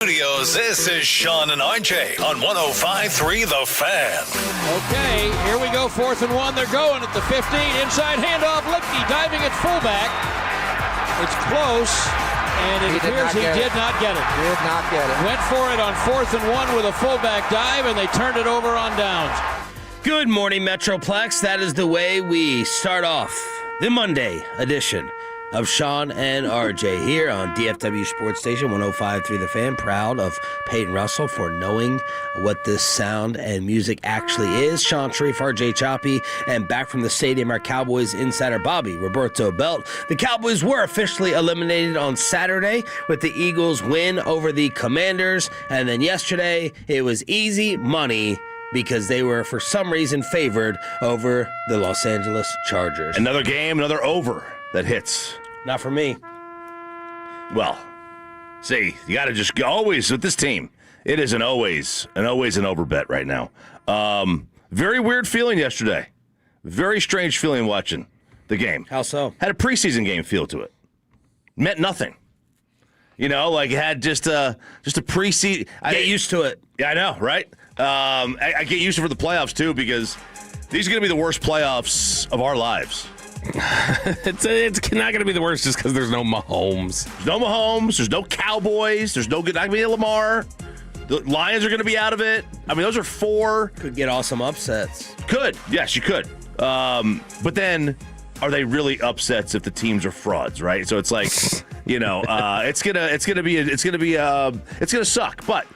Studios, this is Sean and RJ on 105.3 The Fan. Okay, here we go, 4th and 1. They're going at the 15. Inside handoff, Lipke diving at fullback. It's close, and it appears he did not get it. Did not get it. Went for it on 4th and 1 with a fullback dive, and they turned it over on downs. Good morning, Metroplex. That is the way we start off the Monday edition of Sean and RJ here on DFW Sports Station 105.3 The Fan. Proud of Peyton Russell for knowing what this sound and music actually is. Sean Sharif, RJ Choppy, and back from the stadium, our Cowboys insider Bobby Roberto Belt. The Cowboys were officially eliminated on Saturday with the Eagles win over the Commanders, and then yesterday it was easy money because they were, for some reason, favored over the Los Angeles Chargers. Another game, another over that hits. Not for me. Well, see, you got to just go always with this team. It is always an over bet right now. Very weird feeling yesterday. Very strange feeling watching the game. How so? Had a preseason game feel to it. Meant nothing. You know, like it had just a preseason. Get used to it. Yeah, I know, right? I get used to it for the playoffs too, because these are going to be the worst playoffs of our lives. It's not going to be the worst just because there's no Mahomes. There's no Mahomes. There's no Cowboys. There's not going to be a Lamar. The Lions are going to be out of it. I mean, those are four. Could get awesome upsets. Could. Yes, you could. But then, are they really upsets if the teams are frauds, right? So it's like, you know, it's gonna suck. But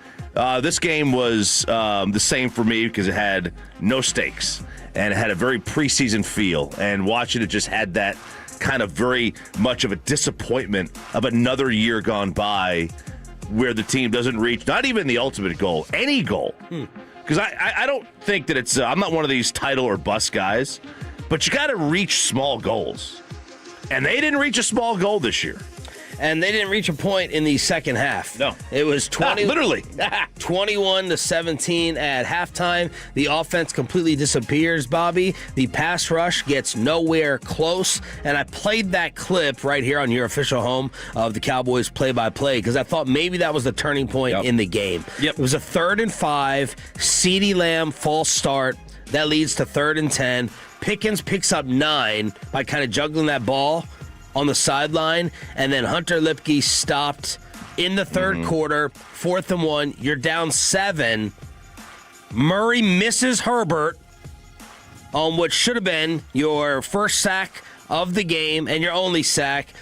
this game was the same for me because it had no stakes. And it had a very preseason feel, and watching it just had that kind of very much of a disappointment of another year gone by where the team doesn't reach not even the ultimate goal, any goal. Because I don't think that it's I'm not one of these title or bust guys, but you got to reach small goals. And they didn't reach a small goal this year. And they didn't reach a point in the second half. No. It was literally 21-17 at halftime. The offense completely disappears, Bobby. The pass rush gets nowhere close. And I played that clip right here on your official home of the Cowboys play-by-play because I thought maybe that was the turning point in the game. Yep. It was a 3rd and 5, CeeDee Lamb false start. That leads to 3rd and 10. Pickens picks up 9 by kind of juggling that ball on the sideline, and then Hunter Lipke stopped in the third quarter, 4th and 1. You're down 7. Murray misses Herbert on what should have been your first sack of the game and your only sack.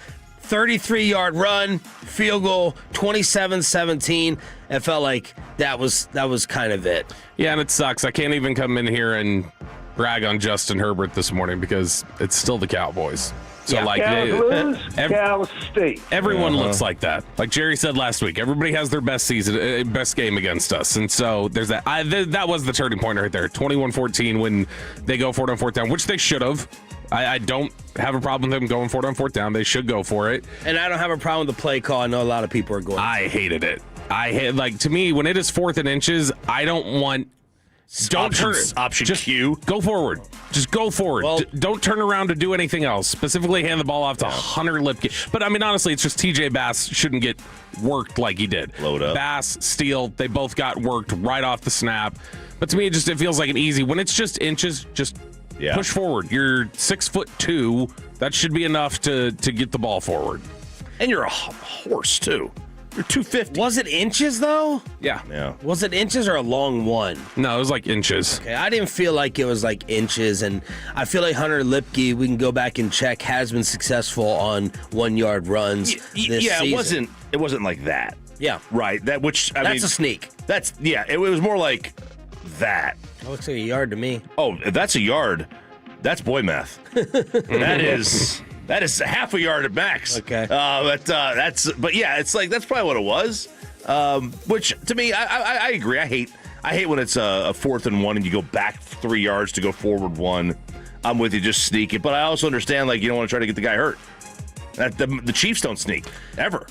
33-yard run, field goal, 27-17. It felt like that was kind of it. Yeah, and it sucks. I can't even come in here and brag on Justin Herbert this morning because it's still the Cowboys. So, Cows stay. Everyone looks like that. Like Jerry said last week, everybody has their best game against us. And so there's that. That was the turning point right there. 21-14 when they go for it on 4th down, which they should have. I don't have a problem with them going for it on 4th down. They should go for it. And I don't have a problem with the play call. I know a lot of people are going. I hated it. To me, when it is 4th and inches, I don't want. Don't turn. Option just Q. Go forward. Just go forward. Well, don't turn around to do anything else. Specifically, hand the ball off to Hunter Lipke. But I mean, honestly, it's just TJ Bass shouldn't get worked like he did. Load up. Bass, Steele, they both got worked right off the snap. But to me, it feels like an easy. When it's just inches, just push forward. You're 6'2". That should be enough to get the ball forward. And you're a horse too. You're 250. Was it inches, though? Yeah. Was it inches or a long one? No, it was like inches. Okay, I didn't feel like it was like inches, and I feel like Hunter Lipke, we can go back and check, has been successful on 1-yard runs this season. It wasn't like that. Yeah. Right. That's a sneak. It was more like that. That looks like a yard to me. Oh, if that's a yard, that's boy math. That is half a yard at max. Okay. But yeah, it's like that's probably what it was. Which to me, I agree. I hate when it's a 4th and 1 and you go back 3 yards to go forward 1. I'm with you, just sneak it. But I also understand like you don't want to try to get the guy hurt. The Chiefs don't sneak ever.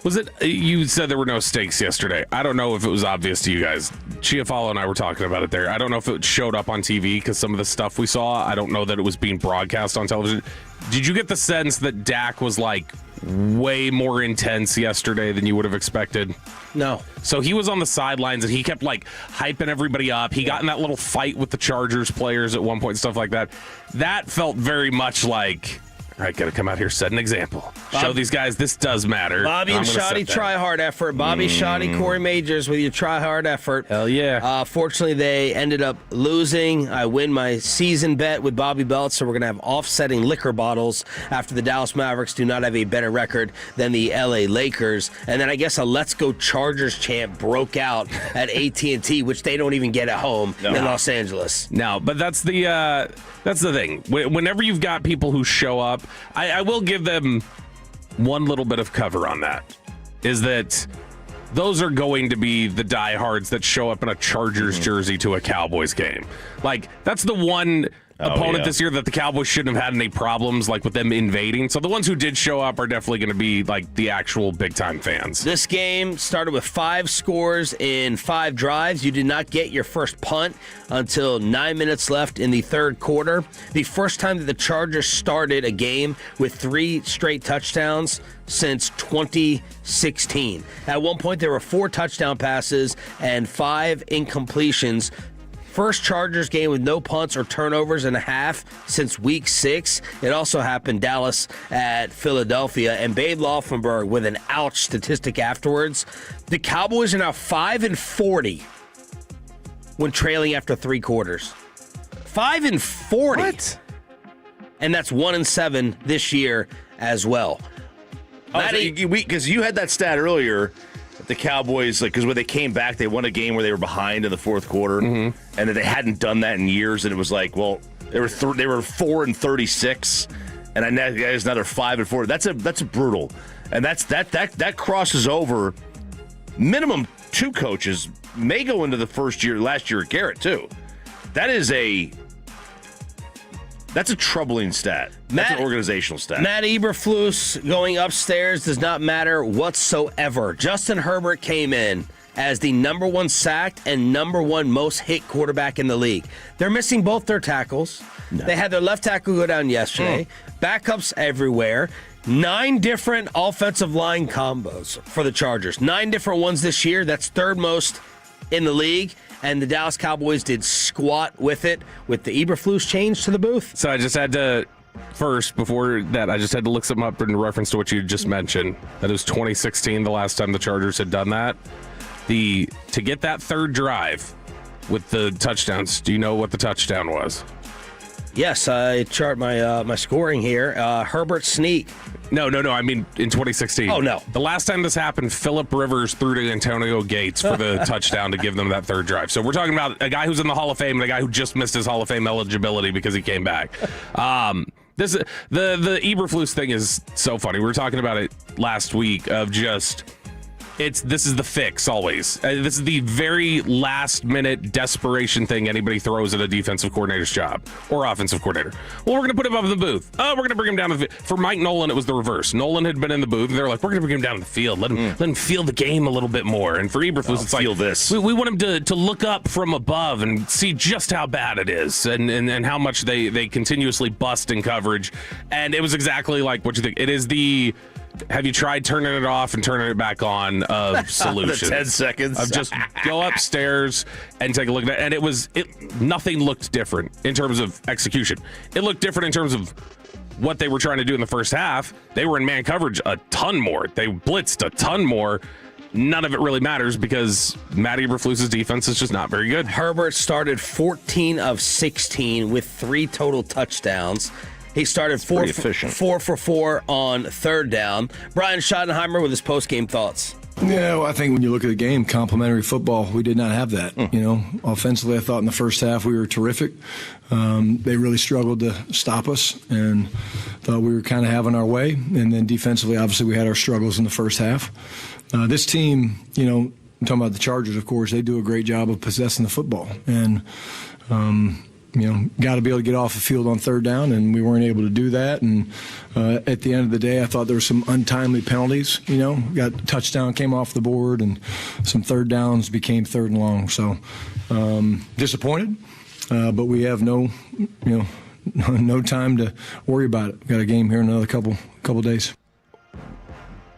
Was it, you said there were no stakes yesterday. I don't know if it was obvious to you guys. Chiafalo and I were talking about it there. I don't know if it showed up on TV because some of the stuff we saw, I don't know that it was being broadcast on television. Did you get the sense that Dak was like way more intense yesterday than you would have expected? No. So he was on the sidelines and he kept like hyping everybody up. He got in that little fight with the Chargers players at one point, stuff like that. That felt very much like, all right, got to come out here, set an example. Show these guys this does matter. Bobby and Shoddy try hard effort. Bobby Shoddy, Corey Majors with your try hard effort. Hell yeah. Fortunately, they ended up losing. I win my season bet with Bobby Belt, so we're going to have offsetting liquor bottles after the Dallas Mavericks do not have a better record than the LA Lakers. And then I guess a Let's Go Chargers chant broke out at AT&T, which they don't even get at home in Los Angeles. No, but that's the thing. Whenever you've got people who show up, I will give them one little bit of cover on that, is that those are going to be the diehards that show up in a Chargers jersey to a Cowboys game. Like, that's the one opponent this year that the Cowboys shouldn't have had any problems like with them invading. So the ones who did show up are definitely going to be like the actual big-time fans. This game started with 5 scores in 5 drives. You did not get your first punt until 9 minutes left in the third quarter. The first time that the Chargers started a game with 3 straight touchdowns since 2016. At one point, there were 4 touchdown passes and 5 incompletions. First Chargers game with no punts or turnovers in a half since week 6. It also happened Dallas at Philadelphia, and Babe Laufenberg with an ouch statistic afterwards. The Cowboys are now 5-40 when trailing after 3 quarters. 5-40. What? And that's 1-7 this year as well. Because you had that stat earlier. The Cowboys, because when they came back, they won a game where they were behind in the fourth quarter, and that they hadn't done that in years. And it was like, well, they were 4-36, and now there's another 5-4. That's brutal, and that crosses over. Minimum 2 coaches may go into the last year at Garrett too. That's a troubling stat. That's an organizational stat. Matt Eberflus going upstairs does not matter whatsoever. Justin Herbert came in as the number 1 sacked and number 1 most hit quarterback in the league. They're missing both their tackles. No. They had their left tackle go down yesterday. Backups everywhere. 9 different offensive line combos for the Chargers. 9 different ones this year. That's 3rd most in the league. And the Dallas Cowboys did squat with it with the Eberflus change to the booth. So I just had to, before that, I just had to look something up in reference to what you just mentioned. That was 2016, the last time the Chargers had done that. To get that 3rd drive with the touchdowns, do you know what the touchdown was? Yes, I chart my scoring here. Herbert sneak. No. I mean, in 2016. Oh, no. The last time this happened, Phillip Rivers threw to Antonio Gates for the touchdown to give them that 3rd drive. So we're talking about a guy who's in the Hall of Fame and a guy who just missed his Hall of Fame eligibility because he came back. The Eberflus thing is so funny. We were talking about it last week of just... This is the fix always. This is the very last minute desperation thing anybody throws at a defensive coordinator's job or offensive coordinator. Well, we're going to put him up in the booth. Oh, we're going to bring him down to the field. For Mike Nolan, it was the reverse. Nolan had been in the booth, and they're like, we're going to bring him down to the field. Let him feel the game a little bit more. And for Eberflus, it's like, feel this. We want him to look up from above and see just how bad it is and how much they continuously bust in coverage. And it was exactly like what you think. It is the... Have you tried turning it off and turning it back on of solutions? The 10 seconds. Of just go upstairs and take a look at it. And nothing looked different in terms of execution. It looked different in terms of what they were trying to do in the first half. They were in man coverage a ton more. They blitzed a ton more. None of it really matters because Matt Eberflus's defense is just not very good. Herbert started 14 of 16 with 3 total touchdowns. He started 4 for 4 on 3rd down. Brian Schottenheimer with his post-game thoughts. Yeah, well, I think when you look at the game, complimentary football, we did not have that. Offensively, I thought in the first half we were terrific. They really struggled to stop us and thought we were kind of having our way. And then defensively, obviously, we had our struggles in the first half. This team, I'm talking about the Chargers, of course, they do a great job of possessing the football. And, got to be able to get off the field on 3rd down, and we weren't able to do that. And at the end of the day, I thought there were some untimely penalties. Got a touchdown, came off the board, and some 3rd downs became 3rd and long. So disappointed, but we have no time to worry about it. We've got a game here in another couple days.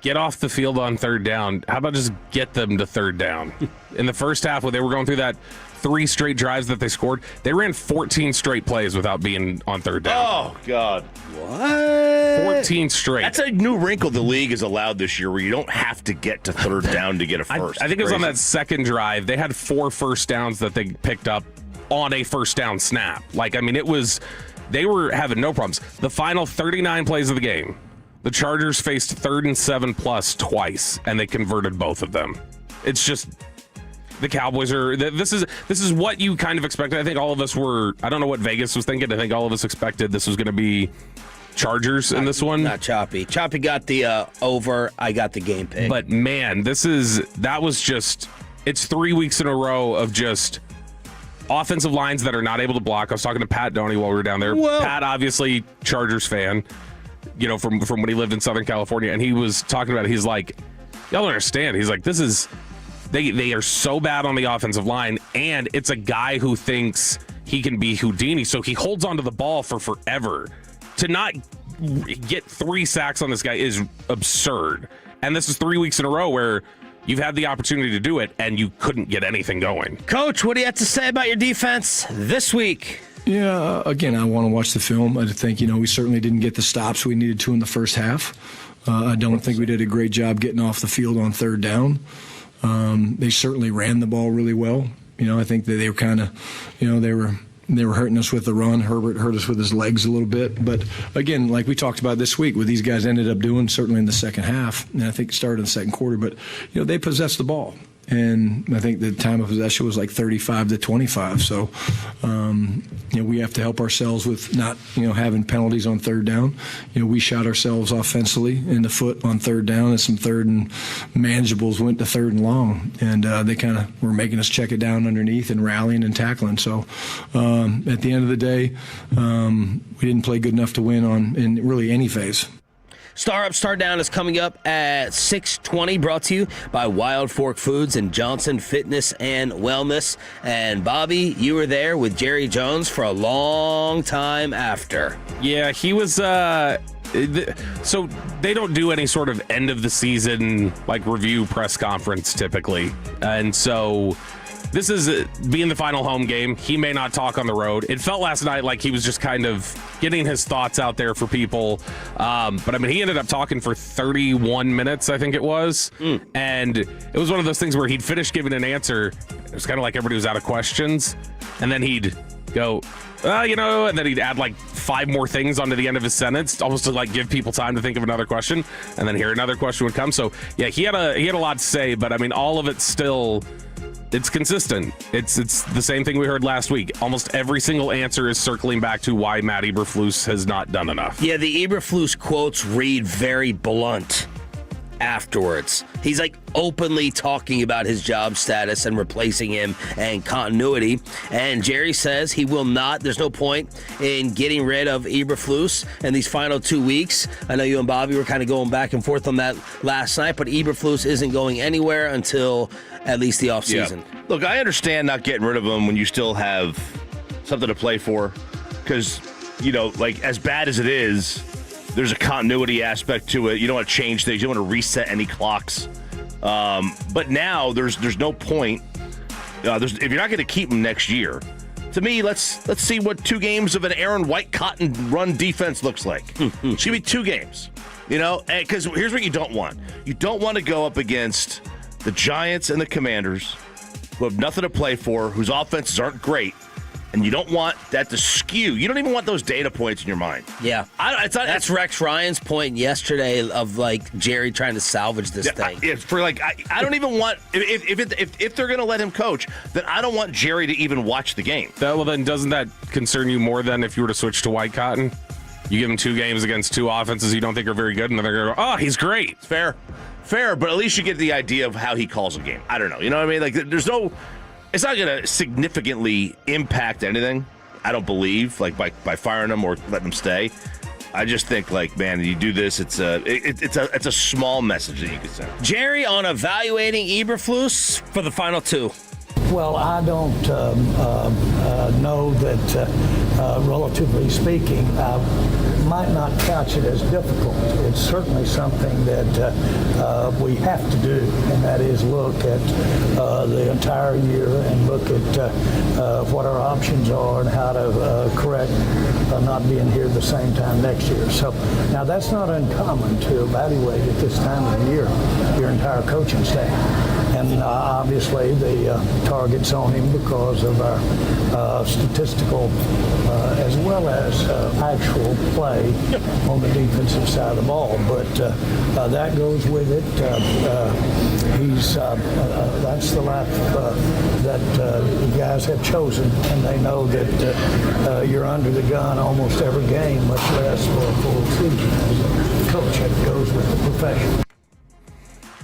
get off the field on third down. How about just get them to third down? In the first half, when they were going through that 3 straight drives that they scored, they ran 14 straight plays without being on third down. Oh, God. What? 14 straight. That's a new wrinkle the league has allowed this year where you don't have to get to third down to get a first. I think it was on that second drive. They had 4 first downs that they picked up on a first down snap. Like, I mean, they were having no problems. The final 39 plays of the game, the Chargers faced 3rd and 7+ twice, and they converted both of them. It's just the Cowboys are. This is what you kind of expected. I think all of us were. I don't know what Vegas was thinking. I think all of us expected this was going to be Chargers in this one. Not Choppy. Choppy got the over. I got the game pick. But man, that was just. It's 3 weeks in a row of just offensive lines that are not able to block. I was talking to Pat Doney while we were down there. Whoa. Pat, obviously Chargers fan, you know, from when he lived in Southern California, and he was talking about it. He's like, y'all don't understand. He's like, this is. They are so bad on the offensive line, and it's a guy who thinks he can be Houdini, so he holds onto the ball for forever. To not get 3 sacks on this guy is absurd. And this is 3 weeks in a row where you've had the opportunity to do it, and you couldn't get anything going. Coach, what do you have to say about your defense this week? Yeah, again, I want to watch the film. I think, we certainly didn't get the stops we needed to in the first half. I don't think we did a great job getting off the field on third down. They certainly ran the ball really well. I think that they were kind of, they were hurting us with the run. Herbert hurt us with his legs a little bit. But, again, like we talked about this week, what these guys ended up doing, certainly in the second half, and I think it started in the second quarter, but, they possessed the ball. And I think the time of possession was like 35-25. So, we have to help ourselves with not, having penalties on third down. We shot ourselves offensively in the foot on third down, and some third and manageables went to third and long. And they kind of were making us check it down underneath and rallying and tackling. So, at the end of the day, we didn't play good enough to win in really any phase. Star Up, Star Down is coming up at 6:20, brought to you by Wild Fork Foods and Johnson Fitness and Wellness. And Bobby, you were there with Jerry Jones for a long time after. Yeah, he was. So they don't do any sort of end of the season review press conference typically, and so this is being the final home game. He may not talk on the road. It felt last night like he was just kind of getting his thoughts out there for people. But I mean, he ended up talking for 31 minutes, I think it was. And it was one of those things where he'd finish giving an answer. It was kind of like everybody was out of questions. And then he'd go, and then he'd add 5 more things onto the end of his sentence, almost to give people time to think of another question. And then here another question would come. So yeah, he had a lot to say, but I mean, all of it still. It's consistent. It's the same thing we heard last week. Almost every single answer is circling back to why Matt Eberflus has not done enough. Yeah, the Eberflus quotes read very blunt afterwards. He's openly talking about his job status and replacing him and continuity. And Jerry says he will not. There's no point in getting rid of Eberflus in these final 2 weeks. I know you and Bobby were kind of going back and forth on that last night, but Eberflus isn't going anywhere until at least the offseason. Yeah. Look, I understand not getting rid of him when you still have something to play for, because, as bad as it is, there's a continuity aspect to it. You don't want to change things. You don't want to reset any clocks. But now there's no point. If you're not going to keep him next year, to me, let's see what 2 games of an Aaron White cotton run defense looks like. It should be 2 games. Because here's what you don't want. You don't want to go up against the Giants and the Commanders, who have nothing to play for, whose offenses aren't great, and you don't want that to skew. You don't even want those data points in your mind. Yeah. That's Rex Ryan's point yesterday of Jerry trying to salvage this thing. I don't even want if they're going to let him coach, then I don't want Jerry to even watch the game. Well, then doesn't that concern you more than if you were to switch to White Cotton? You give him 2 games against 2 offenses you don't think are very good, and then they're going to go, oh, he's great. Fair, but at least you get the idea of how he calls a game. I don't know. You know what I mean? It's not going to significantly impact anything, I don't believe, by firing him or letting him stay. I just think, man, you do this, it's a small message that you can send. Jerry on evaluating Eberflus for the final 2. Well, I don't know that, relatively speaking, I might not couch it as difficult. It's certainly something that we have to do, and that is look at the entire year and look at what our options are and how to correct not being here the same time next year. So now that's not uncommon to evaluate at this time of the year your entire coaching staff. And obviously the target's on him because of our statistical as well as actual play on the defensive side of the ball. But that goes with it. That's the life that you guys have chosen, and they know that you're under the gun almost every game, much less for a full season. As a coach, it goes with the profession.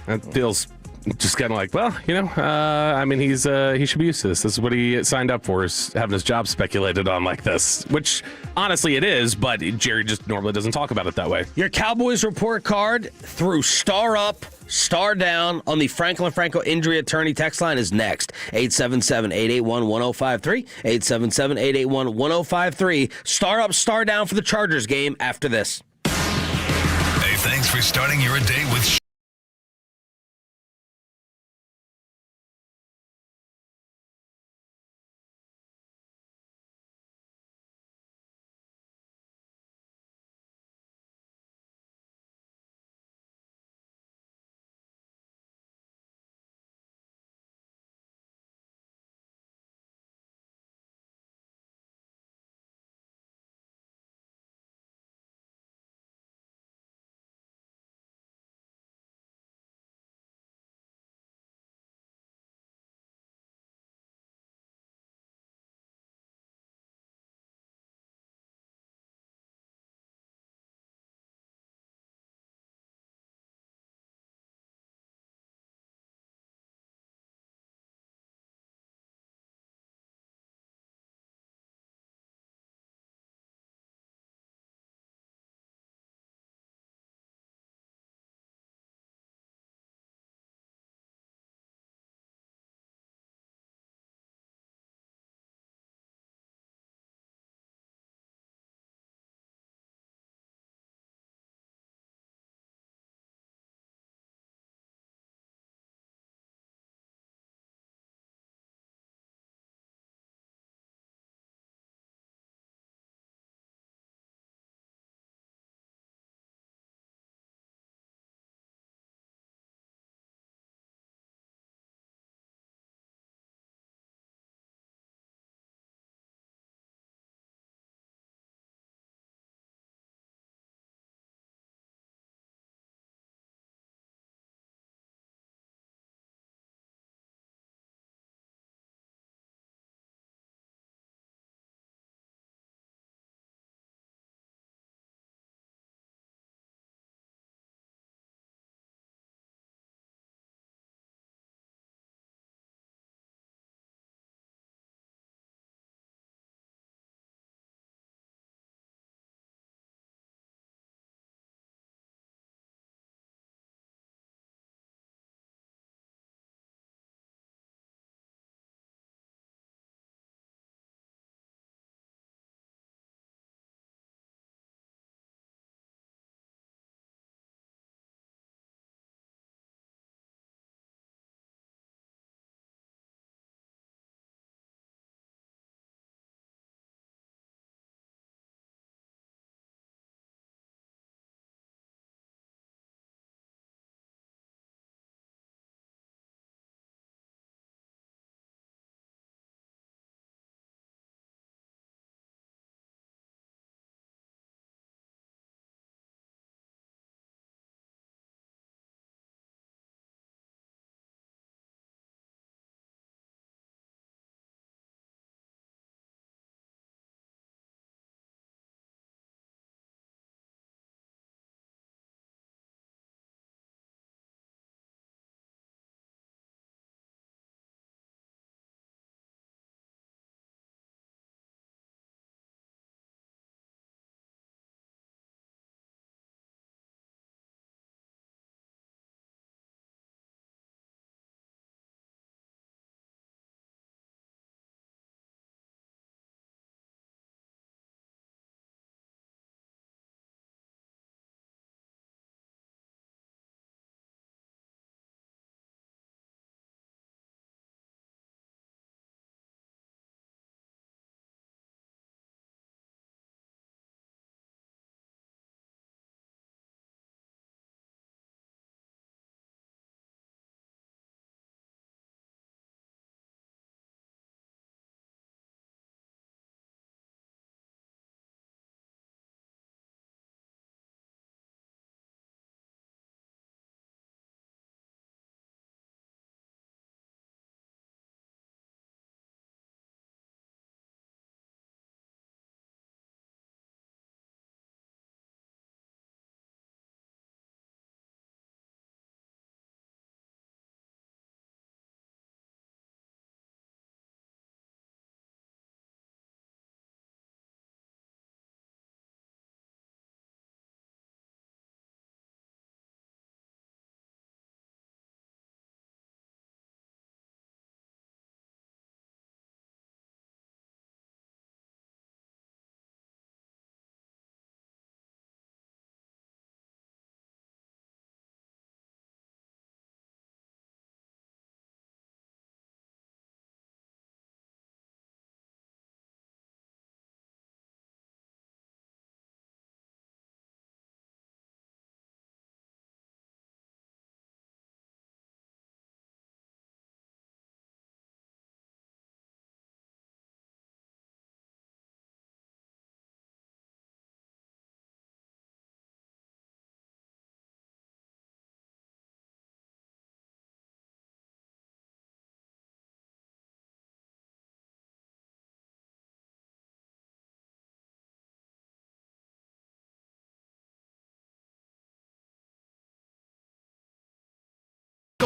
That feels just kind of like, well, I mean, he should be used to this. This is what he signed up for, is having his job speculated on like this, which honestly it is, but Jerry just normally doesn't talk about it that way. Your Cowboys report card through star up, star down on the Franklin Franco Injury Attorney text line is next. 877-881-1053, 877-881-1053. Star up, star down for the Chargers game after this. Hey, thanks for starting your day with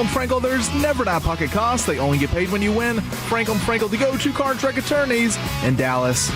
Frankel, there's never an out-of-pocket cost. They only get paid when you win. Frankel, the go-to car truck attorneys in Dallas.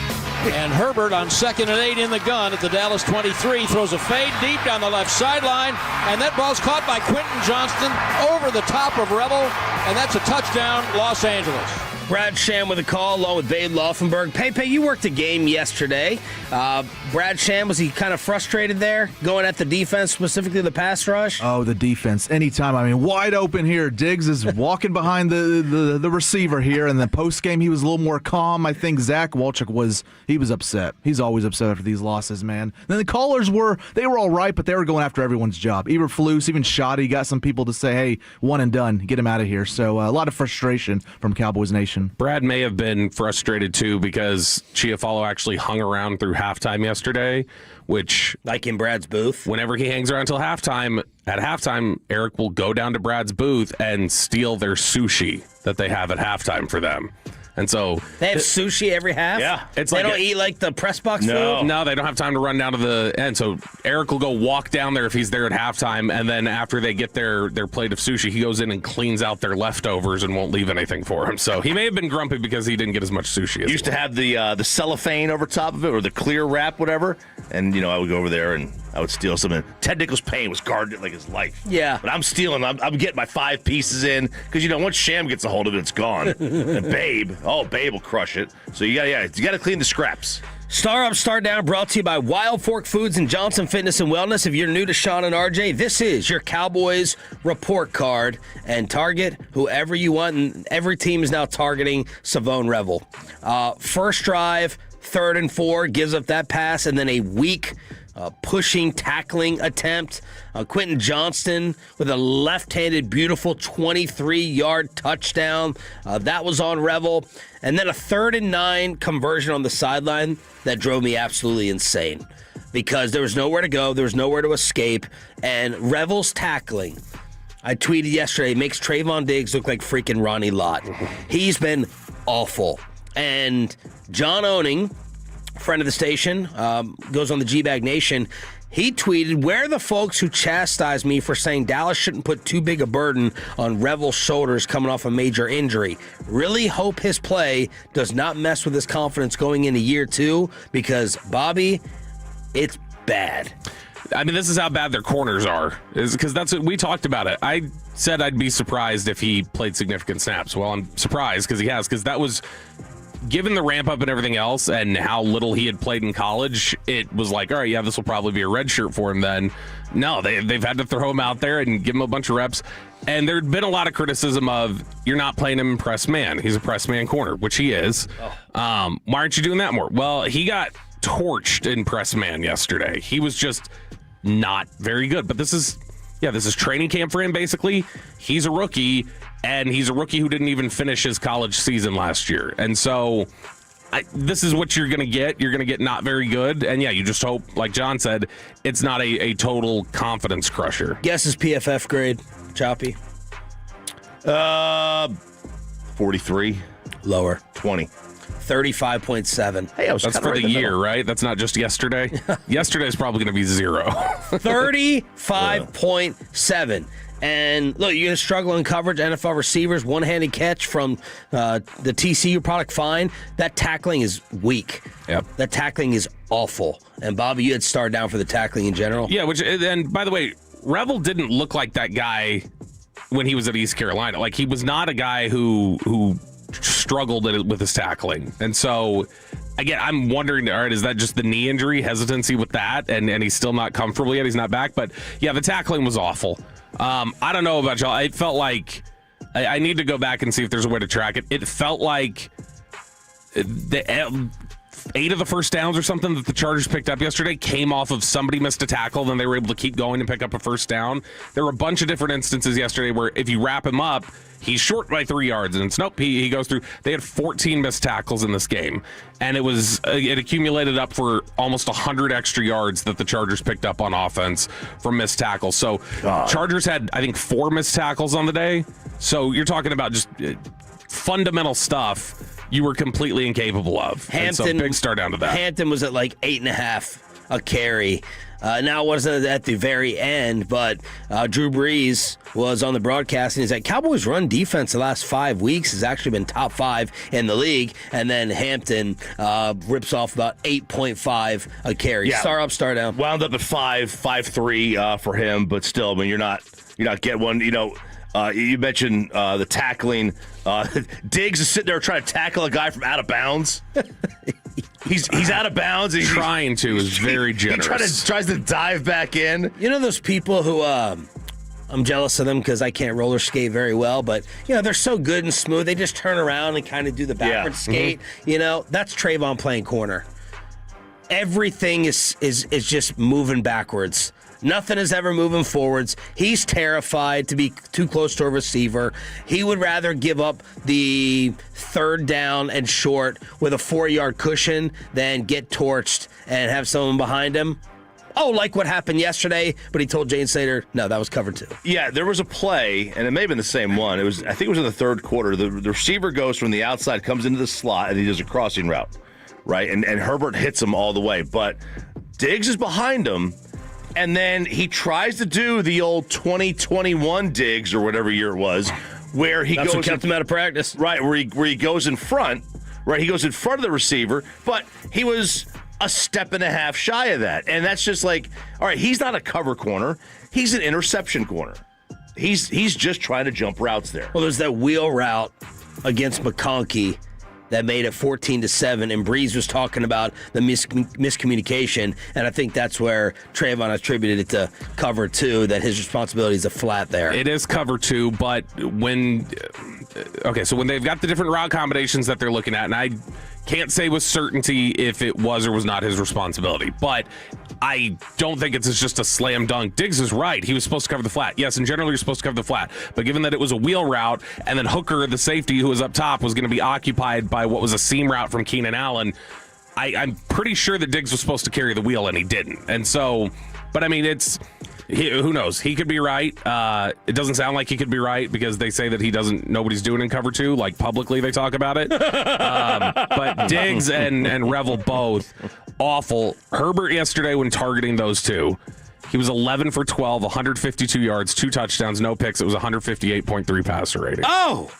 And Herbert on 2nd and 8 in the gun at the Dallas 23 throws a fade deep down the left sideline, and that ball's caught by Quentin Johnston over the top of Rebel, and that's a touchdown, Los Angeles. Brad Sham with a call along with Babe Laufenberg. Pepe, you worked a game yesterday. Brad Sham, was he kind of frustrated there going at the defense, specifically the pass rush? Oh, the defense. Anytime. I mean, wide open here. Diggs is walking behind the receiver here. And the post game, he was a little more calm. I think Zach Walchuk was upset. He's always upset after these losses, man. And then the callers were all right, but they were going after everyone's job. Eberflus, even Shoddy got some people to say, hey, one and done. Get him out of here. So a lot of frustration from Cowboys Nation. Brad may have been frustrated too because Chiafalo actually hung around through halftime yesterday, which, like in Brad's booth, whenever he hangs around until halftime, at halftime, Eric will go down to Brad's booth and steal their sushi that they have at halftime for them. And so they have sushi every half? Yeah. They don't eat like the press box food? No, they don't have time to run down to the end. So Eric will go walk down there if he's there at halftime, and then after they get their plate of sushi, he goes in and cleans out their leftovers and won't leave anything for him. So he may have been grumpy because he didn't get as much sushi as Used to have the cellophane over top of it, or the clear wrap, whatever. And, I would go over there and I would steal something. Ted Nichols' Payne was guarding it like his life. Yeah. But I'm stealing. I'm getting my 5 pieces in because, once Sham gets a hold of it, it's gone. And Babe will crush it. So you got to clean the scraps. Star Up, Star Down, brought to you by Wild Fork Foods and Johnson Fitness and Wellness. If you're new to Sean and RJ, this is your Cowboys report card. And target whoever you want. And every team is now targeting Savone Revel. First drive, 3rd and 4, gives up that pass, and then a weak pushing, tackling attempt. Quentin Johnston with a left-handed, beautiful 23-yard touchdown. That was on Revel. And then a 3rd and 9 conversion on the sideline that drove me absolutely insane because there was nowhere to go, there was nowhere to escape, and Revel's tackling, I tweeted yesterday, makes Trayvon Diggs look like freaking Ronnie Lott. He's been awful. And John Owning, friend of the station, goes on the G-Bag Nation. He tweeted, where are the folks who chastised me for saying Dallas shouldn't put too big a burden on Revel's shoulders coming off a major injury? Really hope his play does not mess with his confidence going into year 2 because, Bobby, it's bad. I mean, this is how bad their corners are, because that's what we talked about it. I said I'd be surprised if he played significant snaps. Well, I'm surprised because he has, because that was... Given the ramp up and everything else and how little he had played in college, it was like, all right, yeah, this will probably be a red shirt for him then. No, they've had to throw him out there and give him a bunch of reps. And there'd been a lot of criticism of, you're not playing him in press man. He's a press man corner, which he is. Why aren't you doing that more? Well, he got torched in press man yesterday. He was just not very good. But this is training camp for him, basically. He's a rookie. And he's a rookie who didn't even finish his college season last year. And so this is what you're going to get. You're going to get not very good. And, yeah, you just hope, like John said, it's not a total confidence crusher. Guess his PFF grade, Choppy? 43. Lower. 20. 35.7. Hey, that's for the year, right? That's not just yesterday? Yesterday's probably going to be 0. 35.7. And look, you're going to struggle in coverage. NFL receivers, one-handed catch from the TCU product, fine. That tackling is weak. Yep. That tackling is awful. And Bobby, you had Star down for the tackling in general. Yeah, and by the way, Revel didn't look like that guy when he was at East Carolina. Like, he was not a guy who struggled with his tackling. And so, again, I'm wondering, all right, is that just the knee injury, hesitancy with that, and he's still not comfortable yet? He's not back. But, yeah, the tackling was awful. I don't know about y'all. It felt like I need to go back and see if there's a way to track it. It felt like the 8 of the first downs or something that the Chargers picked up yesterday came off of somebody missed a tackle, then they were able to keep going and pick up a first down. There were a bunch of different instances yesterday where if you wrap him up, he's short by 3 yards, and it's nope, he goes through. They had 14 missed tackles in this game, and it accumulated up for almost 100 extra yards that the Chargers picked up on offense from missed tackles. So Chargers had, I think, 4 missed tackles on the day. So you're talking about just fundamental stuff you were completely incapable of. Hampton, and so big start down to that. Hampton was at like 8.5 a carry. Now, it wasn't at the very end, but Drew Brees was on the broadcast, and he said, Cowboys' run defense the last 5 weeks has actually been top 5 in the league, and then Hampton rips off about 8.5 a carry. Yeah. Star up, star down. Wound up at 5.3 for him, but still, I mean, you're not getting one. You mentioned the tackling. Diggs is sitting there trying to tackle a guy from out of bounds. He's out of bounds. And trying to is very generous. He tries to dive back in. You know those people who I'm jealous of them because I can't roller skate very well, but they're so good and smooth. They just turn around and kind of do the backward skate. That's Trayvon playing corner. Everything is just moving backwards. Nothing is ever moving forwards. He's terrified to be too close to a receiver. He would rather give up the third down and short with a 4-yard cushion than get torched and have someone behind him. Oh, like what happened yesterday, but he told Jane Slater, no, that was cover 2. Yeah, there was a play, and it may have been the same one. I think it was in the third quarter. The receiver goes from the outside, comes into the slot, and he does a crossing route, right? And Herbert hits him all the way, but Diggs is behind him. And then he tries to do the old 2021 Diggs or whatever year it was, where he That's what kept him out of practice. Right, where he goes in front. Right, he goes in front of the receiver, but he was a step and a half shy of that. And that's just like, all right, he's not a cover corner. He's an interception corner. He's just trying to jump routes there. Well, there's that wheel route against McConkey that made it 14-7, and Brees was talking about the miscommunication, and I think that's where Trayvon attributed it to cover 2, that his responsibility is a flat there. It is cover 2, but when they've got the different route combinations that they're looking at, and I can't say with certainty if it was or was not his responsibility, but I don't think it's just a slam dunk. Diggs is right. He was supposed to cover the flat. Yes, and generally you're supposed to cover the flat. But given that it was a wheel route, and then Hooker, the safety who was up top, was going to be occupied by what was a seam route from Keenan Allen, I'm pretty sure that Diggs was supposed to carry the wheel, and he didn't. And so, but I mean, who knows? He could be right. It doesn't sound like he could be right because they say that nobody's doing in cover 2, like publicly they talk about it. But Diggs and Revel both awful. Herbert yesterday when targeting those two, he was 11 for 12, 152 yards, 2 touchdowns, no picks. It was 158.3 passer rating. Oh!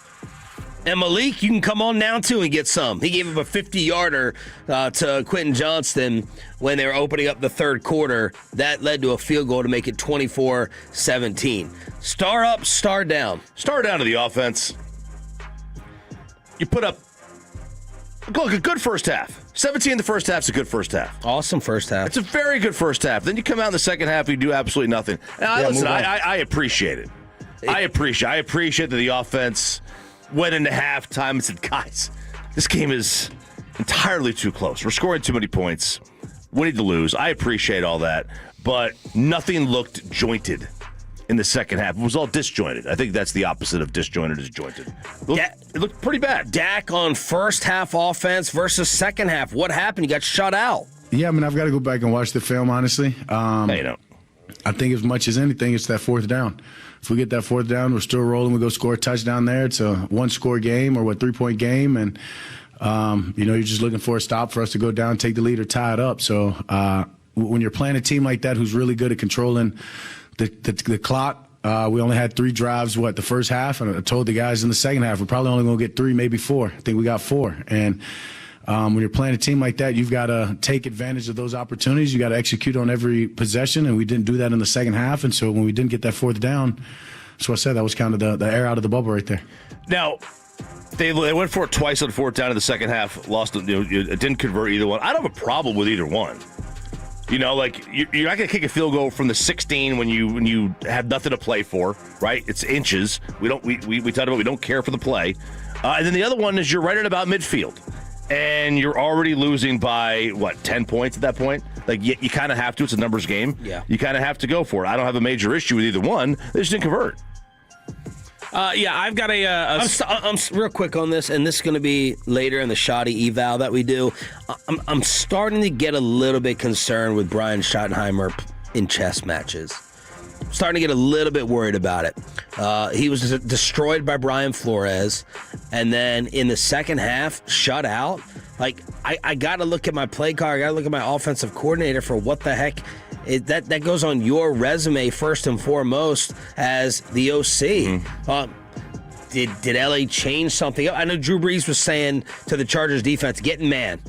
And Malik, you can come on now, too, and get some. He gave him a 50-yarder to Quentin Johnston when they were opening up the third quarter. That led to a field goal to make it 24-17. Star up, star down. Star down to the offense. You put up a good first half. 17 in the first half is a good first half. Awesome first half. It's a very good first half. Then you come out in the second half, you do absolutely nothing. And I appreciate it. I appreciate that the offense went into halftime and said, guys, this game is entirely too close. We're scoring too many points. We need to lose. I appreciate all that. But nothing looked jointed in the second half. It was all disjointed. I think that's the opposite of disjointed is jointed. It looked pretty bad. Dak on first half offense versus second half. What happened? He got shut out. Yeah, I mean, I've got to go back and watch the film, honestly. I think as much as anything, it's that fourth down. If we get that fourth down, we're still rolling. We go score a touchdown there. It's a one-score game or 3-point game. And, you're just looking for a stop for us to go down, take the lead, or tie it up. So when you're playing a team like that who's really good at controlling the clock, we only had 3 drives, the first half. And I told the guys in the second half, we're probably only going to get 3, maybe 4. I think we got 4. And when you're playing a team like that, you've got to take advantage of those opportunities. You got to execute on every possession, and we didn't do that in the second half. And so when we didn't get that fourth down, that's what I said. That was kind of the air out of the bubble right there. Now, they went for it twice on fourth down in the second half. Lost it. It didn't convert either one. I don't have a problem with either one. You're not going to kick a field goal from the 16 when you have nothing to play for, right? It's inches. We talked about we don't care for the play. And then the other one is you're right at about midfield. And you're already losing by, 10 points at that point? You kind of have to. It's a numbers game. Yeah. You kind of have to go for it. I don't have a major issue with either one. They just didn't convert. I've got I'm real quick on this, and this is going to be later in the shoddy eval that we do. I'm starting to get a little bit concerned with Brian Schottenheimer in chess matches. Starting to get a little bit worried about it. He was destroyed by Brian Flores, and then in the second half, shut out. I got to look at my play card. I got to look at my offensive coordinator for what the heck that goes on your resume first and foremost as the OC. Did LA change something? I know Drew Brees was saying to the Chargers defense, get in man,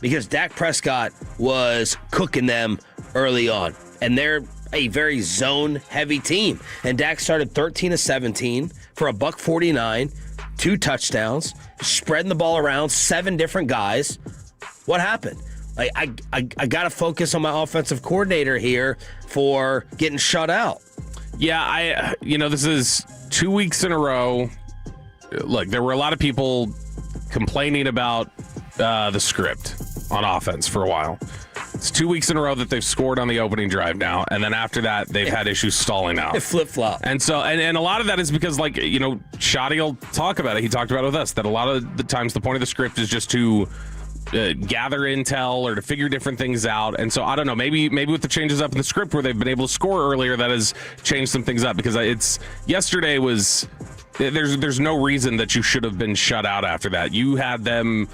because Dak Prescott was cooking them early on, and they're a very zone-heavy team. And Dak started 13 of 17 for $149, 2 touchdowns, spreading the ball around, 7 different guys. What happened? I got to focus on my offensive coordinator here for getting shut out. Yeah, this is 2 weeks in a row. Look, there were a lot of people complaining about the script on offense for a while. It's 2 weeks in a row that they've scored on the opening drive now, and then after that, they've had issues stalling out. They flip-flop. And so, and a lot of that is because, Shotty will talk about it. He talked about it with us, that a lot of the times the point of the script is just to gather intel or to figure different things out. And so I don't know, maybe with the changes up in the script where they've been able to score earlier, that has changed some things up, because yesterday was there's no reason that you should have been shut out after that. You had them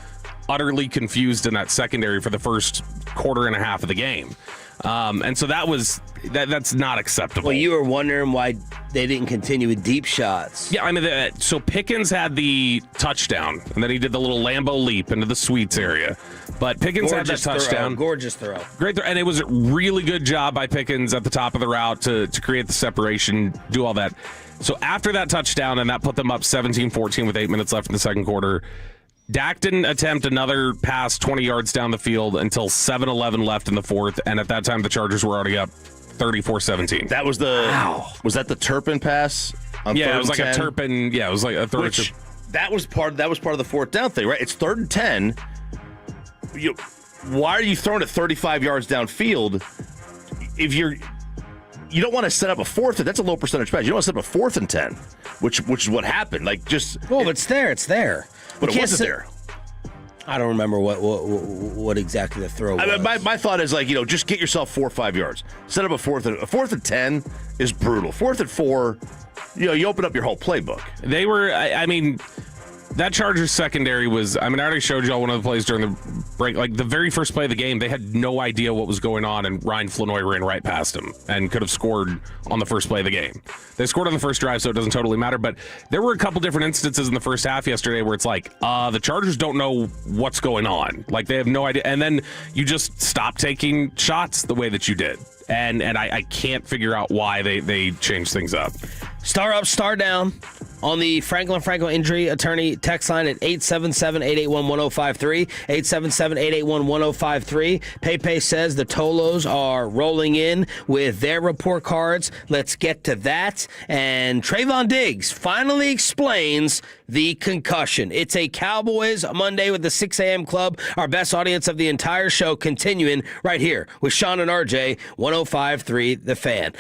utterly confused in that secondary for the first quarter and a half of the game. And so that's not acceptable. Well, you were wondering why they didn't continue with deep shots. Yeah, I mean, so Pickens had the touchdown, and then he did the little Lambo leap into the sweets area. But Pickens had that touchdown. Gorgeous throw. Great throw. And it was a really good job by Pickens at the top of the route to create the separation, do all that. So after that touchdown, and that put them up 17-14 with 8 minutes left in the second quarter, Dak didn't attempt another pass 20 yards down the field until 7-11 left in the fourth, and at that time the Chargers were already up 34-17. That was was that the Turpin pass? Yeah, it was like a Turpin. Yeah, it was like a third. That was part of the fourth down thing, right? It's 3rd and 10. Why are you throwing it 35 yards downfield if you don't want to set up a fourth? That's a low percentage pass. You don't want to set up a 4th and 10, which is what happened. Well, it's there. It's there. But it wasn't there. I don't remember what exactly the throw was. My thought is just get yourself 4 or 5 yards. Set up a 4th and 10 is brutal. 4th and 4, you open up your whole playbook. They were, that Chargers secondary was, I already showed y'all one of the plays during the break. Like the very first play of the game, they had no idea what was going on, and Ryan Flanoy ran right past him and could have scored on the first play of the game. They scored on the first drive, so it doesn't totally matter. But there were a couple different instances in the first half yesterday where it's the Chargers don't know what's going on. Like they have no idea. And then you just stop taking shots the way that you did. And I can't figure out why they changed things up. Star up, star down on the Franklin Injury Attorney text line at 877-881-1053, 877-881-1053. Pepe says the Tolos are rolling in with their report cards. Let's get to that. And Trayvon Diggs finally explains the concussion. It's a Cowboys Monday with the 6 a.m. Club. Our best audience of the entire show continuing right here with Sean and RJ, 105.3 The Fan.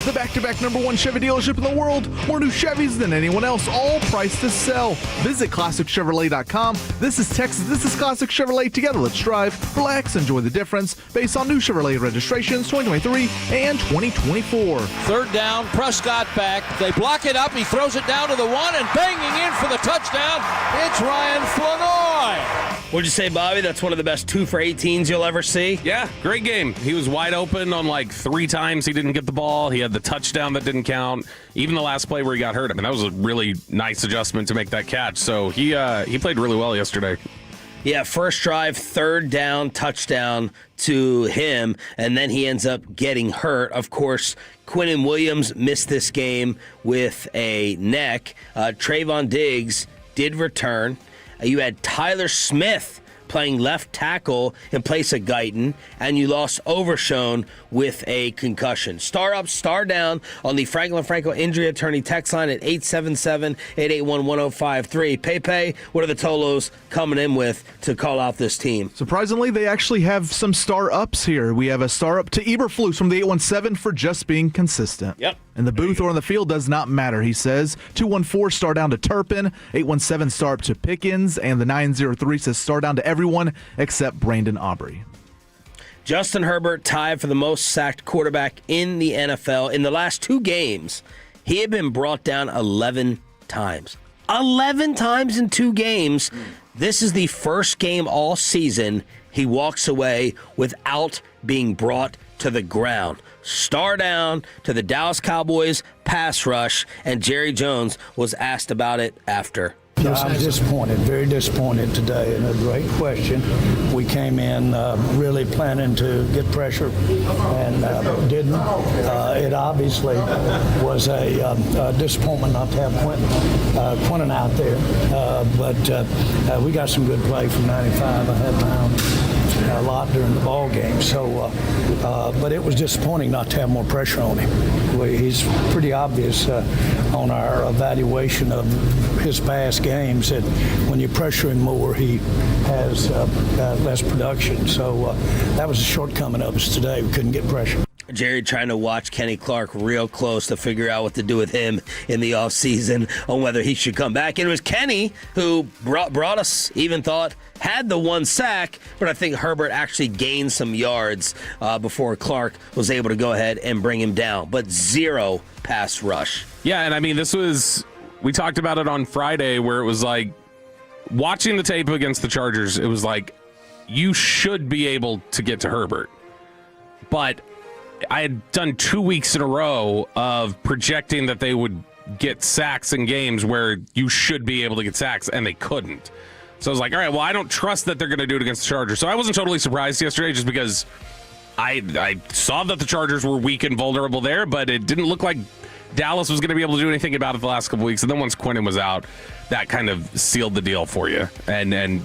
the back-to-back #1 Chevy dealership in the world. More new Chevys than anyone else, all priced to sell. Visit ClassicChevrolet.com. This is Texas. This is Classic Chevrolet. Together, let's drive, relax, enjoy the difference based on new Chevrolet registrations 2023 and 2024. Third down, Prescott back. They block it up. He throws it down to the one and banging in for the touchdown. It's Ryan Flournoy. What'd you say, Bobby? That's one of the best 2 for 18s you'll ever see? Yeah, great game. He was wide open on like 3 times he didn't get the ball. He had the touchdown that didn't count. Even the last play where he got hurt. I mean, that was a really nice adjustment to make that catch. So he played really well yesterday. Yeah, first drive, third down, touchdown to him, and then he ends up getting hurt. Of course, Quinnen Williams missed this game with a neck. Trayvon Diggs did return. You had Tyler Smith playing left tackle in place of Guyton, and you lost Overshone with a concussion. Star up, star down on the Franklin Franco Injury Attorney text line at 877-881-1053. Pepe, what are the Tolos coming in with to call out this team? Surprisingly, they actually have some star ups here. We have a star up to Eberflus from the 817 for just being consistent. Yep. In the booth or on the field does not matter, he says. 214 star down to Turpin, 817 star up to Pickens, and the 903 says star down to everyone except Brandon Aubrey. Justin Herbert tied for the most sacked quarterback in the NFL. In the last 2 games, he had been brought down 11 times. 11 times in 2 games. This is the first game all season he walks away without being brought to the ground. Star down to the Dallas Cowboys pass rush, and Jerry Jones was asked about it after. I'm disappointed, very disappointed today, and a great question. We came in really planning to get pressure and didn't. It obviously was a disappointment not to have Quentin out there, but we got some good play from 95. I had my a lot during the ball game, so but it was disappointing not to have more pressure on him. He's pretty obvious on our evaluation of his past games that when you pressure him more, he has less production. So that was a shortcoming of us today. We couldn't get pressure. Jerry trying to watch Kenny Clark real close to figure out what to do with him in the offseason on whether he should come back. And it was Kenny who brought us, even thought, had the 1 sack, but I think Herbert actually gained some yards before Clark was able to go ahead and bring him down. But 0 pass rush. Yeah, and I mean, we talked about it on Friday where it was like, watching the tape against the Chargers, it was like, you should be able to get to Herbert. But I had done 2 weeks in a row of projecting that they would get sacks in games where you should be able to get sacks, and they couldn't. So I was like, all right, well, I don't trust that they're going to do it against the Chargers. So I wasn't totally surprised yesterday just because I saw that the Chargers were weak and vulnerable there, but it didn't look like Dallas was going to be able to do anything about it the last couple weeks. And then once Quinnen was out, that kind of sealed the deal for you and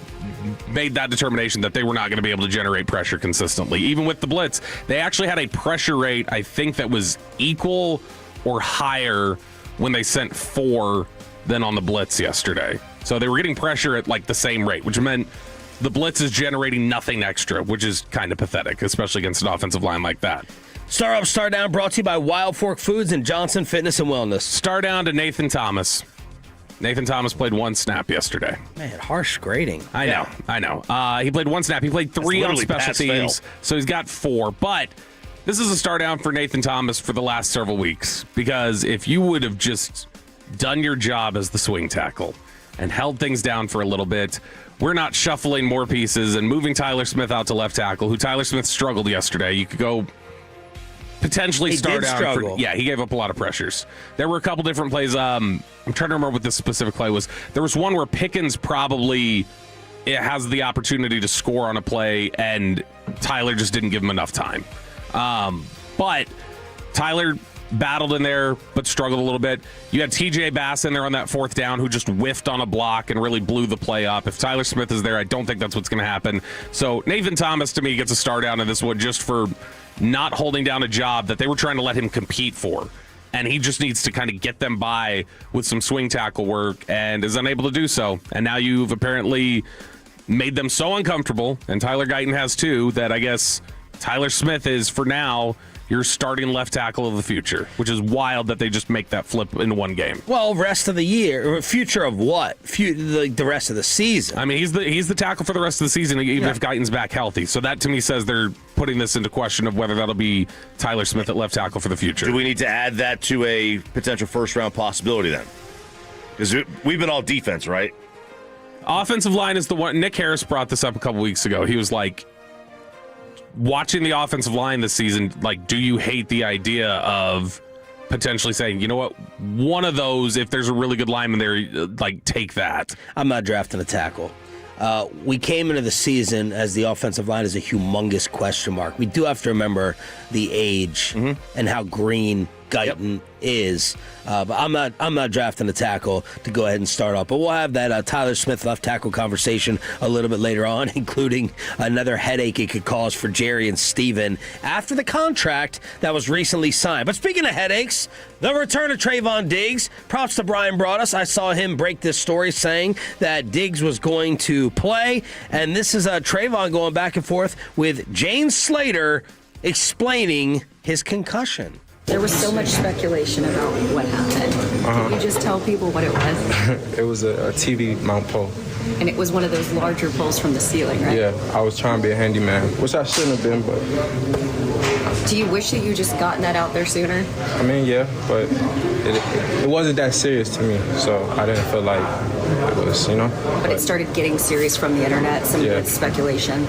made that determination that they were not going to be able to generate pressure consistently. Even with the blitz, they actually had a pressure rate, I think, that was equal or higher when they sent 4 than on the blitz yesterday. So they were getting pressure at like the same rate, which meant the blitz is generating nothing extra, which is kind of pathetic, especially against an offensive line like that. Star up, star down, brought to you by Wild Fork Foods and Johnson Fitness and Wellness. Star down to Nathan Thomas. Nathan Thomas played 1 snap yesterday. Man, harsh grading. I know. He played 1 snap. He played 3 on special teams, so he's got 4. But this is a star down for Nathan Thomas for the last several weeks, because if you would have just done your job as the swing tackle and held things down for a little bit, we're not shuffling more pieces and moving Tyler Smith out to left tackle, who Tyler Smith struggled yesterday. You could go potentially start down. He gave up a lot of pressures. There were a couple different plays. I'm trying to remember what this specific play was. There was one where Pickens probably has the opportunity to score on a play, and Tyler just didn't give him enough time. But Tyler battled in there, but struggled a little bit. You had TJ Bass in there on that 4th down who just whiffed on a block and really blew the play up. If Tyler Smith is there, I don't think that's what's going to happen. So Nathan Thomas, to me, gets a star down in this one just for not holding down a job that they were trying to let him compete for. And he just needs to kind of get them by with some swing tackle work and is unable to do so. And now you've apparently made them so uncomfortable, and Tyler Guyton has too, that I guess Tyler Smith is, for now, your starting left tackle of the future, which is wild that they just make that flip in one game. Well, rest of the year, future of what? The rest of the season. I mean, he's the tackle for the rest of the season, even if Guyton's back healthy. So that to me says they're putting this into question of whether that'll be Tyler Smith at left tackle for the future. Do we need to add that to a potential first-round possibility then? Because we've been all defense, right? Offensive line is the one. Nick Harris brought this up a couple weeks ago. He was like, watching the offensive line this season, like, do you hate the idea of potentially saying, you know what, one of those, if there's a really good lineman there, like, take that? I'm not drafting a tackle. We came into the season as the offensive line is a humongous question mark. We do have to remember the age and how green Guyton is. But I'm not drafting a tackle to go ahead and start off. But we'll have that Tyler Smith left tackle conversation a little bit later on, including another headache it could cause for Jerry and Steven after the contract that was recently signed. But speaking of headaches, the return of Trayvon Diggs. Props to Brian Broaddus. I saw him break this story saying that Diggs was going to play. And this is Trayvon going back and forth with Jane Slater explaining his concussion. There was so much speculation about what happened. Can you just tell people what it was? It was a TV mount pole. And it was one of those larger poles from the ceiling, right? Yeah, I was trying to be a handyman, which I shouldn't have been, but... Do you wish that you just gotten that out there sooner? I mean, yeah, but it wasn't that serious to me, so I didn't feel like it was, you know? But it started getting serious from the internet, some good speculation.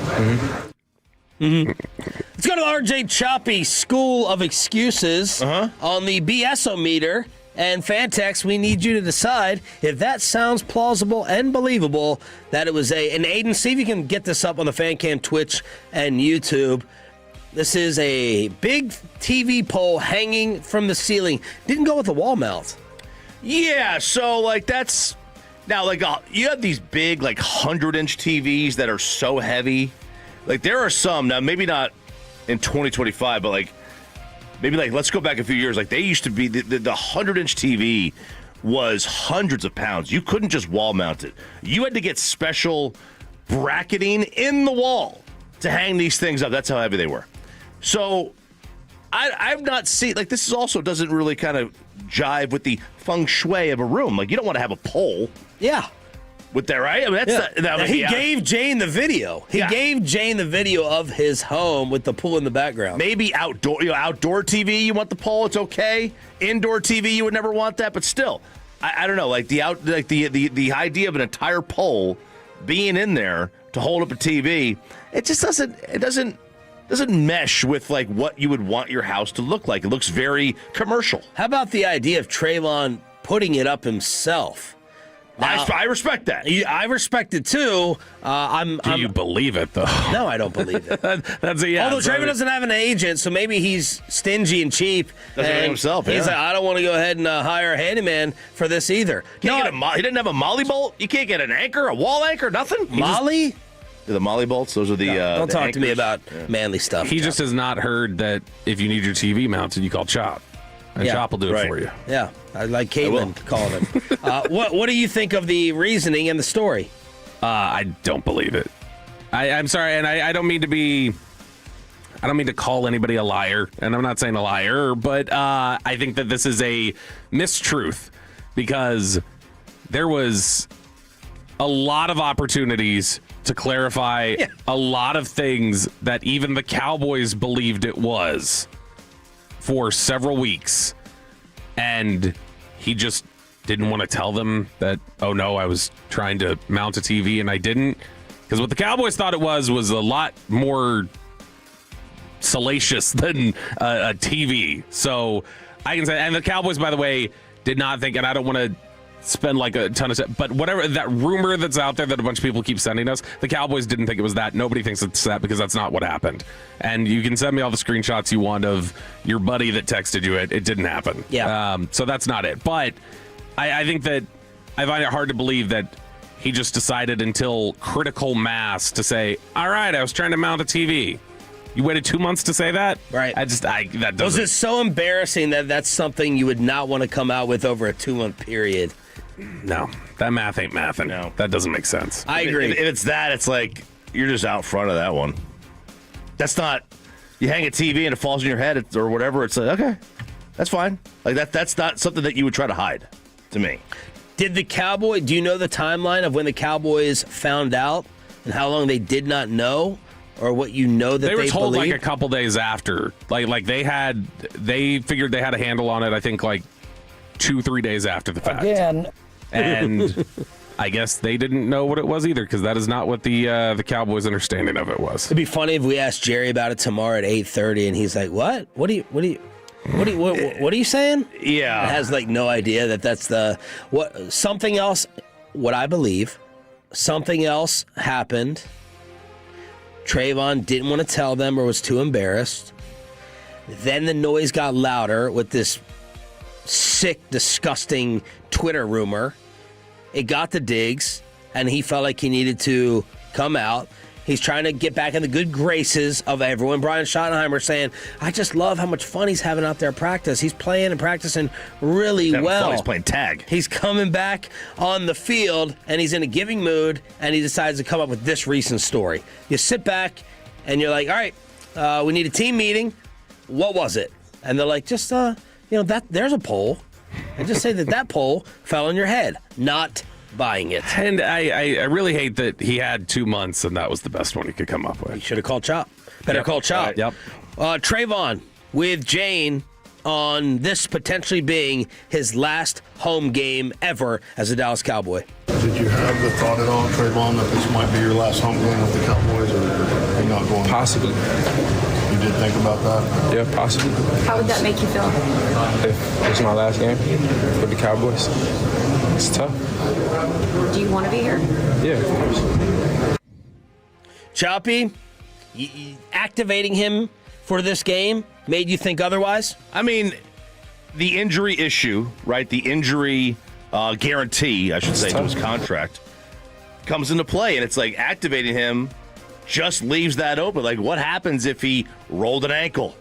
Let's go to RJ Choppy School of Excuses on the BS-o-meter. And Fantex, we need you to decide if that sounds plausible and believable that it was and Aiden, see if you can get this up on the FanCam Twitch and YouTube. This is a big TV pole hanging from the ceiling. Didn't go with the wall mount. Yeah, so, like, that's... Now, like, you have these big, like, 100-inch TVs that are so heavy. Like, there are some, now, maybe not in 2025, but, like, maybe, like, let's go back a few years. Like, they used to be, the 100-inch TV was hundreds of pounds. You couldn't just wall mount it. You had to get special bracketing in the wall to hang these things up. That's how heavy they were. So, I've not seen, like, this is also doesn't really kind of jive with the feng shui of a room. Like, you don't want to have a pole. Yeah. With that, right? I mean, that's he gave Jane the video. He gave Jane the video of his home with the pool in the background. Maybe outdoor TV, you want the pole, it's okay. Indoor TV, you would never want that, but still, I don't know. Like the idea of an entire pole being in there to hold up a TV, it just doesn't mesh with like what you would want your house to look like. It looks very commercial. How about the idea of Trayvon putting it up himself? Now, I respect that. I respect it too. Do you believe it though? No, I don't believe it. That's a yes. Although Trayvon doesn't have an agent, so maybe he's stingy and cheap. Doesn't and himself. He's like, I don't want to go ahead and hire a handyman for this either. He didn't have a molly bolt. You can't get an anchor, a wall anchor, nothing. Molly. The molly bolts. Those are the. Don't the talk anchors. to me about manly stuff. He just has not heard that if you need your TV mounted, you call Chop. And Chop will do it for you. Yeah, I like Caitlin calling him. What do you think of the reasoning and the story? I don't believe it. I'm sorry, and I don't mean to be. I don't mean to call anybody a liar, and I'm not saying a liar, but I think that this is a mistruth because there was a lot of opportunities to clarify a lot of things that even the Cowboys believed it was for several weeks, and he just didn't want to tell them that, oh no, I was trying to mount a TV and I didn't, because what the Cowboys thought it was a lot more salacious than a TV. So I can say, and the Cowboys, by the way, did not think, and I don't want to spend like a ton of time, but whatever that rumor that's out there that a bunch of people keep sending us, the Cowboys didn't think it was that. Nobody thinks it's that because that's not what happened. And you can send me all the screenshots you want of your buddy that texted you it. It didn't happen. Yeah. So that's not it. But I think that I find it hard to believe that he just decided until critical mass to say, all right, I was trying to mount a TV. You waited 2 months to say that? Right. That doesn't. Was it so embarrassing that that's something you would not want to come out with over a 2-month period? No, that math ain't mathin'. No. That doesn't make sense. I agree. If it's that, it's like you're just out front of that one. That's not. you hang a TV and it falls in your head or whatever, it's like, okay, that's fine. Like that's not something that you would try to hide to me. Do you know the timeline of when the Cowboys found out and how long they did not know? Or what you know that they were told believed? like a couple days after. Like they figured they had a handle on it, I think like 2-3 days after the fact. Again. And I guess they didn't know what it was either, because that is not what the Cowboys' understanding of it was. It'd be funny if we asked Jerry about it tomorrow at 8:30 and he's like, What are you saying? Yeah. Has like no idea that that's something else, what I believe, something else happened. Trayvon didn't want to tell them or was too embarrassed. Then the noise got louder with this sick, disgusting Twitter rumor. It got to Diggs, and he felt like he needed to come out. He's trying to get back in the good graces of everyone. Brian Schottenheimer saying, I just love how much fun he's having out there at practice. He's playing and practicing really well. He's playing tag. He's coming back on the field, and he's in a giving mood, and he decides to come up with this recent story. You sit back, and you're like, all right, we need a team meeting. What was it? And they're like, just, there's a poll. And just say that poll fell on your head. Not buying it. And I really hate that he had 2 months and that was the best one he could come up with. He should have called Chop. Better call Chop. Yep. Trayvon with Jane on this potentially being his last home game ever as a Dallas Cowboy. Did you have the thought at all, Trayvon, that this might be your last home game with the Cowboys, or are you not going? Possibly. You did think about that? Yeah, possibly. How would that make you feel? If it's my last game with the Cowboys, it's tough. Do you want to be here? Yeah, of course. Choppy, activating him for this game made you think otherwise? I mean, the injury issue, right? The injury guarantee, I should say, to his contract comes into play. And it's like activating him just leaves that open. Like, what happens if he rolled an ankle,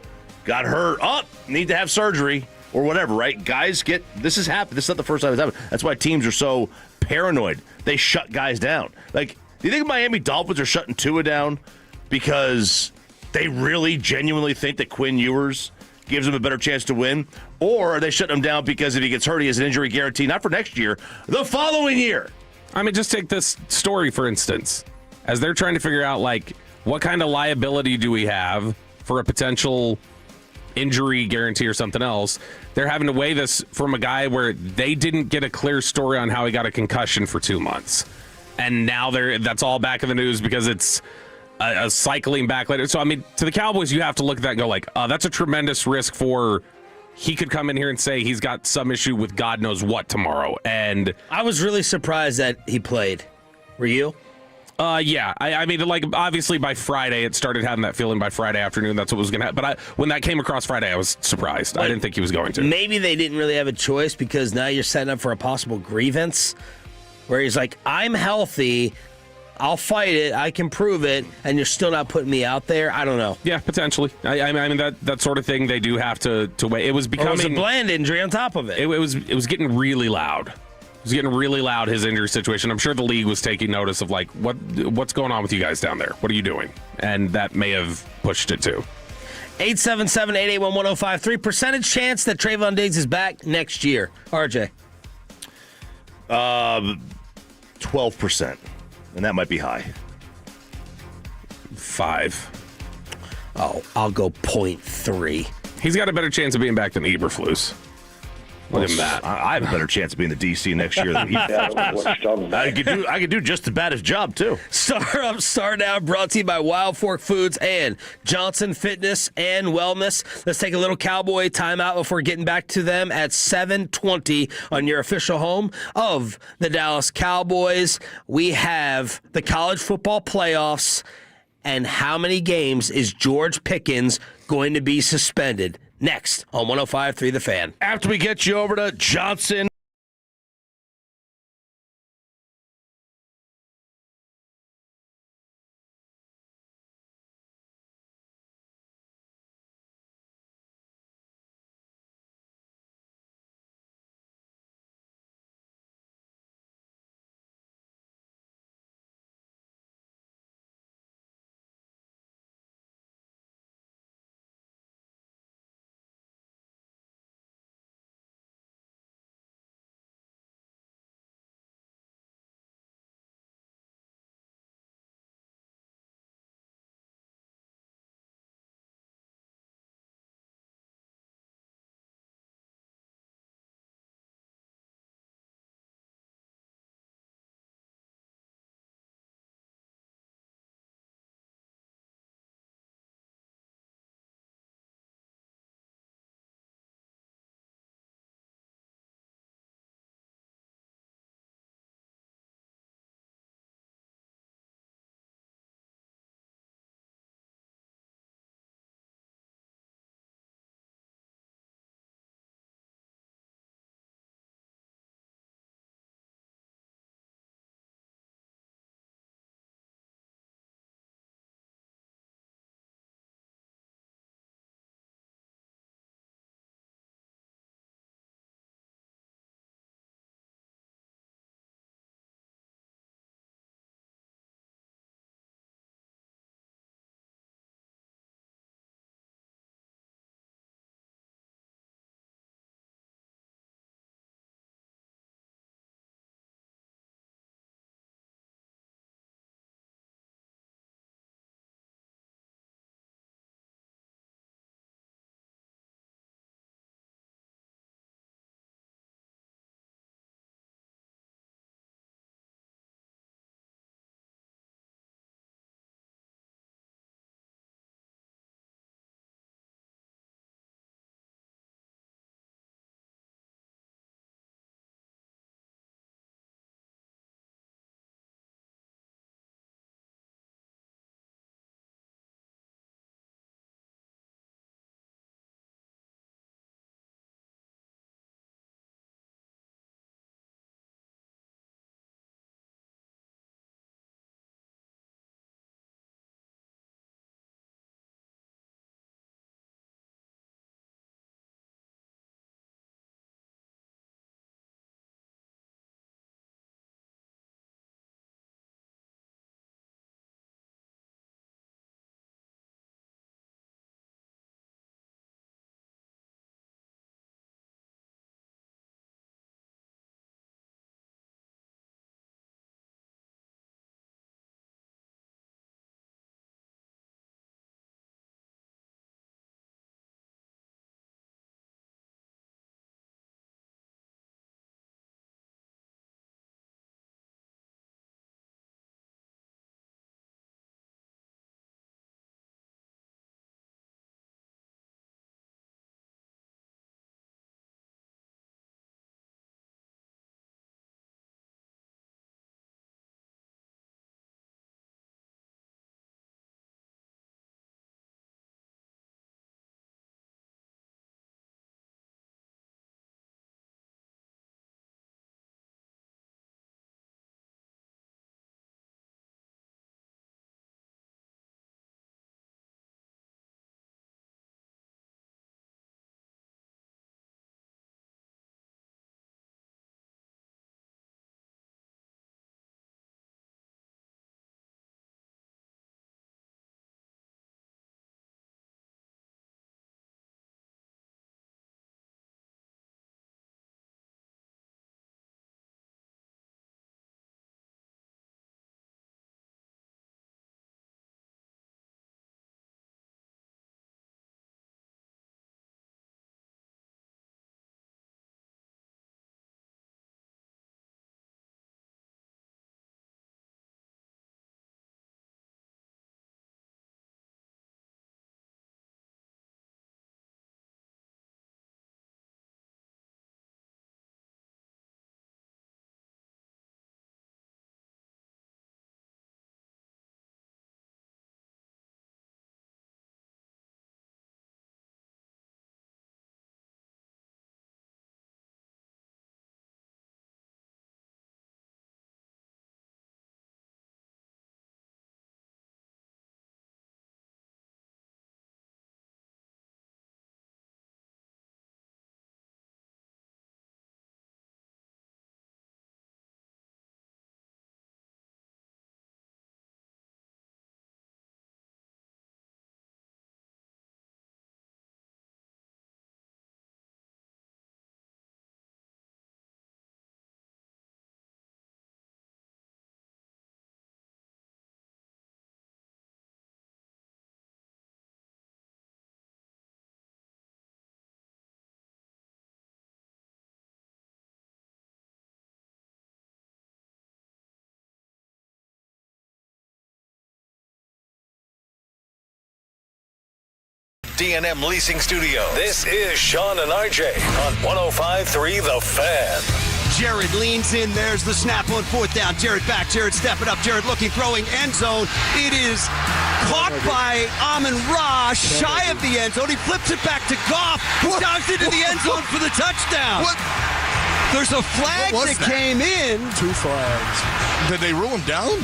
got hurt, need to have surgery or whatever, right? Guys this has happened. This is not the first time it's happened. That's why teams are so paranoid. They shut guys down. Like, do you think Miami Dolphins are shutting Tua down because they really genuinely think that Quinn Ewers gives him a better chance to win? Or are they shutting him down because if he gets hurt, he has an injury guarantee, not for next year, the following year? I mean, just take this story, for instance. As they're trying to figure out, like, what kind of liability do we have for a potential injury guarantee or something else, they're having to weigh this from a guy where they didn't get a clear story on how he got a concussion for 2 months. And now that's all back in the news because it's a cycling back later. So, I mean, to the Cowboys, you have to look at that and go like, that's a tremendous risk for he could come in here and say he's got some issue with God knows what tomorrow. And I was really surprised that he played. Were you? Yeah. I mean, like, obviously by Friday, it started having that feeling by Friday afternoon. That's what was going to happen. But when that came across Friday, I was surprised. I didn't think he was going to. Maybe they didn't really have a choice because now you're setting up for a possible grievance where he's like, I'm healthy. I'll fight it. I can prove it. And you're still not putting me out there. I don't know. Yeah, potentially. I mean, that sort of thing they do have to weigh. It was becoming. Or it was a bland injury on top of it. It was getting really loud. It was getting really loud, his injury situation. I'm sure the league was taking notice of, like, what's going on with you guys down there? What are you doing? And that may have pushed it, too. 877-881-1053. Percentage chance that Trayvon Diggs is back next year. RJ. 12%. And that might be high. 5. Oh, I'll go 0.3. He's got a better chance of being back than Eberflus. Look at that. I have a better chance of being the DC next year than he does. I could do just about his job, too. Star Up, Star Down, brought to you by Wild Fork Foods and Johnson Fitness and Wellness. Let's take a little Cowboy timeout before getting back to them at 7:20 on your official home of the Dallas Cowboys. We have the college football playoffs, and how many games is George Pickens going to be suspended? Next on 105.3 The Fan. After we get you over to Johnson D&M Leasing Studio. This is Sean and RJ on 105.3 The Fan. Jared leans in. There's the snap on fourth down. Jared back. Jared stepping up. Jared looking, throwing, end zone. It is caught by Amon-Ra, shy of the end zone. He flips it back to Goff, who dives into the end zone for the touchdown. What? There's a flag that came in. 2 flags. Did they rule him down?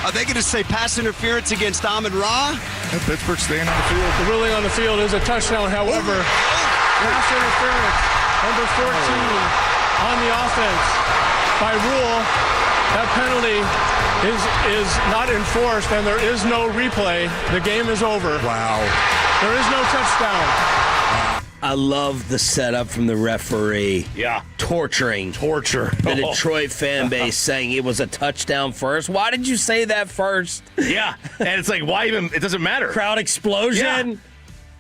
Are they going to say pass interference against Amon-Ra? And Pittsburgh staying on the field. The ruling on the field is a touchdown. However, pass interference, number 14 on the offense. By rule, that penalty is not enforced, and there is no replay. The game is over. Wow. There is no touchdown. I love the setup from the referee. Yeah. Torture. The Detroit fan base saying it was a touchdown first. Why did you say that first? Yeah. And it's like, why even? It doesn't matter. Crowd explosion. Yeah.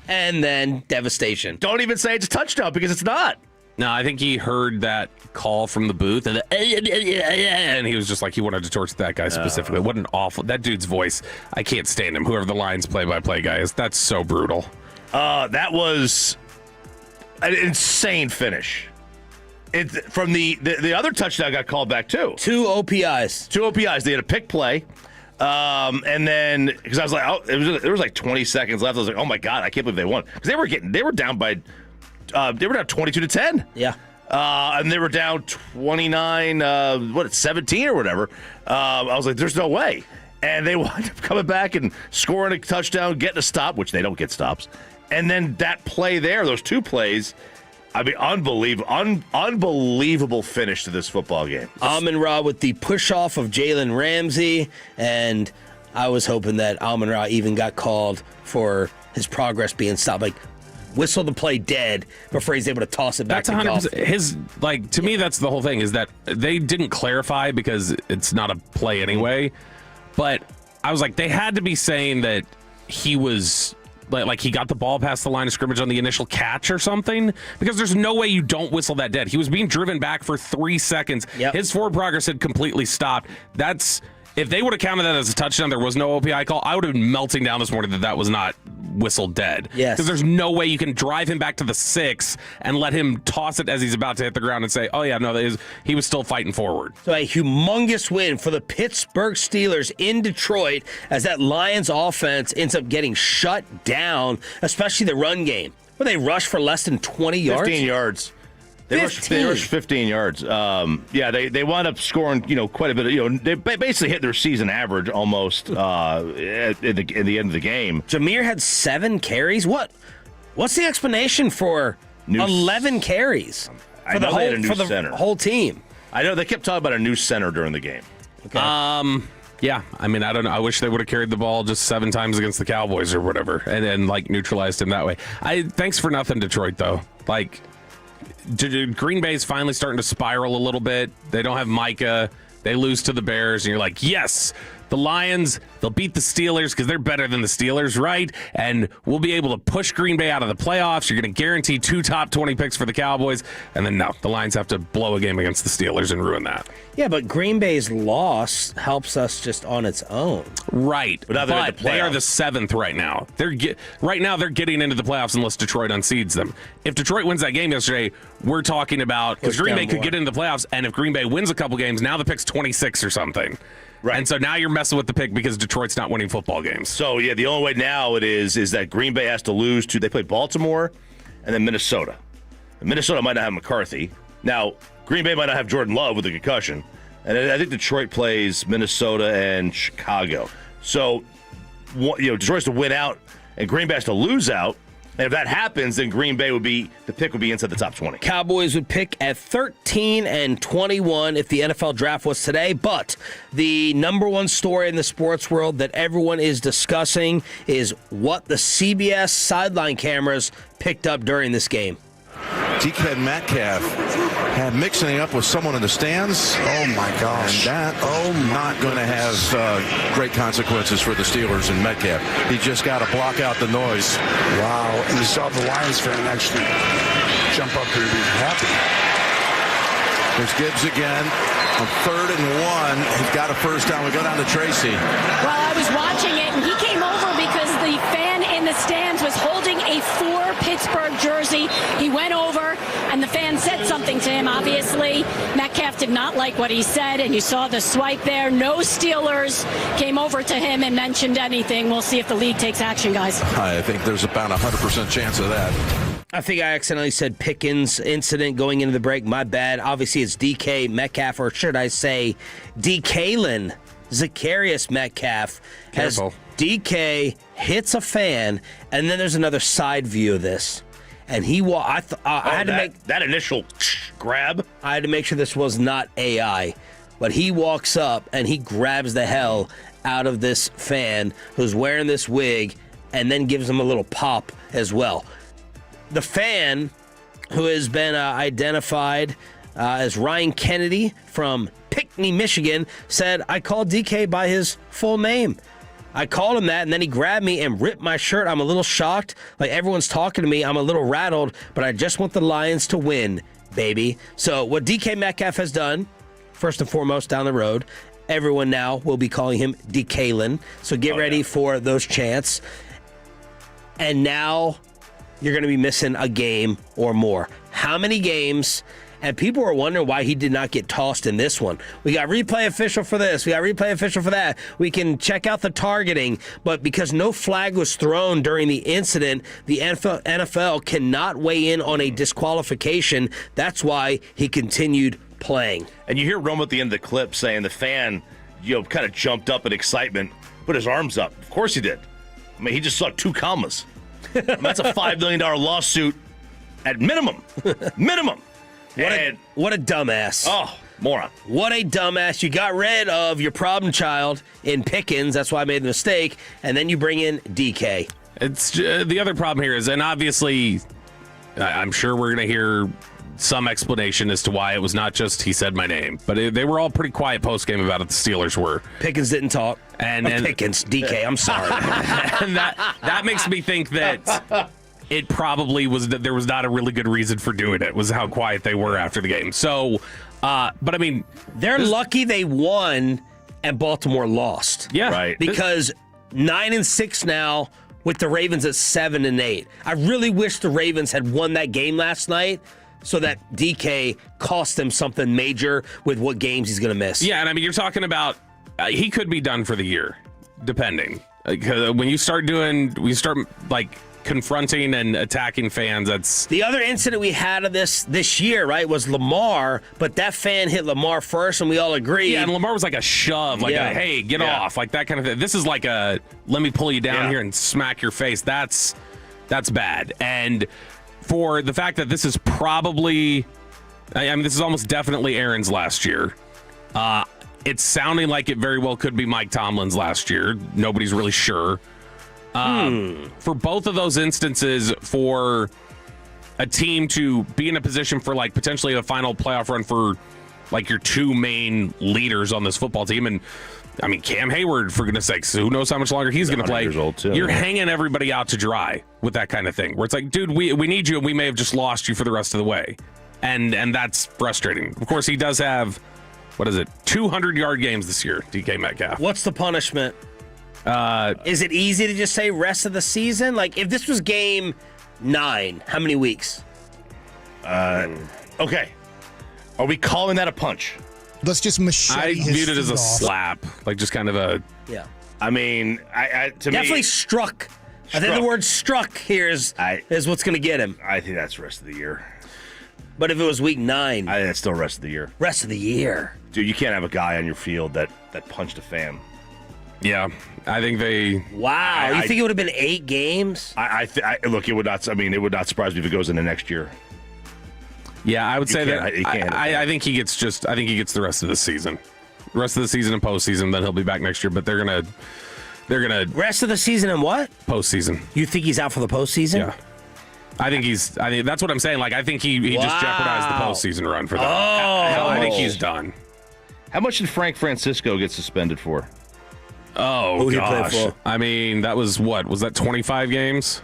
And then devastation. Don't even say it's a touchdown because it's not. No, I think he heard that call from the booth, and he was just like, he wanted to torch that guy specifically. What an awful... That dude's voice, I can't stand him. Whoever the Lions play-by-play guy is, that's so brutal. That was an insane finish. From the other touchdown got called back, too. 2 OPIs. 2 OPIs. They had a pick play. And then, because I was like, there was like 20 seconds left. I was like, oh, my God, I can't believe they won. Because they were down by... they were down 22-10. Yeah. And they were down 29, 17 or whatever. I was like, there's no way. And they wound up coming back and scoring a touchdown, getting a stop, which they don't get stops. And then that play there, those 2 plays, I mean, unbelievable finish to this football game. Amon-Ra with the push-off of Jalen Ramsey, and I was hoping that Amon-Ra even got called for his progress being stopped. Like, whistle the play dead before he's able to toss it back to Goff. To me, that's the whole thing, is that they didn't clarify because it's not a play anyway. But I was like, they had to be saying that he was... Like he got the ball past the line of scrimmage on the initial catch or something, because there's no way you don't whistle that dead. He was being driven back for 3 seconds. Yep. His forward progress had completely stopped. If they would have counted that as a touchdown, there was no OPI call, I would have been melting down this morning that was not whistled dead. Yes. Because there's no way you can drive him back to the 6 and let him toss it as he's about to hit the ground and say, oh, yeah, no, he was still fighting forward. So a humongous win for the Pittsburgh Steelers in Detroit as that Lions offense ends up getting shut down, especially the run game, where they rushed for less than 20 yards. 15 yards. They rushed 15 yards. They wound up scoring, quite a bit. They basically hit their season average almost at the end of the game. Jameer had 7 carries. What's the explanation for 11 carries for the whole team? I know they kept talking about a new center during the game. Okay. Yeah, I mean, I don't know. I wish they would have carried the ball just 7 times against the Cowboys or whatever, and neutralized him that way. Thanks for nothing, Detroit, though. Green Bay's finally starting to spiral a little bit. They don't have Micah. They lose to the Bears, and you're like, yes, the Lions, they'll beat the Steelers because they're better than the Steelers, right? And we'll be able to push Green Bay out of the playoffs. You're going to guarantee 2 top 20 picks for the Cowboys. And then, no, the Lions have to blow a game against the Steelers and ruin that. Yeah, but Green Bay's loss helps us just on its own. Right. But they are the 7th right now. Right now, they're getting into the playoffs unless Detroit unseeds them. If Detroit wins that game yesterday, we're talking about, because Green Bay could get into the playoffs, and if Green Bay wins a couple games, now the pick's 26 or something. Right. And so now you're messing with the pick because Detroit's not winning football games. So, yeah, the only way now is that Green Bay has to lose to, they play Baltimore and then Minnesota. And Minnesota might not have McCarthy. Now, Green Bay might not have Jordan Love with a concussion. And I think Detroit plays Minnesota and Chicago. So, Detroit has to win out and Green Bay has to lose out. And if that happens, then Green Bay the pick would be inside the top 20. Cowboys would pick at 13 and 21 if the NFL draft was today. But the number one story in the sports world that everyone is discussing is what the CBS sideline cameras picked up during this game. DK Metcalf had mixing up with someone in the stands. Oh, my gosh. And that not going to have great consequences for the Steelers and Metcalf. He just got to block out the noise. Wow. And you saw the Lions fan actually jump up here and be happy. There's Gibbs again on 3rd and 1. He's got a first down. We go down to Tracy. Well, I was watching it, and he came over because the fan in the stands was holding a For Pittsburgh jersey. He went over, and the fan said something to him, obviously. Metcalf did not like what he said, and you saw the swipe there. No Steelers came over to him and mentioned anything. We'll see if the league takes action, guys. I think there's about 100% chance of that. I think I accidentally said Pickens incident going into the break. My bad. Obviously, it's DK Metcalf, or should I say DKlin Zacharias Metcalf. Careful. As DK hits a fan, and then there's another side view of this. And I had to make that initial grab. I had to make sure this was not AI. But he walks up, and he grabs the hell out of this fan who's wearing this wig, and then gives him a little pop as well. The fan, who has been identified as Ryan Kennedy from Pinckney, Michigan, said, I called DK by his full name. I called him that, and then he grabbed me and ripped my shirt. I'm a little shocked. Like, everyone's talking to me. I'm a little rattled, but I just want the Lions to win, baby. So what DK Metcalf has done, first and foremost down the road, everyone now will be calling him DKlin. So get ready for those chants. And now you're going to be missing a game or more. How many games? And people are wondering why he did not get tossed in this one. We got replay official for this. We got replay official for that. We can check out the targeting. But because no flag was thrown during the incident, the NFL cannot weigh in on a disqualification. That's why he continued playing. And you hear Rome at the end of the clip saying the fan, kind of jumped up in excitement, put his arms up. Of course he did. I mean, he just saw 2 commas. That's a $5 million lawsuit at minimum. Minimum. What a dumbass. Oh, moron. What a dumbass. You got rid of your problem child in Pickens. That's why I made the mistake. And then you bring in DK. It's the other problem here is, and obviously, I'm sure we're going to hear some explanation as to why it was not just he said my name, but they were all pretty quiet post-game about it. The Steelers were. Pickens didn't talk. And Pickens, DK, I'm sorry. And that makes me think that it probably was that there was not a really good reason for doing it, was how quiet they were after the game. So, but I mean, they're lucky they won and Baltimore lost. Yeah. Right. Because 9-6 now with the Ravens at 7-8. I really wish the Ravens had won that game last night, so that DK cost them something major with what games he's going to miss. Yeah, and I mean, you're talking about he could be done for the year, depending. When you start confronting and attacking fans, that's... The other incident we had of this year, right, was Lamar, but that fan hit Lamar first, and we all agreed. Yeah, and Lamar was like a shove, like a, hey, get off, like that kind of thing. This is like a, let me pull you down here and smack your face. That's bad. And for the fact that this is probably, I mean, this is almost definitely Aaron's last year. It's sounding like it very well could be Mike Tomlin's last year. Nobody's really sure. For both of those instances, for a team to be in a position for like potentially a final playoff run for like your 2 main leaders on this football team, and I mean, Cam Hayward, for goodness sakes, who knows how much longer he's going to play. You're hanging everybody out to dry with that kind of thing, where it's like, dude, we need you, and we may have just lost you for the rest of the way. And that's frustrating. Of course, he does have, 200-yard games this year, DK Metcalf. What's the punishment? Is it easy to just say rest of the season? Like, if this was game 9, how many weeks? Okay. Are we calling that a punch? Let's just machete I his viewed it as a feet off. slap, like just kind of a... Yeah. I mean, to definitely me, struck. I think the word struck here is what's going to get him. I think that's the rest of the year. But if it was week 9, I think that's still rest of the year. Rest of the year, dude. You can't have a guy on your field that punched a fan. Yeah, I think they. Wow, you think it would have been 8 games? Look, it would not. I mean, it would not surprise me if it goes into next year. Yeah, I would say that. I think he gets I think he gets the rest of the season, and postseason. Then he'll be back next year. But they're gonna rest of the season and what? Postseason. You think he's out for the postseason? Yeah. I think that's what I'm saying. Like, I think he just jeopardized the postseason run for them. I think he's done. How much did Frank Francisco get suspended for? Oh, who gosh. He played for? I mean, that was what? Was that 25 games?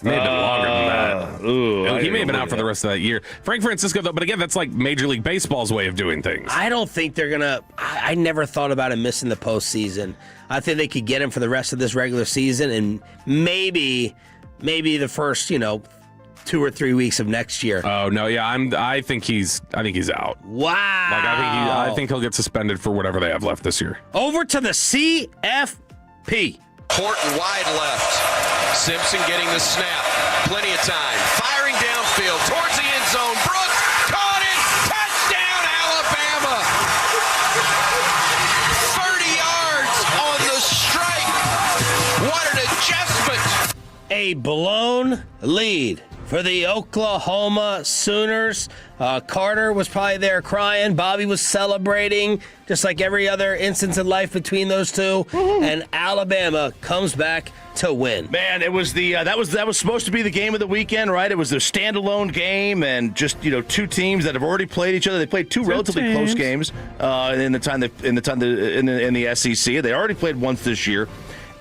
May have been longer than that. Ooh, it He may have been out for the rest of that year. Frank Francisco, though, but again, that's like Major League Baseball's way of doing things. I don't think they're going to – I never thought about him missing the postseason. I think they could get him for the rest of this regular season and maybe the first, 2 or 3 weeks of next year. Oh no, yeah, I think he's out. Wow. Like I think he'll get suspended for whatever they have left this year. Over to the CFP. Horton wide left. Simpson getting the snap. Plenty of time. Firing downfield towards the end zone. Brooks caught it. Touchdown, Alabama. 30 yards on the strike. What an adjustment. A blown lead for the Oklahoma Sooners. Carter was probably there crying. Bobby was celebrating, just like every other instance in life between those two. And Alabama comes back to win. Man, it was the that was supposed to be the game of the weekend, right? It was the standalone game, and just two teams that have already played each other. They played two relatively close games in the SEC. They already played once this year.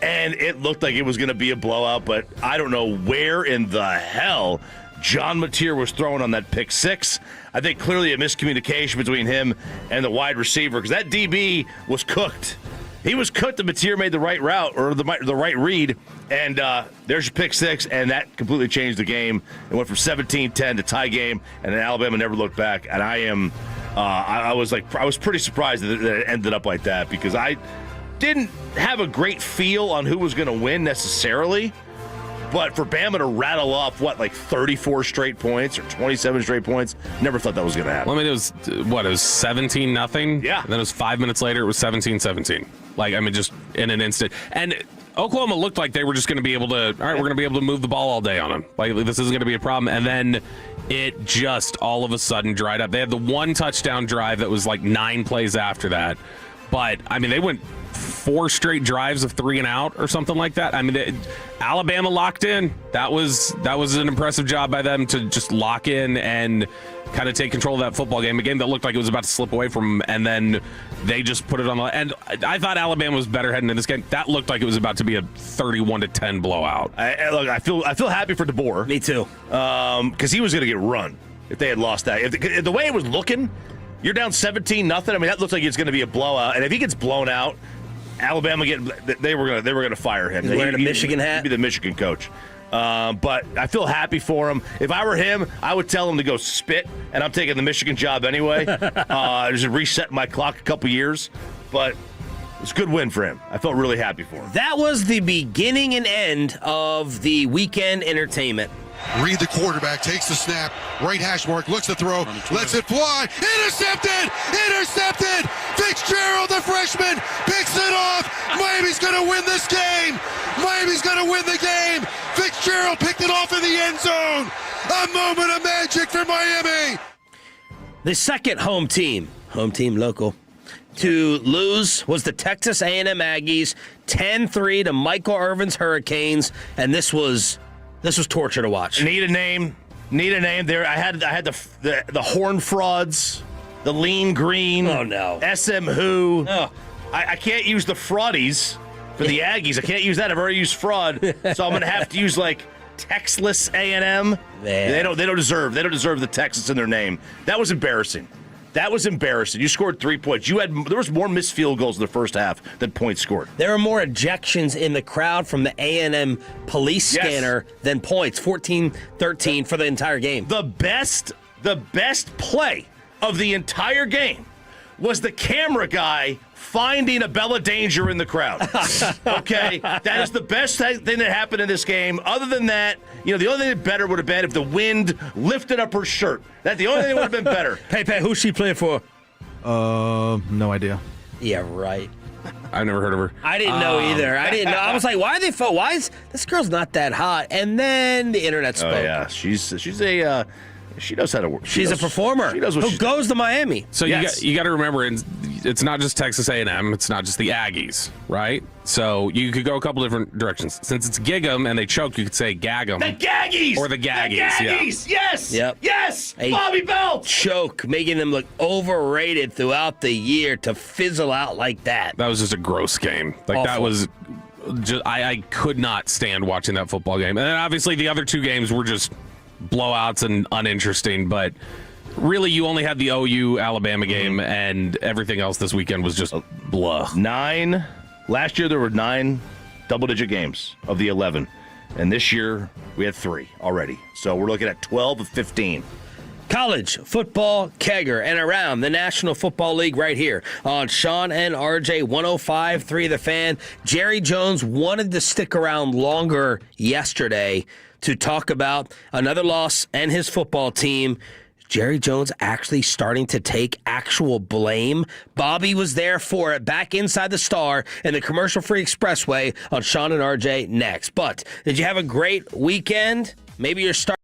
And it looked like it was going to be a blowout, but I don't know where in the hell John Mateer was throwing on that pick six. I think clearly a miscommunication between him and the wide receiver, because that DB was cooked. He was cooked, and Mateer made the right route, or the right read, and there's your pick six, and that completely changed the game. It went from 17-10 to tie game, and then Alabama never looked back. And I was pretty surprised that it ended up like that, because I didn't have a great feel on who was going to win necessarily, but for Bama to rattle off 34 straight points or 27 straight points, never thought that was going to happen. Well, I mean, it was 17-0. Yeah. And then it was 5 minutes later, it was 17-17. Just in an instant. And Oklahoma looked like they were just going to be able to, all right, we're going to be able to move the ball all day on them. This isn't going to be a problem. And then it just all of a sudden dried up. They had the one touchdown drive that was 9 plays after that. But, they went 4 straight drives of 3 and out or something like that. Alabama locked in. That was an impressive job by them to just lock in and kind of take control of that football game. A game that looked like it was about to slip away from them, and then they just put it on the – and I thought Alabama was better heading into this game. That looked like it was about to be a 31-10 blowout. I feel happy for DeBoer. Me too. Because he was going to get run if they had lost that. If the way it was looking, you're down 17-0. That looks like it's going to be a blowout. And if he gets blown out, Alabama they were gonna fire him. He's wearing a Michigan hat. He'd be the Michigan coach. But I feel happy for him. If I were him, I would tell him to go spit, and I'm taking the Michigan job anyway. Just reset my clock a couple years. But it's a good win for him. I felt really happy for him. That was the beginning and end of the weekend entertainment. Read the quarterback, takes the snap, right hash mark, looks to throw, lets it fly, intercepted! Fitzgerald, the freshman, picks it off. Miami's going to win this game. Miami's going to win the game. Fitzgerald picked it off in the end zone. A moment of magic for Miami. The second home team local, to lose was the Texas A&M Aggies, 10-3 to Michael Irvin's Hurricanes, and this was torture to watch. Need a name there. I had the Horn Frauds, the Lean Green. Oh no, SM Who. Oh. I can't use the Fraudies for the Aggies. I can't use that. I've already used fraud, so I'm gonna have to use Textless A&M. They don't deserve the Texas in their name. That was embarrassing. You scored 3 points. There was more missed field goals in the first half than points scored. There were more ejections in the crowd from the A&M police scanner than points. 14-13 for the entire game. The best play of the entire game was the camera guy finding a Bella Danger in the crowd. Okay? That is the best thing that happened in this game. Other than that, the only thing that better would have been if the wind lifted up her shirt. That's the only thing that would have been better. Hey, who's she playing for? No idea. Yeah, right. I've never heard of her. I didn't know either. I didn't know. I was like, why is this girl's not that hot? And then the internet spoke. Oh, yeah. She knows how to work. She's a performer. She knows what who goes to Miami. So you got to remember, it's not just Texas A&M. It's not just the Aggies, right? So you could go a couple different directions. Since it's Gig-'em and they choke, you could say Gag-'em. The Gaggies! Or the Gaggies. Yeah. Yes! Yep. Yes! A Bobby Belt! Choke, making them look overrated throughout the year to fizzle out like that. That was just a gross game. Awful. That was I could not stand watching that football game. And then obviously the other two games were just blowouts and uninteresting, but really you only had the OU Alabama game, and everything else this weekend was just blah. Last year there were 9 double-digit games of the 11, and this year we had 3 already. So we're looking at 12 of 15. College football kegger and around the National Football League right here on Sean and RJ 105.3 The Fan. Jerry Jones wanted to stick around longer yesterday to talk about another loss and his football team. Jerry Jones actually starting to take actual blame. Bobby was there for it back inside the Star in the commercial-free expressway on Sean and RJ next. But did you have a great weekend? Maybe you're starting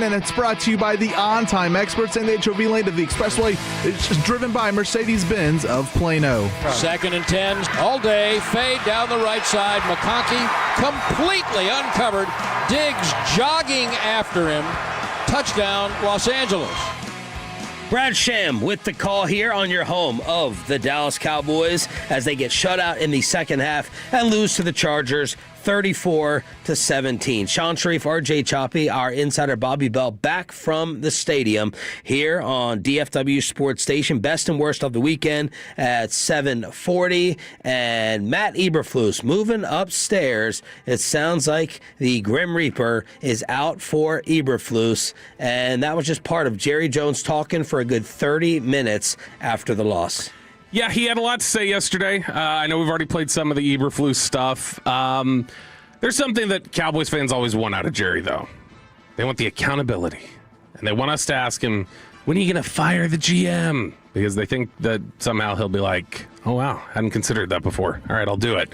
And it's brought to you by the On-Time Experts and the HOV lane of the Expressway. It's just driven by Mercedes-Benz of Plano. 2nd and 10 all day. Fade down the right side. McConkey completely uncovered. Diggs jogging after him. Touchdown, Los Angeles. Brad Sham with the call here on your home of the Dallas Cowboys as they get shut out in the second half and lose to the Chargers 34-17. Sean Sharif, RJ Choppy, our insider Bobby Bell back from the stadium here on DFW Sports Station. Best and worst of the weekend at 7:40. And Matt Eberflus moving upstairs. It sounds like the Grim Reaper is out for Eberflus. And that was just part of Jerry Jones talking for a good 30 minutes after the loss. Yeah, he had a lot to say yesterday. I know we've already played some of the Eberflus stuff. There's something that Cowboys fans always want out of Jerry, though. They want the accountability. And they want us to ask him, when are you going to fire the GM? Because they think that somehow he'll be like, oh, wow, hadn't considered that before. All right, I'll do it.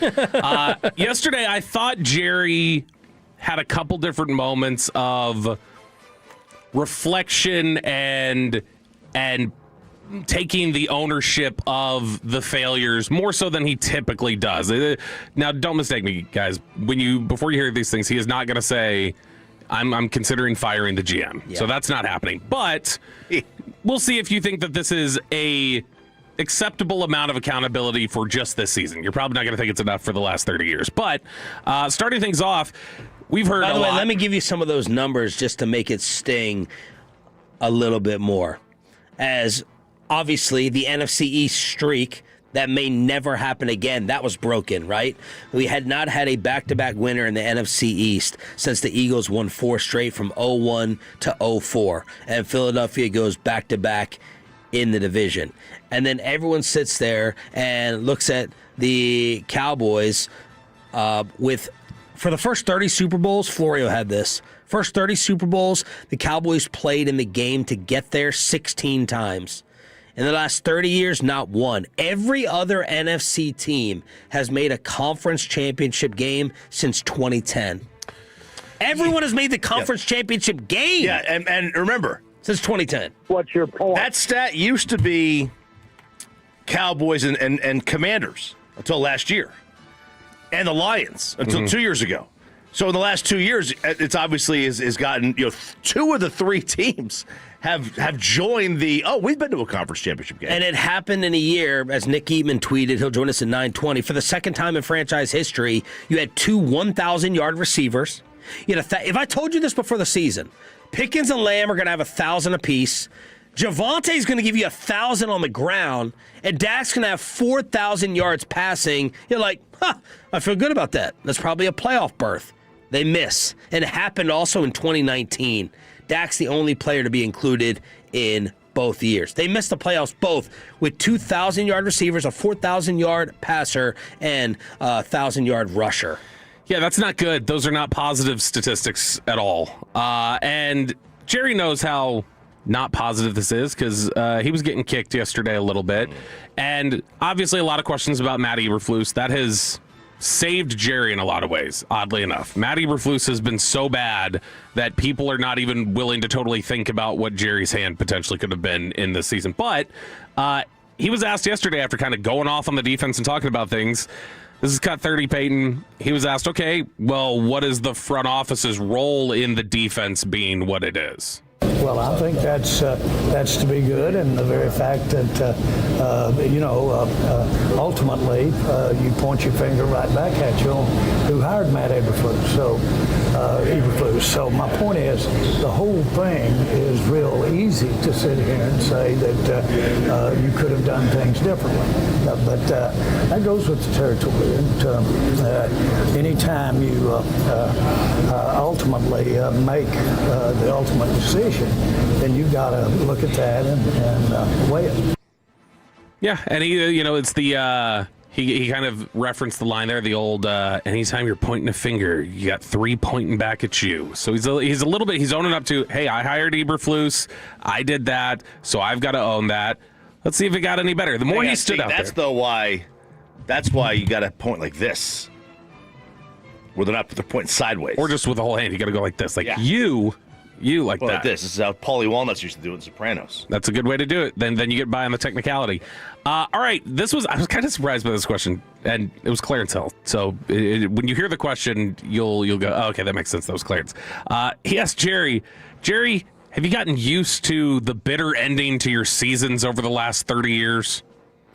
Yesterday, I thought Jerry had a couple different moments of reflection and taking the ownership of the failures more so than he typically does. Now, don't mistake me, guys. Before you hear these things, he is not going to say, I'm considering firing the GM. Yeah. So that's not happening. But we'll see if you think that this is a acceptable amount of accountability for just this season. You're probably not going to think it's enough for the last 30 years. But starting things off, we've heard By the way, let me give you some of those numbers just to make it sting a little bit more. As obviously, the NFC East streak that may never happen again, that was broken, right? We had not had a back-to-back winner in the NFC East since the Eagles won 4 straight from 0-1 to 0-4. And Philadelphia goes back-to-back in the division. And then everyone sits there and looks at the Cowboys for the first 30 Super Bowls, Florio had this. First 30 Super Bowls, the Cowboys played in the game to get there 16 times. In the last 30 years, not one. Every other NFC team has made a conference championship game since 2010. Everyone has made the conference championship game. Yeah, and remember, since 2010. What's your point? That stat used to be Cowboys and Commanders until last year, and the Lions until 2 years ago. So in the last 2 years, it's obviously has gotten 2 of the 3 teams have joined we've been to a conference championship game. And it happened in a year, as Nick Eatman tweeted, he'll join us at 9:20. For the second time in franchise history, you had 2 1,000-yard receivers. If I told you this before the season, Pickens and Lamb are going to have 1,000 apiece. Javante's going to give you 1,000 on the ground, and Dak's going to have 4,000 yards passing. You're like, I feel good about that. That's probably a playoff berth. They miss. And it happened also in 2019. Dak's the only player to be included in both years. They missed the playoffs both with 2,000-yard receivers, a 4,000-yard passer, and a 1,000-yard rusher. Yeah, that's not good. Those are not positive statistics at all. And Jerry knows how not positive this is because he was getting kicked yesterday a little bit. And obviously a lot of questions about Matt Eberflus. That has saved Jerry in a lot of ways, oddly enough. Matt Eberflus has been so bad that people are not even willing to totally think about what Jerry's hand potentially could have been in this season. But he was asked yesterday after kind of going off on the defense and talking about things. This is Cut 30 Peyton. He was asked, okay, well, what is the front office's role in the defense being what it is? Well, I think that's to be good, and the very fact that ultimately you point your finger right back at you on who hired Matt Eberflus. So my point is, the whole thing is real easy to sit here and say that you could have done things differently, but that goes with the territory. And anytime you ultimately make the ultimate decision, then you've got to look at that and weigh it. Yeah, and it's the he kind of referenced the line there, the old anytime you're pointing a finger, you got 3 pointing back at you. So he's a little bit, he's owning up to, hey, I hired Eberflus, I did that, so I've got to own that. Let's see if it got any better. The more he stood out there. That's why you got to point like this, where they're pointing sideways, or just with the whole hand. You got to go like this, like you You like that. This is how Paulie Walnuts used to do it in Sopranos. That's a good way to do it. Then you get by on the technicality. All right, I was kind of surprised by this question, and it was Clarence Hill. So when you hear the question, you'll go, oh, okay, that makes sense. That was Clarence. He asked Jerry, have you gotten used to the bitter ending to your seasons over the last 30 years?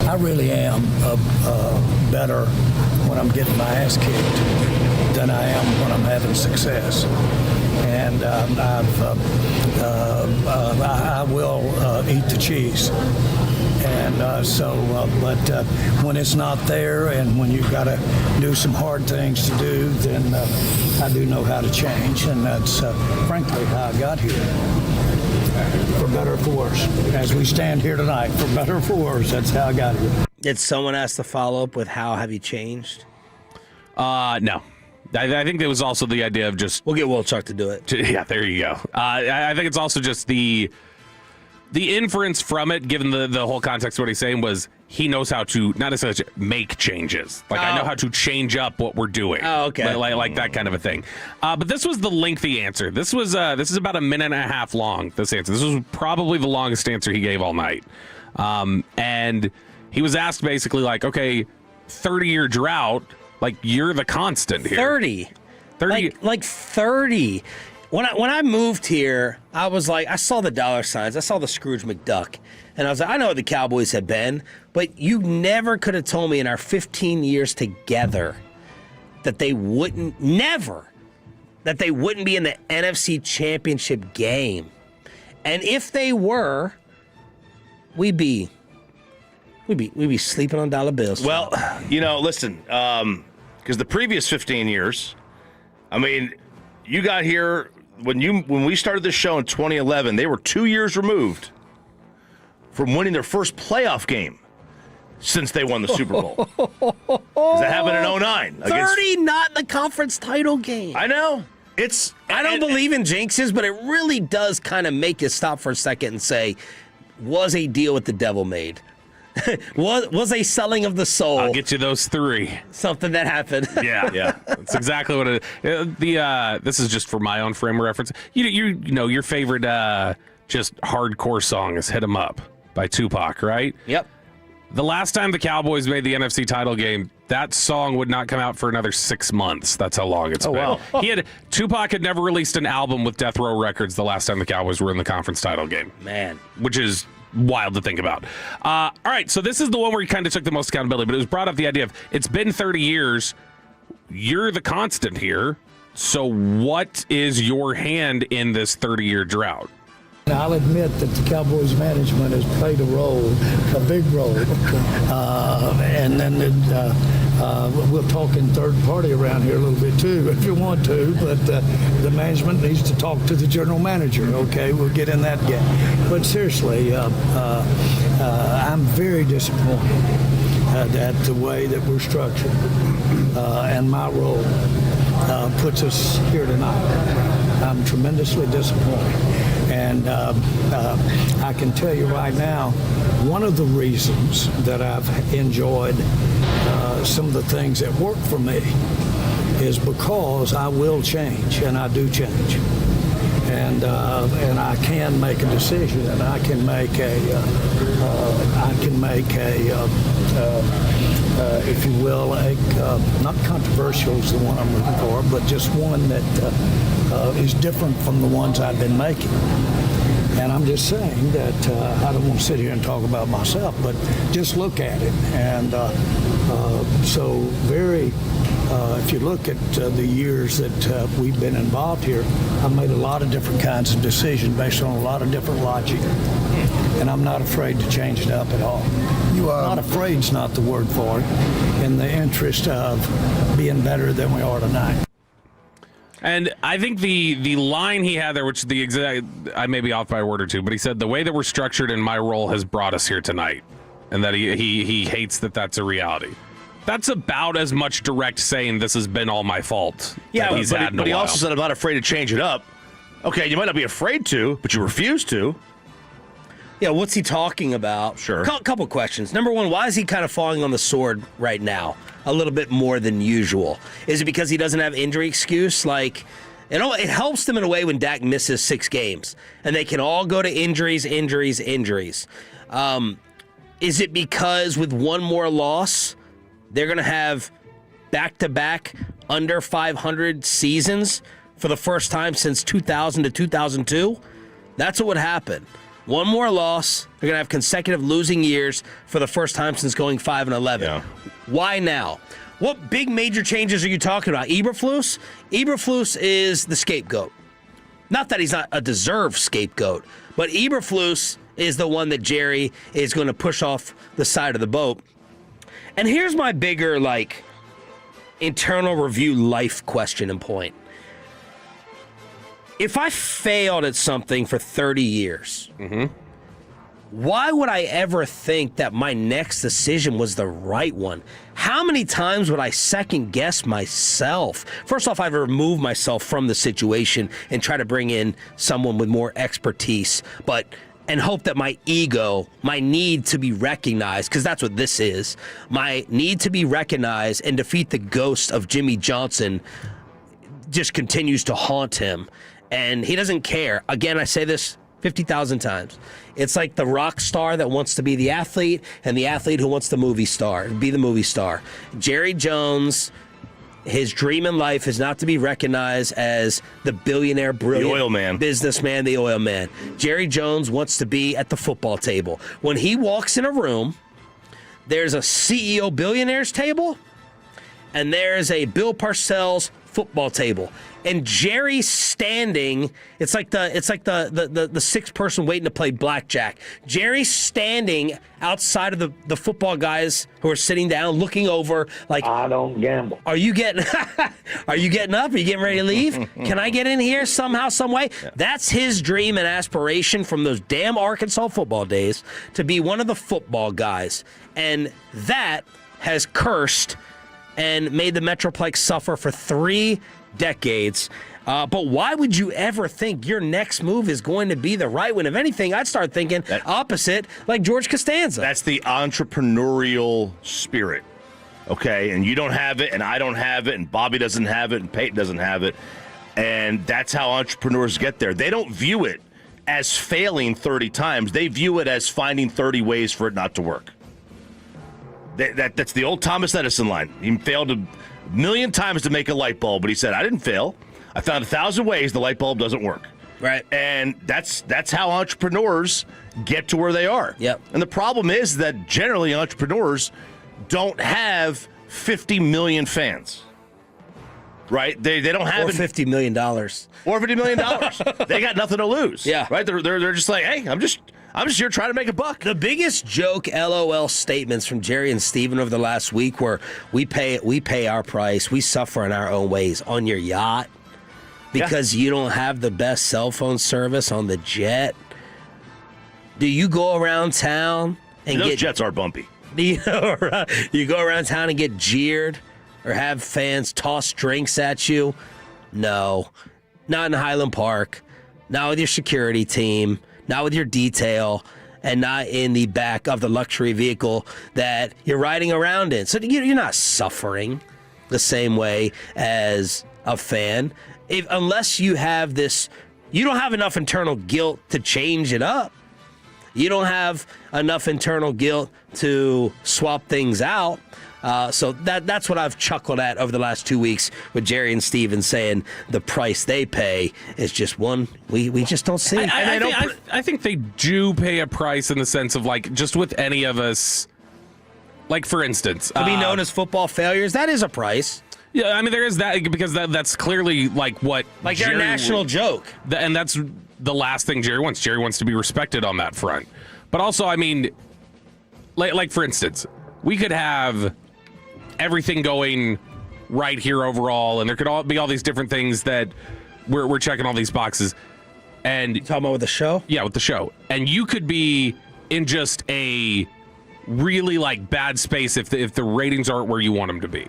I really am better when I'm getting my ass kicked than I am when I'm having success. And I will eat the cheese. And but when it's not there and when you've got to do some hard things to do, then I do know how to change. And that's frankly how I got here. For better or for worse. As we stand here tonight, for better or for worse, that's how I got here. Did someone ask the follow-up with how have you changed? No. I think there was also the idea of just... We'll get Wilczuk to do it. Yeah, there you go. I think it's also just the inference from it, given the whole context of what he's saying, was he knows how to, not necessarily make changes. Like, I know how to change up what we're doing. Oh, okay. Like that kind of a thing. But this was the lengthy answer. This is about a minute and a half long, this answer. This was probably the longest answer he gave all night. And he was asked basically like, okay, 30-year drought, like, you're the constant here. 30. Like 30. When I moved here, I was like, I saw the dollar signs. I saw the Scrooge McDuck. And I was like, I know what the Cowboys have been, but you never could have told me in our 15 years together that they wouldn't be in the NFC Championship game. And if they were, we'd be sleeping on dollar bills. Well, listen, because the previous 15 years, I mean, you got here when we started this show in 2011. They were 2 years removed from winning their first playoff game since they won the Super Bowl. Because that happened in 2009. 30, not in the conference title game. I know. I don't believe in jinxes, but it really does kind of make you stop for a second and say, was a deal with the devil made? was a selling of the soul. I'll get you those three. Something that happened. Yeah. That's exactly what it is. This is just for my own frame of reference. You know your favorite just hardcore song is "Hit 'Em Up" by Tupac, right? Yep. The last time the Cowboys made the NFC title game, that song would not come out for another 6 months. That's how long it's been. Wow. Tupac had never released an album with Death Row Records the last time the Cowboys were in the conference title game. Man. Which is wild to think about. All right, so this is the one where he kind of took the most accountability, but it was brought up the idea of it's been 30 years. You're the constant here. So what is your hand in this 30-year drought? I'll admit that the Cowboys management has played a big role. And then we'll talk in third party around here a little bit too, if you want to. But the management needs to talk to the general manager. Okay, we'll get in that game. But seriously, I'm very disappointed at the way that we're structured, and my role puts us here tonight. I'm tremendously disappointed. And I can tell you right now, one of the reasons that I've enjoyed some of the things that work for me is because I will change, and I do change. And I can make a decision, and I can make if you will, not controversial is the one I'm looking for, but just one that is different from the ones I've been making. And I'm just saying that I don't want to sit here and talk about myself, but just look at it. And if you look at the years that we've been involved here, I've made a lot of different kinds of decisions based on a lot of different logic. And I'm not afraid to change it up at all. Not afraid's not the word for it, in the interest of being better than we are tonight. And I think the line he had there, which I may be off by a word or two, but he said the way that we're structured in my role has brought us here tonight, and that he hates that that's a reality. That's about as much direct saying this has been all my fault. Yeah, but he also said I'm not afraid to change it up. Okay, you might not be afraid to, but you refuse to. Yeah, what's he talking about? Sure. Couple questions. Number one, why is he kind of falling on the sword right now a little bit more than usual? Is it because he doesn't have injury excuse? Like, It helps them in a way when Dak misses 6 games, and they can all go to injuries. Is it because with one more loss, they're going to have back-to-back under 500 seasons for the first time since 2000 to 2002? That's what would happen. One more loss, they're going to have consecutive losing years for the first time since going 5-11. Yeah. Why now? What big major changes are you talking about? Eberflus? Eberflus is the scapegoat. Not that he's not a deserved scapegoat, but Eberflus is the one that Jerry is going to push off the side of the boat. And here's my bigger, internal review life question and point. If I failed at something for 30 years, why would I ever think that my next decision was the right one? How many times would I second guess myself? First off, I'd remove myself from the situation and try to bring in someone with more expertise, and hope that my ego, my need to be recognized, because that's what this is, my need to be recognized and defeat the ghost of Jimmy Johnson just continues to haunt him. And he doesn't care. Again, I say this 50,000 times. It's like the rock star that wants to be the athlete and the athlete who wants to be the movie star. Jerry Jones, his dream in life is not to be recognized as the billionaire, brilliant the oil man. Businessman, the oil man. Jerry Jones wants to be at the football table. When he walks in a room, there's a CEO billionaires table and there's a Bill Parcells football table. And Jerry's standing, it's like the sixth person waiting to play blackjack. Jerry's standing outside of the football guys who are sitting down looking over like, I don't gamble. Are you getting up? Are you getting ready to leave? Can I get in here somehow, some way? Yeah. That's his dream and aspiration from those damn Arkansas football days, to be one of the football guys. And that has cursed and made the Metroplex suffer for 3 decades. But why would you ever think your next move is going to be the right one? If anything, I'd start thinking opposite, like George Costanza. That's the entrepreneurial spirit, okay? And you don't have it, and I don't have it, and Bobby doesn't have it, and Peyton doesn't have it. And that's how entrepreneurs get there. They don't view it as failing 30 times. They view it as finding 30 ways for it not to work. That's the old Thomas Edison line. He failed a million times to make a light bulb, but he said, I didn't fail. I found 1,000 ways the light bulb doesn't work. Right. And that's how entrepreneurs get to where they are. Yep. And the problem is that generally entrepreneurs don't have 50 million fans. Right? They don't have or $50 million. Or $50 million. They got nothing to lose. Yeah. Right? They're just like, hey, I'm just here trying to make a buck. The biggest joke LOL statements from Jerry and Steven over the last week were, we pay our price, we suffer in our own ways on your yacht because you don't have the best cell phone service on the jet. Do you go around town and those jets are bumpy. You go around town and get jeered or have fans toss drinks at you? No. Not in Highland Park. Not with your security team. Not with your detail, and not in the back of the luxury vehicle that you're riding around in. So you're not suffering the same way as a fan. Unless you have this, you don't have enough internal guilt to change it up. You don't have enough internal guilt to swap things out. So that's what I've chuckled at over the last 2 weeks with Jerry and Steven saying the price they pay is just one we just don't see. I think they do pay a price in the sense of, like, just with any of us, like, for instance, to be known as football failures, that is a price. Yeah, I mean, there is that, because that's clearly like what, like, their national joke, and that's the last thing Jerry wants. Jerry wants to be respected on that front. But also, I mean, like for instance, we could have everything going right here overall, and there could be all these different things that we're checking all these boxes. And you talking about with the show? Yeah, with the show. And you could be in just a really, like, bad space if the ratings aren't where you want them to be.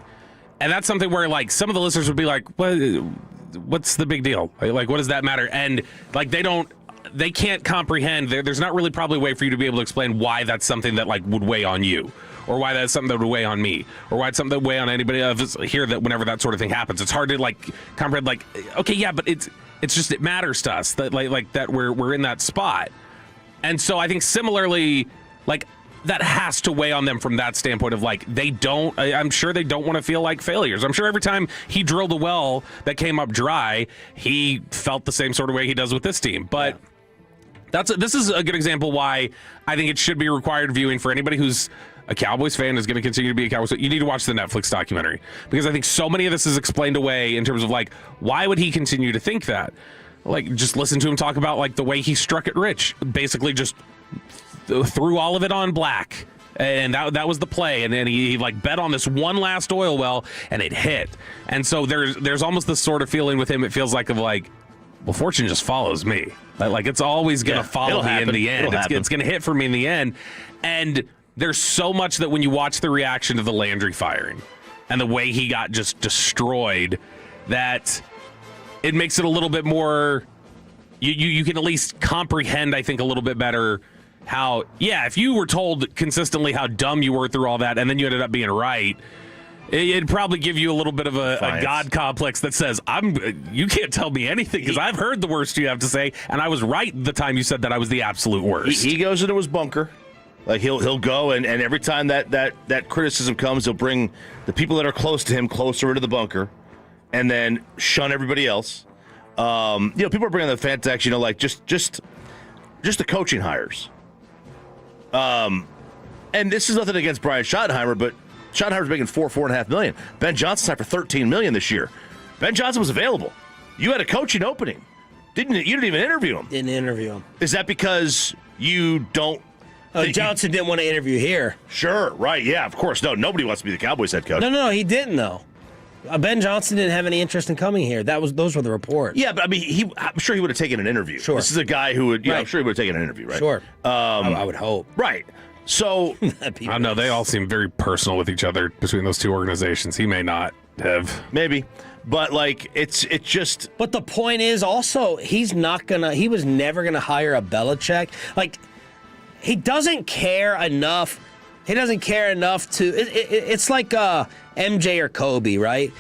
And that's something where, like, some of the listeners would be like, what's the big deal? Like, what does that matter? And, like, they don't they can't comprehend. There's not really probably a way for you to be able to explain why that's something that like would weigh on you, or why that's something that would weigh on me, or why it's something that would weigh on anybody else here that whenever that sort of thing happens. It's hard to like comprehend. Like, okay, yeah, but it's just it matters to us that like that we're in that spot, and so I think similarly, like. That has to weigh on them from that standpoint of like I'm sure they don't want to feel like failures. I'm sure every time he drilled a well that came up dry, he felt the same sort of way he does with this team. But this is a good example why I think it should be required viewing for anybody who's a Cowboys fan, is going to continue to be a Cowboys fan. You need to watch the Netflix documentary, because I think so many of this is explained away in terms of like, why would he continue to think that? Like, just listen to him talk about like the way he struck it rich, basically just threw all of it on black, and that was the play, and then he like bet on this one last oil well, and it hit. And so there's almost this sort of feeling with him. It feels like well, fortune just follows me. Like it's always gonna follow me in the end. It's gonna hit for me in the end. And there's so much that when you watch the reaction to the Landry firing and the way he got just destroyed, that it makes it a little bit more. You can at least comprehend, I think, a little bit better. How, if you were told consistently how dumb you were through all that, and then you ended up being right, it'd probably give you a little bit of a God complex that says, you can't tell me anything because I've heard the worst you have to say, and I was right the time you said that I was the absolute worst. He goes into his bunker. Like he'll go, and every time that criticism comes, he'll bring the people that are close to him closer into the bunker, and then shun everybody else. People are bringing the fan text, like just the coaching hires. And this is nothing against Brian Schottenheimer, but Schottenheimer's making $4.5 million. Ben Johnson signed for $13 million this year. Ben Johnson was available. You had a coaching opening. You didn't even interview him. Didn't interview him. Is that because you don't? Johnson didn't want to interview here. Sure, right, yeah, of course. No, nobody wants to be the Cowboys head coach. No, he didn't though. Ben Johnson didn't have any interest in coming here. Those were the reports. Yeah, but I mean, I'm sure he would have taken an interview. Sure. This is a guy who would. I'm sure he would have taken an interview, right? Sure. I would hope. Right. So I know they all seem very personal with each other between those two organizations. He may not have. Maybe. But like it's just. But the point is also he was never gonna hire a Belichick. Like, he doesn't care enough. He doesn't care enough to. It's like MJ or Kobe, right?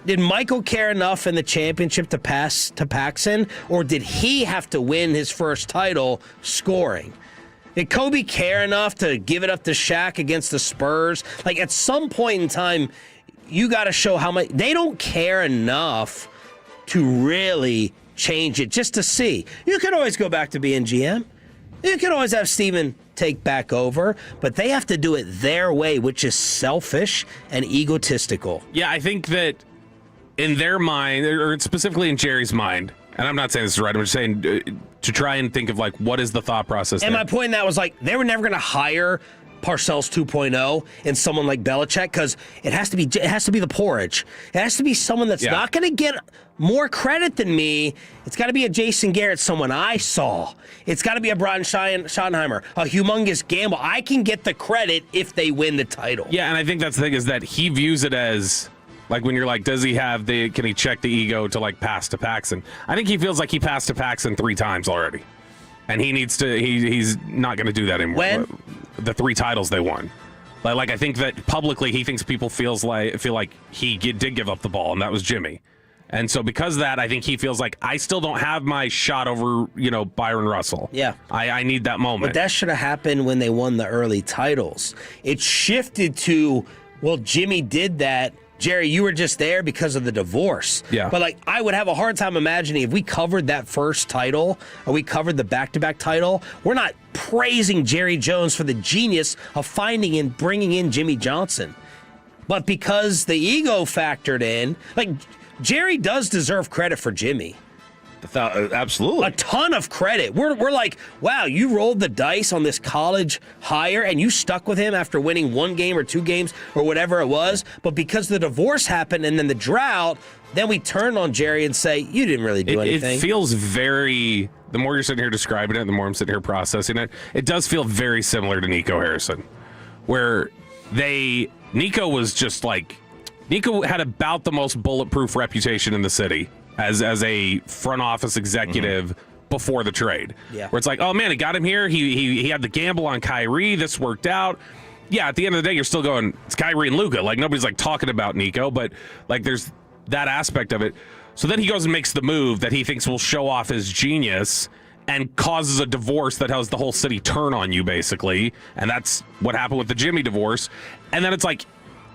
Did Michael care enough in the championship to pass to Paxson, or did he have to win his first title scoring? Did Kobe care enough to give it up to Shaq against the Spurs? Like, at some point in time, you got to show how much. They don't care enough to really change it just to see. You could always go back to being GM. You could always have Steven take back over, but they have to do it their way, which is selfish and egotistical. Yeah, I think that in their mind, or specifically in Jerry's mind, and I'm not saying this is right, I'm just saying to try and think of like, what is the thought process And there? my point in that was like, they were never going to hire Parcells 2.0 and someone like Belichick, because it has to be the porridge. It has to be someone that's not going to get more credit than me. It's got to be a Jason Garrett, someone I saw. It's got to be a Brian Schottenheimer, a humongous gamble. I can get the credit if they win the title. Yeah, and I think that's the thing, is that he views it as like, when you're like, can he check the ego to like pass to Paxson? I think he feels like he passed to Paxson 3 times already. And he needs to, he's not going to do that anymore. When? The 3 titles they won. Like I think that publicly he thinks people feel like he did give up the ball, and that was Jimmy. And so because of that, I think he feels like, I still don't have my shot over, Byron Russell. Yeah. I need that moment. But that should have happened when they won the early titles. It shifted to, well, Jimmy did that. Jerry, you were just there because of the divorce. Yeah. But, I would have a hard time imagining if we covered that first title, or we covered the back-to-back title, we're not praising Jerry Jones for the genius of finding and bringing in Jimmy Johnson. But because the ego factored in, Jerry does deserve credit for Jimmy. Absolutely. A ton of credit. We're like, wow, you rolled the dice on this college hire and you stuck with him after winning 1 game or 2 games or whatever it was. But because the divorce happened and then the drought, then we turn on Jerry and say, you didn't really do anything. It feels very, the more you're sitting here describing it, the more I'm sitting here processing it, it does feel very similar to Nico Harrison, where Nico was just like, Nico had about the most bulletproof reputation in the city as a front office executive before the trade. Yeah. Where it's like, oh man, it got him here. He had the gamble on Kyrie. This worked out. Yeah, at the end of the day, you're still going, it's Kyrie and Luka. Like, nobody's like talking about Nico, but like there's that aspect of it. So then he goes and makes the move that he thinks will show off his genius and causes a divorce that has the whole city turn on you, basically. And that's what happened with the Jimmy divorce. And then it's like,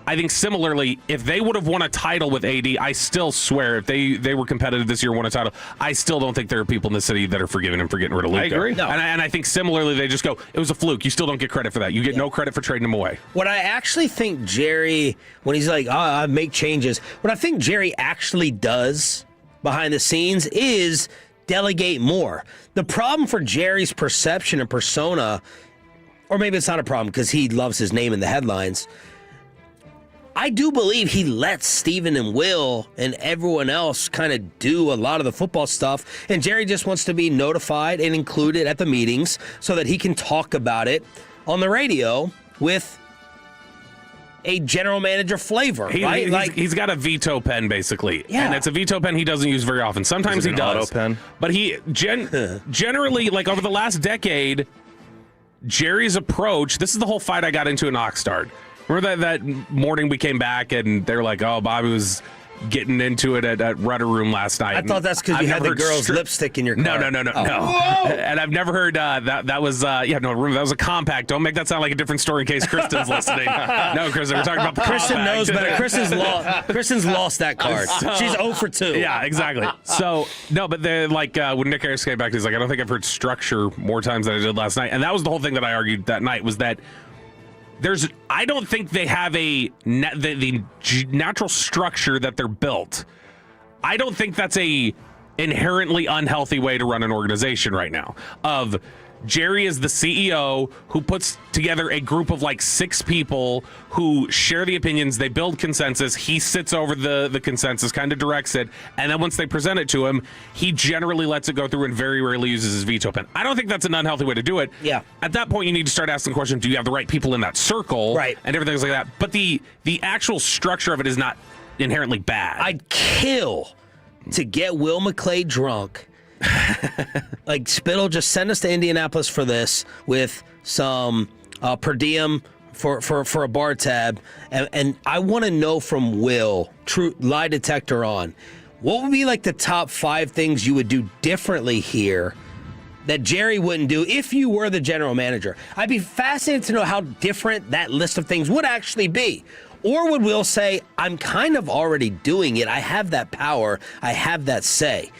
I think similarly, if they would have won a title with AD, I still swear, if they were competitive this year, won a title, I still don't think there are people in the city that are forgiving him for getting rid of Luka. I agree. No. And I think similarly, they just go, it was a fluke. You still don't get credit for that. You get no credit for trading him away. What I actually think Jerry, when he's like, I make changes, what I think Jerry actually does behind the scenes is delegate more. The problem for Jerry's perception and persona, or maybe it's not a problem because he loves his name in the headlines, I do believe he lets Steven and Will and everyone else kind of do a lot of the football stuff, and Jerry just wants to be notified and included at the meetings so that he can talk about it on the radio with a general manager flavor, right? He's got a veto pen, basically. Yeah. And it's a veto pen he doesn't use very often. Sometimes he does. Auto pen? But he generally, like over the last decade, Jerry's approach, this is the whole fight I got into in Oxnard. Remember that morning we came back and they were like, oh, Bobby was getting into it at Rudder Room last night. I thought that's because you had the girl's lipstick in your car. No. Whoa! And I've never heard that was that was a compact. Don't make that sound like a different story in case Kristen's listening. No, Kristen, we're talking about the Kristen compact. knows better. Kristen's lost that card. She's 0 for 2. Yeah, exactly. So, no, but then when Nick Harris came back, he's like, I don't think I've heard structure more times than I did last night. And that was the whole thing that I argued that night was that I don't think they have the natural structure that they're built. I don't think that's a inherently unhealthy way to run an organization right now. Of Jerry is the CEO who puts together a group of like 6 people who share the opinions. They build consensus. He sits over the consensus, kind of directs it. And then once they present it to him, he generally lets it go through and very rarely uses his veto pen. I don't think that's an unhealthy way to do it. Yeah. At that point, you need to start asking the question, do you have the right people in that circle? Right. And everything like that. But the actual structure of it is not inherently bad. I'd kill to get Will McClay drunk. Like Spittle, just send us to Indianapolis for this with some per diem for a bar tab, and I want to know from Will, true lie detector on, what would be like the top 5 things you would do differently here that Jerry wouldn't do if you were the general manager? I'd be fascinated to know how different that list of things would actually be. Or would Will say, I'm kind of already doing it. I have that power. I have that say.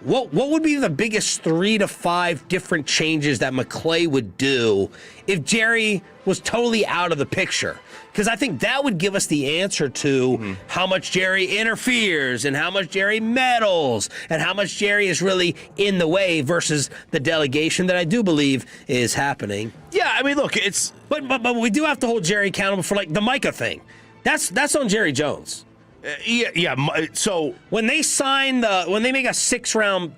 What would be the biggest 3 to 5 different changes that McClay would do if Jerry was totally out of the picture? Because I think that would give us the answer to how much Jerry interferes and how much Jerry meddles and how much Jerry is really in the way versus the delegation that I do believe is happening. Yeah, I mean, look, it's... But we do have to hold Jerry accountable for, like, the Micah thing. That's on Jerry Jones. Yeah. So when they make a 6-round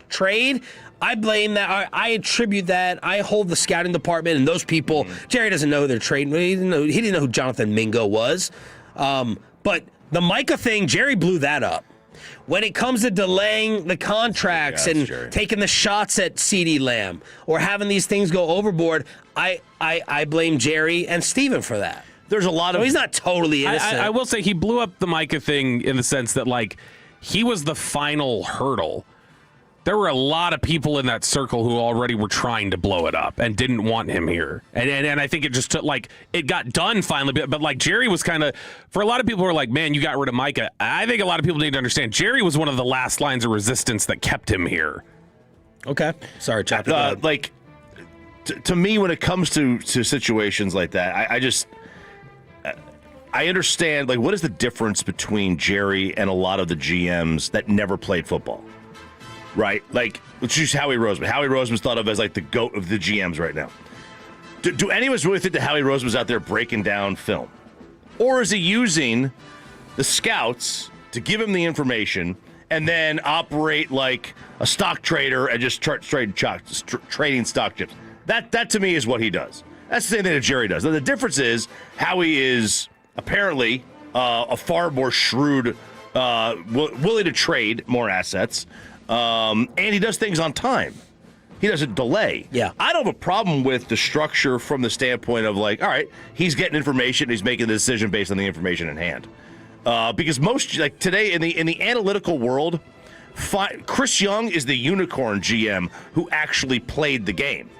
trade, I blame that. I attribute that. I hold the scouting department and those people. Jerry doesn't know they're trading. He didn't know who Jonathan Mingo was. But the Micah thing, Jerry blew that up. When it comes to delaying the contracts and taking the shots at CeeDee Lamb or having these things go overboard, I blame Jerry and Steven for that. There's a lot of... he's not totally innocent. I will say he blew up the Micah thing in the sense that, like, he was the final hurdle. There were a lot of people in that circle who already were trying to blow it up and didn't want him here. And I think it just took, like, it got done finally. But like, Jerry was kind of, for a lot of people who are like, man, you got rid of Micah. I think a lot of people need to understand Jerry was one of the last lines of resistance that kept him here. Okay. Sorry, Chop. Like, to me, when it comes to situations like that, I understand, like, what is the difference between Jerry and a lot of the GMs that never played football, right? Like, let's use Howie Roseman. Howie Roseman's thought of as, like, the GOAT of the GMs right now. Do any of us really think that Howie Roseman's out there breaking down film? Or is he using the scouts to give him the information and then operate like a stock trader and just trading stock chips? That to me is what he does. That's the same thing that Jerry does. Now, the difference is Howie is apparently a far more shrewd, willing to trade more assets, and he does things on time. He doesn't delay. Yeah. I don't have a problem with the structure from the standpoint of like, all right, he's getting information, he's making the decision based on the information in hand. Because most, like today in the analytical world, Chris Young is the unicorn GM who actually played the game.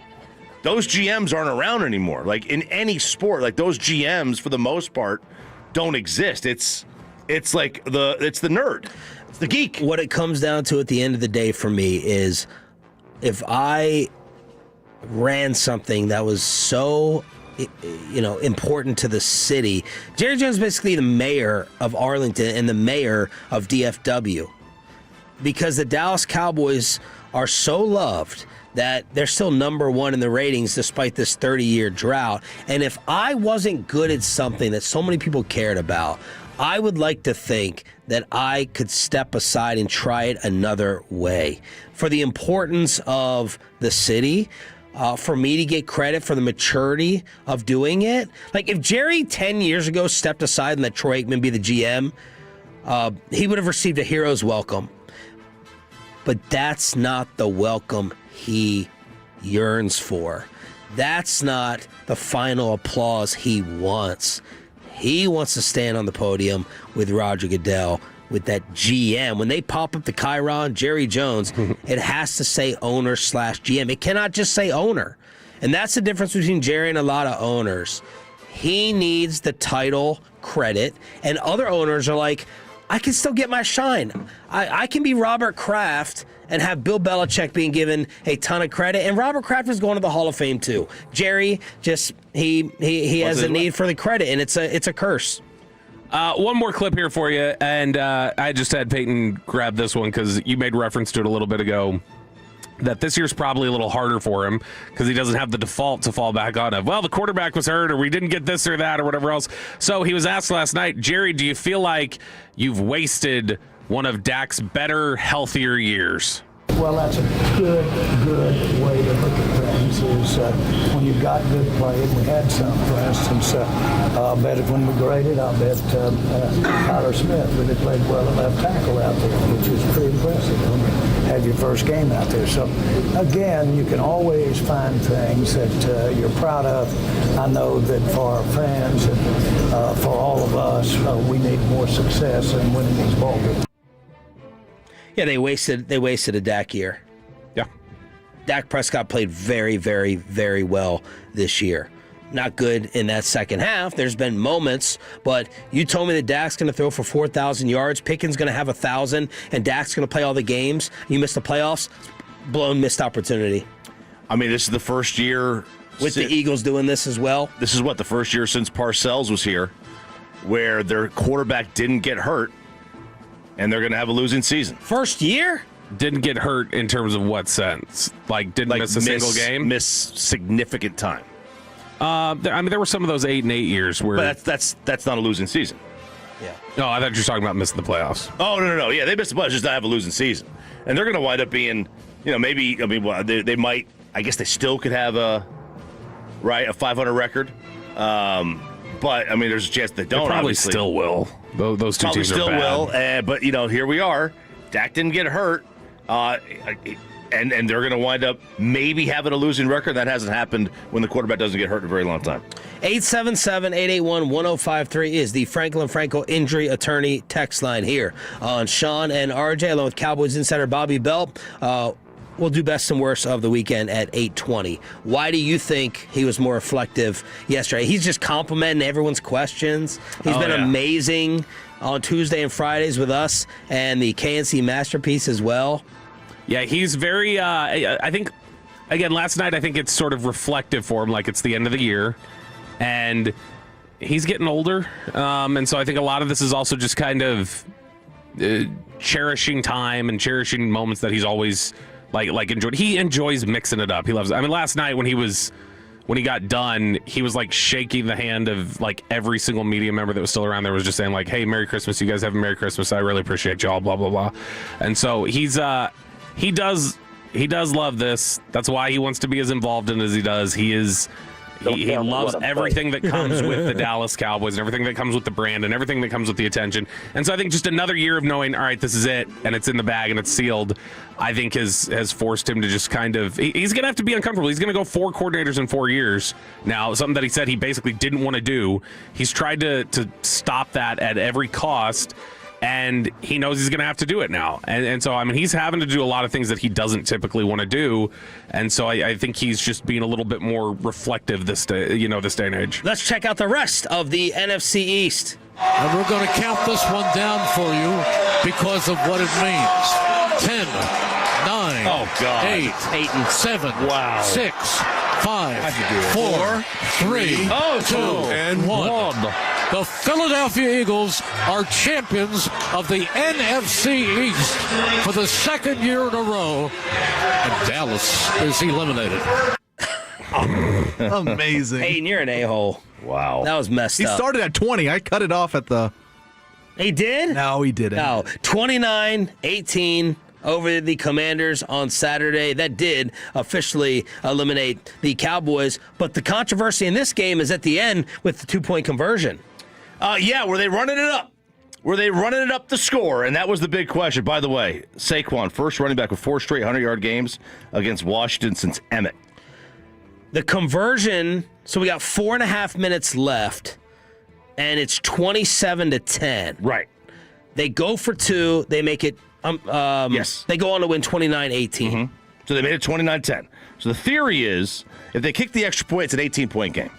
Those GMs aren't around anymore. Like in any sport, like those GMs for the most part don't exist. It's like the nerd. It's the geek. What it comes down to at the end of the day for me is if I ran something that was so, important to the city. Jerry Jones is basically the mayor of Arlington and the mayor of DFW, because the Dallas Cowboys are so loved that they're still number one in the ratings despite this 30-year drought. And if I wasn't good at something that so many people cared about, I would like to think that I could step aside and try it another way. For the importance of the city, for me to get credit for the maturity of doing it. Like if Jerry 10 years ago stepped aside and let Troy Aikman be the GM, he would have received a hero's welcome. But that's not the welcome he yearns for. That's not the final applause he wants. He wants to stand on the podium with Roger Goodell, with that GM. When they pop up the Chiron, Jerry Jones, it has to say owner/GM. It cannot just say owner. And that's the difference between Jerry and a lot of owners. He needs the title credit, and other owners are like, I can still get my shine. I can be Robert Kraft and have Bill Belichick being given a ton of credit, and Robert Kraft is going to the Hall of Fame too. Jerry just he has a need for the credit, and it's a curse. One more clip here for you, and I just had Peyton grab this one because you made reference to it a little bit ago, that this year's probably a little harder for him because he doesn't have the default to fall back on of, well, the quarterback was hurt or we didn't get this or that or whatever else. So he was asked last night, Jerry, do you feel like you've wasted one of Dak's better, healthier years? Well, that's a good way to look at things is when you've got good play, and we had some, for instance, I'll bet if when we graded, I'll bet Tyler Smith really played well at left tackle out there, which is pretty impressive when you have your first game out there. So, again, you can always find things that you're proud of. I know that for our fans and for all of us, we need more success in winning these ball games. Yeah, they wasted a Dak year. Yeah. Dak Prescott played very, very, very well this year. Not good in that second half. There's been moments, but you told me that Dak's going to throw for 4,000 yards, Pickens going to have 1,000, and Dak's going to play all the games. You missed the playoffs. Blown missed opportunity. I mean, this is the first year. With the Eagles doing this as well. This is the first year since Parcells was here where their quarterback didn't get hurt. And they're going to have a losing season. First year? Didn't get hurt in terms of what sense? Like, didn't miss a single game? Miss significant time. There were some of those 8-8 years where... But that's not a losing season. Yeah. No, I thought you were talking about missing the playoffs. Oh, no. Yeah, they missed the playoffs, just not have a losing season. And they're going to wind up being, they might, I guess they still could have a 500 record. But, there's a chance they don't, They probably obviously. still will. Those two teams are bad. Probably still will, but, here we are. Dak didn't get hurt, and they're going to wind up maybe having a losing record. That hasn't happened when the quarterback doesn't get hurt in a very long time. 877-881-1053 is the Franklin Franco Injury Attorney text line here on Sean and RJ, along with Cowboys insider Bobby Bell. We'll do best and worst of the weekend at 8:20. Why do you think he was more reflective yesterday? He's just complimenting everyone's questions. He's been amazing on Tuesday and Fridays with us and the KNC Masterpiece as well. Yeah, he's very, I think, again, last night, I think it's sort of reflective for him, like it's the end of the year. And he's getting older. And so I think a lot of this is also just kind of cherishing time and cherishing moments that he's always... Like enjoyed. He enjoys mixing it up. He loves it. Last night when he got done, he was like shaking the hand of like every single media member that was still around there, was just saying like, hey, Merry Christmas. You guys have a Merry Christmas. I really appreciate y'all, blah, blah, blah. And so he does love this. That's why he wants to be as involved in as he does. He He loves everything that comes with the Dallas Cowboys and everything that comes with the brand and everything that comes with the attention. And so I think just another year of knowing, all right, this is it, and it's in the bag and it's sealed, I think has forced him to just kind of, he's going to have to be uncomfortable. He's going to go 4 coordinators in 4 years now, something that he said he basically didn't want to do. He's tried to stop that at every cost, and he knows he's going to have to do it now. And so, I mean, he's having to do a lot of things that he doesn't typically want to do. And so I think he's just being a little bit more reflective this day and age. Let's check out the rest of the NFC East. And we're going to count this one down for you because of what it means. 10, 9, oh, God. 8, 7, wow. 6, 5, 4, 3, 2, and 1. The Philadelphia Eagles are champions of the NFC East for the 2nd year in a row, and Dallas is eliminated. Amazing. Peyton, you're an a-hole. Wow. That was messed He up. started at 20. I cut it off at the... He did? No, he didn't. No. 29-18 over the Commanders on Saturday. That did officially eliminate the Cowboys. But the controversy in this game is at the end with the 2-point conversion. Yeah, were they running it up? Were they running it up the score? And that was the big question. By the way, Saquon, first running back with 4 straight 100-yard games against Washington since Emmett. The conversion, so we got 4.5 minutes left, and it's 27-10. Right. They go for 2. They make it, yes. They go on to win 29-18. Mm-hmm. So they made it 29-10. So the theory is, if they kick the extra point, it's an 18-point game.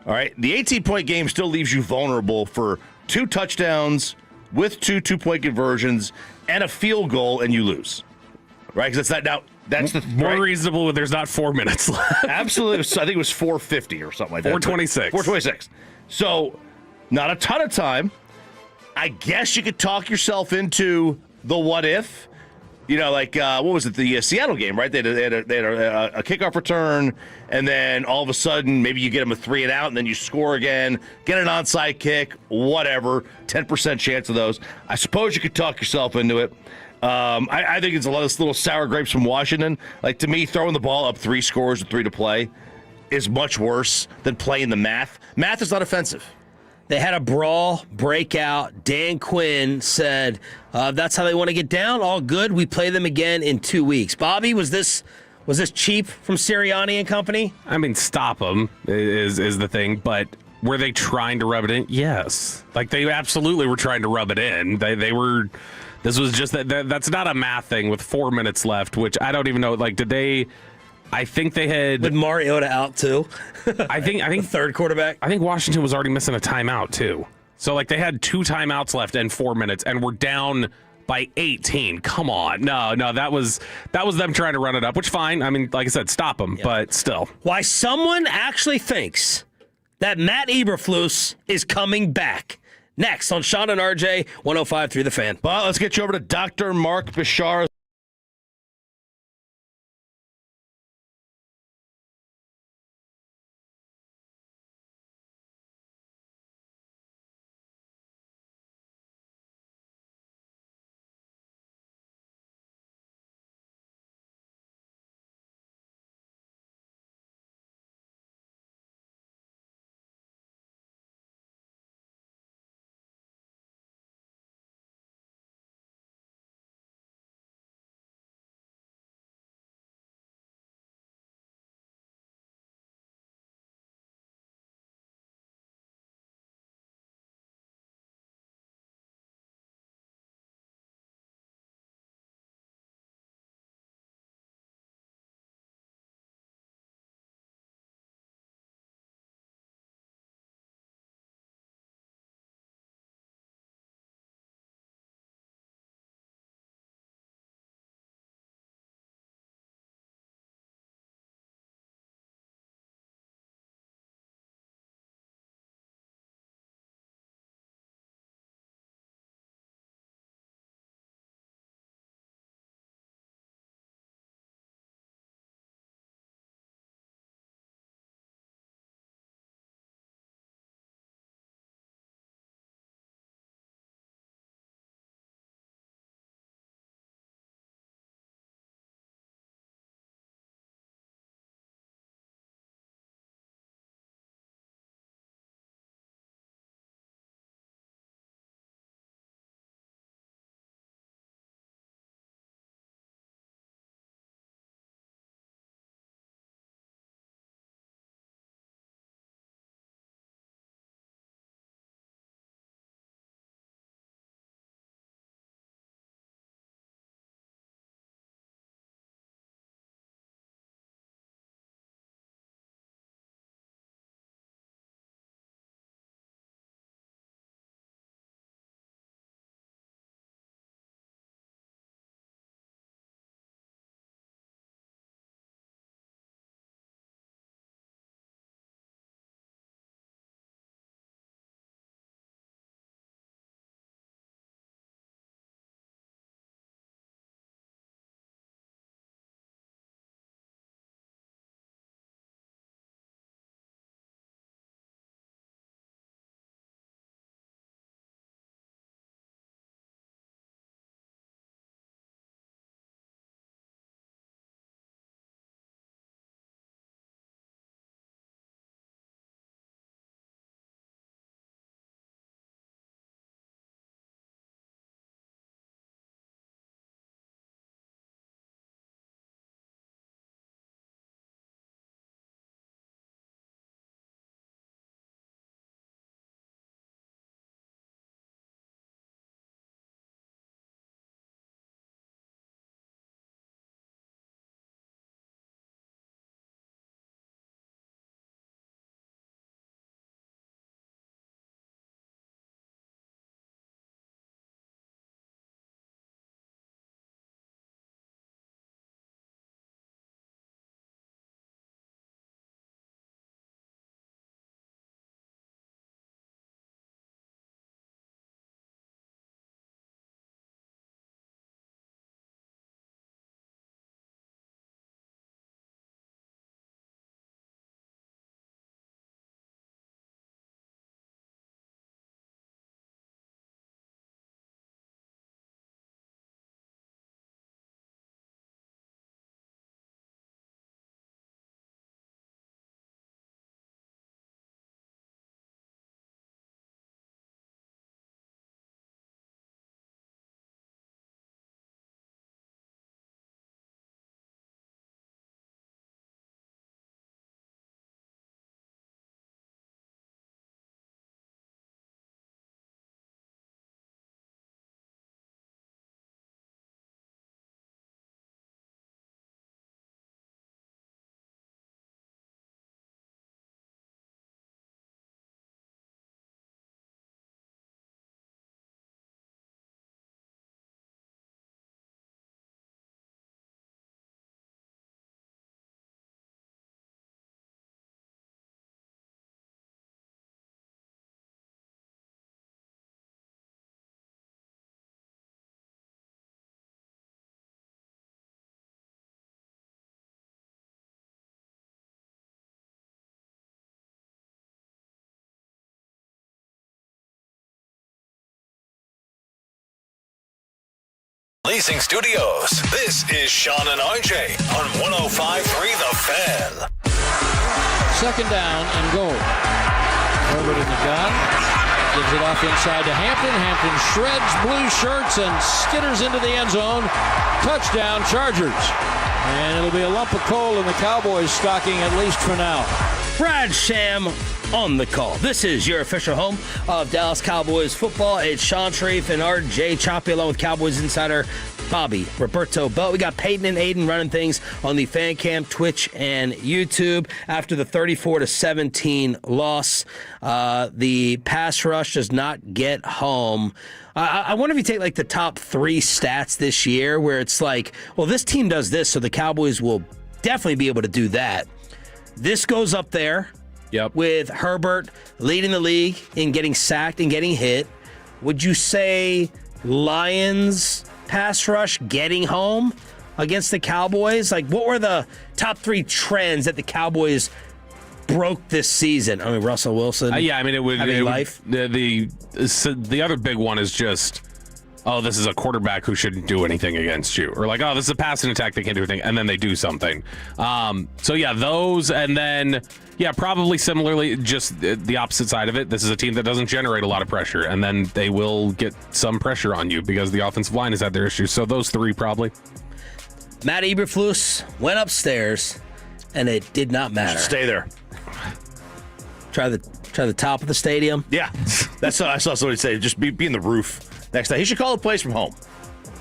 All right, the 18-point game still leaves you vulnerable for 2 touchdowns with 2 2-point conversions and a field goal, and you lose. Right? Because that's not now. That's the more reasonable when there's not 4 minutes left. Absolutely, I think it was 4:50 or something like that. 4:26. 4:26. So, not a ton of time. I guess you could talk yourself into the what if. You know, like, what was it, the Seattle game, right? They had a kickoff return, and then all of a sudden, maybe you get them a 3-and-out, and then you score again, get an onside kick, whatever, 10% chance of those. I suppose you could talk yourself into it. I think it's a lot of little sour grapes from Washington. Like, to me, throwing the ball up 3 scores with 3 to play is much worse than playing the math. Math is not offensive. They had a brawl, breakout. Dan Quinn said, that's how they want to get down. All good. We play them again in 2 weeks. Bobby, was this cheap from Sirianni and company? I mean, stop them is the thing, but were they trying to rub it in? Yes. Like, they absolutely were trying to rub it in. They were... This was just... That's not a math thing with 4 minutes left, which I don't even know. Like, did they... I think they had... With Mariota out, too. I think the third quarterback. I think Washington was already missing a timeout, too. So, like, they had 2 timeouts left and 4 minutes, and we're down by 18. Come on. No, that was them trying to run it up, which, fine. I mean, like I said, stop them, but still. Why someone actually thinks that Matt Eberflus is coming back. Next on Sean and RJ, 105.3 The Fan. Well, let's get you over to Dr. Mark Bashar. Leasing Studios. This is Sean and RJ on 105.3 The Fan. Second down and goal. Herbert in the gun. Gives it off inside to Hampton. Hampton shreds blue shirts and skitters into the end zone. Touchdown, Chargers. And it'll be a lump of coal in the Cowboys' stocking, at least for now. Brad Sham on the call. This is your official home of Dallas Cowboys football. It's Sean Sharif and RJ Choppy along with Cowboys insider Bobby Roberto Belt. We got Peyton and Aiden running things on the Fan Cam, Twitch, and YouTube. After the 34-17 loss, the pass rush does not get home. I wonder if you take like the top 3 stats this year where it's like, well, this team does this, so the Cowboys will definitely be able to do that. This goes up there. Yep. With Herbert leading the league in getting sacked and getting hit. Would you say Lions pass rush getting home against the Cowboys? Like, what were the top 3 trends that the Cowboys broke this season? I mean, Russell Wilson. It would. Life. The other big one is just, oh, this is a quarterback who shouldn't do anything against you. Or like, oh, this is a passing attack, they can't do anything. And then they do something. Those. And then, probably similarly, just the opposite side of it. This is a team that doesn't generate a lot of pressure. And then they will get some pressure on you because the offensive line has had their issues. So those 3 probably. Matt Eberflus went upstairs, and it did not matter. Stay there. Try the top of the stadium. Yeah. I saw somebody say, just be in the roof next time. He should call the plays from home.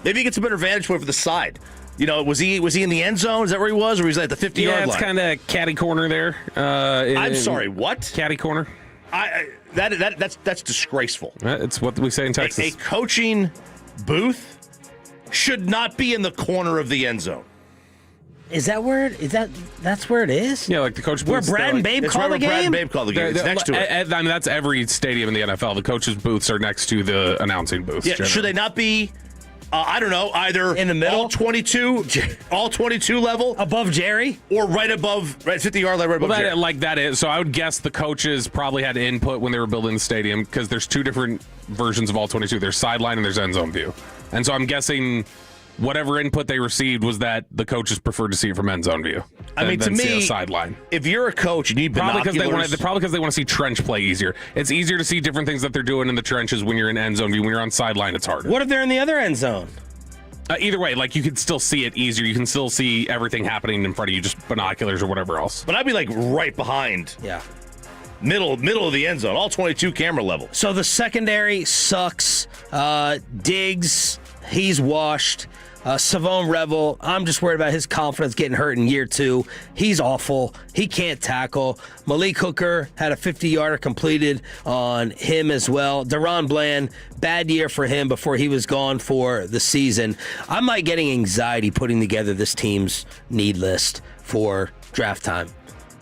Maybe he gets a better vantage point for the side. You know, was he in the end zone? Is that where he was? Or was he at the 50-yard line? Yeah, it's kind of catty corner there. I'm sorry, what? Catty corner. That's disgraceful. It's what we say in Texas. A coaching booth should not be in the corner of the end zone. Is that where that's where it is? Yeah, like the coach where booths. Brad and Babe call the game? Brad and Babe call the game. It's next to it. I mean, that's every stadium in the NFL. The coaches' booths are next to the announcing booths. Yeah, should they not be, I don't know, either in the middle? all 22 level? Above Jerry? Or right 50-yard line, right above Jerry? Like that is. So I would guess the coaches probably had input when they were building the stadium because there's 2 different versions of all 22. There's sideline and there's end zone view. And so I'm guessing whatever input they received was that the coaches preferred to see it from end zone view. I mean, to me, sideline. If you're a coach, you need binoculars. Probably because they want to see trench play easier. It's easier to see different things that they're doing in the trenches when you're in end zone view. When you're on sideline, it's harder. What if they're in the other end zone? Either way, like you can still see it easier. You can still see everything happening in front of you, just binoculars or whatever else. But I'd be like right behind. Yeah. Middle of the end zone, all 22 camera level. So the secondary sucks. Diggs, he's washed. Savon Revel, I'm just worried about his confidence getting hurt in year 2. He's awful. He can't tackle. Malik Hooker had a 50-yarder completed on him as well. Deron Bland, bad year for him before he was gone for the season. I'm like getting anxiety putting together this team's need list for draft time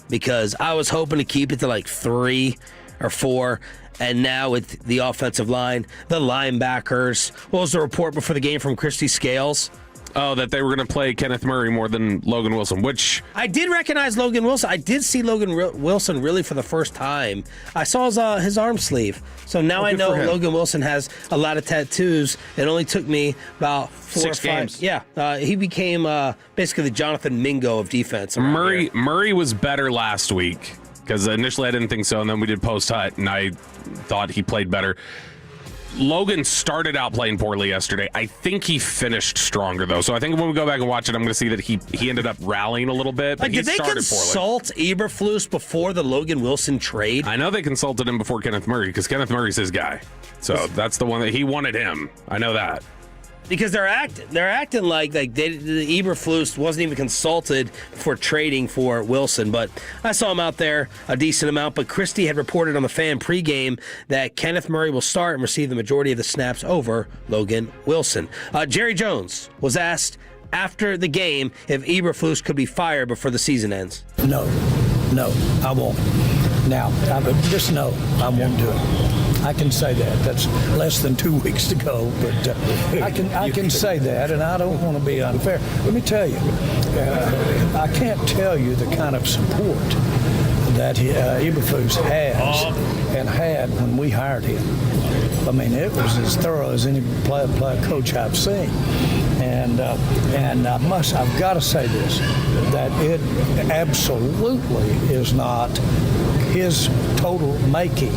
because I was hoping to keep it to like 3 or 4. And now with the offensive line, the linebackers. What was the report before the game from Christy Scales? Oh, that they were going to play Kenneth Murray more than Logan Wilson, which... I did recognize Logan Wilson. I did see Logan Wilson really for the first time. I saw his arm sleeve. So now I know Logan Wilson has a lot of tattoos. It only took me about 4 or 5 games. Yeah, he became basically the Jonathan Mingo of defense. Murray was better last week. Because initially I didn't think so, and then we did post-hut, and I thought he played better. Logan started out playing poorly yesterday. I think he finished stronger, though. So I think when we go back and watch it, I'm going to see that he ended up rallying a little bit, but he started poorly. Did they consult Eberflus before the Logan Wilson trade? I know they consulted him before Kenneth Murray, because Kenneth Murray's his guy. So that's the one that he wanted him. I know that. Because they're acting like the Eberflus wasn't even consulted for trading for Wilson, but I saw him out there a decent amount. But Christie had reported on the Fan pregame that Kenneth Murray will start and receive the majority of the snaps over Logan Wilson. Jerry Jones was asked after the game if Eberflus could be fired before the season ends. No, I won't. Now, just no, I won't do it. I can say that. That's less than 2 weeks to go, but I can say that, and I don't want to be unfair. Let me tell you, I can't tell you the kind of support that Eberflus has and had when we hired him. I mean, it was as thorough as any player coach I've seen. And I've got to say this, that it absolutely is not his total making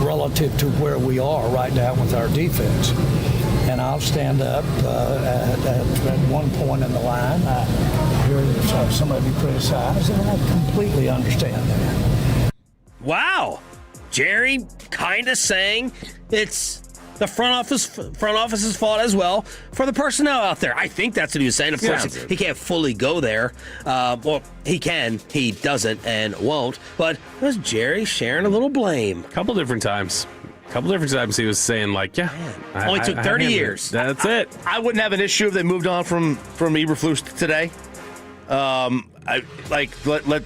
relative to where we are right now with our defense. And I'll stand up at one point in the line. I hear somebody criticize, and I completely understand that. Wow. Jerry kind of saying it's the front office's fault as well for the personnel out there. I think that's what he was saying. Of course, he can't fully go there. Well, he can. He doesn't and won't. But it was Jerry sharing a little blame. A couple different times he was saying, like, only took 30 years. That's it. I wouldn't have an issue if they moved on from Eberflus today.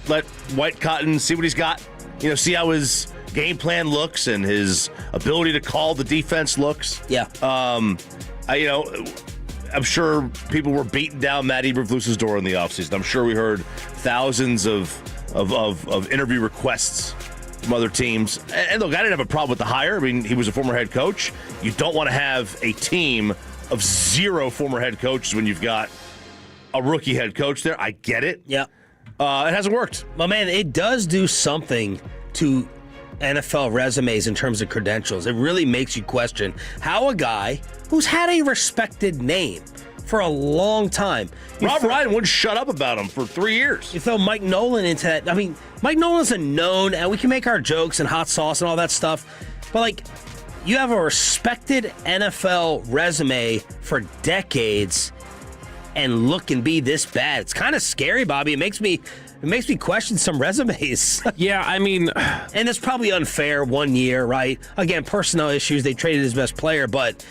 Let White Cotton see what he's got. See how his game plan looks and his ability to call the defense looks. Yeah. I'm sure people were beating down Matt Eberflus's door in the offseason. I'm sure we heard thousands of interview requests from other teams. And look, I didn't have a problem with the hire. I mean, he was a former head coach. You don't want to have a team of 0 former head coaches when you've got a rookie head coach there. I get it. Yeah. It hasn't worked. But, man, it does do something to NFL resumes in terms of credentials. It really makes you question how a guy who's had a respected name for a long time. Rob Ryan wouldn't shut up about him for 3 years. You throw Mike Nolan into that. I mean, Mike Nolan's a known, and we can make our jokes and hot sauce and all that stuff, but, you have a respected NFL resume for decades and look and be this bad. It's kind of scary, Bobby. It makes me question some resumes. Yeah, I mean, and it's probably unfair 1 year, right? Again, personnel issues. They traded his best player, but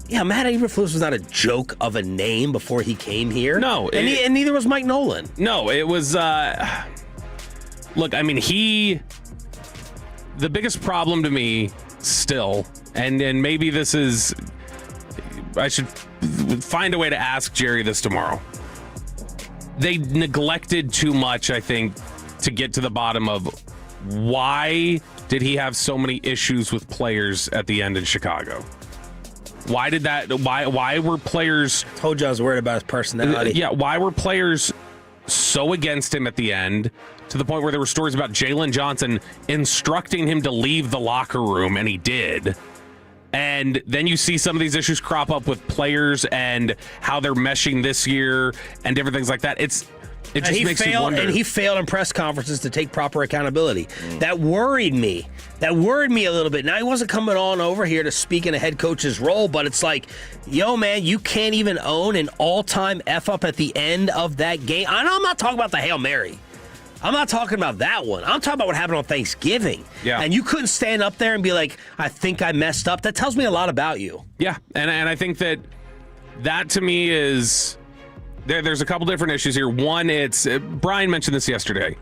yeah, Matt Eberflus was not a joke of a name before he came here. No, and neither was Mike Nolan. No, it was. Look, I mean, the biggest problem to me still, and maybe this is, I should find a way to ask Jerry this tomorrow. They neglected too much, I think, to get to the bottom of why did he have so many issues with players at the end in Chicago? Why did that? Why were players? Told you I was worried about his personality. Yeah, why were players so against him at the end to the point where there were stories about Jalen Johnson instructing him to leave the locker room, and he did. And then you see some of these issues crop up with players and how they're meshing this year and different things like that. It just makes you wonder. And he failed in press conferences to take proper accountability. That worried me. That worried me a little bit. Now, he wasn't coming on over here to speak in a head coach's role, but it's like, yo, man, you can't even own an all-time F-up at the end of that game. I'm not talking about the Hail Mary. I'm not talking about that one. I'm talking about what happened on Thanksgiving. Yeah. And you couldn't stand up there and be like, I think I messed up. That tells me a lot about you. Yeah, and I think that to me is... There's a couple different issues here. One, Brian mentioned this yesterday.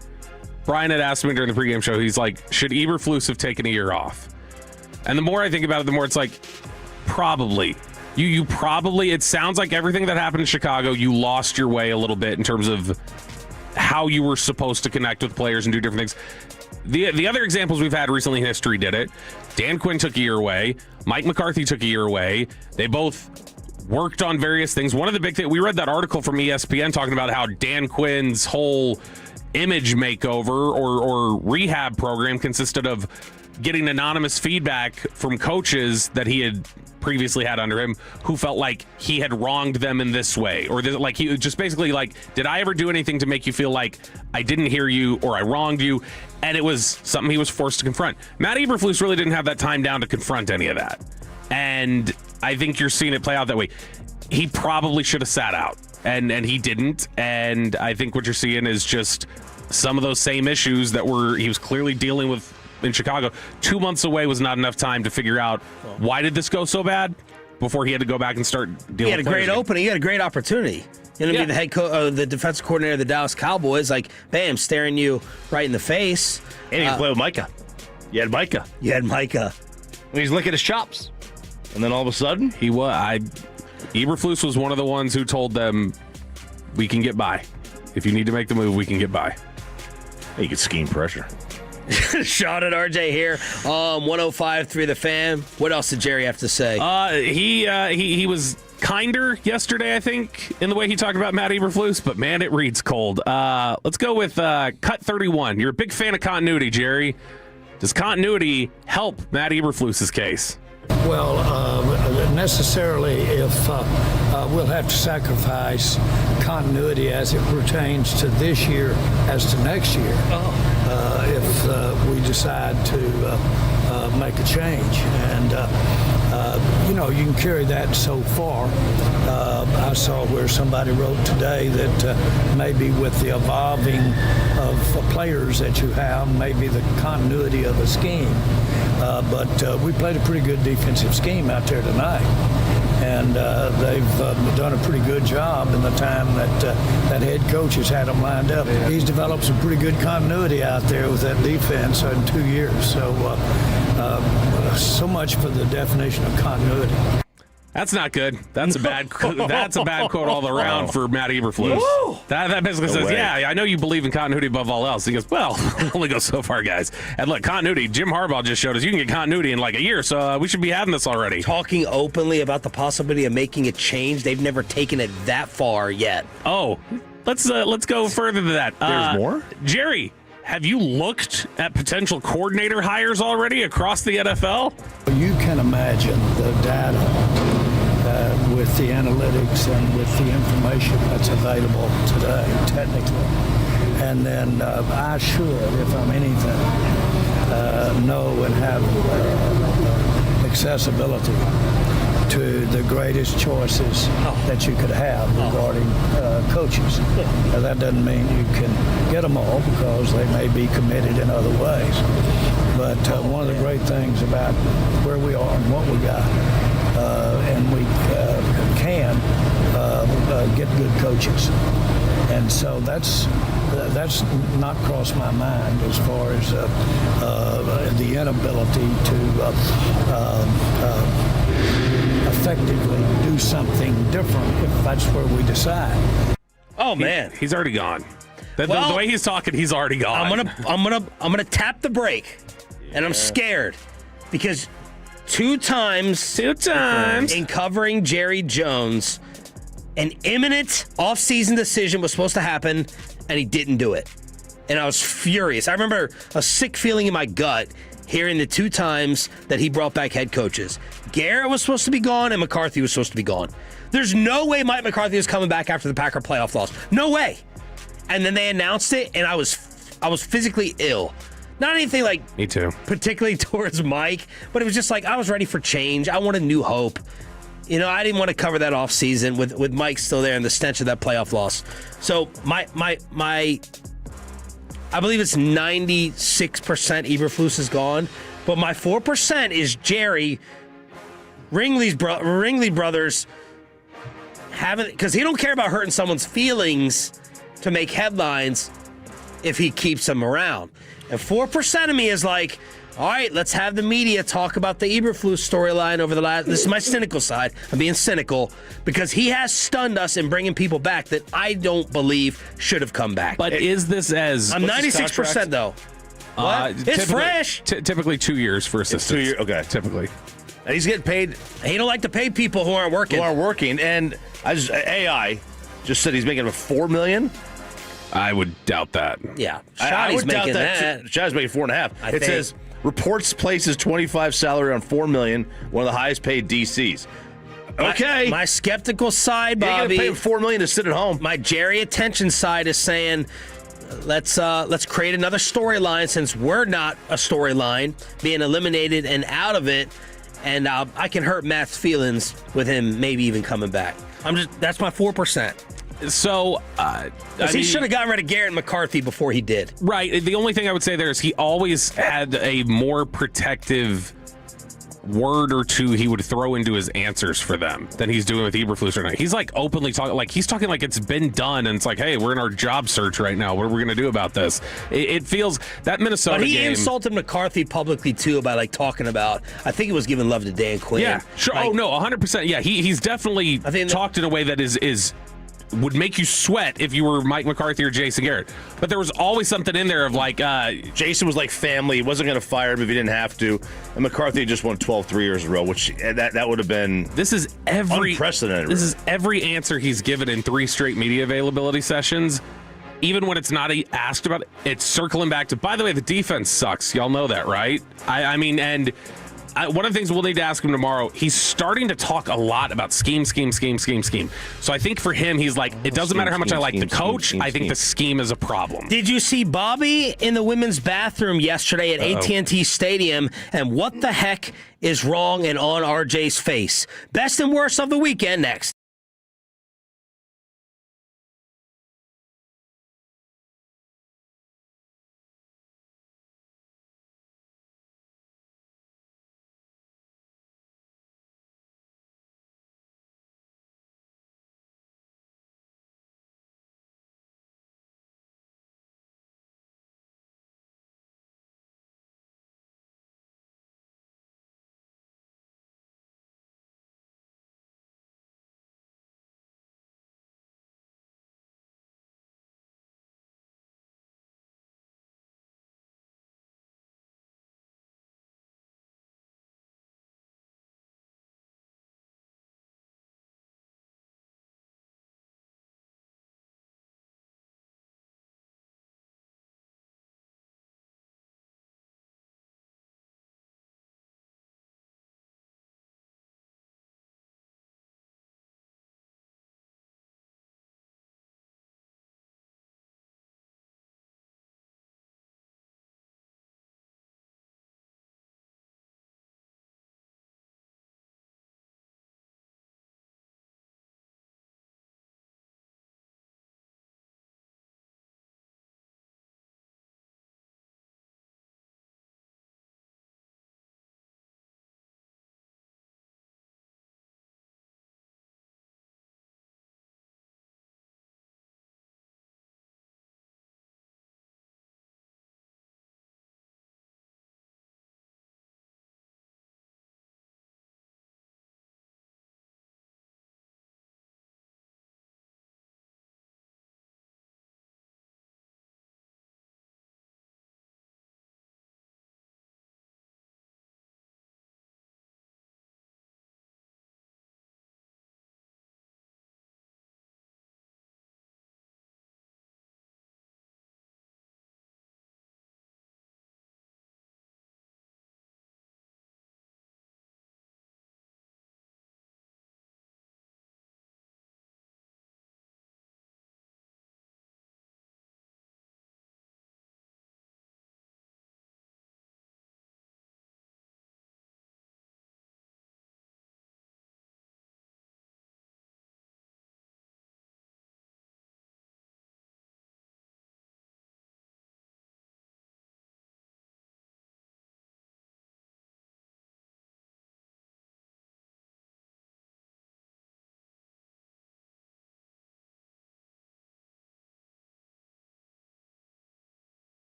Brian had asked me during the pregame show, he's like, should Eberflus have taken a year off? And the more I think about it, the more it's like, probably. You probably, it sounds like everything that happened in Chicago, you lost your way a little bit in terms of how you were supposed to connect with players and do different things. The other examples we've had recently in history did it. Dan Quinn took a year away. Mike McCarthy took a year away. They both worked on various things. One of the big things, we read that article from ESPN talking about how Dan Quinn's whole image makeover or rehab program consisted of getting anonymous feedback from coaches that he had previously had under him who felt like he had wronged them in this way, or like he just basically like, did I ever do anything to make you feel like I didn't hear you or I wronged you? And it was something he was forced to confront. Matt Eberflus really didn't have that time down to confront any of that. And I think you're seeing it play out that way. He probably should have sat out, and he didn't. And I think what you're seeing is just some of those same issues that he was clearly dealing with in Chicago. 2 months away was not enough time to figure out why did this go so bad before he had to go back and start dealing. He had a great opening. He had a great opportunity. You know, be the head coach, the defensive coordinator of the Dallas Cowboys. Like, bam, staring you right in the face. And he play with Micah. You had Micah. And he's licking his chops. And then all of a sudden, Eberflus was one of the ones who told them, we can get by. If you need to make the move, we can get by. You could scheme pressure. Sean and RJ here on 105.3 The Fan. What else did Jerry have to say? He was kinder yesterday, I think, in the way he talked about Matt Eberflus, but man, it reads cold. Let's go with Cut 31. You're a big fan of continuity, Jerry. Does continuity help Matt Eberflus's case? Well, necessarily, if we'll have to sacrifice continuity as it pertains to this year as to next year, if we decide to make a change. And, you can carry that so far. I saw where somebody wrote today that maybe with the evolving of players that you have, maybe the continuity of a scheme. But we played a pretty good defensive scheme out there tonight. And they've done a pretty good job in the time that head coach has had them lined up. He's developed some pretty good continuity out there with that defense in 2 years. So much for the definition of continuity. That's not good. That's a bad. That's a bad quote all around for Matt Eberflus. That basically says, "Yeah, I know you believe in continuity above all else." He goes, "Well, only go so far, guys." And look, continuity. Jim Harbaugh just showed us you can get continuity in like a year, so we should be having this already. Talking openly about the possibility of making a change. They've never taken it that far yet. Oh, let's go further than that. There's more, Jerry. Have you looked at potential coordinator hires already across the NFL? You can imagine the data with the analytics and with the information that's available today, technically. And then I should, if I'm anything, know and have accessibility to the greatest choices that you could have regarding coaches. Now, that doesn't mean you can get them all because they may be committed in other ways. But one of the great things about where we are and what we got, and we can get good coaches. And so that's not crossed my mind as far as the inability to effectively do something different if that's where we decide. Oh man, he's already gone. The way he's talking, he's already gone. I'm gonna tap the brake, and I'm scared because two times in covering Jerry Jones, an imminent offseason decision was supposed to happen, and he didn't do it, and I was furious. I remember a sick feeling in my gut hearing the two times that he brought back head coaches. Garrett was supposed to be gone, and McCarthy was supposed to be gone. There's no way Mike McCarthy was coming back after the Packer playoff loss. No way. And then they announced it, and I was physically ill. Not anything like me too, particularly towards Mike, but it was just like I was ready for change. I wanted new hope. I didn't want to cover that off season with Mike still there and the stench of that playoff loss. So my I believe it's 96% Eberflus is gone, but my 4% is Jerry Ringley brothers haven't, because he don't care about hurting someone's feelings to make headlines if he keeps them around. And 4% of me is like, all right, let's have the media talk about the Eberflus storyline over the last. This is my cynical side. I'm being cynical because he has stunned us in bringing people back that I don't believe should have come back. But is this as? I'm 96% though. What? It's fresh. Typically 2 years for assistants. 2 years. Okay, typically. And he's getting paid. He don't like to pay people who aren't working. And AI just said he's making $4 million. I would doubt that. Yeah, I would doubt that. Shotty's making 4.5. It says reports places 25 salary on $4 million, one of the highest paid DCs. Okay, my skeptical side, Bobby. You gotta pay him $4 million to sit at home. My Jerry attention side is saying, let's create another storyline since we're not a storyline, being eliminated and out of it, and I can hurt Matt's feelings with him maybe even coming back. That's my 4%. So, he should have gotten rid of Garrett and McCarthy before he did. Right. The only thing I would say there is he always had a more protective word or two he would throw into his answers for them than he's doing with Eberflus right now. He's like openly talking, like he's talking like it's been done, and it's like, hey, we're in our job search right now. What are we going to do about this? It feels that Minnesota game. But he game, insulted McCarthy publicly too by like talking about. I think he was giving love to Dan Quinn. Yeah, sure. Like, 100%. Yeah, he's definitely talked in a way that is would make you sweat if you were Mike McCarthy or Jason Garrett. But there was always something in there of like Jason was like family. He wasn't going to fire him if he didn't have to. And McCarthy just won 12 3 years in a row, which that would have been unprecedented. This is every answer he's given in 3 straight media availability sessions. Even when it's not asked about it, it's circling back to, by the way, the defense sucks. Y'all know that, right? I mean, one of the things we'll need to ask him tomorrow, he's starting to talk a lot about scheme. So I think for him, he's like, it doesn't matter how much I like the coach. I think the scheme is a problem. Did you see Bobby in the women's bathroom yesterday at AT&T Stadium? And what the heck is wrong and on RJ's face? Best and worst of the weekend next.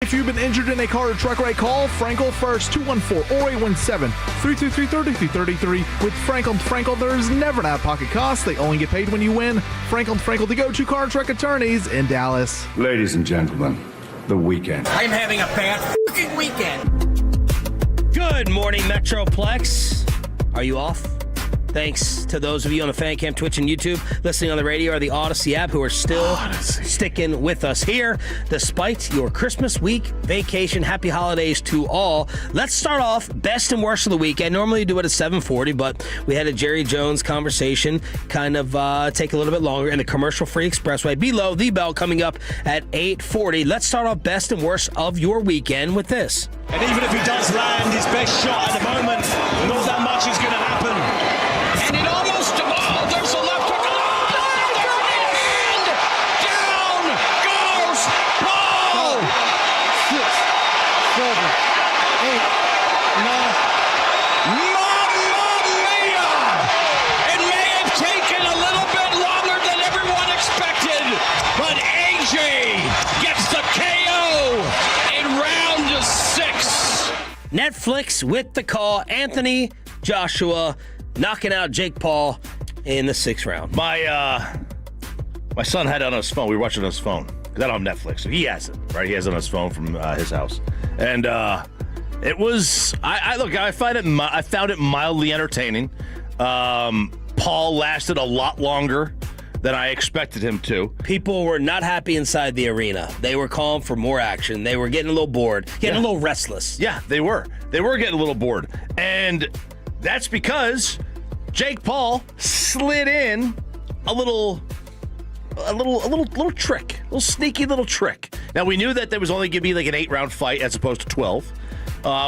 If you've been injured in a car or truck ride, call Frankel first, 214-0817-323-3333. With Frankel, there's never an out-of-pocket cost. They only get paid when you win. Frankel, the go-to car and truck attorneys in Dallas. Ladies and gentlemen, the weekend. I'm having a bad fucking weekend. Good morning, Metroplex. Are you off? Thanks to those of you on the Fan Cam, Twitch, and YouTube, listening on the radio or the Odyssey app who are still sticking with us here despite your Christmas week vacation. Happy holidays to all. Let's start off best and worst of the week. I normally do it at 7:40, but we had a Jerry Jones conversation kind of take a little bit longer in the commercial-free expressway. Below the bell coming up at 8:40. Let's start off best and worst of your weekend with this. And even if he does land his best shot at the moment, not that much is going to happen. And it almost, there's a left hook. And down goes Paul. 6, 7, 8, 9. Mamma mia! It may have taken a little bit longer than everyone expected, but AJ gets the KO in round 6. Netflix with the call. Anthony Joshua knocking out Jake Paul in the 6th round. My son had it on his phone. We were watching on his phone. I don't have Netflix, so he has it, right? He has it on his phone from his house. And it was, I found it mildly entertaining. Paul lasted a lot longer than I expected him to. People were not happy inside the arena. They were calling for more action. They were getting a little bored, getting a little restless. Yeah, they were. They were getting a little bored. And that's because Jake Paul slid in a little trick, a little sneaky little trick. Now, we knew that there was only going to be like an 8-round fight as opposed to 12.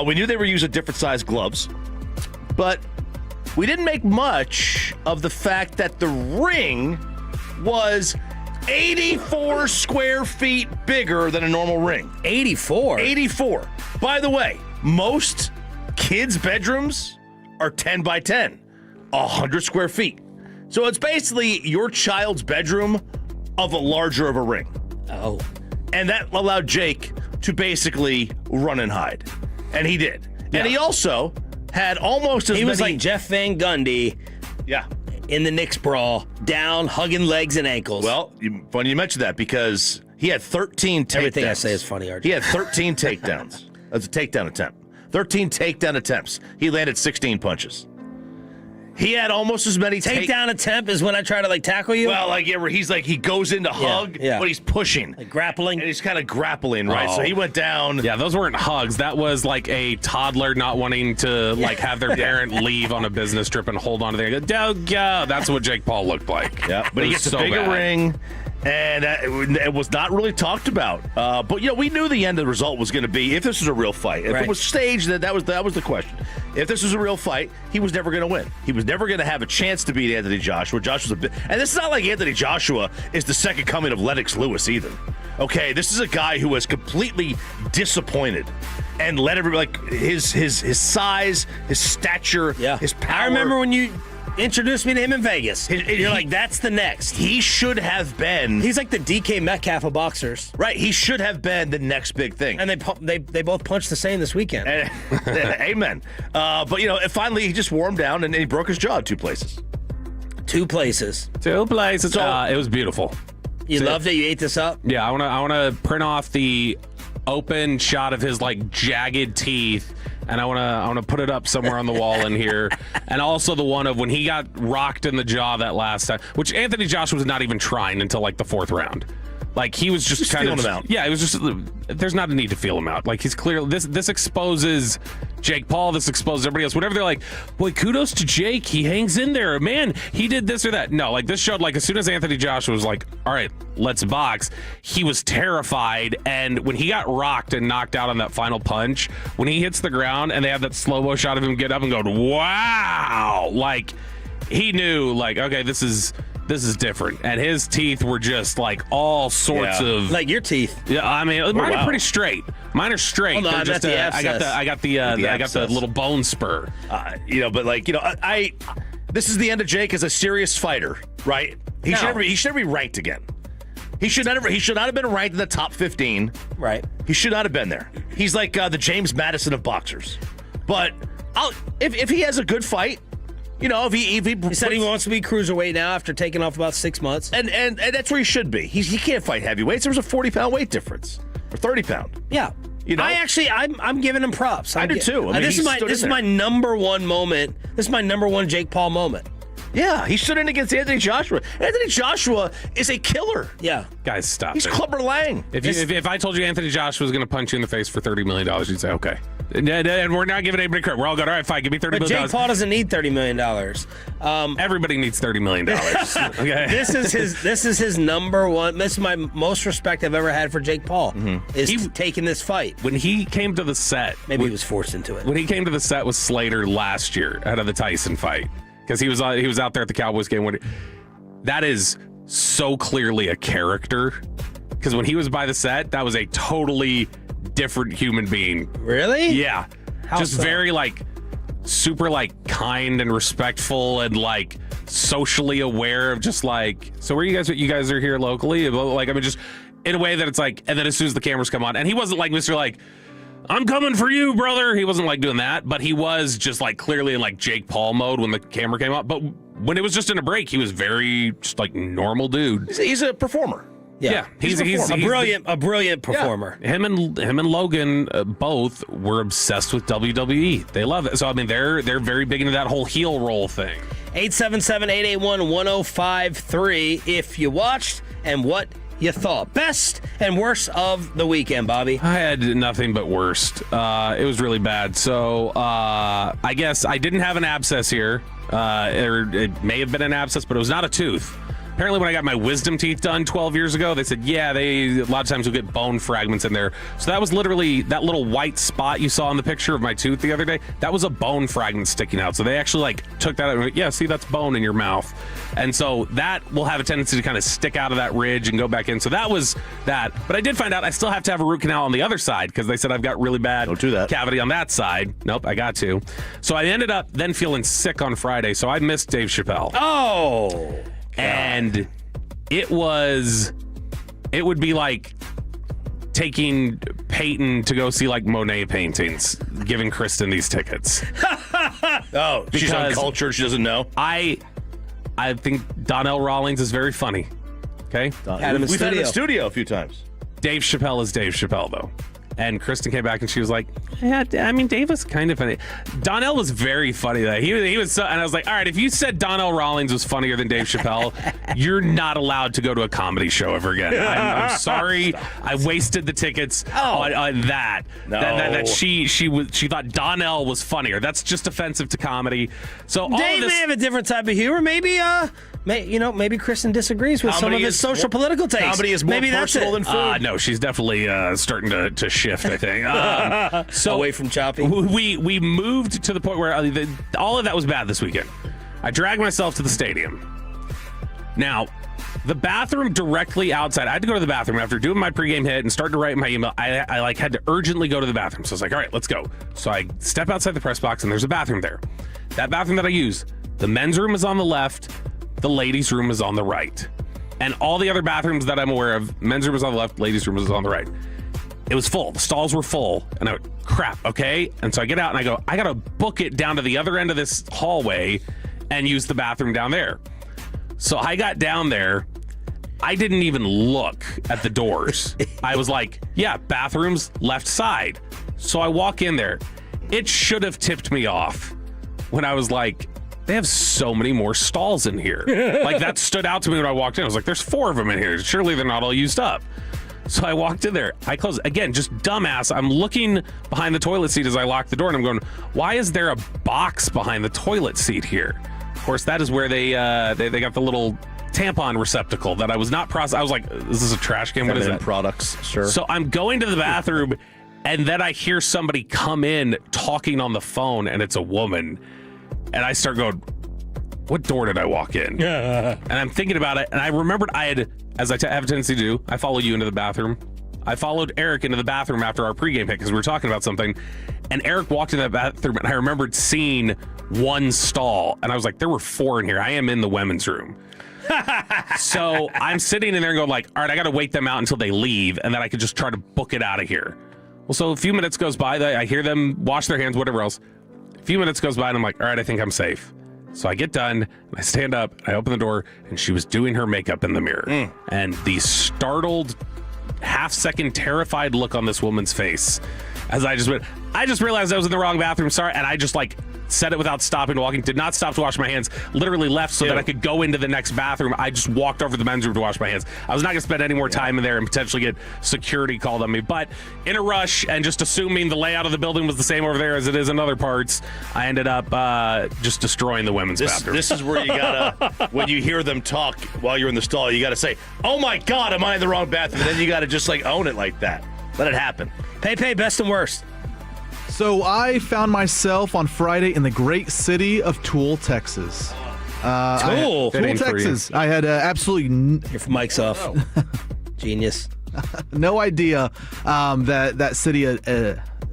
We knew they were using different size gloves, but we didn't make much of the fact that the ring was 84 square feet bigger than a normal ring. 84? 84. By the way, most kids' bedrooms are 10 by 10, 100 square feet. So it's basically your child's bedroom of a larger of a ring. Oh. And that allowed Jake to basically run and hide. And he did. Yeah. And he also had almost as many... He was like Jeff Van Gundy. Yeah. In the Knicks brawl, down, hugging legs and ankles. Well, funny you mentioned that because he had 13 takedowns. Everything I say is funny, RJ. He had 13 takedowns. That's a takedown attempt. 13 takedown attempts. He landed 16 punches. He had almost as many takedown attempt as when I try to like tackle you. Well, like where he's like he goes in to hug, but he's pushing, like grappling, and he's kind of grappling, right? So he went down. Yeah, those weren't hugs. That was like a toddler not wanting to like have their parent leave on a business trip and hold on to their go. That's what Jake Paul looked like. Yeah, but he gets a bigger ring. And it was not really talked about. But, we knew the end of the result was going to be if this was a real fight. If it was staged, that was the question. If this was a real fight, he was never going to win. He was never going to have a chance to beat Anthony Joshua. Joshua's and this is not like Anthony Joshua is the second coming of Lennox Lewis either. Okay, this is a guy who was completely disappointed and let everybody, like, his size, his stature, his power. I remember when you introduced me to him in Vegas. You're like, that's the next. He should have been. He's like the DK Metcalf of boxers. Right. He should have been the next big thing. And they both punched the same this weekend. Amen. But, finally he just wore him down and he broke his jaw 2 places. 2 places. 2 places. So, it was beautiful. You loved it? You ate this up? Yeah, I want to print off the open shot of his like jagged teeth. And I want to put it up somewhere on the wall in here. And also the one of when he got rocked in the jaw that last time, which Anthony Joshua was not even trying until like the 4th round. Like he was just kind of feeling him out. Yeah, it was just there's not a need to feel him out. Like he's clearly this exposes Jake Paul, this exposes everybody else. Whenever they're like, boy, kudos to Jake, he hangs in there. Man, he did this or that. No, like this showed like as soon as Anthony Joshua was like, all right, let's box, he was terrified. And when he got rocked and knocked out on that final punch, when he hits the ground and they have that slow-mo shot of him get up and go, wow, like he knew like, okay, this is different. And his teeth were just like all sorts of like your teeth. Yeah, I mean, mine are pretty straight. Mine are straight. Hold on, just I got the little bone spur. But like, this is the end of Jake as a serious fighter, right? He should never be ranked again. He should not have been ranked in the top 15. Right. He should not have been there. He's like the James Madison of boxers. But if he has a good fight, if he said he wants to be cruiserweight now after taking off about 6 months, and that's where he should be. He can't fight heavyweights. There's a 40-pound weight difference or 30-pound. Yeah. I'm giving him props. I do too. I mean, this is my number one moment. This is my number one Jake Paul moment. Yeah, he stood in against Anthony Joshua. Anthony Joshua is a killer. Yeah. Guys, stop. He's it. Clubber Lang. If I told you Anthony Joshua was going to punch you in the face for $30 million, you'd say, okay. And we're not giving anybody credit. We're all going, all right, fine, give me $30 million. But Jake Paul doesn't need $30 million. Everybody needs $30 million. Okay. This is his number one. This is my most respect I've ever had for Jake Paul. Is taking this fight. When he came to the set, maybe he was forced into it. When he came to the set with Slater last year ahead of the Tyson fight, because he was out there at the Cowboys game. That is so clearly a character. Because when he was by the set, that was a totally different human being. Really? Yeah. How just so? very super kind and respectful and socially aware of just so where you guys are here locally? Just in a way that it's and then as soon as the cameras come on, and he wasn't Mr. I'm coming for you, brother. He wasn't doing that, but he was just clearly in Jake Paul mode when the camera came up. But when it was just in a break, he was very just normal dude. He's a performer. Yeah, he's a brilliant performer. Yeah. Him and Logan both were obsessed with WWE. They love it. So I mean, they're very big into that whole heel roll thing. 877-881-1053 if you watched and what you thought. Best and worst of the weekend, Bobby. I had nothing but worst. It was really bad. So I guess I didn't have an abscess here. Or it may have been an abscess, but it was not a tooth. Apparently, when I got my wisdom teeth done 12 years ago, they said, a lot of times you'll get bone fragments in there. So that was literally that little white spot you saw in the picture of my tooth the other day. That was a bone fragment sticking out. So they actually took that out and went, see, that's bone in your mouth. And so that will have a tendency to kind of stick out of that ridge and go back in. So that was that. But I did find out I still have to have a root canal on the other side because they said I've got really bad cavity on that side. Nope, I got to. So I ended up then feeling sick on Friday. So I missed Dave Chappelle. Oh, and it would be like taking Peyton to go see Monet paintings, giving Kristen these tickets. She's uncultured. She doesn't know. I think Donnell Rawlings is very funny. Okay, we've had him in the studio a few times. Dave Chappelle is Dave Chappelle though. And Kristen came back and she was like, yeah, I mean, Dave was kind of funny. Donnell was very funny though. He was so, and I was like, all right, if you said Donnell Rawlings was funnier than Dave Chappelle, you're not allowed to go to a comedy show ever again. I'm sorry. I wasted the tickets on that. No. That she thought Donnell was funnier. That's just offensive to comedy. So Dave may have a different type of humor. Maybe Kristen disagrees with some of his social political takes. Comedy is more personal than food. No, she's definitely starting to shift, I think. So away from choppy. We moved to the point where all of that was bad this weekend. I dragged myself to the stadium. Now, the bathroom directly outside. I had to go to the bathroom after doing my pregame hit and starting to write my email. I had to urgently go to the bathroom. So I was like, all right, let's go. So I step outside the press box and there's a bathroom there. That bathroom that I use, the men's room is on the left. The ladies' room is on the right. And all the other bathrooms that I'm aware of, men's room is on the left, ladies' room is on the right. It was full. The stalls were full. And I went, crap, okay. And so I get out and I go, I got to book it down to the other end of this hallway and use the bathroom down there. So I got down there. I didn't even look at the doors. I was like, bathrooms left side. So I walk in there. It should have tipped me off when I was like, they have so many more stalls in here. That stood out to me when I walked in. I was like, there's 4 of them in here. Surely they're not all used up. So I walked in there. I closed. Again, just dumbass. I'm looking behind the toilet seat as I lock the door, and I'm going, why is there a box behind the toilet seat here? Of course, that is where they got the little tampon receptacle that I was not processing. I was like, is this a trash can? What is that? Products, sure. So I'm going to the bathroom, and then I hear somebody come in talking on the phone, and it's a woman. And I start going, what door did I walk in? And I'm thinking about it, and I remembered I had, as I have a tendency to do, I follow you into the bathroom. I followed Eric into the bathroom after our pregame hit because we were talking about something. And Eric walked in that bathroom, and I remembered seeing one stall, and I was like, there were 4 in here. I am in the women's room. So I'm sitting in there and going like, all right, I got to wait them out until they leave, and then I could just try to book it out of here. Well, so a few minutes goes by, I hear them wash their hands, whatever else. A few minutes goes by, and I'm like, all right, I think I'm safe. So I get done, I stand up, I open the door, and she was doing her makeup in the mirror. And the startled, half-second, terrified look on this woman's face as I just realized I was in the wrong bathroom, sorry, and I just like said it without stopping, walking, did not stop to wash my hands, literally left so that I could go into the next bathroom. I just walked over to the men's room to wash my hands. I was not going to spend any more time in there and potentially get security called on me. But in a rush and just assuming the layout of the building was the same over there as it is in other parts, I ended up just destroying the women's bathroom. This is where you gotta, when you hear them talk while you're in the stall, you gotta say, oh my God, am I in the wrong bathroom? And then you gotta just like own it like that. Let it happen. Pay, best and worst. So I found myself on Friday in the great city of Toole, Texas. Toole, Texas. I had absolutely... Your mic's off. Genius. No idea that city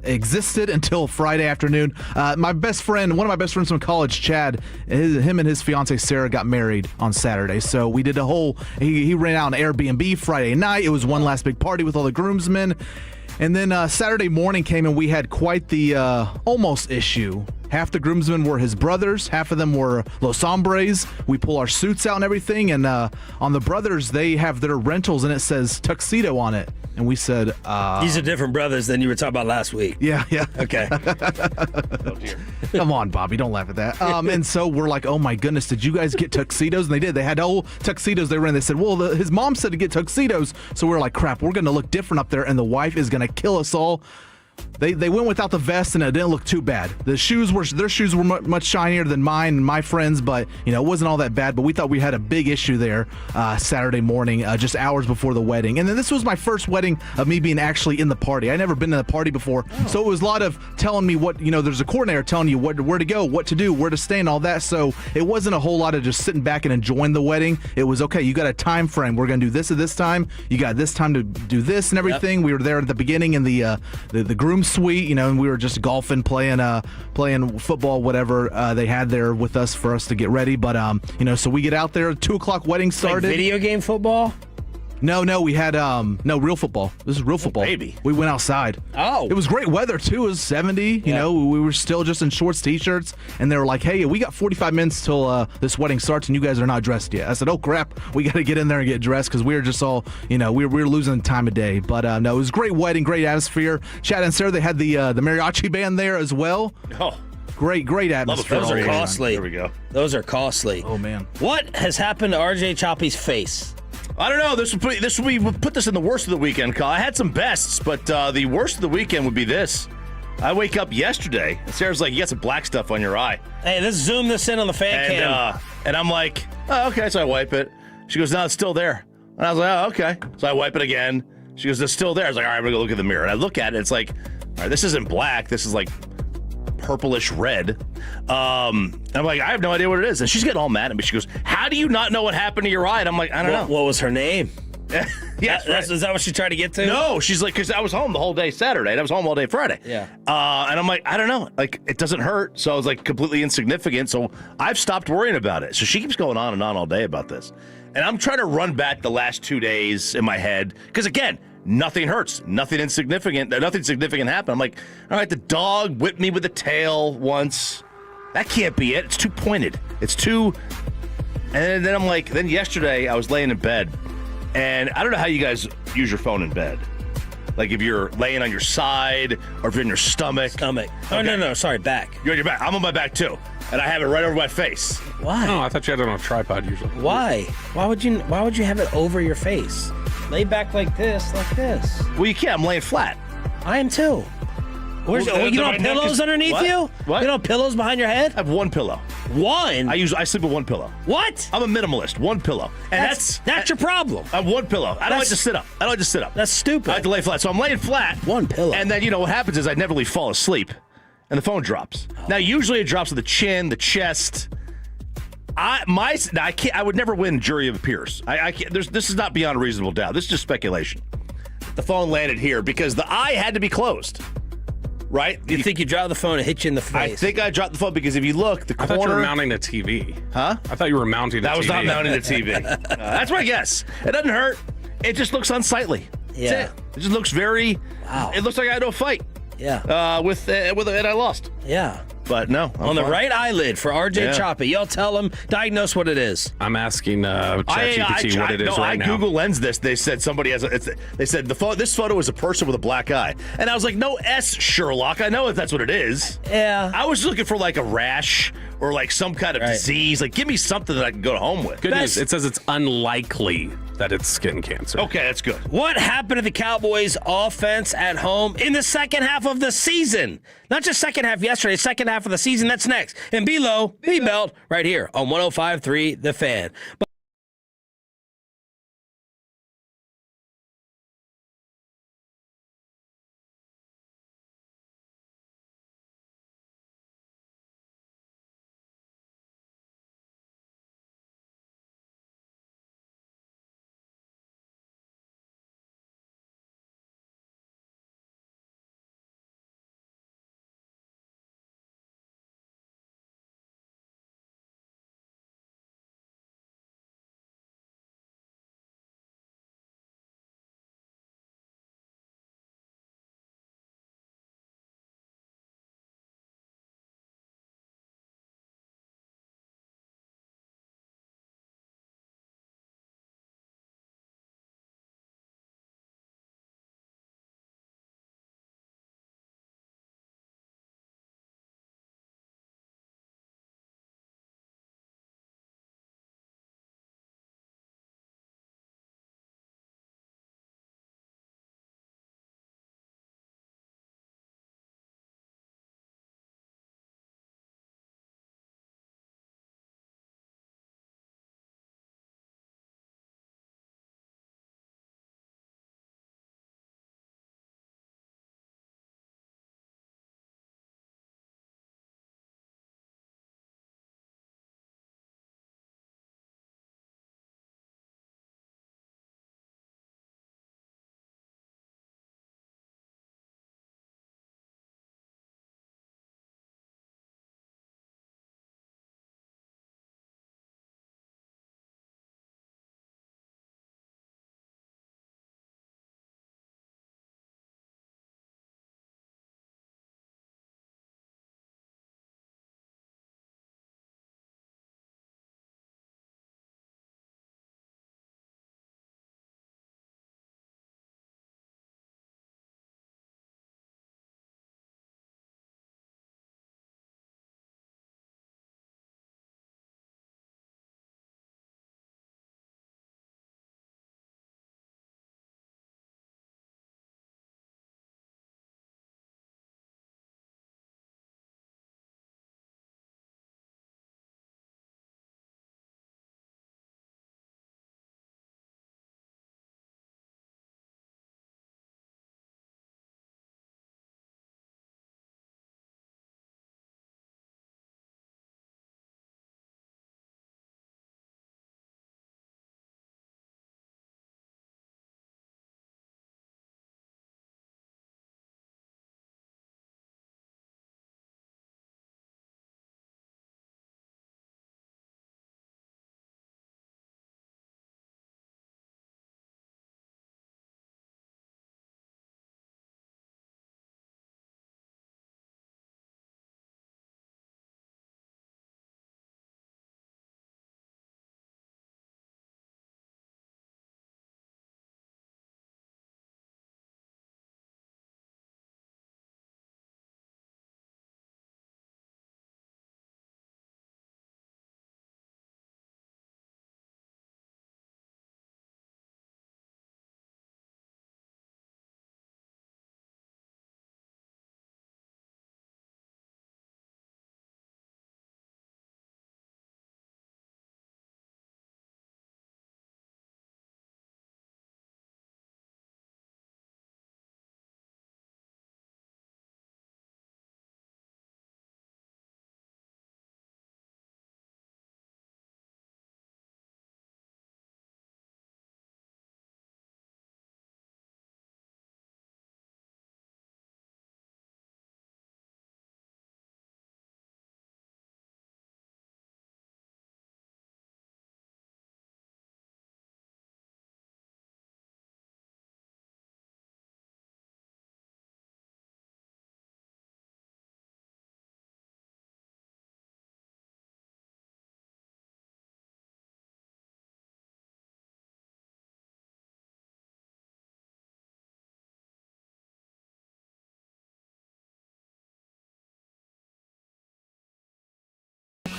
existed until Friday afternoon. One of my best friends from college, Chad, him and his fiance Sarah got married on Saturday. So we did he ran out an Airbnb Friday night. It was one last big party with all the groomsmen. And then Saturday morning came and we had quite the almost issue. Half the groomsmen were his brothers. Half of them were Los Hombres. We pull our suits out and everything. And on the brothers, they have their rentals and it says tuxedo on it. And we said... These are different brothers than you were talking about last week. Yeah. Okay. Oh, dear. Come on, Bobby. Don't laugh at that. And so we're like, oh, my goodness, did you guys get tuxedos? And they did. They had whole tuxedos they were in. They said, well, his mom said to get tuxedos. So we're like, crap, we're going to look different up there, and the wife is going to kill us all. They went without the vest, and it didn't look too bad. Their shoes were much shinier than mine and my friends, but it wasn't all that bad. But we thought we had a big issue there Saturday morning, just hours before the wedding. And then this was my first wedding of me being actually in the party. I'd never been in the party before, so it was a lot of telling me what there's a coordinator telling you where to go, what to do, where to stay, and all that. So it wasn't a whole lot of just sitting back and enjoying the wedding. It was okay. You got a time frame. We're gonna do this at this time. You got this time to do this and everything. Yep. We were there at the beginning in the groom suite, and we were just golfing, playing football, whatever they had there with us for us to get ready. But so we get out there. 2:00 wedding started. Like video game football? No, we had real football. This is real football. Baby. We went outside. Oh. It was great weather too. It was 70. We were still just in shorts, t-shirts, and they were like, "Hey, we got 45 minutes till this wedding starts, and you guys are not dressed yet." I said, "Oh crap, we got to get in there and get dressed because we were just all, we were losing time of day." But no, it was a great wedding, great atmosphere. Chad and Sarah, they had the mariachi band there as well. Oh. Great atmosphere. Those are costly. There we go. Those are costly. Oh man. What has happened to RJ Choppy's face? I don't know. We put this in the worst of the weekend, Kyle. I had some bests, but the worst of the weekend would be this. I wake up yesterday, and Sarah's like, "You got some black stuff on your eye." Hey, let's zoom this in on the fan cam. And I'm like, "Oh, okay." So I wipe it. She goes, "No, it's still there." And I was like, "Oh, okay." So I wipe it again. She goes, "It's still there." I was like, "All right, I'm gonna go look at the mirror." And I look at it. It's like, all right, this isn't black. This is like purplish red. I'm like, I have no idea what it is. And she's getting all mad at me. She goes, "How do you not know what happened to your eye?" And I'm like, I don't know. What was her name? Yes, is that what she tried to get to? No, she's like, because I was home the whole day Saturday, and I was home all day Friday. Yeah. And I'm like, I don't know. Like, it doesn't hurt. So I was like completely insignificant. So I've stopped worrying about it. So she keeps going on and on all day about this. And I'm trying to run back the last 2 days in my head. Because again, nothing hurts. Nothing significant happened. I'm like, all right, the dog whipped me with the tail once. That can't be it. It's too pointed. It's too... And then I'm like, then yesterday I was laying in bed. And I don't know how you guys use your phone in bed. Like if you're laying on your side or if you're in your stomach. Oh, no, sorry, back. You're on your back. I'm on my back too. And I have it right over my face. Why? Oh, I thought you had it on a tripod usually. Why? Why would you have it over your face? Lay back like this. Well, you can't. I'm laying flat. I am too. You don't have pillows underneath you? What? You don't have pillows behind your head? I have one pillow. One? I sleep with one pillow. What? I'm a minimalist. One pillow. And that's your problem. I have one pillow. I don't like to sit up. That's stupid. I like to lay flat. So I'm laying flat. One pillow. And then, what happens is I never fall asleep. And the phone drops. Oh. Now, usually it drops to the chin, the chest. I would never win jury of peers. I can't. This is not beyond a reasonable doubt. This is just speculation. The phone landed here because the eye had to be closed. right? You think you dropped the phone and hit you in the face? I think I dropped the phone because if you look, the corner. I thought you were mounting a TV. Huh? I thought you were mounting a TV. That was not mounting the TV. That's my guess. It doesn't hurt. It just looks unsightly. Yeah. That's it. It just looks very. Wow. It looks like I had no fight. Yeah. And I lost. Yeah. But no. On the right eyelid for RJ Choppy. Y'all tell him, diagnose what it is. I'm asking ChatGPT what it is right now. I Google Lens this. They said somebody has they said this photo is a person with a black eye. And I was like, no S, Sherlock. I know that's what it is. Yeah. I was looking for like a rash or like some kind of disease. Like, give me something that I can go home with. Good news. It says it's unlikely that it's skin cancer. Okay, that's good. What happened to the Cowboys offense at home in the second half of the season? Not just second half yesterday, second half of the season. That's next. And below, B-Belt, right here on 105.3 The Fan.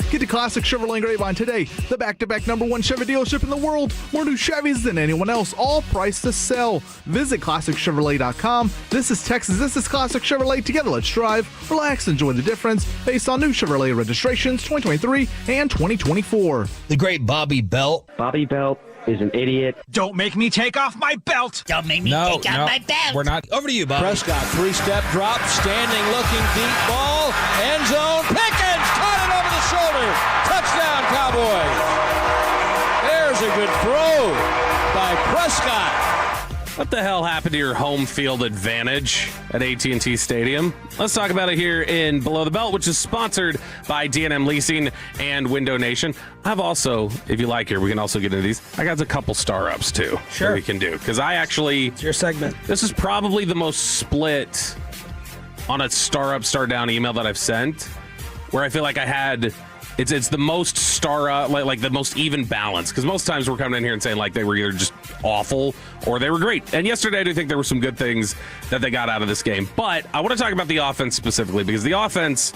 Get to Classic Chevrolet and Grapevine today, the back-to-back #1 Chevy dealership in the world. More new Chevys than anyone else, all priced to sell. Visit ClassicChevrolet.com. This is Texas. This is Classic Chevrolet. Together, let's drive, relax, enjoy the difference based on new Chevrolet registrations 2023 and 2024. The great Bobby Belt. Bobby Belt is an idiot. Don't make me take off my belt. Don't make me take off my belt. We're not. Over to you, Bobby. Prescott, three-step drop, standing, looking deep ball, end zone. Pickens caught it over the shoulder. Touchdown, Cowboys. There's a good throw by Prescott. What the hell happened to your home field advantage at AT&T Stadium? Let's talk about it here in Below the Belt, which is sponsored by D&M Leasing and Window Nation. I've also, if you like here, we can also get into these. I got a couple star-ups, too, that we can do. Because I actually... It's your segment. This is probably the most split on a star-up, star-down email that I've sent, where I feel like I had... It's the most like the most even balance, because most times we're coming in here and saying like they were either just awful or they were great. And yesterday I do think there were some good things that they got out of this game. But I want to talk about the offense specifically, because the offense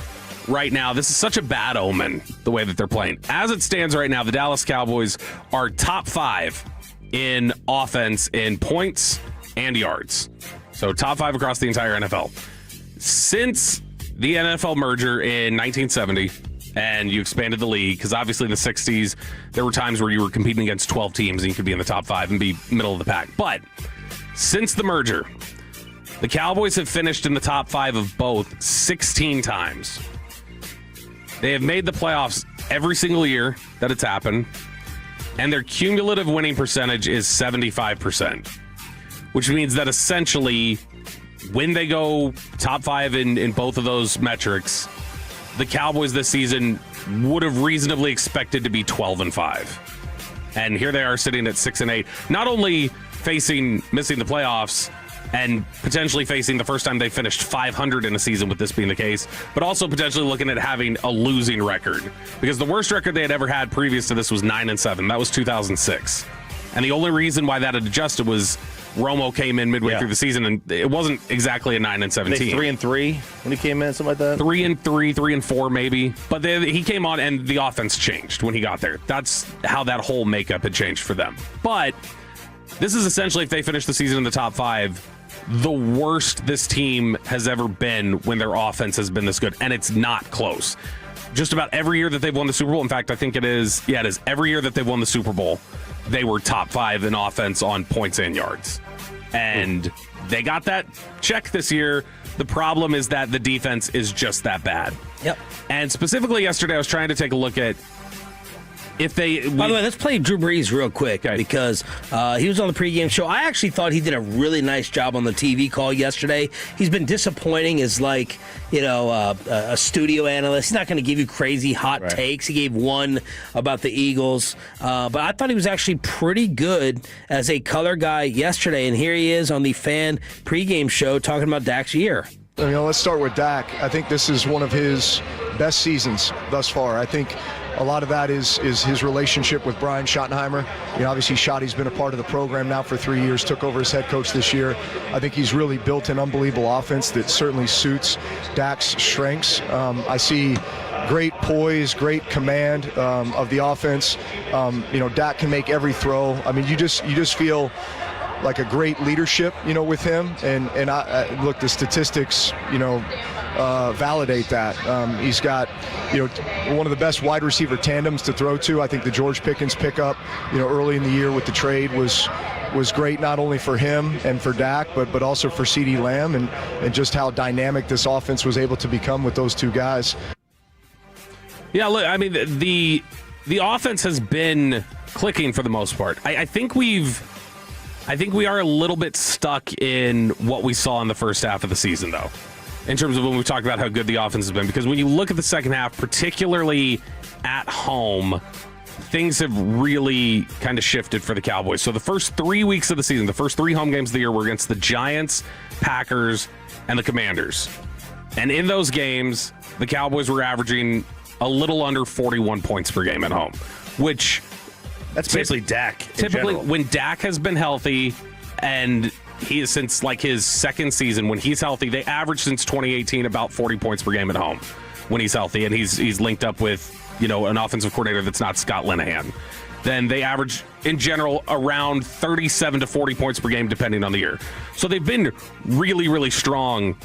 right now, this is such a bad omen, the way that they're playing. As it stands right now, the Dallas Cowboys are top 5 in offense in points and yards. So top 5 across the entire NFL. Since the NFL merger in 1970, and you expanded the league, because obviously in the 60s, there were times where you were competing against 12 teams and you could be in the top 5 and be middle of the pack. But since the merger, the Cowboys have finished in the top 5 of both 16 times. They have made the playoffs every single year that it's happened, and their cumulative winning percentage is 75%, which means that essentially when they go top 5 in both of those metrics, the Cowboys this season would have reasonably expected to be 12-5. And here they are sitting at 6-8, not only missing the playoffs and potentially facing the first time they finished 500 in a season with this being the case, but also potentially looking at having a losing record, because the worst record they had ever had previous to this was 9-7. That was 2006. And the only reason why that had adjusted was Romo came in midway through the season, and it wasn't exactly a 9-17. 3-3 when he came in, something like that. 3-3, 3-4 maybe. But he came on, and the offense changed when he got there. That's how that whole makeup had changed for them. But this is essentially, if they finish the season in the top 5, the worst this team has ever been when their offense has been this good, and it's not close. Just about every year that they've won the Super Bowl, in fact, I think it is every year that they've won the Super Bowl, they were top 5 in offense on points and yards. And they got that check this year. The problem is that the defense is just that bad. Yep. And specifically yesterday, I was trying to take a look at if they... By the way, let's play Drew Brees real quick, because he was on the pregame show. I actually thought he did a really nice job on the TV call yesterday. He's been disappointing as a studio analyst. He's not going to give you crazy hot takes. He gave one about the Eagles. But I thought he was actually pretty good as a color guy yesterday. And here he is on the fan pregame show talking about Dak's year. Let's start with Dak. I think this is one of his best seasons thus far. I think a lot of that is his relationship with Brian Schottenheimer. Obviously Schotty's been a part of the program now for 3 years, took over as head coach this year. I think he's really built an unbelievable offense that certainly suits Dak's strengths. I see great poise, great command of the offense. Dak can make every throw. I mean, you just feel like a great leadership, with him. And I look, the statistics, validate that. He's got, one of the best wide receiver tandems to throw to. I think the George Pickens pickup, early in the year with the trade was great, not only for him and for Dak, but also for CeeDee Lamb, and just how dynamic this offense was able to become with those two guys. Yeah, look, I mean, the offense has been clicking for the most part. I think we are a little bit stuck in what we saw in the first half of the season, though, in terms of when we talked about how good the offense has been. Because when you look at the second half, particularly at home, things have really kind of shifted for the Cowboys. So the first 3 weeks of the season, the first 3 home games of the year were against the Giants, Packers, and the Commanders. And in those games, the Cowboys were averaging a little under 41 points per game at home, which... That's basically Dak. Typically, when Dak has been healthy, and he is since his second season, when he's healthy, they average since 2018 about 40 points per game at home. when he's healthy, and he's linked up with an offensive coordinator that's not Scott Linehan, then they average in general around 37 to 40 points per game depending on the year. So they've been really, really strong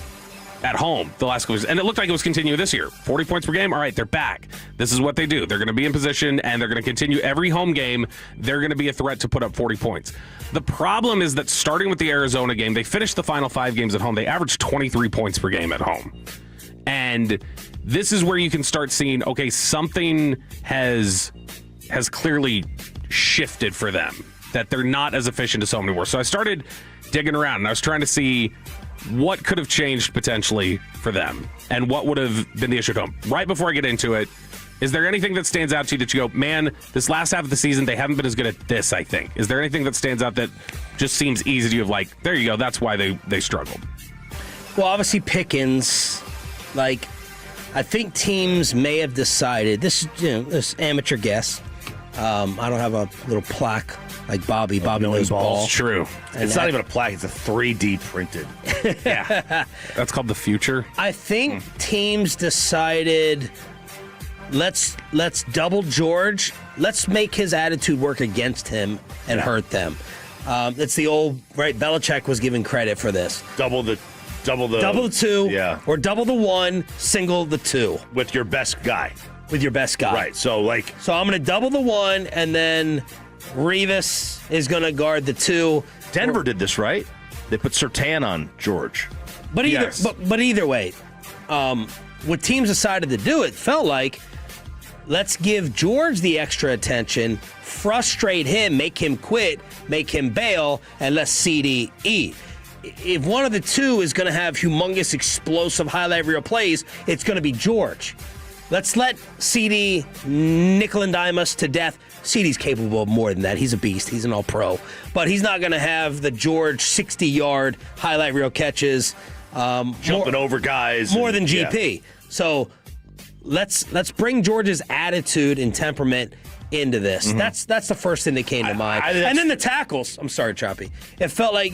at home the last couple years, and it looked like it was continuing this year. 40 points per game. All right, they're back. This is what they do. They're going to be in position, and they're going to continue every home game. They're going to be a threat to put up 40 points. The problem is that starting with the Arizona game, they finished the final 5 games at home. They averaged 23 points per game at home. And this is where you can start seeing, okay, something has clearly shifted for them, that they're not as efficient as home anymore. So I started digging around, and I was trying to see what could have changed potentially for them and what would have been the issue at home. Right before I get into it, is there anything that stands out to you that you go, man, this last half of the season, they haven't been as good at this, I think? Is there anything that stands out that just seems easy to you of like, there you go, that's why they struggled? Well, obviously Pickens, I think teams may have decided, this amateur guess, I don't have a little plaque like Bobby knows ball. It's true. And it's not even a plaque. It's a 3D printed. Yeah. That's called the future. I think teams decided, let's double George. Let's make his attitude work against him and hurt them. It's the old, right, Belichick was given credit for this. Double the 2, or double the 1, single the 2. With your best guy. Right. So I'm going to double the 1, and then Revis is going to guard the 2. Denver did this, right? They put Surtain on George. But either way, what teams decided to do, it felt like, let's give George the extra attention, frustrate him, make him quit, make him bail, and let CD eat. If one of the 2 is going to have humongous, explosive, highlight reel plays, it's going to be George. Let's let CD nickel and dime us to death. CD's capable of more than that. He's a beast. He's an all-pro. But he's not going to have the George 60-yard highlight reel catches. Jumping over guys. More than GP. Yeah. So let's bring George's attitude and temperament into this. Mm-hmm. That's the first thing that came to mind. And then the tackles. I'm sorry, Choppy. It felt like,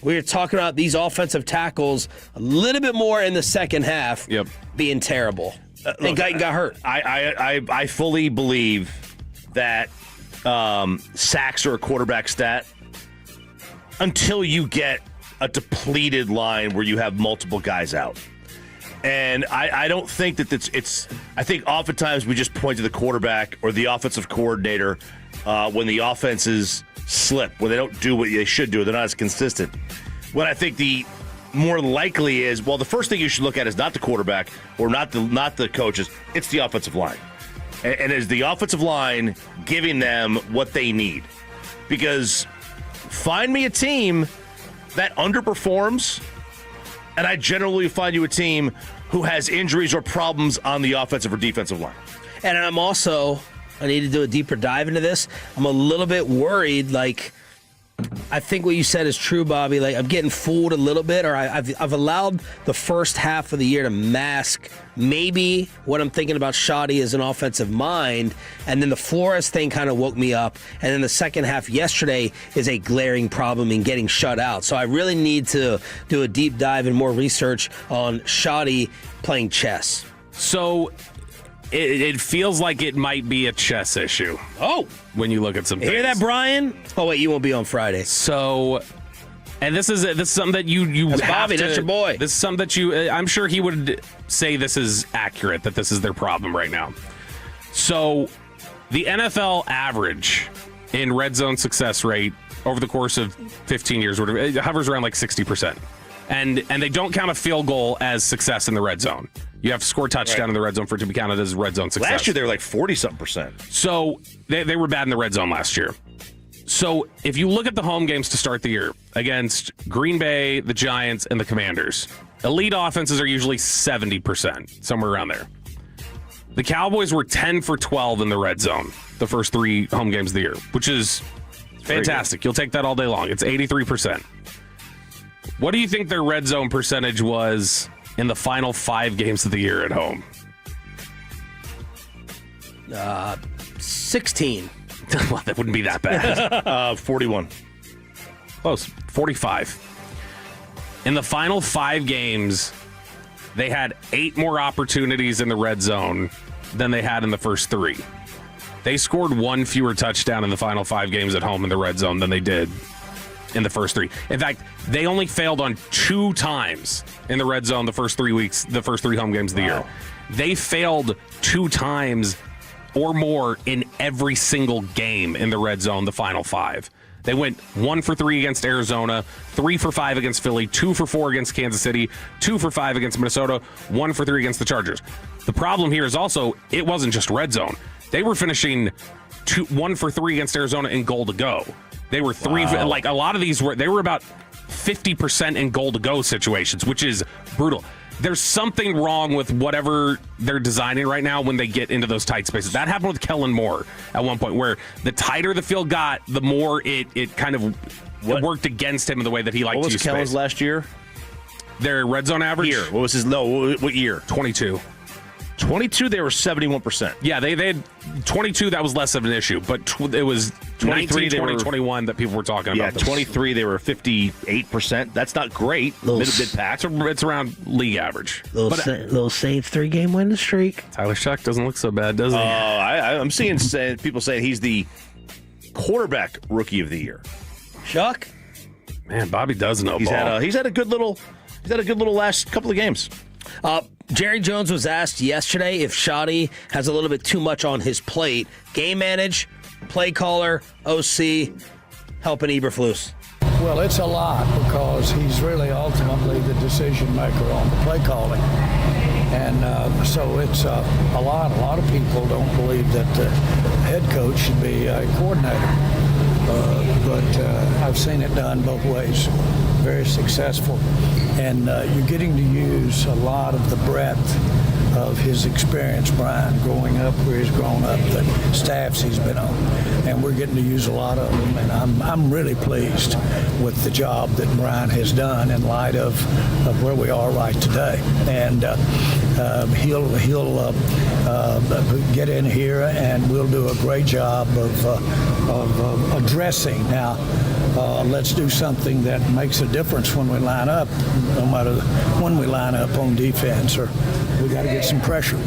we were talking about these offensive tackles a little bit more in the second half being terrible. And Guyton got hurt. I fully believe that sacks are a quarterback stat until you get a depleted line where you have multiple guys out. And I don't think that it's I think oftentimes we just point to the quarterback or the offensive coordinator when the offenses slip, when they don't do what they should do, they're not as consistent. When I think the more likely is, well, the first thing you should look at is not the quarterback or not the coaches, it's the offensive line. And is the offensive line giving them what they need? Because find me a team that underperforms, and I generally find you a team who has injuries or problems on the offensive or defensive line. And I need to do a deeper dive into this. I'm a little bit worried, I think what you said is true, Bobby. I'm getting fooled a little bit, or I've allowed the first half of the year to mask maybe what I'm thinking about Shoddy as an offensive mind, and then the Flores thing kind of woke me up, and then the second half yesterday is a glaring problem in getting shut out. So I really need to do a deep dive and more research on Shoddy playing chess. So it feels like it might be a chess issue. Oh. When you look at some things. Hear that, Brian? Oh, wait, you won't be on Friday. So, and this is something that you that's have Bobby, to, that's your boy. This is something that I'm sure he would say this is accurate, that this is their problem right now. So, the NFL average in red zone success rate over the course of 15 years, it hovers around 60%. And they don't count a field goal as success in the red zone. You have to score a touchdown in the red zone for it to be counted as red zone success. Last year, they were 40-something%. So they were bad in the red zone last year. So if you look at the home games to start the year against Green Bay, the Giants, and the Commanders, elite offenses are usually 70%, somewhere around there. The Cowboys were 10 for 12 in the red zone the first 3 home games of the year, which is fantastic. You'll take that all day long. It's 83%. What do you think their red zone percentage was in the final 5 games of the year at home? 16. Well, that wouldn't be that bad. 41. Close. 45. In the final 5 games, they had 8 more opportunities in the red zone than they had in the first 3. They scored 1 fewer touchdown in the final 5 games at home in the red zone than they did in the first 3. In fact, they only failed on 2 times in the red zone the first 3 weeks, the first 3 home games of the year. They failed 2 times or more in every single game in the red zone the final 5. They went 1 for 3 against Arizona, 3 for 5 against Philly, 2 for 4 against Kansas City, 2 for 5 against Minnesota, 1 for 3 against the Chargers. The problem here is also it wasn't just red zone. They were finishing 1 for 3 against Arizona in goal to go. They were 3 like a lot of these were about 50% in goal to go situations, which is brutal. There's something wrong with whatever they're designing right now when they get into those tight spaces. That happened with Kellen Moore at one point, where the tighter the field got, the more it kind of it worked against him in the way that he liked to use space. What was Kellen's last year? Their red zone average? Year. What was his low? What year? 22. 22, they were 71%. Yeah, they had 22, that was less of an issue, but it was 19, 20, 21 that people were talking about. Yeah, 23, they were 58%. That's not great. Mid-pack. It's around league average. Little Saints 3-game winning streak. Tyler Shuck doesn't look so bad, does he? I'm seeing people saying he's the quarterback rookie of the year. Shuck? Man, Bobby does know ball. He's had a good little last couple of games. Jerry Jones was asked yesterday if Shoddy has a little bit too much on his plate. Game manage, play caller, OC, helping Eberflus. Well, it's a lot because he's really ultimately the decision maker on the play calling. And so it's a lot. A lot of people don't believe that the head coach should be a coordinator. But I've seen it done both ways. Very successful. And you're getting to use a lot of the breadth of his experience, Brian, growing up where he's grown up, the staffs he's been on. And we're getting to use a lot of them. And I'm really pleased with the job that Brian has done in light of where we are right today. And he'll get in here and we'll do a great job of addressing. Now, let's do something that makes a difference when we line up, no matter when we line up on defense, or we got to get some pressure.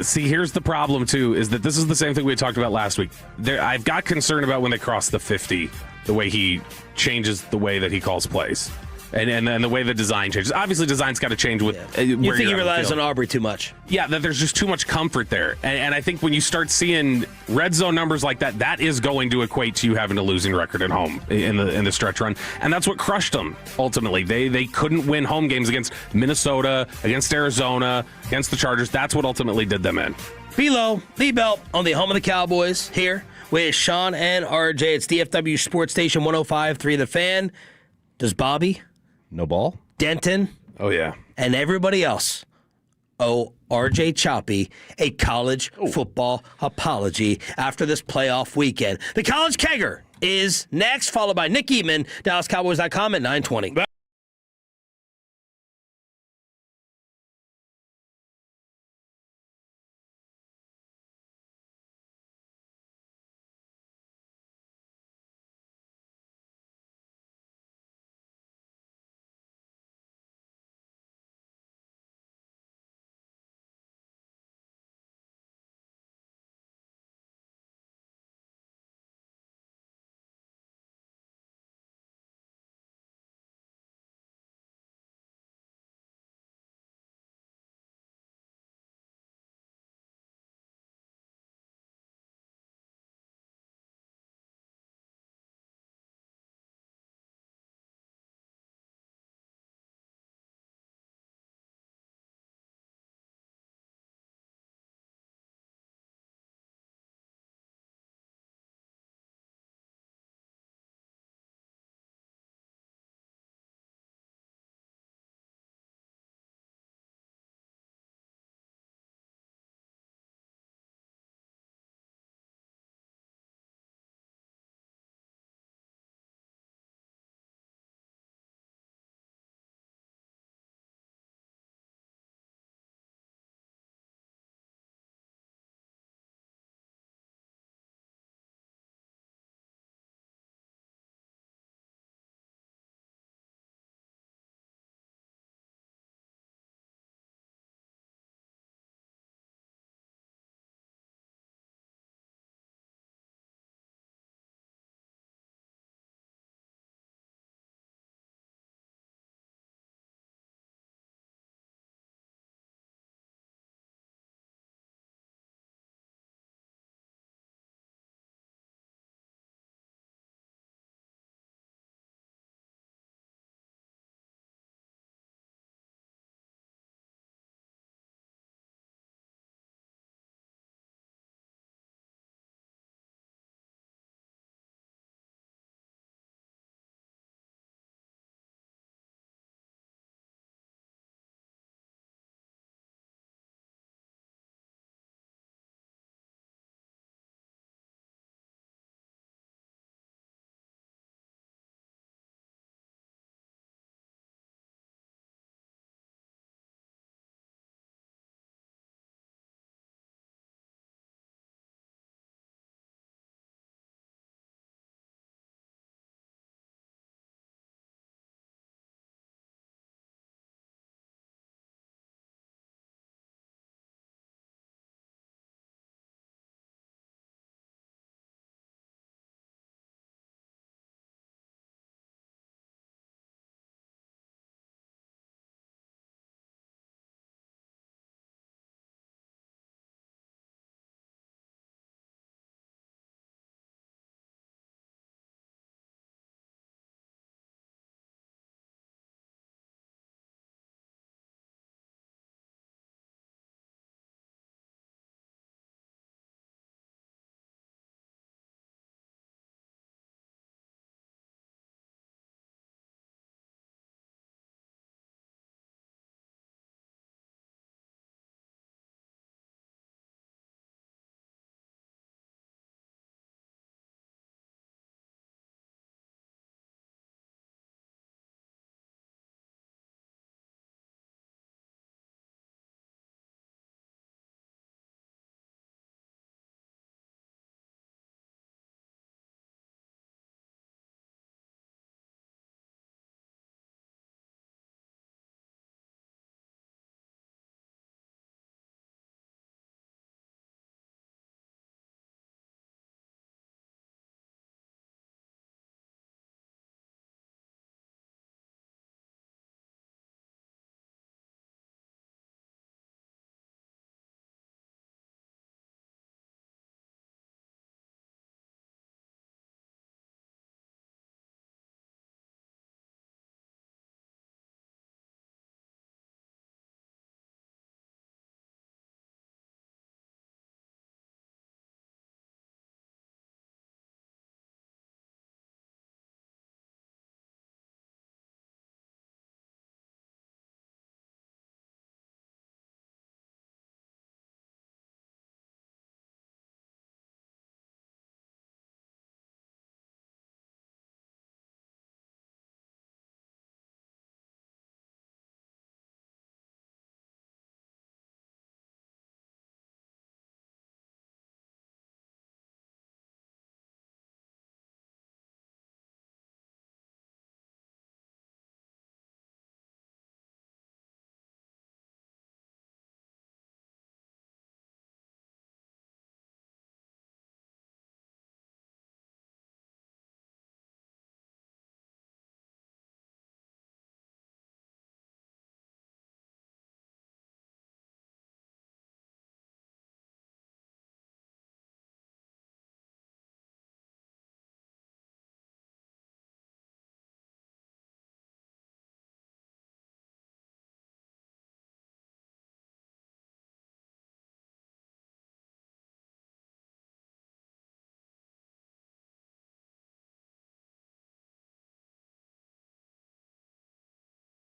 See, here's the problem, too, is that this is the same thing we talked about last week. I've got concern about when they cross the 50, the way he changes the way that he calls plays. And the way the design changes. Obviously, design's got to change with where you think he relies on Aubrey too much? Yeah, that there's just too much comfort there. And I think when you start seeing red zone numbers like that, that is going to equate to you having a losing record at home in the stretch run. And that's what crushed them, ultimately. They couldn't win home games against Minnesota, against Arizona, against the Chargers. That's what ultimately did them in. Below the belt on the home of the Cowboys here with Sean and RJ. It's DFW Sports Station 105.3 The Fan. Does Bobby... No ball? Denton. Oh, yeah. And everybody else owe RJ Choppy a college football apology after this playoff weekend. The College Kegger is next, followed by Nick Eatman, DallasCowboys.com at 9:20.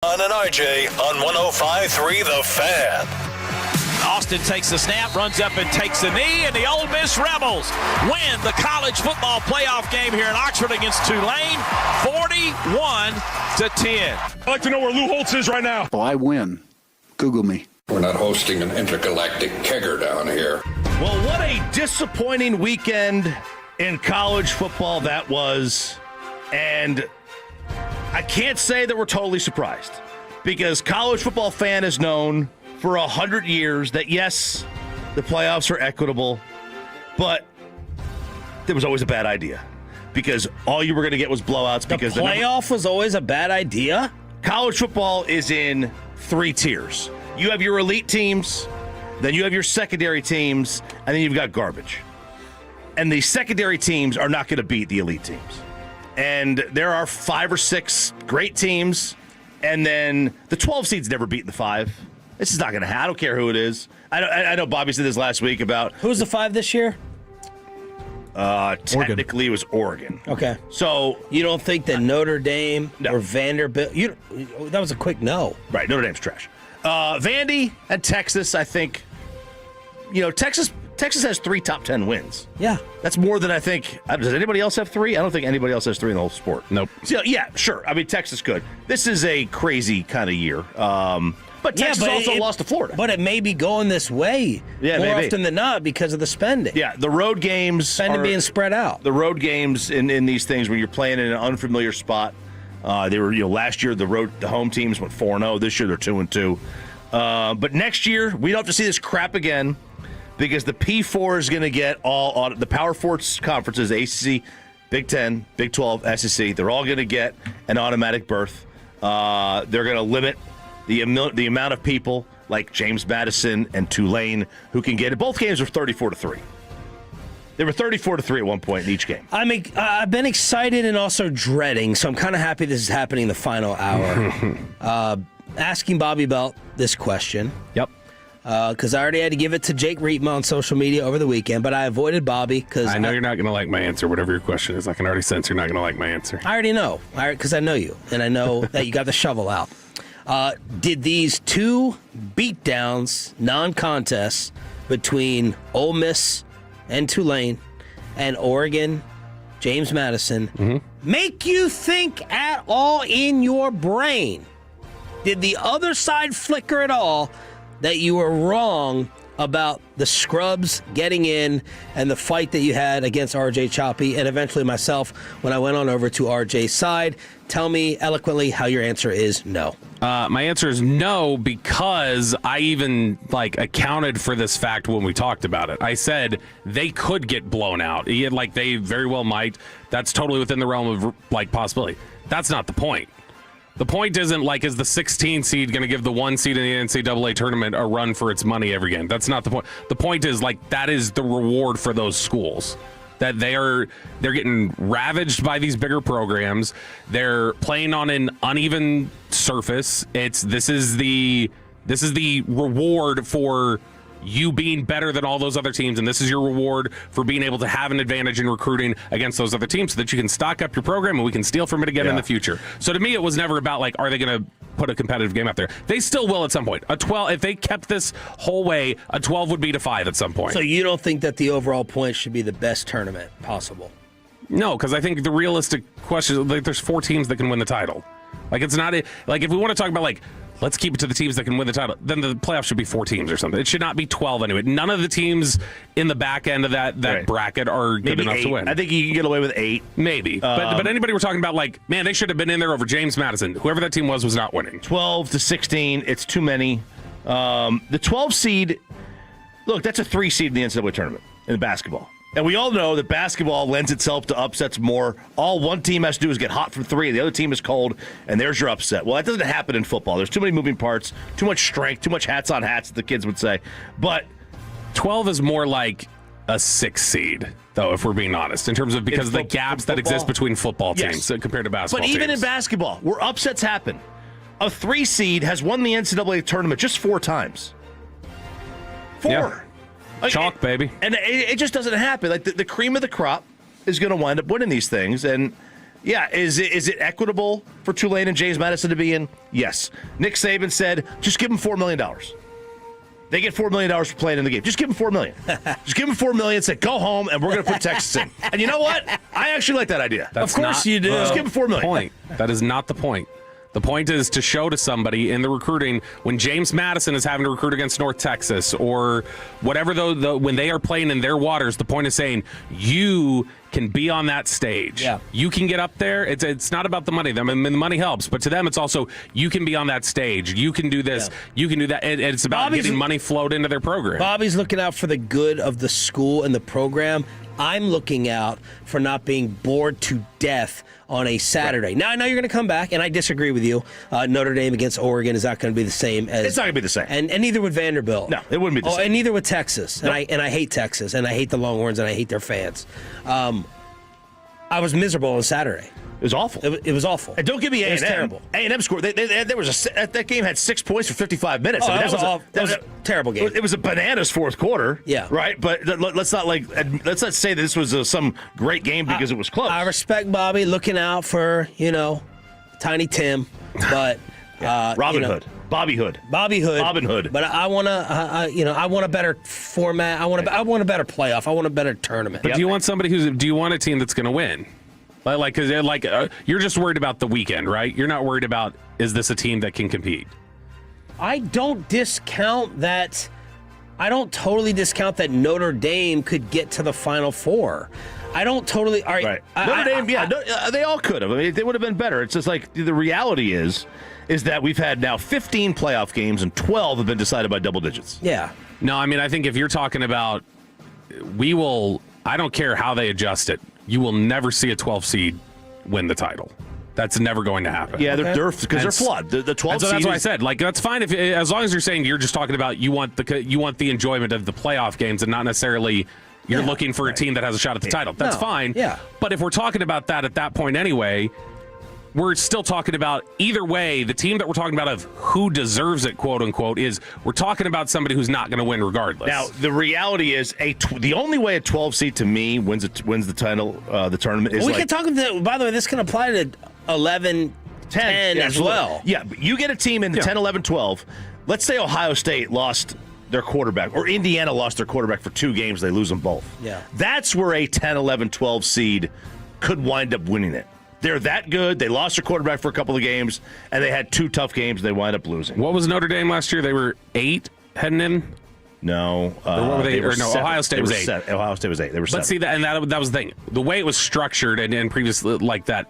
Sean and RJ on 105.3 The Fan. Austin takes the snap, runs up and takes the knee, and the Ole Miss Rebels win the college football playoff game here in Oxford against Tulane, 41-10. I'd like to know where Lou Holtz is right now. Well, I win. Google me. We're not hosting an intergalactic kegger down here. Well, what a disappointing weekend in college football that was. And I can't say that we're totally surprised, because college football fan is known for 100 years that, yes, the playoffs are equitable, but there was always a bad idea, because all you were going to get was blowouts. Because the playoff was always a bad idea? College football is in 3 tiers. You have your elite teams, then you have your secondary teams, and then you've got garbage. And the secondary teams are not going to beat the elite teams. And there are 5 or 6 great teams, and then the 12 seeds never beat the 5. This is not going to happen. I don't care who it is. I know Bobby said this last week about... Who's the 5 this year? Technically, it was Oregon. Okay. So... You don't think that Notre Dame or Vanderbilt... that was a quick no. Right, Notre Dame's trash. Vandy and Texas, I think... Texas has 3 top 10 wins. Yeah. That's more than I think. Does anybody else have 3? I don't think anybody else has 3 in the whole sport. Nope. So, yeah, sure. I mean, Texas could. This is a crazy kind of year. But Texas also lost to Florida. But it may be going this way more often than not because of the spending. Yeah, the road games spending being spread out. The road games in these things when you're playing in an unfamiliar spot. They were, last year the home teams went 4-0. This year they're 2-2. But next year we don't have to see this crap again, because the P4 is going to get all the Power 4 conferences, ACC, Big 10, Big 12, SEC. They're all going to get an automatic berth. They're going to limit the amount of people like James Madison and Tulane who can get it. Both games were 34-3. They were 34-3 at one point in each game. I've been excited and also dreading, so I'm kind of happy this is happening in the final hour. Asking Bobby Belt this question. Yep. Because I already had to give it to Jake Reitma on social media over the weekend, but I avoided Bobby because I know you're not going to like my answer, whatever your question is. I can already sense you're not going to like my answer. I already know, because I know you, and I know that you got the shovel out. Did these 2 beatdowns, non-contests, between Ole Miss and Tulane and Oregon, James Madison, make you think at all in your brain? Did the other side flicker at all that you were wrong about the scrubs getting in and the fight that you had against RJ Choppy and eventually myself when I went on over to RJ's side? Tell me eloquently how your answer is no. My answer is no, because I even accounted for this fact when we talked about it. I said they could get blown out. They very well might. That's totally within the realm of possibility. That's not the point. The point isn't is the 16 seed going to give the 1 seed in the NCAA tournament a run for its money every game? That's not the point. The point is that is the reward for those schools. That they're getting ravaged by these bigger programs. They're playing on an uneven surface. This is the reward for you being better than all those other teams, and this is your reward for being able to have an advantage in recruiting against those other teams so that you can stock up your program and we can steal from it again in the future. So to me, it was never about are they going to put a competitive game out there? They still will at some point. A 12, if they kept this whole way, a 12 would beat a 5 at some point. So you don't think that the overall point should be the best tournament possible? No, because I think the realistic question is there's 4 teams that can win the title. It's not if we want to talk about let's keep it to the teams that can win the title, then the playoff should be 4 teams or something. It should not be 12 anyway. None of the teams in the back end of that bracket are good enough 8. to win. I think you can get away with 8. Maybe. But anybody we're talking about, man, they should have been in there over James Madison. Whoever that team was not winning. 12 to 16, it's too many. The 12 seed, look, that's a 3 seed in the NCAA tournament in basketball. And we all know that basketball lends itself to upsets more. All one team has to do is get hot from 3, and the other team is cold, and there's your upset. Well, that doesn't happen in football. There's too many moving parts, too much strength, too much hats on hats, the kids would say. But 12 is more like a 6 seed, though, if we're being honest, in terms of because of the gaps that exist between football teams compared to basketball teams. But even in basketball, where upsets happen, a 3 seed has won the NCAA tournament just 4 times. 4. Yeah. Chalk, baby. And it just doesn't happen. The cream of the crop is going to wind up winning these things. And Yeah, is it equitable for Tulane and James Madison to be in? Yes. Nick Saban said, just give them $4 million. They get $4 million for playing in the game. Just give them $4 million. Just give them $4 million. Say, go home, and we're going to put Texas in. And you know what? I actually like that idea. Of course you do. Just give them $4 million. Point. That is not the point. The point is to show to somebody in the recruiting when James Madison is having to recruit against North Texas or whatever, when they are playing in their waters, the point is saying you can be on that stage. Yeah. You can get up there. It's not about the money. I mean, the money helps, but to them, it's also you can be on that stage. You can do this. Yeah. You can do that. And it's about getting money flowed into their program. Bobby's looking out for the good of the school and the program. I'm looking out for not being bored to death on a Saturday. Right. Now, I know you're going to come back, and I disagree with you. Notre Dame against Oregon is not going to be the same as... It's not going to be the same. And neither would Vanderbilt. No, it wouldn't be the same. And neither would Texas. Nope. And I hate Texas, and I hate the Longhorns, and I hate their fans. I was miserable on Saturday. It was awful. It was awful. And don't give me A&M. It was terrible. A&M scored. There was that game had 6 points for 55 minutes. Oh, that was a terrible game. It was a bananas fourth quarter. Yeah. Right. But let's not say that this was some great game because it was close. I respect Bobby looking out for Tiny Tim, but Robin Hood. Bobby Hood. But I want I want a better format. I want a better playoff. I want a better tournament. But do you want do you want a team that's going to win? Because you're just worried about the weekend, right? You're not worried about, is this a team that can compete? I don't discount that. I don't totally discount that Notre Dame could get to the Final Four. I don't totally. All right. Notre Dame, they all could have. I mean, they would have been better. It's just like the reality is that we've had now 15 playoff games and 12 have been decided by double digits. Yeah. No, I mean, I think if you're talking about, I don't care how they adjust it. You will never see a 12 seed win the title. That's never going to happen. Yeah, they're flawed. The 12 so seed. That's why I said, that's fine as long as you're saying you're just talking about you want the enjoyment of the playoff games and not necessarily you're looking for a team that has a shot at the title. That's fine. Yeah. But if we're talking about that at that point anyway, we're still talking about either way. The team that we're talking about of who deserves it, quote unquote, is we're talking about somebody who's not going to win regardless. Now, the reality is the only way a 12 seed to me wins the title, the tournament is. We can talk about. By the way, this can apply to 11, 10 as well. Yeah, but you get a team in the 10, 11, 12. Let's say Ohio State lost their quarterback, or Indiana lost their quarterback for 2 games. They lose them both. Yeah, that's where a 10, 11, 12 seed could wind up winning it. They're that good. They lost their quarterback for a couple of games, and they had 2 tough games. They wind up losing. What was Notre Dame last year? They were 8 heading in? No. What were they? Ohio State was 8. Ohio State was 8. They were 7. But see, that was the thing. The way it was structured and previously like that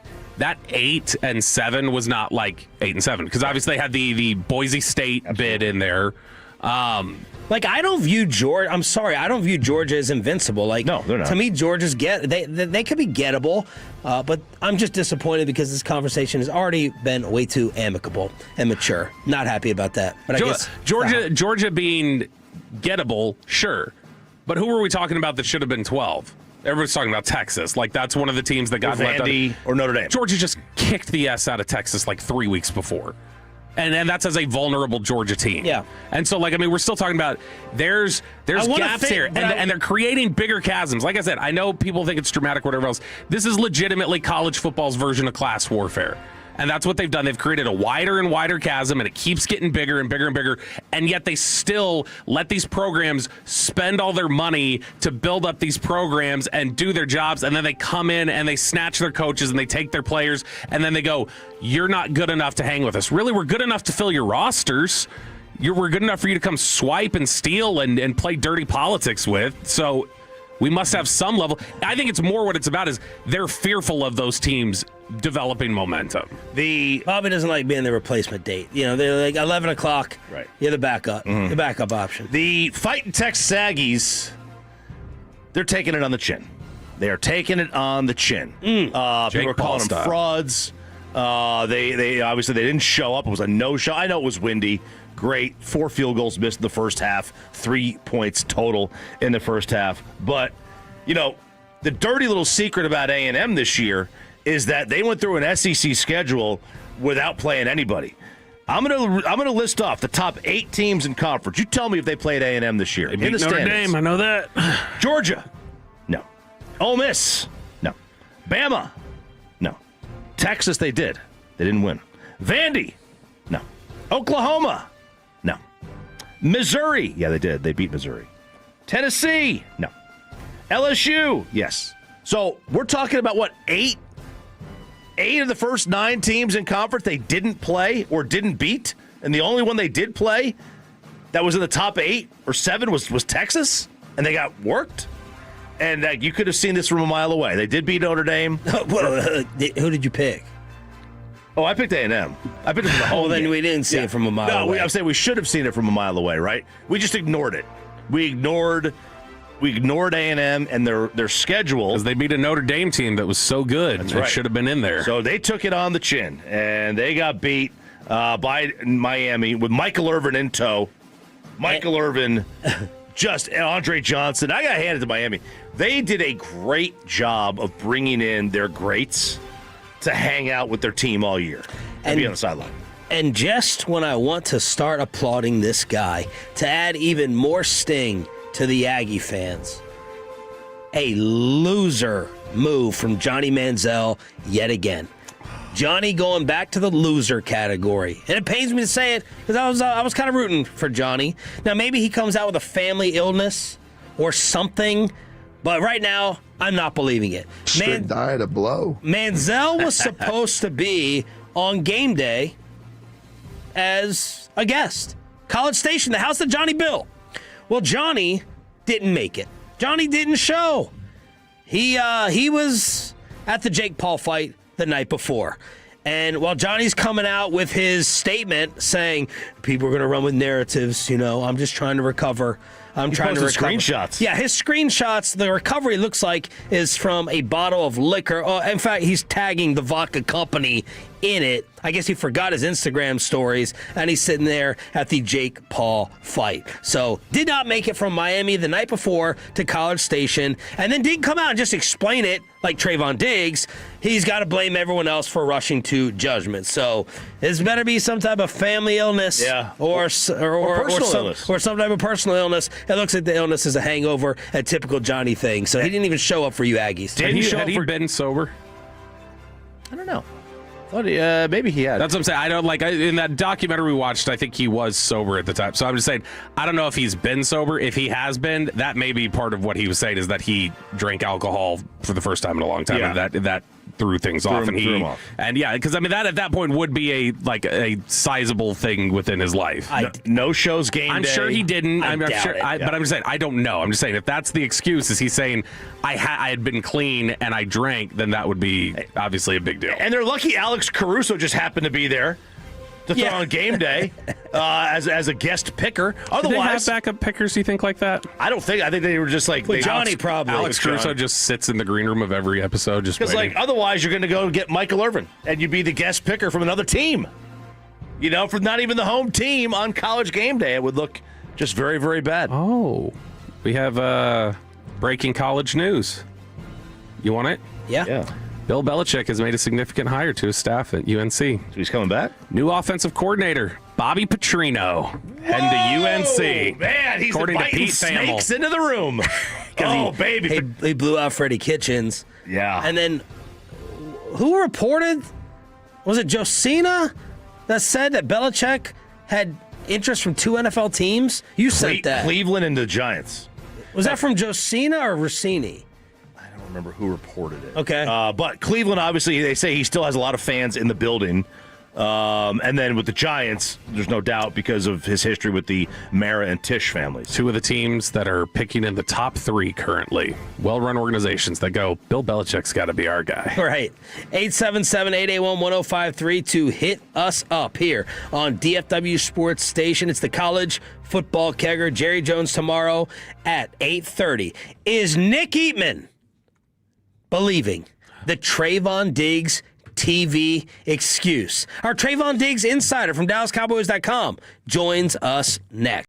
8 and 7 was not like 8 and 7 because obviously they had the Boise State bid in there. I don't view Georgia. I'm sorry, I don't view Georgia as invincible. No, they're not. To me, Georgia's they could be gettable, but I'm just disappointed because this conversation has already been way too amicable and mature. Not happy about that. But I guess Georgia being gettable, sure, but who were we talking about that should have been 12? Everybody's talking about Texas. That's one of the teams that got left out. Or Notre Dame. Georgia just kicked the S out of Texas 3 weeks before. And that's as a vulnerable Georgia team. Yeah. And so, we're still talking about there's gaps here, and they're creating bigger chasms. Like I said, I know people think it's dramatic, whatever else. This is legitimately college football's version of class warfare. And that's what they've done. They've created a wider and wider chasm, and it keeps getting bigger and bigger and bigger. And yet they still let these programs spend all their money to build up these programs and do their jobs. And then they come in and they snatch their coaches and they take their players. And then they go, you're not good enough to hang with us. Really, we're good enough to fill your rosters. We're good enough for you to come swipe and steal and play dirty politics with. So we must have some level. I think it's more what it's about is they're fearful of those teams developing momentum. Bobby doesn't like being the replacement date. They're 11 o'clock. Right. You're the backup. Mm-hmm. The backup option. The fighting Texas Aggies, they're taking it on the chin. They are taking it on the chin. People are calling them frauds. They obviously they didn't show up. It was a no-show. I know it was windy. Great. 4 field goals missed in the first half. 3 points total in the first half. But, the dirty little secret about A&M this year is that they went through an SEC schedule without playing anybody. I'm gonna list off the top 8 teams in conference. You tell me if they played A&M this year. They beat Notre Dame, I know that. Georgia, no. Ole Miss, no. Bama, no. Texas, they did. They didn't win. Vandy, no. Oklahoma, no. Missouri, yeah, they did. They beat Missouri. Tennessee, no. LSU, yes. So we're talking about what, 8 of the first 9 teams in conference they didn't play or didn't beat, and the only one they did play that was in the top 8 or 7 was Texas, and they got worked. And you could have seen this from a mile away. They did beat Notre Dame. Who did you pick? Oh, I picked A&M. I picked it from the whole. Well, then we didn't see it from a mile away. I'm saying we should have seen it from a mile away, right? We just ignored it. We ignored A&M and their schedule. Because they beat a Notre Dame team that was so good. That's right. It should have been in there. So they took it on the chin, and they got beat by Miami with Michael Irvin in tow. Michael Irvin, just Andre Johnson. I got to hand it to Miami. They did a great job of bringing in their greats to hang out with their team all year and be on the sideline. And just when I want to start applauding this guy, to add even more sting to the Aggie fans, a loser move from Johnny Manziel yet again. Johnny going back to the loser category. And it pains me to say it because I was kind of rooting for Johnny. Now, maybe he comes out with a family illness or something, but right now, I'm not believing it. Died a blow. Manziel was supposed to be on game day as a guest. College Station, the house of Johnny Bill. Well, Johnny didn't make it. Johnny didn't show. He was at the Jake Paul fight the night before. And while Johnny's coming out with his statement saying, people are going to run with narratives, I'm just trying to recover. I'm trying to recover. Screenshots. Yeah, his screenshots, the recovery looks like is from a bottle of liquor. In fact, he's tagging the vodka company in it. I guess he forgot his Instagram stories, and he's sitting there at the Jake Paul fight. So did not make it from Miami the night before to College Station, and then didn't come out and just explain it like Trayvon Diggs. He's got to blame everyone else for rushing to judgment. So this better be some type of family illness, or some type of personal illness. It looks like the illness is a hangover, a typical Johnny thing. So he didn't even show up for you Aggies. Had he been sober? I don't know. Maybe he had. That's what I'm saying. I don't in that documentary we watched, I think he was sober at the time. So I'm just saying, I don't know if he's been sober. If he has been, that may be part of what he was saying, is that he drank alcohol for the first time in a long time. Yeah. And that threw things off. Threw him off. And yeah, because that at that point would be a sizable thing within his life. No shows game day. I'm sure he didn't. I'm sure, it. But I'm just saying, I don't know. I'm just saying, if that's the excuse, is he saying I had been clean and I drank, then that would be obviously a big deal. And they're lucky Alex Caruso just happened to be there to throw on game day as a guest picker. Otherwise, do they have backup pickers, you think, like that? I don't think. I think they were just like Johnny probably. Alex Caruso just sits in the green room of every episode, just waiting. Otherwise you're going to go get Michael Irvin and you'd be the guest picker from another team. From not even the home team on College game day, it would look just very, very bad. Oh, we have breaking college news. You want it? Yeah. Bill Belichick has made a significant hire to his staff at UNC. So he's coming back? New offensive coordinator, Bobby Petrino, heading to UNC. Man, he's according to inviting Pete snakes Thamel. into the room. Baby. He blew out Freddie Kitchens. Yeah. And then who reported? Was it Josina that said that Belichick had interest from 2 NFL teams? You said that. Cleveland and the Giants. Was that from Josina or Rossini? I don't remember who reported it. Okay. But Cleveland, obviously, they say he still has a lot of fans in the building. And then with the Giants, there's no doubt because of his history with the Mara and Tisch families. 2 of the teams that are picking in the top 3 currently. Well-run organizations that go, Bill Belichick's got to be our guy. Right. 877-881-1053 to hit us up here on DFW Sports Station. It's the college football kegger. Jerry Jones tomorrow at 8:30. Is Nick Eatman believing the Trayvon Diggs TV excuse? Our Trayvon Diggs insider from DallasCowboys.com joins us next.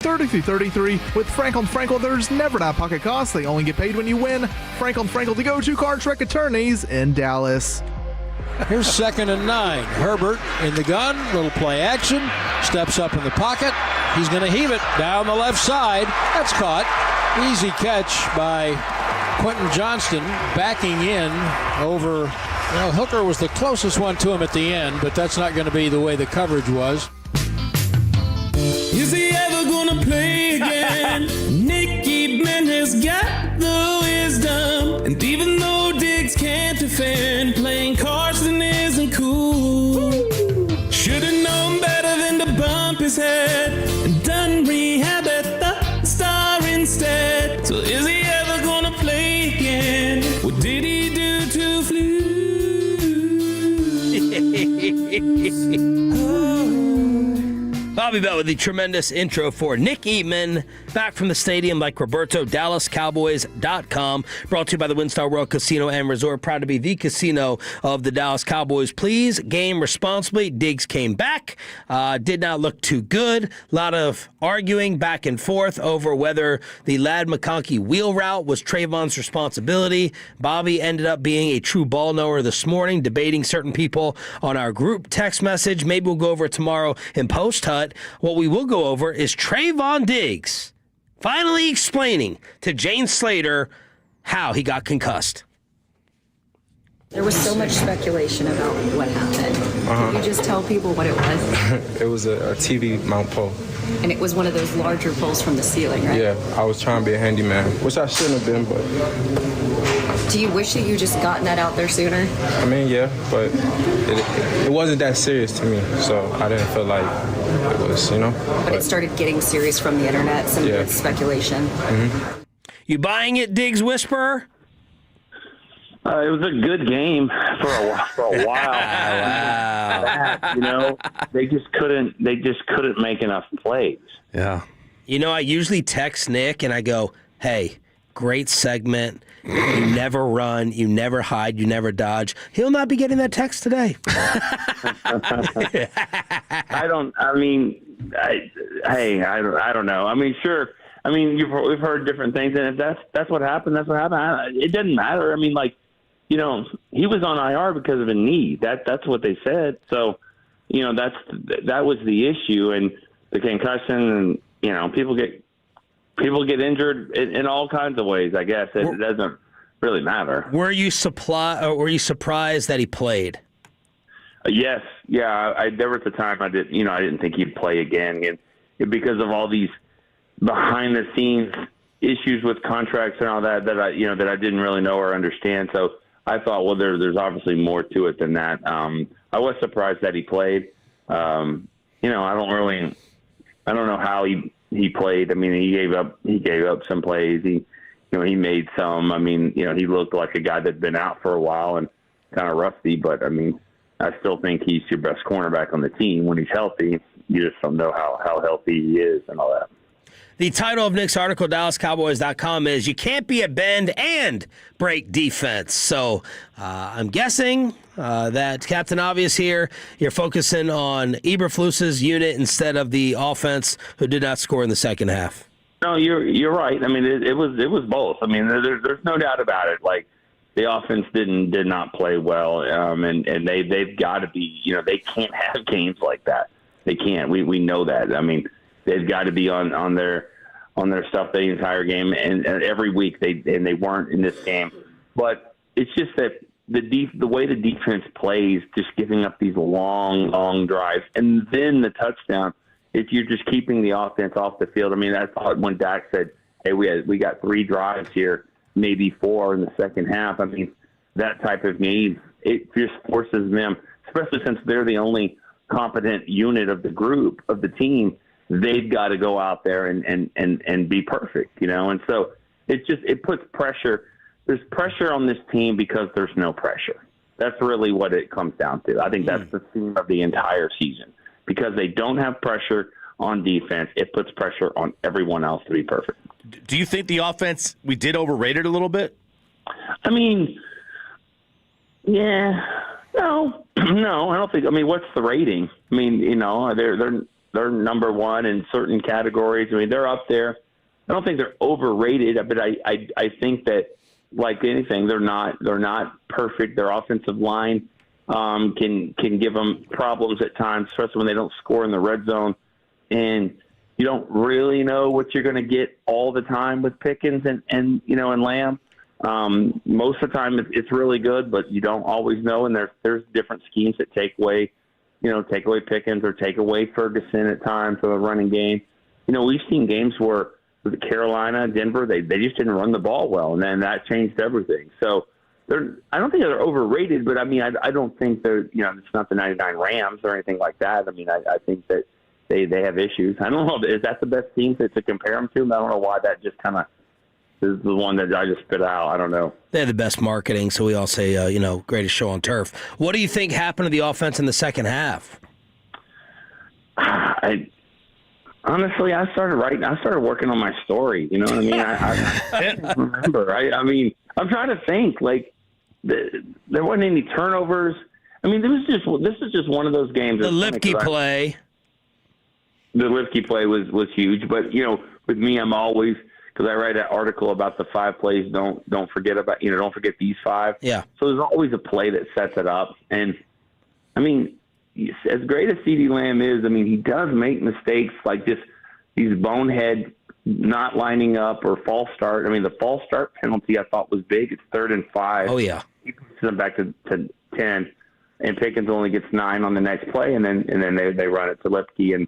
3333. With Frank on Frankel, there's never an out-of-pocket cost. They only get paid when you win. Frank on Frankel, the go-to car track attorneys in Dallas. Here's 2nd and 9. Herbert in the gun, little play action, steps up in the pocket. He's going to heave it down the left side. That's caught. Easy catch by Quentin Johnston, backing in over. Hooker was the closest one to him at the end, but that's not going to be the way the coverage was. Is he ever gonna play again? Nicky Man has got the wisdom, and even though Diggs can't defend, playing Carson isn't cool. Should've known better than to bump his head and done rehab at the Star instead. So is he ever gonna play again? What did he do to Flu? Bobby Bell with the tremendous intro for Nick Eatman, back from the stadium like Roberto, DallasCowboys.com. Brought to you by the WinStar World Casino and Resort. Proud to be the casino of the Dallas Cowboys. Please game responsibly. Diggs came back. Did not look too good. A lot of arguing back and forth over whether the Ladd McConkey wheel route was Trayvon's responsibility. Bobby ended up being a true ball knower this morning, debating certain people on our group text message. Maybe we'll go over it tomorrow in Post Hut. What we will go over is Trayvon Diggs finally explaining to Jane Slater how he got concussed. There was so much speculation about what happened. Can you just tell people what it was? It was a TV mount pole. And it was one of those larger poles from the ceiling, right? Yeah, I was trying to be a handyman, which I shouldn't have been, but... Do you wish that you just gotten that out there sooner? I mean, yeah, but it wasn't that serious to me, so I didn't feel like it was, But it started getting serious from the internet, some speculation. Mm-hmm. You buying it, Diggs Whisperer? It was a good game for a while. Wow. They just couldn't make enough plays. Yeah. I usually text Nick and I go, "Hey, great segment. You never run, you never hide, you never dodge." He'll not be getting that text today. I don't know. I mean, sure. I mean, we've heard different things, and if that's what happened, that's what happened. It doesn't matter. I mean, he was on IR because of a knee. That's what they said. So, that was the issue, and the concussion, and people get injured in all kinds of ways. I guess it doesn't really matter. Were you surprised that he played? Yes, yeah. There was a time I didn't think he'd play again, and because of all these behind the scenes issues with contracts and all that I didn't really know or understand. So I thought, well, there's obviously more to it than that. I was surprised that he played. I don't know how he played. I mean, he gave up some plays. He made some. I mean, he looked like a guy that'd been out for a while and kind of rusty, but I mean, I still think he's your best cornerback on the team when he's healthy. You just don't know how healthy he is and all that. The title of Nick's article, DallasCowboys.com, is "You Can't Be a Bend and Break Defense." So I'm guessing that Captain Obvious here, you're focusing on Eberflus's unit instead of the offense, who did not score in the second half. No, you're right. I mean, it was both. I mean, there's no doubt about it. Like, the offense did not play well, and they've got to be. They can't have games like that. They can't. We know that. I mean, they've got to be on their stuff the entire game, and every week they weren't in this game. But it's just that the way the defense plays, just giving up these long drives, and then the touchdown. If you're just keeping the offense off the field, I mean, I thought when Dak said, "Hey, we got 3 drives here, maybe 4 in the second half." I mean, that type of game, it just forces them, especially since they're the only competent unit of the group, of the team. They've got to go out there and be perfect, And so it puts pressure. There's pressure on this team because there's no pressure. That's really what it comes down to. I think that's the theme of the entire season. Because they don't have pressure on defense, it puts pressure on everyone else to be perfect. Do you think the offense, we did overrate it a little bit? I mean, yeah. No, I don't think. I mean, what's the rating? I mean, they're they're number one in certain categories. I mean, they're up there. I don't think they're overrated, but I think that, like anything, they're not perfect. Their offensive line can give them problems at times, especially when they don't score in the red zone. And you don't really know what you're going to get all the time with Pickens and Lamb. Most of the time it's really good, but you don't always know. And there's different schemes that take away Pickens or take away Ferguson at times for the running game. We've seen games where with Carolina, Denver, they just didn't run the ball well, and then that changed everything. So I don't think they're overrated, but I mean, I don't think they're, it's not the 99 Rams or anything like that. I mean, I think that they have issues. I don't know, is that the best team to compare them to? I don't know why that just kind of is the one that I just spit out. I don't know. They have the best marketing, so we all say, greatest show on turf. What do you think happened to the offense in the second half? Honestly, I started working on my story. You know what I mean? I don't remember. I mean, I'm trying to think. Like, there wasn't any turnovers. I mean, this is just one of those games. The Lipke play. The Lipke play was huge. But, with me, I'm always, because I write an article about the 5 plays, don't forget about, don't forget these 5. Yeah. So there's always a play that sets it up. And, I mean, as great as CeeDee Lamb is, I mean, he does make mistakes like this, these bonehead not lining up or false start. I mean, the false start penalty I thought was big. It's 3rd and 5. Oh, yeah. He puts them back to 10, and Pickens only gets 9 on the next play, and then they run it to Lipke. And,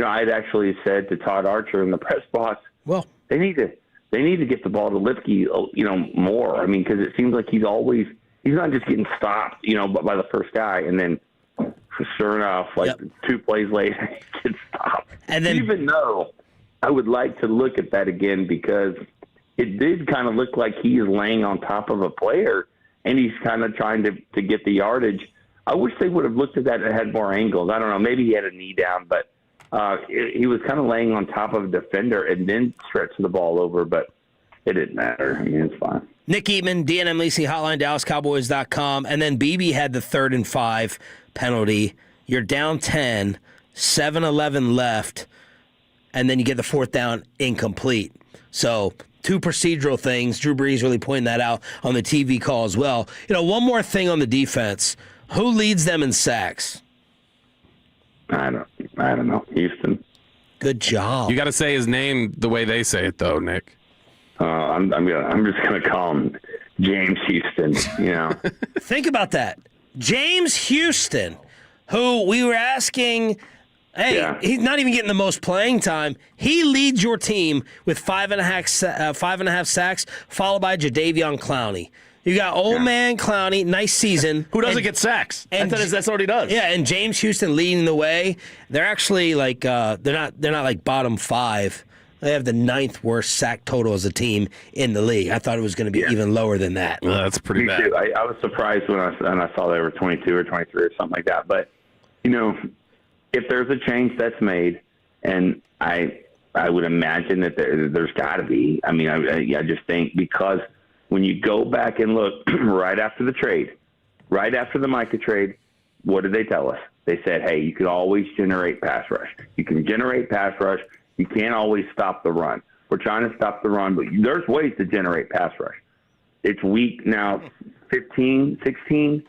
I had actually said to Todd Archer in the press box, well, they need to get the ball to Lipke, more. I mean, because it seems like he's not just getting stopped, by the first guy, and then sure enough, 2 plays later, he gets stopped. And then, even though I would like to look at that again, because it did kind of look like he is laying on top of a player, and he's kind of trying to get the yardage. I wish they would have looked at that and had more angles. I don't know. Maybe he had a knee down, but he was kind of laying on top of a defender and then stretched the ball over, but it didn't matter. I mean, it's fine. Nick Eatman, DNM Leasing Hotline, DallasCowboys.com, and then BB had the 3rd and 5 penalty. You're down 10, 7-11 left, and then you get the 4th down incomplete. So 2 procedural things. Drew Brees really pointing that out on the TV call as well. One more thing on the defense. Who leads them in sacks? I don't know. Houston. Good job. You got to say his name the way they say it, though, Nick. I'm just gonna call him James Houston. Think about that, James Houston, who we were asking. Hey, He's not even getting the most playing time. He leads your team with 5.5 sacks, followed by Jadeveon Clowney. You got old man Clowney, nice season. Who doesn't get sacks? That's what he does. Yeah, and James Houston leading the way. They're actually like they're not like bottom 5. They have the 9th worst sack total as a team in the league. I thought it was going to be even lower than that. Well, that's pretty bad. Too. I was surprised when I saw they were 22 or 23 or something like that. But if there's a change that's made, and I would imagine that there's got to be. I mean, I just think because when you go back and look right after the trade, right after the Micah trade, what did they tell us? They said, hey, you can always generate pass rush. You can generate pass rush. You can't always stop the run. We're trying to stop the run, but there's ways to generate pass rush. It's week now 15, 16.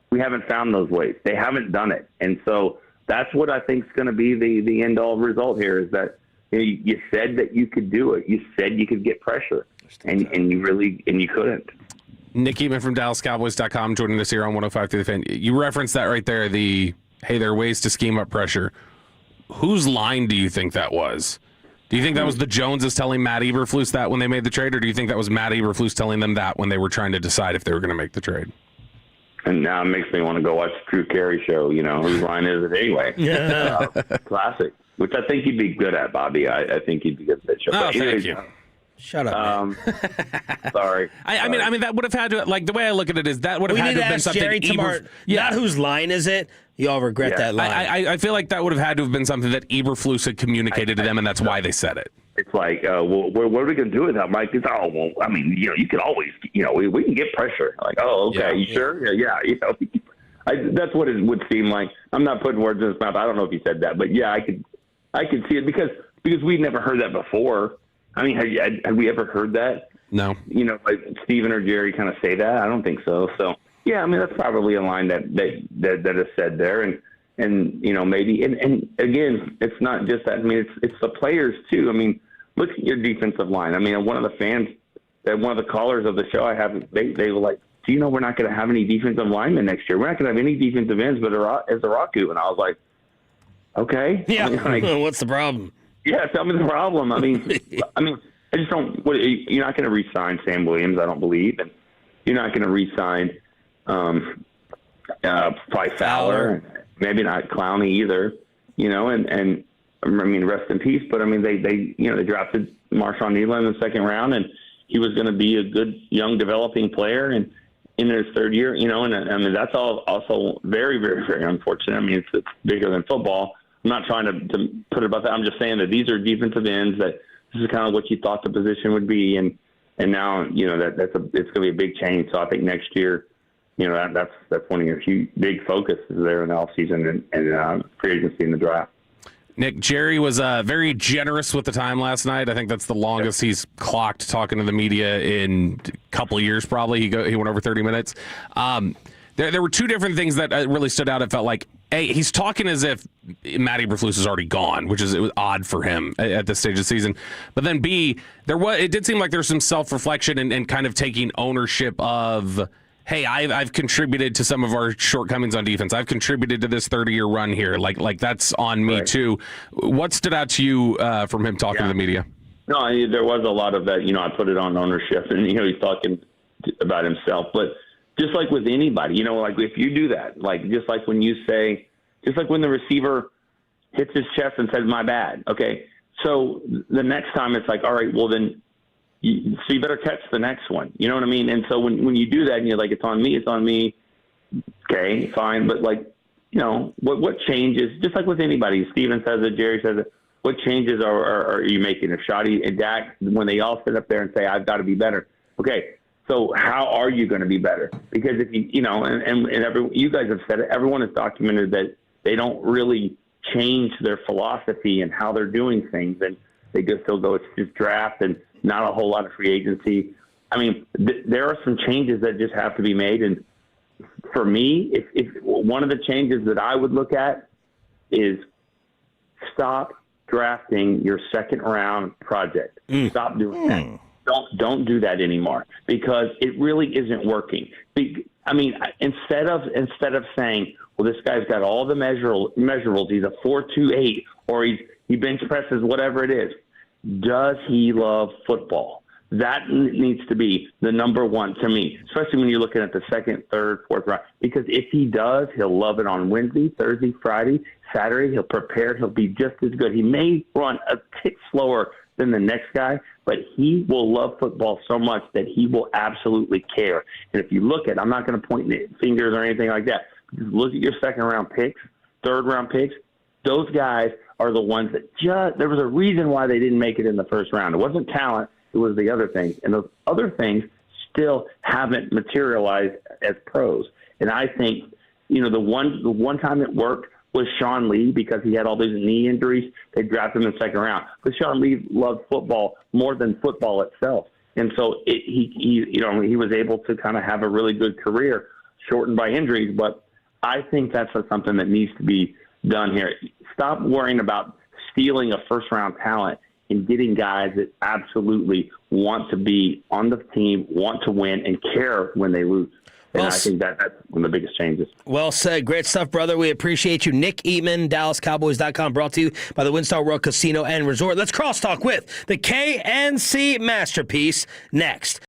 We haven't found those ways. They haven't done it. And so that's what I think is going to be the end-all result here is that you said that you could do it. You said you could get pressure, and you couldn't. Nick Eatman from DallasCowboys.com joining us here on 105 through the Fan. You referenced that right there, there are ways to scheme up pressure. Whose line do you think that was? Do you think that was the Joneses telling Matt Eberflus that when they made the trade, or do you think that was Matt Eberflus telling them that when they were trying to decide if they were going to make the trade? And now it makes me want to go watch the Drew Carey show. Whose line is it anyway? Yeah. Classic, which I think you'd be good at, Bobby. I think you'd be good at that show. Oh, thank you. Shut up. Sorry. I mean, that would have had to, the way I look at it is that would have had to have been something. Jerry tomorrow. Not whose line is it? You all regret that line. I feel like that would have had to have been something that Eberflus had communicated to them, and that's why they said it. It's like, well, what are we going to do with that, Mike? It's, I mean, you can always, we can get pressure. Like, okay, you sure? Yeah. That's what it would seem like. I'm not putting words in his mouth. I don't know if he said that, but yeah, I could see it because we'd never heard that before. I mean, had we ever heard that? No. You know, like Steven or Jerry kind of say that? I don't think so. So, yeah, I mean, that's probably a line that is said there. And you know, maybe, and again, it's not just that. I mean, it's the players, too. I mean, look at your defensive line. I mean, one of the fans, one of the callers of the show I have, they were like, do you know we're not going to have any defensive linemen next year? We're not going to have any defensive ends but as a Raku. And I was like, okay. Yeah. I mean, like, what's the problem? Yeah, tell me the problem. I mean, I just don't. You're not going to re-sign Sam Williams, I don't believe, and you're not going to re-sign probably Fowler, maybe not Clowney either. You know, and I mean, rest in peace. But I mean, they drafted Marshawn Neal in the second round, and he was going to be a good young developing player, and in his third year, you know, and I mean that's all also very, very, very unfortunate. I mean, it's bigger than football. I'm not trying to put it about that. I'm just saying that these are defensive ends that this is kind of what you thought the position would be, and now you know it's going to be a big change. So I think next year, you know, that's one of your big focuses there in the offseason and free agency in the draft. Nick, Jerry was very generous with the time last night. I think that's the longest he's clocked talking to the media in a couple of years, probably. He went over 30 minutes. There were two different things that really stood out. It felt like, A, he's talking as if Matt Eberflus is already gone, which it was odd for him at this stage of the season. But then, B, it did seem like there's some self-reflection and kind of taking ownership of, hey, I've contributed to some of our shortcomings on defense. I've contributed to this 30-year run here. Like that's on me, too. What stood out to you from him talking to the media? No, there was a lot of that. You know, I put it on ownership, and, you know, he's talking about himself. But just like with anybody, you know, like if you do that, like just like when you say, just like when the receiver hits his chest and says, my bad. Okay. So the next time it's like, all right, well then, you better catch the next one. You know what I mean? And so when you do that and you're like, it's on me. Okay, fine. But like, you know, what changes, just like with anybody, Steven says it, Jerry says it, what changes are you making? If Shotty and Dak, when they all sit up there and say, I've got to be better. Okay. So how are you going to be better? Because if you know, and you guys have said it, everyone has documented that they don't really change their philosophy and how they're doing things. And they just still go, it's just draft and not a whole lot of free agency. I mean, there are some changes that just have to be made. And for me, if one of the changes that I would look at is stop drafting your second round project. Stop doing that. Don't do that anymore because it really isn't working. I mean, instead of saying, well, this guy's got all the measurables, he's a 4.28 or he bench presses whatever it is. Does he love football? That needs to be the number one to me, especially when you're looking at the second, third, fourth round. Because if he does, he'll love it on Wednesday, Thursday, Friday, Saturday. He'll prepare. He'll be just as good. He may run a tick slower than the next guy, but he will love football so much that he will absolutely care. And if you look at, I'm not going to point fingers or anything like that. Just look at your second round picks, third round picks. Those guys are the ones that there was a reason why they didn't make it in the first round. It wasn't talent. It was the other things. And those other things still haven't materialized as pros. And I think, you know, the one time it worked was Sean Lee because he had all these knee injuries. They drafted him in the second round. But Sean Lee loved football more than football itself. And so he was able to kind of have a really good career shortened by injuries. But I think that's something that needs to be done here. Stop worrying about stealing a first-round talent and getting guys that absolutely want to be on the team, want to win, and care when they lose. And I think that's one of the biggest changes. Well said. Great stuff, brother. We appreciate you. Nick Eatman, DallasCowboys.com, brought to you by the WinStar World Casino and Resort. Let's crosstalk with the KNC Masterpiece next.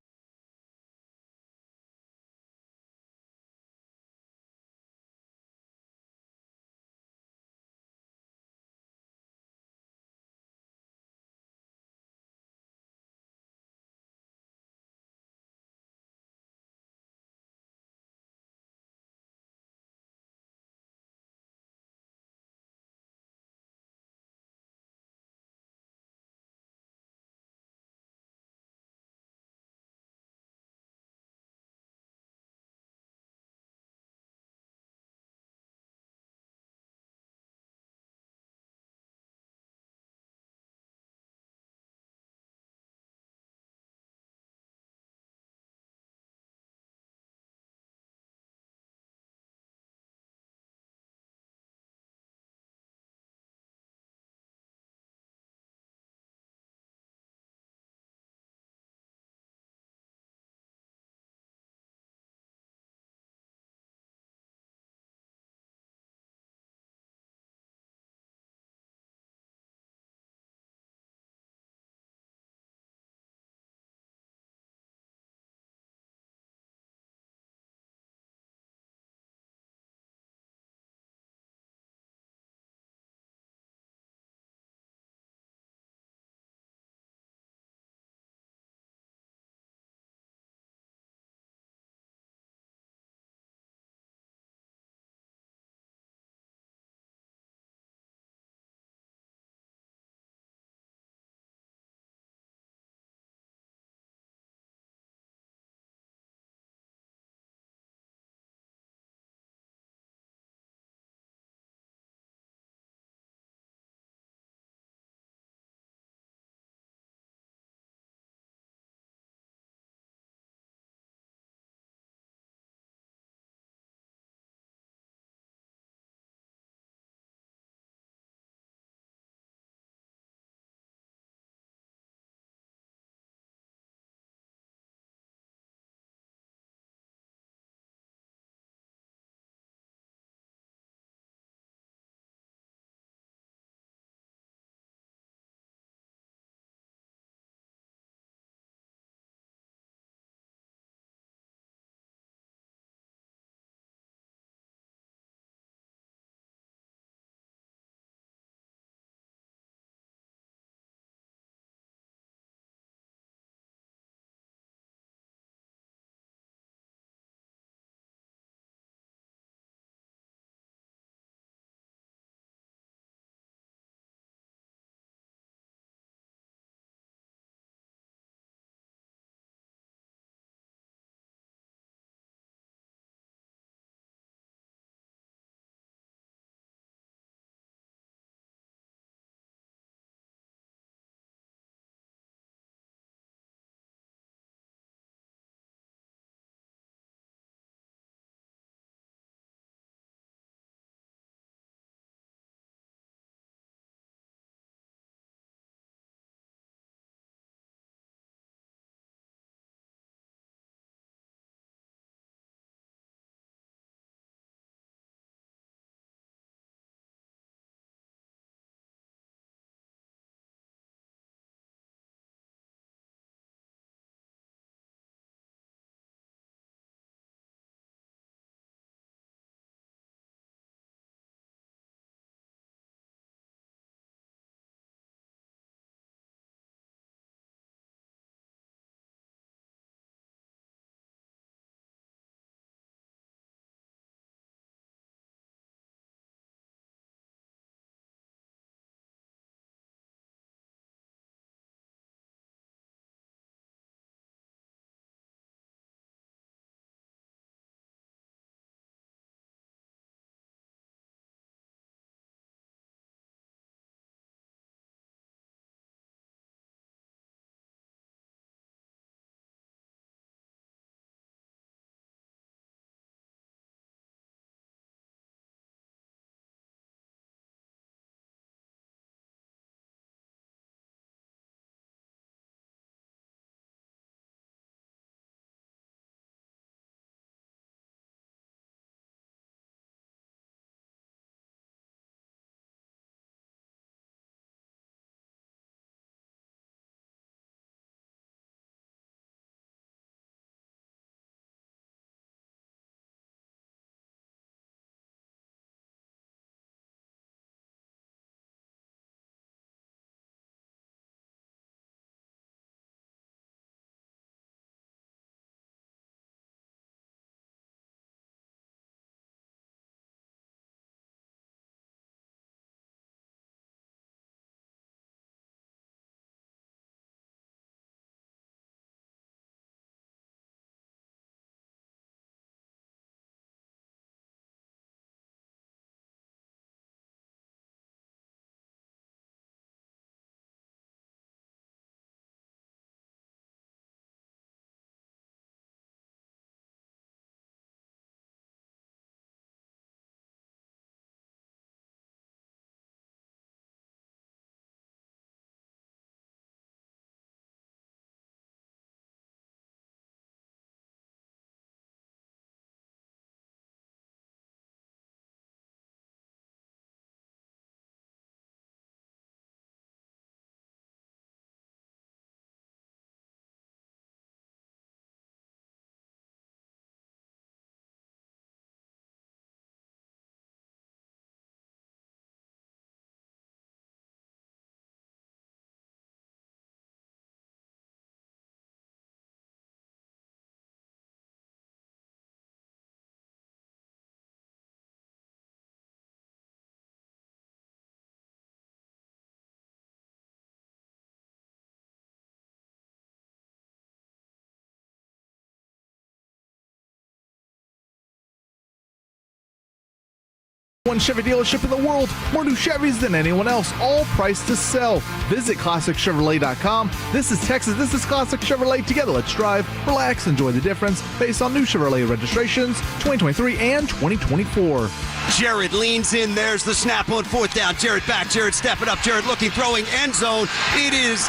One Chevy dealership in the world, more new Chevys than anyone else, all priced to sell. Visit ClassicChevrolet.com. This is Texas, this is Classic Chevrolet. Together, let's drive, relax, enjoy the difference based on new Chevrolet registrations 2023 and 2024. Jared leans in. There's the snap on fourth down. Jared back. Jared stepping up. Jared looking, throwing, end zone. It is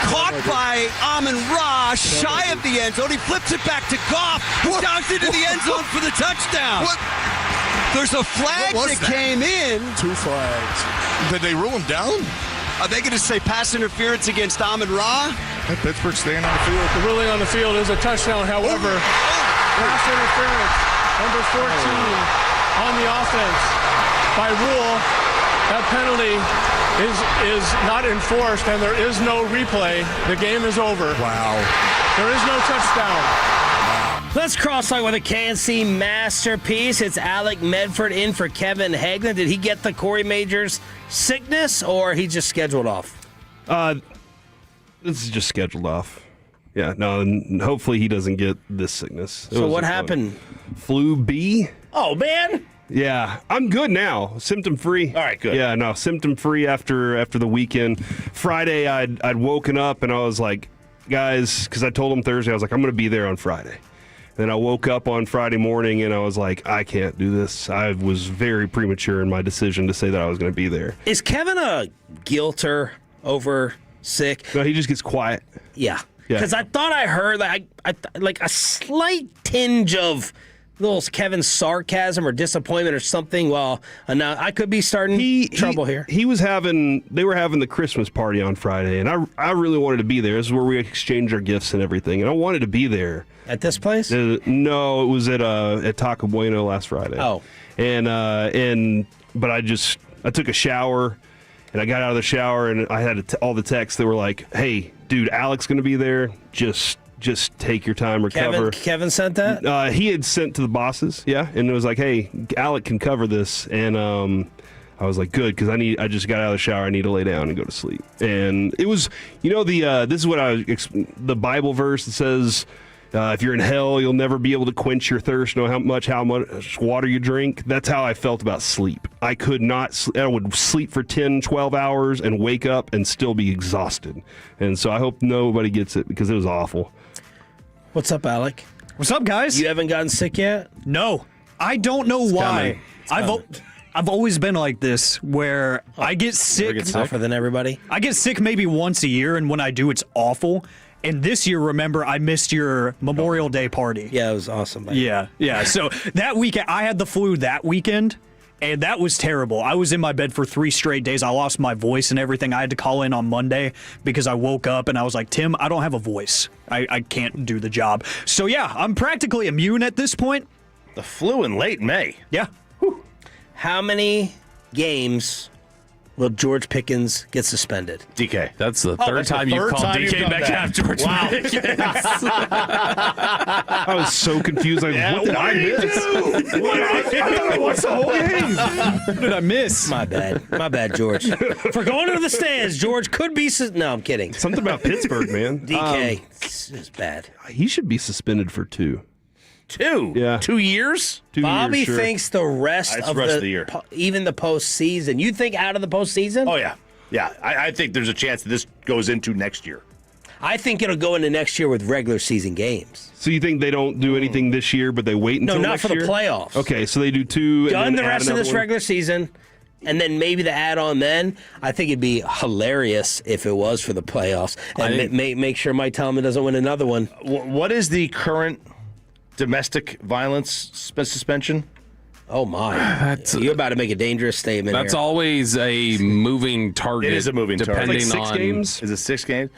caught by Amon-Ra, shy of the end zone. He flips it back to Goff, who dives into the end zone for the touchdown. What? There's a flag that came in. 2 flags. Did they rule him down? Are they going to say pass interference against Amon-Ra? Pittsburgh staying on the field. The ruling on the field is a touchdown. However, pass interference, number 14 on the offense. By rule, that penalty is not enforced, and there is no replay. The game is over. Wow. There is no touchdown. Let's cross-talk with a KNC masterpiece. It's Alec Medford in for Kevin Hagelin. Did he get the Corey Majors sickness, or he just scheduled off? This is just scheduled off. Yeah, no, and hopefully he doesn't get this sickness. So what happened? Flu B. Oh, man. Yeah, I'm good now. Symptom-free. All right, good. Yeah, no, symptom-free after the weekend. Friday, I'd woken up, and I was like, guys, because I told them Thursday, I was like, I'm going to be there on Friday. Then I woke up on Friday morning, and I was like, I can't do this. I was very premature in my decision to say that I was going to be there. Is Kevin a guilter over sick? No, he just gets quiet. Yeah. Because I thought I heard like a slight tinge of little Kevin sarcasm or disappointment or something. Well, now I could be starting trouble here. They were having the Christmas party on Friday, and I really wanted to be there. This is where we exchanged our gifts and everything, and I wanted to be there. At this place? No, it was at Taco Bueno last Friday. Oh, but I took a shower, and I got out of the shower, and I had all the texts that were like, "Hey, dude, Alec's going to be there. Just take your time, recover." Kevin sent that? He had sent to the bosses, yeah, and it was like, "Hey, Alec can cover this," and I was like, "Good," because I just got out of the shower. I need to lay down and go to sleep. And it was, this is what the Bible verse that says, if you're in hell, you'll never be able to quench your thirst, know how much water you drink. That's how I felt about sleep. I could not, I would sleep for 10, 12 hours and wake up and still be exhausted. And so I hope nobody gets it because it was awful. What's up, Alec? What's up, guys? You haven't gotten sick yet? No. I don't know why. I've always been like this, where I get sick. Tougher than everybody? I get sick maybe once a year, and when I do, it's awful. And this year, remember, I missed your Memorial Day party. Yeah, it was awesome. Yeah. So that weekend, I had the flu that weekend, and that was terrible. I was in my bed for 3 straight days. I lost my voice and everything. I had to call in on Monday because I woke up and I was like, Tim, I don't have a voice. I can't do the job. So, yeah, I'm practically immune at this point. The flu in late May. Yeah. Whew. How many games will George Pickens get suspended? DK. That's the third time you've called DK Metcalf George Pickens. I was so confused. What did I miss? I thought I watched the whole game. What did I miss? My bad, George. For going to the stands, George could be... No, I'm kidding. Something about Pittsburgh, man. DK is bad. He should be suspended for 2. 2? Yeah. 2 years? 2 Bobby years, sure. thinks the rest of the year. Even the postseason. You think out of the postseason? Oh, yeah. Yeah, I think there's a chance that this goes into next year. I think it'll go into next year with regular season games. So you think they don't do anything this year, but they wait until next year? No, not for the playoffs. Okay, so they do 2 Done and then the rest of this regular season, and then maybe the add-on then. I think it'd be hilarious if it was for the playoffs. And make sure Mike Tomlin doesn't win another one. What is the current domestic violence suspension? Oh, my. You're about to make a dangerous statement. That's here. always a moving target. It is a moving target. Depending Like 6 on games? Is it 6 games?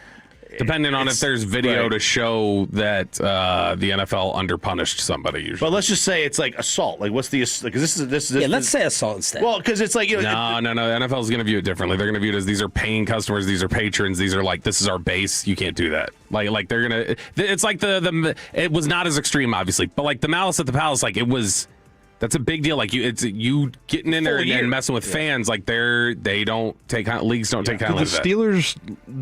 Depending on if there's video to show that the NFL underpunished somebody usually. But let's just say it's like assault. Like, what's the because this is let's say assault instead. Well, because it's like no. NFL is going to view it differently. They're going to view it as these are paying customers, these are patrons, these are like this is our base. You can't do that. Like they're gonna. It's like the it was not as extreme, obviously, but like the Malice at the Palace, like it was That's a big deal. Like you getting in there and messing with fans. Like they don't take leagues don't take kindly to that. Do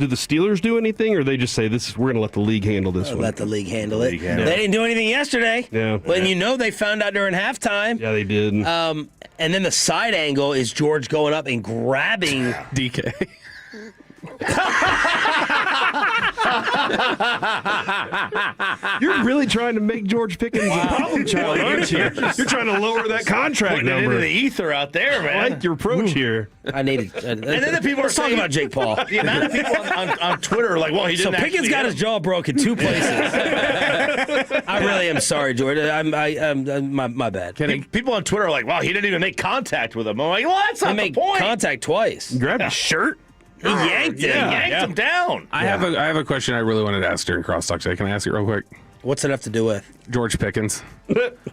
the Steelers do anything, or they just say we're going to let the league handle this one? Let the league handle it. They didn't do anything yesterday. Yeah. When they found out during halftime. Yeah, they did. And then the side angle is George going up and grabbing DK. You're really trying to make George Pickens a problem child, aren't you? You're trying to lower that contract Putting number. it into the ether out there, man. I like your approach here. I needed. And then the people are talking about Jake Paul. The amount of people on Twitter are like, "Well, he didn't." So Pickens got his jaw broke in 2 places. I really am sorry, George. My bad. People on Twitter are like, "Wow, he didn't even make contact with him." I'm like, "Well, that's not the point." Contact twice. Grab his shirt. He yanked it. Yanked him down. I have a question I really wanted to ask during crosstalk today. Can I ask it real quick? What's it have to do with George Pickens?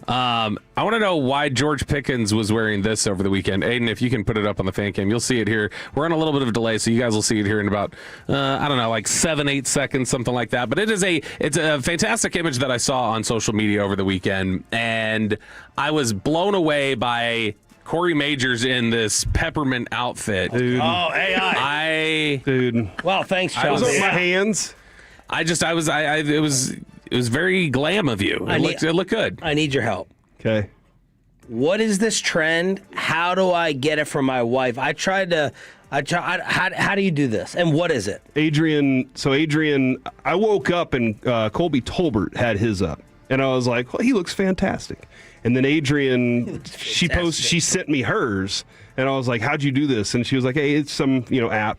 I want to know why George Pickens was wearing this over the weekend. Aiden, if you can put it up on the fan cam, you'll see it here. We're on a little bit of a delay, so you guys will see it here in about like 7-8 seconds, something like that. But it's a fantastic image that I saw on social media over the weekend, and I was blown away by Corey Majors in this peppermint outfit. Dude. Oh, AI. Dude. Well, thanks, I Charles. was on my hands. It was very glam of you. It looked good. I need your help. Okay. What is this trend? How do I get it from my wife? How do you do this? And what is it? Adrian, I woke up and Colby Tolbert had his up. And I was like, well, he looks fantastic. And then Adrian, she sent me hers. And I was like, how'd you do this? And she was like, hey, it's some, app.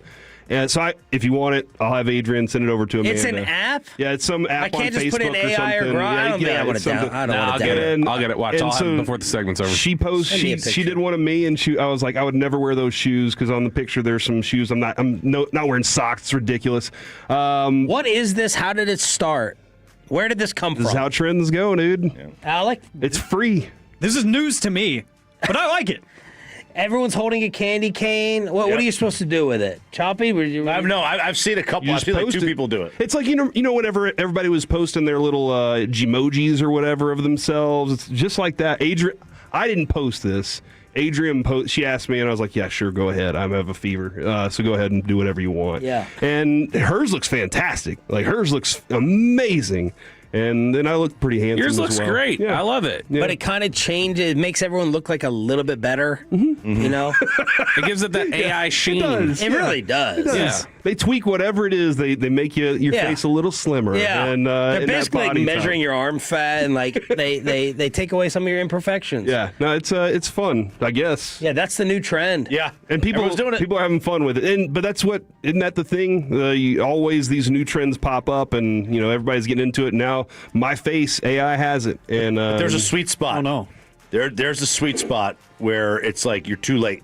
And so if you want it, I'll have Adrian send it over to Amanda. It's an app? Yeah, it's some app on Facebook or something. I can't just put in AI or Grok. I don't think I want to download. I'll get it. Watch. I'll have it before the segment's over. She did one of me, and I was like, I would never wear those shoes because on the picture there's some shoes. I'm not wearing socks. It's ridiculous. What is this? How did it start? Where did this come from? This is how trends go, dude. Yeah. Alec? It's free. This is news to me, but I like it. Everyone's holding a candy cane. What are you supposed to do with it? Choppy? I've seen a couple. I've seen like 2 people do it. It's like whenever everybody was posting their little Gmojis or whatever of themselves. It's just like that. Adrian, I didn't post this. Adrian she asked me, and I was like, yeah, sure, go ahead. I have a fever, so go ahead and do whatever you want. Yeah. And hers looks fantastic. Like, hers looks amazing. And then I look pretty handsome. Yours looks as well. great. Yeah. I love it. Yeah. But it kind of changes. It makes everyone look like a little bit better. Mm-hmm. You know? It gives it that AI sheen. It really does. It does. Yeah. They tweak whatever it is. They make your face a little slimmer. Yeah. And, they're and basically like measuring your arm fat, and like they take away some of your imperfections. Yeah. No, it's fun, I guess. Yeah, that's the new trend. Yeah. And people are having fun with it. But isn't that the thing? Always these new trends pop up, and everybody's getting into it. Now my face, AI has it, and there's a sweet spot. Oh no. There's a sweet spot where it's like you're too late.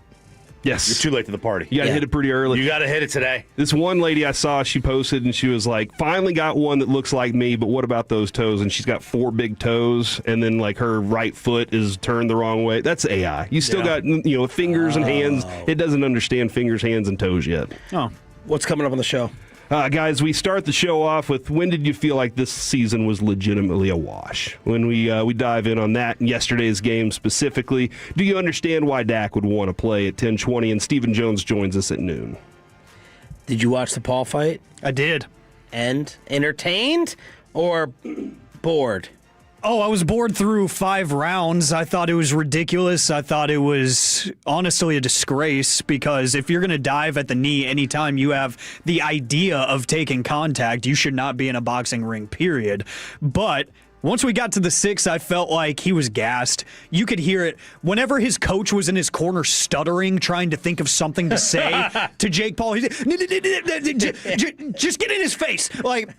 Yes. You're too late to the party. You got to hit it pretty early. You got to hit it today. This one lady I saw, she posted, and she was like, finally got one that looks like me, but what about those toes? And she's got 4 big toes, and then like her right foot is turned the wrong way. That's AI. You still got fingers and hands. It doesn't understand fingers, hands, and toes yet. Oh. What's coming up on the show? Guys, we start the show off with when did you feel like this season was legitimately a wash? When we dive in on that and yesterday's game specifically, do you understand why Dak would want to play at 10:20? And Stephen Jones joins us at noon. Did you watch the Paul fight? I did. And entertained or bored? Oh, I was bored through 5 rounds. I thought it was ridiculous. I thought it was honestly a disgrace because if you're going to dive at the knee anytime you have the idea of taking contact, you should not be in a boxing ring, period. But once we got to the 6th, I felt like he was gassed. You could hear it. Whenever his coach was in his corner stuttering, trying to think of something to say to Jake Paul, he's just get in his face. Like,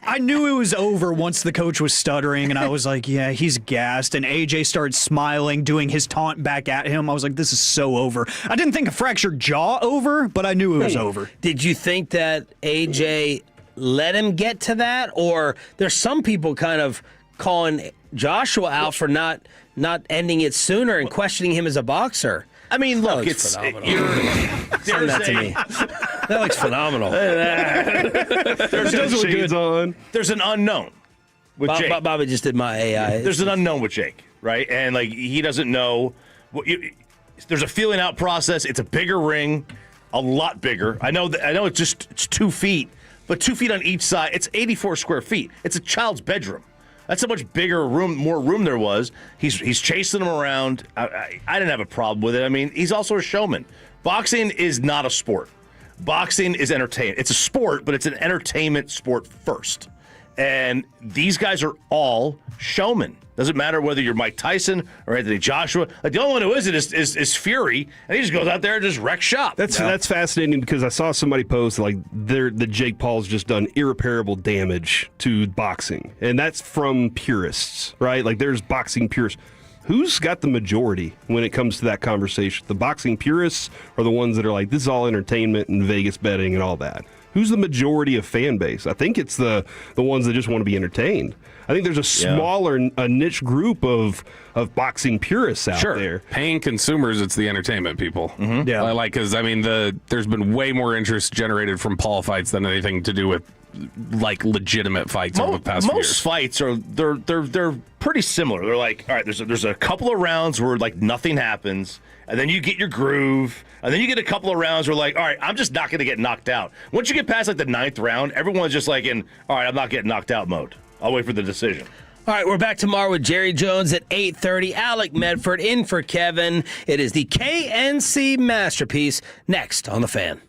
I knew it was over once the coach was stuttering, and I was like, yeah, he's gassed. And AJ started smiling, doing his taunt back at him. I was like, this is so over. I didn't think a fractured jaw over, but I knew it was over. Did you think that AJ let him get to that? Or there's some people kind of calling Joshua out for not ending it sooner and questioning him as a boxer. I mean, look, it's phenomenal. Send that to me. That looks phenomenal. There's an unknown with Jake. Bobby just did my AI. There's an unknown with Jake, right? And like he doesn't know. There's a feeling out process. It's a bigger ring, a lot bigger. I know it's 2 feet, but 2 feet on each side. It's 84 square feet. It's a child's bedroom. That's how much bigger more room there was. He's chasing them around. I didn't have a problem with it. I mean, he's also a showman. Boxing is not a sport. Boxing is entertainment. It's a sport, but it's an entertainment sport first. And these guys are all showmen. Doesn't matter whether you're Mike Tyson or Anthony Joshua. Like the only one who isn't is Fury, and he just goes out there and just wrecks shop. That's fascinating because I saw somebody post like the Jake Paul's just done irreparable damage to boxing, and that's from purists, right? Like there's boxing purists. Who's got the majority when it comes to that conversation? The boxing purists or the ones that are like, this is all entertainment and Vegas betting and all that? Who's the majority of fan base? I think it's the ones that just want to be entertained. I think there's a smaller, a niche group of boxing purists out there. Paying consumers, it's the entertainment people. Mm-hmm. Yeah. Because, I mean, there's been way more interest generated from Paul fights than anything to do with like legitimate fights over the past few years. Most fights they're pretty similar. They're like, all right, there's a couple of rounds where like nothing happens, and then you get your groove, and then you get a couple of rounds where like, all right, I'm just not going to get knocked out. Once you get past like the 9th round, everyone's just like in, all right, I'm not getting knocked out mode. I'll wait for the decision. All right, we're back tomorrow with Jerry Jones at 8:30. Alec Medford in for Kevin. It is the KNC Masterpiece next on The Fan.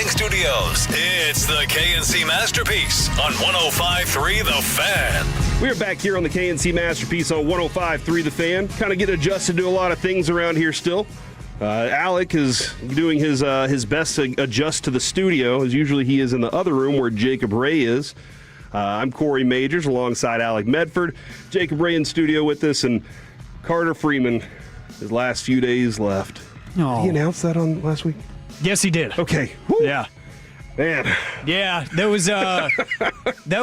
studios, it's the KNC Masterpiece on 105.3 The Fan. We are back here on the KNC Masterpiece on 105.3 The Fan. Kind of getting adjusted to a lot of things around here still. Alec is doing his best to adjust to the studio, as usually he is in the other room where Jacob Ray is. I'm Corey Majors alongside Alec Medford. Jacob Ray in studio with us, and Carter Freeman, his last few days left. Oh. Did he announced that on last week? Yes, he did. Okay. Woo. Yeah. Man. Yeah, that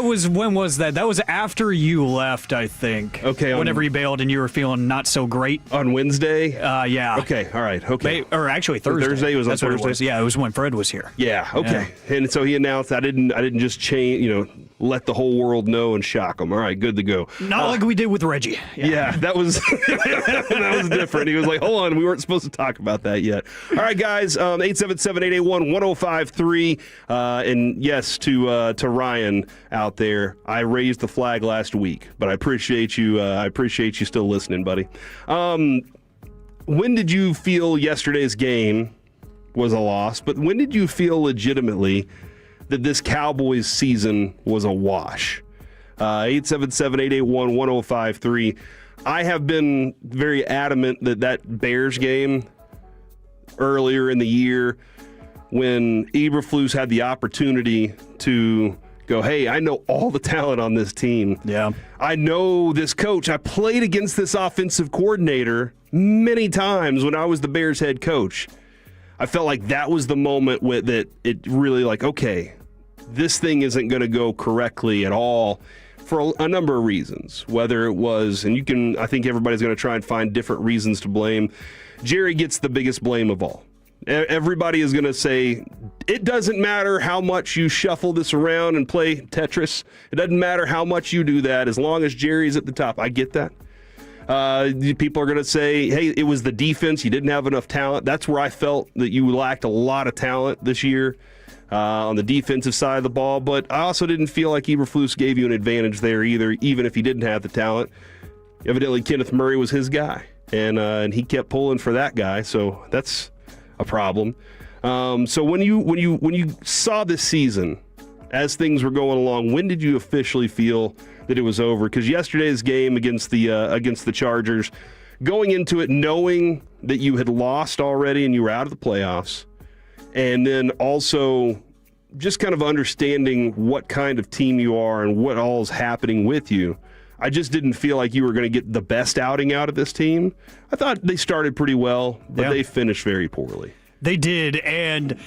was when was that? That was after you left, I think. Okay. Whenever you bailed and you were feeling not so great. On Wednesday? Yeah. Okay, all right. Okay. Or actually Thursday. Thursday was on That's Thursday? what it was. Yeah, it was when Fred was here. Yeah, okay. Yeah. And so he announced I didn't just change, let the whole world know and shock them. All right, good to go. Not like we did with Reggie. Yeah, that was that was different. He was like, hold on, we weren't supposed to talk about that yet. All right, guys, 877-881-1053. And yes, to Ryan out there, I raised the flag last week, but I appreciate you. I appreciate you still listening, buddy. When did you feel yesterday's game was a loss? But when did you feel legitimately that this Cowboys season was a wash? 877-881-1053. I have been very adamant that Bears game earlier in the year, when Eberflus had the opportunity to go, hey, I know all the talent on this team. Yeah. I know this coach. I played against this offensive coordinator many times when I was the Bears head coach. I felt like that was the moment that it really okay, this thing isn't going to go correctly at all for a number of reasons. Whether it was, and I think everybody's going to try and find different reasons to blame. Jerry gets the biggest blame of all. Everybody is going to say, it doesn't matter how much you shuffle this around and play Tetris. It doesn't matter how much you do that as long as Jerry's at the top. I get that. People are going to say, hey, it was the defense. You didn't have enough talent. That's where I felt that you lacked a lot of talent this year on the defensive side of the ball. But I also didn't feel like Eberflus gave you an advantage there either, even if he didn't have the talent. Evidently, Kenneth Murray was his guy, and he kept pulling for that guy. So that's a problem. So when you saw this season, as things were going along, when did you officially feel that it was over? Because yesterday's game against the Chargers, going into it knowing that you had lost already and you were out of the playoffs, and then also just kind of understanding what kind of team you are and what all is happening with you, I just didn't feel like you were going to get the best outing out of this team. I thought they started pretty well, but they finished very poorly. They did, and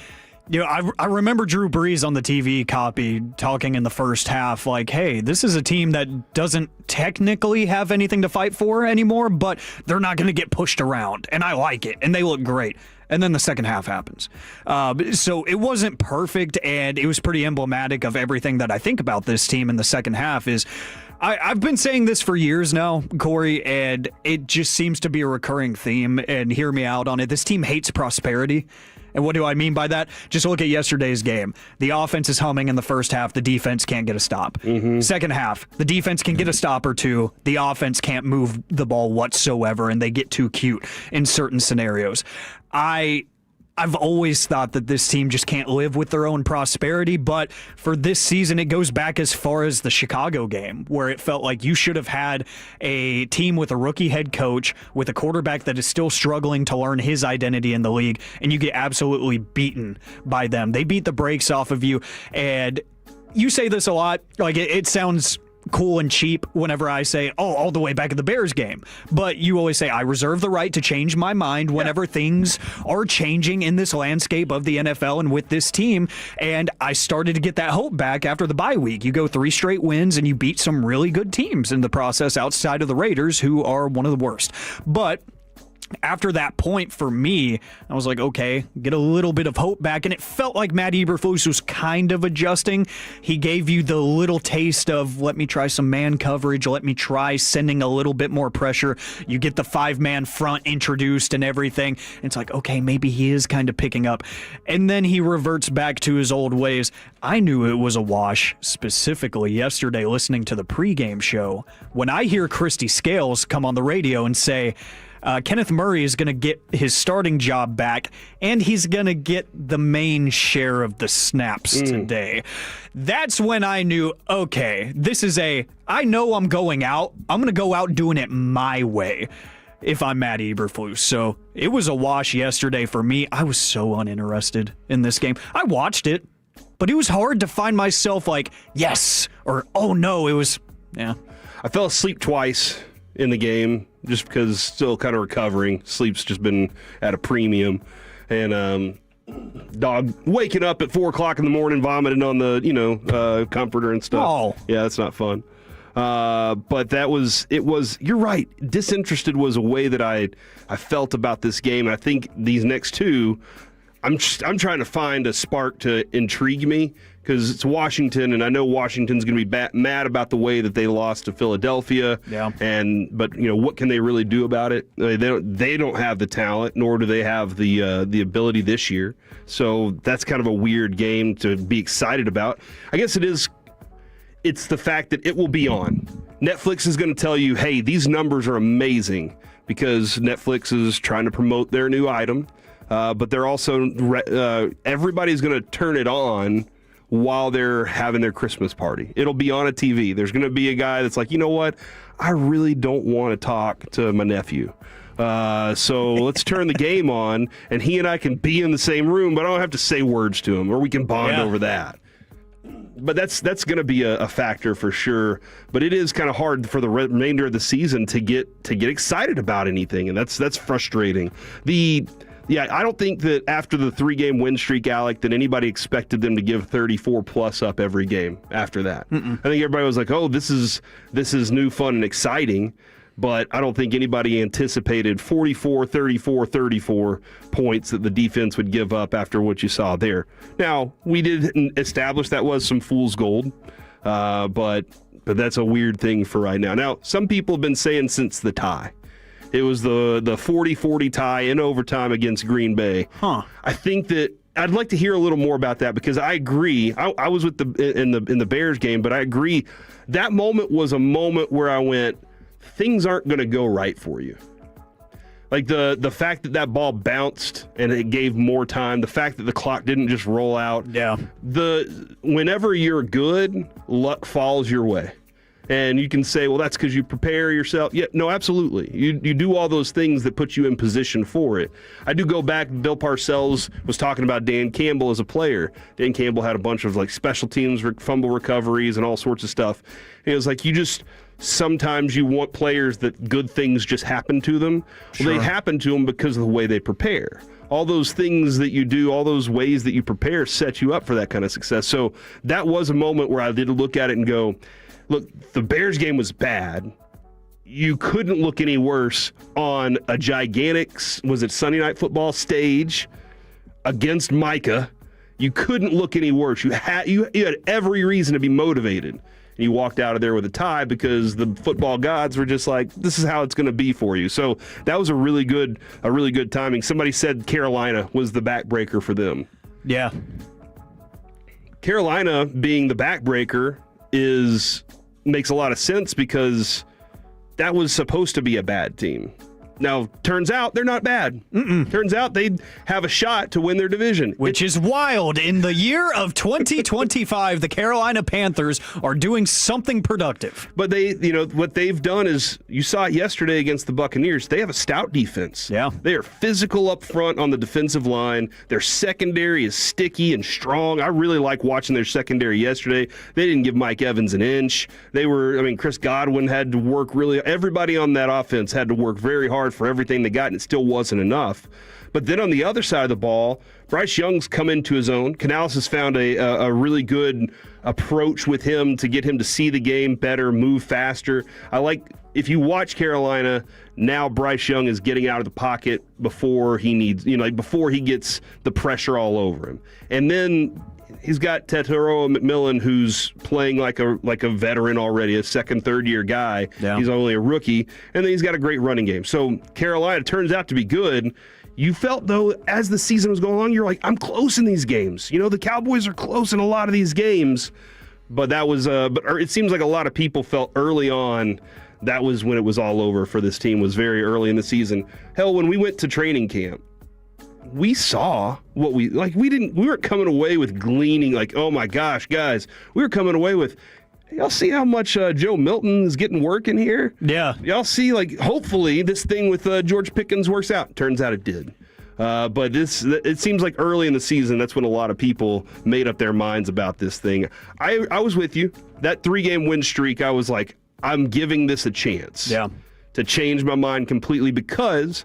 I remember Drew Brees on the TV copy talking in the first half like, hey, this is a team that doesn't technically have anything to fight for anymore, but they're not going to get pushed around, and I like it, and they look great. And then the second half happens. So it wasn't perfect, and it was pretty emblematic of everything that I think about this team in the second half is I've been saying this for years now, Corey, and it just seems to be a recurring theme, and hear me out on it. This team hates prosperity. And what do I mean by that? Just look at yesterday's game. The offense is humming in the first half. The defense can't get a stop. Mm-hmm. Second half, the defense can get a stop or two. The offense can't move the ball whatsoever, and they get too cute in certain scenarios. I've always thought that this team just can't live with their own prosperity, but for this season, it goes back as far as the Chicago game, where it felt like you should have had a team with a rookie head coach, with a quarterback that is still struggling to learn his identity in the league, and you get absolutely beaten by them. They beat the brakes off of you, and you say this a lot, like it sounds cool and cheap whenever I say, all the way back at the Bears game. But you always say, I reserve the right to change my mind whenever things are changing in this landscape of the NFL and with this team. And I started to get that hope back after the bye week. You go 3 straight wins and you beat some really good teams in the process outside of the Raiders, who are one of the worst. But after that point, for me, I was like, okay, get a little bit of hope back. And it felt like Matt Eberflus was kind of adjusting. He gave you the little taste of, let me try some man coverage. Let me try sending a little bit more pressure. You get the 5-man front introduced and everything. And it's like, okay, maybe he is kind of picking up. And then he reverts back to his old ways. I knew it was a wash, specifically yesterday listening to the pregame show, when I hear Christy Scales come on the radio and say, Kenneth Murray is going to get his starting job back, and he's going to get the main share of the snaps today. That's when I knew, okay, I know I'm going out. I'm going to go out doing it my way if I'm Matt Eberflus. So it was a wash yesterday for me. I was so uninterested in this game. I watched it, but it was hard to find myself like, yes, or oh no. It was, yeah. I fell asleep twice in the game just because still kind of recovering. Sleep's just been at a premium. And dog waking up at 4 o'clock in the morning, vomiting on the, comforter and stuff. Oh. Yeah, that's not fun. But you're right. Disinterested was a way that I felt about this game. And I think these next two, I'm trying to find a spark to intrigue me because it's Washington, and I know Washington's going to be mad about the way that they lost to Philadelphia. Yeah. But what can they really do about it? They don't have the talent, nor do they have the ability this year. So that's kind of a weird game to be excited about. I guess it is. It's the fact that it will be on. Netflix is going to tell you, hey, these numbers are amazing because Netflix is trying to promote their new item. But they're also, everybody's going to turn it on while they're having their Christmas party. It'll be on a TV. There's going to be a guy that's like, you know what? I really don't want to talk to my nephew. So let's turn the game on, and he and I can be in the same room, but I don't have to say words to him, or we can bond over that. But that's going to be a factor for sure. But it is kind of hard for the remainder of the season to get excited about anything, and that's frustrating. I don't think that after the 3-game win streak, Alec, that anybody expected them to give 34 plus up every game after that. I think everybody was like, oh, this is new, fun, and exciting. But I don't think anybody anticipated 44, 34, 34 points that the defense would give up after what you saw there. Now, we did establish that was some fool's gold, but that's a weird thing for right now. Now, some people have been saying since the tie. It was the 40-40 tie in overtime against Green Bay. I think that I'd like to hear a little more about that because I agree. I was with in the Bears game, but I agree that moment was a moment where I went, things aren't going to go right for you. Like the fact that ball bounced and it gave more time, the fact that the clock didn't just roll out. Yeah. Whenever you're good, luck falls your way. And you can say, well, that's because you prepare yourself. Yeah, no, absolutely. You do all those things that put you in position for it. I do go back. Bill Parcells was talking about Dan Campbell as a player. Dan Campbell had a bunch of special teams, fumble recoveries, and all sorts of stuff. And it was like sometimes you want players that good things just happen to them. Sure. Well, they happen to them because of the way they prepare. All those things that you do, all those ways that you prepare set you up for that kind of success. So that was a moment where I did look at it and go, look, the Bears game was bad. You couldn't look any worse on a gigantic, was it Sunday Night Football stage against Micah. You couldn't look any worse. You had every reason to be motivated. And you walked out of there with a tie because the football gods were just like, this is how it's going to be for you. So that was a really good timing. Somebody said Carolina was the backbreaker for them. Yeah. Carolina being the backbreaker makes a lot of sense because that was supposed to be a bad team. Now, turns out they're not bad. Turns out they have a shot to win their division. Which is wild. In the year of 2025, the Carolina Panthers are doing something productive. But what they've done is, you saw it yesterday against the Buccaneers, they have a stout defense. Yeah. They are physical up front on the defensive line. Their secondary is sticky and strong. I really like watching their secondary yesterday. They didn't give Mike Evans an inch. Chris Godwin had to work everybody on that offense had to work very hard for everything they got, and it still wasn't enough. But then on the other side of the ball, Bryce Young's come into his own. Canales has found a really good approach with him to get him to see the game better, move faster. If you watch Carolina, now Bryce Young is getting out of the pocket before he needs, before he gets the pressure all over him. And then he's got Tetairoa McMillan, who's playing like a veteran already, a second, third-year guy. Yeah. He's only a rookie. And then he's got a great running game. So Carolina turns out to be good. You felt, though, as the season was going along, you're like, I'm close in these games. The Cowboys are close in a lot of these games. But that was it seems like a lot of people felt early on that was when it was all over for this team, was very early in the season. Hell, when we went to training camp, we saw what we weren't coming away with gleaning like, oh my gosh, guys. We were coming away with, y'all see how much Joe Milton is getting work in here? Yeah. Y'all see, hopefully this thing with George Pickens works out. Turns out it did. But it seems like early in the season, that's when a lot of people made up their minds about this thing. I was with you. That 3-game win streak, I was like, I'm giving this a chance to change my mind completely, because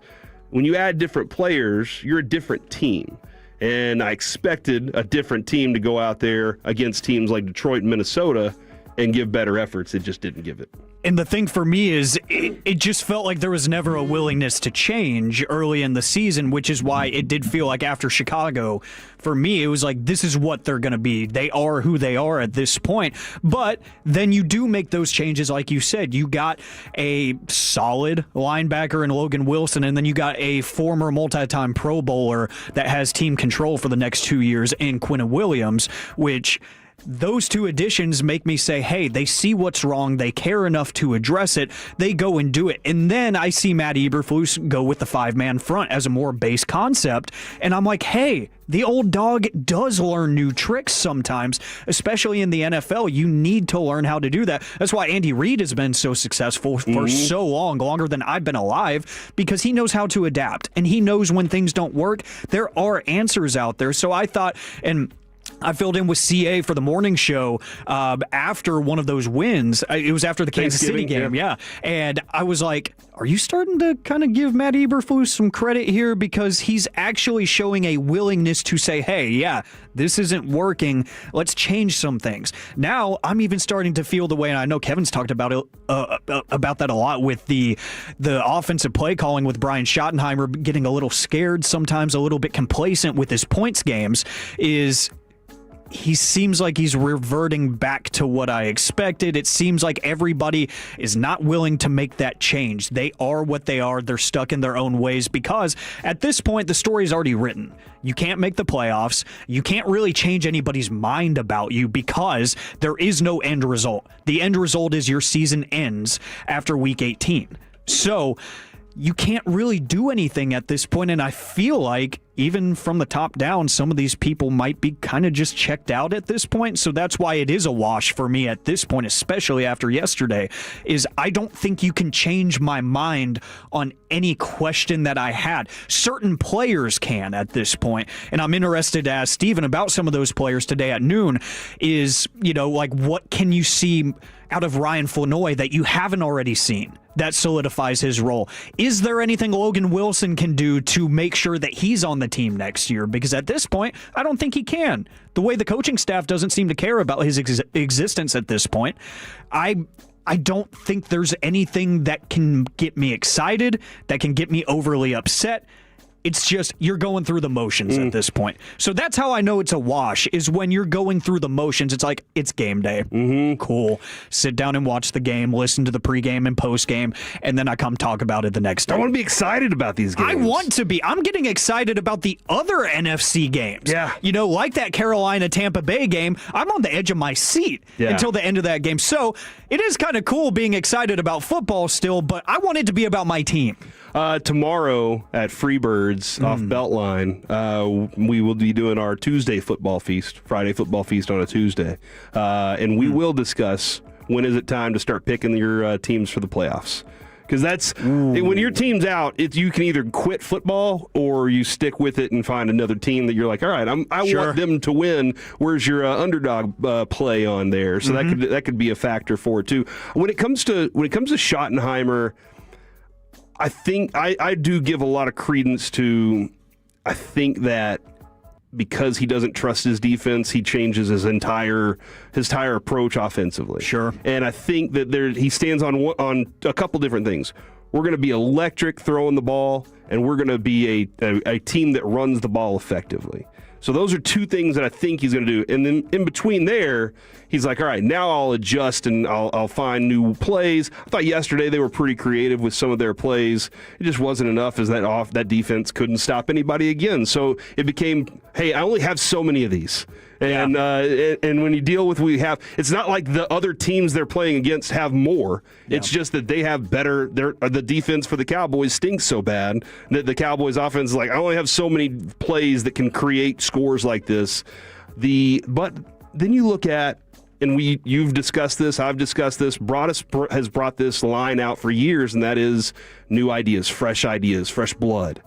when you add different players, you're a different team. And I expected a different team to go out there against teams like Detroit and Minnesota and give better efforts. It just didn't give it. And the thing for me is it just felt like there was never a willingness to change early in the season, which is why it did feel like after Chicago, for me, it was like, this is what they're going to be. They are who they are at this point. But then you do make those changes, like you said. You got a solid linebacker in Logan Wilson, and then you got a former multi-time Pro Bowler that has team control for the next 2 years in Quinnen Williams, which... those two additions make me say, hey, they see what's wrong. They care enough to address it. They go and do it. And then I see Matt Eberflus go with the 5-man front as a more base concept. And I'm like, hey, the old dog does learn new tricks sometimes, especially in the NFL. You need to learn how to do that. That's why Andy Reid has been so successful for so long, longer than I've been alive, because he knows how to adapt. And he knows when things don't work, there are answers out there. So I thought, and I filled in with CA for the morning show after one of those wins. It was after the Kansas City game, yeah. And I was like, are you starting to kind of give Matt Eberflus some credit here? Because he's actually showing a willingness to say, hey, yeah, this isn't working. Let's change some things. Now, I'm even starting to feel the way, and I know Kevin's talked about it, about that a lot with the offensive play calling with Brian Schottenheimer getting a little scared, sometimes a little bit complacent with his points games, is... he seems like he's reverting back to what I expected. It seems like everybody is not willing to make that change. They are what they are. They're stuck in their own ways because at this point, the story's already written. You can't make the playoffs. You can't really change anybody's mind about you because there is no end result. The end result is your season ends after week 18. So you can't really do anything at this point, and I feel like even from the top down, some of these people might be kind of just checked out at this point. So that's why it is a wash for me at this point, especially after yesterday, is I don't think you can change my mind on any question that I had. Certain players can at this point, and I'm interested to ask Steven about some of those players today at noon, is, like, what can you see out of Ryan Flanoy that you haven't already seen that solidifies his role? Is there anything Logan Wilson can do to make sure that he's on the team next year? Because at this point, I don't think he can. The way the coaching staff doesn't seem to care about his existence at this point, I don't think there's anything that can get me excited, that can get me overly upset. It's just you're going through the motions at this point. So that's how I know it's a wash, is when you're going through the motions. It's like, it's game day. Cool. Sit down and watch the game, listen to the pregame and postgame, and then I come talk about it the next day. I want to be excited about these games. I want to be. I'm getting excited about the other NFC games. Yeah. Like that Carolina-Tampa Bay game, I'm on the edge of my seat until the end of that game. So it is kind of cool being excited about football still, but I want it to be about my team. Tomorrow at Freebirds off Beltline, we will be doing our Tuesday football feast, Friday football feast on a Tuesday. And we will discuss when is it time to start picking your teams for the playoffs. Because that's when your team's out, you can either quit football or you stick with it and find another team that you're like, all right, I want them to win. Where's your underdog play on there? So that could be a factor for it too. When it comes to Schottenheimer, I think I do give a lot of credence to, I think that because he doesn't trust his defense, he changes his entire approach offensively. Sure. And I think that he stands on a couple different things. We're going to be electric throwing the ball, and we're going to be a team that runs the ball effectively. So those are two things that I think he's going to do. And then in between there, he's like, all right, now I'll adjust and I'll find new plays. I thought yesterday they were pretty creative with some of their plays. It just wasn't enough as that defense couldn't stop anybody again. So it became, hey, I only have so many of these. And and when you deal with it's not like the other teams they're playing against have more. Yeah. It's just that they have better. The defense for the Cowboys stinks so bad that the Cowboys offense is like, I only have so many plays that can create scores like this. But then you look at, and you've discussed this, I've discussed this, has brought this line out for years, and that is new ideas, fresh blood.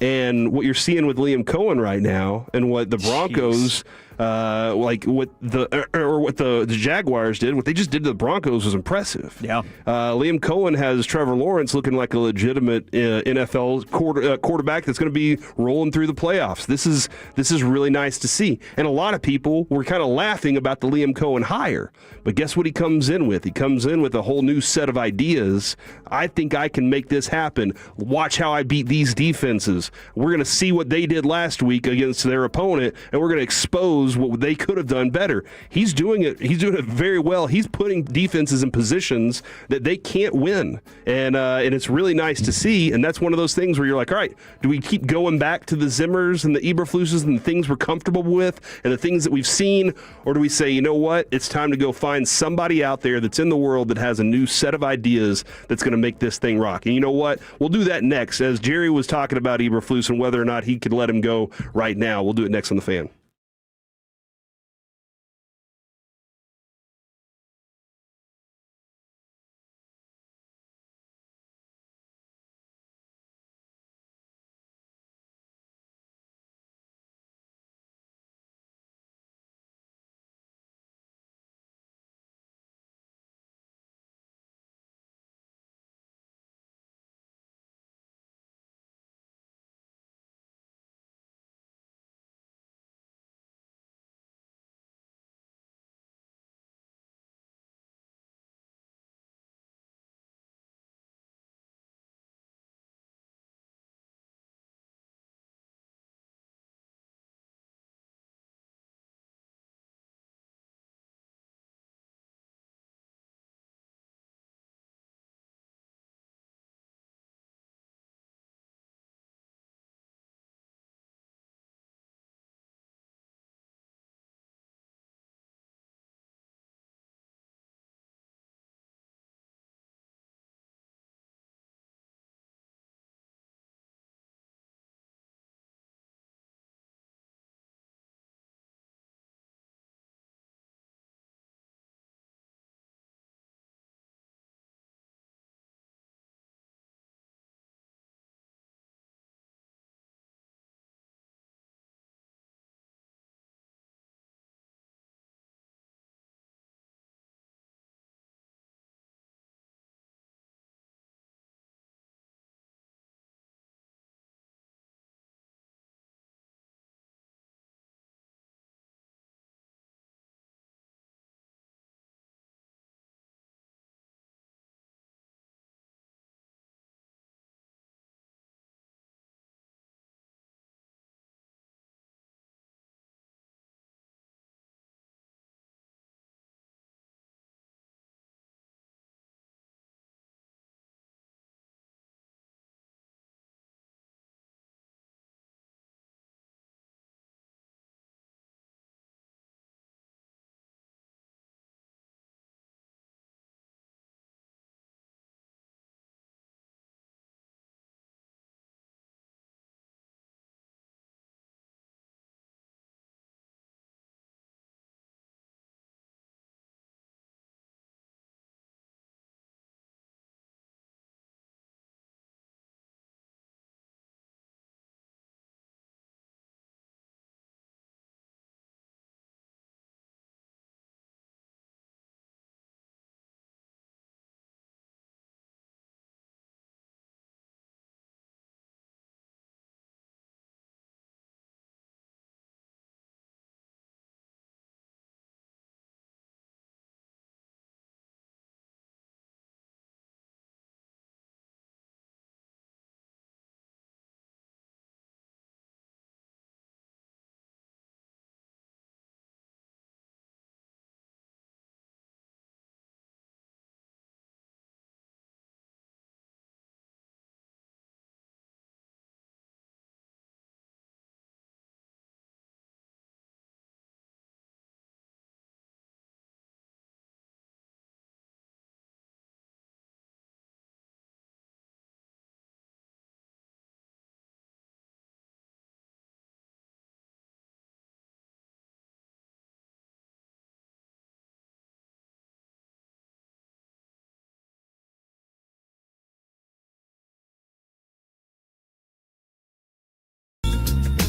And what you're seeing with Liam Cohen right now, and what the Broncos, what the Jaguars did, what they just did to the Broncos was impressive. Yeah. Liam Cohen has Trevor Lawrence looking like a legitimate NFL quarterback that's going to be rolling through the playoffs. This is really nice to see. And a lot of people were kind of laughing about the Liam Cohen hire. But guess what he comes in with? He comes in with a whole new set of ideas. I think I can make this happen. Watch how I beat these defenses. We're going to see what they did last week against their opponent, and we're going to expose what they could have done better. He's doing it very well. He's putting defenses in positions that they can't win, and it's really nice to see. And that's one of those things where you're like, all right, do we keep going back to the Zimmers and the Eberflusses and the things we're comfortable with and the things that we've seen, or do we say, you know what, it's time to go find somebody out there that's in the world that has a new set of ideas that's going to make this thing rock? And you know what, we'll do that next. As Jerry was talking about Eberflus and whether or not he could let him go right now, we'll do it next on The Fan.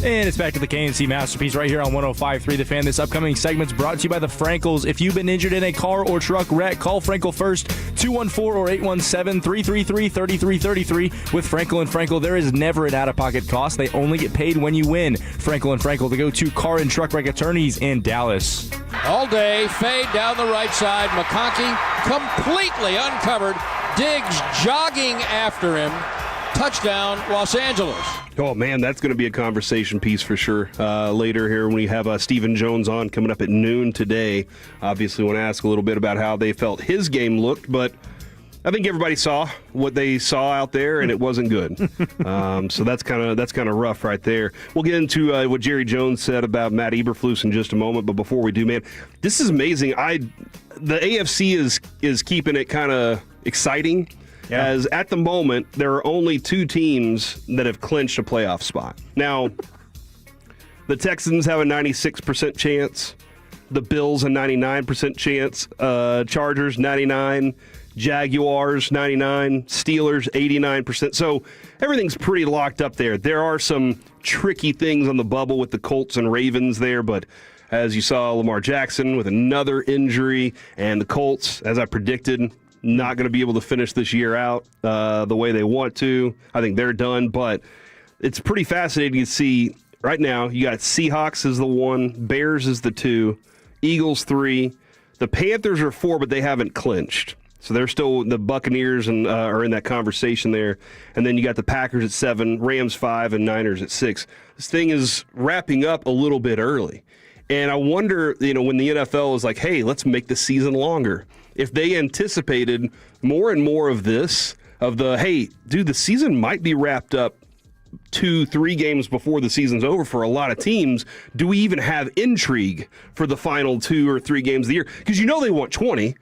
And it's back to the KNC Masterpiece right here on 105.3 The Fan. This upcoming segment's brought to you by the Frankels. If you've been injured in a car or truck wreck, call Frankel first, 214 or 817-333-3333. With Frankel and Frankel, there is never an out-of-pocket cost. They only get paid when you win. Frankel and Frankel, the go-to car and truck wreck attorneys in Dallas. All day, fade down the right side. McConkey completely uncovered. Diggs jogging after him. Touchdown, Los Angeles. Oh, man, that's going to be a conversation piece for sure. Later here when we have Stephen Jones on coming up at noon today. Obviously want to ask a little bit about how they felt his game looked, but I think everybody saw what they saw out there, and it wasn't good. So that's kind of rough right there. We'll get into what Jerry Jones said about Matt Eberflus in just a moment, but before we do, man, this is amazing. The AFC is keeping it kind of exciting. Yeah. As at the moment, there are only 2 teams that have clinched a playoff spot. Now, the Texans have a 96% chance. The Bills a 99% chance. Chargers 99. Jaguars 99. Steelers 89%. So everything's pretty locked up there. There are some tricky things on the bubble with the Colts and Ravens there, but as you saw, Lamar Jackson with another injury, and the Colts, as I predicted, not going to be able to finish this year out the way they want to. I think they're done, but it's pretty fascinating to see right now. You got Seahawks as the 1, Bears is the 2, Eagles 3. The Panthers are 4, but they haven't clinched. So they're still, the Buccaneers and are in that conversation there. And then you got the Packers at 7, Rams 5, and Niners at 6. This thing is wrapping up a little bit early. And I wonder, when the NFL is like, hey, let's make the season longer. If they anticipated more and more of this, hey, dude, the season might be wrapped up 2-3 games before the season's over for a lot of teams. Do we even have intrigue for the final 2 or 3 games of the year? Because they want 20.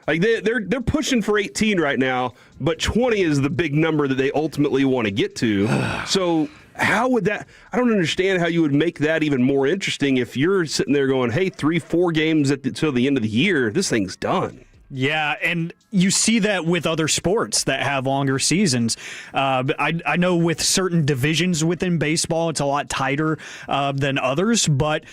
Like they're pushing for 18 right now, but 20 is the big number that they ultimately want to get to. So how would that? I don't understand how you would make that even more interesting if you're sitting there going, "Hey, 3-4 games till the end of the year, this thing's done." Yeah, and you see that with other sports that have longer seasons. I know with certain divisions within baseball, it's a lot tighter than others, but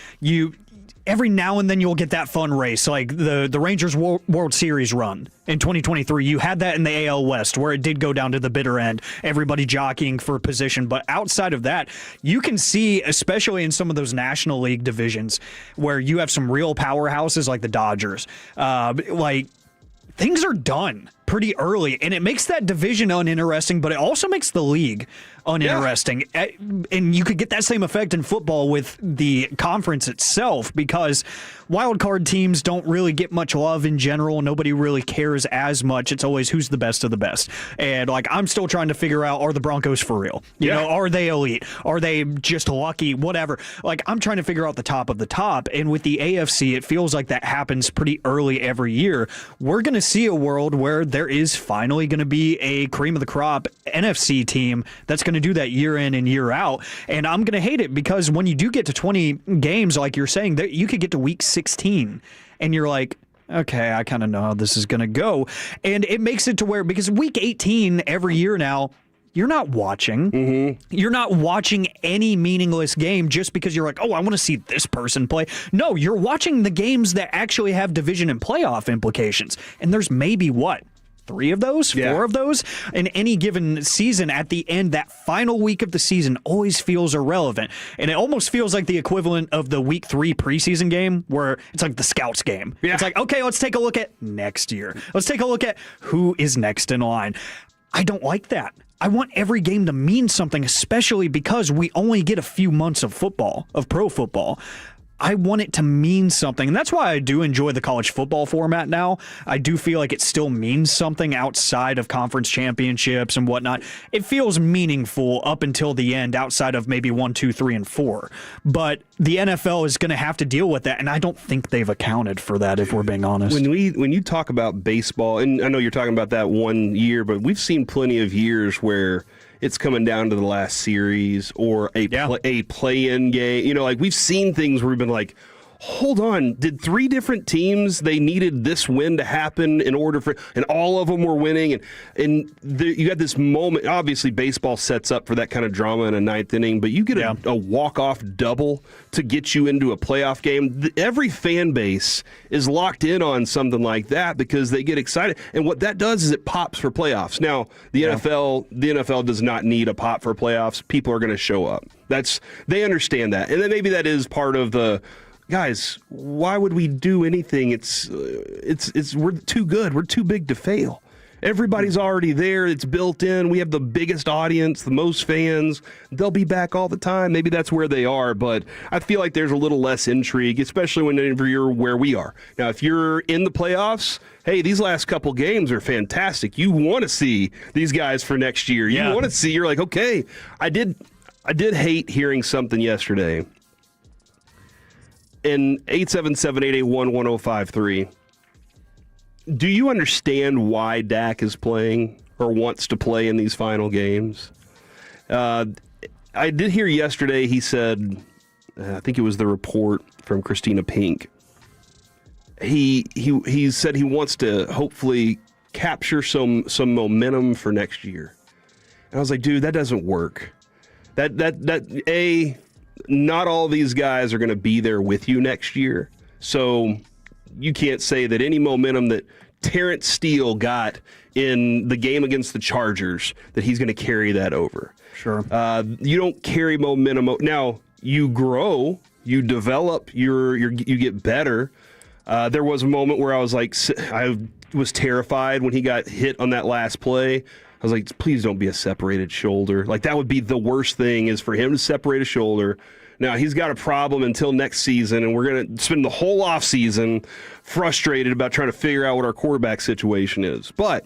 every now and then you'll get that fun race, like the Rangers World Series run in 2023. You had that in the AL West where it did go down to the bitter end, everybody jockeying for position. But outside of that, you can see, especially in some of those National League divisions where you have some real powerhouses like the Dodgers, things are done pretty early, and it makes that division uninteresting, but it also makes the league uninteresting. Yeah. And you could get that same effect in football with the conference itself, because wild card teams don't really get much love in general. Nobody really cares as much. It's always who's the best of the best. And I'm still trying to figure out, are the Broncos for real? Are they elite? Are they just lucky? Whatever. I'm trying to figure out the top of the top. And with the AFC, it feels like that happens pretty early every year. We're going to see a world where there is finally going to be a cream of the crop NFC team that's going to do that year in and year out. And I'm going to hate it, because when you do get to 20 games, like you're saying, that you could get to week 16 and you're like, okay, I kind of know how this is going to go. And it makes it to where, because week 18 every year now, you're not watching. Mm-hmm. You're not watching any meaningless game just because you're like, oh, I want to see this person play. No, you're watching the games that actually have division and playoff implications. And there's maybe 3 of those, 4 of those in any given season. At the end, that final week of the season always feels irrelevant. And it almost feels like the equivalent of the week 3 preseason game, where it's like the scouts game. Yeah. It's like, okay, let's take a look at next year. Let's take a look at who is next in line. I don't like that. I want every game to mean something, especially because we only get a few months of football, of pro football. I want it to mean something. And that's why I do enjoy the college football format now. I do feel like it still means something outside of conference championships and whatnot. It feels meaningful up until the end, outside of maybe 1, 2, 3, and 4. But the NFL is going to have to deal with that, and I don't think they've accounted for that, if we're being honest. When you talk about baseball, and I know you're talking about that one year, but we've seen plenty of years where it's coming down to the last series or a play-in game. We've seen things where we've been like, hold on, did 3 different teams, they needed this win to happen in order for, and all of them were winning, and you got this moment. Obviously baseball sets up for that kind of drama in a 9th inning, but you get a walk-off double to get you into a playoff game. Every fan base is locked in on something like that because they get excited, and what that does is it pops for playoffs. Now the NFL does not need a pop for playoffs. People are going to show up. They understand that, and then maybe that is part of the, guys, why would we do anything? It's we're too good. We're too big to fail. Everybody's already there. It's built in. We have the biggest audience, the most fans. They'll be back all the time. Maybe that's where they are, but I feel like there's a little less intrigue, especially whenever you're where we are. Now, if you're in the playoffs, hey, these last couple games are fantastic. You want to see these guys for next year. You want to see, you're like, okay, I did hate hearing something yesterday. In 877-881-1053, do you understand why Dak is playing or wants to play in these final games? I did hear yesterday he said, I think it was the report from Christina Pink, he said he wants to hopefully capture some momentum for next year. And I was like, dude, that doesn't work. Not all these guys are going to be there with you next year. So you can't say that any momentum that Terrence Steele got in the game against the Chargers, that he's going to carry that over. Sure. You don't carry momentum. Now, you grow, you develop, you get better. There was a moment where I was terrified when he got hit on that last play. I was like, please don't be a separated shoulder. Like, that would be the worst thing, is for him to separate a shoulder. Now, he's got a problem until next season, and we're going to spend the whole offseason frustrated about trying to figure out what our quarterback situation is. But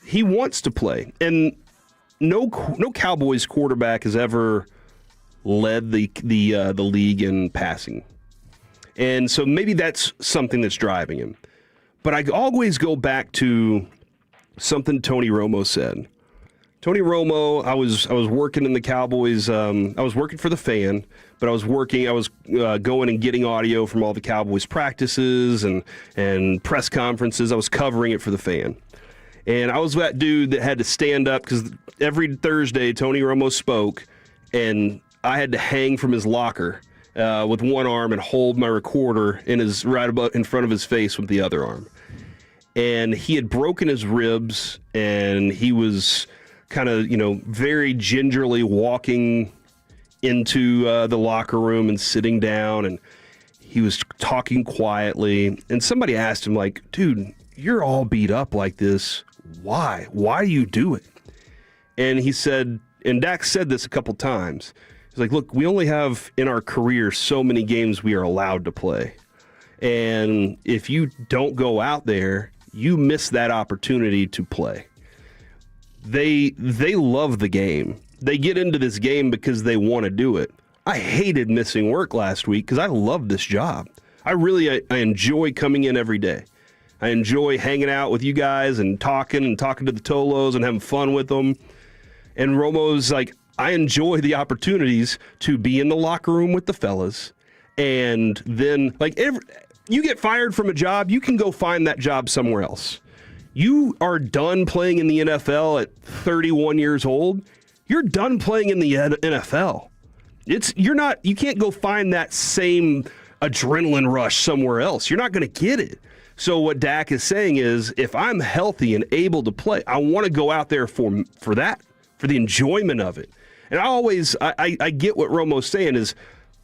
he wants to play. And no Cowboys quarterback has ever led the league in passing. And so maybe that's something that's driving him. But I always go back to something Tony Romo said. Tony Romo, I was working in the Cowboys. I was working for the Fan, but I was going and getting audio from all the Cowboys practices and press conferences. I was covering it for the Fan. And I was that dude that had to stand up because every Thursday Tony Romo spoke, and I had to hang from his locker with one arm and hold my recorder right about in front of his face with the other arm. And he had broken his ribs, and he was kind of, very gingerly walking into the locker room and sitting down, and he was talking quietly. And somebody asked him, like, dude, you're all beat up like this. Why? Why do you do it? And he said, and Dak said this a couple times, he's like, look, we only have in our career so many games we are allowed to play. And if you don't go out there, you miss that opportunity to play. They love the game. They get into this game because they want to do it. I hated missing work last week because I love this job. I enjoy coming in every day. I enjoy hanging out with you guys and talking to the Tolos and having fun with them. And Romo's like, I enjoy the opportunities to be in the locker room with the fellas. And then, you get fired from a job, you can go find that job somewhere else. You are done playing in the NFL at 31 years old. You're done playing in the NFL. You can't go find that same adrenaline rush somewhere else. You're not going to get it. So what Dak is saying is, if I'm healthy and able to play, I want to go out there for that, for the enjoyment of it. And I get what Romo's saying is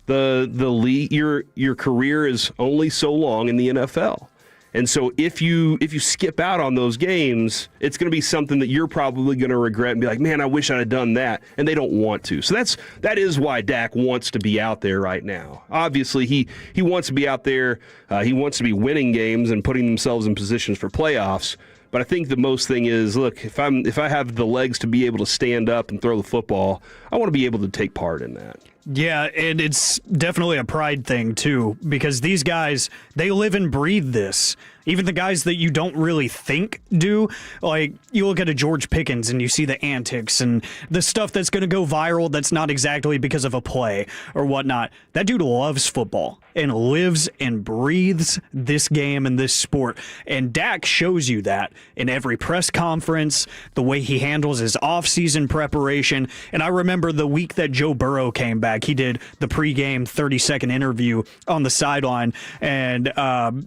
the league, your career is only so long in the NFL. And so if you skip out on those games, it's going to be something that you're probably going to regret and be like, man, I wish I had done that. And they don't want to. So that is why Dak wants to be out there right now. Obviously, he wants to be out there. He wants to be winning games and putting themselves in positions for playoffs. But I think the most thing is, look, if I have the legs to be able to stand up and throw the football, I want to be able to take part in that. Yeah, and it's definitely a pride thing, too, because these guys, they live and breathe this. Even the guys that you don't really think do, like you look at a George Pickens and you see the antics and the stuff that's going to go viral that's not exactly because of a play or whatnot. That dude loves football and lives and breathes this game and this sport. And Dak shows you that in every press conference, the way he handles his offseason preparation. And I remember the week that Joe Burrow came back, he did the pregame 30-second interview on the sideline, and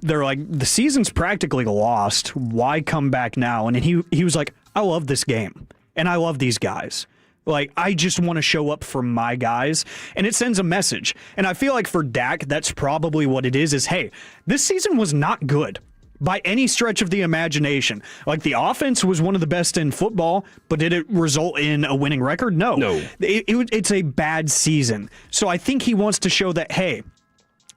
they're like, the season's practically lost. Why come back now? And he was like, I love this game, and I love these guys. Like, I just want to show up for my guys, and it sends a message. And I feel like for Dak, that's probably what it is, hey, this season was not good by any stretch of the imagination. Like, the offense was one of the best in football, but did it result in a winning record? No. It's a bad season. So I think he wants to show that, hey,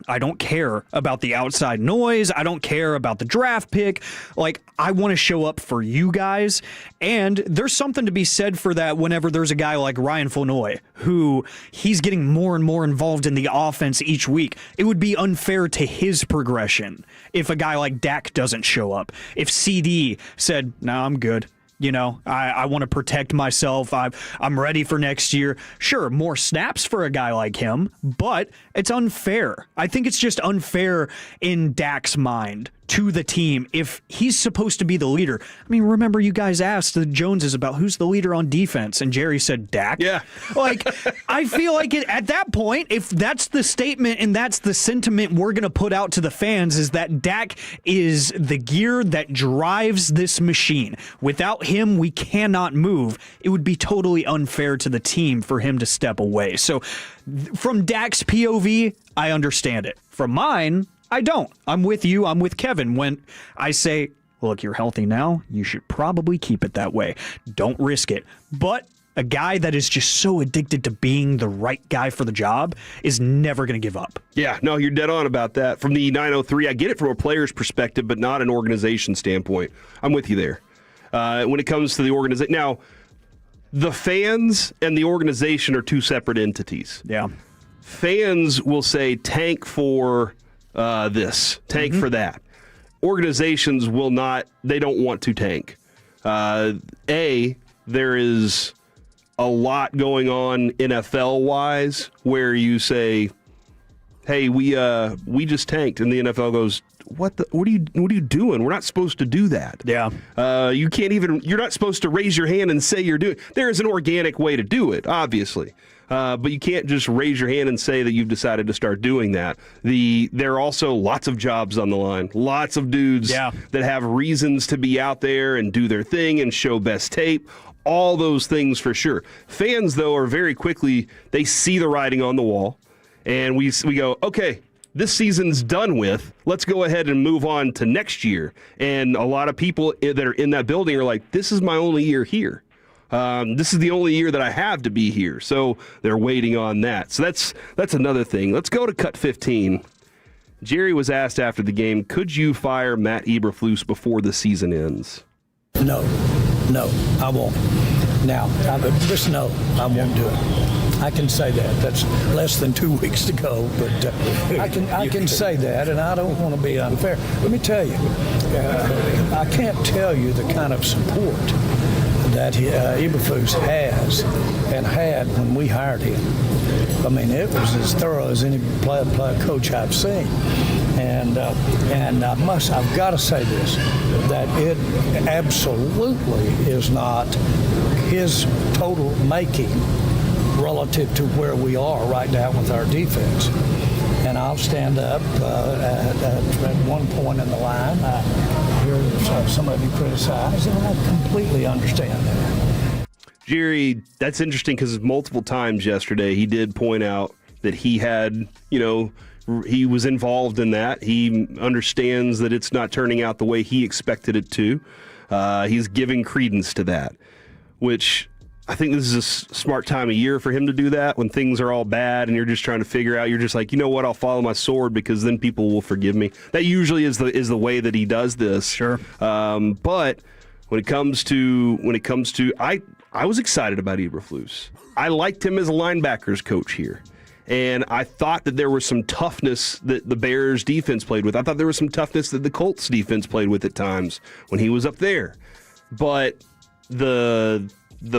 I don't care about the outside noise. I don't care about the draft pick. Like, I want to show up for you guys. And there's something to be said for that whenever there's a guy like Ryan Flournoy, who he's getting more and more involved in the offense each week. It would be unfair to his progression if a guy like Dak doesn't show up. If CD said, no, I'm good. You know, I want to protect myself. I'm ready for next year. Sure, more snaps for a guy like him, but it's unfair. I think it's just unfair in Dak's mind to the team if he's supposed to be the leader. I mean, remember you guys asked the Joneses about who's the leader on defense, and Jerry said Dak. Yeah. Like, I feel like at that point, if that's the statement and that's the sentiment we're going to put out to the fans, is that Dak is the gear that drives this machine. Without him, we cannot move. It would be totally unfair to the team for him to step away. So from Dak's POV, I understand it. From mine, I don't. I'm with you. I'm with Kevin when I say, look, you're healthy now. You should probably keep it that way. Don't risk it. But a guy that is just so addicted to being the right guy for the job is never going to give up. Yeah, no, you're dead on about that. From the 903, I get it from a player's perspective, but not an organization standpoint. I'm with you there. When it comes to the organization. Now, the fans and the organization are two separate entities. Yeah. Fans will say tank for this, tank for that. Organizations will not, they don't want to tank. There is a lot going on NFL-wise where you say, hey, we just tanked, and the NFL goes, what are you doing? We're not supposed to do that. Yeah. You're not supposed to raise your hand and say you're doing. There is an organic way to do it, obviously. But you can't just raise your hand and say that you've decided to start doing that. There are also lots of jobs on the line. Lots of dudes that have reasons to be out there and do their thing and show best tape. All those things for sure. Fans, though, are very quickly, they see the writing on the wall. And we go, okay, this season's done with. Let's go ahead and move on to next year. And a lot of people that are in that building are like, this is my only year here. This is the only year that I have to be here. So they're waiting on that. So that's another thing. Let's go to cut 15. Jerry was asked after the game, could you fire Matt Eberflus before the season ends? No, I won't. Now, just no, I won't do it. I can say that. That's less than 2 weeks to go, but I can say that, and I don't want to be unfair. Let me tell you, I can't tell you the kind of support that Eberflus has and had when we hired him. I mean, it was as thorough as any player coach I've seen. And I've got to say this, that it absolutely is not his total making relative to where we are right now with our defense. And I'll stand up at one point in the line. I hear somebody criticize, and I completely understand that. Jerry, that's interesting because multiple times yesterday he did point out that he had, he was involved in that. He understands that it's not turning out the way he expected it to. He's giving credence to that, which I think this is a smart time of year for him to do that when things are all bad and you're just trying to figure out, you're just like, you know what, I'll follow my sword because then people will forgive me. That usually is the way that he does this. Sure. But when it comes to I was excited about Eberflus. I liked him as a linebackers coach here. And I thought that there was some toughness that the Bears defense played with. I thought there was some toughness that the Colts defense played with at times when he was up there. But the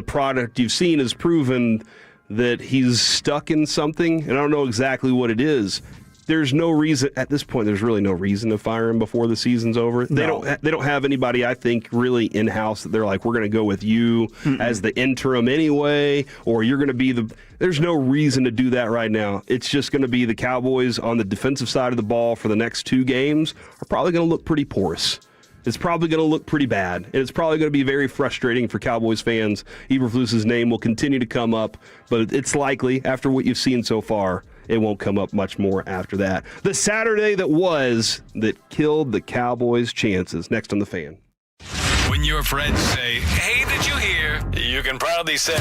product you've seen has proven that he's stuck in something, and I don't know exactly what it is. There's no reason at this point. There's really no reason to fire him before the season's over. No. They don't have anybody, I think, really in house that they're like, we're going to go with you as the interim anyway, or you're going to be the. There's no reason to do that right now. It's just going to be the Cowboys on the defensive side of the ball for the next 2 games are probably going to look pretty porous. It's probably going to look pretty bad, and it's probably going to be very frustrating for Cowboys fans. Eberflus's name will continue to come up, but it's likely, after what you've seen so far, it won't come up much more after that. The Saturday that killed the Cowboys' chances. Next on The Fan. When your friends say, "Hey, did you hear?" you can proudly say,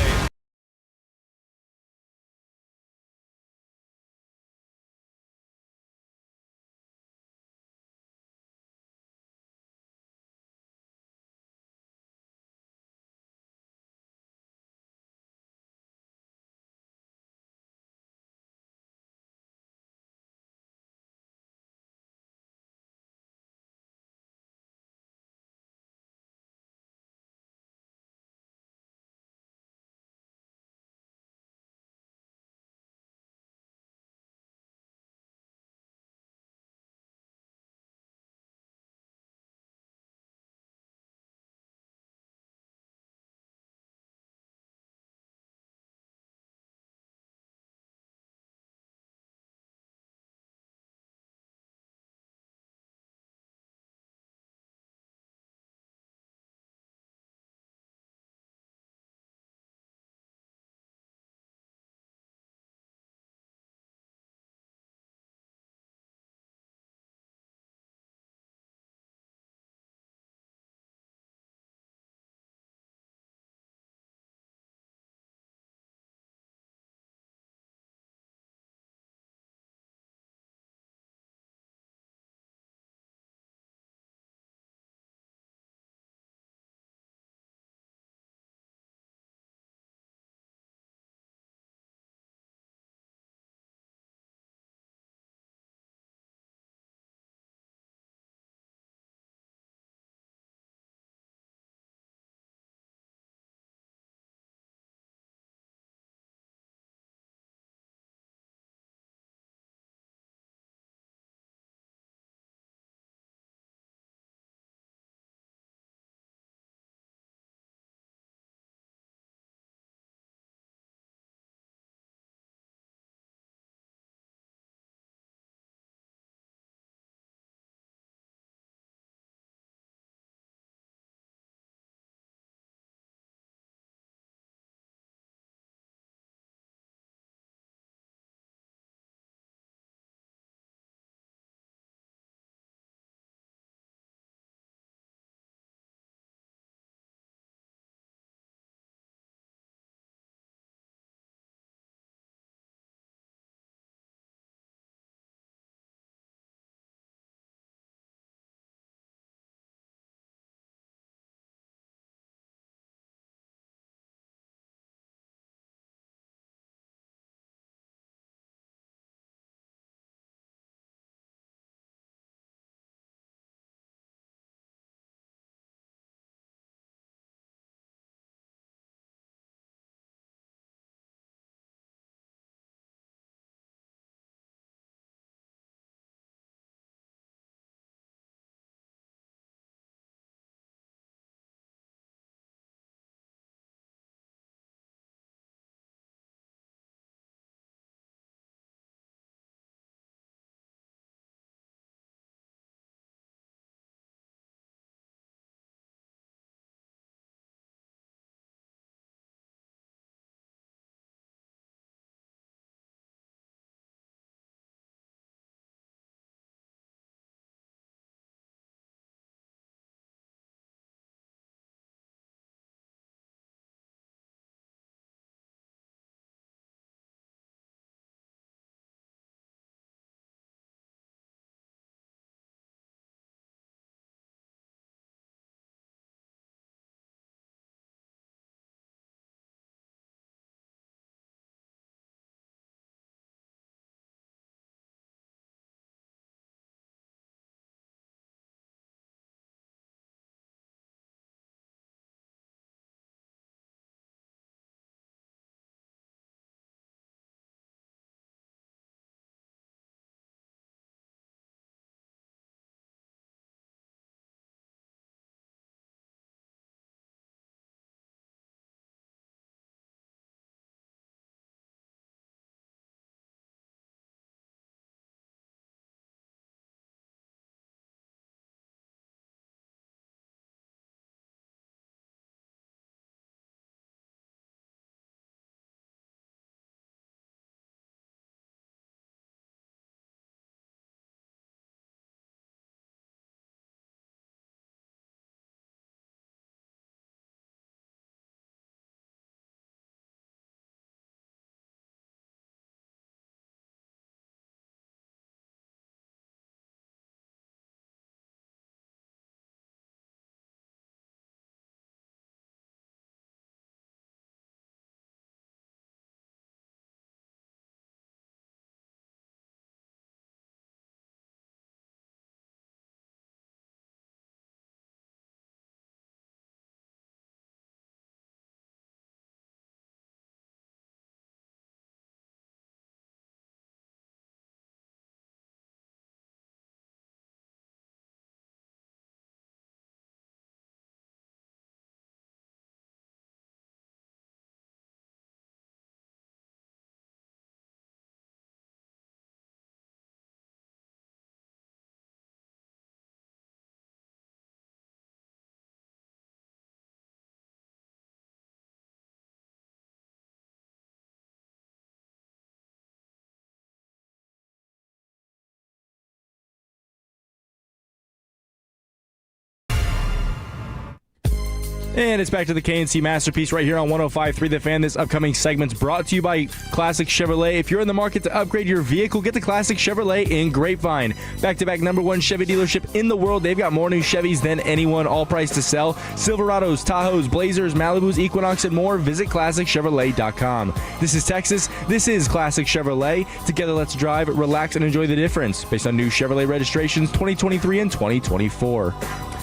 And it's back to the KNC Masterpiece right here on 105.3 The Fan. This upcoming segment's brought to you by Classic Chevrolet. If you're in the market to upgrade your vehicle, get the Classic Chevrolet in Grapevine. Back-to-back #1 Chevy dealership in the world. They've got more new Chevys than anyone, all priced to sell. Silverados, Tahoes, Blazers, Malibus, Equinox, and more. Visit ClassicChevrolet.com. This is Texas. This is Classic Chevrolet. Together, let's drive, relax, and enjoy the difference. Based on new Chevrolet registrations 2023 and 2024.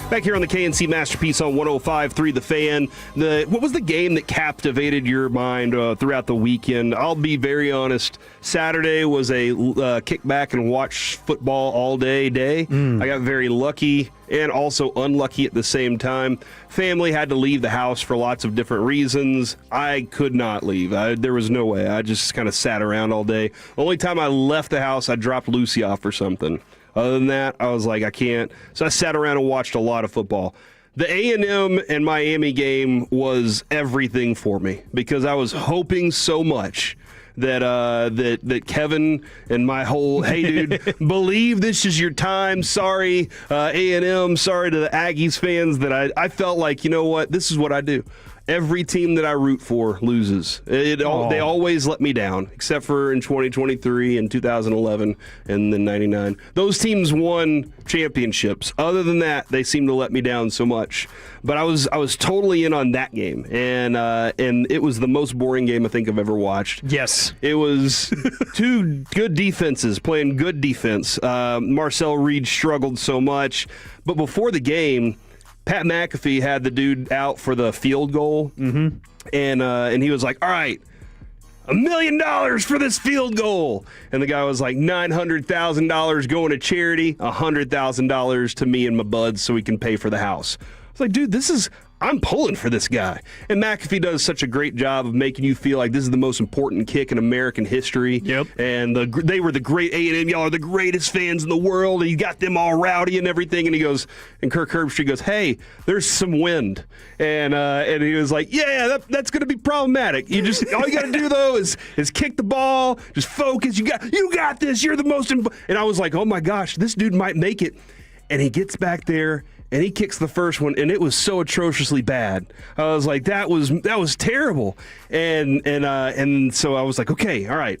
Back here on the KNC Masterpiece on 105.3 The Fan. What was the game that captivated your mind throughout the weekend? I'll be very honest. Saturday was a kick back and watch football all day. I got very lucky and also unlucky at the same time. Family had to leave the house for lots of different reasons. I could not leave. There was no way. I just kind of sat around all day. Only time I left the house, I dropped Lucy off or something. Other than that, I was like, I can't. So I sat around and watched a lot of football. The A&M and Miami game was everything for me because I was hoping so much that Kevin and my whole, hey, dude, believe this is your time. Sorry, A&M. Sorry to the Aggies fans that I felt like, you know what, this is what I do. Every team that I root for loses. They always let me down, except for in 2023 and 2011 and then 99. Those teams won championships. Other than that, they seem to let me down so much. But I was totally in on that game, and it was the most boring game I think I've ever watched. Yes. It was two good defenses playing good defense. Marcel Reed struggled so much. But before the game, Pat McAfee had the dude out for the field goal, and he was like, all right, $1 million for this field goal. And the guy was like, $900,000 going to charity, $100,000 to me and my buds so we can pay for the house. I was like, dude, I'm pulling for this guy. And McAfee does such a great job of making you feel like this is the most important kick in American history. Yep. And they were the great A&M. Y'all are the greatest fans in the world. And you got them all rowdy and everything. And he goes, and Kirk Herbstreit goes, hey, there's some wind. And he was like, yeah, that's going to be problematic. All you got to do though is kick the ball, just focus. You got this. You're the most important. And I was like, oh my gosh, this dude might make it. And he gets back there. And he kicks the first one, and it was so atrociously bad. I was like, that was terrible. And so I was like, okay, all right,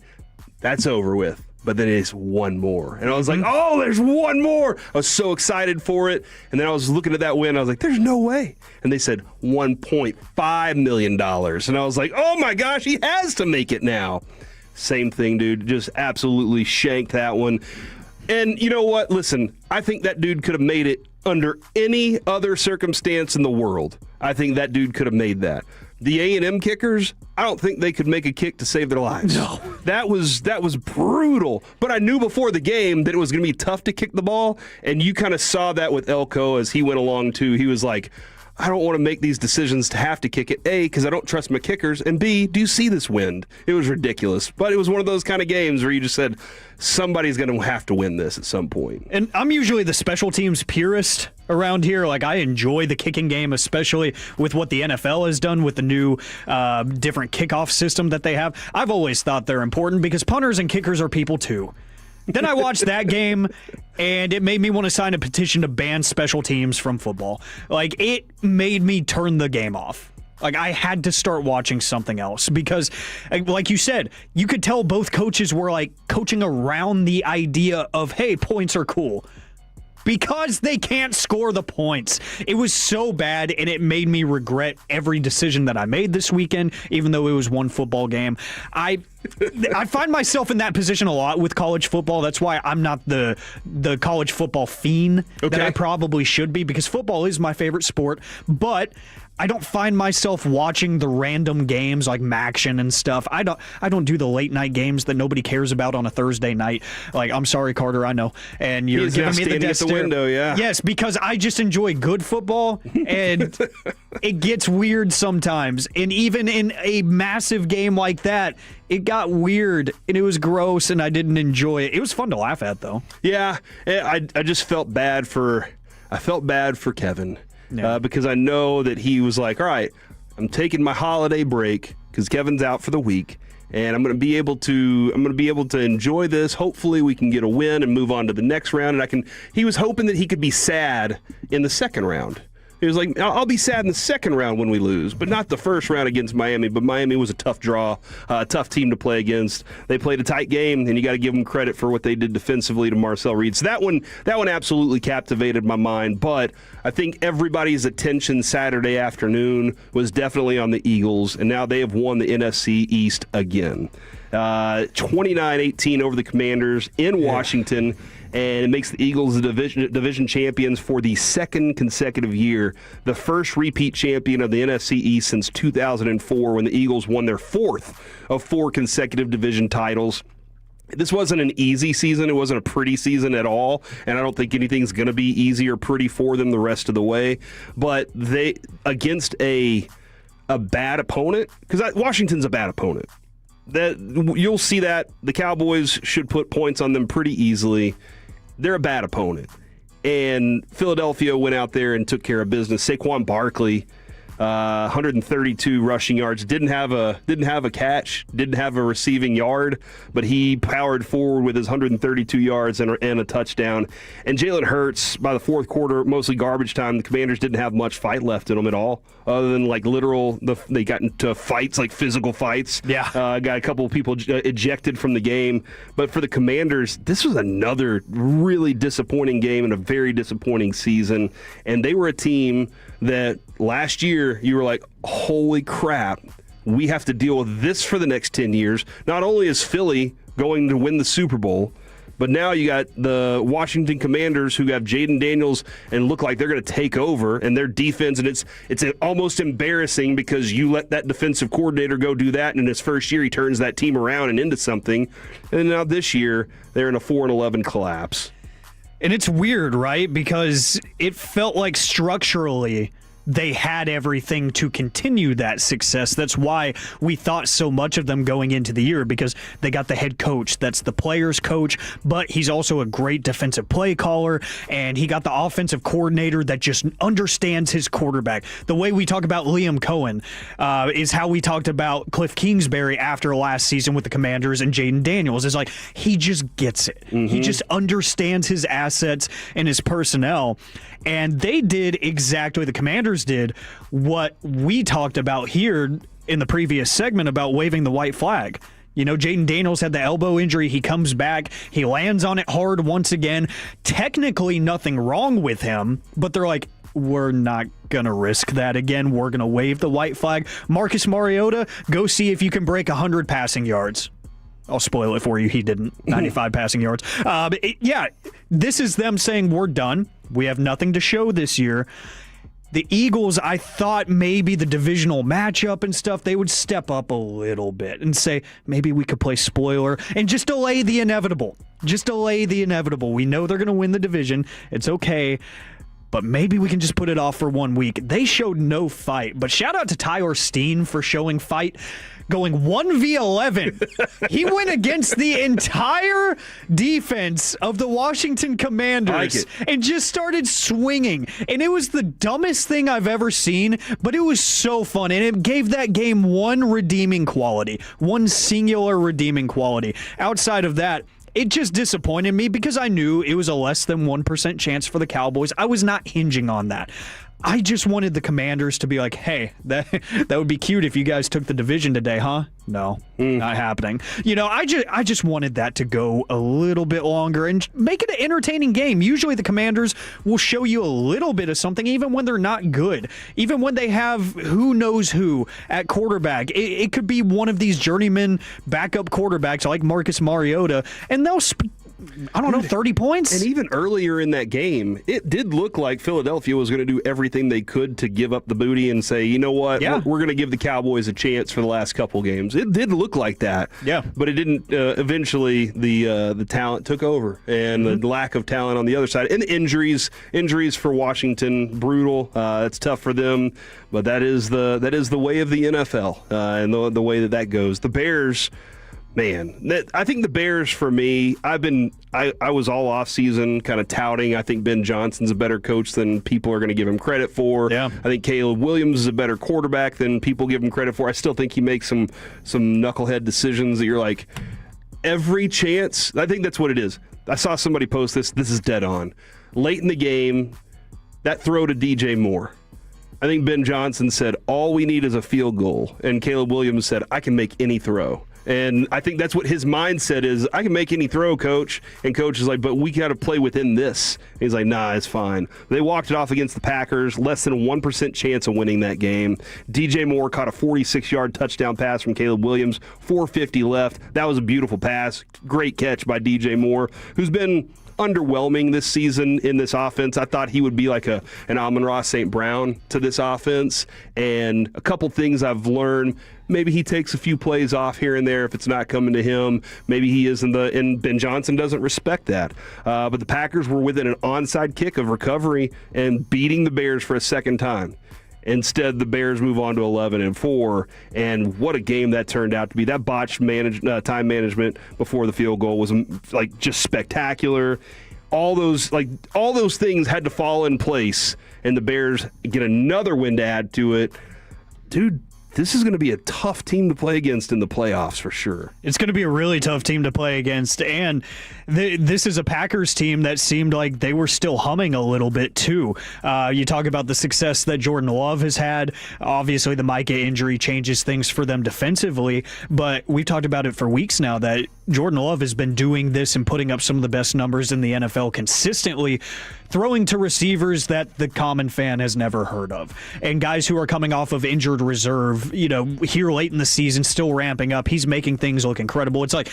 that's over with. But then it's one more. And I was like, oh, there's one more. I was so excited for it. And then I was looking at that win. I was like, there's no way. And they said $1.5 million. And I was like, oh, my gosh, he has to make it now. Same thing, dude. Just absolutely shanked that one. And you know what? Listen, I think that dude could have made it under any other circumstance in the world. I think that dude could have made that. The A&M kickers, I don't think they could make a kick to save their lives. No. That was brutal. But I knew before the game that it was going to be tough to kick the ball, and you kind of saw that with Elko as he went along too. He was like, I don't want to make these decisions to have to kick it, A, because I don't trust my kickers, and B, do you see this wind? It was ridiculous. But it was one of those kind of games where you just said, somebody's going to have to win this at some point. And I'm usually the special teams purist around here. Like, I enjoy the kicking game, especially with what the NFL has done with the new different kickoff system that they have. I've always thought they're important because punters and kickers are people too. Then I watched that game, and it made me want to sign a petition to ban special teams from football. Like, it made me turn the game off. Like, I had to start watching something else because, like you said, you could tell both coaches were, like, coaching around the idea of, hey, points are cool. Because they can't score the points. It was so bad, and it made me regret every decision that I made this weekend, even though it was one football game. I find myself in that position a lot with college football. That's why I'm not the college football fiend that I probably should be, because football is my favorite sport. But I don't find myself watching the random games like Maction and stuff. I don't do the late night games that nobody cares about on a Thursday night. Like, I'm sorry, Carter, I know. And you're giving me the death stare. Window, yeah. Yes, because I just enjoy good football, and it gets weird sometimes. And even in a massive game like that, it got weird, and it was gross, and I didn't enjoy it. It was fun to laugh at, though. Yeah, I just felt bad for Kevin. Yeah. Because I know that he was like, all right, I'm taking my holiday break because Kevin's out for the week, and I'm going to be able to enjoy this. Hopefully we can get a win and move on to the next round. And he was hoping that he could be sad in the second round. He was like, I'll be sad in the second round when we lose, but not the first round against Miami. But Miami was a tough draw, a tough team to play against. They played a tight game, and you got to give them credit for what they did defensively to Marcel Reed. So that one absolutely captivated my mind. But I think everybody's attention Saturday afternoon was definitely on the Eagles, and now they have won the NFC East again. 29-18 over the Commanders in Washington. And it makes the Eagles the division champions for the second consecutive year, the first repeat champion of the NFC East since 2004 when the Eagles won their fourth of 4 consecutive division titles. This wasn't an easy season. It wasn't a pretty season at all, and I don't think anything's going to be easy or pretty for them the rest of the way. But they, against a bad opponent, because Washington's a bad opponent. That you'll see that the Cowboys should put points on them pretty easily. They're a bad opponent. And Philadelphia went out there and took care of business. Saquon Barkley, 132 rushing yards, didn't have a catch, didn't have a receiving yard, but he powered forward with his 132 yards and a touchdown. And Jalen Hurts, by the fourth quarter, mostly garbage time, the Commanders didn't have much fight left in them at all, other than like they got into fights, like physical fights. Yeah. Got a couple of people ejected from the game. But for the Commanders, this was another really disappointing game and a very disappointing season. And they were a team that last year you were like, holy crap, we have to deal with this for the next 10 years. Not only is Philly going to win the Super Bowl, but now you got the Washington Commanders who have Jaden Daniels and look like they're going to take over, and their defense, and it's almost embarrassing because you let that defensive coordinator go do that, and in his first year he turns that team around and into something. And now this year they're in a 4-11 collapse. And it's weird, right? Because it felt like structurally they had everything to continue that success. That's why we thought so much of them going into the year, because they got the head coach that's the players' coach, but he's also a great defensive play caller, and he got the offensive coordinator that just understands his quarterback. The way we talk about Liam Cohen is how we talked about Cliff Kingsbury after last season with the Commanders and Jaden Daniels. It's like he just gets it. Mm-hmm. He just understands his assets and his personnel. And they did exactly, the Commanders did what we talked about here in the previous segment about waving the white flag. You know, Jaden Daniels had the elbow injury. He comes back. He lands on it hard once again. Technically nothing wrong with him, but they're like, we're not going to risk that again. We're going to wave the white flag. Marcus Mariota, go see if you can break 100 passing yards. I'll spoil it for you. He didn't. 95 passing yards. This is them saying we're done. We have nothing to show this year. The Eagles, I thought maybe the divisional matchup and stuff, they would step up a little bit and say maybe we could play spoiler and just delay the inevitable. Just delay the inevitable. We know they're going to win the division. It's okay. But maybe we can just put it off for 1 week. They showed no fight. But shout out to Tyler Steen for showing fight, going 1v11. He went against the entire defense of the Washington Commanders and just started swinging. And it was the dumbest thing I've ever seen, but it was so fun. And it gave that game one redeeming quality, one singular redeeming quality. Outside of that, it just disappointed me because I knew it was a less than 1% chance for the Cowboys. I was not hinging on that. I just wanted the Commanders to be like, hey, that would be cute if you guys took the division today, huh? No, not happening. You know, I just wanted that to go a little bit longer and make it an entertaining game. Usually the Commanders will show you a little bit of something even when they're not good. Even when they have who knows who at quarterback. It could be one of these journeyman backup quarterbacks like Marcus Mariota, and they'll 30 points? And even earlier in that game, it did look like Philadelphia was going to do everything they could to give up the booty and say, you know what, we're going to give the Cowboys a chance for the last couple games. It did look like that. Yeah. But it didn't. Eventually, the talent took over, and the lack of talent on the other side. And injuries for Washington, brutal. It's tough for them, but that is the way of the NFL and the way that goes. The Bears... Man, I think the Bears, for me, I was all off season kind of touting. I think Ben Johnson's a better coach than people are going to give him credit for. Yeah. I think Caleb Williams is a better quarterback than people give him credit for. I still think he makes some knucklehead decisions that you're like, every chance. I think that's what it is. I saw somebody post this. This is dead on. Late in the game, that throw to DJ Moore. I think Ben Johnson said, all we need is a field goal. And Caleb Williams said, I can make any throw. And I think that's what his mindset is. I can make any throw, Coach. And Coach is like, but we got to play within this. And he's like, nah, it's fine. They walked it off against the Packers, less than a 1% chance of winning that game. DJ Moore caught a 46-yard touchdown pass from Caleb Williams, 4:50 left. That was a beautiful pass. Great catch by DJ Moore, who's been underwhelming this season in this offense. I thought he would be like an Amon-Ra St. Brown to this offense. And a couple things I've learned, maybe he takes a few plays off here and there if it's not coming to him. Maybe he is and Ben Johnson doesn't respect that. But the Packers were within an onside kick of recovery and beating the Bears for a second time. Instead, the Bears move on to 11-4, and what a game that turned out to be. That botched time management before the field goal was like just spectacular. All those things had to fall in place, and the Bears get another win to add to it. Dude, this is going to be a tough team to play against in the playoffs for sure. It's going to be a really tough team to play against, and this is a Packers team that seemed like they were still humming a little bit too. You talk about the success that Jordan Love has had. Obviously, the Micah injury changes things for them defensively, but we've talked about it for weeks now that Jordan Love has been doing this and putting up some of the best numbers in the NFL consistently, throwing to receivers that the common fan has never heard of. And guys who are coming off of injured reserve, here late in the season, still ramping up. He's making things look incredible. It's like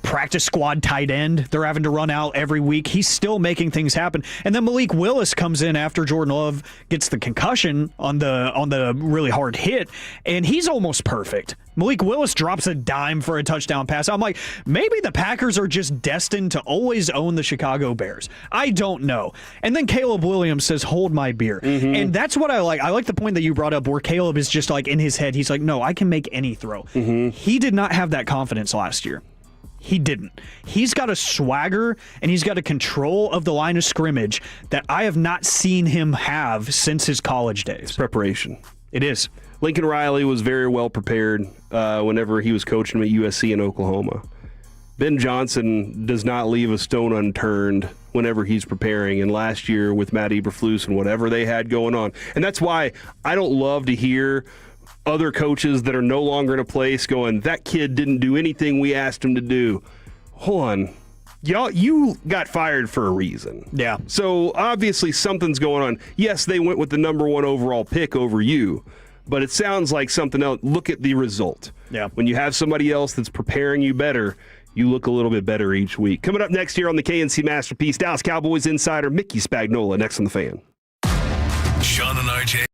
practice squad tight end. They're having to run out every week. He's still making things happen. And then Malik Willis comes in after Jordan Love gets the concussion on the really hard hit, and he's almost perfect. Malik Willis drops a dime for a touchdown pass. I'm like, maybe the Packers are just destined to always own the Chicago Bears. I don't know. And then Caleb Williams says, hold my beer. Mm-hmm. And that's what I like. I like the point that you brought up where Caleb is just like in his head. He's like, no, I can make any throw. Mm-hmm. He did not have that confidence last year. He didn't. He's got a swagger and he's got a control of the line of scrimmage that I have not seen him have since his college days. It's preparation. It is. Lincoln Riley was very well prepared whenever he was coaching at USC in Oklahoma. Ben Johnson does not leave a stone unturned whenever he's preparing. And last year with Matt Eberflus and whatever they had going on. And that's why I don't love to hear other coaches that are no longer in a place going, that kid didn't do anything we asked him to do. Hold on. Y'all, you got fired for a reason. Yeah. So obviously something's going on. Yes, they went with the number 1 overall pick over you, but it sounds like something else. Look at the result. Yeah. When you have somebody else that's preparing you better, you look a little bit better each week. Coming up next here on the KNC Masterpiece, Dallas Cowboys insider Mickey Spagnola next on The Fan. Sean and RJ.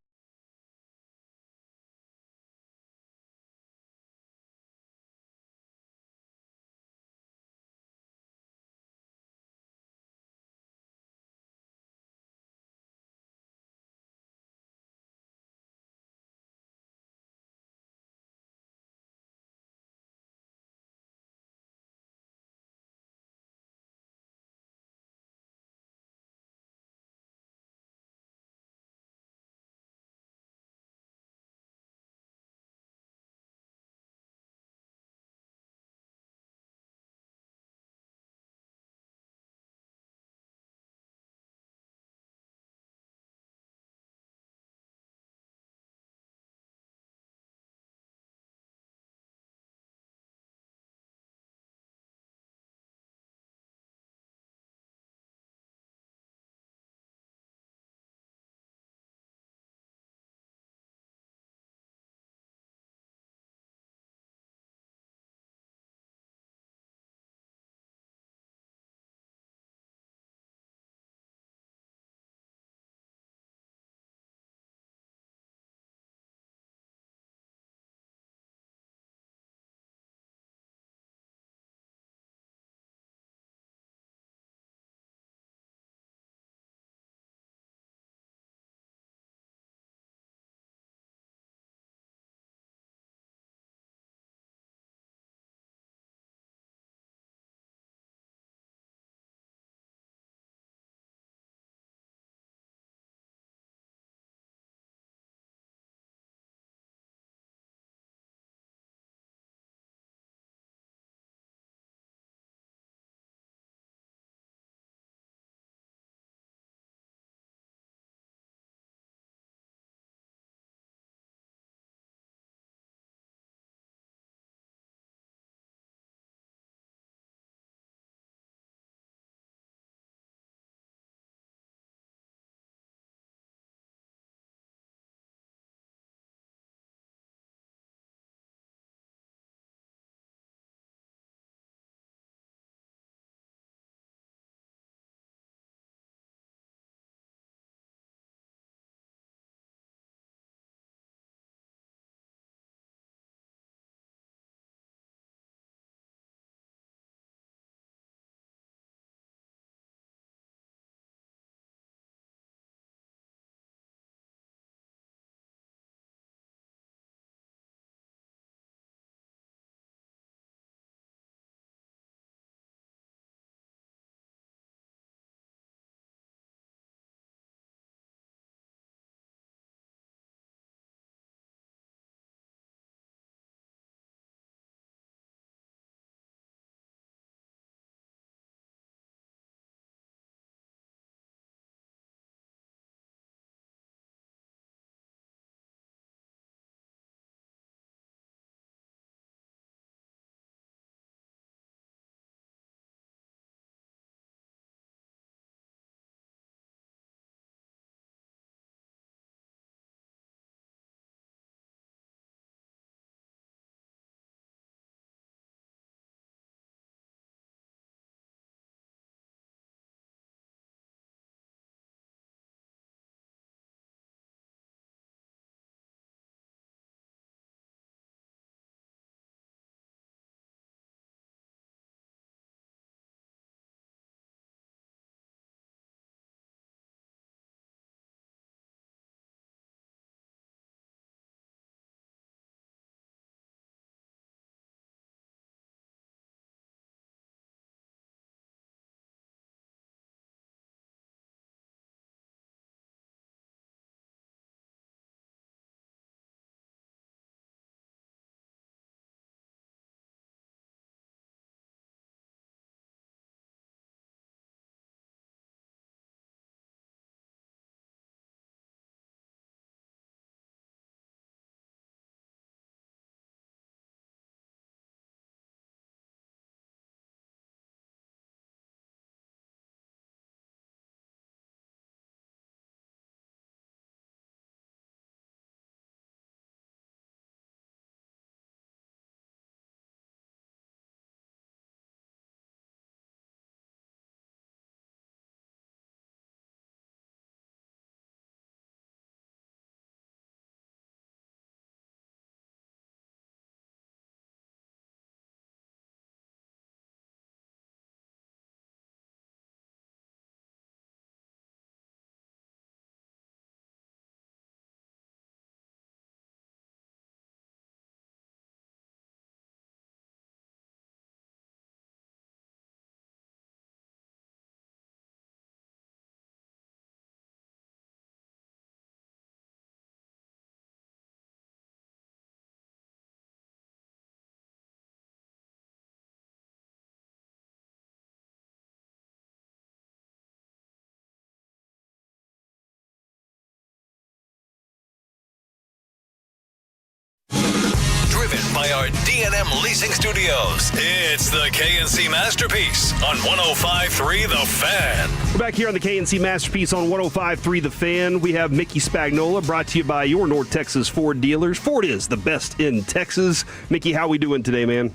driven by our D&M Leasing Studios. It's the KNC Masterpiece on 105.3 The Fan. We're back here on the KNC Masterpiece on 105.3 The Fan. We have Mickey Spagnola, brought to you by your North Texas Ford dealers. Ford is the best in Texas. Mickey, how we doing today, man?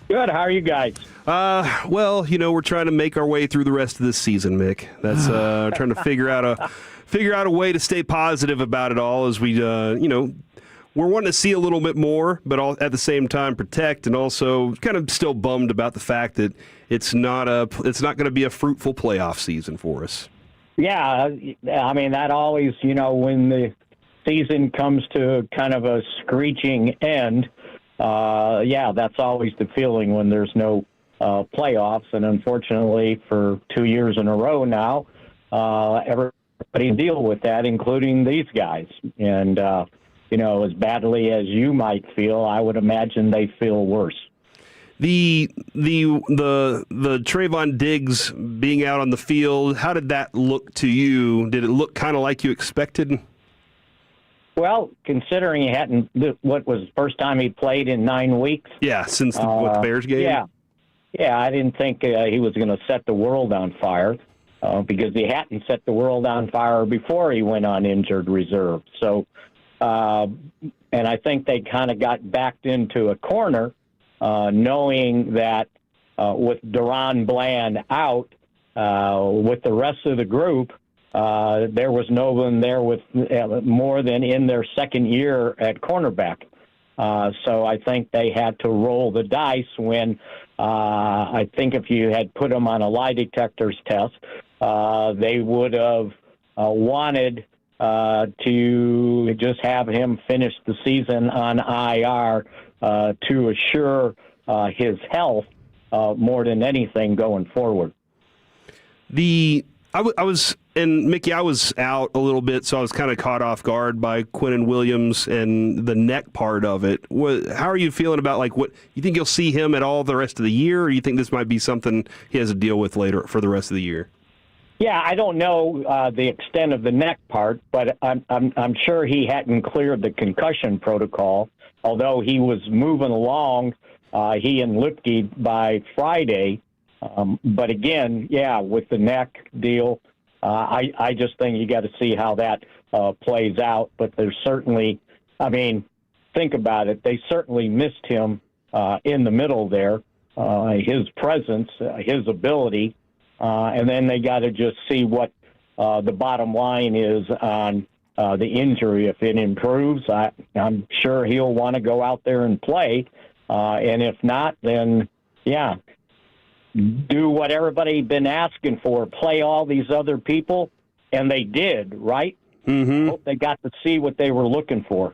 Good. How are you guys? Well, we're trying to make our way through the rest of this season, Mick. That's trying to figure out a way to stay positive about it all as we, we're wanting to see a little bit more, but at the same time protect, and also kind of still bummed about the fact that it's not going to be a fruitful playoff season for us. Yeah, I mean, that always, when the season comes to kind of a screeching end, that's always the feeling when there's no playoffs. And unfortunately, for 2 years in a row now, everybody deal with that, including these guys. And, as badly as you might feel, I would imagine they feel worse. The Trayvon Diggs being out on the field, how did that look to you? Did it look kind of like you expected? Well, considering he hadn't, what was the first time he played in 9 weeks? Yeah, since the Bears game? Yeah, I didn't think he was going to set the world on fire because he hadn't set the world on fire before he went on injured reserve. So, and I think they kind of got backed into a corner knowing that with Durant Bland out, with the rest of the group, there was no one there with more than in their second year at cornerback. So I think they had to roll the dice when I think if you had put them on a lie detectors test, they would have wanted to just have him finish the season on IR to assure his health more than anything going forward. I was, and Mickey, I was out a little bit, so I was kind of caught off guard by Quinnen Williams and the neck part of it. How are you feeling about, what you think you'll see him at all the rest of the year, or you think this might be something he has to deal with later for the rest of the year? Yeah, I don't know the extent of the neck part, but I'm sure he hadn't cleared the concussion protocol, although he was moving along, he and Lipke, by Friday. But again, with the neck deal, I just think you got to see how that plays out. But there's certainly, think about it. They certainly missed him in the middle there, his presence, his ability. And then they got to just see what the bottom line is on the injury. If it improves, I'm sure he'll want to go out there and play. And if not, then, do what everybody been asking for, play all these other people, and they did, right? Mm-hmm. Hope they got to see what they were looking for.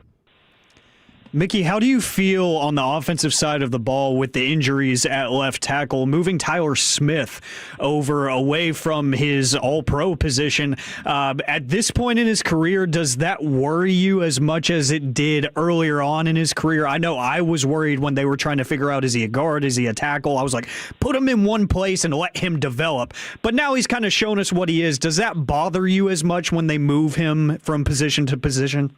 Mickey, how do you feel on the offensive side of the ball with the injuries at left tackle, moving Tyler Smith away from his all-pro position? At this point in his career, does that worry you as much as it did earlier on in his career? I know I was worried when they were trying to figure out, is he a guard, is he a tackle? I was like, put him in one place and let him develop. But now he's kind of shown us what he is. Does that bother you as much when they move him from position to position?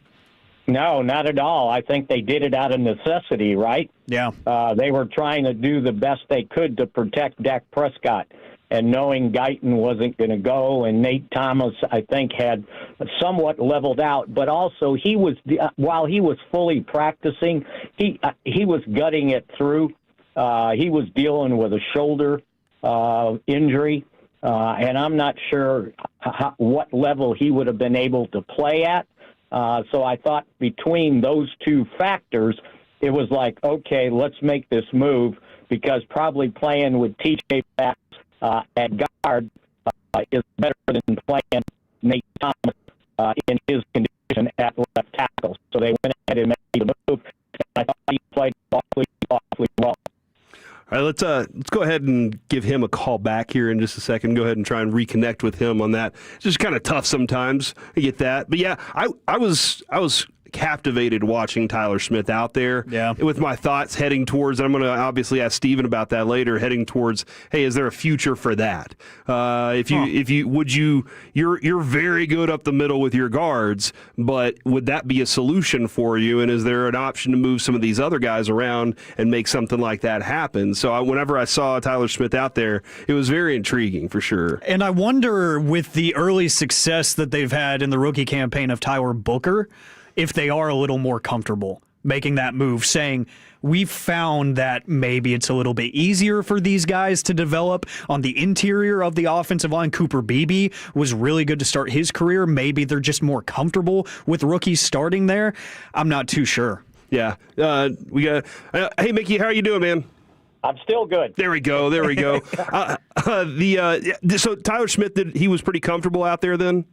No, not at all. I think they did it out of necessity, right? Yeah. They were trying to do the best they could to protect Dak Prescott, and knowing Guyton wasn't going to go, and Nate Thomas, I think, had somewhat leveled out. But also, he was while he was fully practicing, he was gutting it through. He was dealing with a shoulder injury, and I'm not sure what level he would have been able to play at. So I thought between those two factors, it was like, okay, let's make this move, because probably playing with TJ Baxter at guard is better than playing Nate Thomas in his condition at left tackle. So they went ahead and made the move, and I thought he played awfully well. All right, let's go ahead and give him a call back here in just a second. Go ahead and try and reconnect with him on that. It's just kind of tough sometimes. I get that, but yeah, I was captivated watching Tyler Smith out there. Yeah. With my thoughts heading towards, I'm going to obviously ask Steven about that later, heading towards, hey, is there a future for that? You're very good up the middle with your guards, but would that be a solution for you? And is there an option to move some of these other guys around and make something like that happen? So whenever I saw Tyler Smith out there, it was very intriguing for sure. And I wonder, with the early success that they've had in the rookie campaign of Tyler Booker, if they are a little more comfortable making that move, saying, we've found that maybe it's a little bit easier for these guys to develop on the interior of the offensive line. Cooper Beebe was really good to start his career. Maybe they're just more comfortable with rookies starting there. I'm not too sure. Yeah. We got. Hey, Mickey, how are you doing, man? I'm still good. There we go. So Tyler Smith, he was pretty comfortable out there then?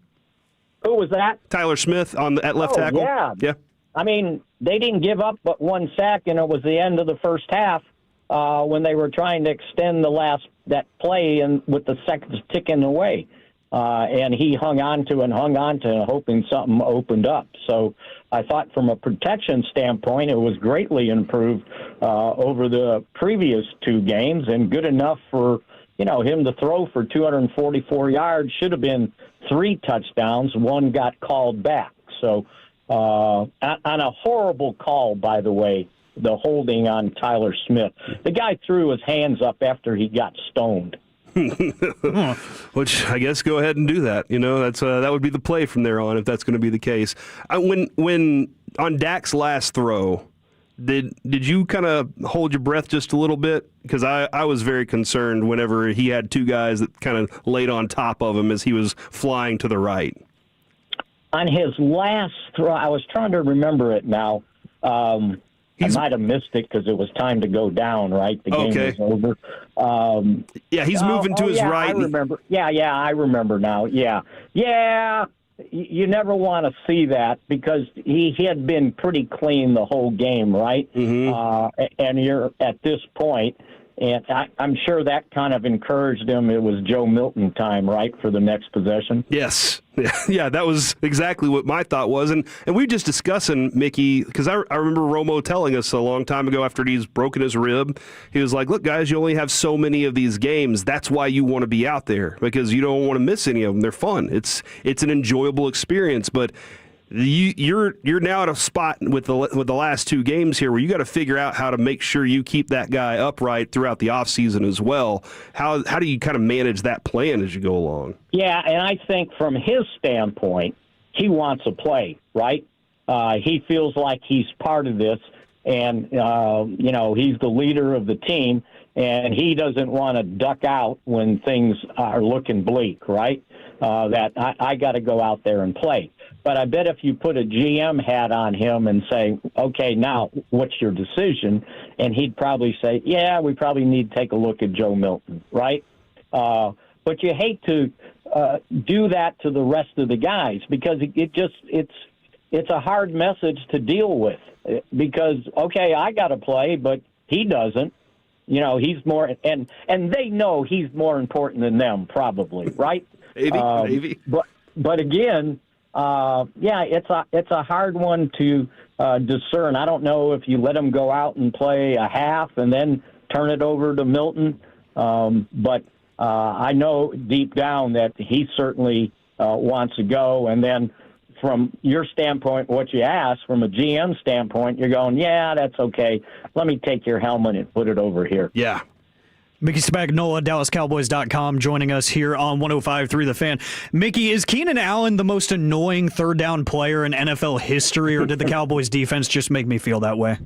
Who was that? Tyler Smith at left tackle? Yeah. I mean, they didn't give up but one sack, and it was the end of the first half when they were trying to extend that play and with the seconds ticking away. And he hung on to, hoping something opened up. So I thought from a protection standpoint, it was greatly improved over the previous two games, and good enough for him to throw for 244 yards. Should have been 3 touchdowns. One got called back. So on a horrible call, by the way, the holding on Tyler Smith. The guy threw his hands up after he got stoned. Which I guess go ahead and do that. That's that would be the play from there on if that's going to be the case. When on Dak's last throw, did you kind of hold your breath just a little bit? Because I was very concerned whenever he had 2 guys that kind of laid on top of him as he was flying to the right. On his last throw, I was trying to remember it now. I might have missed it because it was time to go down, right? The game was over. He's moving to his right. I remember. I remember now. Yeah. You never want to see that because he had been pretty clean the whole game, right? Mm-hmm. And you're at this point, and I'm sure that kind of encouraged him. It was Joe Milton time, right, for the next possession? Yes. Yeah, that was exactly what my thought was. And we were just discussing, Mickey, because I remember Romo telling us a long time ago after he's broken his rib, he was like, look, guys, you only have so many of these games. That's why you want to be out there, because you don't want to miss any of them. They're fun. It's an enjoyable experience. But you're now at a spot with the last 2 games here where you got to figure out how to make sure you keep that guy upright throughout the offseason as well. How do you kind of manage that plan as you go along? Yeah, and I think from his standpoint, he wants to play, right? He feels like he's part of this, and he's the leader of the team, and he doesn't want to duck out when things are looking bleak, right? That I got to go out there and play. But I bet if you put a GM hat on him and say, okay, now what's your decision? And he'd probably say, yeah, we probably need to take a look at Joe Milton, right? But you hate to do that to the rest of the guys because it's a hard message to deal with because, okay, I got to play, but he doesn't. He's more, and they know he's more important than them probably, right? Maybe. But again, it's a hard one to discern. I don't know if you let him go out and play a half and then turn it over to Milton, but I know deep down that he certainly wants to go. And then from your standpoint, what you asked, from a GM standpoint, you're going, yeah, that's okay. Let me take your helmet and put it over here. Yeah. Mickey Spagnola, DallasCowboys.com, joining us here on 105.3 The Fan. Mickey, is Keenan Allen the most annoying third down player in NFL history, or did the Cowboys defense just make me feel that way?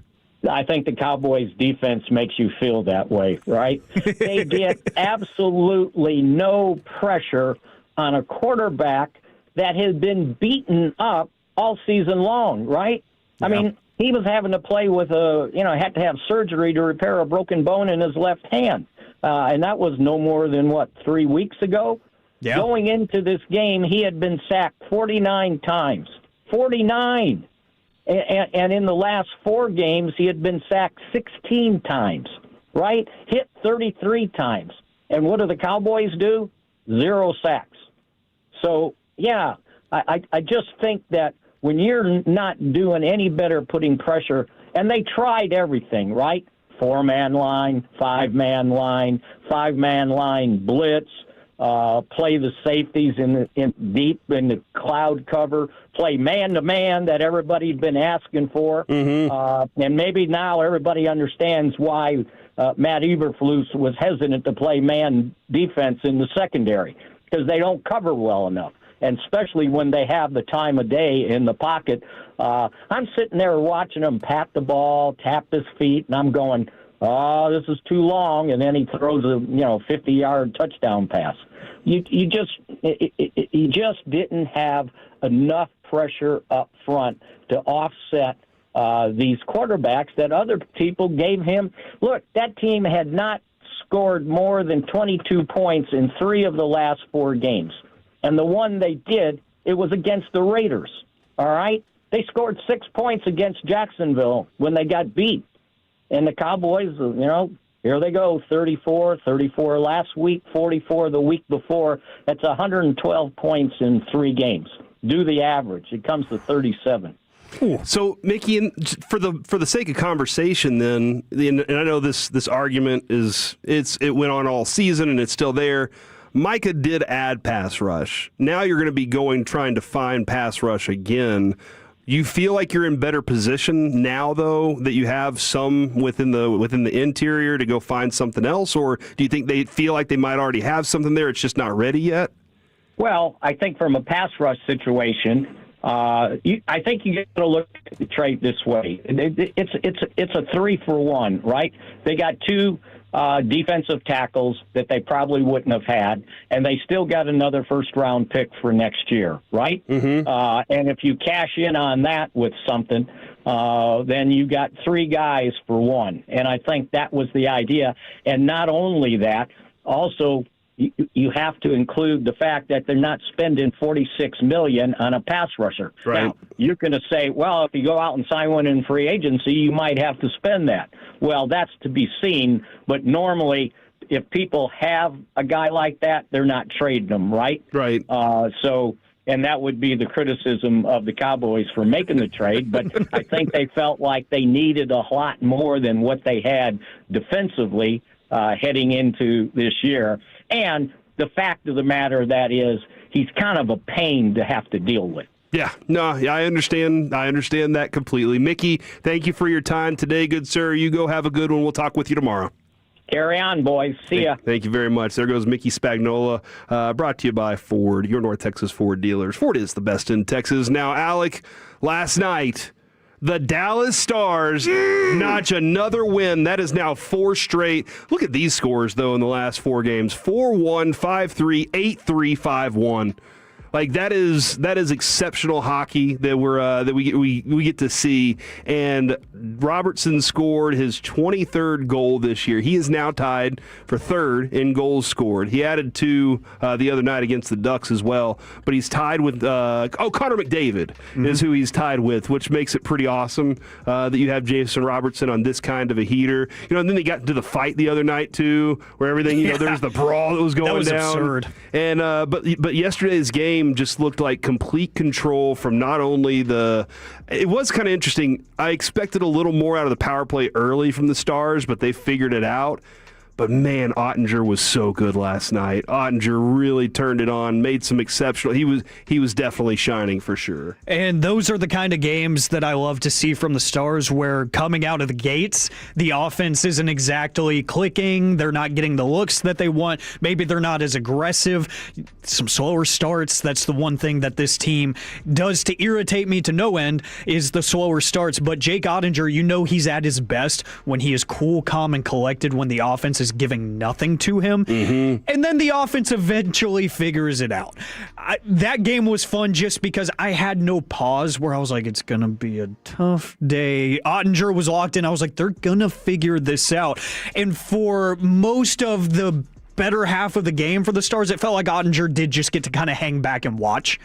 I think the Cowboys defense makes you feel that way, right? They get absolutely no pressure on a quarterback that has been beaten up all season long, right? Yeah. I mean, he was having to play with had to have surgery to repair a broken bone in his left hand. And that was no more than, 3 weeks ago? Yeah. Going into this game, he had been sacked 49 times. 49! And in the last 4 games, he had been sacked 16 times, right? Hit 33 times. And what do the Cowboys do? 0 sacks. So, yeah, I just think that when you're not doing any better putting pressure, and they tried everything, right? 4-man line, 5-man line, 5-man line blitz, play the safeties in deep in the cloud cover, play man-to-man that everybody's been asking for. And maybe now everybody understands why Matt Eberflus was hesitant to play man defense in the secondary, because they don't cover well enough. And especially when they have the time of day in the pocket. I'm sitting there watching him pat the ball, tap his feet, and I'm going, oh, this is too long. And then he throws a 50-yard touchdown pass. You just didn't have enough pressure up front to offset these quarterbacks that other people gave him. Look, that team had not scored more than 22 points in 3 of the last 4 games. And the one they did, it was against the Raiders, all right? They scored 6 points against Jacksonville when they got beat. And the Cowboys, here they go, 34 last week, 44 the week before. That's 112 points in 3 games. Do the average. It comes to 37. So, Mickey, for the sake of conversation, then, and I know this argument it went on all season and it's still there. Micah did add pass rush. Now you're going to be trying to find pass rush again. You feel like you're in better position now, though, that you have some within the interior to go find something else, or do you think they feel like they might already have something there? It's just not ready yet. Well, I think from a pass rush situation, I think you got to look at the trade this way. It's a 3-for-1, right? They got 2 defensive tackles that they probably wouldn't have had, and they still got another first-round pick for next year, right? And if you cash in on that with something, then you got 3 guys for 1. And I think that was the idea. And not only that, also you have to include the fact that they're not spending $46 million on a pass rusher. Right. Now, you're going to say, well, if you go out and sign one in free agency, you might have to spend that. Well, that's to be seen, but normally if people have a guy like that, they're not trading them, right? Right. And that would be the criticism of the Cowboys for making the trade, but I think they felt like they needed a lot more than what they had defensively heading into this year. And the fact of the matter that is, he's kind of a pain to have to deal with. Yeah, I understand that completely. Mickey, thank you for your time today, good sir. You go have a good one. We'll talk with you tomorrow. Carry on, boys. See ya. Thank you very much. There goes Mickey Spagnola, brought to you by Ford, your North Texas Ford dealers. Ford is the best in Texas. Now, Alec, last night, the Dallas Stars notch another win. That is now 4 straight. Look at these scores, though, in the last 4 games. 4-1, 5-3, 8-3, 5-1. Like that is exceptional hockey that we get to see. And Robertson scored his 23rd goal this year. He is now tied for 3rd in goals scored. He added 2 the other night against the Ducks as well. But he's tied with Connor McDavid is who he's tied with, which makes it pretty awesome that you have Jason Robertson on this kind of a heater. And then they got into the fight the other night too, where everything there's the brawl that was going down. That was absurd. And but yesterday's game just looked like complete control from not only it was kind of interesting. I expected a little more out of the power play early from the Stars, but they figured it out. But, man, Ottinger was so good last night. Ottinger really turned it on, made some exceptional. He was definitely shining for sure. And those are the kind of games that I love to see from the Stars, where coming out of the gates, the offense isn't exactly clicking. They're not getting the looks that they want. Maybe they're not as aggressive. Some slower starts. That's the one thing that this team does to irritate me to no end, is the slower starts. But Jake Ottinger, he's at his best when he is cool, calm, and collected when the offense is giving nothing to him. And then the offense eventually figures it out. That game was fun just because I had no pause where I was like, it's going to be a tough day. Ottinger was locked in. I was like, they're going to figure this out. And for most of the better half of the game for the Stars, it felt like Ottinger did just get to kind of hang back and watch.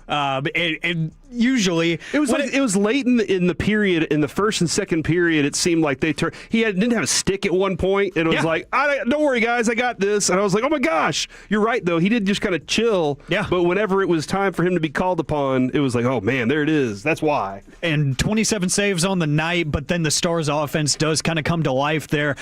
And usually. It was late in the period, in the first and second period. It seemed like they turned. Didn't have a stick at one point, and it was like, "Don't worry, guys, I got this." And I was like, "Oh my gosh, you're right though." He did just kind of chill. Yeah. But whenever it was time for him to be called upon, it was like, "Oh man, there it is." That's why. And 27 saves on the night, but then the Stars offense does kind of come to life there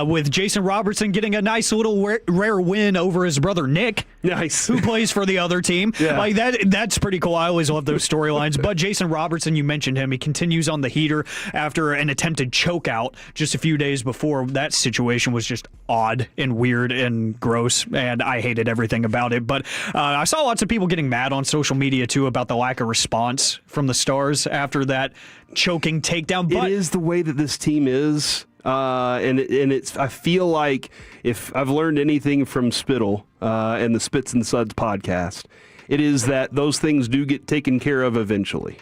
with Jason Robertson getting a nice little rare win over his brother Nick. Nice. Who plays for the other team. Yeah. Like that's pretty cool. I always love those storylines. But Jason Robertson, you mentioned him. He continues on the heater after an attempted chokeout just a few days before. That situation was just odd and weird and gross, and I hated everything about it. But I saw lots of people getting mad on social media, too, about the lack of response from the Stars after that choking takedown. But it is the way that this team is. And it's. I feel like if I've learned anything from Spittle and the Spits and Suds podcast, it is that those things do get taken care of eventually.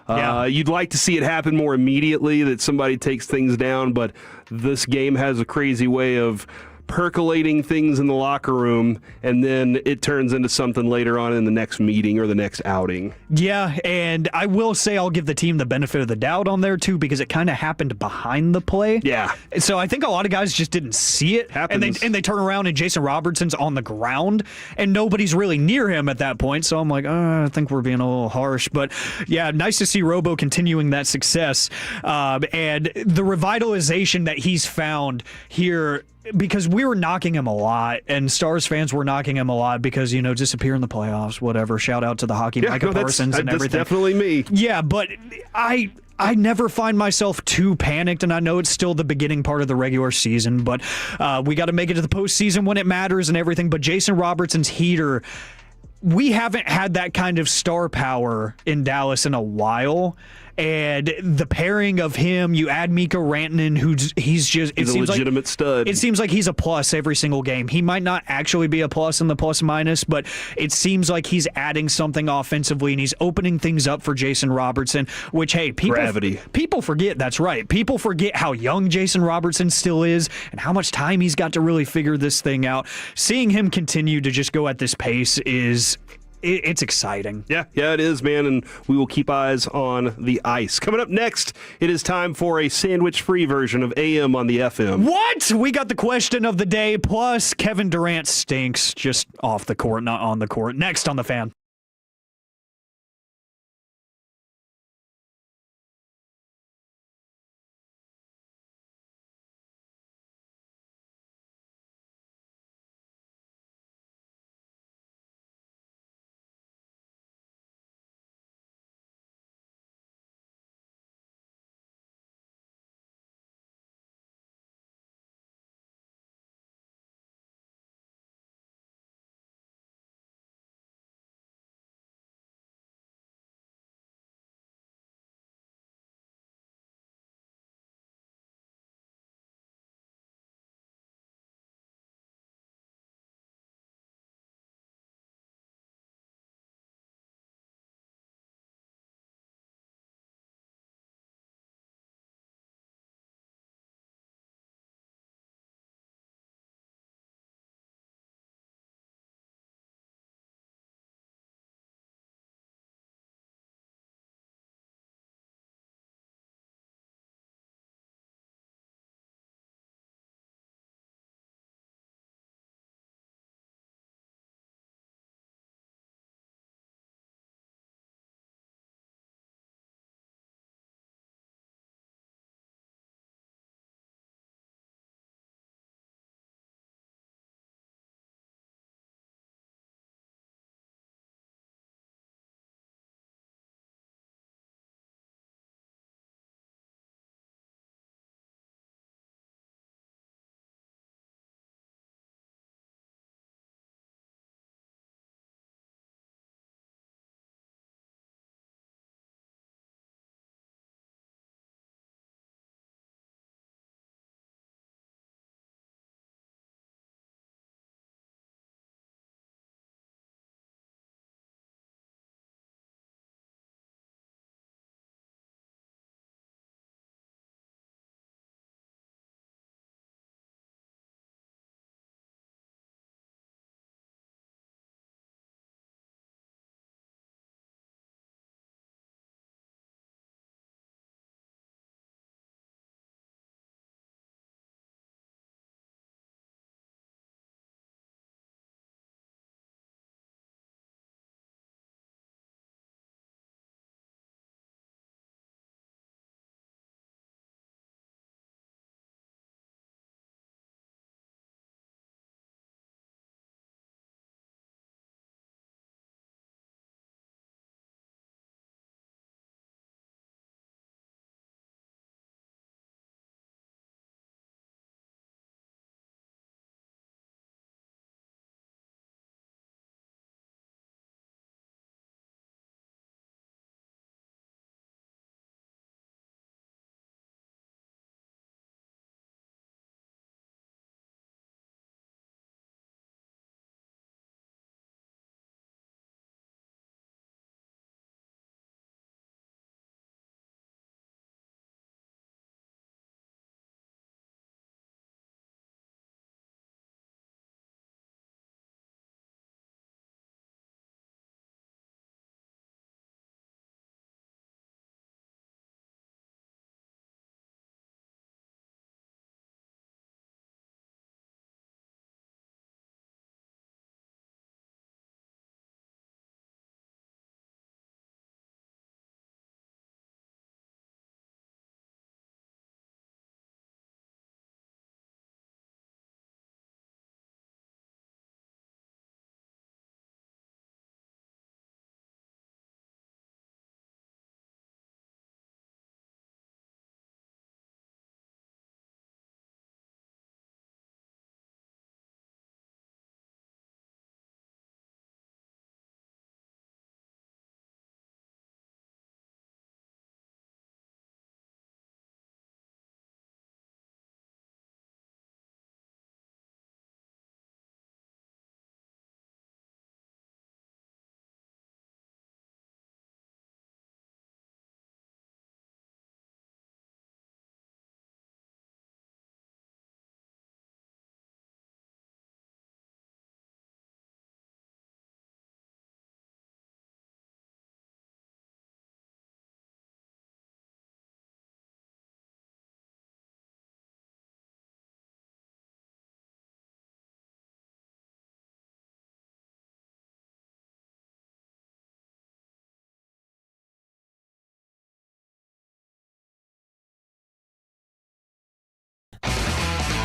You'd like to see it happen more immediately, that somebody takes things down, but this game has a crazy way of percolating things in the locker room, and then it turns into something later on in the next meeting or the next outing. Yeah, and I will say I'll give the team the benefit of the doubt on there, too, because it kind of happened behind the play. Yeah. So I think a lot of guys just didn't see it. Happens. And they turn around and Jason Robertson's on the ground, and nobody's really near him at that point. So I'm like, I think we're being a little harsh. But, yeah, nice to see Robo continuing that success. And the revitalization that he's found here, because we were knocking him a lot, and Stars fans were knocking him a lot because, disappear in the playoffs, whatever. Shout out to the hockey Micah Parsons and everything. That's definitely me. Yeah, but I never find myself too panicked, and I know it's still the beginning part of the regular season, but we got to make it to the postseason when it matters and everything. But Jason Robertson's heater, we haven't had that kind of star power in Dallas in a while. And the pairing of him, you add Mikko Rantanen, he's a legitimate stud. It seems like he's a plus every single game. He might not actually be a plus in the plus minus, but it seems like he's adding something offensively, and he's opening things up for Jason Robertson, which, hey, people forget. That's right. People forget how young Jason Robertson still is and how much time he's got to really figure this thing out. Seeing him continue to just go at this pace it's exciting. Yeah, it is, man, and we will keep eyes on the ice. Coming up next, it is time for a sandwich-free version of AM on the FM. What? We got the question of the day, plus Kevin Durant stinks just off the court, not on the court. Next on The Fan.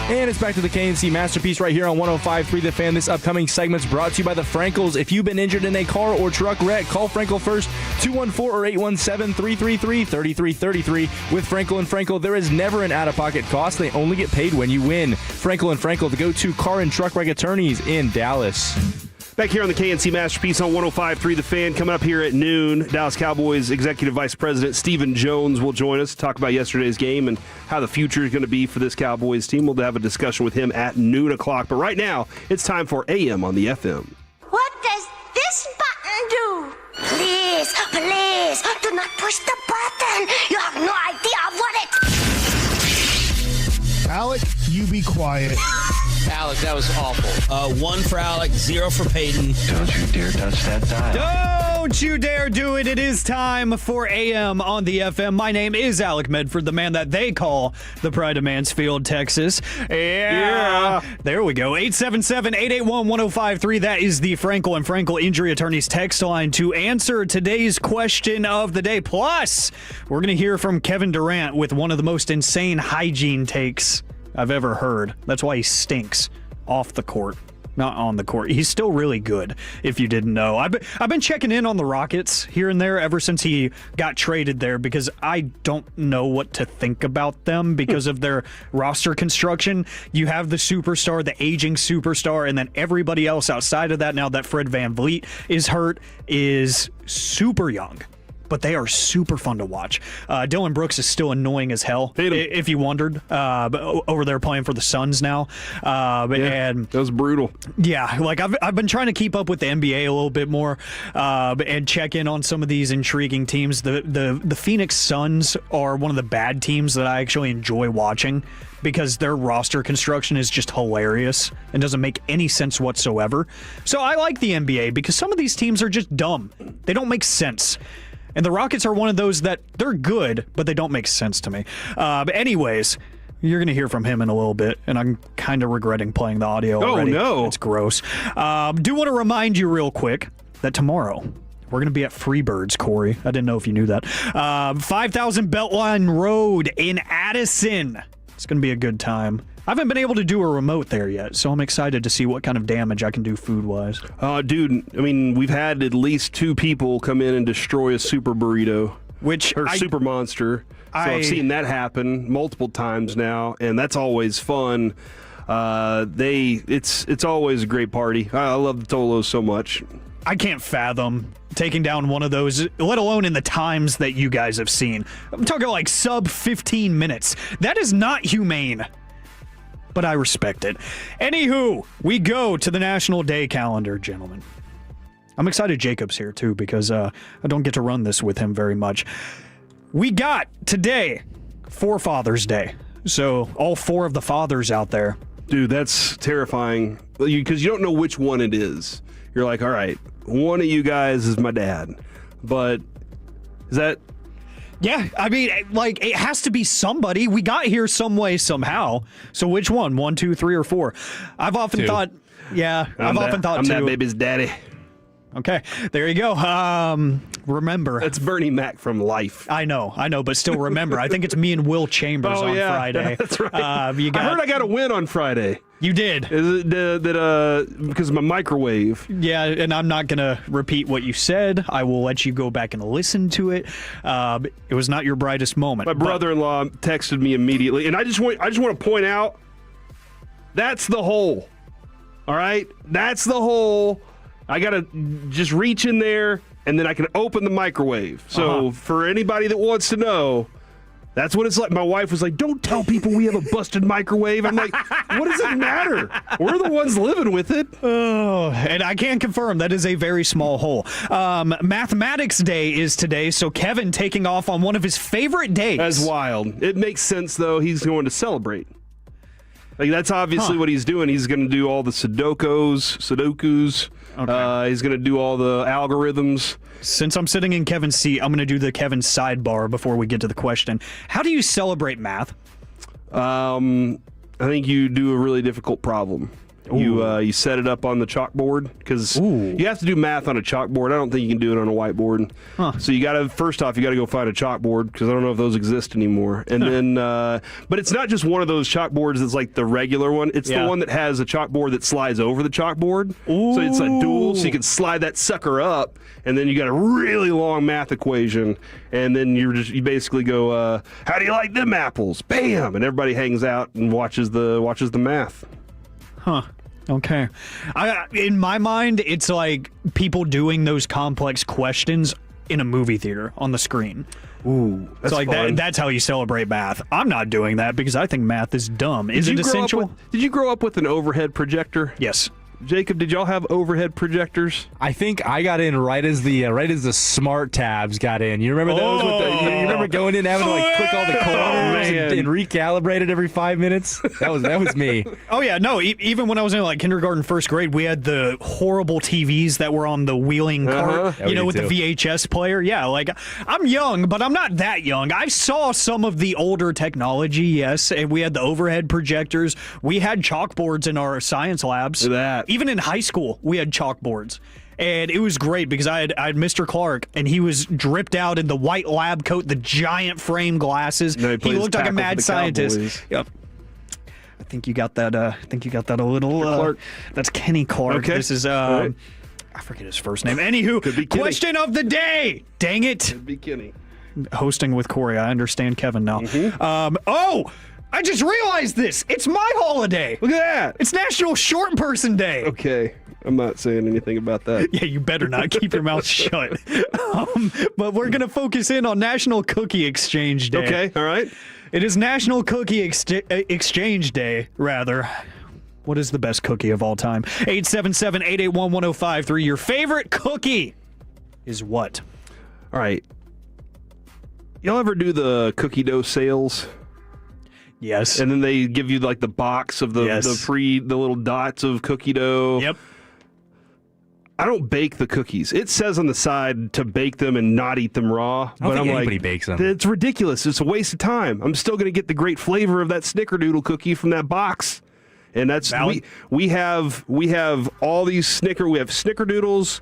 And it's back to the KNC Masterpiece right here on 105.3 The Fan. This upcoming segment's brought to you by the Frankels. If you've been injured in a car or truck wreck, call Frankel first, 214 or 817-333-3333. With Frankel and Frankel, there is never an out-of-pocket cost. They only get paid when you win. Frankel and Frankel, the go-to car and truck wreck attorneys in Dallas. Back here on the KNC Masterpiece on 105.3 The Fan. Coming up here at noon, Dallas Cowboys Executive Vice President Stephen Jones will join us to talk about yesterday's game and how the future is going to be for this Cowboys team. We'll have a discussion with him at noon o'clock. But right now, it's time for AM on the FM. What does this button do? Please, please, do not push the button. You have no idea what it... Alec, you be quiet. Alec, that was awful. 1 for Alec, 0 for Peyton. Don't you dare touch that dial. Don't you dare do it. It is time for AM on the FM. My name is Alec Medford, the man that they call the Pride of Mansfield, Texas. Yeah. There we go. 877-881-1053. That is the Frankel and Frankel Injury Attorneys text line to answer today's question of the day. Plus, we're going to hear from Kevin Durant with one of the most insane hygiene takes I've ever heard. That's why he stinks off the court, not on the court. He's still really good, if you didn't know. I've been checking in on the Rockets here and there ever since he got traded there because I don't know what to think about them because of their roster construction. You have the superstar, the aging superstar, and then everybody else outside of that, now that Fred VanVleet is hurt, is super young. But they are super fun to watch. Dylan Brooks is still annoying as hell, if you wondered. Over there playing for the Suns now. And that was brutal. Yeah, like I've been trying to keep up with the NBA a little bit more and check in on some of these intriguing teams. The Phoenix Suns are one of the bad teams that I actually enjoy watching because their roster construction is just hilarious and doesn't make any sense whatsoever. So I like the NBA because some of these teams are just dumb. They don't make sense. And the Rockets are one of those that they're good, but they don't make sense to me. But anyways, you're going to hear from him in a little bit, and I'm kind of regretting playing the audio already. Oh, no. It's gross. Do want to remind you real quick that tomorrow we're going to be at Freebirds, Corey. I didn't know if you knew that. 5000 Beltline Road in Addison. It's going to be a good time. I haven't been able to do a remote there yet, so I'm excited to see what kind of damage I can do food-wise. Dude, I mean, we've had at least 2 people come in and destroy a super burrito. Super monster. So I've seen that happen multiple times now, and that's always fun. It's always a great party. I love the Tolos so much. I can't fathom taking down one of those, let alone in the times that you guys have seen. I'm talking like sub 15 minutes. That is not humane. But I respect it. Anywho, we go to the National Day calendar, gentlemen. I'm excited Jacob's here, too, because I don't get to run this with him very much. We got today for Father's Day. So all 4 of the fathers out there. Dude, that's terrifying because you don't know which one it is. You're like, all right, one of you guys is my dad. But is that... Yeah, I mean, like, it has to be somebody. We got here some way, somehow. So which one? 1, 2, 3, or 4? I've often thought, I'm 2. that baby's daddy. Okay, there you go. Remember. That's Bernie Mac from Life. I know, but still remember. I think it's me and Will Chambers on Friday. That's right. I heard I got a win on Friday. You did. Is it because of my microwave? Yeah, and I'm not going to repeat what you said. I will let you go back and listen to it. It was not your brightest moment. My brother-in-law texted me immediately, and I just want to point out, that's the hole. All right? That's the hole. I got to just reach in there, and then I can open the microwave. So for anybody that wants to know, that's what it's like. My wife was like, don't tell people we have a busted microwave. I'm like, what does it matter? We're the ones living with it. Oh, and I can confirm that is a very small hole. Mathematics Day is today, so Kevin taking off on one of his favorite days. That's wild. It makes sense, though. He's going to celebrate. Like, that's obviously what he's doing. He's going to do all the Sudokus. Okay. He's going to do all the algorithms. Since I'm sitting in Kevin's seat, I'm going to do the Kevin sidebar before we get to the question. How do you celebrate math? I think you do a really difficult problem. You set it up on the chalkboard because you have to do math on a chalkboard. I don't think you can do it on a whiteboard. So you got to first off, you got to go find a chalkboard because I don't know if those exist anymore. And then, but it's not just one of those chalkboards that's like the regular one. It's the one that has a chalkboard that slides over the chalkboard. So it's a dual, so you can slide that sucker up, and then you got a really long math equation, and then you basically go, how do you like them apples? Bam, and everybody hangs out and watches the math. Huh. Okay. In my mind, it's like people doing those complex questions in a movie theater on the screen. Ooh, that's so like fun. that's how you celebrate math. I'm not doing that because I think math is dumb. Is it essential? Did you grow up with an overhead projector? Yes. Jacob, did y'all have overhead projecters? I think I got in right as the smart tabs got in. You remember those? You remember going in having to like click all the corners and recalibrate it every 5 minutes? That was me. Oh yeah, no. Even when I was in like kindergarten, first grade, we had the horrible TVs that were on the wheeling cart. Yeah, with the VHS player. Yeah, like I'm young, but I'm not that young. I saw some of the older technology. Yes, and we had the overhead projectors. We had chalkboards in our science labs. Look at that. Even in high school, we had chalkboards. And it was great because I had Mr. Clark, and he was dripped out in the white lab coat, the giant frame glasses. He looked like a mad scientist. Cowboys. Yep. I think you got that. A little. Clark. That's Kenny Clark. Okay. This is. Right. I forget his first name. Anywho, Could be Kenny. question of the day. Dang it. Could be Kenny. Hosting with Corey. I understand Kevin now. I just realized this. It's my holiday. Look at that. It's National Short Person Day. Okay. I'm not saying anything about that. Yeah, you better not. Keep your mouth shut. But we're going to focus in on National Cookie Exchange Day. Okay, all right. It is National Cookie Exchange Day, rather. What is the best cookie of all time? 877-881-1053. Your favorite cookie is what? All right. Y'all ever do the cookie dough sales? Yes. And then they give you like the box of the little dots of cookie dough. Yep. I don't bake the cookies. It says on the side to bake them and not eat them raw. I don't think anybody bakes them. It's ridiculous. It's a waste of time. I'm still going to get the great flavor of that snickerdoodle cookie from that box. And that's we have all these we have snickerdoodles.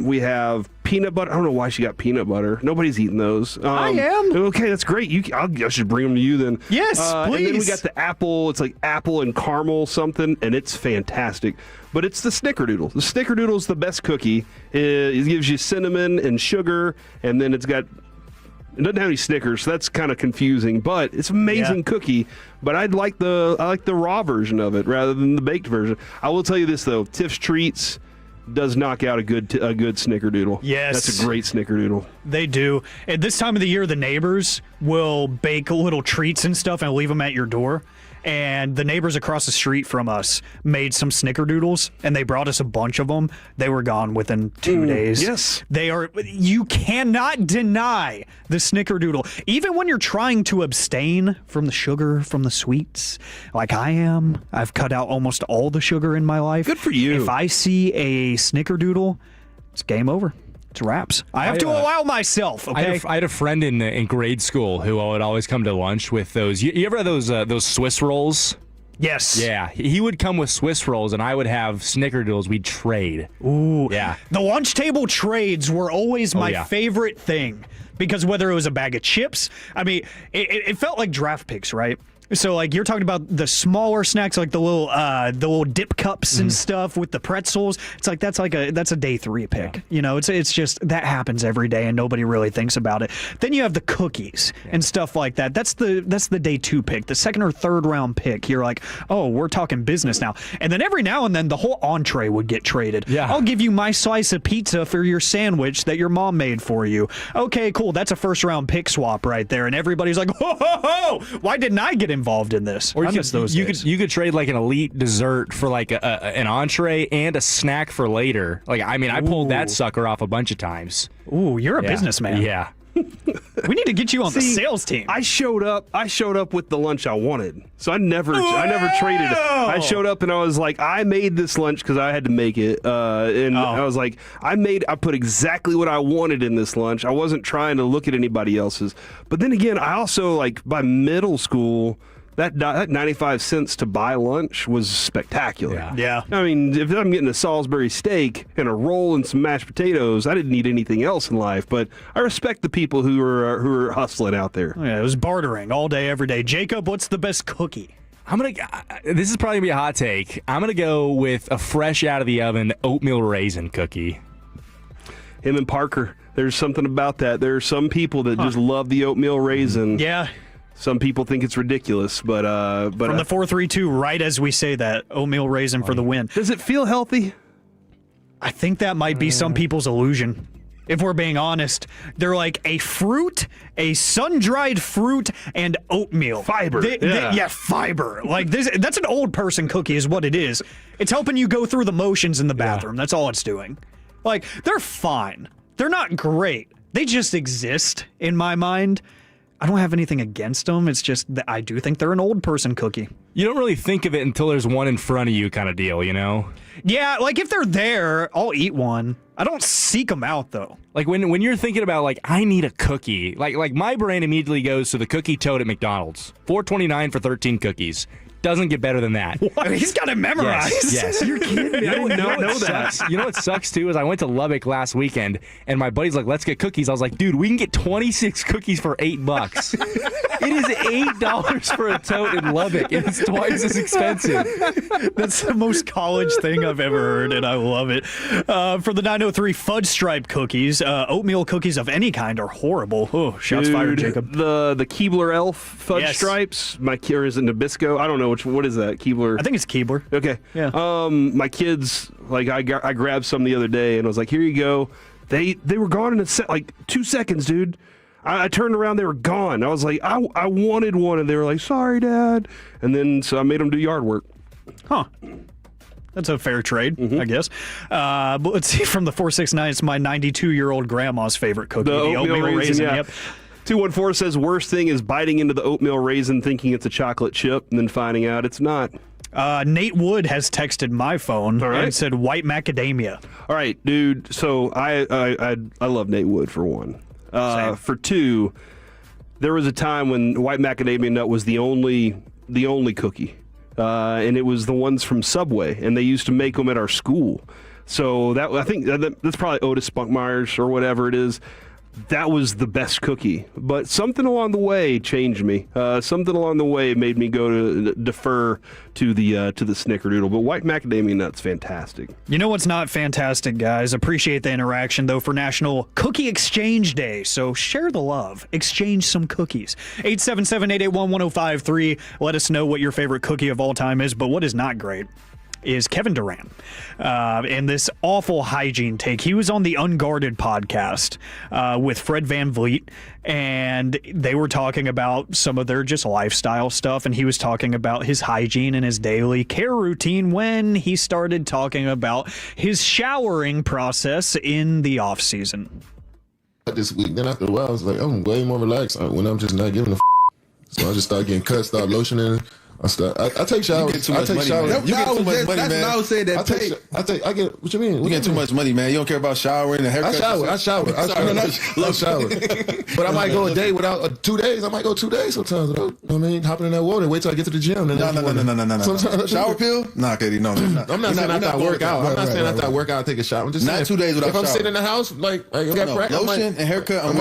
We have peanut butter. I don't know why she got peanut butter. Nobody's eating those. I am. Okay, that's great. I should bring them to you then. Yes, please. And then we got the apple. It's like apple and caramel something, and it's fantastic. But it's the snickerdoodle. The snickerdoodle's the best cookie. It gives you cinnamon and sugar, and then it doesn't have any Snickers, so that's kind of confusing. But it's an amazing cookie. But I like the raw version of it rather than the baked version. I will tell you this though, Tiff's Treats does knock out a good snickerdoodle. Yes. That's a great snickerdoodle. They do. At this time of the year, the neighbors will bake little treats and stuff and leave them at your door. And the neighbors across the street from us made some snickerdoodles, and they brought us a bunch of them. They were gone within 2 days. Yes. You cannot deny the snickerdoodle. Even when you're trying to abstain from the sugar, from the sweets, like I am. I've cut out almost all the sugar in my life. Good for you. If I see a snickerdoodle, it's game over. It's wraps. I have to allow myself. Okay. I had a friend in grade school who would always come to lunch with those. You ever have those Swiss rolls? Yes. Yeah. He would come with Swiss rolls, and I would have snickerdoodles. We'd trade. Ooh. Yeah. The lunch table trades were always my favorite thing because whether it was a bag of chips, I mean, it felt like draft picks, right? So, like, you're talking about the smaller snacks, like the little dip cups and stuff with the pretzels. It's like that's a day 3 pick. Yeah. You know, it's just that happens every day, and nobody really thinks about it. Then you have the cookies and stuff like that. That's the day 2 pick, the second or third round pick. You're like, oh, we're talking business now. And then every now and then the whole entree would get traded. Yeah. I'll give you my slice of pizza for your sandwich that your mom made for you. Okay, cool. That's a first round pick swap right there. And everybody's like, ho ho ho! Why didn't I get involved in this? Or you could trade like an elite dessert for like an entree and a snack for later. Like, I mean, I pulled that sucker off a bunch of times. Ooh, you're a businessman. Yeah. We need to get you on the sales team. I showed up with the lunch I wanted. So I never traded it. I showed up and I was like, I made this lunch because I had to make it. I was like, I put exactly what I wanted in this lunch. I wasn't trying to look at anybody else's. But then again, I also, like, by middle school, that 95 cents to buy lunch was spectacular. Yeah. I mean, if I'm getting a Salisbury steak and a roll and some mashed potatoes, I didn't need anything else in life. But I respect the people who are hustling out there. Yeah, it was bartering all day, every day. Jacob, what's the best cookie? This is probably gonna be a hot take. I'm gonna go with a fresh out of the oven oatmeal raisin cookie. Him and Parker, there's something about that. There are some people that just love the oatmeal raisin. Yeah. Some people think it's ridiculous, but from the 4-3-2, right as we say that, oatmeal raisin for the win. Does it feel healthy? I think that might be some people's illusion. If we're being honest, they're like a fruit, a sun-dried fruit, and oatmeal. Fiber. Fiber. Like this, that's an old person cookie is what it is. It's helping you go through the motions in the bathroom. That's all it's doing. Like, they're fine. They're not great. They just exist in my mind. I don't have anything against them. It's just that I do think they're an old person cookie. You don't really think of it until there's one in front of you kind of deal, you know? Yeah, like if they're there, I'll eat one. I don't seek them out, though. Like when you're thinking about, like, I need a cookie, like my brain immediately goes to the cookie tote at McDonald's. $4.29 for 13 cookies. Doesn't get better than that. What? He's got it memorized. Yes. You're kidding me. You know what sucks, too, is I went to Lubbock last weekend, and my buddy's like, let's get cookies. I was like, dude, we can get 26 cookies for $8. It is $8 for a tote in Lubbock, and it's twice as expensive. That's the most college thing I've ever heard, and I love it. For the 903 fudge stripe cookies, oatmeal cookies of any kind are horrible. Oh, shots fired, Jacob. The Keebler Elf fudge stripes. My kid is in Nabisco. I don't know what is that, Keebler? I think it's Keebler. Okay. Yeah. My kids, like I grabbed some the other day, and I was like, here you go. They were gone in like 2 seconds, dude. I turned around, they were gone. I was like, I wanted one, and they were like, sorry, Dad. And then so I made them do yard work. Huh. That's a fair trade, I guess. But let's see, from the 469, it's my 92-year-old grandma's favorite cookie, the oatmeal raisin. Yeah. Yep. 214 says, worst thing is biting into the oatmeal raisin thinking it's a chocolate chip and then finding out it's not. Nate Wood has texted my phone and said white macadamia. All right, dude. So I love Nate Wood, for one. For two, there was a time when white macadamia nut was the only cookie. And it was the ones from Subway, and they used to make them at our school. So I think that's probably Otis Spunkmeyer's or whatever it is. That was the best cookie. But something along the way changed me. Something along the way made me go to defer to the snickerdoodle. But white macadamia nut's fantastic. You know what's not fantastic, guys? Appreciate the interaction, though, for National Cookie Exchange Day. So share the love. Exchange some cookies. 877-881-1053. Let us know what your favorite cookie of all time is. But what is not great is Kevin Durant and this awful hygiene take. He was on the Unguarded podcast with Fred VanVleet, and they were talking about some of their just lifestyle stuff, and he was talking about his hygiene and his daily care routine when he started talking about his showering process in the off season. This week, then after a while, I was like, I'm way more relaxed when I'm just not giving a so I just start getting cut, start lotioning. I take showers. You get too much money, man. You get too much money, man. That's what I was saying. I get. What you mean? You get too much money, man. You don't care about showering and haircuts. I shower. But I might go a day without 2 days. I might go 2 days sometimes. You know what I mean? Hopping in that water. Wait till I get to the gym. No. Shower pill? Nah, KD, no. I'm not saying after I work out. I'm not saying after I work out, I take a shower. I'm just saying 2 days without if I'm sitting in the house, like lotion and haircut. I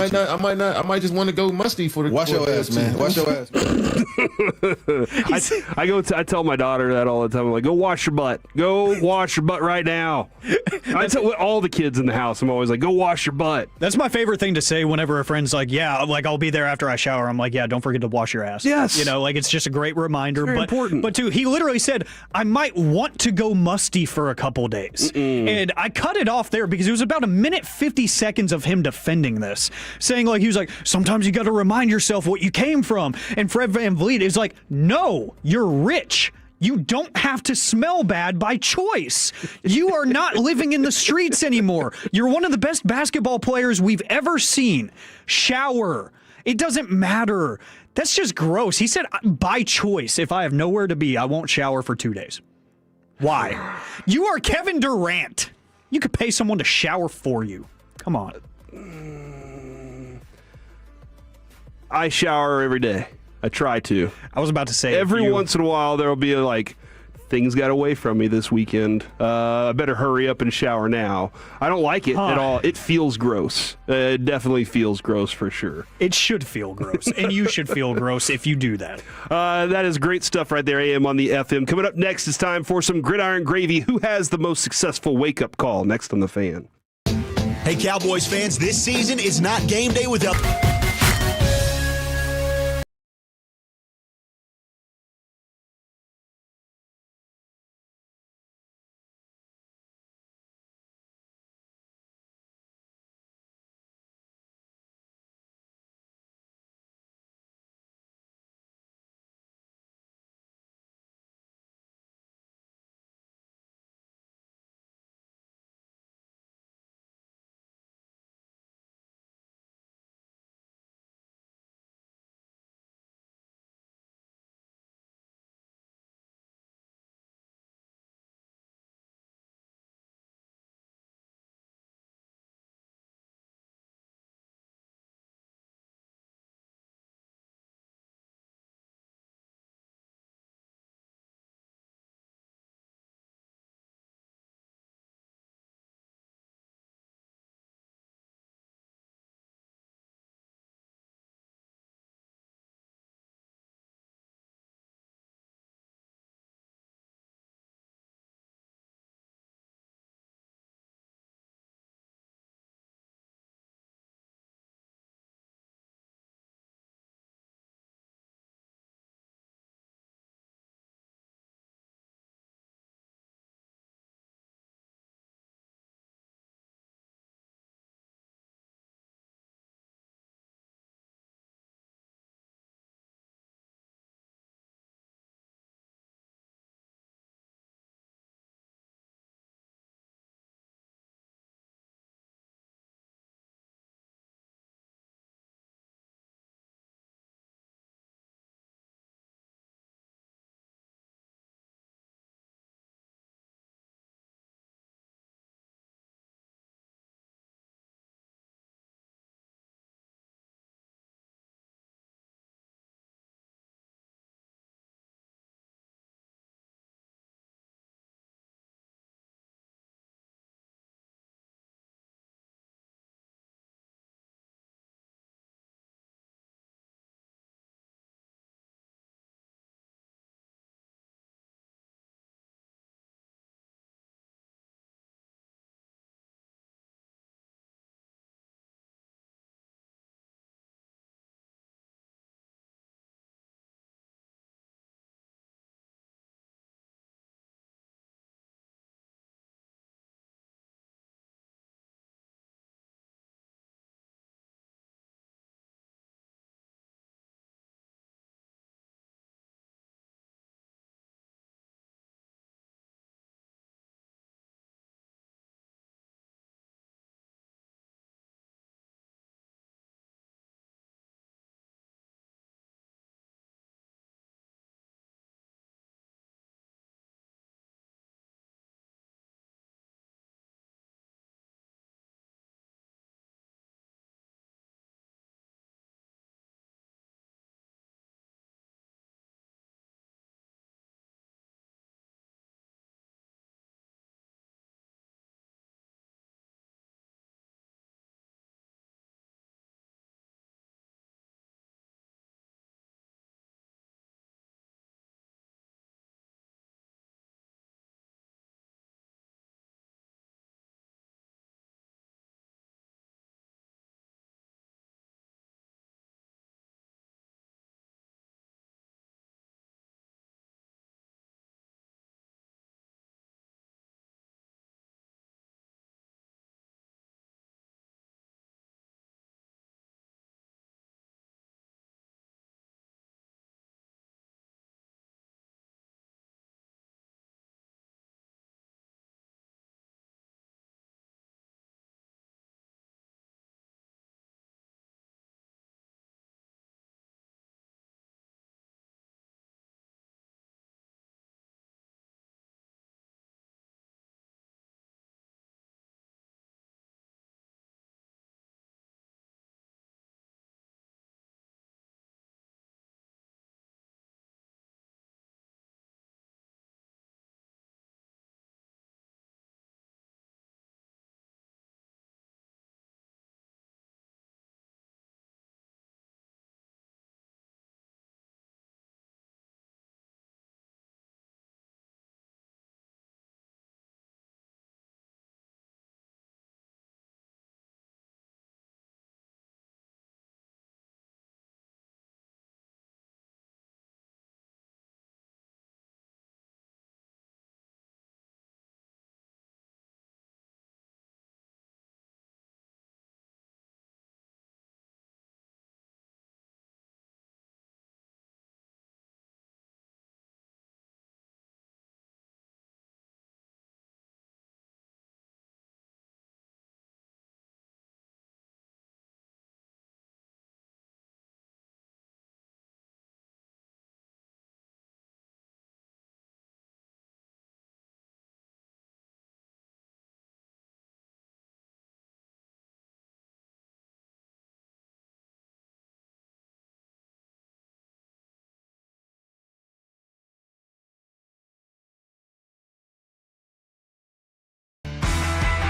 might just want to go musty for the. Wash your ass, man. Wash your ass. I tell my daughter that all the time. I'm like, go wash your butt. Go wash your butt right now. I tell all the kids in the house, I'm always like, go wash your butt. That's my favorite thing to say whenever a friend's like, yeah, like I'll be there after I shower. I'm like, yeah, don't forget to wash your ass. Yes. You know, like it's just a great reminder. Very important. But too, he literally said, I might want to go musty for a couple days. And I cut it off there because it was about 1:50 seconds of him defending this, saying like, he was like, sometimes you got to remind yourself what you came from. And Fred VanVleet is like, no, you're rich. You don't have to smell bad by choice. You are not living in the streets anymore. You're one of the best basketball players we've ever seen. Shower. It doesn't matter. That's just gross. He said, by choice, if I have nowhere to be, I won't shower for 2 days. Why? You are Kevin Durant. You could pay someone to shower for you. Come on. I shower every day. I try to. I was about to say every once in a while there will be like, things got away from me this weekend. I better hurry up and shower now. I don't like it at all. It feels gross. It definitely feels gross for sure. It should feel gross, and you should feel gross if you do that. That is great stuff right there, AM on the FM. Coming up next, it's time for some gridiron gravy. Who has the most successful wake-up call? Next on The Fan. Hey, Cowboys fans, this season is not game day without...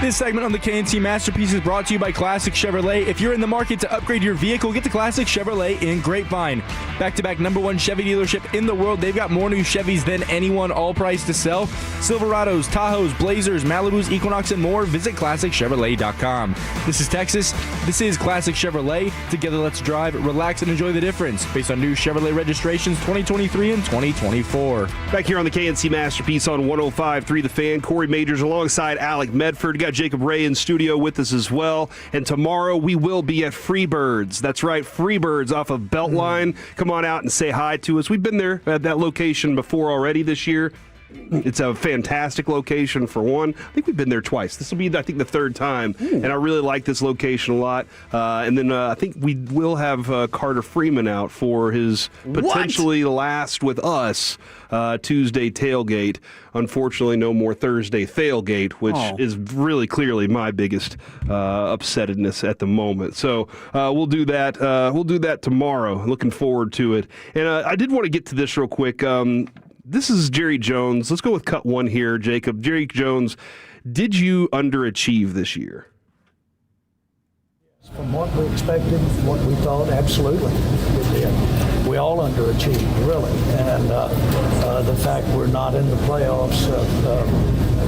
This segment on the KNC Masterpiece is brought to you by Classic Chevrolet. If you're in the market to upgrade your vehicle, get to Classic Chevrolet in Grapevine. Back-to-back #1 Chevy dealership in the world. They've got more new Chevys than anyone, all priced to sell. Silverados, Tahoes, Blazers, Malibus, Equinox, and more. Visit ClassicChevrolet.com. This is Texas. This is Classic Chevrolet. Together, let's drive, relax, and enjoy the difference. Based on new Chevrolet registrations 2023 and 2024. Back here on the KNC Masterpiece on 105.3 The Fan. Corey Majors alongside Alec Medford. Got Jacob Ray in studio with us as well. And tomorrow we will be at Freebirds. That's right, Freebirds off of Beltline. Come on out and say hi to us. We've been there at that location before already this year. It's a fantastic location for one. I think we've been there twice. This will be, I think, the third time. And I really like this location a lot. And then I think we will have Carter Freeman out for his potentially last with us Tuesday tailgate. Unfortunately, no more Thursday failgate, which is really clearly my biggest upsetness at the moment. So we'll do that. We'll do that tomorrow. Looking forward to it. And I did want to get to this real quick. This is Jerry Jones. Let's go with cut one here, Jacob. Jerry Jones, did you underachieve this year? From what we expected, what we thought, absolutely, we did. We all underachieved, really. And the fact we're not in the playoffs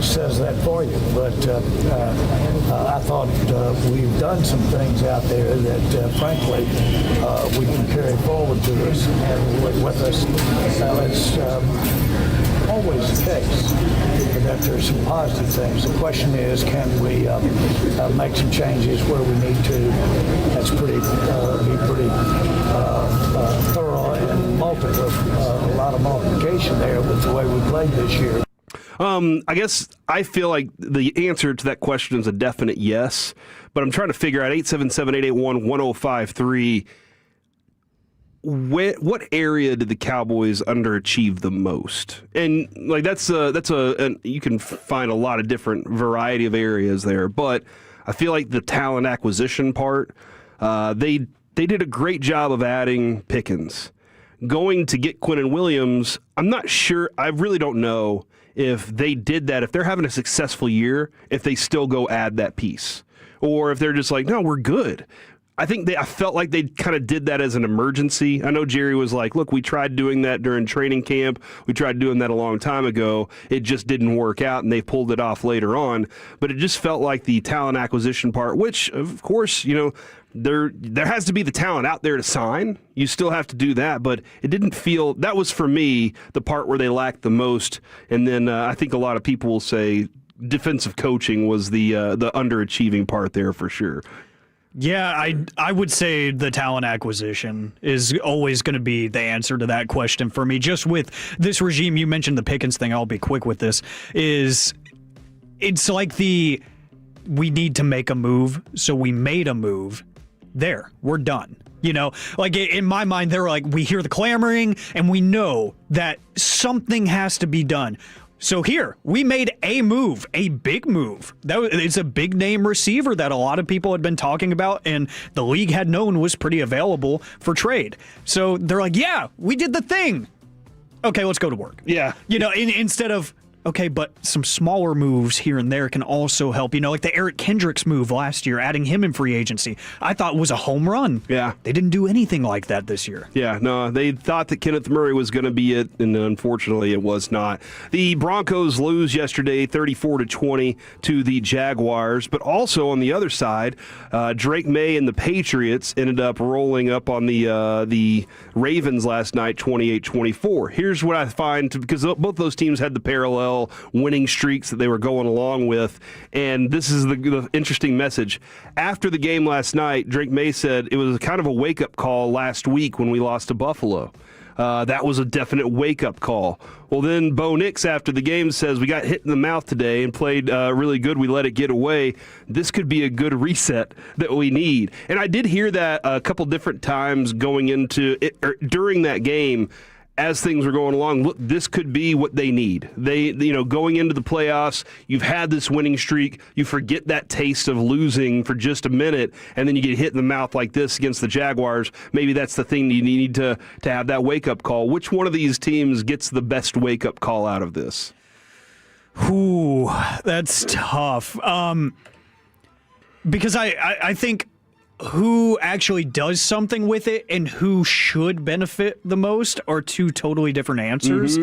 says that for you. But I thought we've done some things out there that, frankly, we can carry forward to us and with us. It's always the case that there's some positive things. The question is, can we make some changes where we need to? That's be pretty thorough and multiple. A lot of multiplication there with the way we played this year. I guess I feel like the answer to that question is a definite yes, but I'm trying to figure out 877-881-1053. What area did the Cowboys underachieve the most? And like that's you can find a lot of different variety of areas there, but I feel like the talent acquisition part, they did a great job of adding Pickens. Going to get Quinnen Williams, I'm not sure. I really don't know if they did that, if they're having a successful year, if they still go add that piece, or if they're just like, no, we're good. I felt like they kind of did that as an emergency. I know Jerry was like, look, we tried doing that during training camp. We tried doing that a long time ago. It just didn't work out, and they pulled it off later on. But it just felt like the talent acquisition part, which, of course, there has to be the talent out there to sign. You still have to do that, but it didn't feel, that was for me the part where they lacked the most. And then I think a lot of people will say defensive coaching was the underachieving part there for sure. Yeah, I would say the talent acquisition is always going to be the answer to that question for me. Just with this regime, you mentioned the Pickens thing, I'll be quick with this, it's like we need to make a move, so we made a move. There, we're done. Like in my mind, they're like, we hear the clamoring and we know that something has to be done. So here, we made a move, a big move. It's a big name receiver that a lot of people had been talking about and the league had known was pretty available for trade. So they're like, yeah, we did the thing. Okay, let's go to work. Yeah. Instead of, okay, but some smaller moves here and there can also help. Like the Eric Kendricks move last year, adding him in free agency, I thought was a home run. Yeah. They didn't do anything like that this year. Yeah, no, they thought that Kenneth Murray was going to be it, and unfortunately it was not. The Broncos lose yesterday 34-20 to the Jaguars, but also on the other side, Drake May and the Patriots ended up rolling up on the Ravens last night 28-24. Here's what I find, because both those teams had the parallel winning streaks that they were going along with, and this is the interesting message. After the game last night, Drake May said it was kind of a wake-up call last week when we lost to Buffalo. That was a definite wake-up call. Well, then Bo Nix after the game says, we got hit in the mouth today and played really good. We let it get away. This could be a good reset that we need. And I did hear that a couple different times going into it, during that game. As things were going along, look, this could be what they need. They, going into the playoffs, you've had this winning streak. You forget that taste of losing for just a minute, and then you get hit in the mouth like this against the Jaguars. Maybe that's the thing you need to have that wake-up call. Which one of these teams gets the best wake-up call out of this? Ooh, that's tough. Because I think who actually does something with it and who should benefit the most are two totally different answers.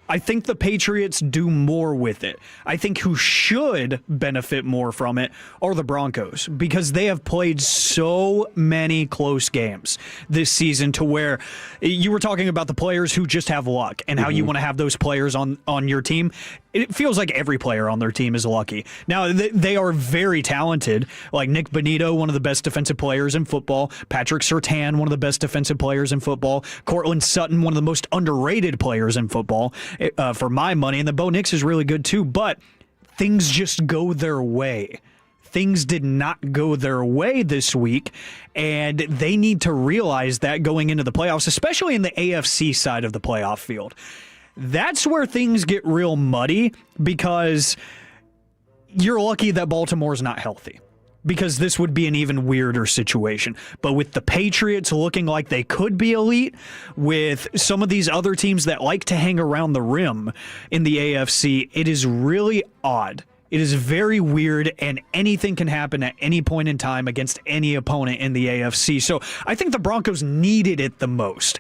I think the Patriots do more with it. I think who should benefit more from it are the Broncos, because they have played so many close games this season, to where you were talking about the players who just have luck and how you want to have those players on your team. It feels like every player on their team is lucky. Now, they are very talented, like Nick Bonito, one of the best defensive players in football, Patrick Surtain, one of the best defensive players in football, Cortland Sutton, one of the most underrated players in football, for my money, and the Bo Nix is really good too, but things just go their way. Things did not go their way this week, and they need to realize that going into the playoffs, especially in the AFC side of the playoff field. That's where things get real muddy, because you're lucky that Baltimore's not healthy, because this would be an even weirder situation. But with the Patriots looking like they could be elite, with some of these other teams that like to hang around the rim in the AFC, it is really odd. It is very weird, and anything can happen at any point in time against any opponent in the AFC. So I think the Broncos needed it the most.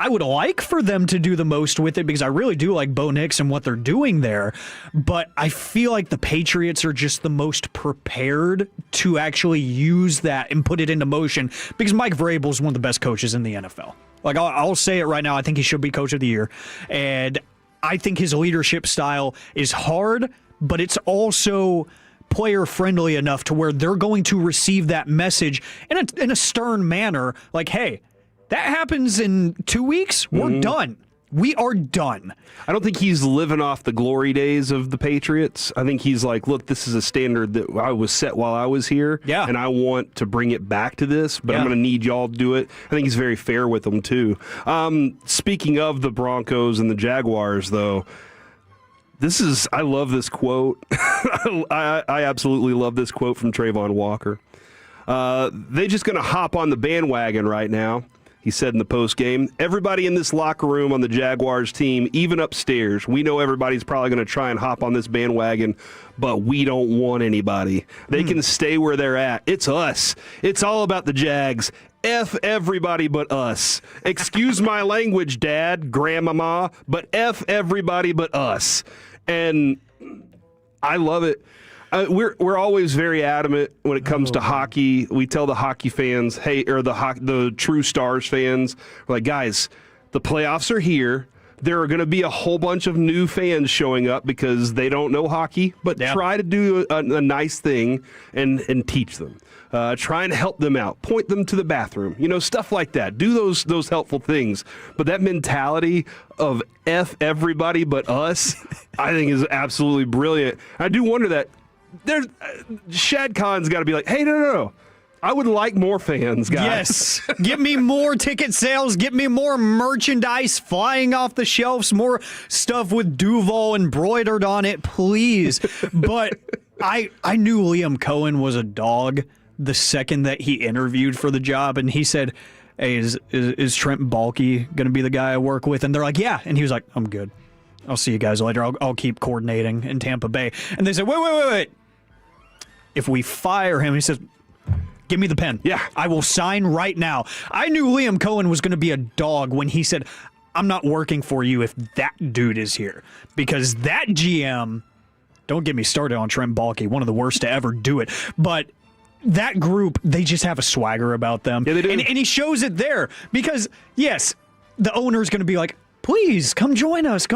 I would like for them to do the most with it, because I really do like Bo Nix and what they're doing there, but I feel like the Patriots are just the most prepared to actually use that and put it into motion, because Mike Vrabel is one of the best coaches in the NFL. Like, I'll say it right now, I think he should be Coach of the Year, and I think his leadership style is hard, but it's also player-friendly enough to where they're going to receive that message in a stern manner, like, hey, that happens in 2 weeks, we're done. We are done. I don't think he's living off the glory days of the Patriots. I think he's like, look, this is a standard that I was set while I was here, and I want to bring it back to this, but I'm going to need y'all to do it. I think he's very fair with them, too. Speaking of the Broncos and the Jaguars, though, I love this quote. I absolutely love this quote from Trayvon Walker. They're just going to hop on the bandwagon right now. He said in the postgame, everybody in this locker room on the Jaguars team, even upstairs, we know everybody's probably going to try and hop on this bandwagon, but we don't want anybody. They can stay where they're at. It's us. It's all about the Jags. F everybody but us. Excuse my language, Dad, Grandmama, but F everybody but us. And I love it. We're always very adamant when it comes to hockey. We tell the hockey fans, hey, or the True Stars fans, we're like, guys, the playoffs are here. There are going to be a whole bunch of new fans showing up because they don't know hockey, but try to do a nice thing and teach them. Try and help them out. Point them to the bathroom. Stuff like that. Do those helpful things. But that mentality of F everybody but us, I think is absolutely brilliant. I do wonder that Shad Khan's got to be like, hey, no. I would like more fans, guys. Yes. Give me more ticket sales. Give me more merchandise flying off the shelves. More stuff with Duval embroidered on it, please. But I knew Liam Cohen was a dog the second that he interviewed for the job. And he said, hey, is Trent Baalke going to be the guy I work with? And they're like, yeah. And he was like, I'm good. I'll see you guys later. I'll keep coordinating in Tampa Bay. And they said, wait. If we fire him, he says, give me the pen. Yeah. I will sign right now. I knew Liam Cohen was going to be a dog when he said, I'm not working for you if that dude is here. Because that GM, don't get me started on Trent Baalke, one of the worst to ever do it. But that group, they just have a swagger about them. Yeah, they do. And he shows it there. Because, yes, the owner's going to be like, please, come join us.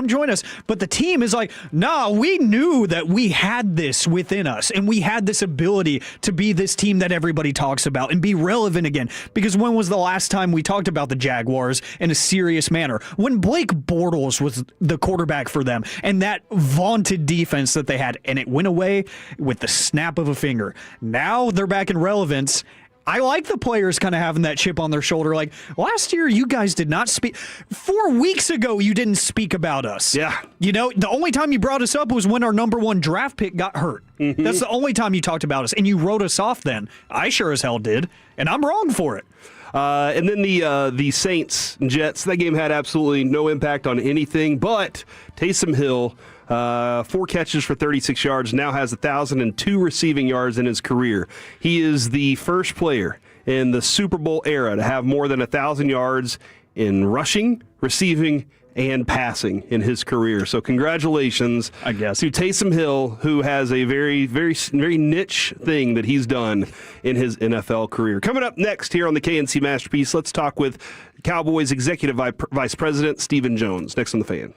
But the team is like, nah, we knew that we had this within us, and we had this ability to be this team that everybody talks about and be relevant again. Because when was the last time we talked about the Jaguars in a serious manner? When Blake Bortles was the quarterback for them, and that vaunted defense that they had, and it went away with the snap of a finger. Now they're back in relevance. I like the players kind of having that chip on their shoulder. Like, last year, you guys did not speak. 4 weeks ago, you didn't speak about us. Yeah. The only time you brought us up was when our number 1 draft pick got hurt. Mm-hmm. That's the only time you talked about us. And you wrote us off then. I sure as hell did. And I'm wrong for it. And then the Saints and Jets, that game had absolutely no impact on anything, but Taysom Hill, 4 catches for 36 yards, now has 1,002 receiving yards in his career. He is the first player in the Super Bowl era to have more than 1,000 yards in rushing, receiving, and passing in his career. So congratulations, I guess, to Taysom Hill, who has a very, very, very niche thing that he's done in his NFL career. Coming up next here on the KNC Masterpiece, let's talk with Cowboys Executive Vice President Stephen Jones. Next on The Fan.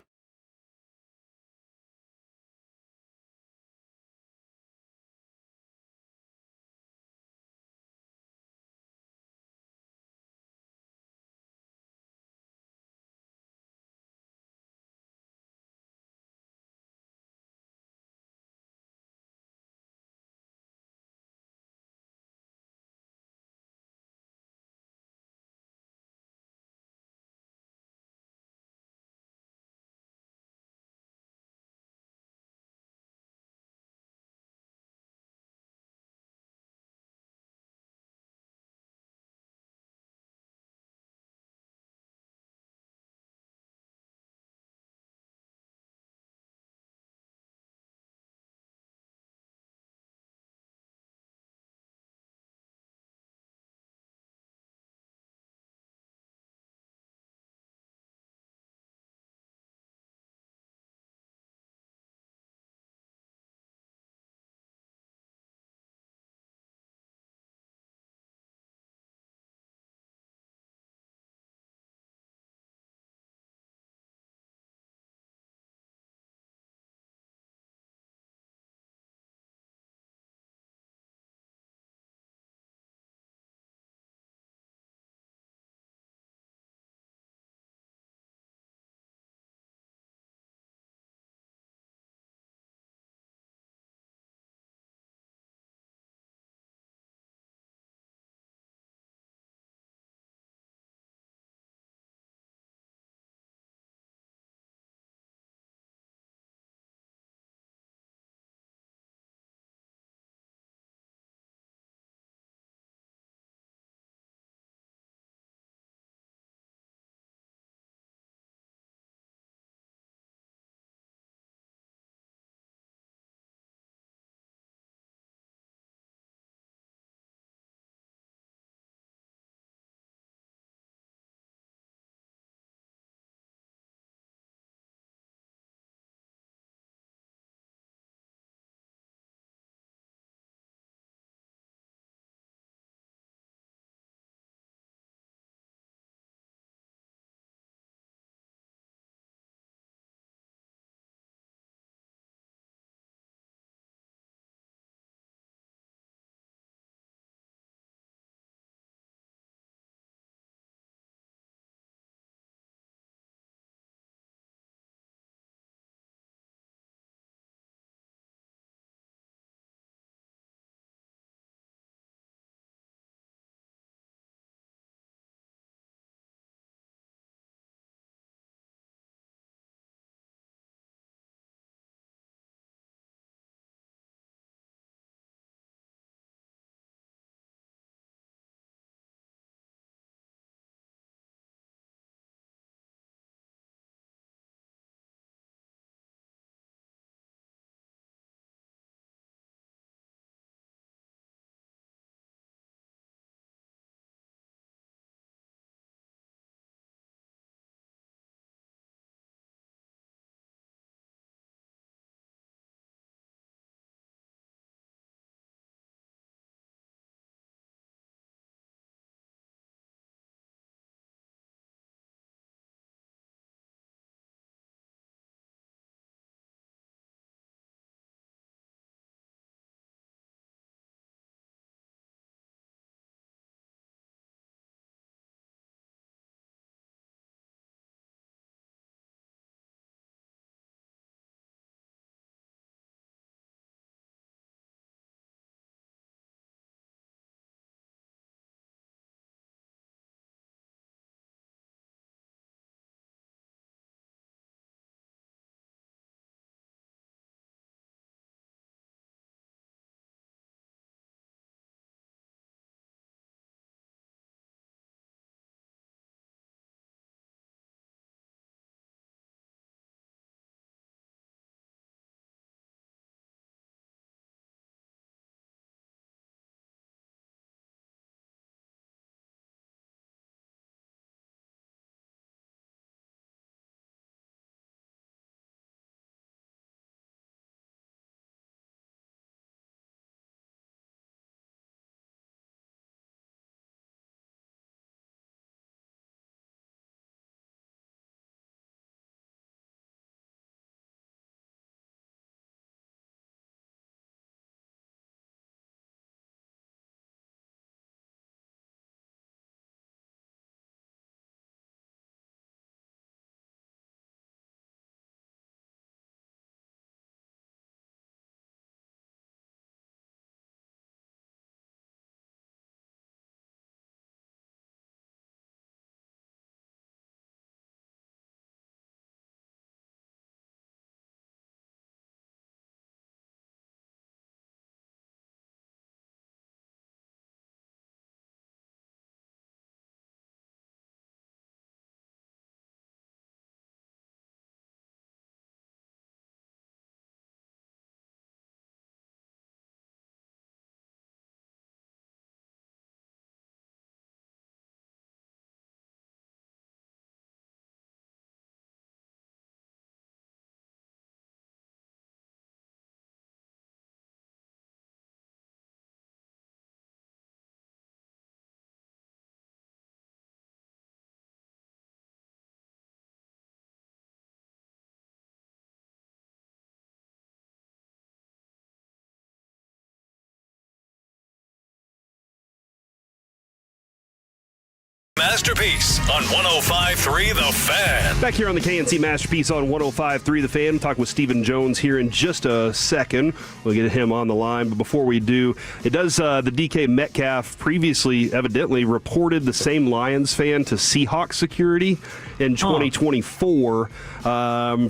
Masterpiece on 105.3 The Fan. Back here on the KNC Masterpiece on 105.3 The Fan. Talk with Stephen Jones here in just a second. We'll get him on the line. But before we do, it does the DK Metcalf previously evidently reported the same Lions fan to Seahawks security in 2024 from Tom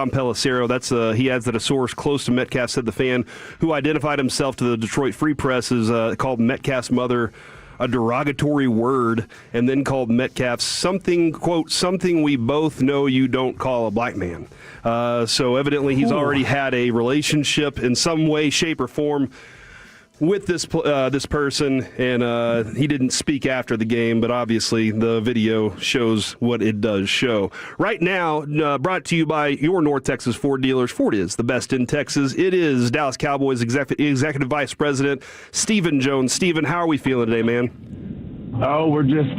Pelissero. That's he adds that a source close to Metcalf said the fan who identified himself to the Detroit Free Press is called Metcalf's mother a derogatory word, and then called Metcalf something, quote, something we both know you don't call a black man. So evidently he's already had a relationship in some way, shape, or form with this person, and he didn't speak after the game, but obviously the video shows what it does show. Right now, brought to you by your North Texas Ford dealers. Ford is the best in Texas. It is Dallas Cowboys Executive Vice President Stephen Jones. Stephen, how are we feeling today, man? Oh, we're just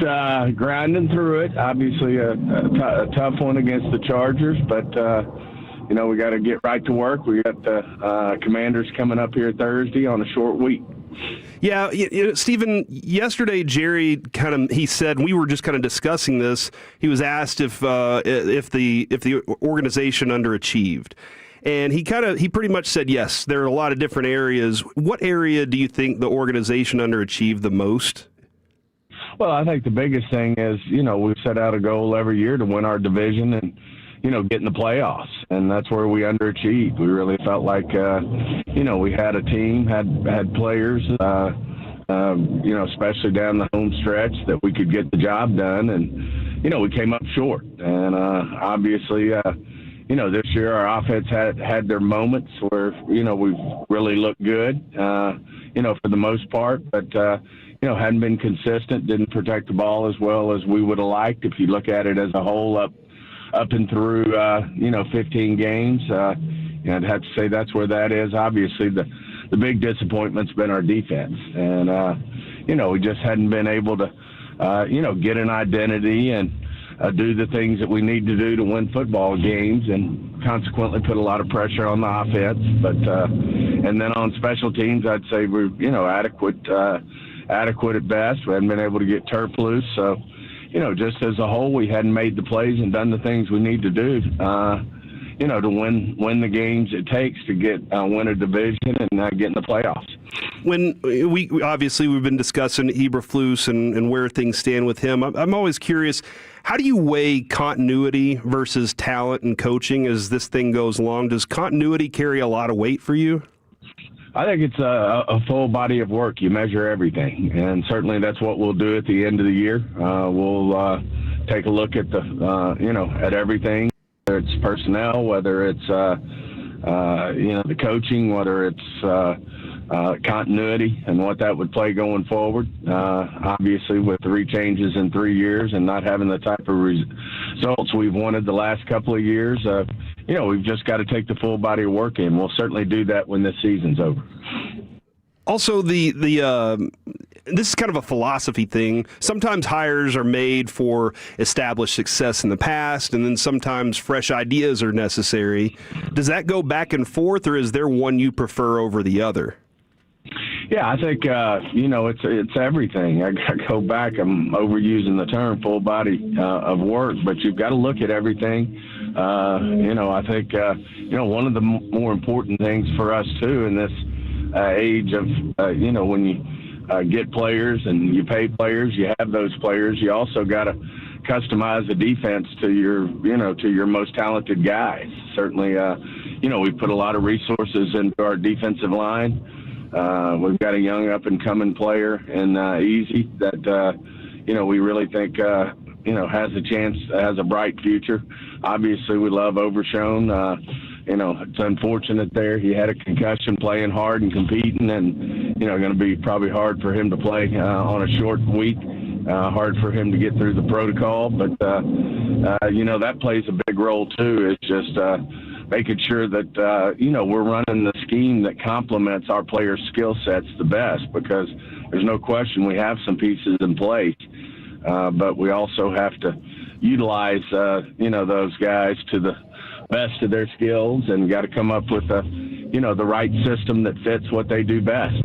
grinding through it. Obviously a tough one against the Chargers, but we got to get right to work. We got the Commanders coming up here Thursday on a short week. Yeah, Stephen, yesterday Jerry he said, we were just kind of discussing this. He was asked if the organization underachieved. And he pretty much said, yes, there are a lot of different areas. What area do you think the organization underachieved the most? Well, I think the biggest thing is, we set out a goal every year to win our division and, get in the playoffs. And that's where we underachieved. We really felt like, we had a team, had players, especially down the home stretch that we could get the job done. And, we came up short. And obviously, this year our offense had their moments where, we've really looked good, for the most part. But, hadn't been consistent, didn't protect the ball as well as we would have liked. If you look at it as a whole up and through, 15 games, I'd have to say that's where that is. Obviously, the big disappointment's been our defense. And, we just hadn't been able to, get an identity and do the things that we need to do to win football games, and consequently put a lot of pressure on the offense. But and then on special teams, I'd say we're, adequate at best. We hadn't been able to get turf loose. So, just as a whole, we hadn't made the plays and done the things we need to do, to win the games it takes to win a division and get in the playoffs. When we've been discussing Eberflus and where things stand with him, I'm always curious, how do you weigh continuity versus talent and coaching as this thing goes along? Does continuity carry a lot of weight for you? I think it's a full body of work. You measure everything, and certainly that's what we'll do at the end of the year. We'll take a look at at everything, whether it's personnel, whether it's the coaching, whether it's continuity and what that would play going forward. Obviously, with 3 changes in 3 years and not having the type of results we've wanted the last couple of years, we've just got to take the full body of work in. We'll certainly do that when this season's over. Also, this is kind of a philosophy thing. Sometimes hires are made for established success in the past, and then sometimes fresh ideas are necessary. Does that go back and forth, or is there one you prefer over the other? Yeah, I think, it's everything. I go back, I'm overusing the term full body of work, but you've got to look at everything. I think, one of the more important things for us, too, in this age of, when you get players and you pay players, you have those players, you also got to customize the defense to your most talented guys. Certainly, we put a lot of resources into our defensive line. We've got a young up-and-coming player in Easy that, we really think, has a chance, has a bright future. Obviously, we love Overshone. It's unfortunate there. He had a concussion playing hard and competing, and, going to be probably hard for him to play on a short week. Hard for him to get through the protocol. But, that plays a big role, too. It's just making sure that, we're running the scheme that complements our players' skill sets the best, because there's no question we have some pieces in place. But we also have to utilize, those guys to the best of their skills, and got to come up with the right system that fits what they do best.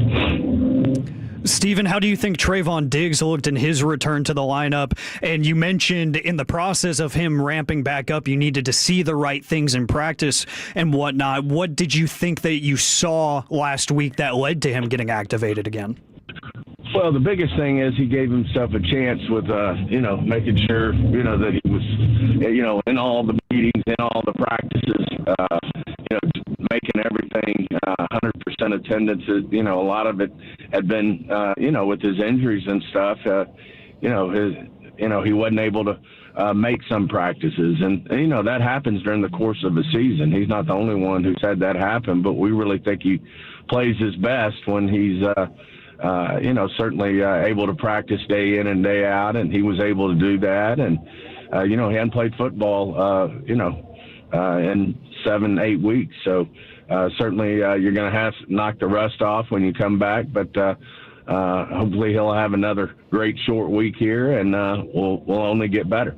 Steven, how do you think Trayvon Diggs looked in his return to the lineup? And you mentioned in the process of him ramping back up, you needed to see the right things in practice and whatnot. What did you think that you saw last week that led to him getting activated again? Well, the biggest thing is he gave himself a chance with, making sure, that he was, in all the meetings, in all the practices, making everything 100% attendance. A lot of it had been, with his injuries and stuff, he wasn't able to make some practices. And, that happens during the course of a season. He's not the only one who's had that happen, but we really think he plays his best when he's, certainly able to practice day in and day out, and he was able to do that. And, he hadn't played football, in 7-8 weeks. So certainly you're going to have to knock the rust off when you come back, but hopefully he'll have another great short week here, and we'll only get better.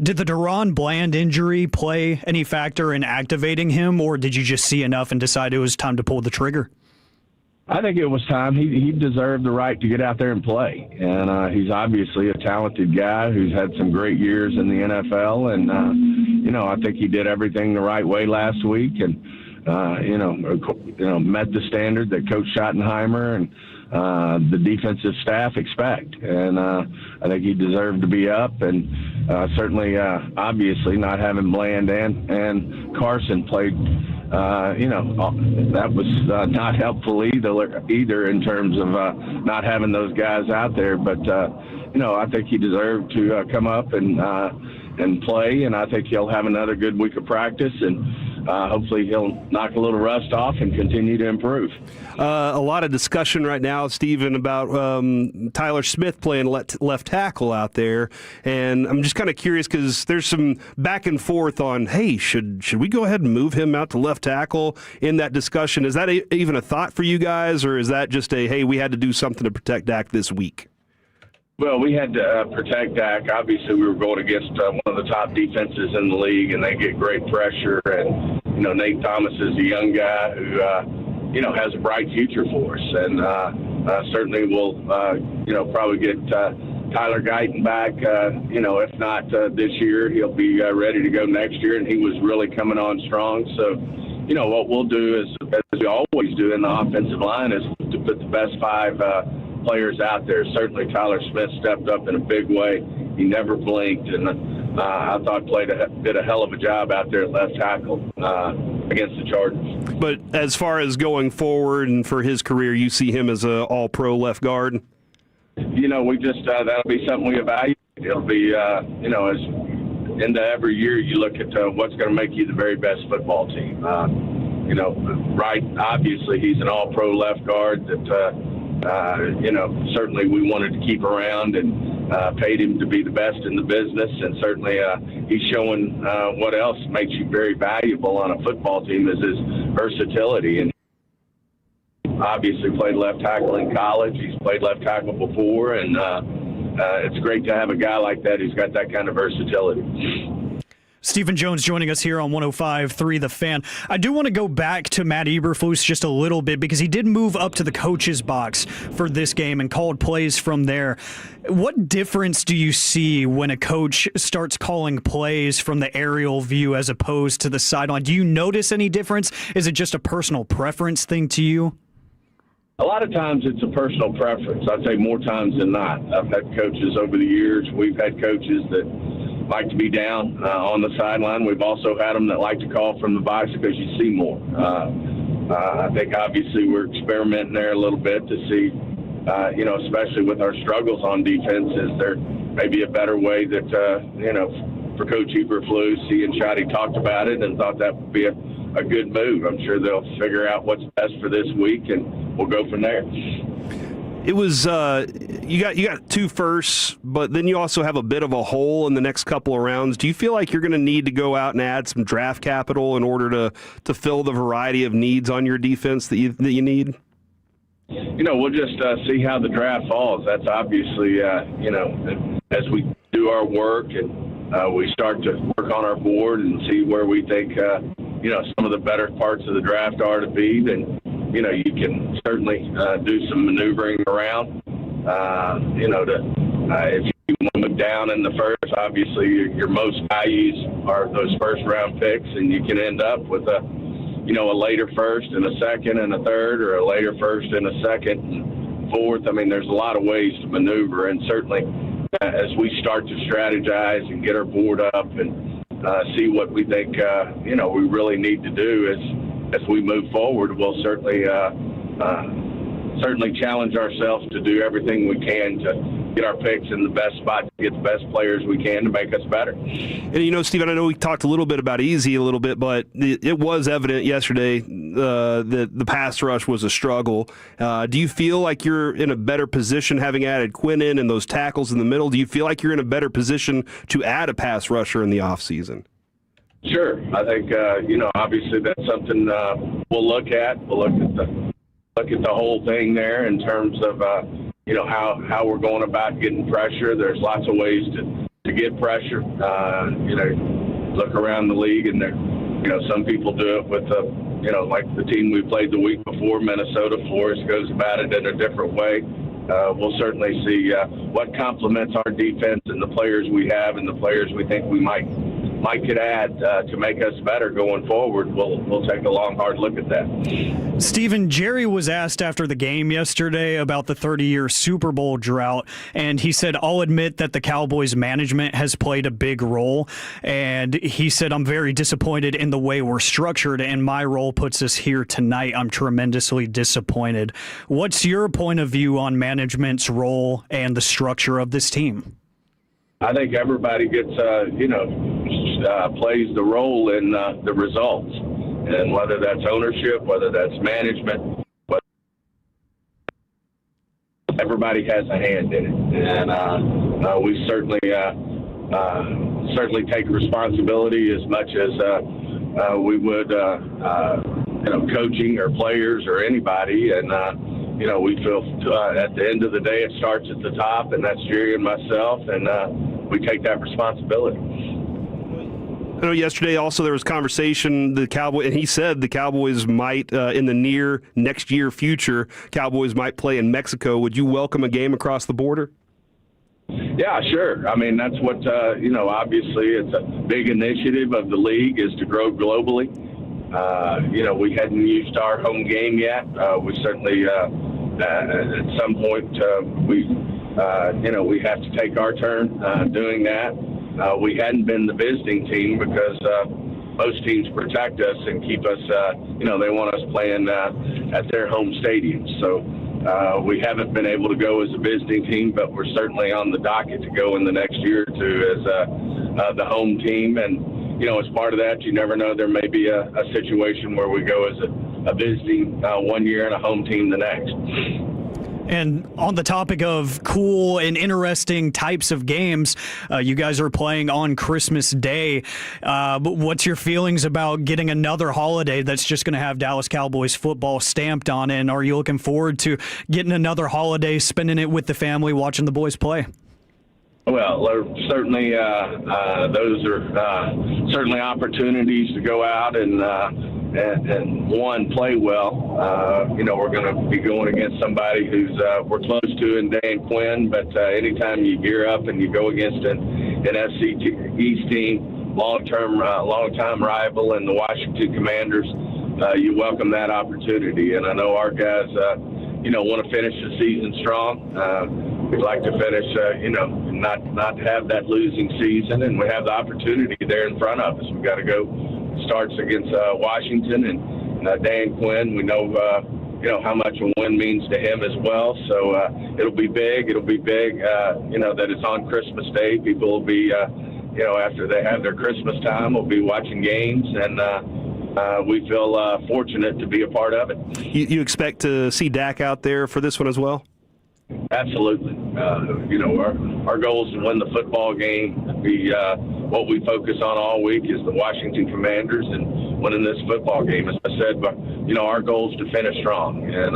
Did the Durant Bland injury play any factor in activating him, or did you just see enough and decide it was time to pull the trigger? I think it was time. He deserved the right to get out there and play. And he's obviously a talented guy who's had some great years in the NFL. And, I think he did everything the right way last week and, met the standard that Coach Schottenheimer and the defensive staff expect. And I think he deserved to be up. And certainly, obviously, not having Bland and Carson played that was not helpful either in terms of not having those guys out there. But, I think he deserved to come up and play, and I think he'll have another good week of practice, and hopefully he'll knock a little rust off and continue to improve. A lot of discussion right now, Steven, about Tyler Smith playing left tackle out there, and I'm just kind of curious because there's some back and forth on, hey, should we go ahead and move him out to left tackle in that discussion? Is that even a thought for you guys, or is that just hey, we had to do something to protect Dak this week? Well, we had to protect Dak. Obviously, we were going against one of the top defenses in the league, and they get great pressure. And, Nate Thomas is a young guy who, has a bright future for us. And certainly we'll, probably get Tyler Guyton back, if not this year, he'll be ready to go next year. And he was really coming on strong. So, what we'll do is, as we always do in the offensive line, is to put the best five players out there. Certainly Tyler Smith stepped up in a big way. He never blinked, and I thought did a hell of a job out there at left tackle against the Chargers. But as far as going forward and for his career, you see him as a all-pro left guard? We just that'll be something we evaluate. It'll be, as into every year you look at what's going to make you the very best football team. Right, obviously he's an all-pro left guard that certainly we wanted to keep around and paid him to be the best in the business. And certainly he's showing what else makes you very valuable on a football team is his versatility. And obviously played left tackle in college. He's played left tackle before. And it's great to have a guy like that who's got that kind of versatility. Stephen Jones joining us here on 105.3 The Fan. I do want to go back to Matt Eberflus just a little bit because he did move up to the coach's box for this game and called plays from there. What difference do you see when a coach starts calling plays from the aerial view as opposed to the sideline? Do you notice any difference? Is it just a personal preference thing to you? A lot of times it's a personal preference. I'd say more times than not. I've had coaches over the years. We've had coaches that like to be down on the sideline. We've also had them that like to call from the box because you see more. I think obviously we're experimenting there a little bit to see, especially with our struggles on defense, is there maybe a better way that, for Coach Eberflus, he and Shotty talked about it and thought that would be a good move. I'm sure they'll figure out what's best for this week, and we'll go from there. It was you got 2 firsts, but then you also have a bit of a hole in the next couple of rounds. Do you feel like you're going to need to go out and add some draft capital in order to fill the variety of needs on your defense that you need? We'll just see how the draft falls. That's obviously, as we do our work and we start to work on our board and see where we think, some of the better parts of the draft are to be, then you can certainly do some maneuvering around. If you want to move down in the first, obviously your most values are those first-round picks, and you can end up with a later first and a second and a third, or a later first and a second and fourth. I mean, there's a lot of ways to maneuver, and certainly as we start to strategize and get our board up and see what we think, we really need to do as we move forward, we'll certainly challenge ourselves to do everything we can to get our picks in the best spot, to get the best players we can to make us better. And, Stephen, I know we talked a little bit about easy a little bit, but it was evident yesterday that the pass rush was a struggle. Do you feel like you're in a better position having added Quinnen and those tackles in the middle? Do you feel like you're in a better position to add a pass rusher in the offseason? Sure. I think, obviously that's something we'll look at. We'll look at the whole thing there in terms of, how we're going about getting pressure. There's lots of ways to get pressure. Look around the league, and some people do it with like the team we played the week before, Minnesota. Flores goes about it in a different way. We'll certainly see what complements our defense and the players we have and the players we think we might could add to make us better going forward. We'll take a long, hard look at that. Stephen, Jerry was asked after the game yesterday about the 30-year Super Bowl drought, and he said, I'll admit that the Cowboys management has played a big role, and he said, I'm very disappointed in the way we're structured, and my role puts us here tonight. I'm tremendously disappointed. What's your point of view on management's role and the structure of this team? I think everybody gets, plays the role in the results, and whether that's ownership, whether that's management, everybody has a hand in it, and we certainly take responsibility as much as we would, coaching or players or anybody, and we feel at the end of the day it starts at the top, and that's Jerry and myself, and we take that responsibility. I know yesterday also there was conversation, and he said the Cowboys might, in the next year future, Cowboys might play in Mexico. Would you welcome a game across the border? Yeah, sure. I mean, that's what, obviously it's a big initiative of the league is to grow globally. We hadn't used our home game yet. We certainly, at some point, we have to take our turn doing that. We hadn't been the visiting team because most teams protect us and keep us, they want us playing at their home stadiums. So we haven't been able to go as a visiting team, but we're certainly on the docket to go in the next year or two as the home team. And, as part of that, you never know, there may be a situation where we go as a visiting 1 year and a home team the next. And on the topic of cool and interesting types of games, you guys are playing on Christmas Day. But what's your feelings about getting another holiday that's just going to have Dallas Cowboys football stamped on it? And are you looking forward to getting another holiday, spending it with the family, watching the boys play? Well, certainly those are certainly opportunities to go out and play well. We're going to be going against somebody who's we're close to in Dan Quinn, but anytime you gear up and you go against an FC East team, long-time rival, and the Washington Commanders, you welcome that opportunity. And I know our guys, want to finish the season strong. We'd like to finish, not have that losing season, and we have the opportunity there in front of us. We've got to go. Starts against Washington and Dan Quinn. We know, how much a win means to him as well. So it'll be big. It'll be big, that it's on Christmas Day. People will be, after they have their Christmas time, will be watching games, and we feel fortunate to be a part of it. You expect to see Dak out there for this one as well? Absolutely. Our goal is to win the football game. What we focus on all week is the Washington Commanders and winning this football game. As I said, but our goal is to finish strong, and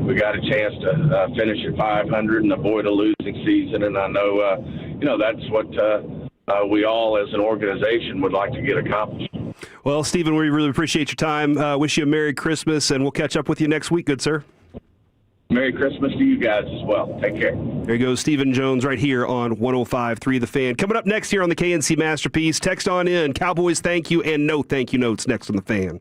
we got a chance to finish at 500 and avoid a losing season. And I know that's what we all as an organization would like to get accomplished. Well, Stephen, we really appreciate your time. Wish you a Merry Christmas, and we'll catch up with you next week, good sir. Merry Christmas to you guys as well. Take care. There goes Stephen Jones right here on 105.3 The Fan. Coming up next here on the KNC Masterpiece, text on in. Cowboys thank you and no thank you notes next on The Fan.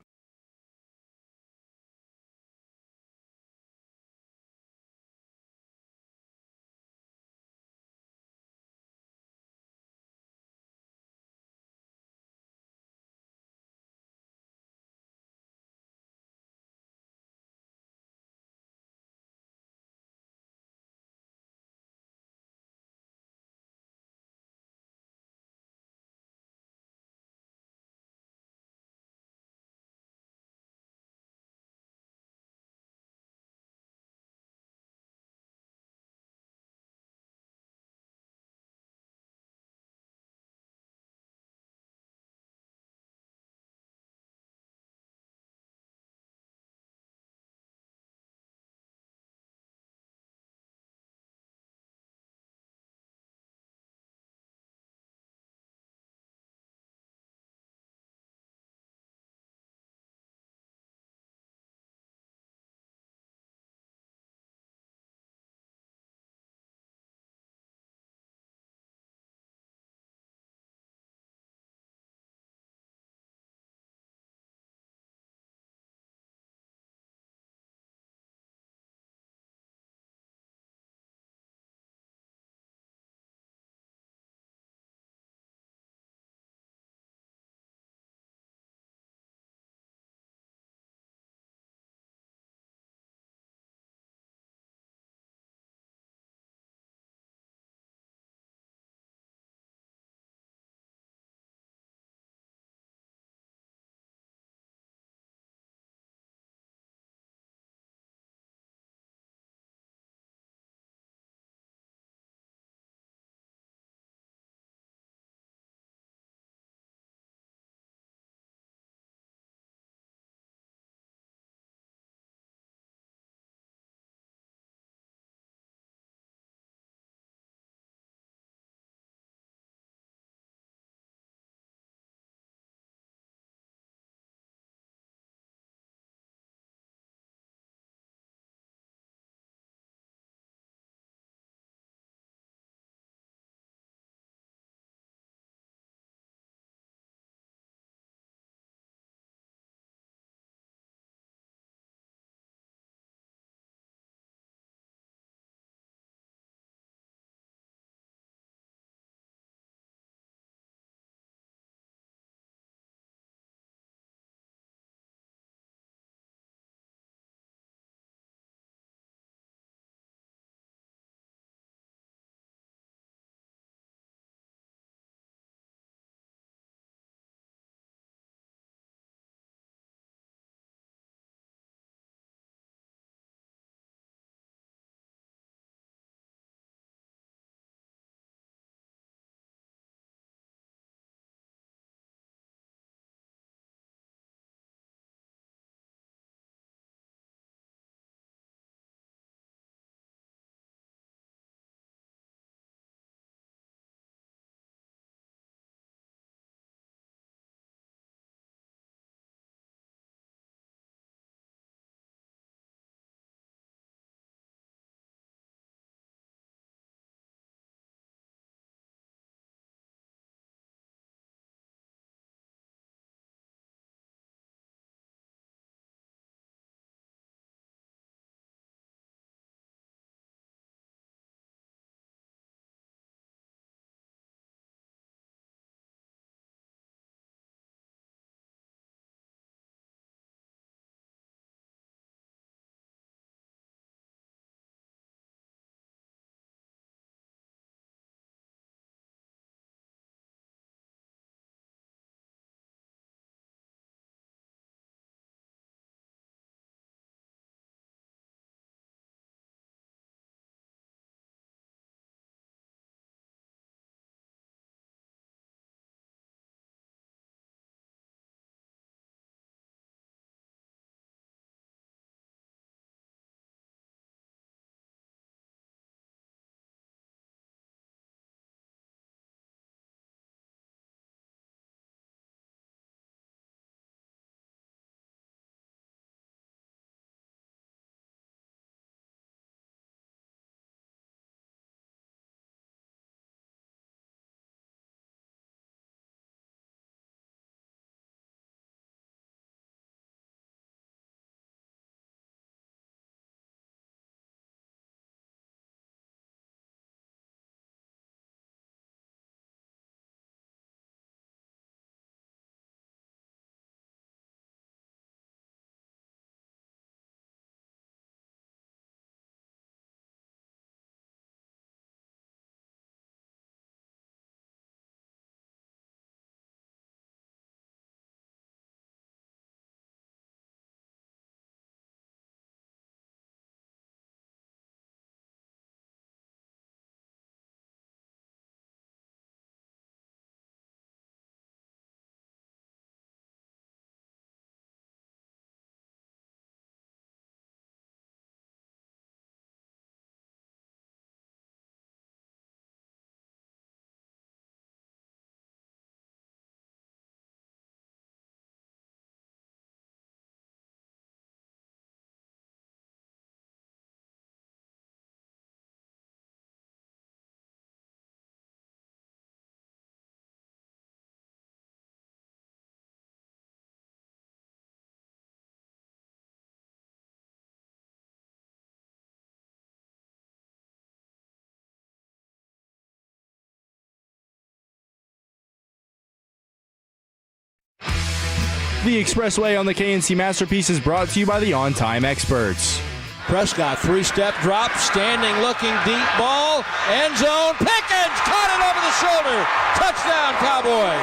The Expressway on the KNC Masterpiece is brought to you by the On Time Experts. Prescott, three-step drop, standing, looking, deep ball, end zone, Pickens, caught it over the shoulder, touchdown Cowboys.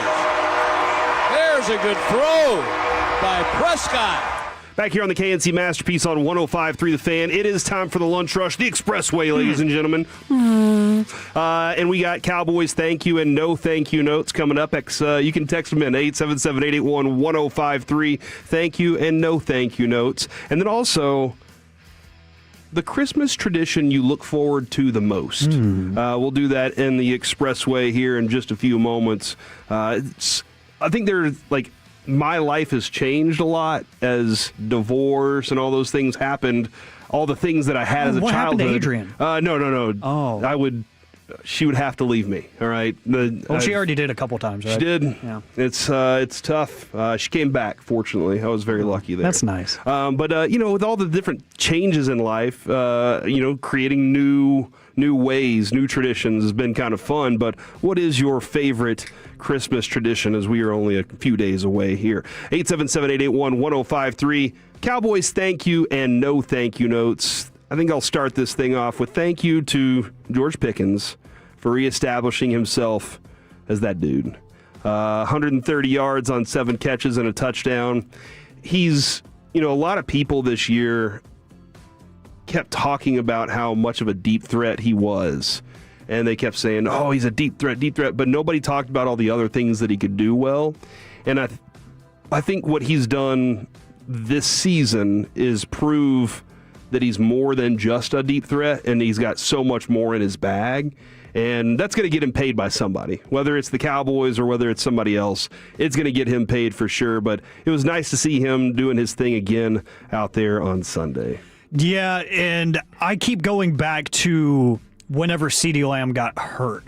There's a good throw by Prescott. Back here on the KNC Masterpiece on 105.3 The Fan, it is time for the lunch rush, the Expressway, ladies and gentlemen. And we got Cowboys thank you and no thank you notes coming up. You can text them in 877-881-1053. Thank you and no thank you notes. And then also the Christmas tradition you look forward to the most. We'll do that in the Expressway here in just a few moments. I think there's like, my life has changed a lot as divorce and all those things happened. All the things that I had as a what childhood. Happened to Adrian? No. Oh. She would have to leave me. All right. She already did a couple times, right? She did. Yeah. It's tough. She came back. Fortunately, I was very lucky there. That's nice. But with all the different changes in life, creating new ways, new traditions has been kind of fun. But what is your favorite Christmas tradition, as we are only a few days away here? 877-881-1053. Cowboys thank you and no thank you notes. I think I'll start this thing off with thank you to George Pickens for reestablishing himself as that dude. 130 yards on 7 catches and a touchdown. He's, a lot of people this year kept talking about how much of a deep threat he was. And they kept saying, oh, he's a deep threat. But nobody talked about all the other things that he could do well. And I think what he's done this season is prove that he's more than just a deep threat, and he's got so much more in his bag. And that's going to get him paid by somebody. Whether it's the Cowboys or whether it's somebody else, it's going to get him paid for sure. But it was nice to see him doing his thing again out there on Sunday. Yeah, and I keep going back to whenever CeeDee Lamb got hurt.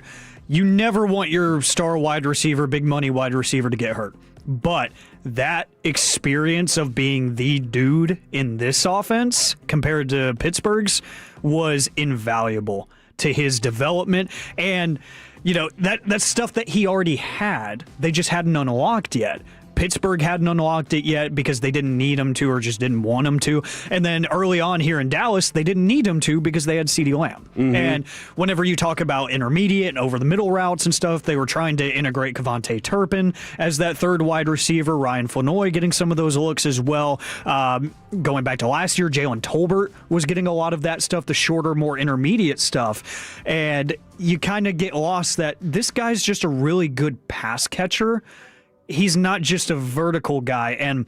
You never want your star wide receiver, big money wide receiver to get hurt. But that experience of being the dude in this offense compared to Pittsburgh's was invaluable to his development. And, that's stuff that he already had. They just hadn't unlocked yet. Pittsburgh hadn't unlocked it yet because they didn't need him to or just didn't want him to. And then early on here in Dallas, they didn't need him to because they had CeeDee Lamb. Mm-hmm. And whenever you talk about intermediate and over the middle routes and stuff, they were trying to integrate Kevontae Turpin as that third wide receiver. Ryan Flanoy getting some of those looks as well. Going back to last year, Jalen Tolbert was getting a lot of that stuff, the shorter, more intermediate stuff. And you kind of get lost that this guy's just a really good pass catcher. He's not just a vertical guy, and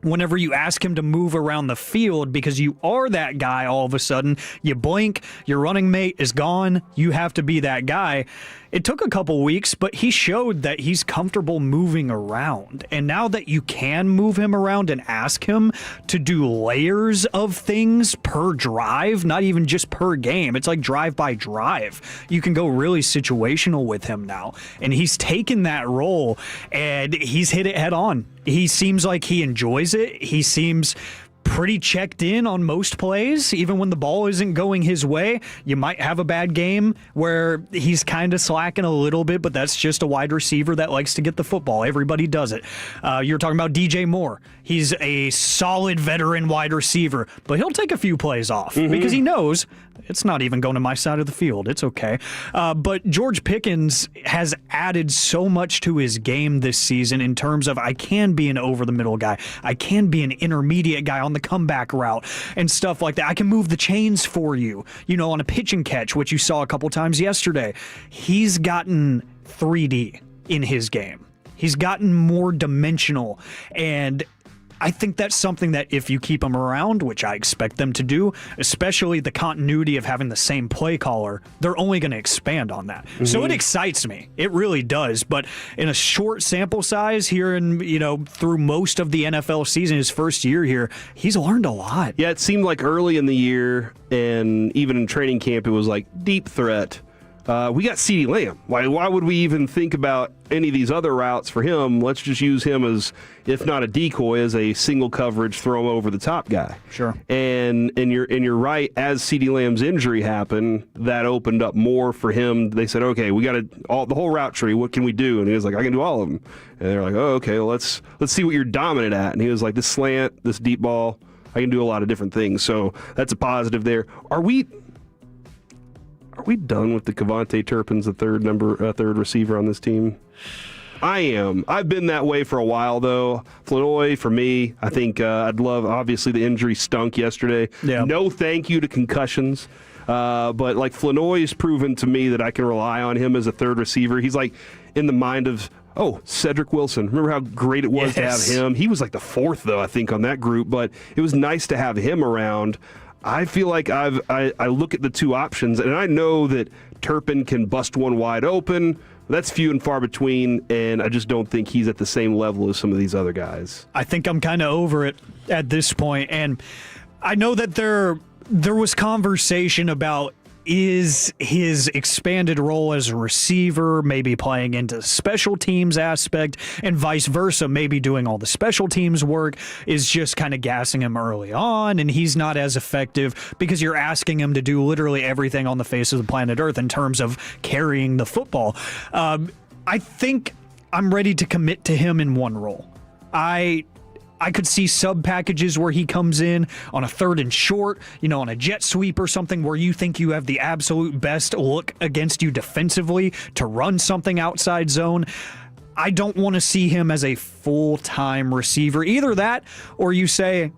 whenever you ask him to move around the field because you are that guy, all of a sudden, you blink, your running mate is gone, you have to be that guy. It took a couple weeks, but he showed that he's comfortable moving around. And now that you can move him around and ask him to do layers of things per drive, not even just per game, it's like drive by drive. You can go really situational with him now. And he's taken that role and he's hit it head on. He seems like he enjoys it. He seems pretty checked in on most plays, even when the ball isn't going his way. You might have a bad game where he's kind of slacking a little bit, but that's just a wide receiver that likes to get the football. Everybody does it. You're talking about DJ Moore. He's a solid veteran wide receiver, but he'll take a few plays off because he knows it's not even going to my side of the field. It's okay. But George Pickens has added so much to his game this season in terms of I can be an over-the-middle guy. I can be an intermediate guy on the comeback route and stuff like that. I can move the chains for you, on a pitch and catch, which you saw a couple times yesterday. He's gotten 3D in his game. He's gotten more dimensional, and I think that's something that if you keep them around, which I expect them to do, especially the continuity of having the same play caller, they're only going to expand on that. So it excites me. It really does. But in a short sample size here and, through most of the NFL season, his first year here, he's learned a lot. Yeah, it seemed like early in the year and even in training camp, it was like deep threat. we got CeeDee Lamb. Why would we even think about any of these other routes for him? Let's just use him as, if not a decoy, as a single coverage, throw him over the top guy. Sure. And you're right. As CeeDee Lamb's injury happened, that opened up more for him. They said, okay, we got the whole route tree. What can we do? And he was like, I can do all of them. And they're like, oh, okay, well, let's see what you're dominant at. And he was like, this slant, this deep ball, I can do a lot of different things. So that's a positive there. Are we done with the Kevontae Turpin's the third receiver on this team? I am. I've been that way for a while, though. Flanoy, for me, I think I'd love, obviously, the injury stunk yesterday. Yeah. No thank you to concussions. But, like, Flanoy's proven to me that I can rely on him as a third receiver. He's, like, in the mind of, Cedric Wilson. Remember how great it was to have him? He was, like, the fourth, though, I think, on that group. But it was nice to have him around. I feel like I look at the two options, and I know that Turpin can bust one wide open. That's few and far between, and I just don't think he's at the same level as some of these other guys. I think I'm kind of over it at this point, and I know that there was conversation about, is his expanded role as a receiver maybe playing into the special teams aspect, and vice versa, maybe doing all the special teams work is just kind of gassing him early on, and he's not as effective because you're asking him to do literally everything on the face of the planet Earth in terms of carrying the football. I think I'm ready to commit to him in one role. I could see sub packages where he comes in on a 3rd and short, on a jet sweep or something where you think you have the absolute best look against you defensively to run something outside zone. I don't want to see him as a full-time receiver. Either that, or you say,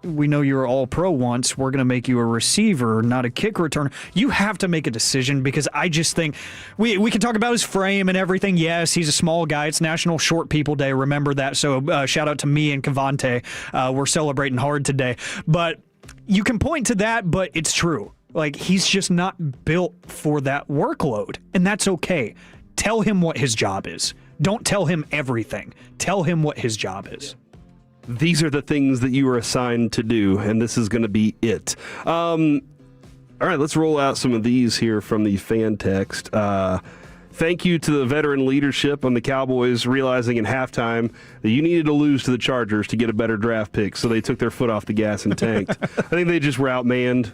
we know you were all pro once, we're going to make you a receiver, not a kick returner. You have to make a decision, because I just think we can talk about his frame and everything. Yes, he's a small guy. It's National Short People Day. Remember that. So shout out to me and Kevontae. We're celebrating hard today. But you can point to that, but it's true. Like, he's just not built for that workload, and that's okay. Tell him what his job is. Don't tell him everything. Tell him what his job is. These are the things that you were assigned to do, and this is going to be it. All right, let's roll out some of these here from the fan text. Thank you to the veteran leadership on the Cowboys realizing in halftime that you needed to lose to the Chargers to get a better draft pick, so they took their foot off the gas and tanked. I think they just were outmanned.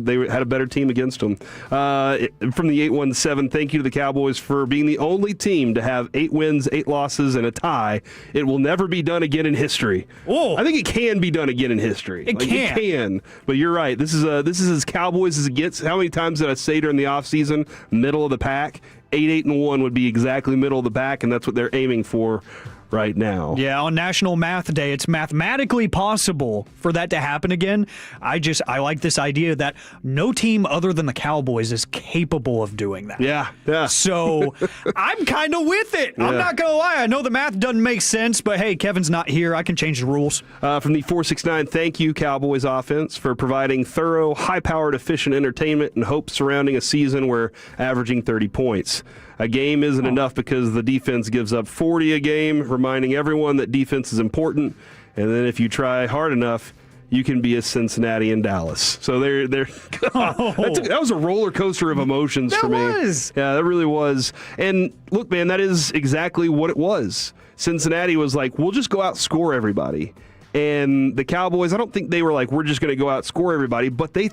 They had a better team against them. From the 817, thank you to the Cowboys for being the only team to have 8 wins, 8 losses, and a tie. It will never be done again in history. Oh. I think it can be done again in history. It can. But you're right. This is as Cowboys as it gets. How many times did I say during the offseason, middle of the pack? 8-8-1 would be exactly middle of the pack, and that's what they're aiming for right now. Yeah, on National Math Day, it's mathematically possible for that to happen again. I like this idea that no team other than the Cowboys is capable of doing that. Yeah. So I'm kind of with it. Yeah. I'm not going to lie. I know the math doesn't make sense, but hey, Kevin's not here. I can change the rules. From the 469, thank you, Cowboys offense, for providing thorough, high-powered, efficient entertainment and hope surrounding a season where averaging 30 points. A game isn't enough because the defense gives up 40 a game, reminding everyone that defense is important. And then if you try hard enough, you can be a Cincinnati and Dallas. So that was a roller coaster of emotions for me. That was. Yeah, that really was. And look, man, that is exactly what it was. Cincinnati was like, we'll just go out and score everybody. And the Cowboys, I don't think they were like, we're just going to go out and score everybody, but they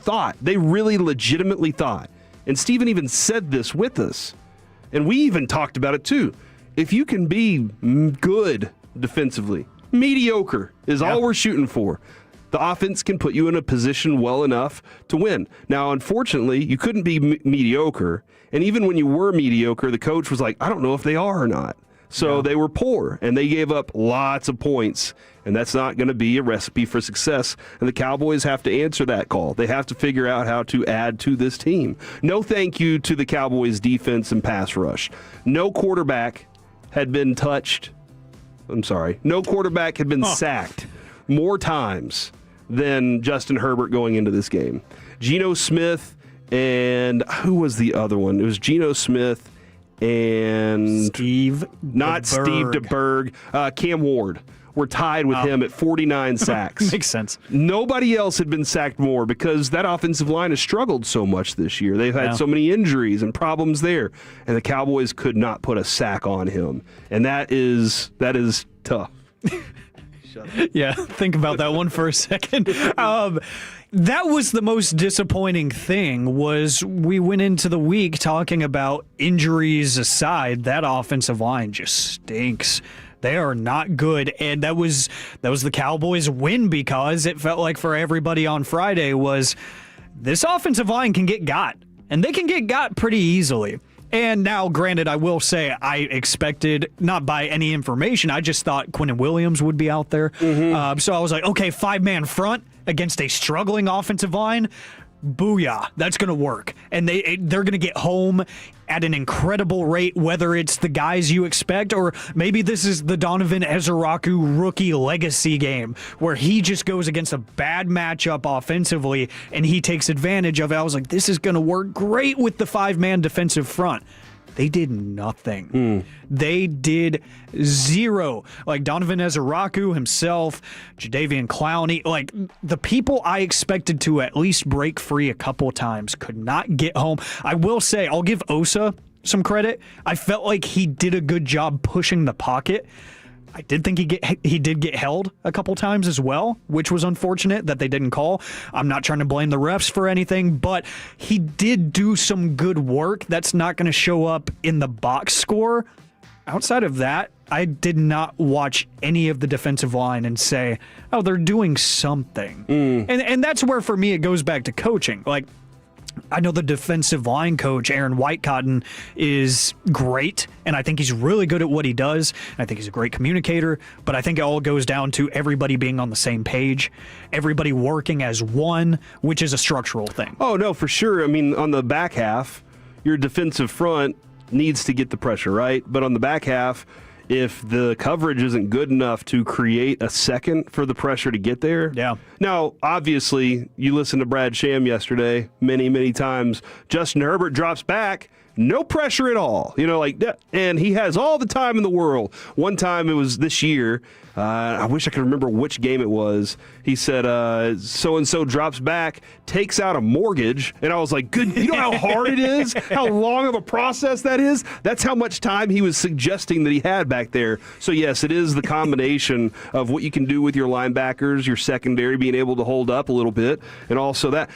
really legitimately thought. And Steven even said this with us. And we even talked about it too. If you can be good defensively, mediocre is all we're shooting for. The offense can put you in a position well enough to win. Now, unfortunately, you couldn't be mediocre. And even when you were mediocre, the coach was like, I don't know if they are or not. So they were poor, and they gave up lots of points. And that's not going to be a recipe for success. And the Cowboys have to answer that call. They have to figure out how to add to this team. No thank you to the Cowboys' defense and pass rush. No quarterback had been touched. No quarterback had been sacked more times than Justin Herbert going into this game. Geno Smith and who was the other one? It was Geno Smith and Steve DeBerg. Cam Ward were tied with him at 49 sacks. Makes sense. Nobody else had been sacked more because that offensive line has struggled so much this year. They've had so many injuries and problems there, and the Cowboys could not put a sack on him, and that is tough. Yeah, think about that one for a second. That was the most disappointing thing. Was we went into the week talking about injuries aside, that offensive line just stinks. They are not good, and that was the Cowboys' win because it felt like for everybody on Friday was this offensive line can get got, and they can get got pretty easily. And now, granted, I will say I expected, not by any information, I just thought Quinnen Williams would be out there. So I was like, okay, 5-man front against a struggling offensive line. Booyah, that's going to work. And they're going to get home at an incredible rate, whether it's the guys you expect or maybe this is the Donovan Ezeraku rookie legacy game where he just goes against a bad matchup offensively and he takes advantage of it. I was like, this is going to work great with the 5-man defensive front. They did nothing. They did zero. Like Donovan Ezeraku himself, Jadeveon Clowney, like the people I expected to at least break free a couple times could not get home. I will say, I'll give Osa some credit. I felt like he did a good job pushing the pocket. I did think he did get held a couple times as well, which was unfortunate that they didn't call. I'm not trying to blame the refs for anything, but he did do some good work. That's not going to show up in the box score. Outside of that, I did not watch any of the defensive line and say, oh, they're doing something. And that's where, for me, it goes back to coaching. Like, I know the defensive line coach, Aaron Whitecotton, is great, and I think he's really good at what he does. I think he's a great communicator, but I think it all goes down to everybody being on the same page, everybody working as one, which is a structural thing. Oh, no, for sure. I mean, on the back half, your defensive front needs to get the pressure, right? But on the back half, if the coverage isn't good enough to create a second for the pressure to get there. Yeah. Now, obviously, you listened to Brad Sham yesterday many, many times. Justin Herbert drops back. No pressure at all, and he has all the time in the world. One time it was this year. I wish I could remember which game it was. He said, so-and-so drops back, takes out a mortgage. And I was like, good. You know how hard it is? How long of a process that is? That's how much time he was suggesting that he had back there. So, yes, it is the combination of what you can do with your linebackers, your secondary being able to hold up a little bit, and also that.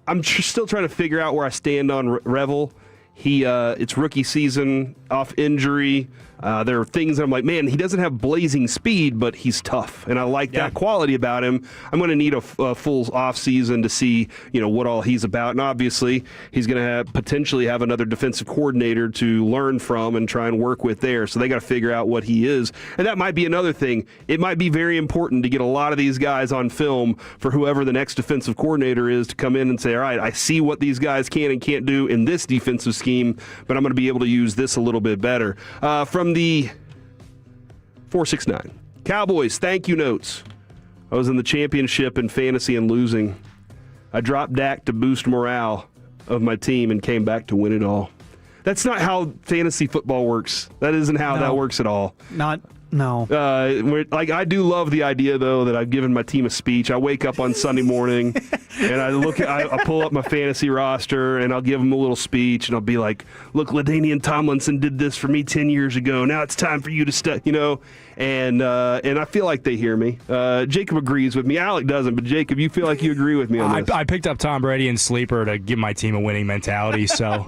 I'm still trying to figure out where I stand on Revel. It's rookie season, off injury. There are things that I'm like, man, he doesn't have blazing speed, but he's tough, and I like that quality about him. I'm going to need a full off season to see, what all he's about, and obviously he's going to potentially have another defensive coordinator to learn from and try and work with there. So they got to figure out what he is, and that might be another thing. It might be very important to get a lot of these guys on film for whoever the next defensive coordinator is to come in and say, all right, I see what these guys can and can't do in this defensive scheme, but I'm going to be able to use this a little bit better. From the 469 Cowboys thank you notes. I was in the championship in fantasy and losing. I dropped Dak to boost morale of my team and came back to win it all. That's not how fantasy football works. That isn't how that works at all. No. I do love the idea, though, that I've given my team a speech. I wake up on Sunday morning and I pull up my fantasy roster and I'll give them a little speech and I'll be like, look, LaDainian Tomlinson did this for me 10 years ago. Now it's time for you to step, and I feel like they hear me. Jacob agrees with me. Alec doesn't, but Jacob, you feel like you agree with me on this. I picked up Tom Brady and Sleeper to give my team a winning mentality, so...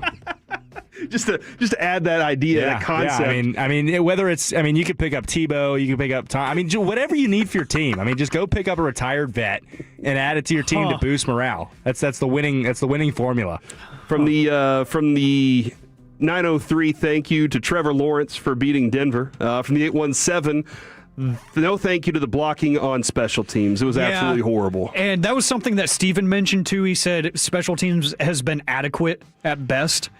Just to add that idea, that concept. Yeah, I mean, whether it's, you could pick up Tebow, you could pick up Tom. Whatever you need for your team. Just go pick up a retired vet and add it to your team to boost morale. That's the winning formula. From the 903, thank you to Trevor Lawrence for beating Denver. From the 817. No thank you to the blocking on special teams. It was absolutely horrible. And that was something that Steven mentioned too. He said special teams has been adequate at best.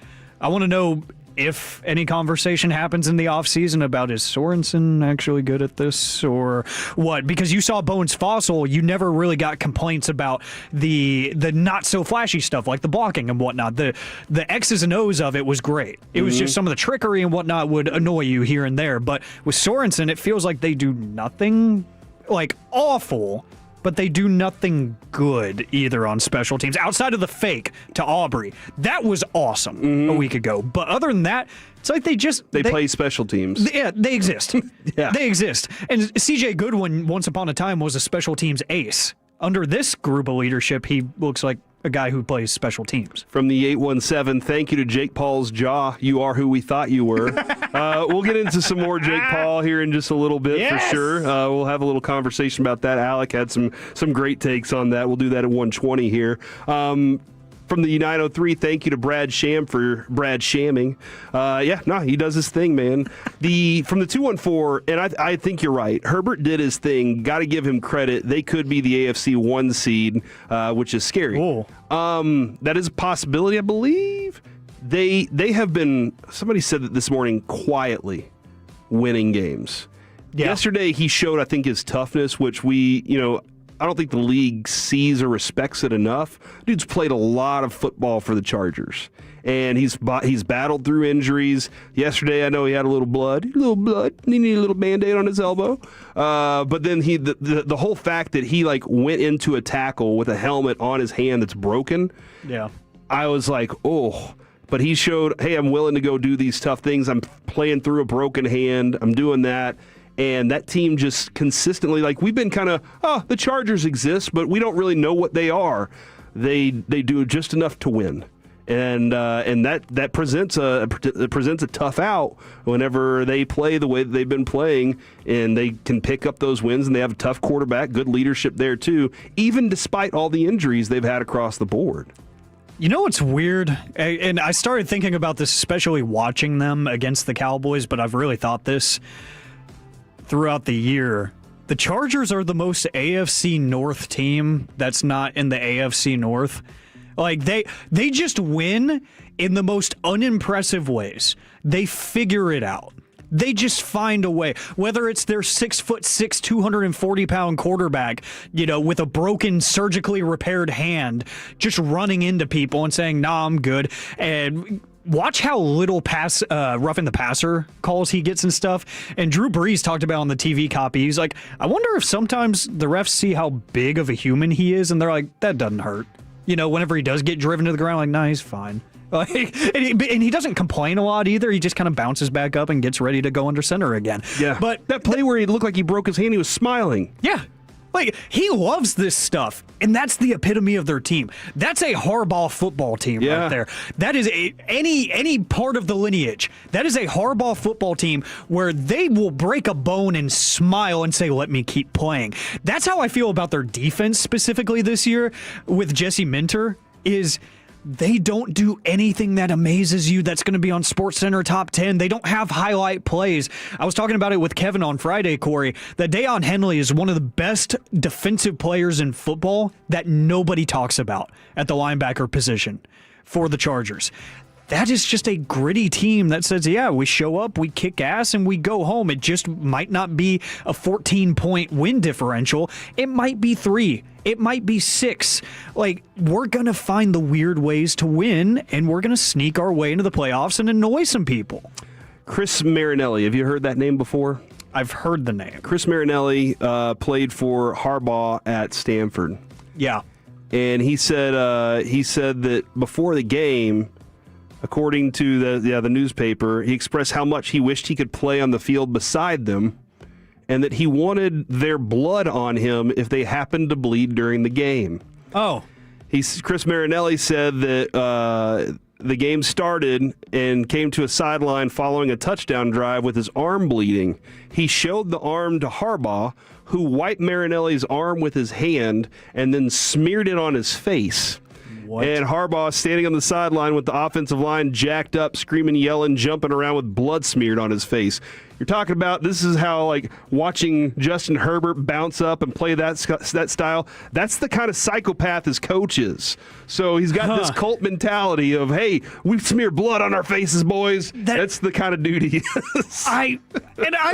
I want to know, if any conversation happens in the offseason about is Sorensen actually good at this or what? Because you saw Bones Fossil, you never really got complaints about the not so flashy stuff like the blocking and whatnot. The X's and O's of it was great. It was just some of the trickery and whatnot would annoy you here and there. But with Sorensen, it feels like they do nothing like awful, but they do nothing good either on special teams outside of the fake to Aubrey. That was awesome a week ago. But other than that, it's like they play special teams. Yeah, they exist. Yeah. They exist. And CJ Goodwin, once upon a time, was a special teams ace. Under this group of leadership, he looks like a guy who plays special teams. From the 817, thank you to Jake Paul's jaw. You are who we thought you were. We'll get into some more Jake Paul here in just a little bit for sure. We'll have a little conversation about that. Alec had some great takes on that. We'll do that at 120 here. From the 903, thank you to Brad Sham for Brad shamming. He does his thing, man. From the 214, and I think you're right. Herbert did his thing. Got to give him credit. They could be the AFC 1 seed, which is scary. That is a possibility, I believe. They have been, somebody said that this morning, quietly winning games. Yeah. Yesterday, he showed, I think, his toughness, which I don't think the league sees or respects it enough. Dude's played a lot of football for the Chargers, and he's battled through injuries. Yesterday, I know he had a little blood. He needed a little Band-Aid on his elbow. But then the whole fact that he went into a tackle with a helmet on his hand that's broken. Yeah, I was like, oh. But he showed, hey, I'm willing to go do these tough things. I'm playing through a broken hand. I'm doing that. And that team just consistently, we've been kind of, the Chargers exist, but we don't really know what they are. They do just enough to win, and that presents a tough out whenever they play the way that they've been playing, and they can pick up those wins, and they have a tough quarterback, good leadership there too, even despite all the injuries they've had across the board. You know what's weird? And I started thinking about this, especially watching them against the Cowboys, but I've really thought this throughout the year. The Chargers are the most AFC North team that's not in the AFC North. They just win in the most unimpressive ways. They figure it out. They just find a way. Whether it's their 6'6", 240-pound quarterback, with a broken, surgically repaired hand, just running into people and saying, "Nah, I'm good." And watch how little roughing the passer calls he gets and stuff. And Drew Brees talked about on the TV copy. He's like, I wonder if sometimes the refs see how big of a human he is, and they're like, that doesn't hurt. Whenever he does get driven to the ground, nah, he's fine. And he doesn't complain a lot either. He just kind of bounces back up and gets ready to go under center again. Yeah. But that play where he looked like he broke his hand, he was smiling. Yeah. He loves this stuff, and that's the epitome of their team. That's a Harbaugh football team right there. That is any part of the lineage. That is a Harbaugh football team where they will break a bone and smile and say, let me keep playing. That's how I feel about their defense specifically this year with Jesse Minter is they don't do anything that amazes you that's going to be on SportsCenter Top 10. They don't have highlight plays. I was talking about it with Kevin on Friday, Corey, that Deion Henley is one of the best defensive players in football that nobody talks about at the linebacker position for the Chargers. That is just a gritty team that says, yeah, we show up, we kick ass, and we go home. It just might not be a 14-point win differential. It might be 3. It might be 6. We're going to find the weird ways to win, and we're going to sneak our way into the playoffs and annoy some people. Chris Marinelli, have you heard that name before? I've heard the name. Chris Marinelli played for Harbaugh at Stanford. Yeah. And he said that before the game, according to the newspaper, he expressed how much he wished he could play on the field beside them, and that he wanted their blood on him if they happened to bleed during the game. Oh. Chris Marinelli said that the game started and came to a sideline following a touchdown drive with his arm bleeding. He showed the arm to Harbaugh, who wiped Marinelli's arm with his hand and then smeared it on his face. And Harbaugh standing on the sideline with the offensive line jacked up, screaming, yelling, jumping around with blood smeared on his face. You're talking about this is how, like, watching Justin Herbert bounce up and play that style. That's the kind of psychopath his coach is. So he's got this cult mentality of, hey, we've smeared blood on our faces, boys. That's the kind of dude he is. I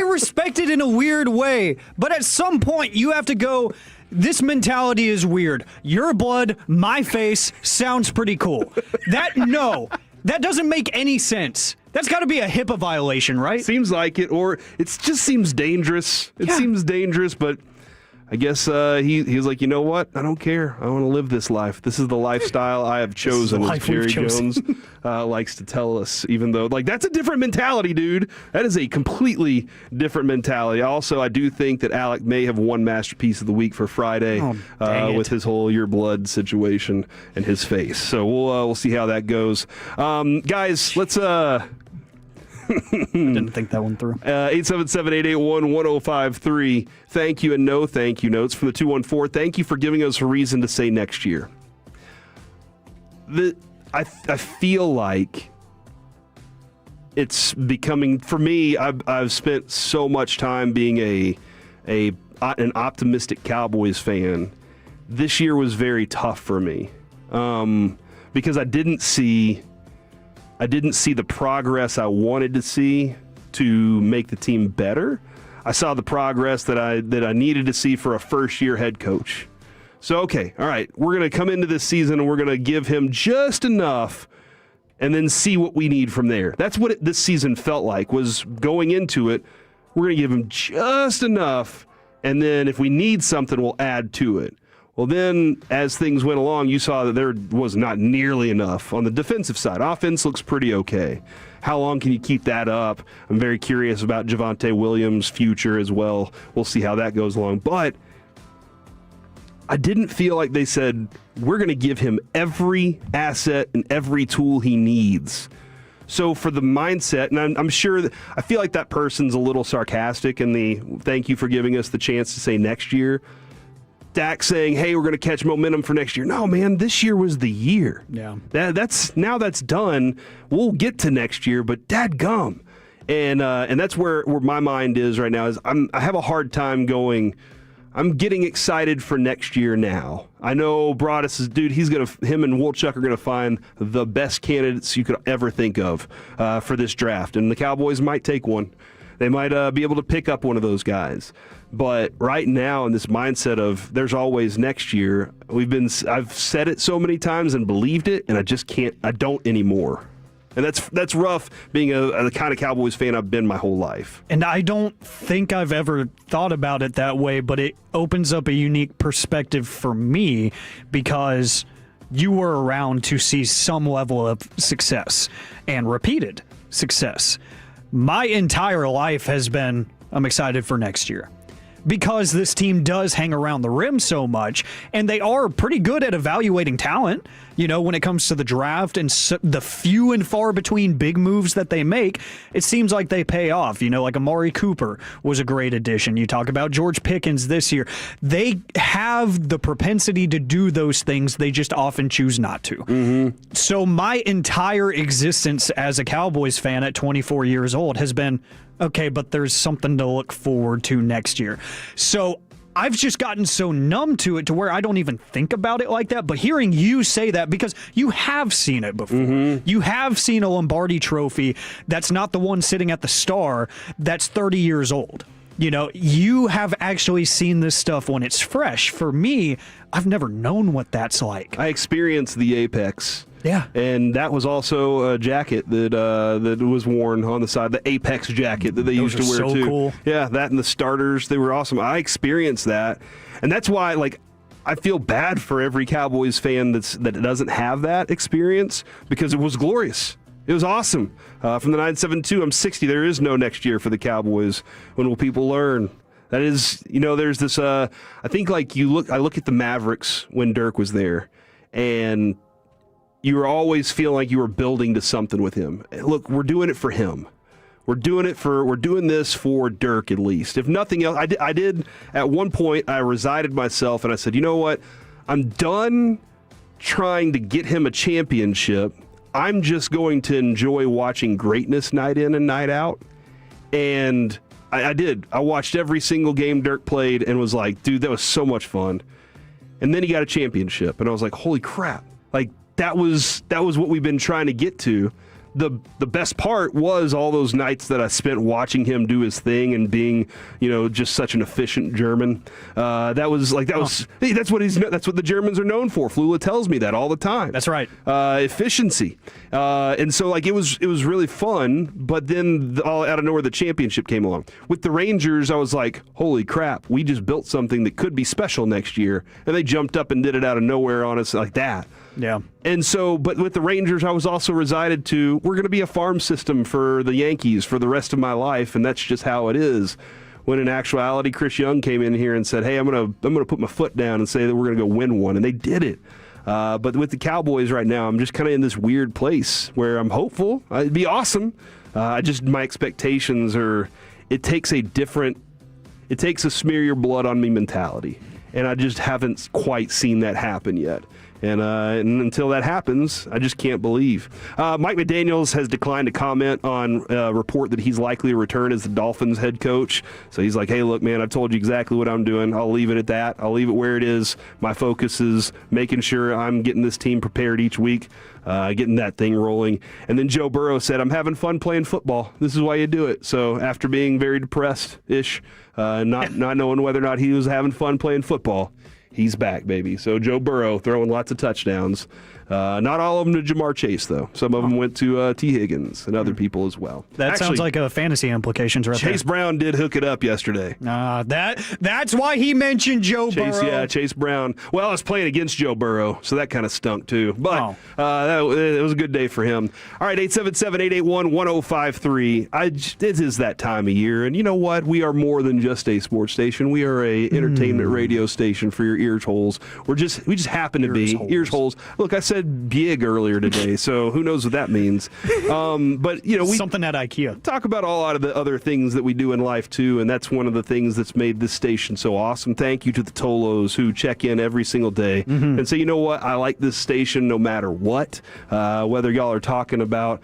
respect it in a weird way, but at some point you have to go, this mentality is weird. Your blood, my face, sounds pretty cool. That doesn't make any sense. That's got to be a HIPAA violation, right? Seems like it, or it just seems dangerous. It seems dangerous, but I guess he was like, you know what? I don't care. I want to live this life. This is the lifestyle I have chosen, as Jerry Jones likes to tell us, even though, like, that's a different mentality, dude. That is a completely different mentality. Also, I do think that Alec may have won Masterpiece of the Week for Friday with his whole your blood situation and his face. So we'll see how that goes. Guys, let's... Didn't think that one through. 877-881-1053. Thank you and no thank you notes from the 214. Thank you for giving us a reason to say next year. I feel like it's becoming, for me, I've spent so much time being an optimistic Cowboys fan. This year was very tough for me because I didn't see the progress I wanted to see to make the team better. I saw the progress that I needed to see for a first-year head coach. So, okay, all right, we're going to come into this season and we're going to give him just enough and then see what we need from there. That's what this season felt like, was going into it, we're going to give him just enough, and then if we need something, we'll add to it. Well, then, as things went along, you saw that there was not nearly enough on the defensive side. Offense looks pretty okay. How long can you keep that up? I'm very curious about Javonte Williams' future as well. We'll see how that goes along. But I didn't feel like they said, we're going to give him every asset and every tool he needs. So for the mindset, and I'm sure that I feel like that person's a little sarcastic in the thank you for giving us the chance to say next year. Dak saying, hey, we're going to catch momentum for next year. No, man, this year was the year. Yeah. That's done. We'll get to next year, but dadgum. And that's where my mind is right now. Is I have a hard time going, I'm getting excited for next year now. I know Broadus is, dude, him and Wolchuk are going to find the best candidates you could ever think of for this draft. And the Cowboys might take one. They might be able to pick up one of those guys. But right now, in this mindset of there's always next year, I've said it so many times and believed it, and I don't anymore. And that's rough being the kind of Cowboys fan I've been my whole life. And I don't think I've ever thought about it that way, but it opens up a unique perspective for me because you were around to see some level of success and repeated success. My entire life has been, I'm excited for next year. Because this team does hang around the rim so much, and they are pretty good at evaluating talent, when it comes to the draft and the few and far between big moves that they make, it seems like they pay off. Like Amari Cooper was a great addition. You talk about George Pickens this year. They have the propensity to do those things. They just often choose not to. Mm-hmm. So my entire existence as a Cowboys fan at 24 years old has been, okay, but there's something to look forward to next year. So I've just gotten so numb to it to where I don't even think about it like that. But hearing you say that, because you have seen it before. Mm-hmm. You have seen a Lombardi trophy that's not the one sitting at the Star that's 30 years old. You have actually seen this stuff when it's fresh. For me, I've never known what that's like. I experienced the Apex. Yeah. And that was also a jacket that was worn on the side, the Apex jacket that they used to wear so too. Cool. Yeah, that and the starters, they were awesome. I experienced that. And that's why I feel bad for every Cowboys fan that doesn't have that experience, because it was glorious. It was awesome. From the 972, I'm 60. There is no next year for the Cowboys. When will people learn? That is, there's this, I think I look at the Mavericks when Dirk was there, and you were always feeling like you were building to something with him. Look, we're doing it for him. We're doing this for Dirk at least. If nothing else, I did at one point, I resided myself and I said, you know what? I'm done trying to get him a championship. I'm just going to enjoy watching greatness night in and night out. And I did. I watched every single game Dirk played and was like, dude, that was so much fun. And then he got a championship, and I was like, holy crap. Like, that was what we've been trying to get to. The best part was all those nights that I spent watching him do his thing and being, just such an efficient German. That's what the Germans are known for. Flula tells me that all the time. That's right. Efficiency. And so it was really fun, but then all out of nowhere the championship came along. With the Rangers, I was like, holy crap, we just built something that could be special next year. And they jumped up and did it out of nowhere on us like that. Yeah. And so, but with the Rangers, I was also resided to, we're going to be a farm system for the Yankees for the rest of my life, and that's just how it is. When in actuality, Chris Young came in here and said, hey, I'm going to put my foot down and say that we're going to go win one, and they did it. But with the Cowboys right now, I'm just kind of in this weird place where I'm hopeful. It'd be awesome. My expectations are, it takes a smear your blood on me mentality. And I just haven't quite seen that happen yet. And until that happens, I just can't believe. Mike McDaniels has declined to comment on a report that he's likely to return as the Dolphins head coach. So he's like, hey, look, man, I've told you exactly what I'm doing. I'll leave it at that. I'll leave it where it is. My focus is making sure I'm getting this team prepared each week, getting that thing rolling. And then Joe Burrow said, I'm having fun playing football. This is why you do it. So after being very depressed-ish, not knowing whether or not he was having fun playing football, he's back, baby. So Joe Burrow throwing lots of touchdowns. Not all of them to Jamar Chase, though. Some of them went to T. Higgins and other people as well. That sounds like a fantasy implications right there. Chase Brown did hook it up yesterday. That's why he mentioned Joe Burrow. Yeah, Chase Brown. Well, I was playing against Joe Burrow, so that kind of stunk, too. But it was a good day for him. All right, 877-881-1053. This is that time of year, and you know what? We are more than just a sports station. We are a entertainment radio station for your ear holes. We just happen to be ear holes. Look, I said big earlier today, so who knows what that means. But we something at IKEA. Talk about a lot of the other things that we do in life too, and that's one of the things that's made this station so awesome. Thank you to the Tolos who check in every single day and say, you know what, I like this station no matter what. Whether y'all are talking about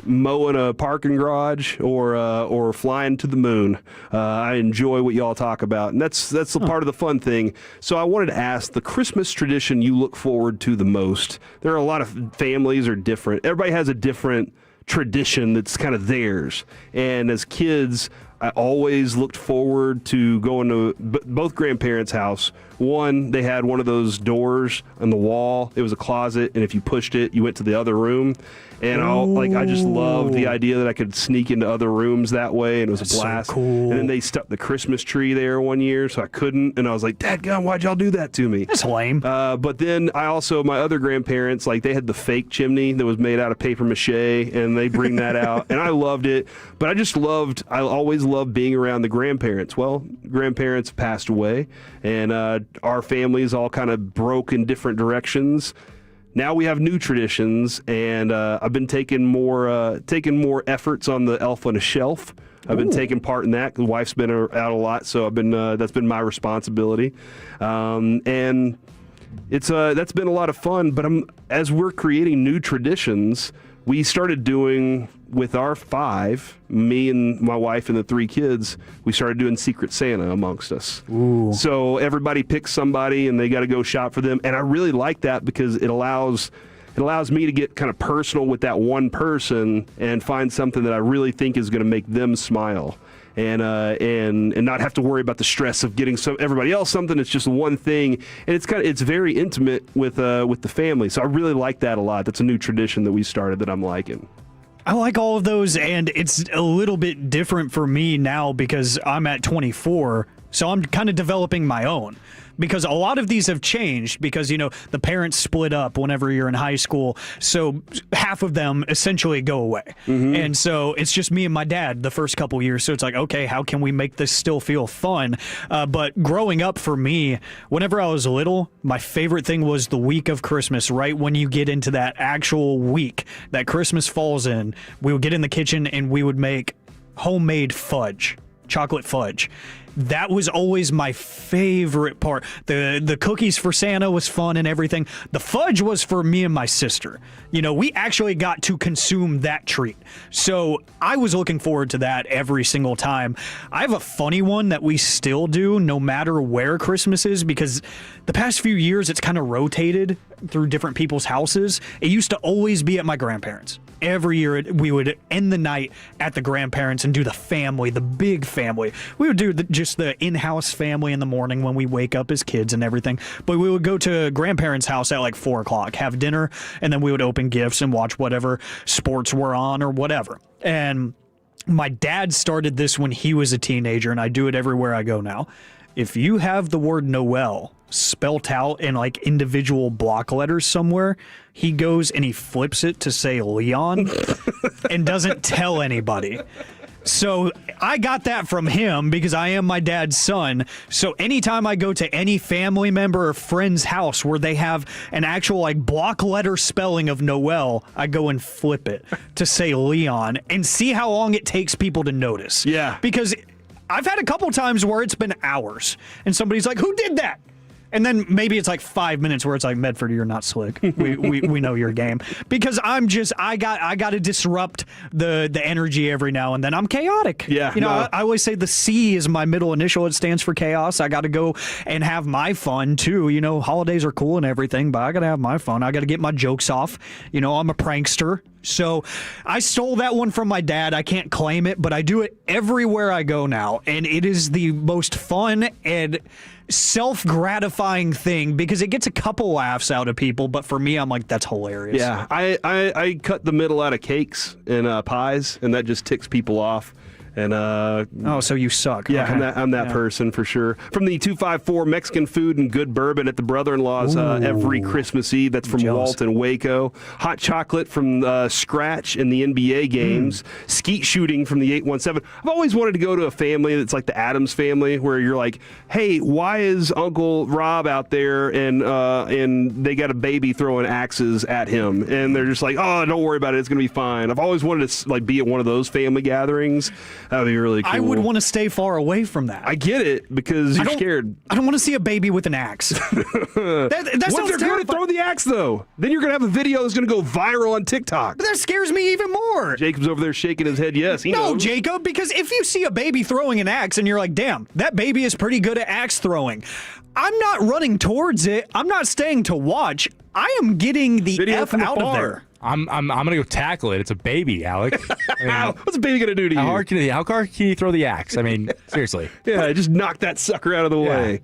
mowing a parking garage or flying to the moon. I enjoy what y'all talk about, and that's the part of the fun thing. So I wanted to ask, the Christmas tradition you look forward to the most. There are a lot of families are different. Everybody has a different tradition that's kind of theirs. And as kids, I always looked forward to going to both grandparents' house. One, they had one of those doors on the wall. It was a closet, and if you pushed it, you went to the other room. And I just loved the idea that I could sneak into other rooms that way, and it was a blast. So cool. And then they stuck the Christmas tree there one year, so I couldn't. And I was like, Dadgum, why'd y'all do that to me? That's lame. But then my other grandparents, they had the fake chimney that was made out of paper mache, and they bring that out. And I loved it. But I always loved being around the grandparents. Well, grandparents passed away, and our families all kind of broke in different directions. Now we have new traditions, and I've been taking more efforts on the Elf on a Shelf. I've been taking part in that. The wife's been out a lot, so I've been that's been my responsibility, and that's been a lot of fun. But as we're creating new traditions, we started doing with our 5, me and my wife and the 3 kids, we started doing Secret Santa amongst us. Ooh. So everybody picks somebody and they got to go shop for them. And I really like that because it allows me to get kind of personal with that one person and find something that I really think is going to make them smile. And not have to worry about the stress of getting everybody else something. It's just one thing, and it's very intimate with the family. So I really like that a lot. That's a new tradition that we started that I'm liking. I like all of those, and it's a little bit different for me now because I'm at 24, so I'm kind of developing my own. Because a lot of these have changed because, the parents split up whenever you're in high school. So half of them essentially go away. Mm-hmm. And so it's just me and my dad the first couple years. So it's like, okay, how can we make this still feel fun? But growing up for me, whenever I was little, my favorite thing was the week of Christmas, right when you get into that actual week that Christmas falls in. We would get in the kitchen and we would make homemade fudge. chocolate fudge. That was always my favorite part. The cookies for Santa was fun and everything. The fudge was for me and my sister. We actually got to consume that treat. So I was looking forward to that every single time. I have a funny one that we still do no matter where Christmas is, because the past few years it's kind of rotated through different people's houses. It used to always be at my grandparents'. Every year we would end the night at the grandparents' and do the big family. We would do just the in-house family in the morning when we wake up as kids and everything. But we would go to grandparents' house at like 4 o'clock, have dinner, and then we would open gifts and watch whatever sports were on or whatever. And my dad started this when he was a teenager, and I do it everywhere I go now. If you have the word Noel spelt out in like individual block letters somewhere, he goes and he flips it to say Leon and doesn't tell anybody. So I got that from him because I am my dad's son. So anytime I go to any family member or friend's house where they have an actual like block letter spelling of Noel, I go and flip it to say Leon and see how long it takes people to notice. Yeah. Because I've had a couple times where it's been hours and somebody's like, who did that? And then maybe it's like 5 minutes where it's like, Medford, you're not slick. We know your game. Because I got to disrupt the energy every now and then. I'm chaotic. Yeah. I always say the C is my middle initial. It stands for chaos. I got to go and have my fun too. Holidays are cool and everything, but I got to have my fun. I got to get my jokes off. I'm a prankster. So I stole that one from my dad. I can't claim it, but I do it everywhere I go now. And it is the most fun and self-gratifying thing because it gets a couple laughs out of people, but for me, I'm like, that's hilarious. Yeah, I cut the middle out of cakes and pies, and that just ticks people off. And so you suck. Yeah, Okay. I'm that person for sure. From the 254 Mexican food and good bourbon at the brother-in-law's every Christmas Eve. That's from Walt and Waco. Hot chocolate from Scratch in the NBA games. Skeet shooting from the 817. I've always wanted to go to a family that's like the Addams family, where you're like, hey, why is Uncle Rob out there and they got a baby throwing axes at him, and they're just like, oh, don't worry about it, it's gonna be fine. I've always wanted to like be at one of those family gatherings. That would be really cool. I would want to stay far away from that. I get it because you're scared. I don't want to see a baby with an axe. that what sounds if they're going to throw the axe, though? Then you're going to have a video that's going to go viral on TikTok. But that scares me even more. Jacob's over there shaking his head. Yes, he knows. Jacob, because if you see a baby throwing an axe and you're like, damn, that baby is pretty good at axe throwing, I'm not running towards it. I'm not staying to watch. I am getting the Video F from the out bar. of there. I'm gonna go tackle it. It's a baby, Alec. What's a baby gonna do to you? How hard can he throw the axe? I mean, seriously. Yeah, just knock that sucker out of the way.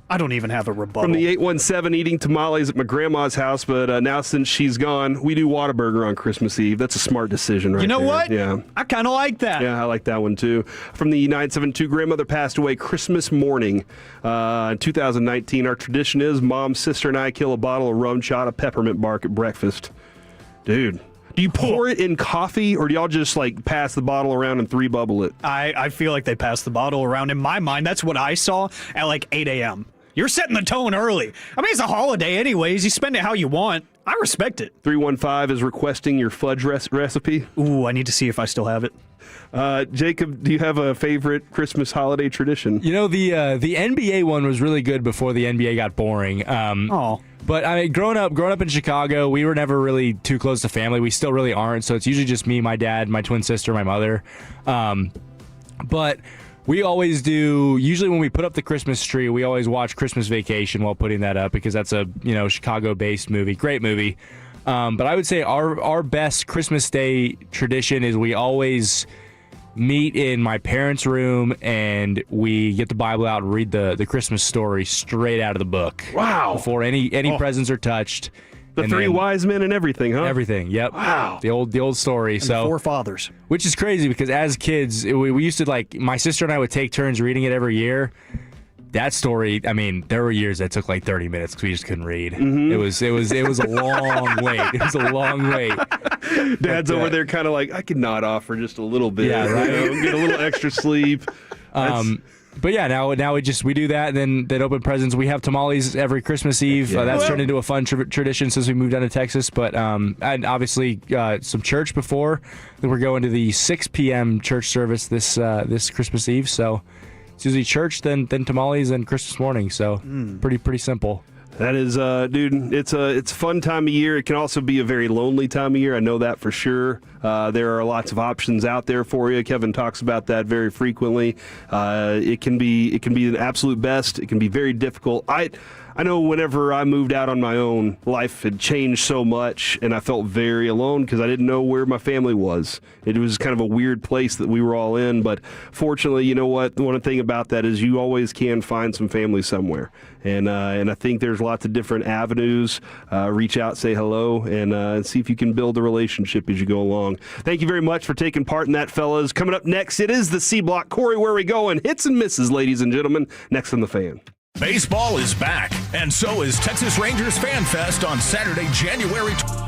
I don't even have a rebuttal. From the 817, eating tamales at my grandma's house, but now since she's gone, we do Whataburger on Christmas Eve. That's a smart decision, right? You know there. what? Yeah, I kind of like that. Yeah, I like that one too. From the 972, grandmother passed away Christmas morning in 2019. Our tradition is mom, sister, and I kill a bottle of rum, shot of peppermint bark at breakfast. Dude, do you pour it in coffee, or do y'all just like pass the bottle around and three bubble it? I feel like they pass the bottle around. In my mind, that's what I saw at like 8 a.m. You're setting the tone early. I mean, it's a holiday anyways. You spend it how you want. I respect it. 315 is requesting your fudge recipe. Ooh, I need to see if I still have it. Jacob, do you have a favorite Christmas holiday tradition? The NBA one was really good before the NBA got boring. But I mean, growing up in Chicago, we were never really too close to family. We still really aren't. So it's usually just me, my dad, my twin sister, my mother. But we always do. Usually, when we put up the Christmas tree, we always watch Christmas Vacation while putting that up because that's a Chicago-based movie, great movie. But I would say our best Christmas Day tradition is we always meet in my parents' room and we get the Bible out and read the Christmas story straight out of the book. Wow! Before any presents are touched. The three wise men and everything, huh? Everything, yep. Wow. The old story. And so the four fathers. Which is crazy because as kids, we used to like, my sister and I would take turns reading it every year. That story, I mean, there were years that took like 30 minutes because we just couldn't read. Mm-hmm. It was a long wait. It was a long wait. Dad's over there kind of like, I could nod off for just a little bit. Yeah, right. Get a little extra sleep. But yeah, now we do that, and then open presents. We have tamales every Christmas Eve. That's turned into a fun tradition since we moved down to Texas. But and obviously some church before. Then we're going to the 6 p.m. church service this Christmas Eve. So it's usually church, then tamales, and Christmas morning. So pretty simple. That is, dude, it's a fun time of year. It can also be a very lonely time of year. I know that for sure. There are lots of options out there for you. Kevin talks about that very frequently. It can be an absolute best. It can be very difficult. I know whenever I moved out on my own, life had changed so much, and I felt very alone because I didn't know where my family was. It was kind of a weird place that we were all in, but fortunately, you know what? The one thing about that is you always can find some family somewhere, and I think there's lots of different avenues. Reach out, say hello, and see if you can build a relationship as you go along. Thank you very much for taking part in that, fellas. Coming up next, it is the C Block. Corey, where are we going? Hits and misses, ladies and gentlemen. Next on The Fan. Baseball is back, and so is Texas Rangers Fan Fest on Saturday, January 20th.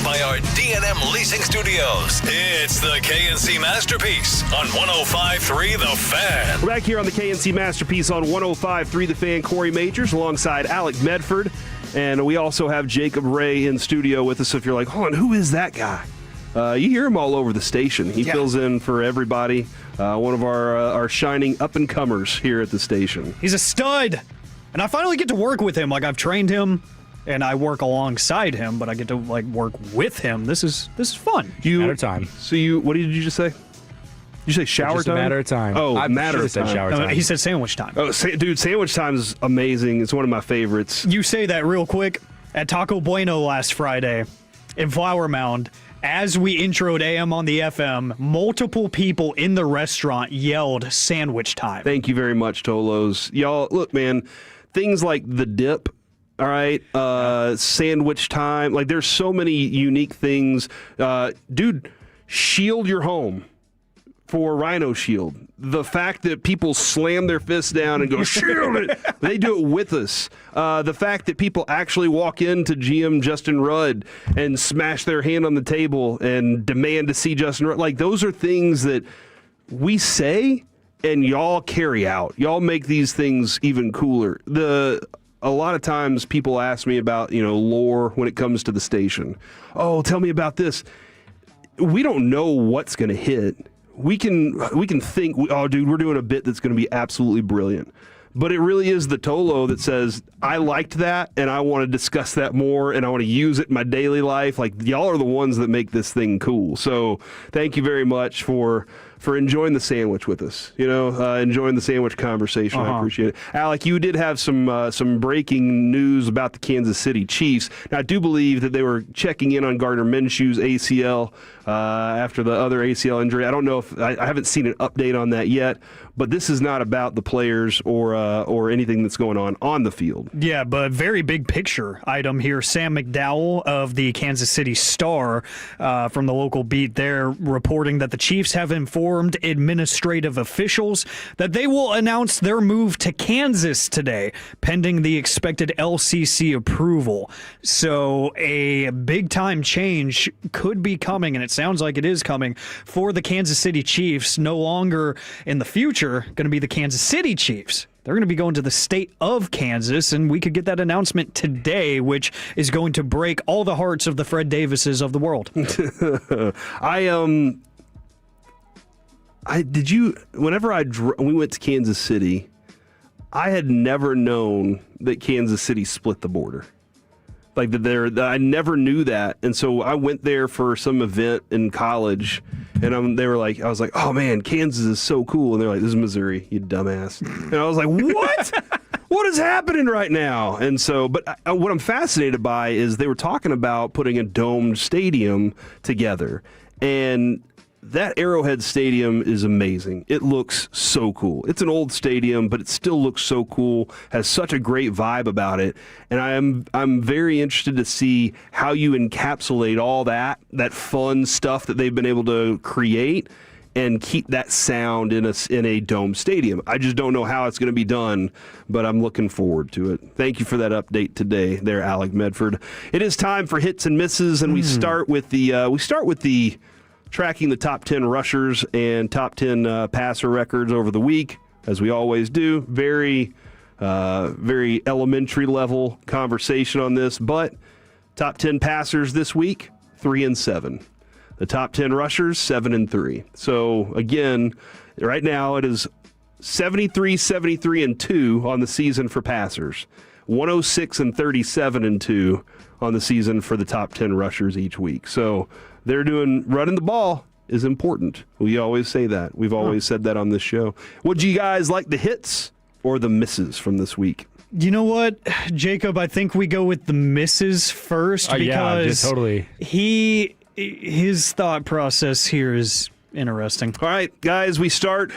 by our D&M Leasing Studios. It's the KNC Masterpiece on 105.3 The Fan. We're back here on the KNC Masterpiece on 105.3 The Fan. Corey Majors alongside Alec Medford. And we also have Jacob Ray in studio with us. If you're like, hold on, who is that guy? You hear him all over the station. He fills in for everybody. One of our shining up-and-comers here at the station. He's a stud. And I finally get to work with him. Like, I've trained him, and I work alongside him, but I get to, like, work with him. This is fun. Matter of time. So what did you just say? Did you say shower just time? A matter of time. Oh, I matter of time. shower time. He said sandwich time. Oh, dude, sandwich time is amazing. It's one of my favorites. You say that real quick. At Taco Bueno last Friday in Flower Mound, as we introed AM on the FM, multiple people in the restaurant yelled sandwich time. Thank you very much, Tolos. Y'all, look, man, things like the dip, all right, sandwich time. Like, there's so many unique things. Dude, shield your home for Rhino Shield. The fact that people slam their fists down and go, shield it, they do it with us. The fact that people actually walk into GM Justin Rudd and smash their hand on the table and demand to see Justin Rudd. Like, those are things that we say and y'all carry out. Y'all make these things even cooler. A lot of times people ask me about, lore when it comes to the station. Oh, tell me about this. We don't know what's going to hit. We can think, oh, dude, we're doing a bit that's going to be absolutely brilliant. But it really is the Tolo that says, I liked that, and I want to discuss that more, and I want to use it in my daily life. Like, y'all are the ones that make this thing cool. So thank you very much for enjoying the sandwich with us, enjoying the sandwich conversation. I appreciate it. Alec, you did have some breaking news about the Kansas City Chiefs. Now, I do believe that they were checking in on Gardner Minshew's ACL after the other ACL injury. I don't know if I haven't seen an update on that yet, but this is not about the players or anything that's going on the field. Yeah, but very big picture item here. Sam McDowell of the Kansas City Star from the local beat there reporting that the Chiefs have informed administrative officials that they will announce their move to Kansas today, pending the expected LCC approval. So a big-time change could be coming, and it sounds like it is coming, for the Kansas City Chiefs. No longer in the future going to be the Kansas City Chiefs. They're going to be going to the state of Kansas, and we could get that announcement today, which is going to break all the hearts of the Fred Davises of the world. We went to Kansas City, I had never known that Kansas City split the border. Like, I never knew that. And so I went there for some event in college, and I was like, oh man, Kansas is so cool. And they're like, this is Missouri, you dumbass. And I was like, what? What is happening right now? And so, but what I'm fascinated by is they were talking about putting a domed stadium together. And that Arrowhead Stadium is amazing. It looks so cool. It's an old stadium, but it still looks so cool, has such a great vibe about it. And I'm very interested to see how you encapsulate all that fun stuff that they've been able to create and keep that sound in a dome stadium. I just don't know how it's going to be done, but I'm looking forward to it. Thank you for that update today there, Alec Medford. It is time for hits and misses, and we start with the tracking the top 10 rushers and top 10 passer records over the week, as we always do. Very elementary level conversation on this, but top 10 passers this week, 3-7. The top 10 rushers, 7-3. So again, right now it is 73-73-2 on the season for passers, 106-37-2 on the season for the top 10 rushers each week. So they're running the ball is important. We always say that. We've always said that on this show. Would you guys like the hits or the misses from this week? You know what, Jacob? I think we go with the misses first because totally. His thought process here is interesting. All right, guys, we start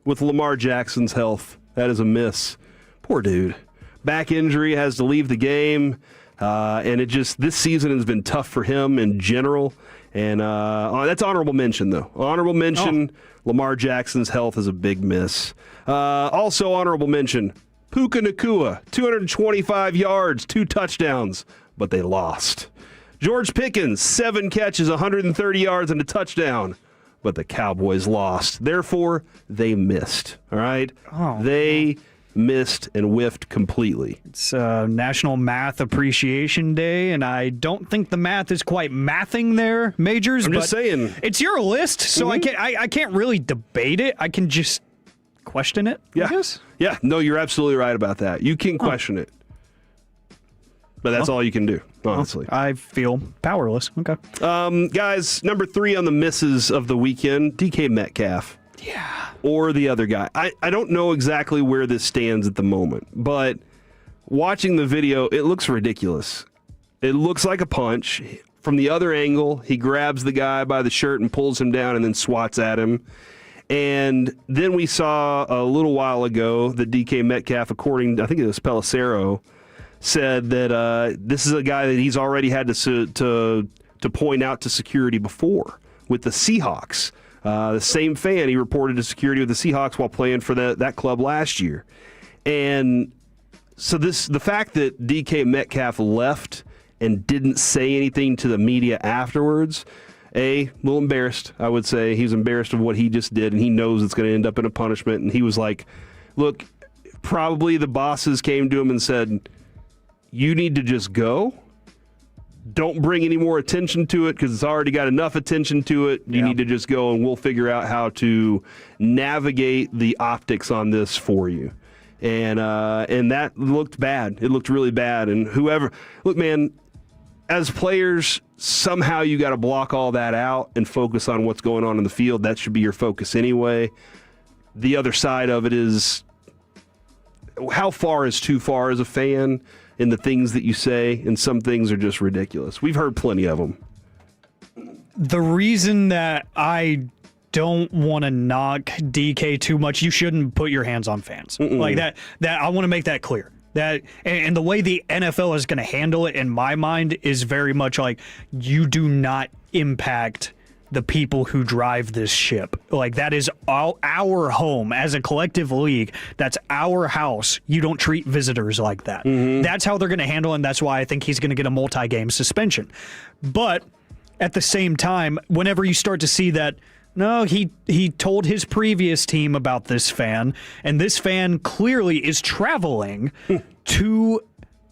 with Lamar Jackson's health. That is a miss. Poor dude. Back injury, has to leave the game. And this season has been tough for him in general. And that's honorable mention, though. Honorable mention, Lamar Jackson's health is a big miss. Also honorable mention, Puka Nacua, 225 yards, 2 touchdowns, but they lost. George Pickens, 7 catches, 130 yards, and a touchdown. But the Cowboys lost. Therefore, they missed. All right? They missed and whiffed completely. It's National Math Appreciation Day, and I don't think the math is quite mathing there, Majors. I'm just saying. It's your list, so I can't really debate it. I can just question it, Yeah. I guess. Yeah, no, you're absolutely right about that. You can question it. But that's all you can do, honestly. I feel powerless. Okay. Guys, number 3 on the misses of the weekend, DK Metcalf. Yeah. Or the other guy. I don't know exactly where this stands at the moment, but watching the video, it looks ridiculous. It looks like a punch. From the other angle, he grabs the guy by the shirt and pulls him down and then swats at him. And then we saw a little while ago that DK Metcalf, according to, I think it was Pelissero, said that this is a guy that he's already had to point out to security before with the Seahawks. The same fan, he reported to security with the Seahawks while playing for that club last year. And so the fact that DK Metcalf left and didn't say anything to the media afterwards, a little embarrassed, I would say. He's embarrassed of what he just did, and he knows it's going to end up in a punishment. And he was like, look, probably the bosses came to him and said, you need to just go. Don't bring any more attention to it because it's already got enough attention to it. You need to just go, and we'll figure out how to navigate the optics on this for you. And that looked bad. It looked really bad. And look, man, as players, somehow you got to block all that out and focus on what's going on in the field. That should be your focus anyway. The other side of it is how far is too far as a fan in the things that you say, and some things are just ridiculous. We've heard plenty of them. The reason that I don't want to knock DK too much, you shouldn't put your hands on fans. Like that I want to make that clear. That and the way the NFL is going to handle it, in my mind, is very much like you do not impact the people who drive this ship. Like, that is our home as a collective league. That's our house. You don't treat visitors like that. That's how they're going to handle it, and that's why I think he's going to get a multi-game suspension. But at the same time, whenever you start to see that, no, he told his previous team about this fan, and this fan clearly is traveling to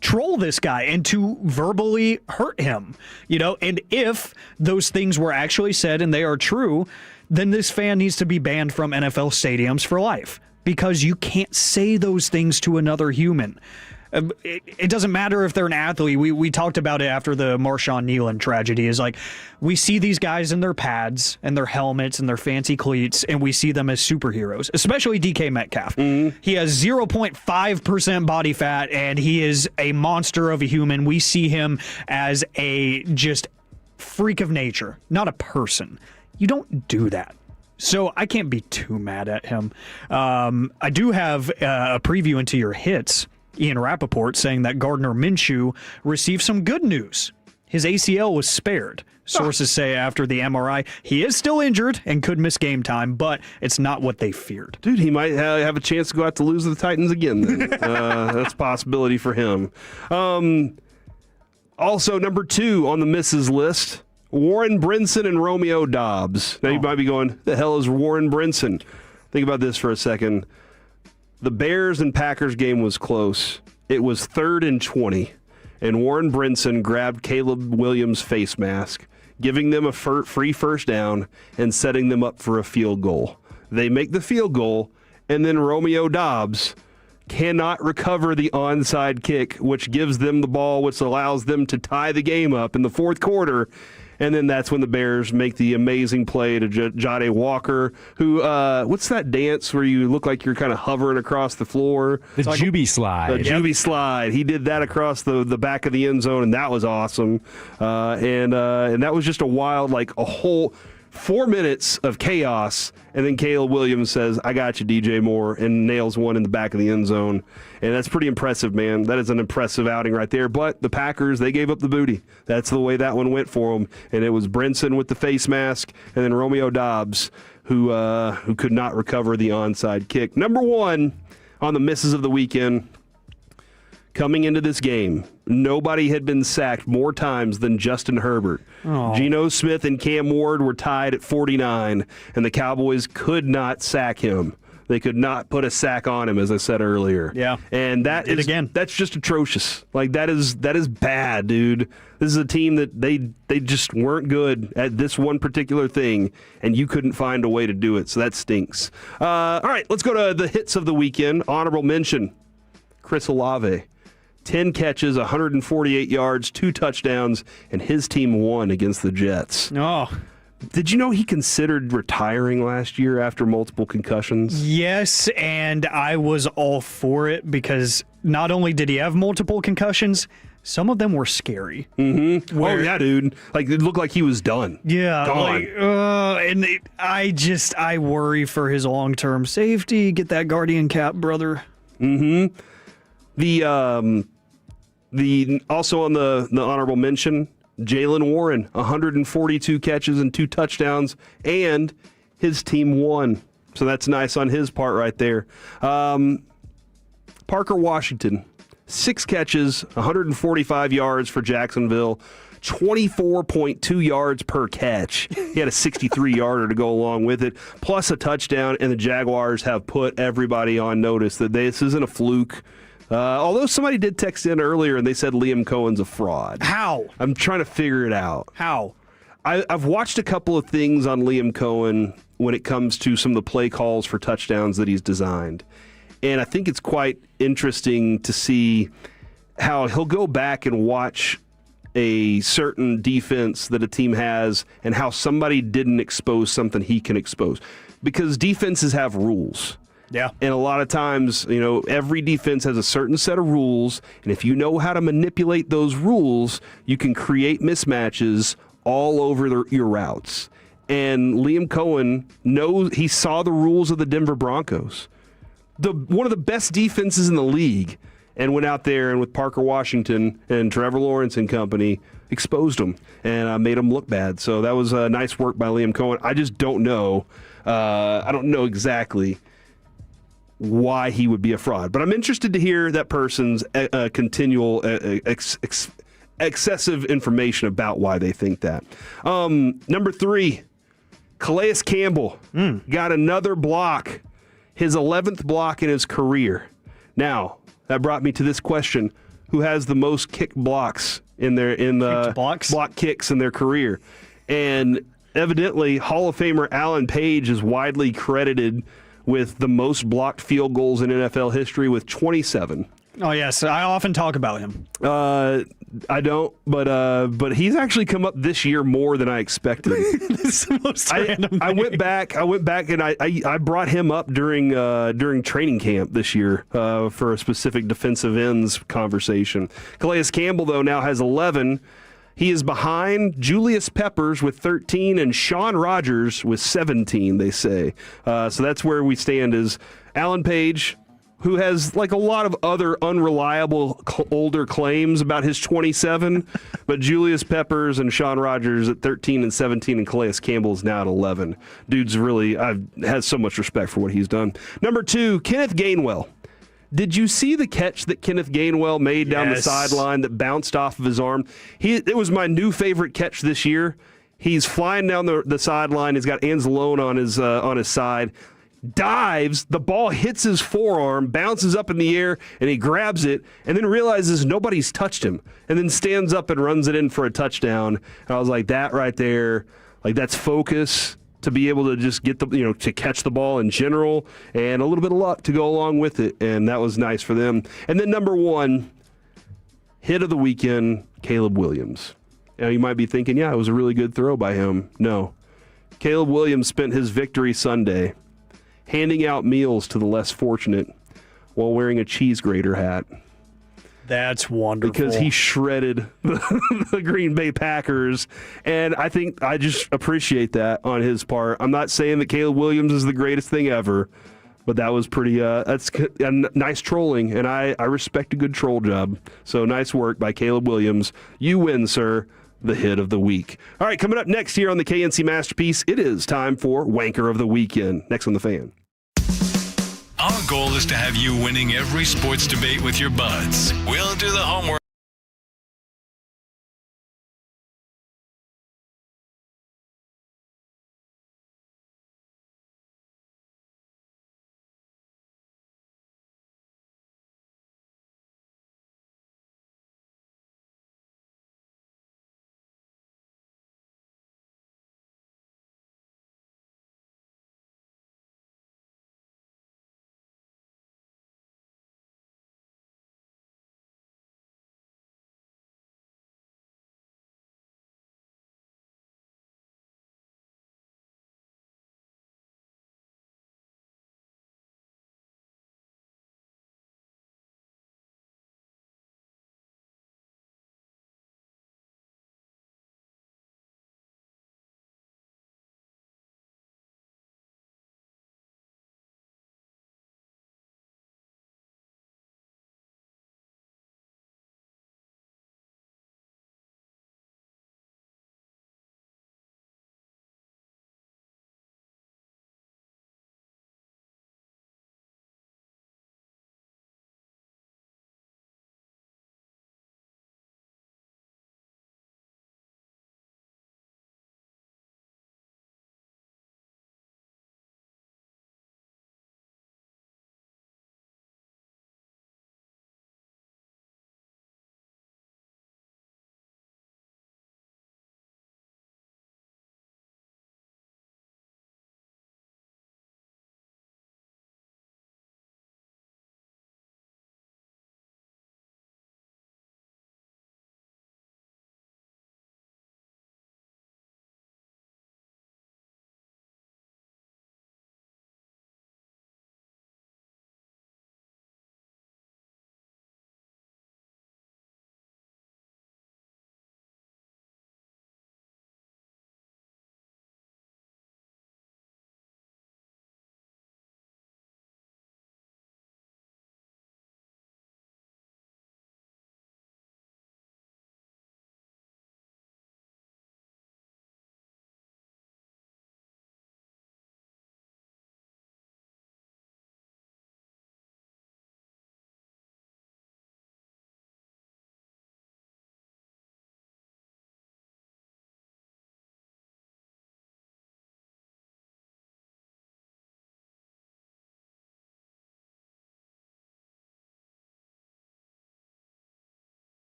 troll this guy and to verbally hurt him, and if those things were actually said and they are true, then this fan needs to be banned from NFL stadiums for life, because you can't say those things to another human. It doesn't matter if they're an athlete. We talked about it after the Marshawn Nealon tragedy. Is like, we see these guys in their pads and their helmets and their fancy cleats, and we see them as superheroes, especially DK Metcalf. He has 0.5% body fat, and he is a monster of a human. We see him as a just freak of nature, not a person. You don't do that. So I can't be too mad at him. I do have a preview into your hits. Ian Rappaport saying that Gardner Minshew received some good news. His ACL was spared. Sources say after the MRI, he is still injured and could miss game time, but it's not what they feared. Dude, he might have a chance to go out to lose to the Titans again then. That's a possibility for him. Also, number 2 on the misses list, Warren Brinson and Romeo Doubs. Now you might be going, the hell is Warren Brinson? Think about this for a second. The Bears and Packers game was close. It was 3rd and 20, and Warren Brinson grabbed Caleb Williams' face mask, giving them a free first down and setting them up for a field goal. They make the field goal, and then Romeo Doubs cannot recover the onside kick, which gives them the ball, which allows them to tie the game up in the fourth quarter. And then that's when the Bears make the amazing play to Jade Walker, who, what's that dance where you look like you're kind of hovering across the floor? The Juby slide. The Juby slide. He did that across the back of the end zone, and that was awesome. And that was just a wild, like a whole 4 minutes of chaos. And then Caleb Williams says, I got you, DJ Moore, and nails one in the back of the end zone. And that's pretty impressive, man. That is an impressive outing right there. But the Packers, they gave up the booty. That's the way that one went for them. And it was Brinson with the face mask, and then Romeo Doubs, who could not recover the onside kick. Number 1 on the misses of the weekend, Coming into this game, nobody had been sacked more times than Justin Herbert. Oh. Geno Smith and Cam Ward were tied at 49, and the Cowboys could not sack him. They could not put a sack on him, as I said earlier. Yeah. And that's just atrocious. Like, that is bad, dude. This is a team that they just weren't good at this one particular thing, and you couldn't find a way to do it, so that stinks. All right, let's go to the hits of the weekend. Honorable mention, Chris Olave. 10 catches, 148 yards, 2 touchdowns, and his team won against the Jets. Oh. Did you know he considered retiring last year after multiple concussions? Yes, and I was all for it because not only did he have multiple concussions, some of them were scary. Mm-hmm. Oh, yeah, dude. Like, it looked like he was done. Yeah. Gone. I worry for his long-term safety. Get that Guardian cap, brother. Mm-hmm. The also on the honorable mention, Jaylen Warren, 142 catches and 2 touchdowns, and his team won. So that's nice on his part right there. Parker Washington, 6 catches, 145 yards for Jacksonville, 24.2 yards per catch. He had a 63-yarder to go along with it, plus a touchdown, and the Jaguars have put everybody on notice that this isn't a fluke. Although somebody did text in earlier and they said Liam Cohen's a fraud. How? I'm trying to figure it out. How? I've watched a couple of things on Liam Cohen when it comes to some of the play calls for touchdowns that he's designed. And I think it's quite interesting to see how he'll go back and watch a certain defense that a team has and how somebody didn't expose something he can expose. Because defenses have rules. Yeah. And a lot of times, every defense has a certain set of rules, and if you know how to manipulate those rules, you can create mismatches all over your routes. And Liam Cohen he saw the rules of the Denver Broncos, one of the best defenses in the league, and went out there and with Parker Washington and Trevor Lawrence and company, exposed them and made them look bad. So that was nice work by Liam Cohen. I just don't know. I don't know exactly why he would be a fraud. But I'm interested to hear that person's continual excessive information about why they think that. Number 3, Calais Campbell got another block, his 11th block in his career. Now, that brought me to this question. Who has the most kick blocks block kicks in their career? And evidently, Hall of Famer Alan Page is widely credited with the most blocked field goals in NFL history with 27. Oh, yes. I often talk about him. I don't, but he's actually come up this year more than I expected. This is the most random thing. I went back and I brought him up during training camp this year for a specific defensive ends conversation. Calais Campbell, though, now has 11. He is behind Julius Peppers with 13 and Sean Rogers with 17, they say. So that's where we stand is Alan Page, who has like a lot of other unreliable older claims about his 27, but Julius Peppers and Sean Rogers at 13 and 17, and Calais Campbell is now at 11. Dude's really, has so much respect for what he's done. Number 2, Kenneth Gainwell. Did you see the catch that Kenneth Gainwell made down the sideline that bounced off of his arm? It was my new favorite catch this year. He's flying down the sideline. He's got Anzalone on his side. Dives, the ball hits his forearm, bounces up in the air, and he grabs it, and then realizes nobody's touched him, and then stands up and runs it in for a touchdown. And I was like, that right there, like that's focus to be able to just get to catch the ball in general, and a little bit of luck to go along with it, and that was nice for them. And then number 1, hit of the weekend, Caleb Williams. Now you might be thinking, yeah, it was a really good throw by him. No. Caleb Williams spent his victory Sunday handing out meals to the less fortunate while wearing a cheese grater hat. That's wonderful. Because he shredded the Green Bay Packers, and I think I just appreciate that on his part. I'm not saying that Caleb Williams is the greatest thing ever, but that was pretty, that's a nice trolling, and I respect a good troll job. So nice work by Caleb Williams. You win, sir. The hit of the week. All right, coming up next here on the KNC Masterpiece, it is time for Wanker of the Weekend. Next on The Fan. Our goal is to have you winning every sports debate with your buds. We'll do the homework.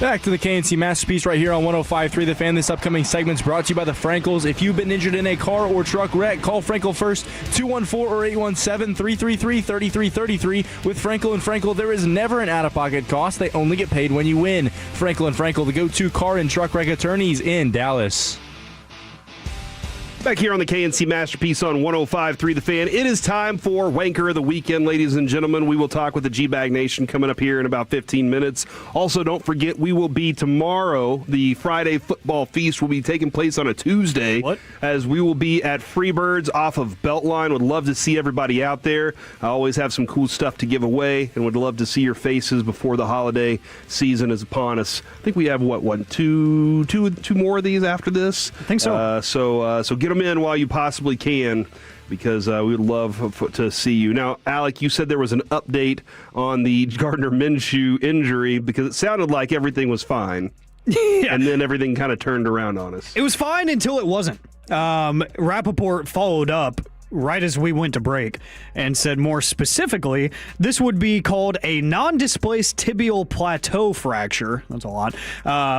Back to the KNC Masterpiece right here on 105.3 The Fan. This upcoming segment's brought to you by the Frankels. If you've been injured in a car or truck wreck, call Frankel first, 214 or 817-333-3333. With Frankel and Frankel, there is never an out-of-pocket cost. They only get paid when you win. Frankel and Frankel, the go-to car and truck wreck attorneys in Dallas. Back here on the KNC Masterpiece on 105.3 The Fan, it is time for Wanker of the Weekend, ladies and gentlemen. We will talk with the G-Bag Nation coming up here in about 15 minutes. Also, don't forget, we will be tomorrow. The Friday football feast will be taking place on a Tuesday. As we will be at Freebirds off of Beltline. Would love to see everybody out there. I always have some cool stuff to give away and would love to see your faces before the holiday season is upon us. I think we have, two more of these after this? I think so. So get them in while you possibly can, because we would love to see you. Now, Alec, you said there was an update on the Gardner Minshew injury, because it sounded like everything was fine. Yeah. And then everything kind of turned around on us. It was fine until it wasn't. Rappaport followed up right as we went to break and said more specifically, this would be called a non-displaced tibial plateau fracture. That's a lot.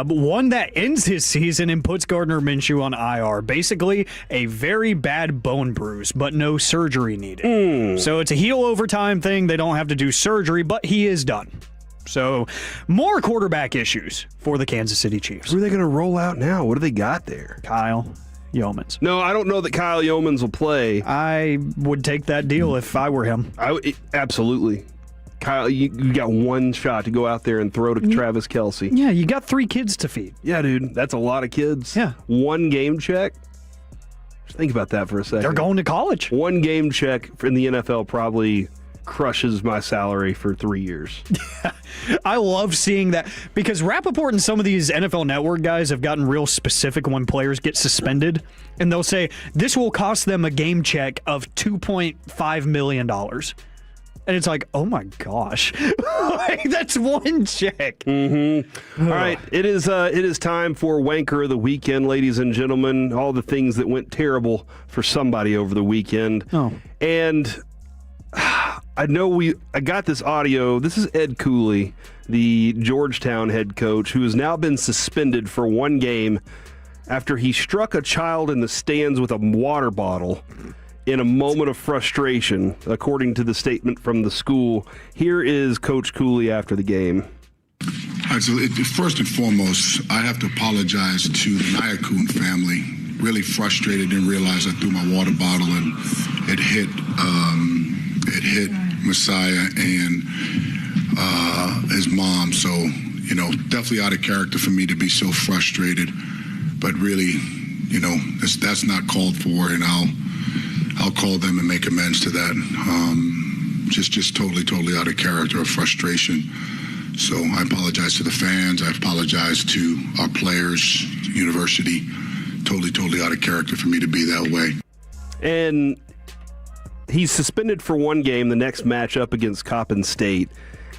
One that ends his season and puts Gardner Minshew on IR. Basically, a very bad bone bruise, but no surgery needed. So it's a heal over time thing. They don't have to do surgery, but he is done. So more quarterback issues for the Kansas City Chiefs. Who are they going to roll out now? What do they got there? Kyle Yeomans. No, I don't know that Kyle Yeomans will play. I would take that deal if I were him. Absolutely. Kyle, you got one shot to go out there and throw to Travis Kelce. Yeah, you got 3 kids to feed. Yeah, dude, that's a lot of kids. Yeah. One game check. Just think about that for a second. They're going to college. One game check in the NFL probably crushes my salary for 3 years. I love seeing that, because Rappaport and some of these NFL Network guys have gotten real specific when players get suspended, and they'll say this will cost them a game check of $2.5 million. And it's like, oh my gosh, like, that's one check. Mm-hmm. All right, it is time for Wanker of the Weekend, ladies and gentlemen. All the things that went terrible for somebody over the weekend. And I got this audio. This is Ed Cooley, the Georgetown head coach, who has now been suspended for 1 game after he struck a child in the stands with a water bottle in a moment of frustration, according to the statement from the school. Here is Coach Cooley after the game. All right, so first and foremost, I have to apologize to the Nyakun family. Really frustrated, didn't realize I threw my water bottle and it hit Messiah and his mom. So, definitely out of character for me to be so frustrated. But really, that's not called for, and I'll call them and make amends to that. Just totally out of character, of frustration. So I apologize to the fans. I apologize to our players, university. Totally out of character for me to be that way. And he's suspended for 1 game, the next matchup against Coppin State.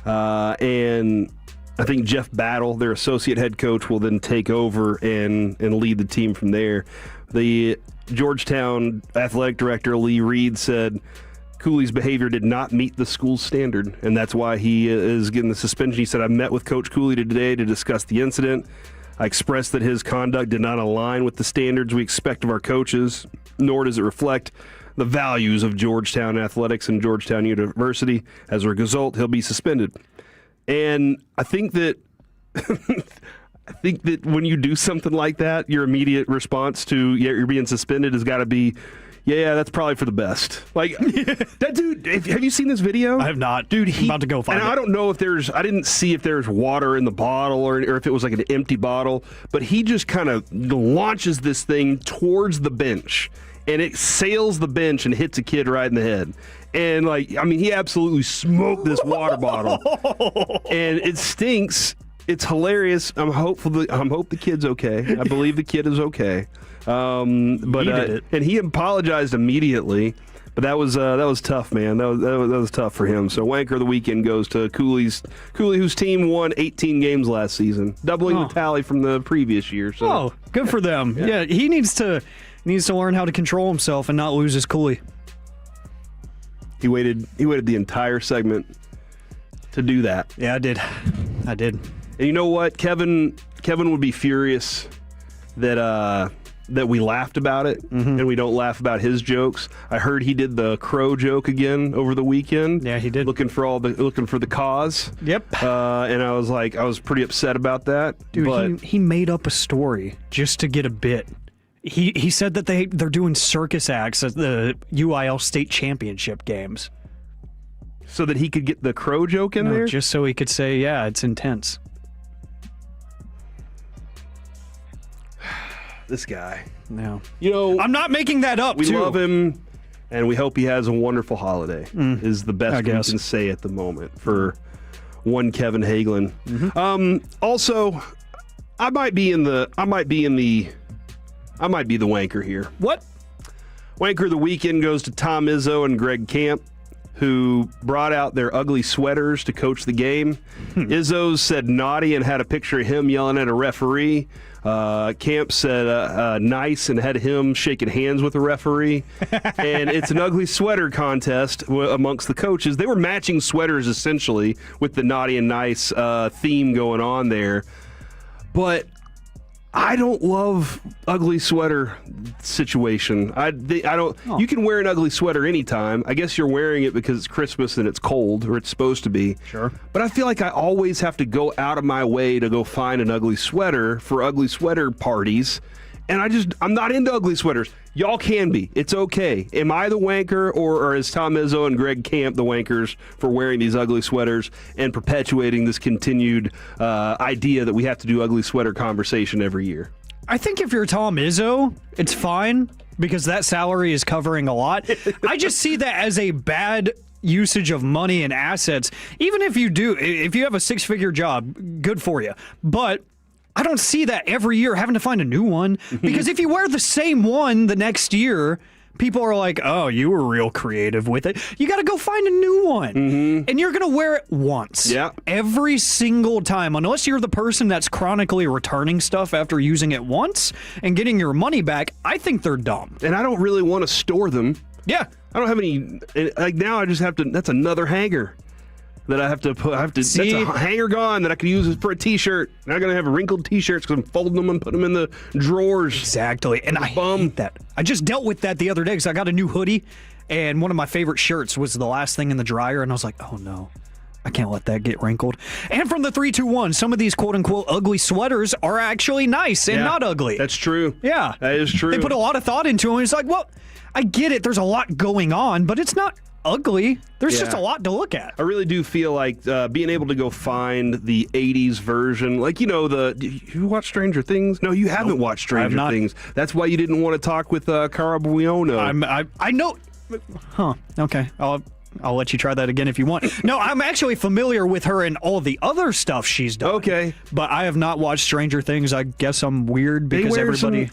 And I think Jeff Battle, their associate head coach, will then take over and lead the team from there. The Georgetown athletic director, Lee Reed, said Cooley's behavior did not meet the school's standard, and that's why he is getting the suspension. He said, I met with Coach Cooley today to discuss the incident. I expressed that his conduct did not align with the standards we expect of our coaches, nor does it reflect the values of Georgetown athletics and Georgetown University. As a result, he'll be suspended. And I think that when you do something like that, your immediate response to you're being suspended has got to be, yeah, that's probably for the best. Like, that dude, have you seen this video? I have not. Dude, I'm about to go find it. I don't know if I didn't see if there's water in the bottle or if it was like an empty bottle, but he just kind of launches this thing towards the bench, and it sails the bench and hits a kid right in the head. And, he absolutely smoked this water bottle. And it stinks. It's hilarious. I hope the kid's okay. I believe the kid is okay. And he apologized immediately, but that was tough, man. That was tough for him. So Wanker of the Weekend goes to Cooley, whose team won 18 games last season, doubling the tally from the previous year. So. Good for them. Yeah, he needs to learn how to control himself and not lose his Cooley. He waited the entire segment to do that. Yeah, I did. And you know what? Kevin would be furious that we laughed about it and we don't laugh about his jokes. I heard he did the crow joke again over the weekend. Yeah, he did. Looking for the cause. Yep. And I was pretty upset about that. Dude, but he made up a story just to get a bit. He said that they're doing circus acts at the UIL state championship games. So that he could get the crow joke in there? Just so he could say, yeah, it's intense. This guy. No. You know, I'm not making that up, we too. love him, and we hope he has a wonderful holiday, is the best we guess. can say at the moment for one Kevin Hagelin. Also, I might be the wanker here. What? Wanker of the weekend goes to Tom Izzo and Greg Camp, who brought out their ugly sweaters to coach the game. Izzo said naughty and had a picture of him yelling at a referee. Camp said nice and had him shaking hands with a referee. And it's an ugly sweater contest amongst the coaches. They were matching sweaters essentially with the naughty and nice theme going on there. But I don't love ugly sweater situation. I don't. Oh. You can wear an ugly sweater anytime. I guess you're wearing it because it's Christmas and it's cold, or it's supposed to be. Sure. But I feel like I always have to go out of my way to go find an ugly sweater for ugly sweater parties. And I'm not into ugly sweaters. Y'all can be. It's okay. Am I the wanker, or is Tom Izzo and Greg Camp the wankers for wearing these ugly sweaters and perpetuating this continued idea that we have to do ugly sweater conversation every year? I think if you're Tom Izzo, it's fine because that salary is covering a lot. I just see that as a bad usage of money and assets. Even if you have a six-figure job, good for you. But I don't see that every year having to find a new one, because if you wear the same one the next year, people are like, oh, you were real creative with it. You got to go find a new one. And you're going to wear it once. Yeah. Every single time, unless you're the person that's chronically returning stuff after using it once and getting your money back. I think they're dumb. And I don't really want to store them. Yeah. I don't have any. Like now I just have to. That's another hanger that I have to put. That's a hanger gone that I could use for a T-shirt. Now I'm gonna have wrinkled T-shirts because I'm folding them and putting them in the drawers. Exactly, and I hate that. I just dealt with that the other day because I got a new hoodie, and one of my favorite shirts was the last thing in the dryer, and I was like, oh no, I can't let that get wrinkled. And from the 3-2-1, some of these quote-unquote ugly sweaters are actually nice and not ugly. That's true. Yeah, that is true. They put a lot of thought into them. It's like, well, I get it. There's a lot going on, but it's not ugly. There's just a lot to look at. I really do feel like being able to go find the 80s version, like, you watch Stranger Things? No, you haven't watched Stranger Things. That's why you didn't want to talk with Cara Buono. I know. Huh. Okay. I'll let you try that again if you want. No, I'm actually familiar with her and all the other stuff she's done. Okay. But I have not watched Stranger Things. I guess I'm weird because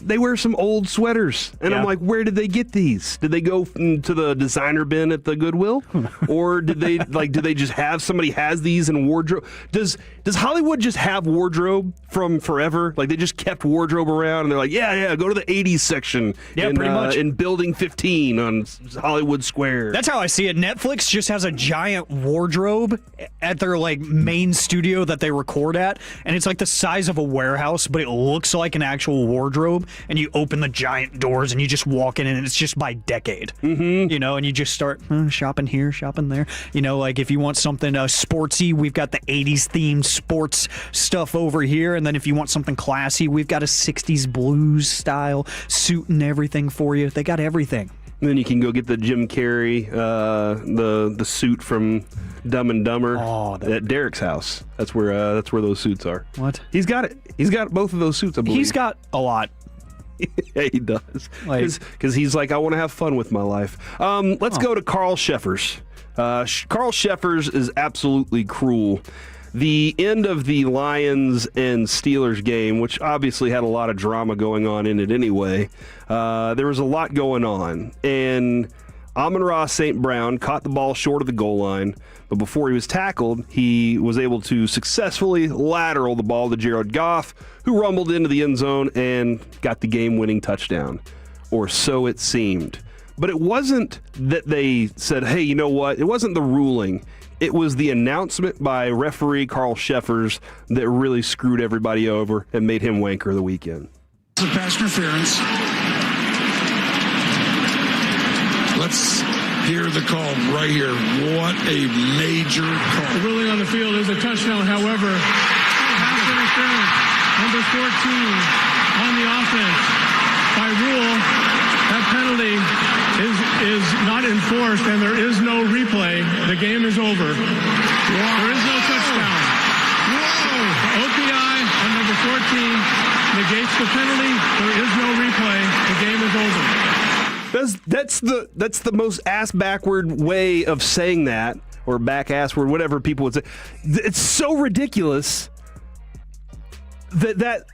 they wear some old sweaters. And I'm like, where did they get these? Did they go to the designer bin at the Goodwill? Or did they do they just have somebody has these in wardrobe? Does Hollywood just have wardrobe from forever? Like they just kept wardrobe around and they're like, yeah, go to the 80s section pretty much. in building 15 on Hollywood Square. That's how I see it. Netflix just has a giant wardrobe at their main studio that they record at, and it's like the size of a warehouse, but it looks like an actual wardrobe, and you open the giant doors and you just walk in, and it's just by decade. And you just start shopping here, shopping there. If you want something sportsy, we've got the 80s themed sports stuff over here, and then if you want something classy, we've got a 60s blues style suit and everything for you. They got everything. And then you can go get the Jim Carrey, the suit from Dumb and Dumber at Derek's house. That's where those suits are. What? He's got it. He's got both of those suits, I believe. He's got a lot. Yeah, he does. Because he's like, I want to have fun with my life. Let's go to Carl Sheffers. Carl Sheffers is absolutely cruel. The end of the Lions and Steelers game, which obviously had a lot of drama going on in it anyway, there was a lot going on. And Amon-Ra St. Brown caught the ball short of the goal line, but before he was tackled, he was able to successfully lateral the ball to Jared Goff, who rumbled into the end zone and got the game-winning touchdown. Or so it seemed. But it wasn't that they said, hey, you know what? It wasn't the ruling. it was the announcement by referee Carl Sheffers that really screwed everybody over and made him wanker of the weekend. It's a pass interference. Let's hear the call right here. What a major call. The ruling on the field is a touchdown. However, pass interference, number 14 on the offense. By rule, that penalty is not enforced, and there is no replay. The game is over. Wow. There is no touchdown. Whoa. The OPI on number 14 negates the penalty. There is no replay. The game is over. That's the most ass backward way of saying that, or back ass word, whatever people would say. It's so ridiculous that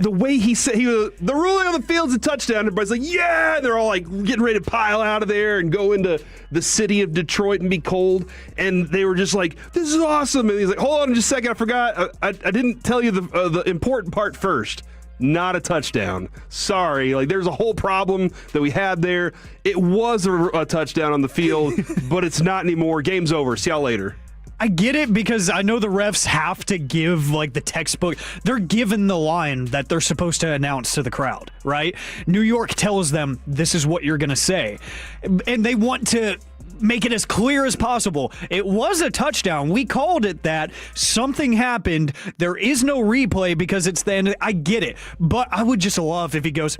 the way he said the ruling on the field's a touchdown. Everybody's like, yeah, and they're all like getting ready to pile out of there and go into the city of Detroit and be cold. And they were just like, this is awesome. And he's like, hold on just a second, I forgot. I didn't tell you the important part first. Not a touchdown. Sorry. Like, there's a whole problem that we had there. It was a touchdown on the field, but it's not anymore. Game's over. See y'all later. I get it, because I know the refs have to give, like, the textbook. They're given the line that they're supposed to announce to the crowd, right? New York tells them, this is what you're going to say. And they want to make it as clear as possible. It was a touchdown. We called it that. Something happened. There is no replay because it's the end. I get it. But I would just love if he goes,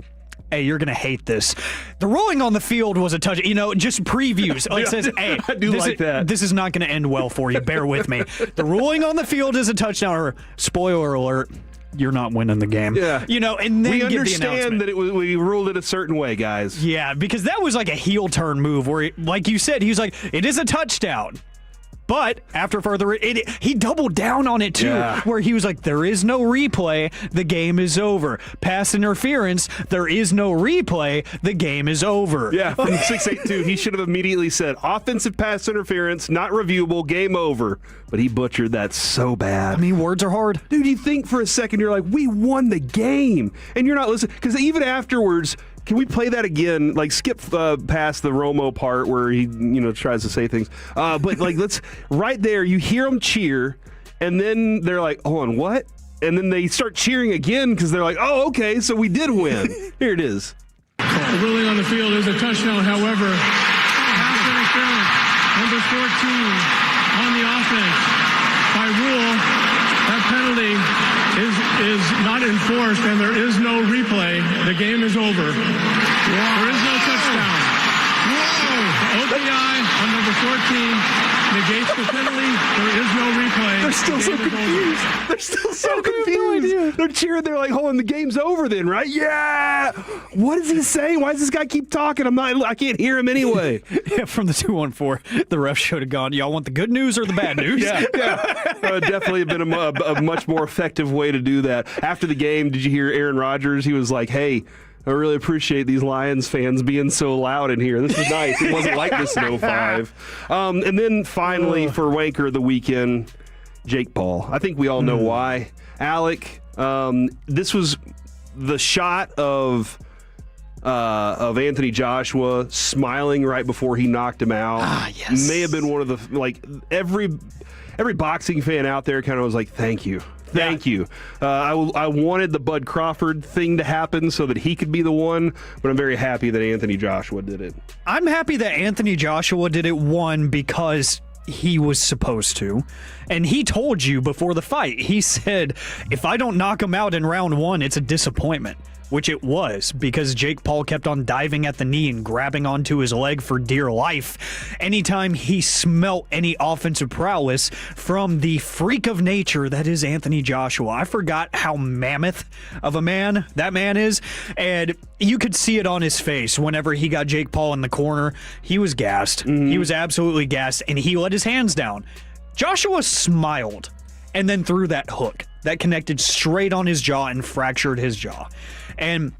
hey, you're going to hate this. The ruling on the field was a touch. Just previews. Like, says, hey, I do like that. This is not going to end well for you. Bear with me. The ruling on the field is a touchdown. Or, spoiler alert, you're not winning the game. Yeah. And then we give understand the that we ruled it a certain way, guys. Yeah, because that was like a heel turn move where, like you said, he was like, it is a touchdown. But after further, he doubled down on it, too, where he was like, there is no replay, the game is over. Pass interference, there is no replay, the game is over. Yeah, from 682, he should have immediately said, offensive pass interference, not reviewable, game over. But he butchered that so bad. I mean, words are hard. Dude, you think for a second, you're like, we won the game. And you're not listening. Because even afterwards, can we play that again? Like, skip past the Romo part where he, tries to say things. But, like, let's, right there, you hear them cheer, and then they're like, hold on, what? And then they start cheering again because they're like, oh, okay, so we did win. Here it is. The ruling on the field is a touchdown. However, pass interference, number 14 on the offense. By rule, that penalty is not enforced, and there is no replay. The game is over. Wow. There is no touchdown. Whoa. The OPI on number 14 negates the penalty. There is no replay. They're still so confused. They're still so confused. They're cheering. They're like, hold on, the game's over then, right? Yeah. What is he saying? Why does this guy keep talking? I can't hear him anyway. Yeah, from the 214, the ref should have gone, y'all want the good news or the bad news? Yeah. Definitely have been a much more effective way to do that. After the game, did you hear Aaron Rodgers? He was like, hey, I really appreciate these Lions fans being so loud in here. This is nice. It wasn't like this in 05. And then finally, for Wanker of the weekend, Jake Paul. I think we all know why. Alec, this was the shot of Anthony Joshua smiling right before he knocked him out. Yes. May have been one of the, like, every boxing fan out there kind of was like, thank you. Thank you. I wanted the Bud Crawford thing to happen so that he could be the one, but I'm very happy that Anthony Joshua did it. I'm happy that Anthony Joshua did it, one, because he was supposed to. And he told you before the fight, he said, if I don't knock him out in round one, it's a disappointment. Which it was, because Jake Paul kept on diving at the knee and grabbing onto his leg for dear life anytime he smelt any offensive prowess from the freak of nature that is Anthony Joshua. I forgot how mammoth of a man that man is, and you could see it on his face whenever he got Jake Paul in the corner. He was gassed. Mm-hmm. He was absolutely gassed, and he let his hands down. Joshua smiled and then threw that hook that connected straight on his jaw and fractured his jaw. And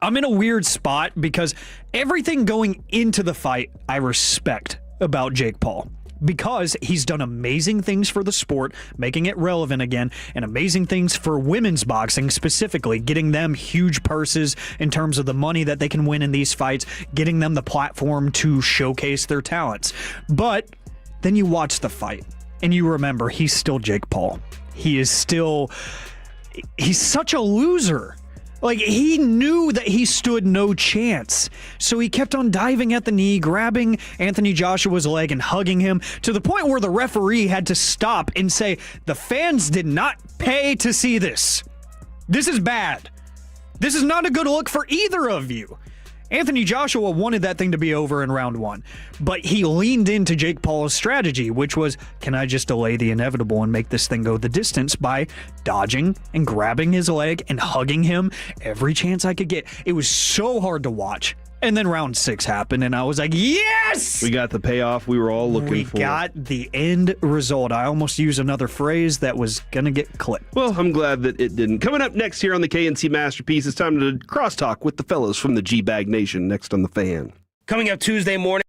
I'm in a weird spot because everything going into the fight I respect about Jake Paul, because he's done amazing things for the sport, making it relevant again, and amazing things for women's boxing specifically, getting them huge purses in terms of the money that they can win in these fights, getting them the platform to showcase their talents. But then you watch the fight, and you remember he's still Jake Paul. He's such a loser. Like, he knew that he stood no chance. So he kept on diving at the knee, grabbing Anthony Joshua's leg and hugging him to the point where the referee had to stop and say, the fans did not pay to see this. This is bad. This is not a good look for either of you. Anthony Joshua wanted that thing to be over in round 1, but he leaned into Jake Paul's strategy, which was, can I just delay the inevitable and make this thing go the distance by dodging and grabbing his leg and hugging him every chance I could get. It was so hard to watch. And then round 6 happened, and I was like, yes! We got the payoff we were all looking for. We got the end result. I almost used another phrase that was going to get clipped. Well, I'm glad that it didn't. Coming up next here on the KNC Masterpiece, it's time to crosstalk with the fellas from the G-Bag Nation next on The Fan. Coming up Tuesday morning.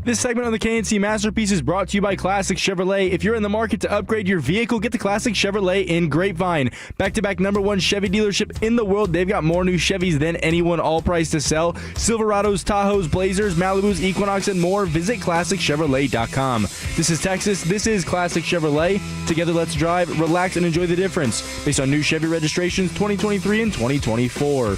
This segment on the KNC Masterpiece is brought to you by Classic Chevrolet. If you're in the market to upgrade your vehicle, get the Classic Chevrolet in Grapevine. Back-to-back #1 Chevy dealership in the world. They've got more new Chevys than anyone, all priced to sell. Silverados, Tahoes, Blazers, Malibus, Equinox, and more. Visit ClassicChevrolet.com. This is Texas. This is Classic Chevrolet. Together, let's drive, relax, and enjoy the difference. Based on new Chevy registrations 2023 and 2024.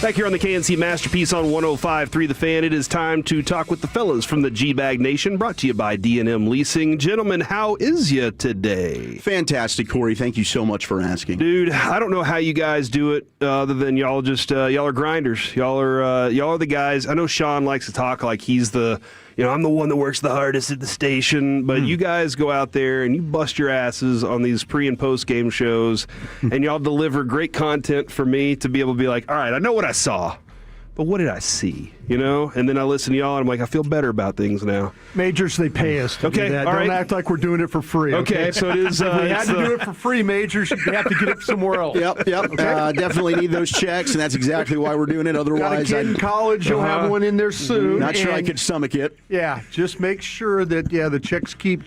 Back here on the KNC Masterpiece on 105.3 The Fan, it is time to talk with the fellas from the G-Bag Nation, brought to you by D&M Leasing. Gentlemen, how is you today? Fantastic, Corey. Thank you so much for asking. Dude, I don't know how you guys do it other than y'all just, y'all are grinders. Y'all are the guys. I know Sean likes to talk like he's the, I'm the one that works the hardest at the station, but you guys go out there and you bust your asses on these pre- and post-game shows, and y'all deliver great content for me to be able to be like, all right, I know what I saw, but what did I see? And then I listen to y'all, and I'm like, I feel better about things now. Majors, they pay us to do that. All Don't right. act like we're doing it for free. Okay, so it is. If we had to do it for free, Majors, you have to get it somewhere else. Yep. Okay? Definitely need those checks, and that's exactly why we're doing it. Got a Otherwise, kid in college, you'll have one in there soon. Not sure I and- could stomach it. Yeah, just make sure that, the checks keep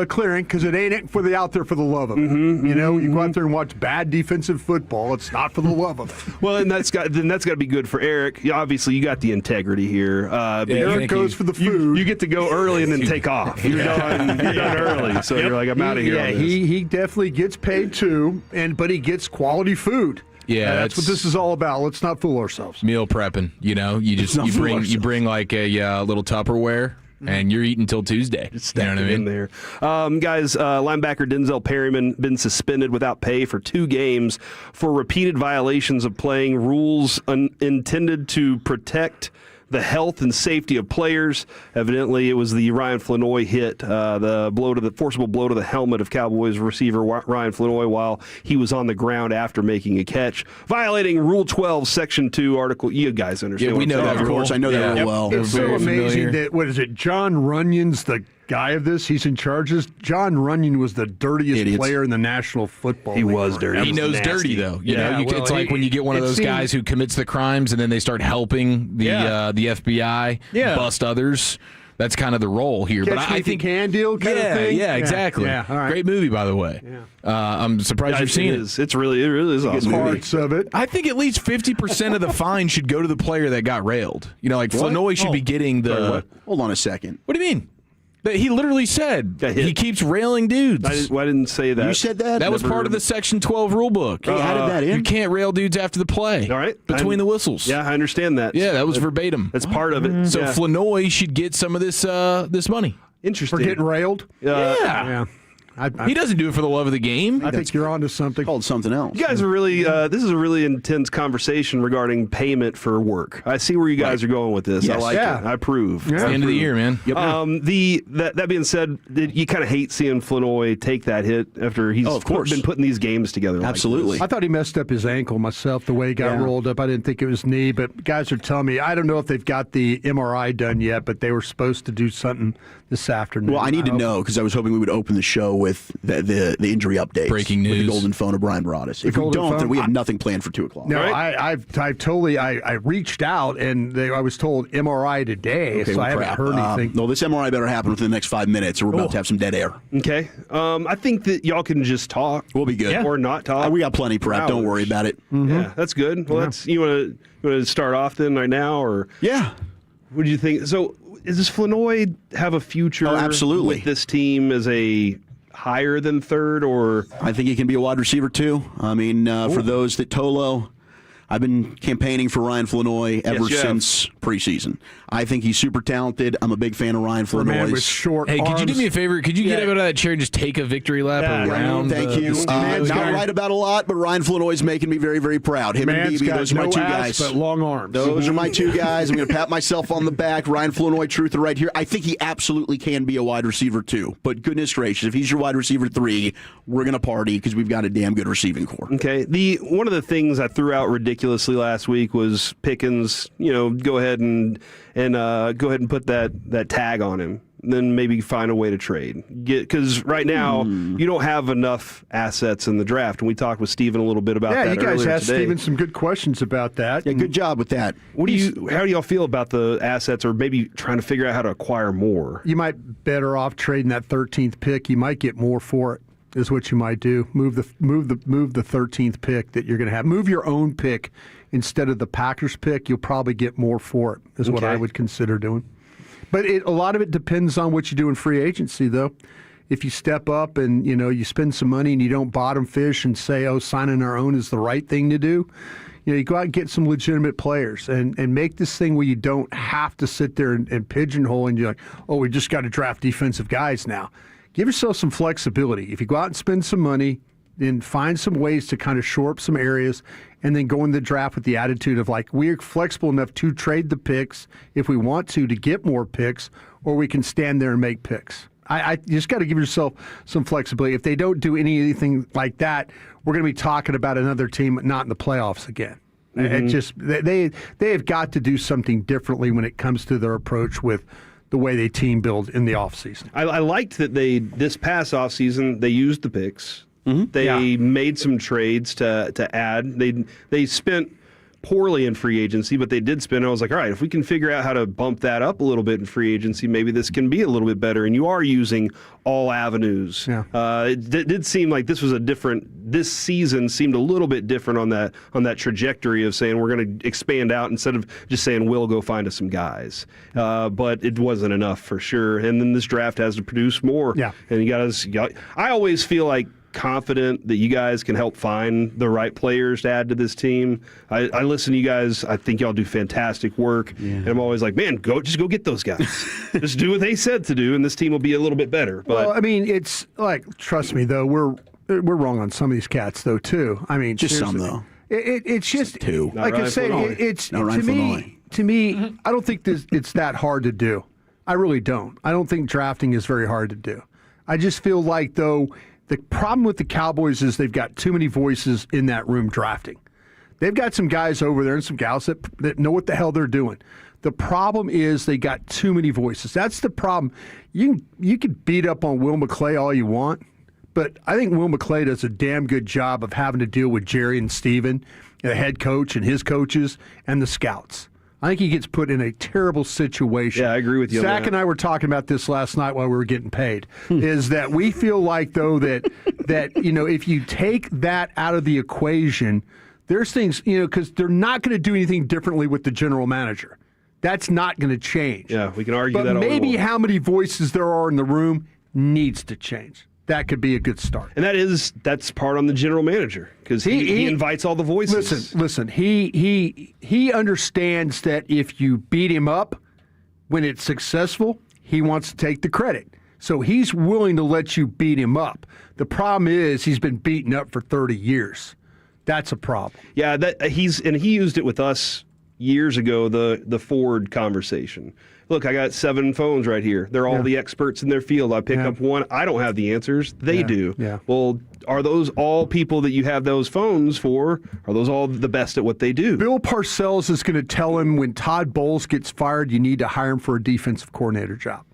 clearing, because it ain't for the out there for the love of it. You go out there and watch bad defensive football. It's not for the love of it. Well, and that's got to be good for Eric. Obviously, you got the integrity here. Eric goes for the food. You get to go early and then take off. You're done early, so you're like, I'm out of here. Yeah, he definitely gets paid too, but he gets quality food. Yeah, that's what this is all about. Let's not fool ourselves. Meal prepping, you bring like a little Tupperware. And you're eating till Tuesday. You know what I mean? In there. Guys, linebacker Denzel Perryman been suspended without pay for 2 games for repeated violations of playing rules intended to protect the health and safety of players. Evidently, it was the Ryan Flanoy hit, the forcible blow to the helmet of Cowboys receiver Ryan Flanoy while he was on the ground after making a catch, violating Rule 12, Section 2, Article. You guys understand? Yeah, we know that. Of course, I know that real well. It's so amazing that John Runyon's the guy of this. He's in charge of this. John Runyon was the dirtiest player in the National Football League. He was dirty. He knows dirty, though. It's like when you get one of those guys who commits the crimes and then they start helping the FBI bust others. That's kind of the role here. But I think can deal kind of thing. Yeah, exactly. Yeah, all right. Great movie, by the way. I'm surprised you've seen it. It really is awesome. Parts of it. I think at least 50% of the fine should go to the player that got railed. Flanoy should be getting the. Sorry, what? Hold on a second. What do you mean? He literally said he keeps railing dudes. I didn't say that. You said that? That was part of the Section 12 rule book. Hey, how did that in? You can't rail dudes after the play. All right. Between the whistles. Yeah, I understand that. Yeah, that was verbatim. That's part of it. So yeah. Flanoy should get some of this money. Interesting. For getting railed? Yeah. He doesn't do it for the love of the game. I think you're onto something. Called something else. You guys are really, this is a really intense conversation regarding payment for work. I see where you guys are going with this. Yes. I like it. I approve. It's the end of the year, man. Yep. That being said, you kind of hate seeing Flanoy take that hit after he's been putting these games together. Absolutely. I thought he messed up his ankle myself, the way he got rolled up. I didn't think it was knee, but guys are telling me, I don't know if they've got the MRI done yet, but they were supposed to do something this afternoon. Well, I need to know because I was hoping we would open the show with the injury updates. Breaking news. With the golden phone of Brian Broaddus. If we don't, then we have nothing planned for 2 o'clock. No, right? I reached out and I was told MRI today, so I haven't heard anything. No, this MRI better happen within the next 5 minutes, or we're about to have some dead air. Okay. I think that y'all can just talk. We'll be good. Or not talk. We got plenty prep. Don't worry about it. Yeah, that's good. Well, you want to start off then right now, or what do you think? So, does Flanoy have a future? Oh, absolutely. With this team as a higher than third, or I think he can be a wide receiver too. I mean, for those that I've been campaigning for Ryan Flanoy ever since preseason. I think he's super talented. I'm a big fan of Ryan Flanoy's. Hey, could you do me a favor? Could you get out of that chair and just take a victory lap around? Thank you. Not right about a lot, but Ryan Flanoy's making me very, very proud. Him and BB, those are my 2 guys. But long arms. Those are my 2 guys. I'm going to pat myself on the back. Ryan Flanoy, truther right here. I think he absolutely can be a wide receiver too. But goodness gracious, if he's your wide receiver 3, we're going to party because we've got a damn good receiving core. Okay. One of the things I threw out ridiculously last week was Pickens. Go ahead and put that tag on him. then maybe find a way to trade. Because right now, you don't have enough assets in the draft. And we talked with Steven a little bit about that earlier today. Yeah, you guys asked Steven some good questions about that. Yeah, good job with that. How do y'all feel about the assets, or maybe trying to figure out how to acquire more? You might be better off trading that 13th pick. You might get more for it, is what you might do. Move the 13th pick that you're going to have. Move your own pick instead of the Packers pick. You'll probably get more for it, is what I would consider doing. But a lot of it depends on what you do in free agency, though. If you step up and, you spend some money and you don't bottom fish and say, signing our own is the right thing to do, you go out and get some legitimate players and make this thing where you don't have to sit there and pigeonhole and you're like, we just got to draft defensive guys now. Give yourself some flexibility. If you go out and spend some money, then find some ways to kind of shore up some areas and then go in the draft with the attitude of we're flexible enough to trade the picks if we want to get more picks, or we can stand there and make picks. You just got to give yourself some flexibility. If they don't do anything like that, we're going to be talking about another team not in the playoffs again. It just they have got to do something differently when it comes to their approach with the way they team build in the offseason. I liked that this past offseason, they used the picks. They made some trades to add. They spent poorly in free agency, but they did spend. I was like, all right, if we can figure out how to bump that up a little bit in free agency, maybe this can be a little bit better. And you are using all avenues. It did seem like this was this season seemed a little bit different on that trajectory of saying we're going to expand out instead of just saying we'll go find us some guys. But it wasn't enough for sure. And then this draft has to produce more. Yeah. And I always feel like confident that you guys can help find the right players to add to this team. I listen to you guys. I think y'all do fantastic work. Yeah. And I'm always like, man, go get those guys. Just do what they said to do, and this team will be a little bit better. But well, I mean, it's like, trust me, though, we're wrong on some of these cats, though, too. I mean, just some, though. It's just two. Like I say, it's to me, I don't think it's that hard to do. I really don't. I don't think drafting is very hard to do. I just feel like, though, the problem with the Cowboys is they've got too many voices in that room drafting. They've got some guys over there and some gals that know what the hell they're doing. The problem is they got too many voices. That's the problem. You can beat up on Will McClay all you want, but I think Will McClay does a damn good job of having to deal with Jerry and Steven, the head coach and his coaches, and the scouts. I think he gets put in a terrible situation. Yeah, I agree with you. Zach and I were talking about this last night while we were getting paid. Is that we feel like, though, that if you take that out of the equation, there's things, because they're not going to do anything differently with the general manager. That's not going to change. Yeah, we can argue but that. But maybe how many voices there are in the room needs to change. That could be a good start. And that's part on the general manager, because he invites all the voices. Listen. He understands that if you beat him up when it's successful, he wants to take the credit. So he's willing to let you beat him up. The problem is he's been beaten up for 30 years. That's a problem. Yeah, he used it with us years ago, the Ford conversation. Look, I got 7 phones right here. They're all the experts in their field. I pick up one. I don't have the answers. They do. Yeah. Well, are those all people that you have those phones for? Are those all the best at what they do? Bill Parcells is going to tell him when Todd Bowles gets fired, you need to hire him for a defensive coordinator job.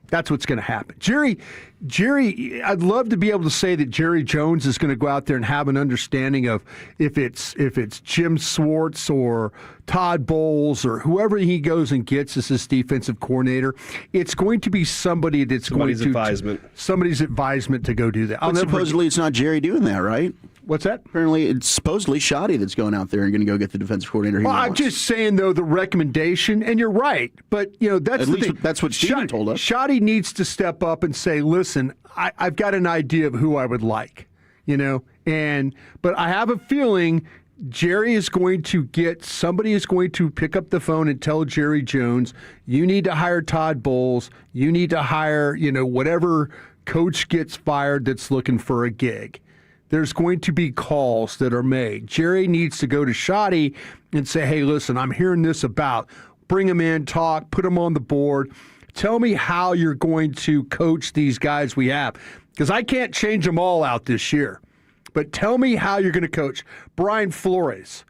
That's what's going to happen. Jerry, I'd love to be able to say that Jerry Jones is going to go out there and have an understanding of if it's Jim Swartz or Todd Bowles or whoever he goes and gets as his defensive coordinator, it's going to be somebody that's somebody's advisement to go do that. But supposedly it's not Jerry doing that, right? What's that? Apparently, it's supposedly Shoddy that's going out there and going to go get the defensive coordinator. Well, I'm just saying, though, the recommendation, and you're right, but that's at least that's what Steven told us. Shoddy needs to step up and say, "Listen, I've got an idea of who I would like," but I have a feeling Jerry is going to somebody is going to pick up the phone and tell Jerry Jones, "You need to hire Todd Bowles. You need to hire, whatever coach gets fired that's looking for a gig." There's going to be calls that are made. Jerry needs to go to Shoddy and say, hey, listen, I'm hearing this about. Bring him in, talk, put him on the board. Tell me how you're going to coach these guys we have. Because I can't change them all out this year. But tell me how you're going to coach. Brian Flores.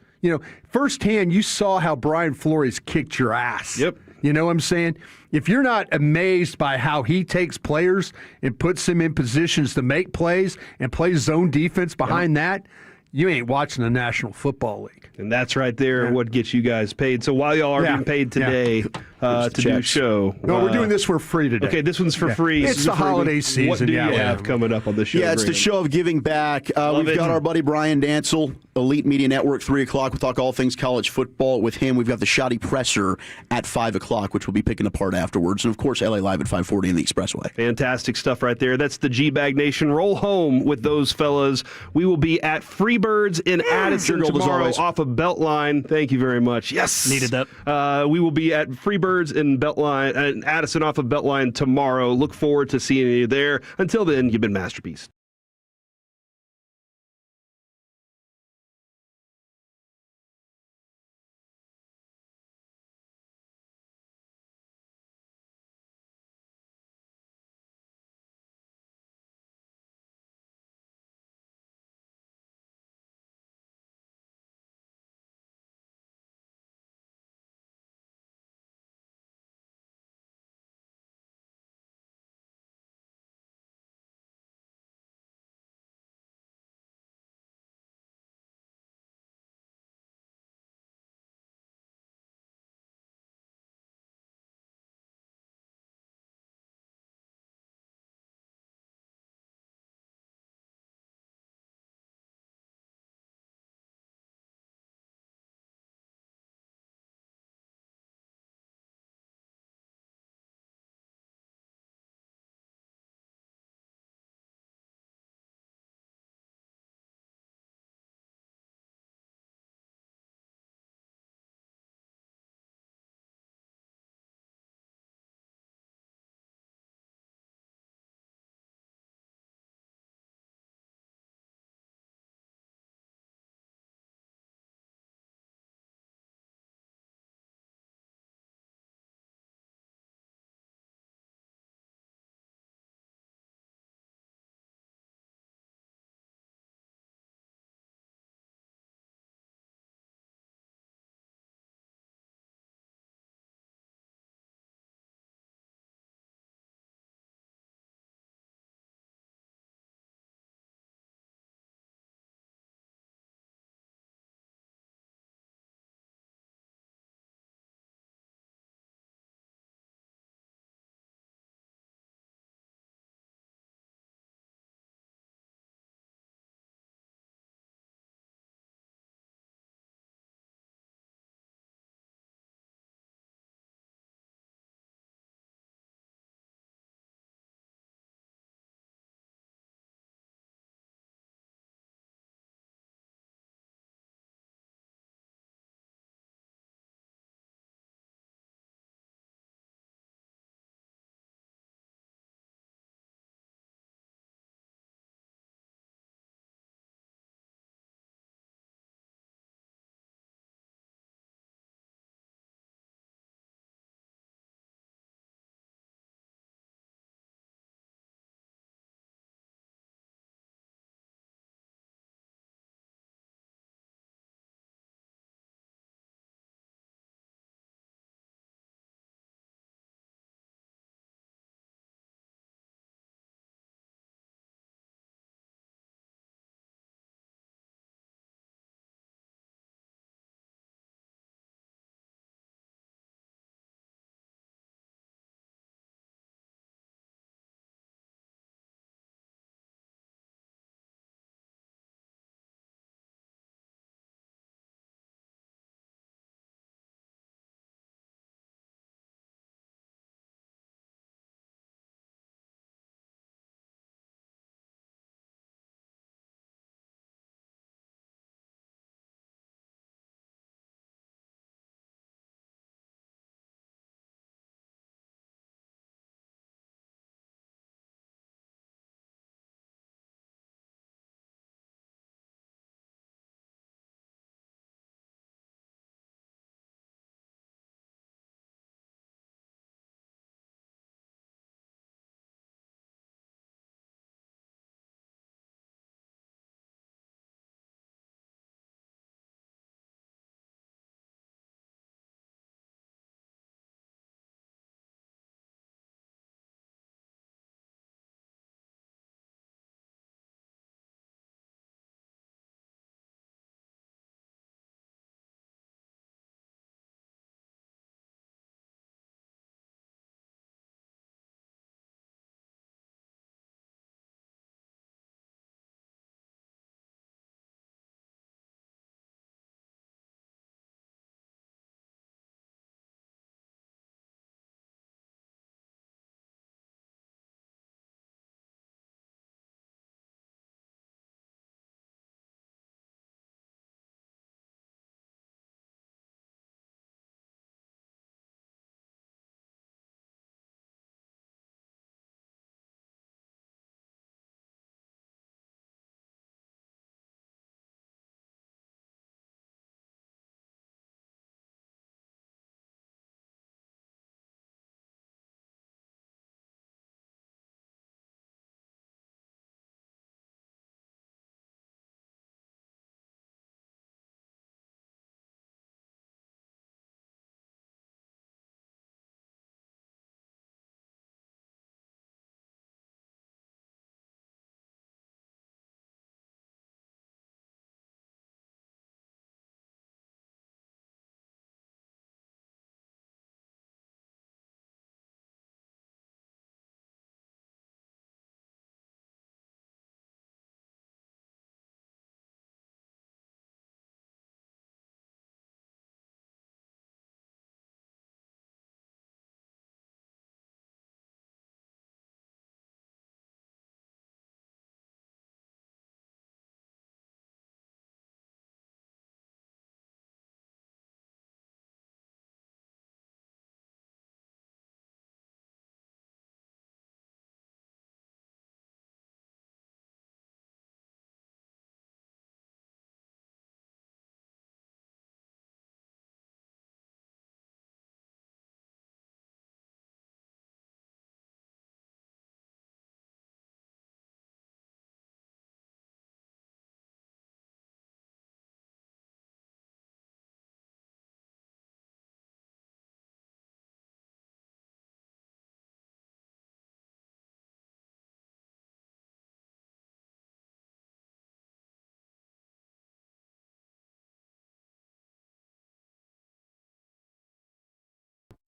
Firsthand, you saw how Brian Flores kicked your ass. Yep. You know what I'm saying? If you're not amazed by how he takes players and puts them in positions to make plays and plays zone defense behind that, you ain't watching the National Football League. And that's right there what gets you guys paid. So while y'all are being paid today to do a show. No, we're doing this for free today. Okay, this one's for free. It's the holiday season. What do you have coming up on the show? Yeah, it's the Graham? show of giving back. We've got our buddy Brian Dancel, Elite Media Network, 3 o'clock. We'll talk all things college football with him. We've got the Shoddy Presser at 5 o'clock, which we'll be picking apart afterwards. And, of course, LA Live at 5:40 in the Expressway. Fantastic stuff right there. That's the G-Bag Nation. Roll home with those fellas. We will be at Freebirds in Addison tomorrow off of Beltline. Thank you very much. Yes. Needed that. We will be at Freebirds in Beltline, Addison off of Beltline tomorrow. Look forward to seeing you there. Until then, you've been Masterpiece.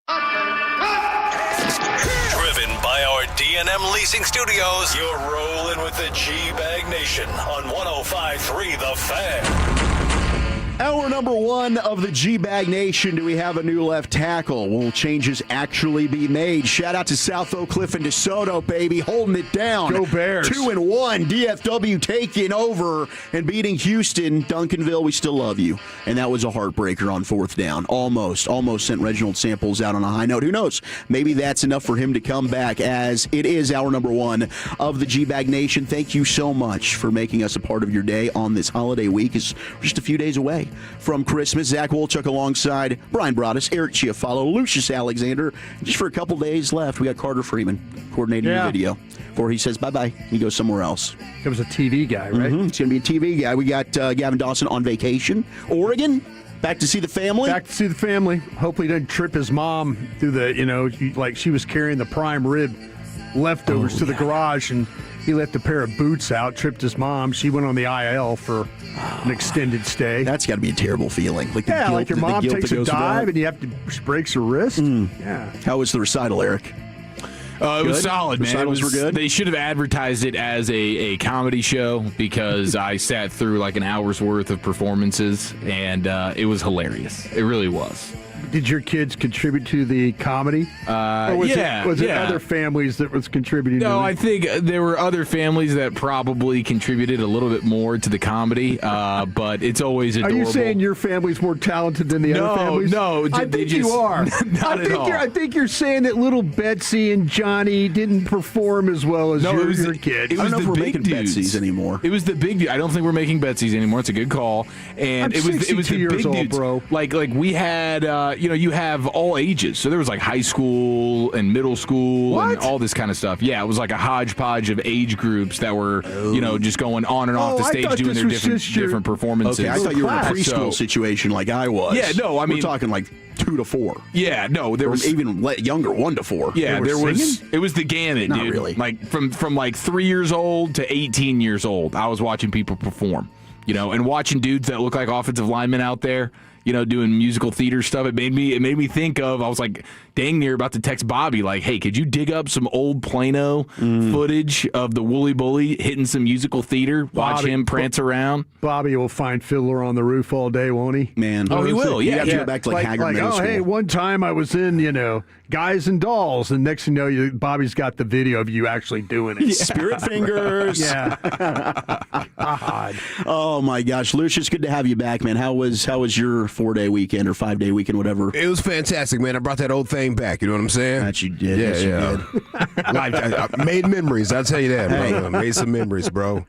Driven by our D&M Leasing Studios, you're rolling with the G-Bag Nation on 105.3 The Fan. Hour number one of the G-Bag Nation. Do we have a new left tackle? Will changes actually be made? Shout out to South Oak Cliff and DeSoto, baby, holding it down. Go Bears. 2-1. DFW taking over and beating Houston. Duncanville, we still love you. And that was a heartbreaker on fourth down. Almost sent Reginald Samples out on a high note. Who knows? Maybe that's enough for him to come back, as it is hour number one of the G-Bag Nation. Thank you so much for making us a part of your day on this holiday week. It's just a few days away from Christmas. Zach Wolchuk alongside Brian Broaddus, Eric Chiafalo, Lucius Alexander. Just for a couple days left, we got Carter Freeman coordinating the video before he says bye-bye. He goes somewhere else. He was a TV guy, right? Mm-hmm. He's going to be a TV guy. We got Gavin Dawson on vacation. Oregon, back to see the family. Back to see the family. Hopefully he doesn't trip his mom through the, like she was carrying the prime rib leftovers to the garage, and he left a pair of boots out, tripped his mom. She went on the IL for an extended stay. That's got to be a terrible feeling. Like the guilt, like your mom takes a dive and she breaks her wrist. Yeah. How was the recital, Eric? It was solid, man. Recitals were good? They should have advertised it as a comedy show, because I sat through like an hour's worth of performances, and it was hilarious. It really was. Did your kids contribute to the comedy? Or was it other families that was contributing to it? No, I think there were other families that probably contributed a little bit more to the comedy, but it's always adorable. Are you saying your family's more talented than the other families? No, I think you are. I think you're saying that little Betsy and Johnny didn't perform as well as your kids. I don't know if we're making Betsy's anymore. It was the big dude. I don't think we're making Betsy's anymore. It's a good call. And it was the big dudes, bro. Like we had you have all ages. So there was like high school and middle school and all this kind of stuff. Yeah, it was like a hodgepodge of age groups that were, just going on and off the stage doing their different performances. Okay, I thought you were in a preschool situation like I was. Yeah, no, I mean, we're talking like 2 to 4. Yeah, no, there was even younger, 1 to 4. Yeah, there was. It was the gamut, Not dude. really. Like from like 3 years old to 18 years old, I was watching people perform. And watching dudes that look like offensive linemen out there, doing musical theater stuff. It made me think of, I was like dang near about to text Bobby, like, hey, could you dig up some old Plano footage of the Wooly Bully hitting some musical theater? Watch him prance around. Bobby will find Fiddler on the Roof all day, won't he? Man. Oh, he will, yeah. You have to go back to like Haggard Middle School. Hey, one time I was in, Guys and Dolls, and next thing you know, Bobby's got the video of you actually doing it. Yeah. Spirit fingers. Yeah. Oh my gosh, Lucius, good to have you back, man. How was your 4-day weekend or 5-day weekend, whatever? It was fantastic, man. I brought that old thing back. You know what I'm saying? That you did. Yeah, yes, you did. I made memories. I'll tell you that, bro. I made some memories, bro.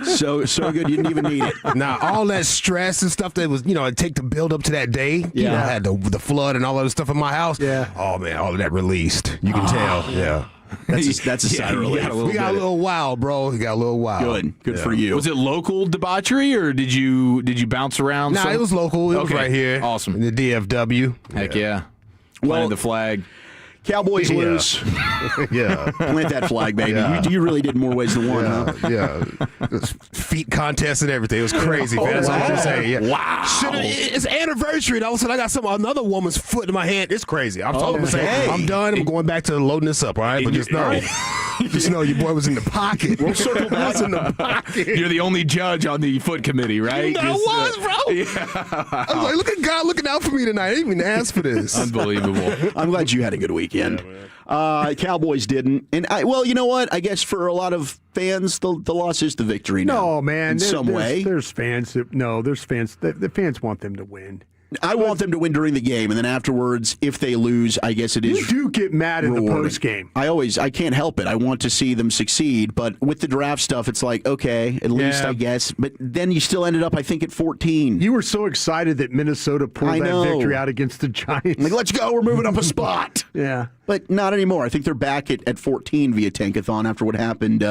So good, you didn't even need it. Nah, all that stress and stuff that was, it take to build up to that day. Yeah. I had the flood and all that stuff in my house. Yeah. Oh man, all of that released. You can tell. Yeah. That's a sigh of relief. We got a little wild, bro. We got a little wild. Good for you. Was it local debauchery, or did you bounce around? Nah, it was local. It was right here. Awesome. In the DFW. Heck yeah. Planted the flag. Cowboys lose. Yeah. Plant that flag, baby. Yeah. You really did more ways than one, huh? Yeah. Feet contest and everything. It was crazy, man. That's all I'm saying. Yeah. Wow. It's anniversary, and all of a sudden I got another woman's foot in my hand. It's crazy. I'm talking about saying, I'm done. I'm going back to loading this up, all right? But just know your boy was in the pocket. We'll circle back. Was in the pocket. You're the only judge on the foot committee, right? I was, bro. Yeah. I was like, look at God looking out for me tonight. I didn't even ask for this. Unbelievable. I'm glad you had a good weekend. Cowboys didn't. And you know what? I guess for a lot of fans, the loss is the victory now. No, man. In some way. There's fans there's fans. The fans want them to win. I want them to win during the game, and then afterwards, if they lose, I guess it is. You do get mad in the post game. I can't help it. I want to see them succeed, but with the draft stuff, it's like, okay, at least I guess. But then you still ended up, I think, at 14. You were so excited that Minnesota pulled that victory out against the Giants. Like, let's go, we're moving up a spot. Yeah. But not anymore. I think they're back at 14 via Tankathon after what happened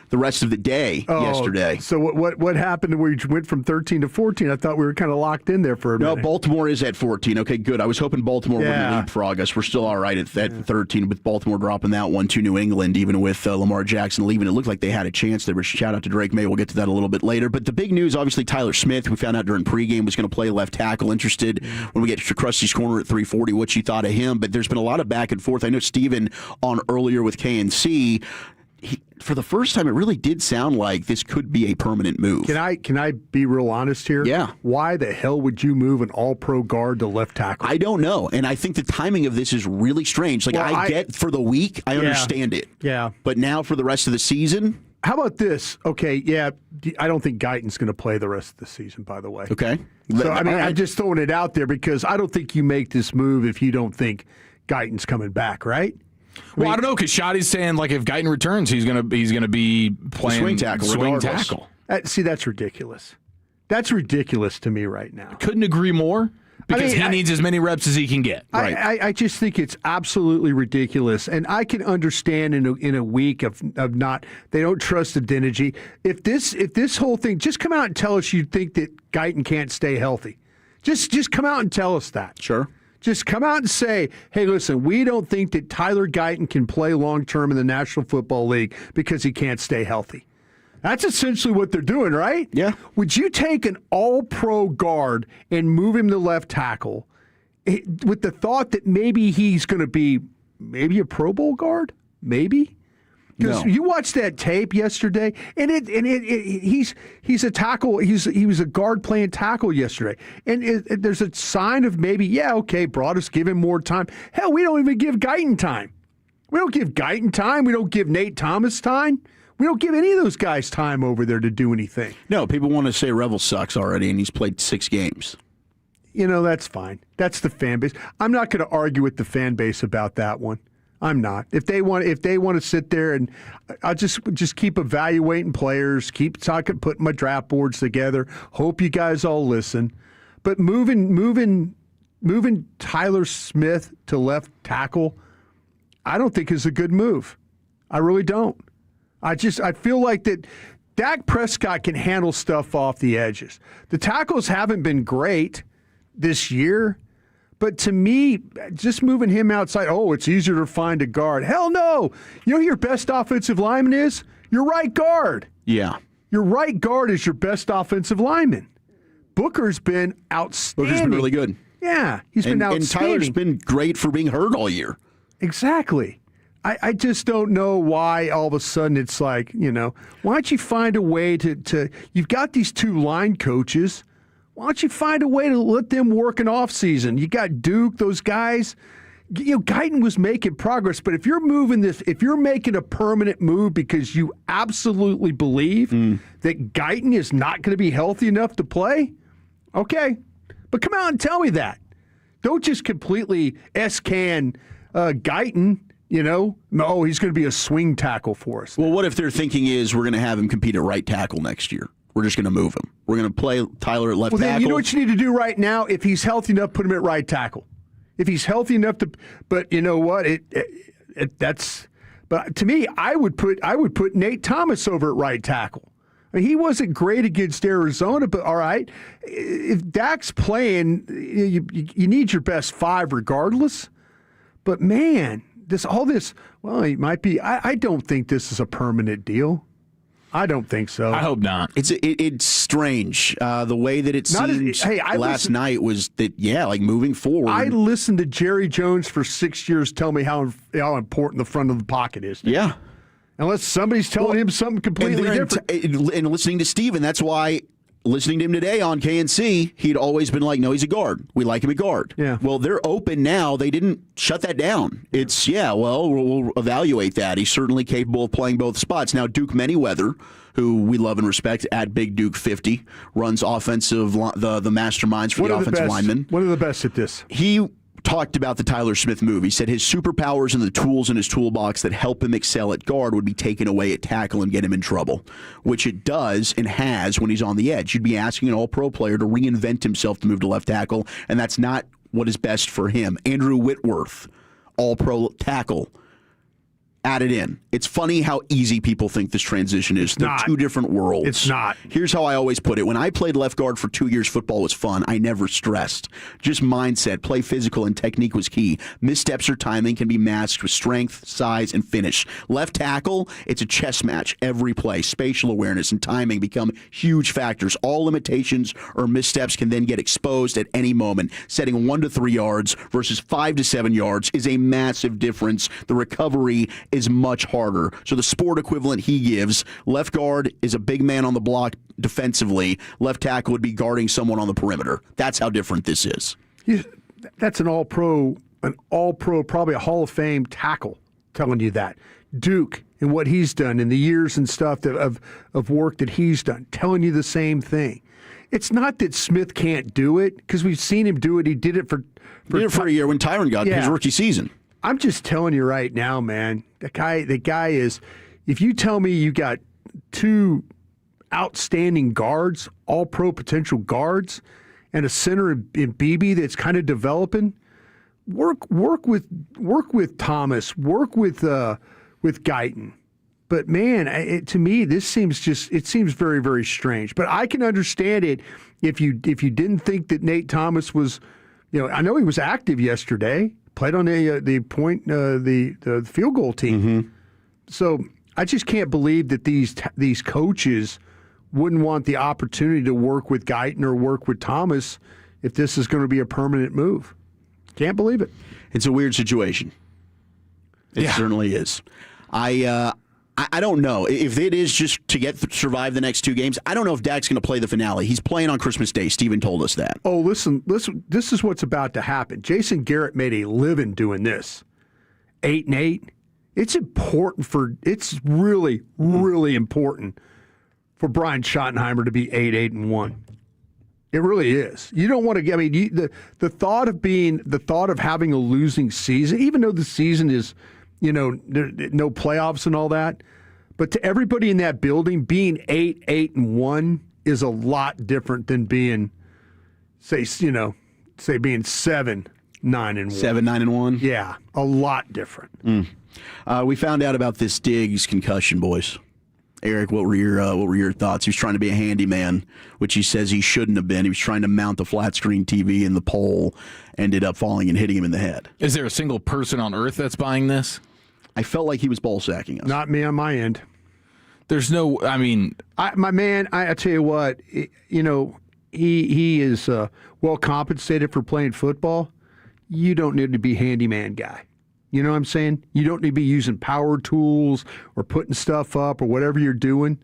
the rest of the day yesterday. So what happened where you went from 13 to 14? I thought we were kind of locked in there for a minute. No, Baltimore is at 14. Okay, good. I was hoping Baltimore wouldn't leapfrog us. We're still all right at 13 with Baltimore dropping that one to New England, even with Lamar Jackson leaving. It looked like they had a chance. There was shout out to Drake May. We'll get to that a little bit later. But the big news, obviously, Tyler Smith, we found out during pregame, was going to play left tackle. Interested when we get to Krusty's Corner at 3:40, what you thought of him. But there's been a lot of back and forth. I know Steven on earlier with KNC. For the first time, it really did sound like this could be a permanent move. Can I be real honest here? Yeah. Why the hell would you move an all-pro guard to left tackle? I don't know, and I think the timing of this is really strange. Like, I get for the week, I understand it. Yeah. But now for the rest of the season? How about this? Okay, yeah, I don't think Guyton's going to play the rest of the season, by the way. Okay. So, I mean, I'm just throwing it out there because I don't think you make this move if you don't think Guyton's coming back, right? Well, I don't know, because Shoddy's saying, like, if Guyton returns, he's gonna be playing swing tackle. See, that's ridiculous. That's ridiculous to me right now. Couldn't agree more, because he needs as many reps as he can get. Right. I just think it's absolutely ridiculous, and I can understand in a week of not, they don't trust Adeniji. If this whole thing, just come out and tell us you think that Guyton can't stay healthy. Just come out and tell us that. Sure. Just come out and say, hey, listen, we don't think that Tyler Guyton can play long-term in the National Football League because he can't stay healthy. That's essentially what they're doing, right? Yeah. Would you take an all-pro guard and move him to left tackle with the thought that maybe he's going to be maybe a Pro Bowl guard? Maybe? Because you watched that tape yesterday, and he's a tackle. He was a guard playing tackle yesterday, and there's a sign of maybe Broadus, give him more time. Hell, we don't even give Guyton time. We don't give Guyton time. We don't give Nate Thomas time. We don't give any of those guys time over there to do anything. No, people want to say Revel sucks already, and he's played 6 games. That's fine. That's the fan base. I'm not going to argue with the fan base about that one. I'm not. If they want to sit there, and I'll just keep evaluating players, keep talking, putting my draft boards together. Hope you guys all listen. But moving Tyler Smith to left tackle, I don't think is a good move. I really don't. I feel like that Dak Prescott can handle stuff off the edges. The tackles haven't been great this year. But to me, just moving him outside, it's easier to find a guard. Hell no. You know who your best offensive lineman is? Your right guard. Yeah. Your right guard is your best offensive lineman. Booker's been outstanding. Booker's been really good. Yeah, he's been outstanding. And Tyler's been great for being hurt all year. Exactly. I just don't know why all of a sudden it's like, why don't you find a way to you've got these 2 line coaches. Why don't you find a way to let them work an off season? You got Duke, those guys. Guyton was making progress, but if you're making a permanent move because you absolutely believe that Guyton is not going to be healthy enough to play, okay. But come out and tell me that. Don't just completely S-can Guyton, he's going to be a swing tackle for us. Well, what if their thinking is we're going to have him compete at right tackle next year? We're just going to move him. We're going to play Tyler at left tackle. Then you know what you need to do right now? If he's healthy enough, put him at right tackle. If he's healthy enough to, but you know what? But to me, I would put Nate Thomas over at right tackle. I mean, he wasn't great against Arizona, but all right. If Dak's playing, you need your best 5 regardless. But man, he might be. I don't think this is a permanent deal. I don't think so. I hope not. It's strange. The way that it seemed last night was that, like moving forward. I listened to Jerry Jones for 6 years tell me how important the front of the pocket is. Yeah. Unless somebody's telling him something completely different. And listening to Steven, that's why listening to him today on KNC, he'd always been like, no, he's a guard. We like him at guard. Yeah. Well, they're open now. They didn't shut that down. It's, we'll evaluate that. He's certainly capable of playing both spots. Now, Duke Manyweather, who we love and respect, at Big Duke 50, runs the masterminds for the offensive linemen. One of the best at this. He talked about the Tyler Smith move. He said his superpowers and the tools in his toolbox that help him excel at guard would be taken away at tackle and get him in trouble, which it does and has when he's on the edge. You'd be asking an all-pro player to reinvent himself to move to left tackle, and that's not what is best for him. Andrew Whitworth, all-pro tackle. added in. It's funny how easy people think this transition is. They're two different worlds. It's not. Here's how I always put it. When I played left guard for 2 years, football was fun. I never stressed. Just mindset, play physical, and technique was key. Missteps or timing can be masked with strength, size, and finish. Left tackle, it's a chess match every play. Spatial awareness and timing become huge factors. All limitations or missteps can then get exposed at any moment. Setting 1 to 3 yards versus 5 to 7 yards is a massive difference. The recovery is much harder. So the sport equivalent he gives, left guard is a big man on the block defensively. Left tackle would be guarding someone on the perimeter. That's how different this is. That's an all-pro, probably a Hall of Fame tackle telling you that. Duke and what he's done in the years and stuff of work that he's done, telling you the same thing. It's not that Smith can't do it, because we've seen him do it. He did it for a year when Tyron got his rookie season. I'm just telling you right now, man, the guy is, if you tell me you got 2 outstanding guards, all-pro potential guards, and a center in BB that's kind of developing, work with Thomas, work with Guyton. But man, to me, this seems very, very strange. But I can understand it if you didn't think that Nate Thomas was, I know he was active yesterday, played on the field goal team. Mm-hmm. So I just can't believe that these coaches wouldn't want the opportunity to work with Guyton or work with Thomas if this is going to be a permanent move. Can't believe it. It's a weird situation. It certainly is. I don't know if it is just to survive the next 2 games. I don't know if Dak's going to play the finale. He's playing on Christmas Day. Steven told us that. Oh, listen. This is what's about to happen. Jason Garrett made a living doing this. 8-8. It's important it's really, really important for Brian Schottenheimer to be 8-8-1. It really is. You don't want to. I mean, the thought of having a losing season, even though the season is, no playoffs and all that, but to everybody in that building, being 8-8-1 is a lot different than being, being 7-9-1. 7-9-1. Yeah, a lot different. We found out about this Diggs concussion, boys. Eric, what were your thoughts? He was trying to be a handyman, which he says he shouldn't have been. He was trying to mount the flat screen TV in the pole, ended up falling and hitting him in the head. Is there a single person on earth that's buying this? I felt like he was ball sacking us. Not me on my end. There's no. I mean, my man. I tell you what. He is well compensated for playing football. You don't need to be handyman guy. You know what I'm saying? You don't need to be using power tools or putting stuff up or whatever you're doing.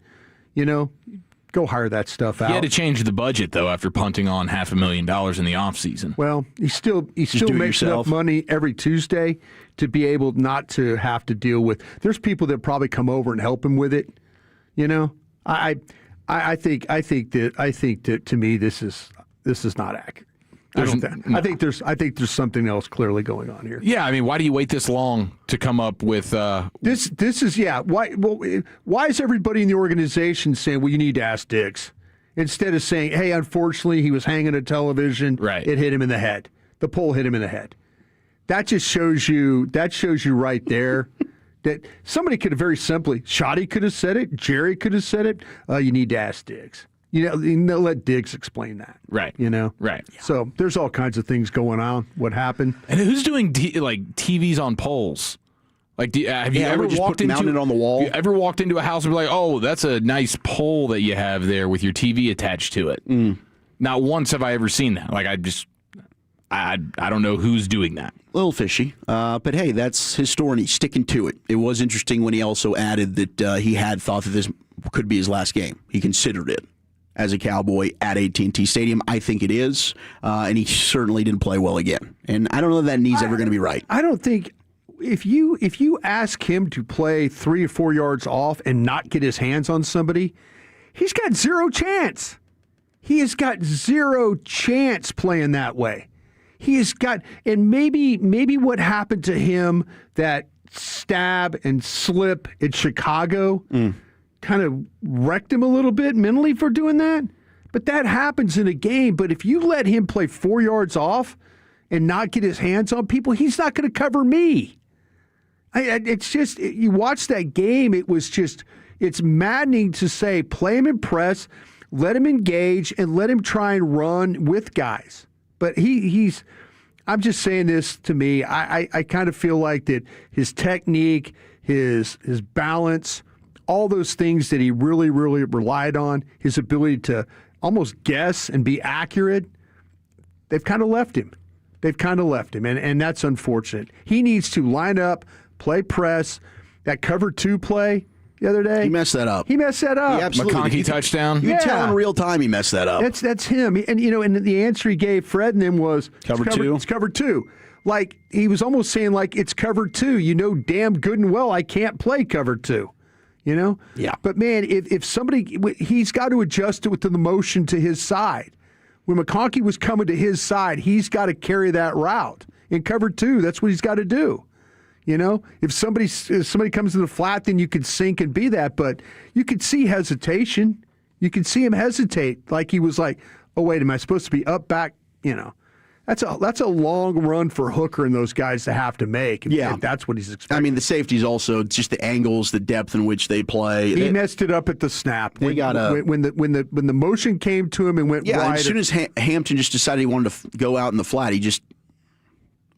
Go hire that stuff out. He had to change the budget, though, after punting on $500,000 in the offseason. Well, he still makes enough money every Tuesday to be able not to have to deal with. There's people that probably come over and help him with it. I think that to me this is not accurate. I think there's something else clearly going on here. Yeah, I mean, why do you wait this long to come up with this? This is why. Well, why is everybody in the organization saying, "Well, you need to ask Diggs," instead of saying, "Hey, unfortunately, he was hanging a television. Right. It hit him in the head. The pole hit him in the head." That just shows you. That shows you right there that somebody could have very simply. Shotty could have said it. Jerry could have said it. You need to ask Diggs. Let Diggs explain that. Right. Right. So there's all kinds of things going on. What happened? And who's doing TVs on poles? Have you ever walked into mounted on the wall? You ever walked into a house and be like, "Oh, that's a nice pole that you have there with your TV attached to it"? Not once have I ever seen that. I don't know who's doing that. A little fishy, but hey, that's his story, and he's sticking to it. It was interesting when he also added that he had thought that this could be his last game. He considered it as a Cowboy at AT&T Stadium. I think it is, and he certainly didn't play well again. And I don't know if that knee's ever going to be right. I don't think if you ask him to play 3 or 4 yards off and not get his hands on somebody, he's got zero chance. He has got zero chance playing that way. He has got, and maybe what happened to him, that stab and slip at Chicago, kind of wrecked him a little bit mentally for doing that. But that happens in a game. But if you let him play 4 yards off and not get his hands on people, he's not going to cover me. It's just, you watch that game, it's maddening to say, play him in press, let him engage, and let him try and run with guys. But I'm just saying this to me, I kind of feel like that his technique, his balance, all those things that he really, really relied on, his ability to almost guess and be accurate, they've kind of left him. And that's unfortunate. He needs to line up, play press. That cover 2 play the other day, he messed that up. He absolutely McConkey touchdown. You can tell in real time he messed that up. That's him. And and the answer he gave Fred and them was cover 2. It's cover 2. Like he was almost saying like it's cover 2. You know damn good and well I can't play cover 2. Yeah. But man, if somebody, he's got to adjust it with the motion to his side. When McConkey was coming to his side, he's got to carry that route. In cover 2, that's what he's got to do. If somebody comes to the flat, then you could sink and be that. But you could see hesitation. You could see him hesitate, like he was like, "Oh wait, am I supposed to be up back?" That's a long run for Hooker and those guys to have to make. If that's what he's expecting. I mean, the safety's also just the angles, the depth in which they play. He messed it up at the snap. When the motion came to him and went wide. As soon as Hampton just decided he wanted to go out in the flat,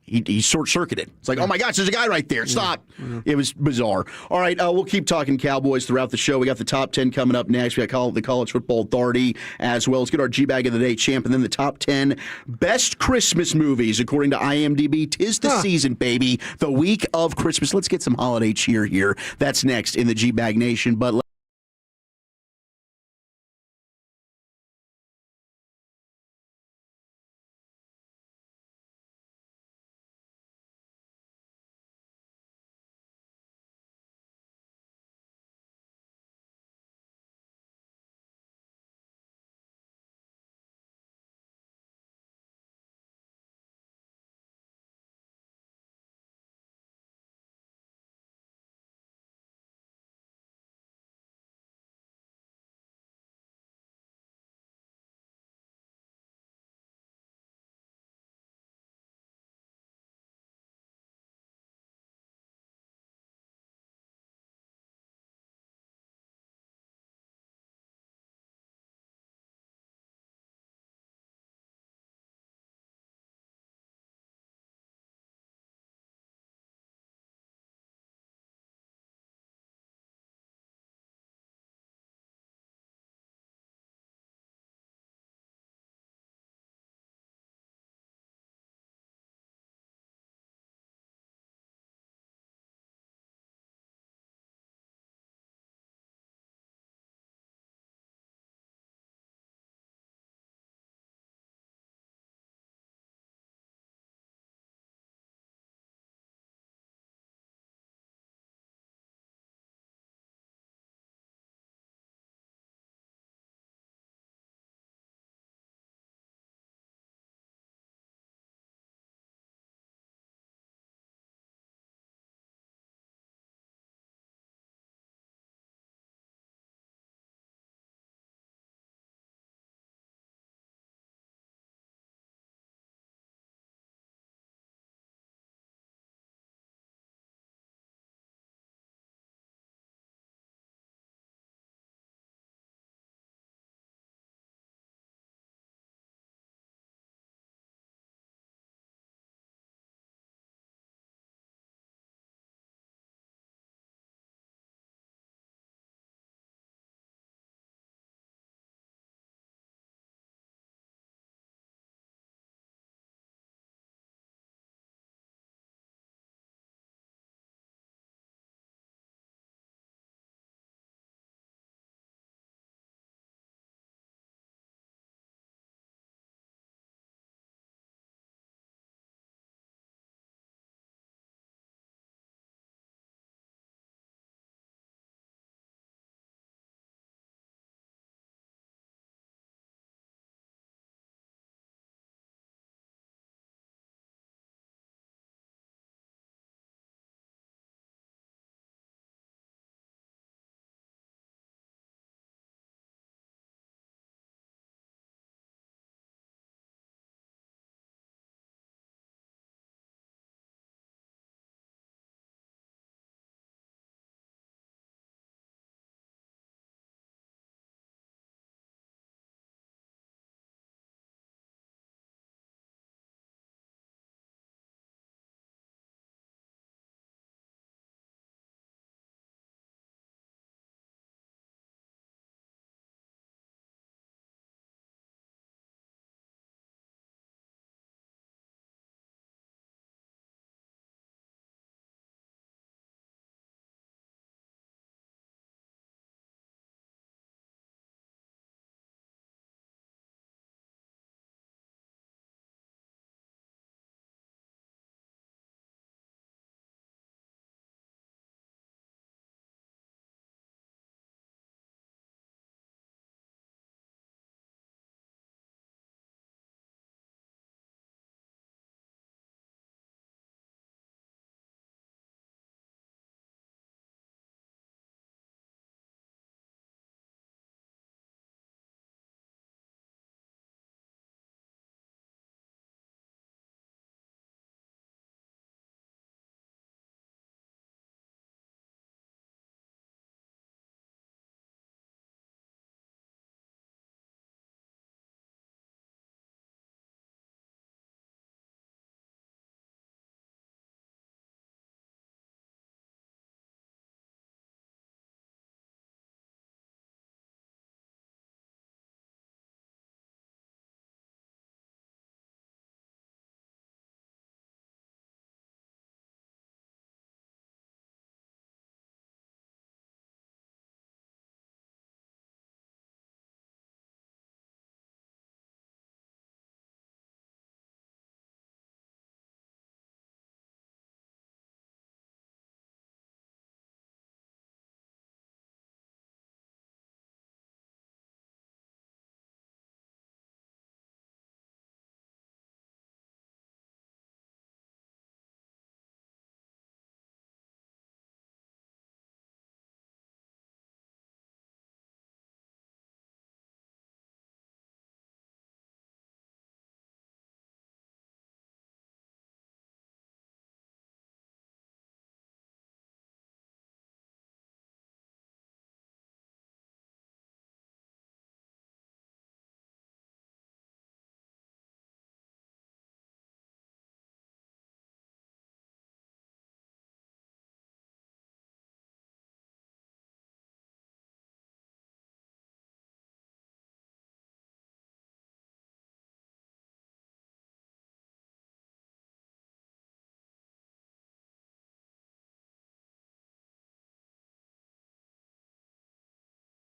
he short-circuited. It's like, oh my gosh, there's a guy right there. Stop. Yeah. It was bizarre. All right, we'll keep talking Cowboys throughout the show. We got the top 10 coming up next. We got the College Football Authority as well. Let's get our G-Bag of the Day champ, and then the top 10 best Christmas movies according to IMDb. 'Tis the season, baby. The week of Christmas. Let's get some holiday cheer here. That's next in the G-Bag Nation. But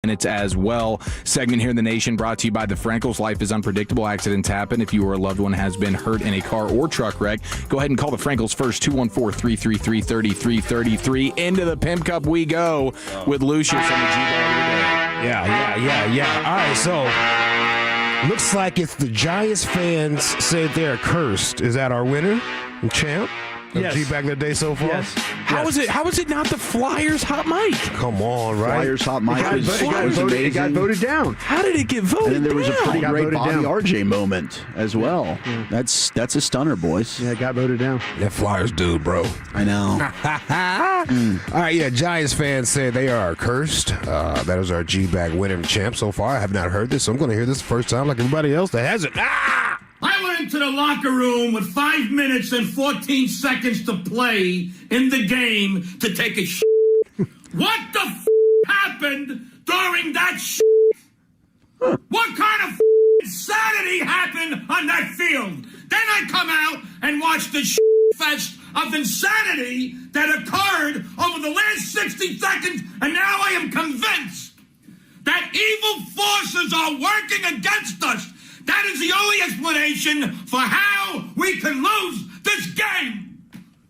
minutes as well. Segment here in the nation brought to you by the Frankels. Life is unpredictable. Accidents happen. If you or a loved one has been hurt in a car or truck wreck, go ahead and call the Frankels first, 214-333-3333. Into the Pimp Cup we go with Lucius on the G-Bag. Yeah. All right, so looks like it's the Giants fans said they're cursed. Is that our winner and champ? Yes. G-Bag of the day so far? Yes. How is it not the Flyers hot mic? Come on, right? Flyers hot mic was It got voted down. How did it get voted And then there was a pretty Got great voted Bobby down. RJ moment as well. Yeah. That's a stunner, boys. Yeah, it got voted down. That Flyers dude, bro. I know. All right, yeah, Giants fans said they are cursed. That is our G-Bag winner and champ so far. I have not heard this, so I'm going to hear this the first time like everybody else that hasn't. I went into the locker room with 5 minutes and 14 seconds to play in the game to take a shit. What the happened during that shit? What kind of insanity happened on that field? Then I come out and watch the shit fest of insanity that occurred over the last 60 seconds, and now I am convinced that evil forces are working against us. That is the only explanation for how we can lose this game.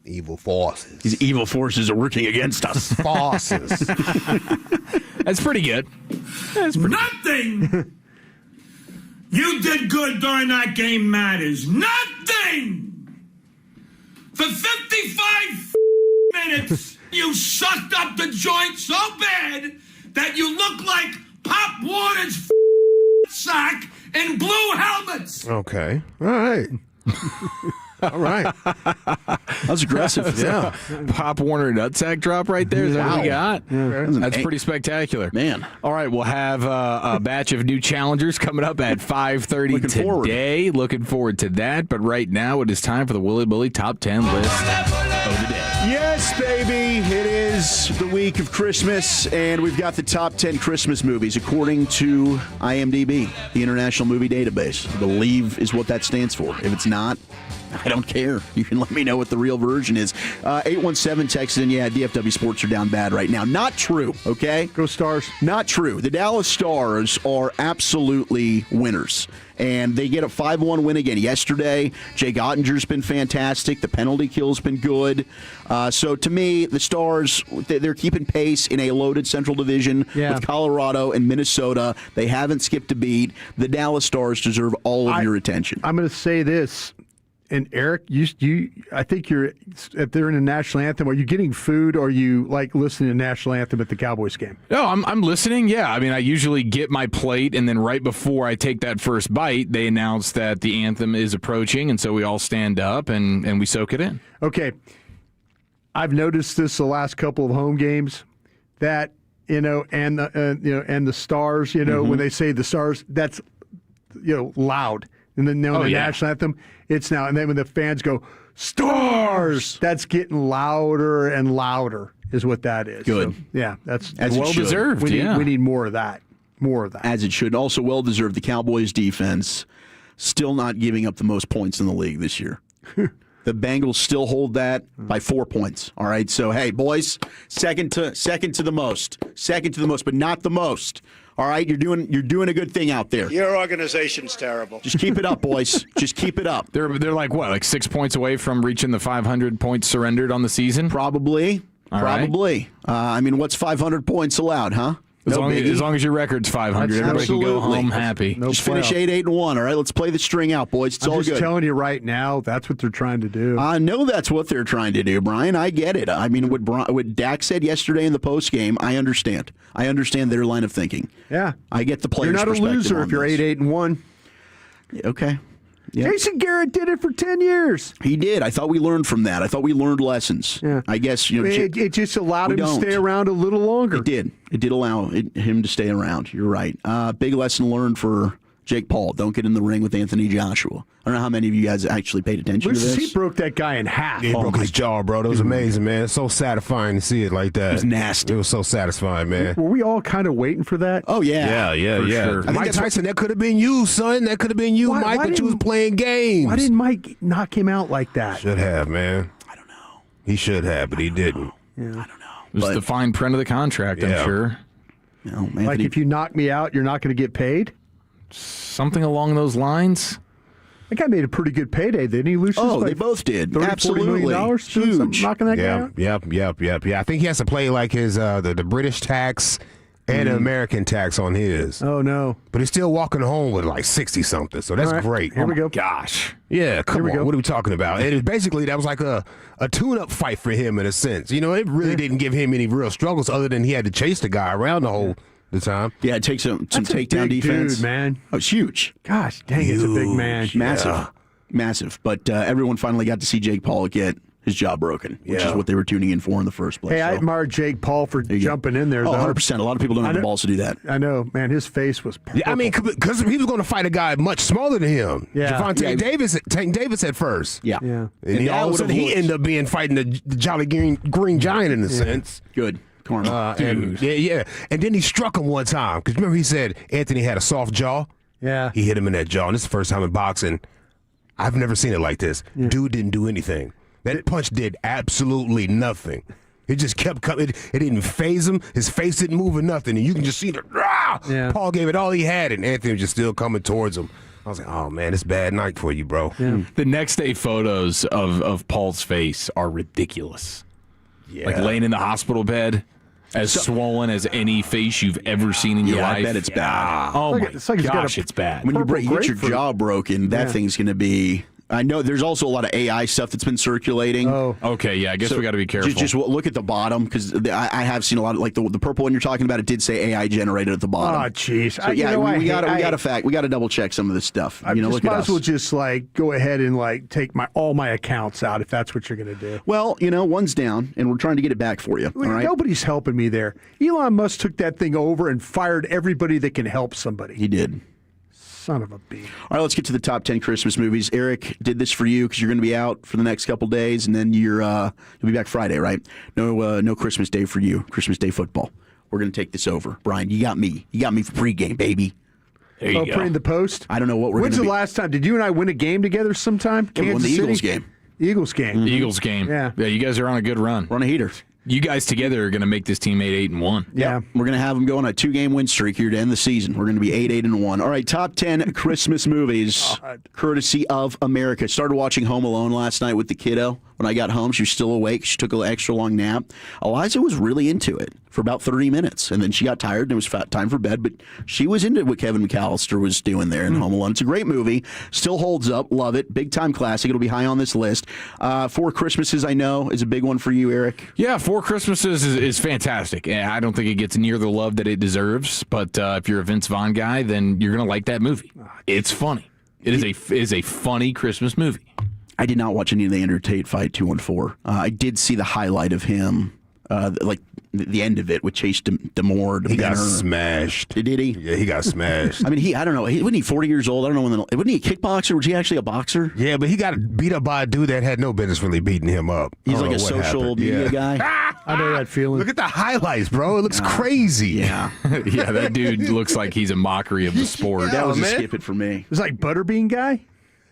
Evil forces. These evil forces are working against us. Forces. That's pretty good. Nothing you did good during that game matters. Nothing. For 55 minutes, you sucked up the joint so bad that you look like Pop Warner's sack in blue helmets. Okay. All right. All right. That was aggressive. Yeah. Pop Warner nutsack drop right there. Is that what we got? Yeah. That's pretty spectacular. Man. All right, we'll have a batch of new challengers coming up at 5:30 today. Looking forward to that. But right now, it is time for the Willy Billy Top 10 list of the day. Yes, baby. It is the week of Christmas, and we've got the top 10 Christmas movies according to IMDb, the International Movie Database. I believe is what that stands for. If it's not, I don't care. You can let me know what the real version is. 817 texted in, yeah, DFW Sports are down bad right now. Not true, okay? Go Stars. Not true. The Dallas Stars are absolutely winners. And they get a 5-1 win again yesterday. Jake Ottinger's been fantastic. The penalty kill's been good. So to me, the Stars, they're keeping pace in a loaded Central Division with Colorado and Minnesota. They haven't skipped a beat. The Dallas Stars deserve all of your attention. I'm going to say this. And Eric, I think if they're in a national anthem, are you getting food or are you like listening to national anthem at the Cowboys game? No, I'm listening. Yeah, I mean, I usually get my plate, and then right before I take that first bite, they announce that the anthem is approaching, and so we all stand up and we soak it in. Okay, I've noticed this the last couple of home games that and the Stars, when they say the Stars, that's loud. And then the national anthem, it's now. And then when the fans go, Stars, that's getting louder and louder is what that is. Good. So, yeah, that's well-deserved. We need more of that. More of that. As it should. Also well-deserved, the Cowboys defense still not giving up the most points in the league this year. The Bengals still hold that by 4 points. All right, so hey, boys, second to the most, but not the most. All right, you're doing a good thing out there. Your organization's terrible. Just keep it up, boys. Just keep it up. They're like 6 points away from reaching the 500 points surrendered on the season. Probably. Right. I mean, what's 500 points allowed, huh? As long as your record's 500, everybody can go home happy. Just finish 8-8-1. All right, let's play the string out, boys. It's all good. I'm just telling you right now, that's what they're trying to do. I know that's what they're trying to do, Brian. I get it. I mean, what Dak said yesterday in the postgame, I understand. I understand their line of thinking. Yeah, I get the players' perspective. You're not a loser if you're 8-8-1. Okay. Yep. Jason Garrett did it for 10 years. He did. I thought we learned from that. I thought we learned lessons. Yeah. I guess it just allowed him to stay around a little longer. It did. It did allow him to stay around. You're right. Big lesson learned for Jake Paul. Don't get in the ring with Anthony Joshua. I don't know how many of you guys actually paid attention to this. He broke that guy in half. He broke his jaw, bro. That was amazing, man. It's so satisfying to see it like that. It was nasty. It was so satisfying, man. Were we all kind of waiting for that? Oh, yeah. Yeah. Sure. Mike Tyson, that could have been you, son. That could have been you, Mike, but you was playing games. Why didn't Mike knock him out like that? Should have, man. I don't know. He should have, but he didn't. Yeah. I don't know. It was the fine print of the contract, I'm sure. No, Anthony. Like if you knock me out, you're not going to get paid? Something along those lines. That guy made a pretty good payday, didn't he, Lucius? Oh, they both did. $30, Absolutely. $40 million Huge. knocking that guy out? Yep. I think he has to play like his the British tax and the American tax on his. Oh, no. But he's still walking home with like 60-something, so that's great. Here we go. Gosh. Yeah, come on. What are we talking about? And basically, that was like a tune-up fight for him in a sense. You know, it really didn't give him any real struggles other than he had to chase the guy around the time. Yeah, it takes some That's takedown a big defense. dude, man. Oh, it's huge. Gosh, dang, it's a big man. Massive. But everyone finally got to see Jake Paul get his jaw broken, which is what they were tuning in for in the first place. Hey, I admire Jake Paul for jumping in there. Oh, though. 100%. A lot of people don't have the balls to do that. I know, man. His face was purple. Yeah, I mean, because he was going to fight a guy much smaller than him. Yeah. Javonte Davis at first. Yeah. And all of a sudden, he ended up being fighting the Jolly Green Giant in a sense. Good. Karma. And then he struck him one time. Because remember, he said Anthony had a soft jaw? Yeah. He hit him in that jaw. And this is the first time in boxing. I've never seen it like this. Yeah. Dude didn't do anything. That punch did absolutely nothing. It just kept coming. It didn't phase him. His face didn't move or nothing. And you can just see Paul gave it all he had, and Anthony was just still coming towards him. I was like, oh, man, it's a bad night for you, bro. Yeah. The next day photos of Paul's face are ridiculous. Yeah. Like laying in the hospital bed, as swollen as any face you've ever seen in your life. I bet it's bad. Oh, my gosh, it's bad. When you get your jaw broken, that thing's going to be... I know there's also a lot of AI stuff that's been circulating. Oh, okay, yeah. I guess we got to be careful. Just look at the bottom because I have seen a lot of like the purple one you're talking about. It did say AI generated at the bottom. Oh, jeez. So, we got to double check some of this stuff. I might as well just like go ahead and like take all my accounts out if that's what you're going to do. Well, one's down and we're trying to get it back for you. All right? Nobody's helping me there. Elon Musk took that thing over and fired everybody that can help somebody. He did. Son of a bee. All right, let's get to the top 10 Christmas movies. Eric did this for you because you're going to be out for the next couple days, and then you'll be back Friday, right? No Christmas Day for you. Christmas Day football. We're going to take this over. Brian, you got me. You got me for pregame, baby. There you go. Putting the post? I don't know what we're going to When's the last time? Did you and I win a game together sometime? Yeah, we won the Eagles game. Eagles game. Eagles game. Yeah, you guys are on a good run. We're on a heater. You guys together are going to make this team 8-1. Yeah. We're going to have them go on a 2-game win streak here to end the season. We're going to be 8-1. All right, top 10 Christmas movies, courtesy of America. Started watching Home Alone last night with the kiddo. When I got home, she was still awake. She took an extra long nap. Eliza was really into it for about 30 minutes, and then she got tired, and it was time for bed, but she was into what Kevin McAllister was doing there in Home Alone. It's a great movie. Still holds up. Love it. Big-time classic. It'll be high on this list. Four Christmases, I know, is a big one for you, Eric. Yeah, Four Christmases is fantastic. I don't think it gets near the love that it deserves, but if you're a Vince Vaughn guy, then you're going to like that movie. It's funny. It is a funny Christmas movie. I did not watch any of the Andrew Tate fight 2-4. I did see the highlight of him, like the end of it with Chase Demore. He got smashed. Did he? Yeah, he got smashed. I mean, I don't know. Wasn't he 40 years old? I don't know wasn't he a kickboxer? Was he actually a boxer? Yeah, but he got beat up by a dude that had no business really beating him up. He's like a social media guy. I know that feeling. Look at the highlights, bro. It looks crazy. Yeah. Yeah, that dude looks like he's a mockery of the sport. That was a skip it for me. It's like Butterbean guy?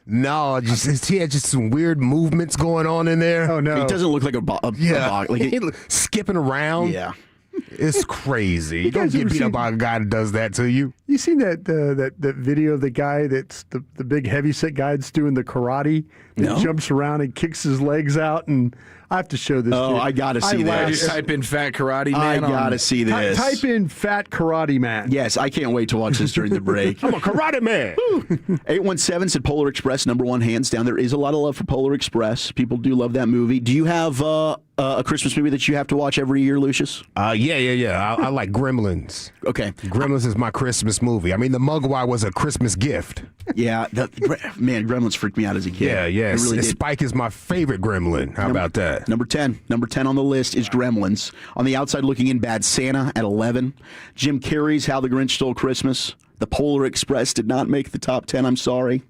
No, he had just some weird movements going on in there. Oh, no. He doesn't look like skipping around. Yeah. It's crazy. You don't get beat up by a guy that does that to you. You seen that video of the guy that's the big heavyset guy that's doing the karate? That jumps around and kicks his legs out, and I have to show this. Oh, I got to see that. Just type in Fat Karate Man. I got to see this. Type in Fat Karate Man. Yes, I can't wait to watch this during the break. I'm a karate man. 817 said Polar Express, #1 hands down. There is a lot of love for Polar Express. People do love that movie. Do you have a Christmas movie that you have to watch every year, Lucius? Yeah. I like Gremlins. Okay. Gremlins is my Christmas movie. I mean, the Mugwai was a Christmas gift. Yeah, man, Gremlins freaked me out as a kid. Yeah. Really did. Spike is my favorite Gremlin. How about that? Number 10 on the list is Gremlins. On the outside looking in, Bad Santa at 11. Jim Carrey's How the Grinch Stole Christmas. The Polar Express did not make the top 10, I'm sorry.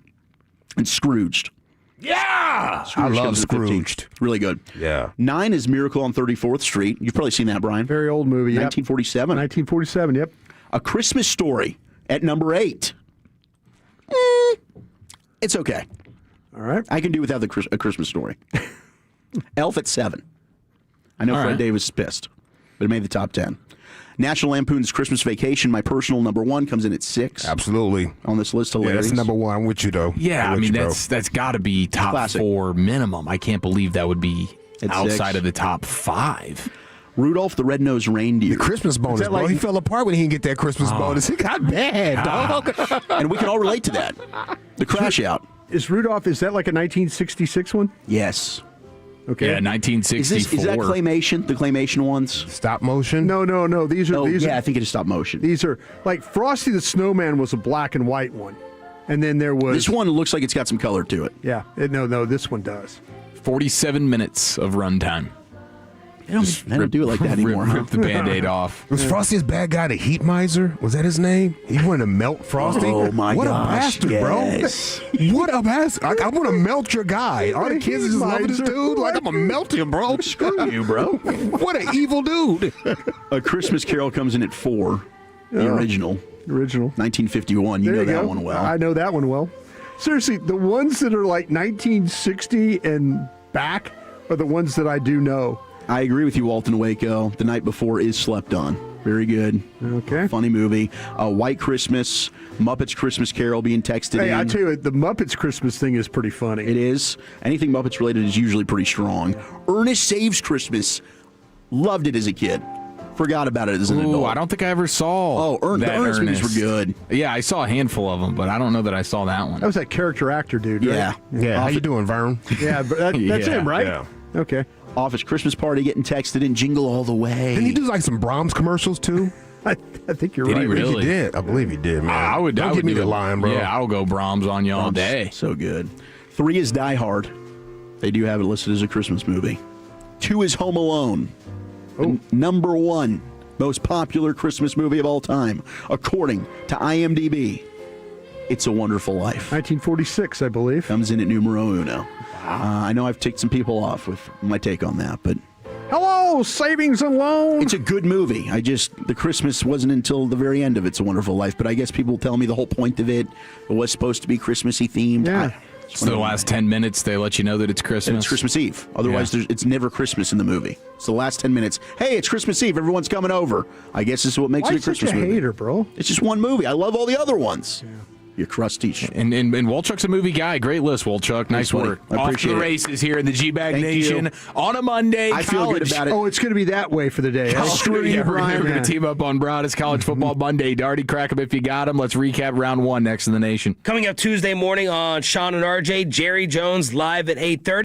And Scrooged. Yeah! I love Scrooged. Really good. Yeah. 9 is Miracle on 34th Street. You've probably seen that, Brian. Very old movie, 1947. 1947, yep. A Christmas Story at number 8. It's okay. All right. I can do without a Christmas Story. Elf at 7. I know Fred Davis is pissed. but it made the top 10. National Lampoon's Christmas Vacation, my personal number 1, comes in at 6. Absolutely. On this list, hilarious. Yeah, that's number 1. I'm with you, though. Yeah, I mean, that's got to be top Classic. 4 minimum. I can't believe that would be At outside 6. of the top 5. Rudolph the Red-Nosed Reindeer. The Christmas bonus, bro. He fell apart when he didn't get that Christmas bonus. He got bad, dog. And we can all relate to that. The crash out. Is Rudolph, is that like a 1966 one? Yes. Okay. Yeah, 1964. Is that claymation? The claymation ones? Stop motion? No. These are. I think it is stop motion. These are like Frosty the Snowman was a black and white one, and then there was This one looks like it's got some color to it. Yeah. No. This one does. 47 minutes of runtime. They don't do it like that anymore, huh? Rip the Band-Aid off. Was Frosty his bad guy, the Heat Miser? Was that his name? He wanted to melt Frosty? Oh, my what gosh, a bastard, yes. bro. What a bastard. I want to melt your guy. All the kids just loving this dude. Like, I'm going to melt him, bro. Screw you, bro. What an evil dude. A Christmas Carol comes in at 4. The original. 1951. You know that one well. I know that one well. Seriously, the ones that are like 1960 and back are the ones that I do know. I agree with you, Walton Waco. The Night Before is slept on. Very good. Okay. Funny movie. White Christmas, Muppets Christmas Carol being texted in. Hey, I tell you what, the Muppets Christmas thing is pretty funny. It is. Anything Muppets related is usually pretty strong. Ernest Saves Christmas. Loved it as a kid. Forgot about it as an adult. I don't think I ever saw. The Ernest movies were good. Yeah, I saw a handful of them, but I don't know that I saw that one. That was that character actor dude, right? Yeah. How you doing, Vern? Yeah, but that's him, right? Yeah. Okay. Office Christmas Party getting texted in Jingle All the Way. Didn't he do like some Brahms commercials too? I think you're Did right. he really? I think he did. I believe he did, man. Don't give me the line, bro. Yeah, I'll go Brahms on you all day. So good. 3 is Die Hard. They do have it listed as a Christmas movie. 2 is Home Alone. Number 1 most popular Christmas movie of all time, according to IMDb. It's a Wonderful Life. 1946, I believe. Comes in at numero uno. I know I've ticked some people off with my take on that, but Hello, savings and loan. it's a good movie. The Christmas wasn't until the very end of It's a Wonderful Life, but I guess people tell me the whole point of it was supposed to be Christmassy themed. Yeah. So the last 10 minutes, they let you know that it's Christmas. It's Christmas Eve. Otherwise, it's never Christmas in the movie. It's the last 10 minutes. Hey, it's Christmas Eve. Everyone's coming over. I guess this is what makes Why it a Christmas such a movie. hater, bro? It's just one movie. I love all the other ones. Yeah. You're crusty. And Wolchuk's a movie guy. Great list, Wolchuk. Nice work. I Off to appreciate the it. races here in the G-Bag Thank Nation you. on a Monday. I feel good about it. Oh, it's going to be that way for the day. Screw you, Yeah, Brian. We're going to team up on Broadest College Football Monday. Darty, crack 'em if you got 'em. Let's recap round 1 next in the nation. Coming up Tuesday morning on Sean and RJ, Jerry Jones live at 8:30.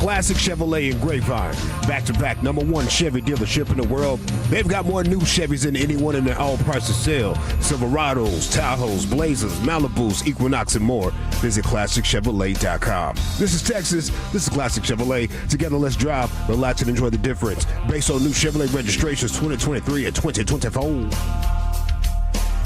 Classic Chevrolet in Grapevine. Back-to-back #1 Chevy dealership in the world. They've got more new Chevys than anyone in their all-price to sell. Silverados, Tahoes, Blazers, Malibus, Equinox, and more. Visit ClassicChevrolet.com. This is Texas. This is Classic Chevrolet. Together, let's drive, relax, and enjoy the difference. Based on new Chevrolet registrations 2023 and 2024.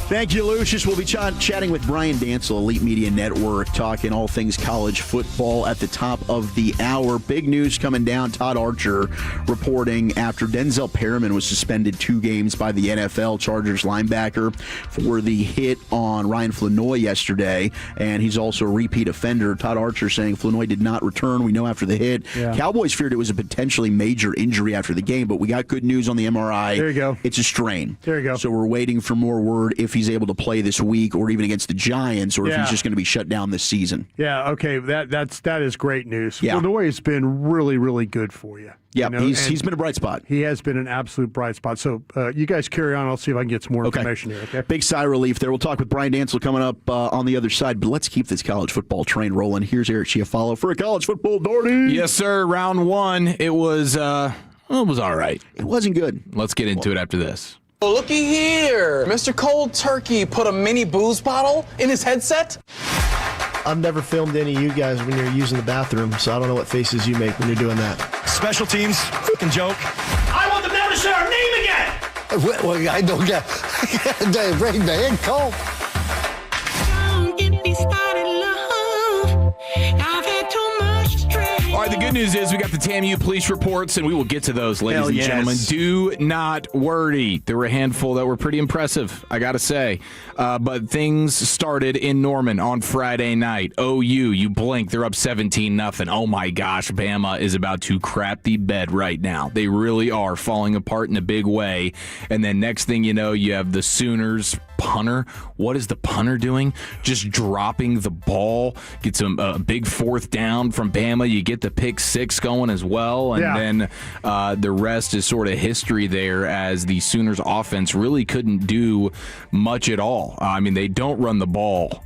Thank you, Lucius. We'll be chatting with Brian Dancel, Elite Media Network, talking all things college football at the top of the hour. Big news coming down. Todd Archer reporting after Denzel Perriman was suspended 2 games by the NFL, Chargers linebacker, for the hit on Ryan Flanoy yesterday, and he's also a repeat offender. Todd Archer saying Flanoy did not return. We know after the hit. Yeah. Cowboys feared it was a potentially major injury after the game, but we got good news on the MRI. There you go. It's a strain. There you go. So we're waiting for more word if he's able to play this week or even against the Giants, or if he's just going to be shut down this season. Yeah, okay, that is great news. Yeah. Flanoy has been really, really good for you. Yeah, you know? he's been a bright spot. He has been an absolute bright spot. So you guys carry on. I'll see if I can get some more information here, okay? Big sigh of relief there. We'll talk with Brian Dancel coming up on the other side, but let's keep this college football train rolling. Here's Eric Chiafalo for a college football Doherty. Yes, sir. Round 1, it was all right. It wasn't good. Let's get into it after this. Oh, looky here. Mr. Cold Turkey put a mini booze bottle in his headset? I've never filmed any of you guys when you're using the bathroom, so I don't know what faces you make when you're doing that. Special teams, fucking joke. I want them never to say our name again. Well, I don't get. Dave, bring the head cold. All right, the good news is we got the TAMU police reports, and we will get to those, ladies and gentlemen. Do not worry. There were a handful that were pretty impressive, I got to say. But things started in Norman on Friday night. OU, you blink, they're up 17-0. Oh, my gosh, Bama is about to crap the bed right now. They really are falling apart in a big way. And then next thing you know, you have the Sooners punter. What is the punter doing? Just dropping the ball. Gets a big 4th down from Bama. You get the pick 6 going as well. And then the rest is sort of history there, as the Sooners offense really couldn't do much at all. I mean, they don't run the ball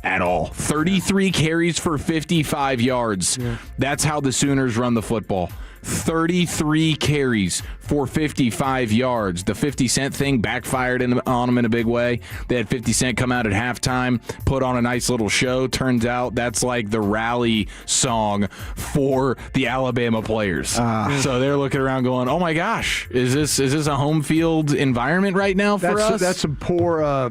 at all. 33 carries for 55 yards. Yeah. That's how the Sooners run the football. 33 carries for 55 yards. The 50 Cent thing backfired on them in a big way. They had 50 Cent come out at halftime, put on a nice little show. Turns out that's like the rally song for the Alabama players. So they're looking around going, oh my gosh, is this a home field environment right now for us? That's some poor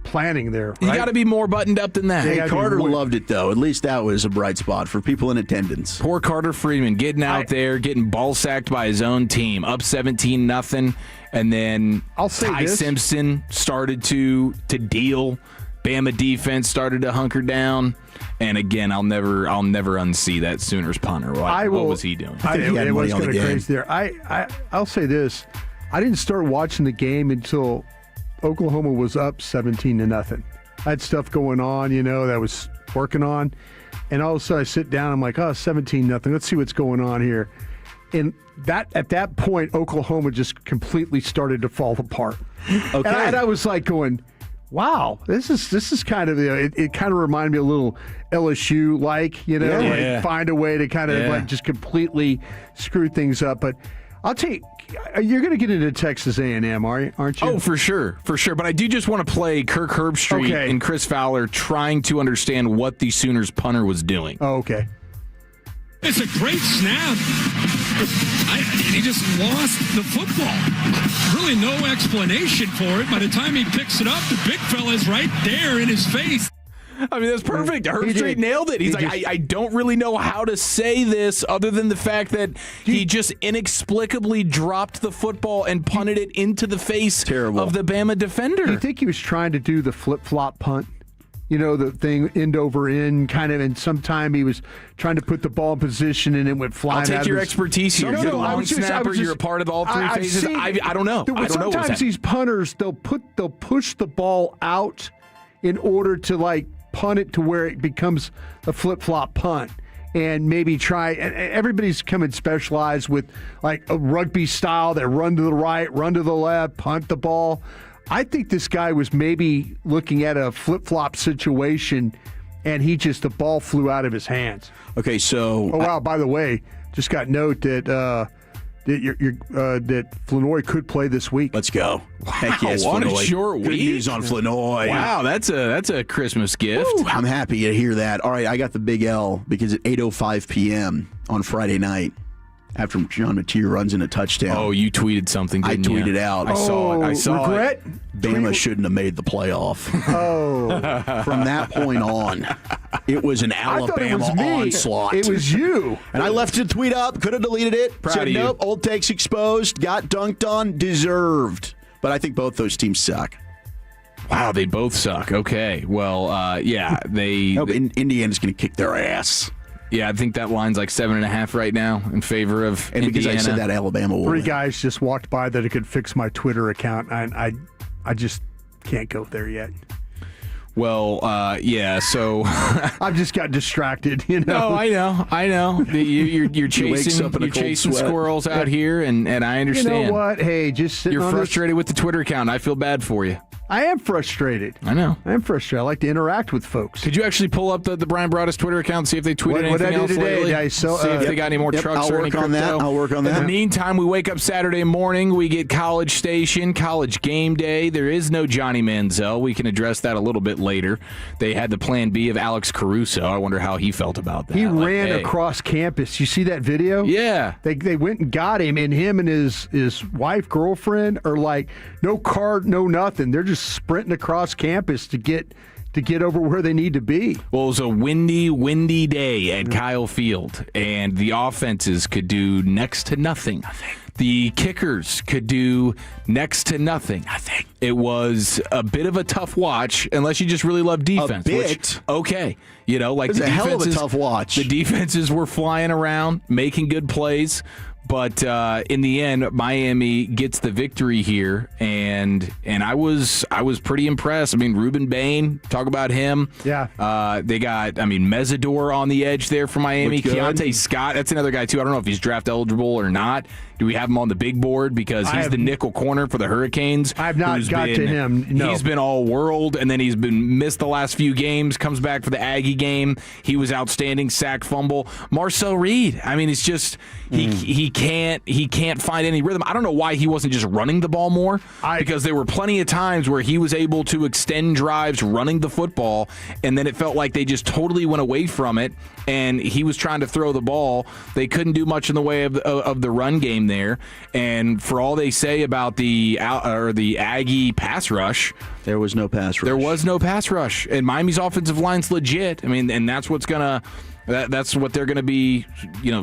planning there. Right? You got to be more buttoned up than that. Hey, Carter loved it, though. At least that was a bright spot for people in attendance. Poor Carter Freeman getting out there, getting ball sacked by his own team, up 17-0, and then Ty Simpson started to deal. Bama defense started to hunker down, and again, I'll never unsee that Sooners punter. What was he doing? It was kind of crazy there. I'll say this: I didn't start watching the game until Oklahoma was up 17-0. I had stuff going on, that I was working on, and all of a sudden I sit down. I'm like, 17-0. Let's see what's going on here. And at that point, Oklahoma just completely started to fall apart. Okay. And I was like going, wow, this is kind of, it kind of reminded me a little LSU like, like find a way to kind of like just completely screw things up. But I'll tell you, you're going to get into Texas A&M, aren't you? Oh, for sure. But I do just want to play Kirk Herbstreit and Chris Fowler trying to understand what the Sooners punter was doing. Oh, okay. It's a great snap. He just lost the football. Really no explanation for it. By the time he picks it up, the big fella's right there in his face. I mean, that's perfect. Herbstreit nailed it. He's like, I don't really know how to say this other than the fact that he just inexplicably dropped the football and punted it into the face of the Bama defender. Do you think he was trying to do the flip-flop punt? The thing end over end kind of, and sometime he was trying to put the ball in position and it went flying out. I'll take your expertise here. You're a long snapper. You're a part of all three phases. I don't know. Sometimes these punters, they'll push the ball out in order to like punt it to where it becomes a flip-flop punt. And maybe try, and everybody's coming specialized with like a rugby style that run to the right, run to the left, punt the ball. I think this guy was maybe looking at a flip-flop situation and the ball flew out of his hands. Okay, so oh wow! By the way, just got note that that Flanoy could play this week. Let's go! Heck yes, what Flanoy. a short Good week. news on Flanoy. Wow, that's a Christmas gift. Woo, I'm happy to hear that. All right, I got the big L because at 8:05 p.m. on Friday night, after John Mateer runs in a touchdown. Oh, you tweeted something, didn't you? I tweeted out. I saw it. I saw regret? it. Bama shouldn't have made the playoff. Oh. From that point on, it was an Alabama onslaught. It was you. And I left the tweet up, could have deleted it. Proud said, of you. nope, old takes exposed, got dunked on, deserved. But I think both those teams suck. Wow, they both suck. Okay. Well, yeah, Indiana's going to kick their ass. Yeah, I think that line's like 7.5 right now in favor of and Indiana. Because I said that Alabama will 3 win. guys just walked by that could fix my Twitter account. I just can't go there yet. Well, yeah. So I've just got distracted. You know. No, I know. You're chasing squirrels out here, and I understand. You know what? Hey, just sitting you're on frustrated with the Twitter account. I feel bad for you. I am frustrated. I know. I am frustrated. I like to interact with folks. Could you actually pull up the Brian Broaddus Twitter account and see if they tweeted what anything I else did today? lately? I saw, see if they got any more trucks or any crypto. I'll work on that. In the meantime, we wake up Saturday morning. We get College Station, College Game Day. There is no Johnny Manziel. We can address that a little bit later. They had the plan B of Alex Caruso. I wonder how he felt about that. He ran across campus. You see that video? Yeah. They went and got him, and him and his wife, girlfriend are like, no card, no nothing. They're just sprinting across campus to get over where they need to be. Well, it was a windy day at Kyle Field, and the offenses could do next to nothing. The kickers could do next to nothing. It was a bit of a tough watch, unless you just really love defense. A bit. Which, okay. You know, like it was the a hell of a defenses, tough watch. The defenses were flying around, making good plays. But in the end, Miami gets the victory here, and I was pretty impressed. I mean, Ruben Bain, talk about him. Yeah. They got, Mesidor on the edge there for Miami. Keontae Scott, that's another guy too. I don't know if he's draft eligible or not. Do we have him on the big board because he's the nickel corner for the Hurricanes? I have not got to him. No. He's been all world, and then he's been missed the last few games. Comes back for the Aggie game. He was outstanding, sack, fumble. Marcel Reed. It's just he can't find any rhythm. I don't know why he wasn't just running the ball more, because there were plenty of times where he was able to extend drives running the football, and then it felt like they just totally went away from it, and he was trying to throw the ball. They couldn't do much in the way of the run game there, and for all they say about the Aggie pass rush, there was no pass rush. There was no pass rush, and Miami's offensive line's legit. And that's what's gonna. That's what they're going to be,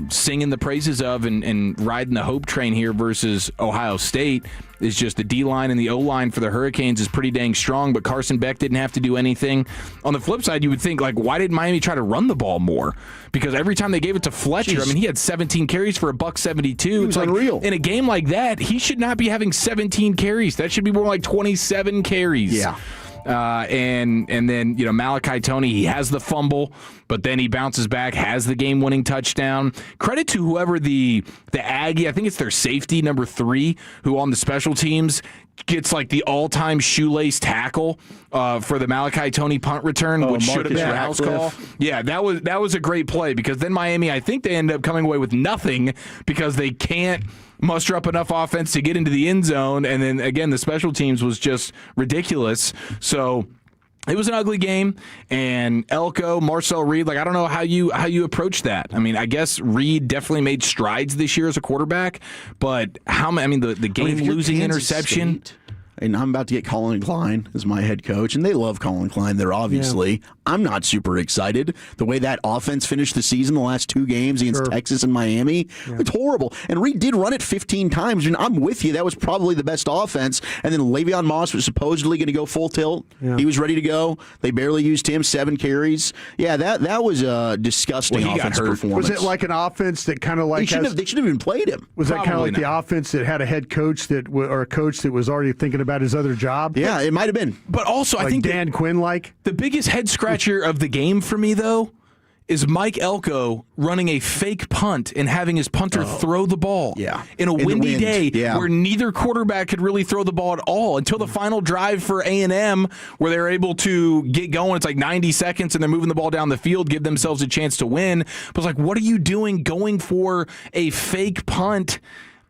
singing the praises of and riding the hope train here versus Ohio State. Is just the D-line and the O-line for the Hurricanes is pretty dang strong, but Carson Beck didn't have to do anything. On the flip side, you would think, why did Miami try to run the ball more? Because every time they gave it to Fletcher, he had 17 carries for $172. It was unreal. In a game like that, he should not be having 17 carries. That should be more like 27 carries. Yeah. And then Malachi Toney, he has the fumble, but then he bounces back, has the game-winning touchdown. Credit to whoever the Aggie, I think it's their safety number 3, who on the special teams gets the all-time shoelace tackle for the Malachi Toney punt return, which should have been a house call. Yeah, that was a great play, because then Miami, I think they end up coming away with nothing because they can't muster up enough offense to get into the end zone, and then again the special teams was just ridiculous. So it was an ugly game, and Elko, Marcel Reed, I don't know how you approach that. I guess Reed definitely made strides this year as a quarterback, but the game-losing interception. State, and I'm about to get Colin Klein as my head coach, and they love Colin Klein there, obviously. Yeah. I'm not super excited. The way that offense finished the season, the last 2 games against Texas and Miami, it's horrible. And Reed did run it 15 times, and I'm with you. That was probably the best offense. And then Le'Veon Moss was supposedly going to go full tilt. Yeah. He was ready to go. They barely used him, 7 carries. Yeah, that was a disgusting offensive performance. Was it like an offense that kind of they should have even played him? Was that kind of like the offense that had a head coach or a coach that was already thinking about his other job? Yeah, it might have been. But also, I think Dan Quinn, the biggest head scratcher of the game for me, though, is Mike Elko running a fake punt and having his punter throw the ball in a windy day where neither quarterback could really throw the ball at all until the final drive for A&M where they're able to get going. It's like 90 seconds and they're moving the ball down the field, give themselves a chance to win. But it's like, what are you doing going for a fake punt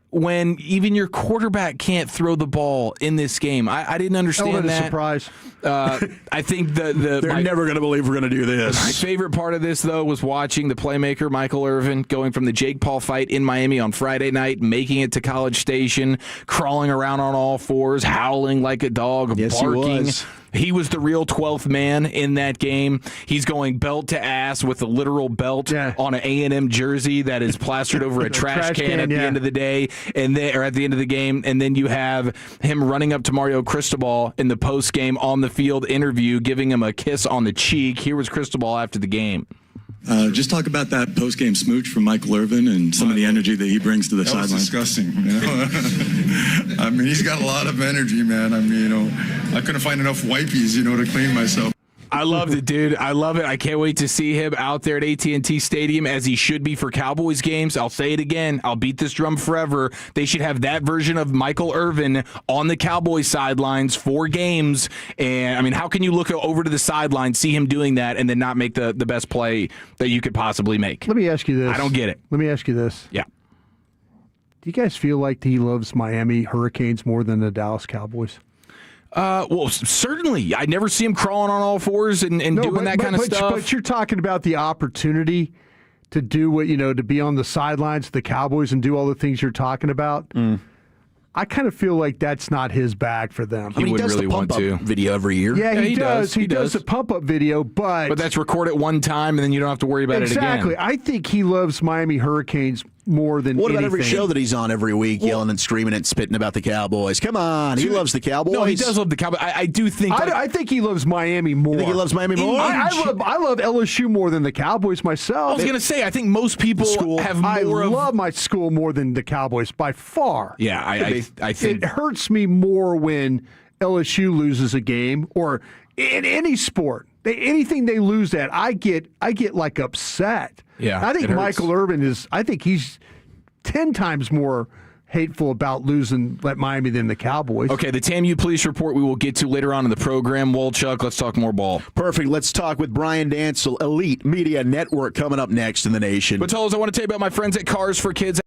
when even your quarterback can't throw the ball in this game? I didn't understand that. Surprise. I think they're never going to believe we're going to do this. My favorite part of this, though, was watching the playmaker, Michael Irvin, going from the Jake Paul fight in Miami on Friday night, making it to College Station, crawling around on all fours, howling like a dog, barking. He was the real 12th man in that game. He's going belt to ass with a literal belt on an A&M jersey that is plastered over a trash can at the end of the day, or at the end of the game. And then you have him running up to Mario Cristobal in the post-game on the field interview, giving him a kiss on the cheek. Here was Cristobal after the game. Just talk about that post-game smooch from Michael Irvin and some of the energy that he brings to the sideline. That was disgusting. I mean, he's got a lot of energy, man. I mean, I couldn't find enough wipies, to clean myself. I loved it, dude. I love it. I can't wait to see him out there at AT&T Stadium as he should be for Cowboys games. I'll say it again. I'll beat this drum forever. They should have that version of Michael Irvin on the Cowboys sidelines for games. And, I mean, how can you look over to the sideline, see him doing that, and then not make the best play that you could possibly make? Let me ask you this. I don't get it. Let me ask you this. Yeah. Do you guys feel like he loves Miami Hurricanes more than the Dallas Cowboys? Well, certainly. I never see him crawling on all fours and doing that kind of stuff. But you're talking about the opportunity to do what, to be on the sidelines of the Cowboys and do all the things you're talking about. I kind of feel like that's not his bag for them. He would really want to. Video every year. Yeah, he does. He does a pump-up video, but that's recorded one time, and then you don't have to worry about it again. Exactly. I think he loves Miami Hurricanes more than What about anything. every show that he's on every week, yelling and screaming and spitting about the Cowboys? Come on, he loves the Cowboys. No, he does love the Cowboys. I do think. I think he loves Miami more. You think he loves Miami more? I love LSU more than the Cowboys myself. I was going to say, I think most people have more I love my school more than the Cowboys by far. Yeah, I think it hurts me more when LSU loses a game or in any sport. Anything they lose at, I get like upset. Yeah, I think Michael Irvin I think he's 10 times more hateful about losing at Miami than the Cowboys. Okay, the TAMU police report we will get to later on in the program. Wolchuk, let's talk more ball. Perfect. Let's talk with Brian Dancel, Elite Media Network, coming up next in the nation. But tell us, I want to tell you about my friends at Cars for Kids.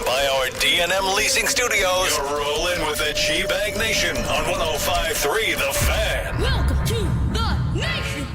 By our D&M Leasing Studios, you're rolling with the G-Bag Nation on 105.3 The Fan. Welcome to the Nation.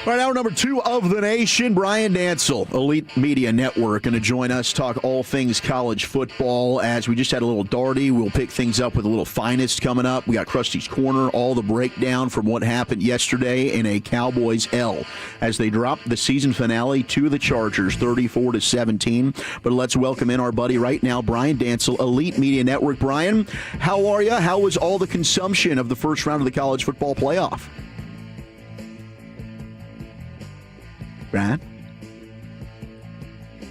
Right, hour number 2 of the Nation. Brian Dancel, Elite Media Network, going to join us, talk all things college football. As we just had a little Darty, we'll pick things up with a little Finest coming up. We got Krusty's Corner, all the breakdown from what happened yesterday in a Cowboys L as they dropped the season finale to the Chargers, 34-17. But let's welcome in our buddy right now, Brian Dancel, Elite Media Network. Brian, how are you? How was all the consumption of the first round of the college football playoff? Brad?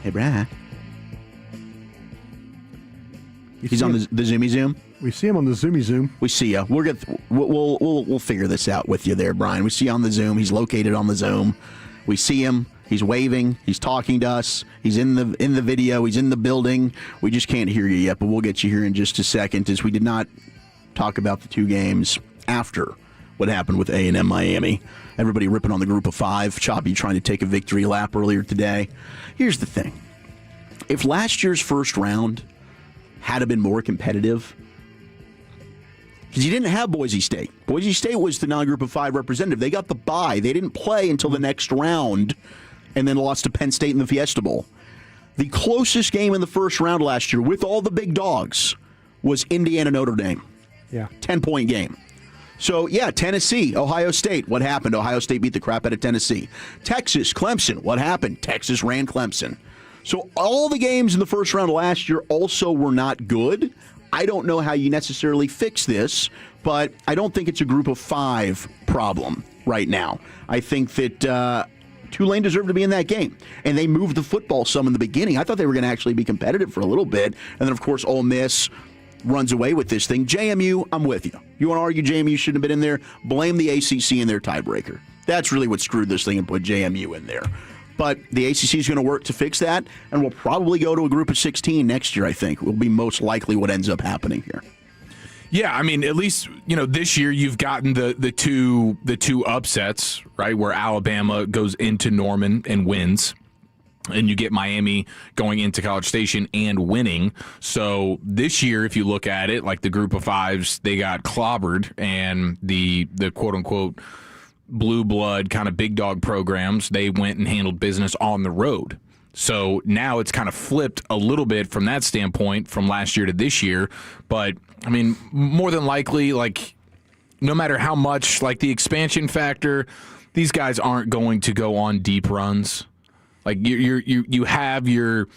Hey, Brad. He's on the Zoomy Zoom. We see him on the Zoomy Zoom. We see you. We'll figure this out with you there, Brian. We see you on the Zoom. He's located on the Zoom. We see him. He's waving. He's talking to us. He's in the video. He's in the building. We just can't hear you yet, but we'll get you here in just a second, as we did not talk about the two games after what happened with A&M Miami. Everybody ripping on the group of 5. Choppy trying to take a victory lap earlier today. Here's the thing. If last year's first round had been more competitive, because you didn't have Boise State. Boise State was the non-group of 5 representative. They got the bye. They didn't play until the next round and then lost to Penn State in the Fiesta Bowl. The closest game in the first round last year with all the big dogs was Indiana-Notre Dame. Yeah. 10-point game. So, yeah, Tennessee, Ohio State. What happened? Ohio State beat the crap out of Tennessee. Texas, Clemson. What happened? Texas ran Clemson. So all the games in the first round last year also were not good. I don't know how you necessarily fix this, but I don't think it's a group of 5 problem right now. I think that Tulane deserved to be in that game, and they moved the football some in the beginning. I thought they were going to actually be competitive for a little bit, and then, of course, Ole Miss runs away with this thing. JMU, I'm with you. You want to argue JMU shouldn't have been in there? Blame the ACC in their tiebreaker. That's really what screwed this thing and put JMU in there. But the ACC is going to work to fix that, and we'll probably go to a group of 16 next year, I think, will be most likely what ends up happening here. Yeah, I mean, at least, this year you've gotten the two upsets, right, where Alabama goes into Norman and wins. And you get Miami going into College Station and winning. So this year, if you look at it, like the group of 5s, they got clobbered, and the quote-unquote blue blood kind of big dog programs, they went and handled business on the road. So now it's kind of flipped a little bit from that standpoint from last year to this year. But, I mean, more than likely, like, no matter how much, like, the expansion factor, these guys aren't going to go on deep runs. Like you have your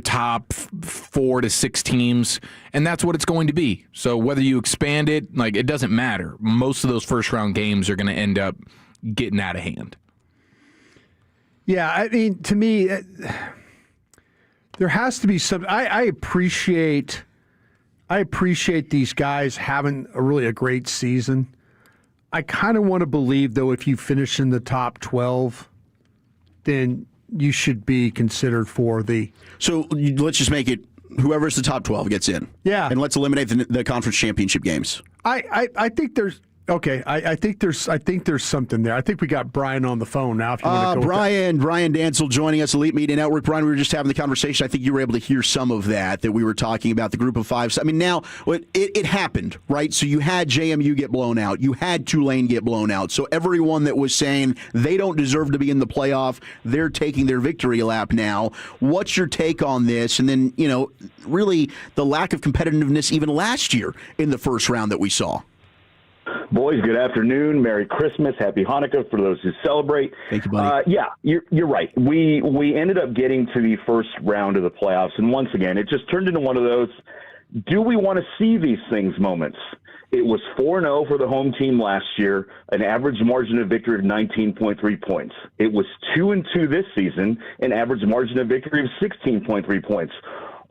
top 4 to 6 teams, and that's what it's going to be. So whether you expand it, like, it doesn't matter. Most of those first round games are going to end up getting out of hand. Yeah, I mean, to me, there has to be some. I appreciate these guys having a great season. I kind of want to believe, though, if you finish in the top 12, then you should be considered for the. So let's just make it whoever's the top 12 gets in. Yeah. And let's eliminate the conference championship games. I think there's. Okay, I think there's something there. I think we got Brian on the phone now. If you want to go Brian Dancel joining us, Elite Media Network. Brian, we were just having the conversation. I think you were able to hear some of that we were talking about, the group of 5. I mean, now it happened, right? So you had JMU get blown out. You had Tulane get blown out. So everyone that was saying they don't deserve to be in the playoff, they're taking their victory lap now. What's your take on this? And then, really the lack of competitiveness even last year in the first round that we saw. Boys, good afternoon. Merry Christmas. Happy Hanukkah for those who celebrate. Thank you, buddy. Yeah, you're right. We ended up getting to the first round of the playoffs, and once again, it just turned into one of those, do we want to see these things moments? It was 4-0 for the home team last year, an average margin of victory of 19.3 points. It was 2-2 this season, an average margin of victory of 16.3 points.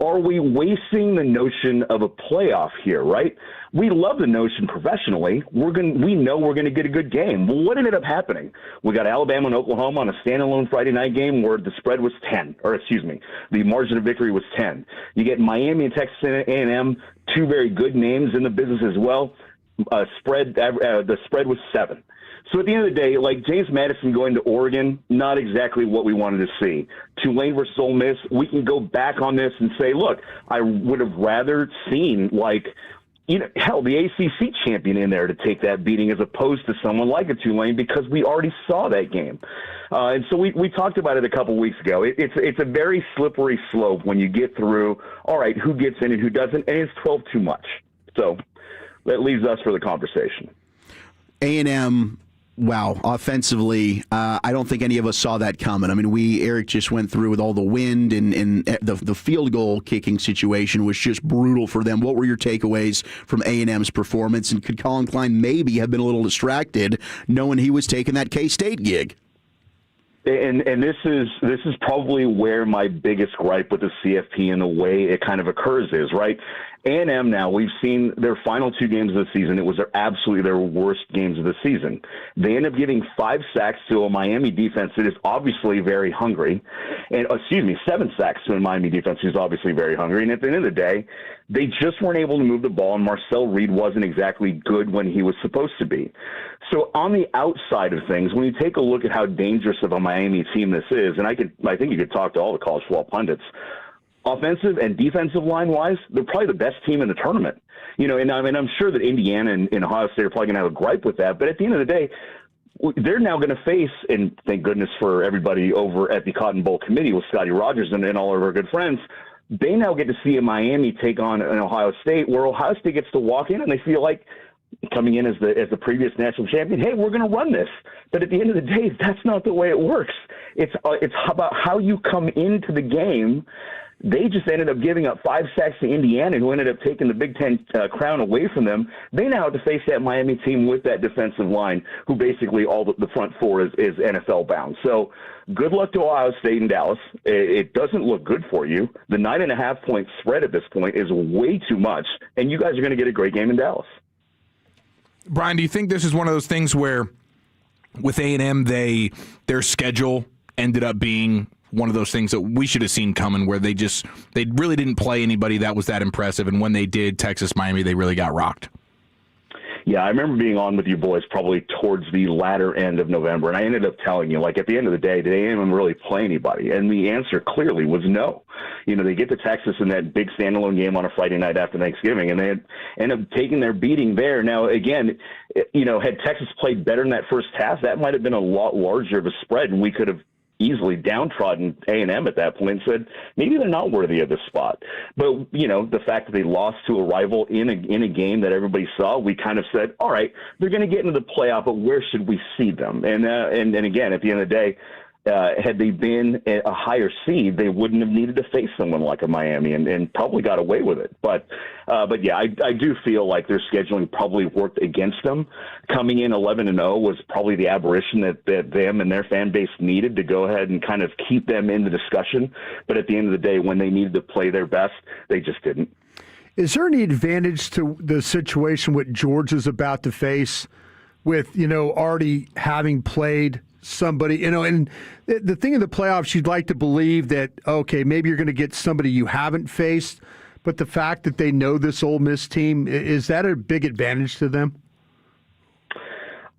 Are we wasting the notion of a playoff here, right? We love the notion professionally. We know we're going to get a good game. Well, what ended up happening? We got Alabama and Oklahoma on a standalone Friday night game where the spread was 10, the margin of victory was 10. You get Miami and Texas A&M, 2 very good names in the business as well. The spread was 7. So at the end of the day, like James Madison going to Oregon, not exactly what we wanted to see. Tulane versus Ole Miss, we can go back on this and say, look, I would have rather seen hell, the ACC champion in there to take that beating as opposed to someone like a Tulane because we already saw that game. And so we talked about it a couple weeks ago. It's a very slippery slope when you get through, all right, who gets in and who doesn't, and it's 12 too much. So that leaves us for the conversation. A&M, wow, offensively, I don't think any of us saw that coming. I mean, Eric just went through with all the wind and the field goal kicking situation was just brutal for them. What were your takeaways from A&M's performance? And could Colin Klein maybe have been a little distracted knowing he was taking that K-State gig? And this is probably where my biggest gripe with the CFP and the way it kind of occurs is, right? A&M now, we've seen their final 2 games of the season. It was absolutely their worst games of the season. They end up giving 5 sacks to a Miami defense that is obviously very hungry. 7 sacks to a Miami defense who's obviously very hungry. And at the end of the day, they just weren't able to move the ball, and Marcel Reed wasn't exactly good when he was supposed to be. So on the outside of things, when you take a look at how dangerous of a Miami team this is, and I think you could talk to all the college football pundits, offensive and defensive line-wise, they're probably the best team in the tournament. And I'm sure that Indiana and Ohio State are probably going to have a gripe with that, but at the end of the day, they're now going to face, and thank goodness for everybody over at the Cotton Bowl committee with Scotty Rogers and all of our good friends, they now get to see a Miami take on an Ohio State where Ohio State gets to walk in and they feel like coming in as the previous national champion, hey, we're going to run this. But at the end of the day, that's not the way it works. It's about how you come into the game. They just ended up giving up 5 sacks to Indiana, who ended up taking the Big Ten crown away from them. They now have to face that Miami team with that defensive line, who basically all the front four is NFL bound. So good luck to Ohio State and Dallas. It doesn't look good for you. The 9.5-point spread at this point is way too much, and you guys are going to get a great game in Dallas. Brian, do you think this is one of those things where with A&M, their schedule ended up being one of those things that we should have seen coming, where they really didn't play anybody that was that impressive, and when they did, Texas, Miami, they really got rocked? Yeah, I remember being on with you boys probably towards the latter end of November, and I ended up telling you, at the end of the day, did A&M really play anybody? And the answer clearly was no. They get to Texas in that big standalone game on a Friday night after Thanksgiving, and they end up taking their beating there. Now, again, had Texas played better in that first half, that might have been a lot larger of a spread, and we could have easily downtrodden A&M at that point and said, maybe they're not worthy of this spot. But, the fact that they lost to a rival in a game that everybody saw, we kind of said, all right, they're going to get into the playoff, but where should we see them? And again, at the end of the day, had they been a higher seed, they wouldn't have needed to face someone like a Miami and probably got away with it. But yeah, I do feel like their scheduling probably worked against them. Coming in 11-0 was probably the aberration that them and their fan base needed to go ahead and kind of keep them in the discussion. But at the end of the day, when they needed to play their best, they just didn't. Is there any advantage to the situation what George is about to face with, already having played somebody, and the thing in the playoffs, you'd like to believe that, okay, maybe you're going to get somebody you haven't faced, but the fact that they know this Ole Miss team, is that a big advantage to them?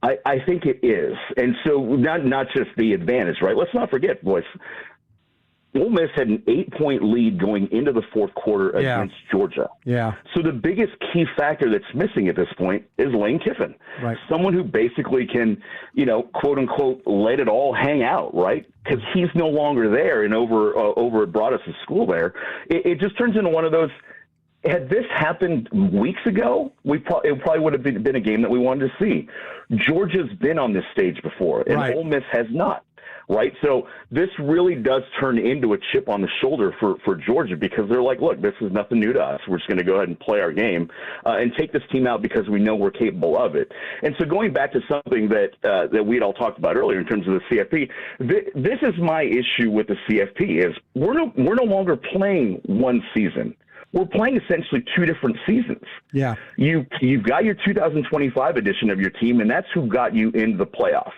I think it is. And so not just the advantage, right? Let's not forget, boys, Ole Miss had an 8-point lead going into the fourth quarter against Georgia. Yeah. So the biggest key factor that's missing at this point is Lane Kiffin. Right. Someone who basically can, quote unquote, let it all hang out, right? Because he's no longer there and over at Broadus' school there. It just turns into one of those. Had this happened weeks ago, it probably would have been a game that we wanted to see. Georgia's been on this stage before, and Ole Miss has not. Right, so this really does turn into a chip on the shoulder for Georgia, because they're like, look, this is nothing new to us. We're just going to go ahead and play our game and take this team out because we know we're capable of it. And so going back to something that we had all talked about earlier in terms of the CFP, this is my issue with the CFP is we're no longer playing one season. We're playing essentially 2 different seasons. Yeah, you've got your 2025 edition of your team, and that's who got you into the playoff.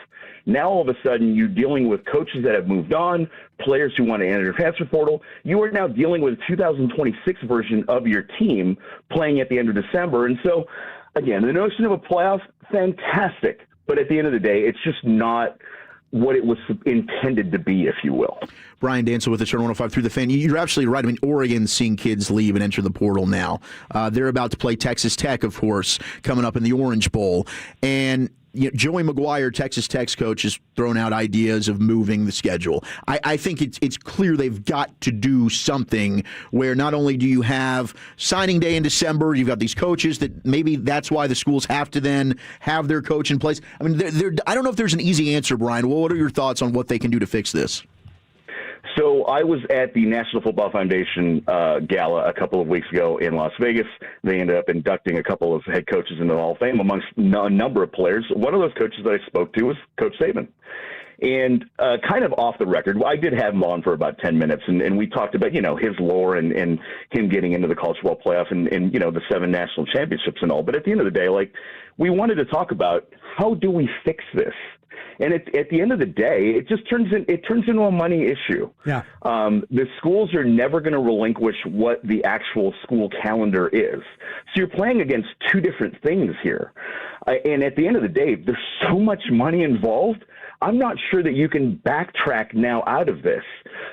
Now, all of a sudden, you're dealing with coaches that have moved on, players who want to enter the transfer portal. You are now dealing with a 2026 version of your team playing at the end of December. And so, again, the notion of a playoff, fantastic. But at the end of the day, it's just not what it was intended to be, if you will. Brian Dansel with the Turn 105 through the fan. You're absolutely right. I mean, Oregon's seeing kids leave and enter the portal now. They're about to play Texas Tech, of course, coming up in the Orange Bowl. And Joey McGuire, Texas Tech's coach, has thrown out ideas of moving the schedule. I think it's clear they've got to do something where not only do you have signing day in December, you've got these coaches that maybe that's why the schools have to then have their coach in place. I mean, I don't know if there's an easy answer, Brian. What are your thoughts on what they can do to fix this? So I was at the National Football Foundation gala a couple of weeks ago in Las Vegas. They ended up inducting a couple of head coaches into the Hall of Fame amongst a number of players. One of those coaches that I spoke to was Coach Saban. And kind of off the record, I did have him on for about 10 minutes, and we talked about, his lore and him getting into the college football playoff and the 7 national championships and all. But at the end of the day, we wanted to talk about how do we fix this? And at the end of the day, it just turns into a money issue. Yeah. The schools are never going to relinquish what the actual school calendar is. So you're playing against two different things here. And at the end of the day, there's so much money involved. I'm not sure that you can backtrack now out of this.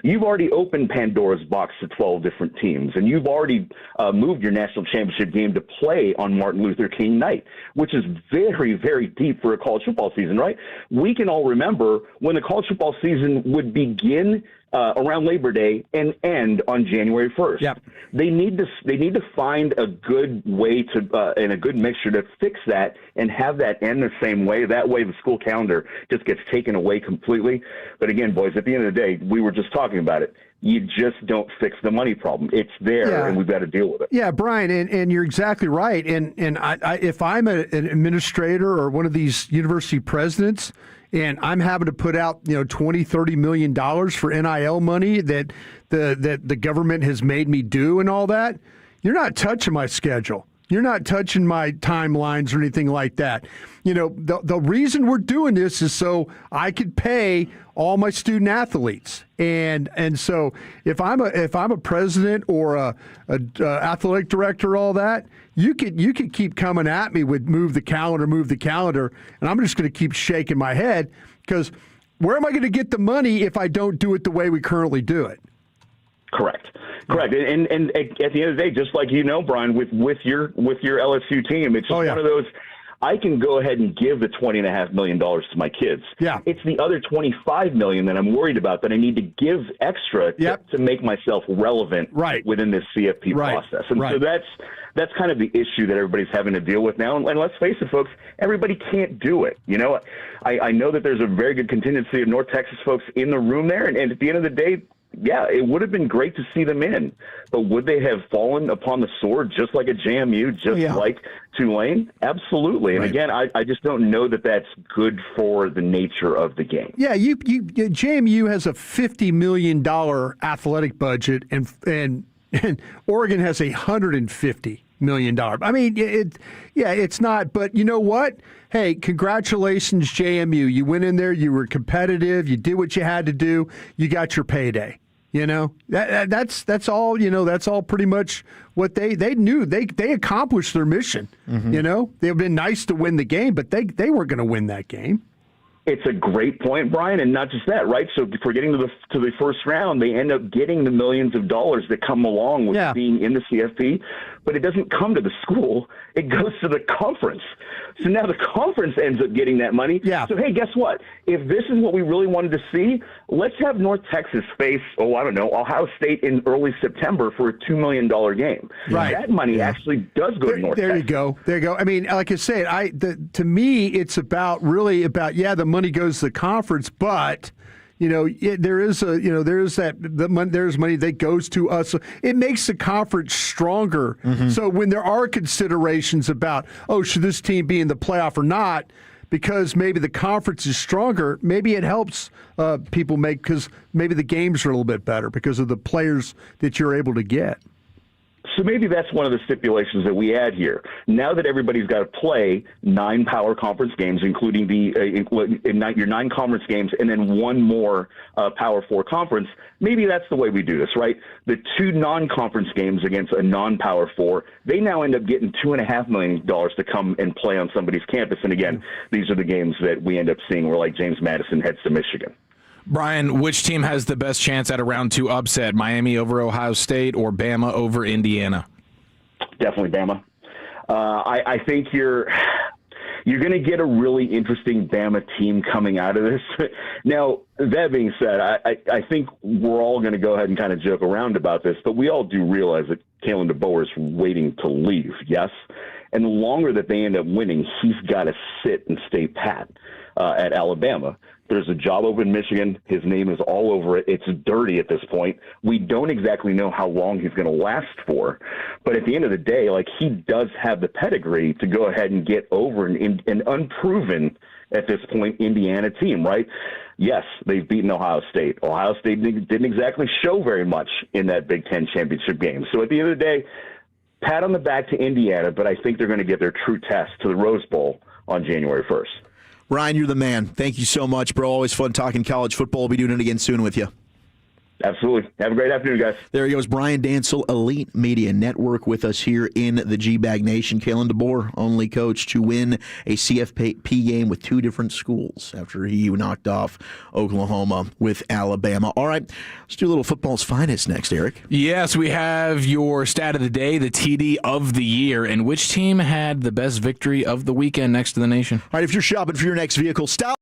You've already opened Pandora's box to 12 different teams, and you've already moved your national championship game to play on Martin Luther King night, which is very, very deep for a college football season, right? We can all remember when the college football season would begin around Labor Day and end on January 1st. Yep. They need to find a good way to and a good mixture to fix that and have that end the same way. That way the school calendar just gets taken away completely. But again, boys, at the end of the day, we were just talking about it. You just don't fix the money problem. It's there, and we've got to deal with it. Yeah, Brian, and you're exactly right. And I if I'm an administrator or one of these university presidents, and I'm having to put out $20-30 million for NIL money that the government has made me do and all that, you're not touching my schedule. You're not touching my timelines or anything like that. The reason we're doing this is so I could pay all my student athletes, and so if I'm a president or a athletic director, all that, you could keep coming at me with move the calendar, and I'm just going to keep shaking my head because where am I going to get the money if I don't do it the way we currently do it? Correct. And at the end of the day, just like Brian, with your LSU team, it's just one of those. I can go ahead and give the $20.5 million to my kids. Yeah. It's the other $25 million that I'm worried about that I need to give extra to make myself relevant within this CFP process. And so that's kind of the issue that everybody's having to deal with now. And let's face it, folks, everybody can't do it. I know that there's a very good contingency of North Texas folks in the room there. And at the end of the day, yeah, it would have been great to see them in, but would they have fallen upon the sword just like a JMU, like Tulane? Absolutely. And again, I just don't know that that's good for the nature of the game. Yeah, JMU has a $50 million athletic budget, and Oregon has $150 million. I mean, it's not. But you know what? Hey, congratulations, JMU. You went in there. You were competitive. You did what you had to do. You got your payday. That's all. That's all pretty much what they knew. They accomplished their mission. Mm-hmm. They've been nice to win the game, but they weren't going to win that game. It's a great point, Brian, and not just that, right? So for getting to the first round, they end up getting the millions of dollars that come along with being in the CFP, but it doesn't come to the school. It goes to the conference. So now the conference ends up getting that money. Yeah. So, hey, guess what? If this is what we really wanted to see, let's have North Texas face, Ohio State in early September for a $2 million game. Right. That money actually does go to North Texas. There you go. I mean, like I said, to me, it's really about the money goes to the conference, but there's money that goes to us. It makes the conference stronger. Mm-hmm. So when there are considerations about, should this team be in the playoff or not, because maybe the conference is stronger, maybe it helps people because maybe the games are a little bit better because of the players that you're able to get. So maybe that's one of the stipulations that we add here. Now that everybody's got to play 9 power conference games, including your 9 conference games and then 1 more Power 4 conference, maybe that's the way we do this, right? The 2 non-conference games against a non-Power 4, they now end up getting $2.5 million to come and play on somebody's campus. And again, these are the games that we end up seeing where, like, James Madison heads to Michigan. Brian, which team has the best chance at a round 2 upset? Miami over Ohio State or Bama over Indiana? Definitely Bama. I think you're going to get a really interesting Bama team coming out of this. Now, that being said, I think we're all going to go ahead and kind of joke around about this, but we all do realize that Kalen DeBoer is waiting to leave, yes? And the longer that they end up winning, he's got to sit and stay pat at Alabama. There's a job open in Michigan. His name is all over it. It's dirty at this point. We don't exactly know how long he's going to last for. But at the end of the day, like, he does have the pedigree to go ahead and get over an unproven, at this point, Indiana team, right? Yes, they've beaten Ohio State. Ohio State didn't exactly show very much in that Big Ten championship game. So at the end of the day, pat on the back to Indiana, but I think they're going to get their true test to the Rose Bowl on January 1st. Ryan, you're the man. Thank you so much, bro. Always fun talking college football. We'll be doing it again soon with you. Absolutely. Have a great afternoon, guys. There he goes, Brian Dancel, Elite Media Network, with us here in the G-Bag Nation. Kalen DeBoer, only coach to win a CFP game with 2 different schools after he knocked off Oklahoma with Alabama. All right, let's do a little football's finest next, Eric. Yes, we have your stat of the day, the TD of the year, and which team had the best victory of the weekend next to the nation. All right, if you're shopping for your next vehicle, stop.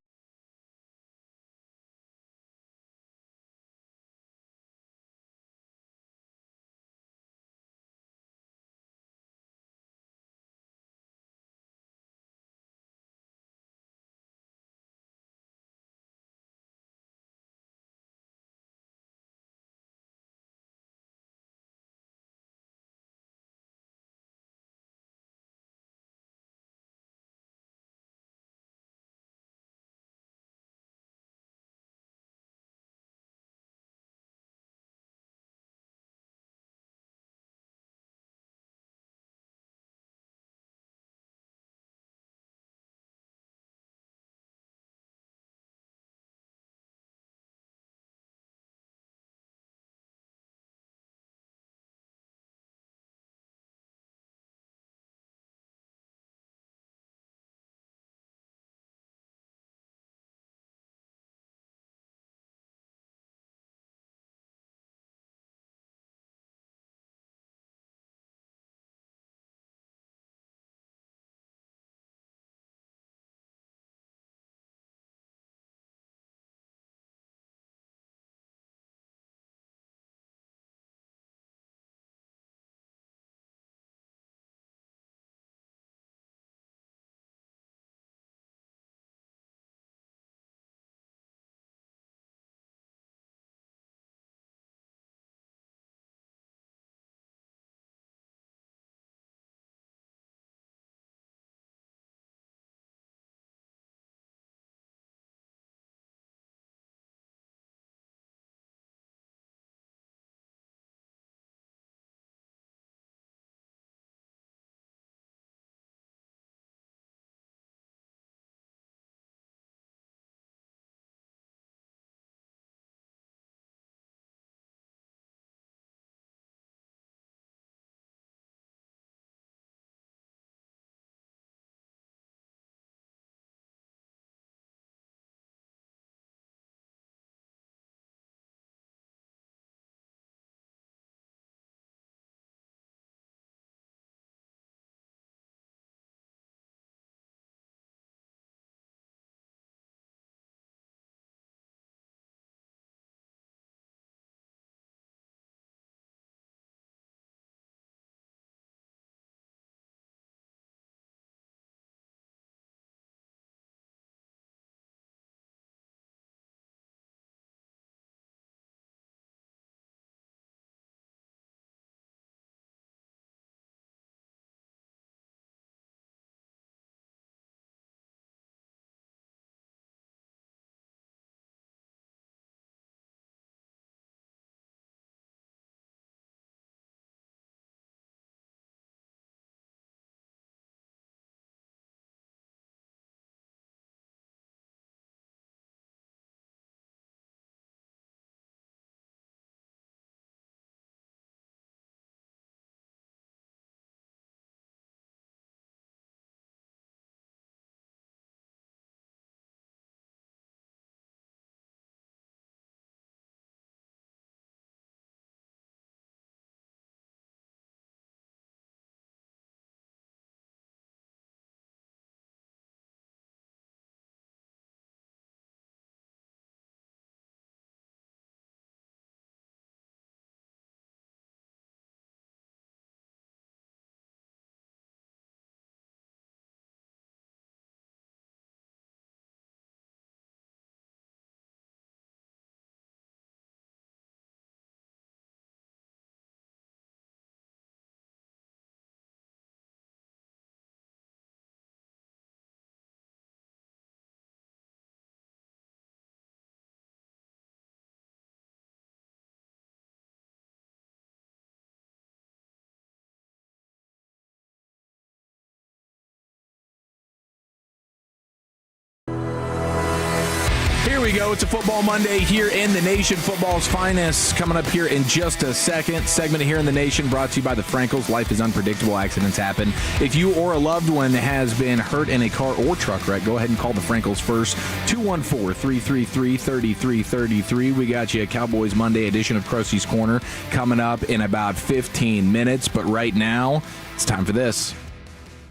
we go. It's a Football Monday here in the nation. Football's finest coming up here in just a second. Segment of Here in the Nation brought to you by the Frankels. Life is unpredictable. Accidents happen. If you or a loved one has been hurt in a car or truck wreck, go ahead and call the Frankels first. 214-333-3333. We got you a Cowboys Monday edition of Krusty's Corner coming up in about 15 minutes. But right now, it's time for this.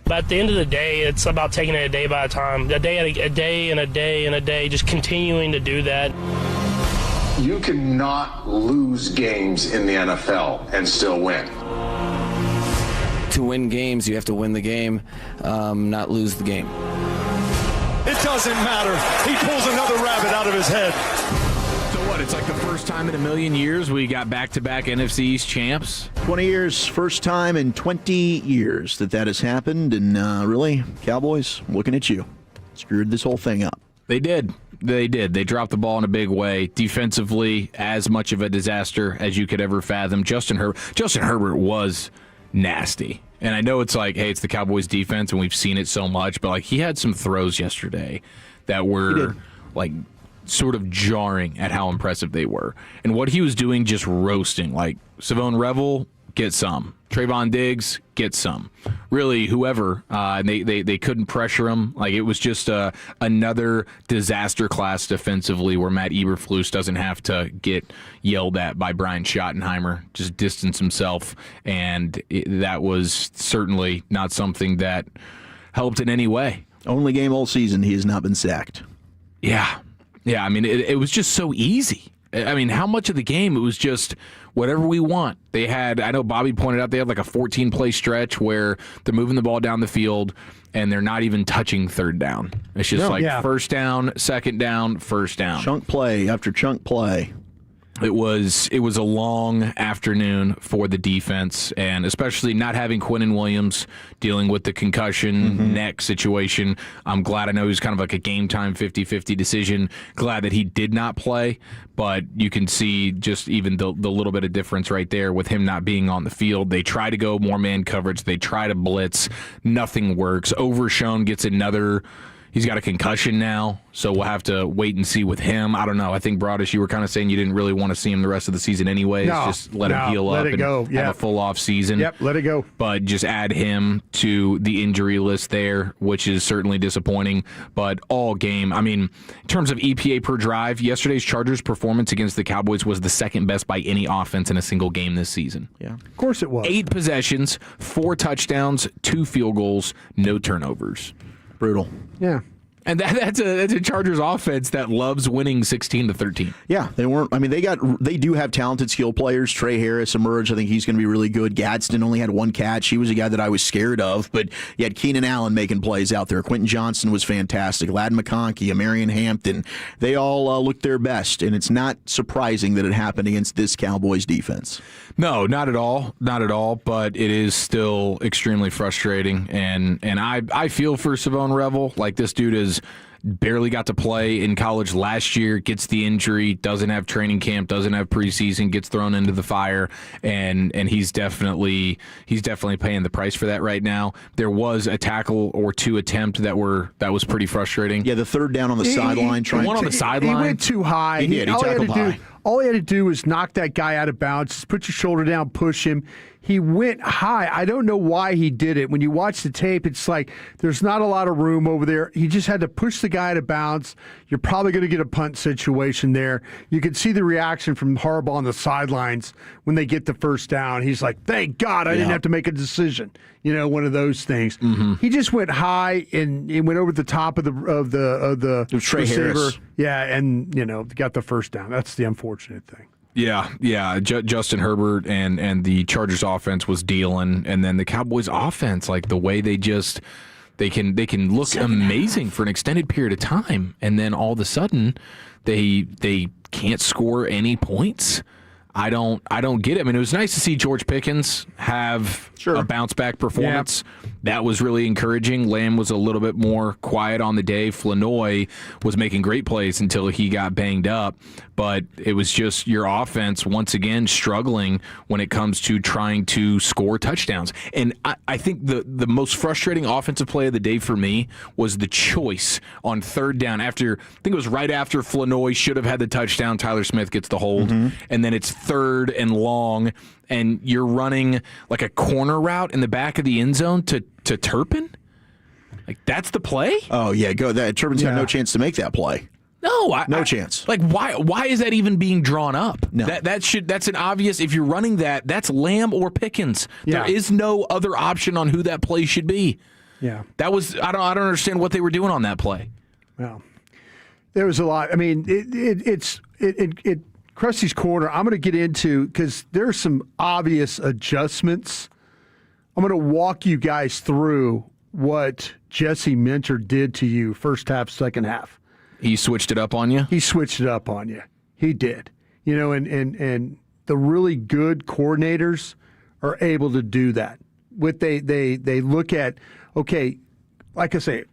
But at the end of the day, it's about taking it a day by a time, a day and a day, just continuing to do that. You cannot lose games in the NFL and still win. To win games, you have to win the game, not lose the game. It doesn't matter. He pulls another rabbit out of his head. So what, it's like the first time in a million years we got back-to-back NFC East champs? 20 years, first time in 20 years that has happened. And really, Cowboys, looking at you, screwed this whole thing up. They did. They dropped the ball in a big way. Defensively, as much of a disaster as you could ever fathom. Justin Herbert was nasty. And I know it's like, hey, it's the Cowboys defense, and we've seen it so much, but like he had some throws yesterday that were like sort of jarring at how impressive they were. And what he was doing, just roasting. Like, Savone Revel, get some. Trayvon Diggs, get some. Really, whoever. And they couldn't pressure him. Like, it was just another disaster class defensively where Matt Eberflus doesn't have to get yelled at by Brian Schottenheimer. Just distance himself. And that was certainly not something that helped in any way. Only game all season he has not been sacked. Yeah. Yeah, I mean, it was just so easy. I mean, how much of the game it was just whatever we want. They had, I know Bobby pointed out, they had like a 14-play stretch where they're moving the ball down the field and they're not even touching third down. It's just first down, second down, first down. Chunk play after chunk play. It was a long afternoon for the defense, and especially not having Quinnen Williams dealing with the concussion neck situation. I'm glad. I know he was kind of like a game-time 50-50 decision. Glad that he did not play, but you can see just even the little bit of difference right there with him not being on the field. They try to go more man coverage. They try to blitz. Nothing works. Overshown gets another... He's got a concussion now, so we'll have to wait and see with him. I don't know. I think, Broadus, you were kind of saying you didn't really want to see him the rest of the season anyways. Just let him heal up and have a full off season. Yep, let it go. But just add him to the injury list there, which is certainly disappointing. But all game, I mean, in terms of EPA per drive, yesterday's Chargers' performance against the Cowboys was the second best by any offense in a single game this season. Yeah, of course it was. 8 possessions, 4 touchdowns, 2 field goals, no turnovers. Brutal. Yeah. And that's a Chargers offense that loves winning 16-13. Yeah, they weren't. I mean, they do have talented skill players. Trey Harris emerged. I think he's going to be really good. Gadsden only had 1 catch. He was a guy that I was scared of. But you had Keenan Allen making plays out there. Quentin Johnson was fantastic. Ladd McConkey, Amarian Hampton. They all looked their best. And it's not surprising that it happened against this Cowboys defense. No, not at all. Not at all. But it is still extremely frustrating. And I feel for Savone Revel. Like, this dude is barely got to play in college last year, gets the injury, doesn't have training camp, doesn't have preseason, gets thrown into the fire, and he's definitely paying the price for that right now. There was a tackle or 2 attempt that was pretty frustrating. Yeah, the third down on the sideline. One on the sideline. He went too high. He did. He tackled high. All he had to do was knock that guy out of bounds, just put your shoulder down, push him. He went high. I don't know why he did it. When you watch the tape, it's like there's not a lot of room over there. He just had to push the guy out of bounds. You're probably going to get a punt situation there. You can see the reaction from Harbaugh on the sidelines when they get the first down. He's like, thank God I didn't have to make a decision. You know, one of those things. He just went high and he went over the top of the Trey receiver. Harris. Yeah, and got the first down. That's the unfortunate thing. Yeah. Justin Herbert and the Chargers offense was dealing, and then the Cowboys offense, like the way they can look amazing for an extended period of time, and then all of a sudden they can't score any points. I don't get it. I mean, it was nice to see George Pickens have a bounce-back performance. Yep. That was really encouraging. Lamb was a little bit more quiet on the day. Flanoy was making great plays until he got banged up. But it was just your offense, once again, struggling when it comes to trying to score touchdowns. And I think the most frustrating offensive play of the day for me was the choice on third down. I think it was right after Flanoy should have had the touchdown. Tyler Smith gets the hold. And then it's third and long, and you're running like a corner route in the back of the end zone to Turpin? Like, that's the play? Oh, yeah. Turpin's got no chance to make that play. No chance. Like, why is that even being drawn up? No. That's an obvious, if you're running that's Lamb or Pickens. Yeah. There is no other option on who that play should be. Yeah. That was, I don't understand what they were doing on that play. Well, there was a lot. I mean, it's Krusty's Corner, I'm going to get into, because there's some obvious adjustments. I'm going to walk you guys through what Jesse Minter did to you first half, second half. He switched it up on you? He switched it up on you. He did. You know, and the really good coordinators are able to do that. They look at, okay, like I say,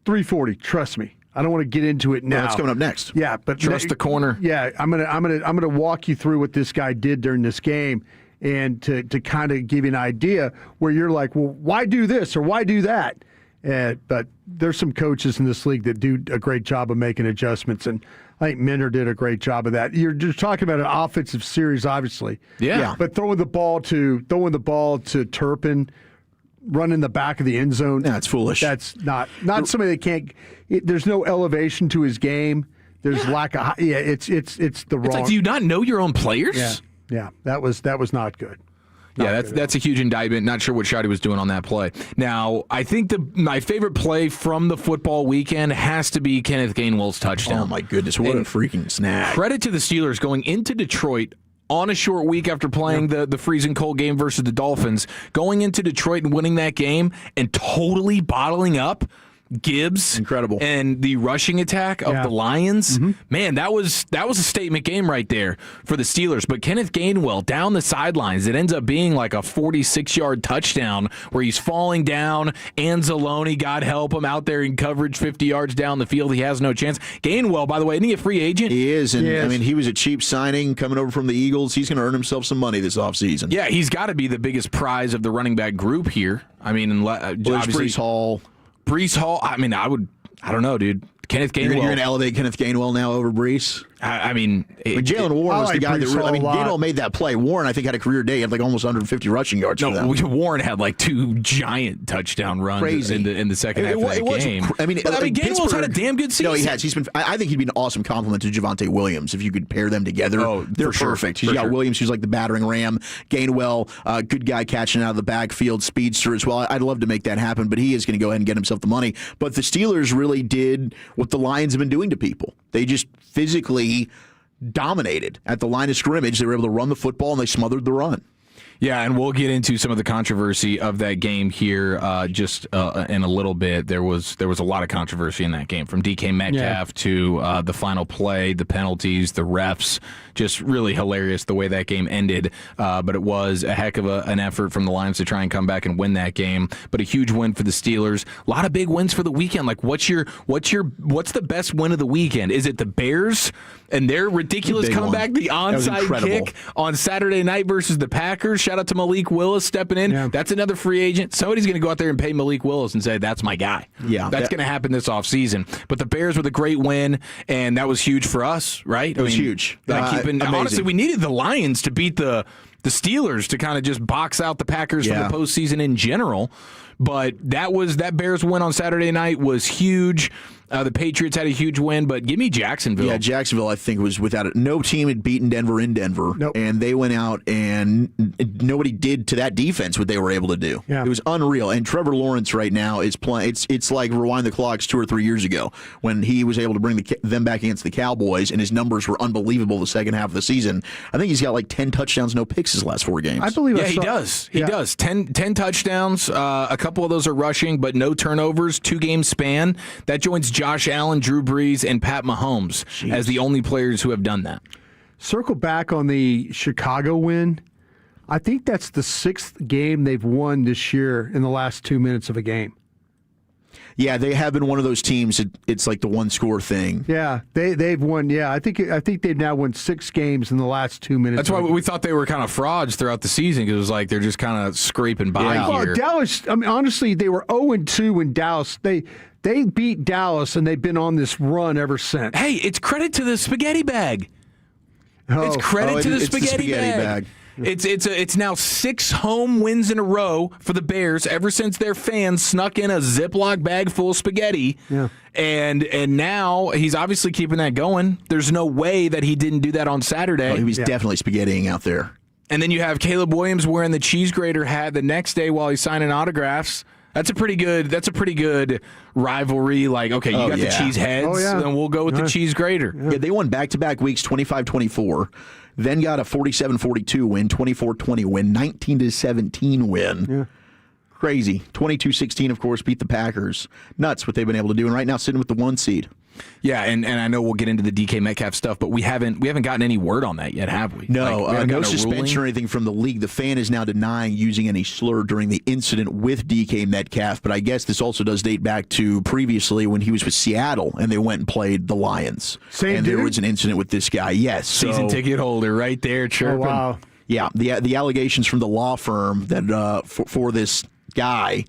340, trust me. I don't want to get into it now. No, that's coming up next. Yeah, but trust the corner. Yeah, I'm gonna walk you through what this guy did during this game, and to kind of give you an idea where you're like, well, why do this or why do that? But there's some coaches in this league that do a great job of making adjustments, and I think Minter did a great job of that. You're just talking about an offensive series, obviously. Yeah. But throwing the ball to Turpin, running the back of the end zone. That's foolish. That's not somebody that can't. There's no elevation to his game. There's lack of. Yeah, it's the wrong. It's like, do you not know your own players? Yeah. That was not good. That's a huge indictment. Not sure what Shotty was doing on that play. Now, I think my favorite play from the football weekend has to be Kenneth Gainwell's touchdown. Oh my goodness, what a freaking snag! Credit to the Steelers going into Detroit on a short week after playing the freezing cold game versus the Dolphins, going into Detroit and winning that game and totally bottling up Gibbs, incredible, and the rushing attack of the Lions. Man, that was a statement game right there for the Steelers. But Kenneth Gainwell down the sidelines, it ends up being like a 46-yard touchdown where he's falling down. Anzalone, God help him, out there in coverage 50 yards down the field. He has no chance. Gainwell, by the way, isn't he a free agent? He is, and I mean, he was a cheap signing coming over from the Eagles. He's going to earn himself some money this offseason. Yeah, he's got to be the biggest prize of the running back group here. I mean, obviously Breece Hall, I mean, I don't know, dude. Kenneth Gainwell. You're going to elevate Kenneth Gainwell now over Breece? I mean, Jalen Warren was the guy that really. I mean, Gainwell made that play. Warren, I think, had a career day. He had like almost 150 rushing yards. No, Warren had like 2 giant touchdown runs in the second half of that game. Gainwell's had a damn good season. No, he has. I think he'd be an awesome compliment to Javonte Williams if you could pair them together. Oh, they're perfect. He's got Williams, who's like the battering ram. Gainwell, good guy catching out of the backfield, speedster as well. I'd love to make that happen, but he is going to go ahead and get himself the money. But the Steelers really did what the Lions have been doing to people. They just physically dominated at the line of scrimmage. They were able to run the football, and they smothered the run. Yeah, and we'll get into some of the controversy of that game here just in a little bit. There was a lot of controversy in that game, from DK Metcalf to the final play, the penalties, the refs. Just really hilarious the way that game ended. But it was a heck of an effort from the Lions to try and come back and win that game. But a huge win for the Steelers. A lot of big wins for the weekend. Like, what's the best win of the weekend? Is it the Bears and their ridiculous comeback, the onside kick on Saturday night versus the Packers? Shout out to Malik Willis stepping in. Yeah. That's another free agent. Somebody's going to go out there and pay Malik Willis and say, that's my guy. Yeah, that's going to happen this offseason. But the Bears with a great win, and that was huge for us, right? It was huge. Honestly, we needed the Lions to beat the Steelers to kind of just box out the Packers from the postseason in general. But that Bears win on Saturday night was huge. The Patriots had a huge win, but give me Jacksonville. Yeah, Jacksonville, I think, was without it. No team had beaten Denver in Denver, and they went out and nobody did to that defense what they were able to do. Yeah. It was unreal. And Trevor Lawrence right now is playing. It's like rewind the clocks 2 or 3 years ago when he was able to bring them back against the Cowboys, and his numbers were unbelievable the second half of the season. I think he's got like 10 touchdowns, no picks his last 4 games. I believe. Yeah, he does. He does. 10 touchdowns. A couple of those are rushing, but no turnovers. 2-game span. That joins Josh Allen, Drew Brees, and Pat Mahomes as the only players who have done that. circle back on the Chicago win. I think that's the 6th game they've won this year in the last 2 minutes of a game. Yeah, they have been one of those teams. It's like the one-score thing. Yeah, they've won. Yeah, I think they've now won 6 games in the last 2 minutes. That's why we thought they were kind of frauds throughout the season, because it was like they're just kind of scraping by here. Well, Dallas. I mean, honestly, they were 0-2 in Dallas. They beat Dallas, and they've been on this run ever since. Hey, it's credit to the spaghetti bag. It's credit to the spaghetti bag. It's now 6 home wins in a row for the Bears ever since their fans snuck in a Ziploc bag full of spaghetti. Yeah. And now he's obviously keeping that going. There's no way that he didn't do that on Saturday. Oh, he was definitely spaghettiing out there. And then you have Caleb Williams wearing the cheese grater hat the next day while he's signing autographs. That's a pretty good rivalry. Like, okay, you got the cheese heads, then we'll go with the cheese grater. Yeah, they won back-to-back weeks, 25-24, then got a 47-42 win, 24-20 win, 19-17 win. Yeah. Crazy. 22-16, of course, beat the Packers. Nuts what they've been able to do, and right now sitting with the 1 seed. Yeah, and I know we'll get into the DK Metcalf stuff, but we haven't gotten any word on that yet, have we? No, no suspension or anything from the league. The fan is now denying using any slur during the incident with DK Metcalf, but I guess this also does date back to previously when he was with Seattle and they went and played the Lions. Same dude? There was an incident with this guy, yes. Season ticket holder right there, chirping. Oh, wow. Yeah, the allegations from the law firm that for this guy,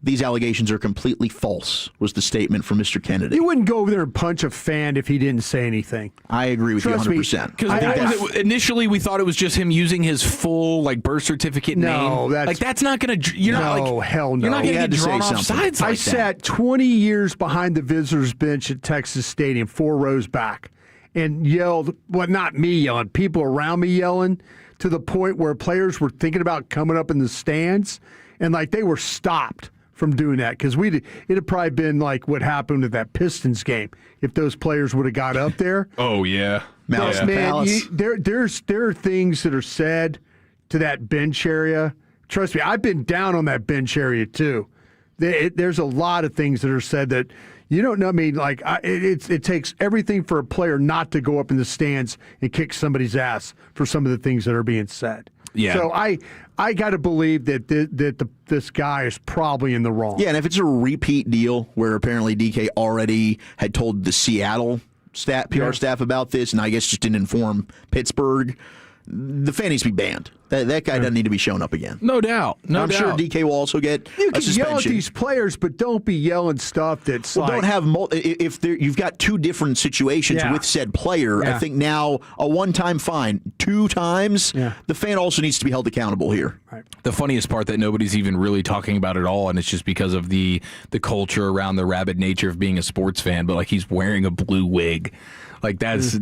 these allegations are completely false, was the statement from Mr. Kennedy. You wouldn't go over there and punch a fan if he didn't say anything. I agree with Trust you 100%. Because initially we thought it was just him using his full birth certificate name. That's not going to. Hell no. You're not going to get drawn off something. sides like I that. sat 20 years behind the visitors' bench at Texas Stadium, 4 rows back, and yelled. Well, not me yelling. People around me yelling to the point where players were thinking about coming up in the stands, and they were stopped from doing that, because it had probably been like what happened at that Pistons game if those players would have got up there. Oh yeah, there are things that are said to that bench area. Trust me, I've been down on that bench area too. There's a lot of things that are said that you don't know. I mean, it takes everything for a player not to go up in the stands and kick somebody's ass for some of the things that are being said. Yeah. So I got to believe that this guy is probably in the wrong. Yeah, and if it's a repeat deal where apparently DK already had told the Seattle PR staff about this, and I guess just didn't inform Pittsburgh, the fan needs to be banned. That guy doesn't need to be showing up again. No doubt. I'm sure DK will also get You a can suspension. yell at these players, but don't be yelling stuff that's don't have if you've got 2 different situations with said player. I think now a one-time fine, 2 times. The fan also needs to be held accountable here. Right. The funniest part that nobody's even really talking about at all, and it's just because of the culture around the rabid nature of being a sports fan. But he's wearing a blue wig. That's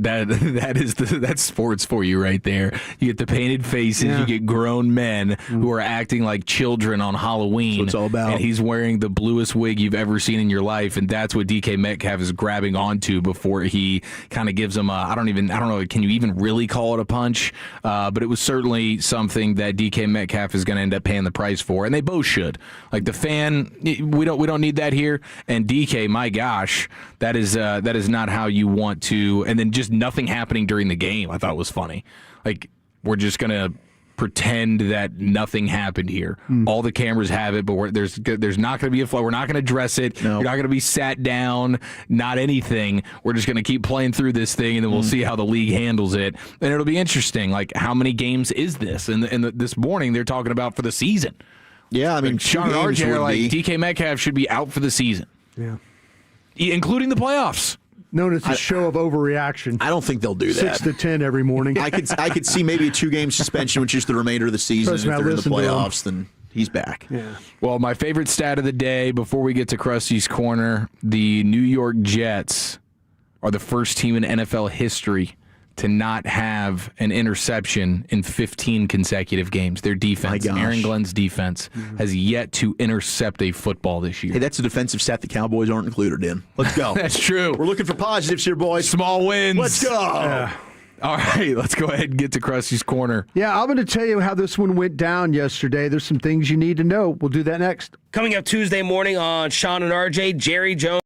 sports for you right there. You get the painted faces, you get grown men who are acting like children on Halloween. That's what it's all about. And he's wearing the bluest wig you've ever seen in your life, and that's what DK Metcalf is grabbing onto before he kind of gives him I don't know, can you even really call it a punch? But it was certainly something that DK Metcalf is going to end up paying the price for, and they both should. The fan, we don't need that here, and DK, my gosh, that is not how you want to. And then just nothing happening during the game, I thought was funny. We're just going to pretend that nothing happened here. All the cameras have it, but there's not going to be a flow. We're not going to address it. No. You're not going to be sat down, not anything. We're just going to keep playing through this thing, and then we'll see how the league handles it. And it'll be interesting. How many games is this? And this morning, they're talking about for the season. Yeah, I mean, Sean and RJ are DK Metcalf should be out for the season. Yeah. Including the playoffs. Known as a show of overreaction. I don't think they'll do that. 6 to 10 every morning. I could see maybe a 2-game suspension, which is the remainder of the season. If they're in the playoffs, then he's back. Yeah. Well, my favorite stat of the day before we get to Krusty's Corner, the New York Jets are the first team in NFL history to not have an interception in 15 consecutive games. Their defense, Aaron Glenn's defense, has yet to intercept a football this year. Hey, that's a defensive stat the Cowboys aren't included in. Let's go. That's true. We're looking for positives here, boys. Small wins. Let's go. All right, let's go ahead and get to Krusty's Corner. Yeah, I'm going to tell you how this one went down yesterday. There's some things you need to know. We'll do that next. Coming up Tuesday morning on Sean and RJ, Jerry Jones.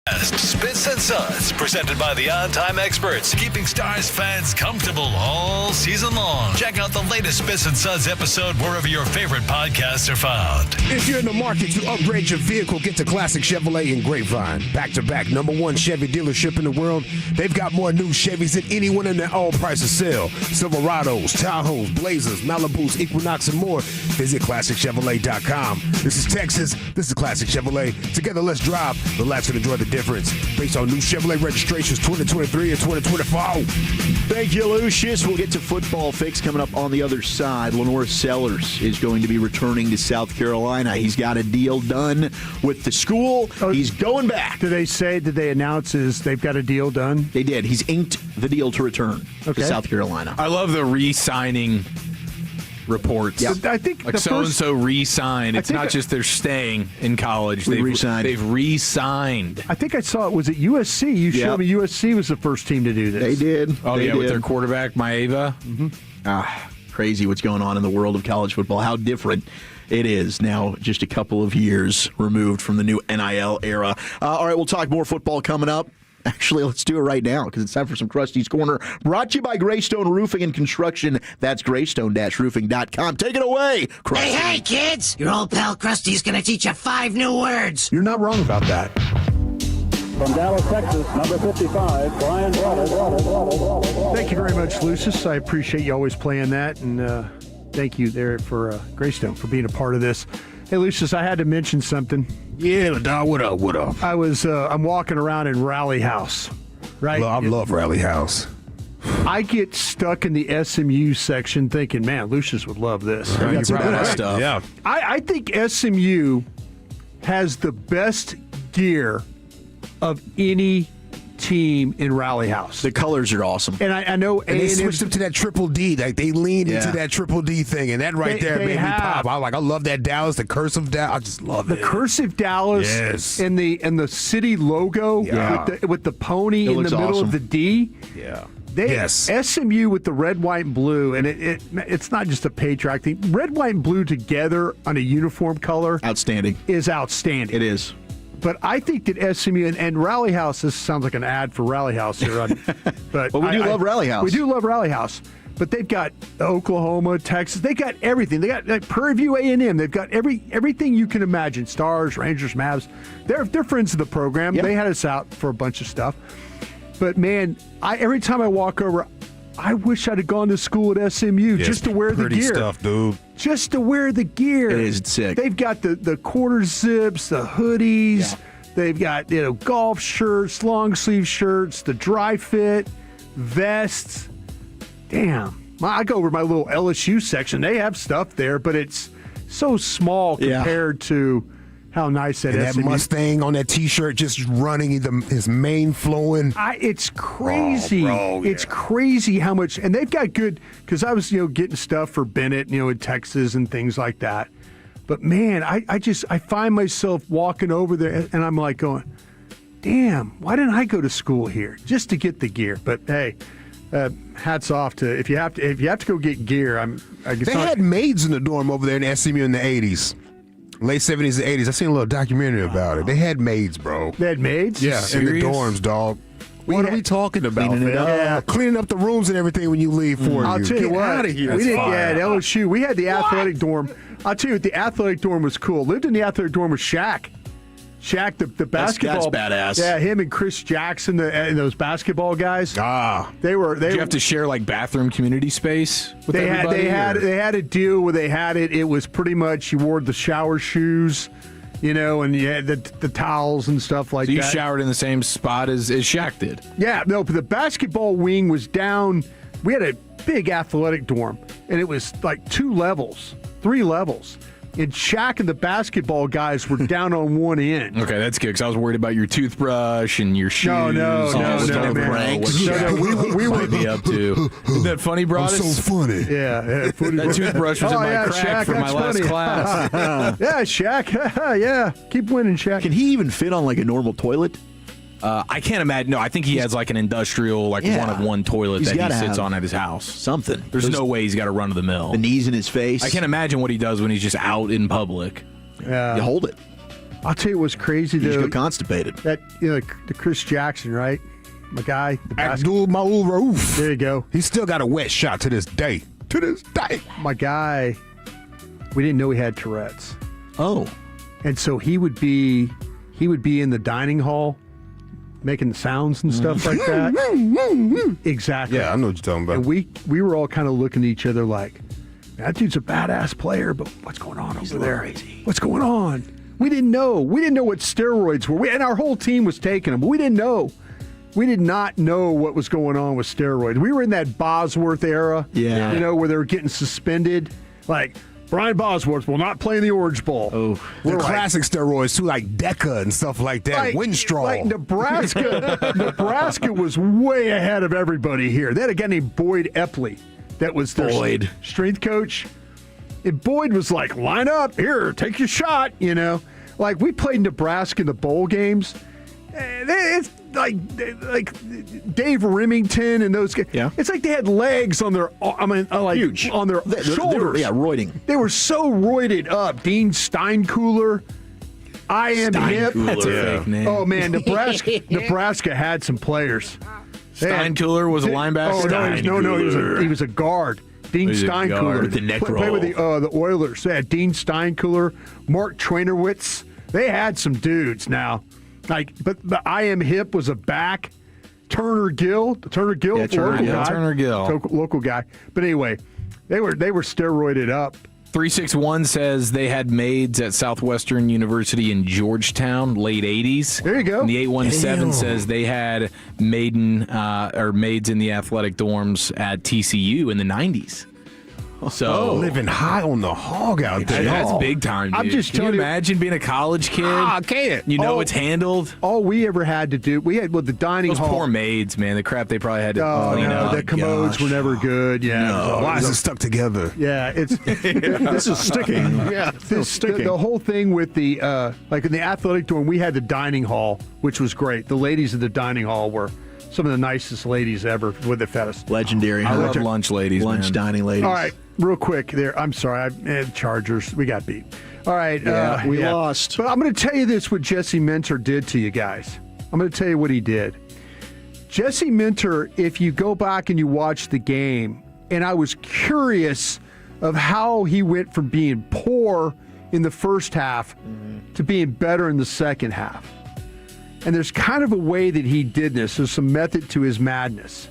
Spits and Suds, presented by the On-Time Experts, keeping Stars fans comfortable all season long. Check out the latest Spits and Suds episode wherever your favorite podcasts are found. If you're in the market to upgrade your vehicle, get to Classic Chevrolet in Grapevine. Back-to-back #1 Chevy dealership in the world. They've got more new Chevys than anyone in their all-price of sale. Silverados, Tahoes, Blazers, Malibus, Equinox, and more. Visit ClassicChevrolet.com. This is Texas. This is Classic Chevrolet. Together, let's drive, relax, and enjoy the difference. Based on new Chevrolet registrations 2023 and 2024. Thank you, Lucius. We'll get to football fix coming up on the other side. Lenore Sellers is going to be returning to South Carolina. He's got a deal done with the school. He's going back. Did they announce they've got a deal done? They did. He's inked the deal to return to South Carolina. I love the re-signing reports. Yeah. I think like so-and-so re-signed. It's not just they're staying in college. They've re-signed. They've re-signed. I think I saw it. Was it USC? You showed me USC was the first team to do this. They did. Oh, they yeah, did. with their quarterback, Maeva. Crazy what's going on in the world of college football. How different it is now, just a couple of years removed from the new NIL era. All right, we'll talk more football coming up. Actually, let's do it right now because it's time for some Krusty's Corner. Brought to you by Greystone Roofing and Construction. That's greystone-roofing.com. Take it away, Krusty. Hey, kids! Your old pal Krusty's going to teach you 5 new words. You're not wrong about that. From Dallas, Texas, number 55, Brian Waters. Thank you very much, Lucius. I appreciate you always playing that, and thank you there for Greystone for being a part of this. Hey, Lucius, I had to mention something. Yeah, dog, what up, what up? I'm walking around in Rally House, right? I love Rally House. I get stuck in the SMU section thinking, man, Lucius would love this. We got some badass stuff. Yeah. I think SMU has the best gear of any team in Rally House. The colors are awesome. And I know and they switched them to that triple D. Like they leaned into that triple D thing, and that right there made me pop. I love that Dallas, the cursive Dallas. I just love it. The cursive Dallas and the city logo with the pony in the middle of the D. Yeah. SMU with the red, white, and blue, and it's not just a patriotic thing. Red, white, and blue together on a uniform color is outstanding. It is. But I think that SMU and Rally House, this sounds like an ad for Rally House here. But we do love Rally House. We do love Rally House. But they've got Oklahoma, Texas. They got everything. They got Prairie View A&M. They've got everything you can imagine. Stars, Rangers, Mavs. They're friends of the program. Yep. They had us out for a bunch of stuff. But, man, every time I walk over, I wish I'd have gone to school at SMU just to wear the gear. Pretty stuff, dude. Just to wear the gear. It is sick. They've got the quarter zips, the hoodies. Yeah. They've got golf shirts, long sleeve shirts, the dry fit, vests. Damn. I go over my little LSU section. They have stuff there, but it's so small compared to how nice that is. That Mustang on that T-shirt just running, his mane flowing. It's crazy. Oh, bro, it's crazy how much. And they've got good, because I was getting stuff for Bennett, in Texas and things like that. But, man, I find myself walking over there, and I'm like going, damn, why didn't I go to school here just to get the gear? But, hey, hats off to if you have to go get gear. I guess they had maids in the dorm over there in SMU in the 80s. Late 70s and 80s. I seen a little documentary about it. They had maids, bro. They had maids? Yeah, in the dorms, dog. What are we talking about, man? Cleaning up the rooms and everything when you leave for I'll tell you what. Get out of here. We didn't at LSU. We had the athletic dorm. I'll tell you what, the athletic dorm was cool. Lived in the athletic dorm with Shaq. Shaq, the basketball. That's badass. Yeah, him and Chris Jackson, and those basketball guys. They were. Did you have to share bathroom community space with everybody? They had a deal where they had it. It was pretty much you wore the shower shoes, and you had the towels and stuff like that. So you showered in the same spot as Shaq did? Yeah, no, but the basketball wing was down. We had a big athletic dorm, and it was like 2 levels, 3 levels. And Shaq and the basketball guys were down on one end. Okay, that's good, because I was worried about your toothbrush and your shoes. No, man. What we would be up to. Isn't that funny, Broadus? I'm so funny. Yeah. That toothbrush was in my crack Shaq, for my last class. Yeah, Shaq. Yeah, keep winning, Shaq. Can he even fit on a normal toilet? I can't imagine. No, I think he has an industrial, one-of-one toilet that he sits on at his house. Something. There's no way he's got to run to the mill. The knees in his face. I can't imagine what he does when he's just out in public. You hold it. I'll tell you what's crazy, though. You just got constipated. That, the Chris Jackson, right? My guy. Abdul Maul Rauf. There you go. He's still got a wet shot to this day. To this day. My guy, we didn't know he had Tourette's. Oh. And so he would be in the dining hall making the sounds and stuff like that. Exactly. Yeah, I know what you're talking about. And we were all kind of looking at each other like, that dude's a badass player, but what's going on over there? Crazy. What's going on? We didn't know. We didn't know what steroids were. And our whole team was taking them, but we didn't know. We did not know what was going on with steroids. We were in that Bosworth era, where they were getting suspended. Like, Brian Bosworth will not play in the Orange Bowl. Oh, the classic steroids too, like Deca and stuff like that. Winstraw. Like Nebraska was way ahead of everybody here. They had a guy named Boyd Epley that was their strength coach. And Boyd was like, line up, here, take your shot, Like, we played Nebraska in the bowl games. It's like Dave Remington and those guys. Yeah. It's like they had legs on their, huge on their shoulders. Roiding. They were so roided up. Dean Steinkuhler, I am hip. That's a fake name. Oh man, Nebraska had some players. Steinkuhler was a linebacker. Oh no, he was a guard. Dean Steinkuhler with the neck roll. Played with the Oilers. They had Dean Steinkuhler, Mark Trainerwitz. They had some dudes now. But the I Am Hip was a back. Turner Gill, local guy. Turner Gill, local guy. But anyway, they were steroided up. 361 says they had maids at Southwestern University in Georgetown, late 80s. There you go. And the 817 says they had maids in the athletic dorms at TCU in the 90s. So living high on the hog out there. That's big time, dude. I'm just Can you telling you, imagine being a college kid? I can't. It's handled. All we ever had to do, we had the dining Those hall. poor maids, man. The crap they probably had to clean up. The commodes were never good. Yeah. No. Why is it stuck together? Yeah, it's this is sticking. Yeah, the whole thing with the in the athletic dorm, we had the dining hall, which was great. The ladies in the dining hall were some of the nicest ladies ever with the fed us. Legendary. I love lunch ladies. Lunch dining ladies. All right, real quick there. I'm sorry, Chargers. We got beat. All right. We lost. But I'm going to tell you this, what Jesse Minter did to you guys. I'm going to tell you what he did. Jesse Minter, if you go back and you watch the game, and I was curious of how he went from being poor in the first half to being better in the second half. And there's kind of a way that he did this. There's some method to his madness.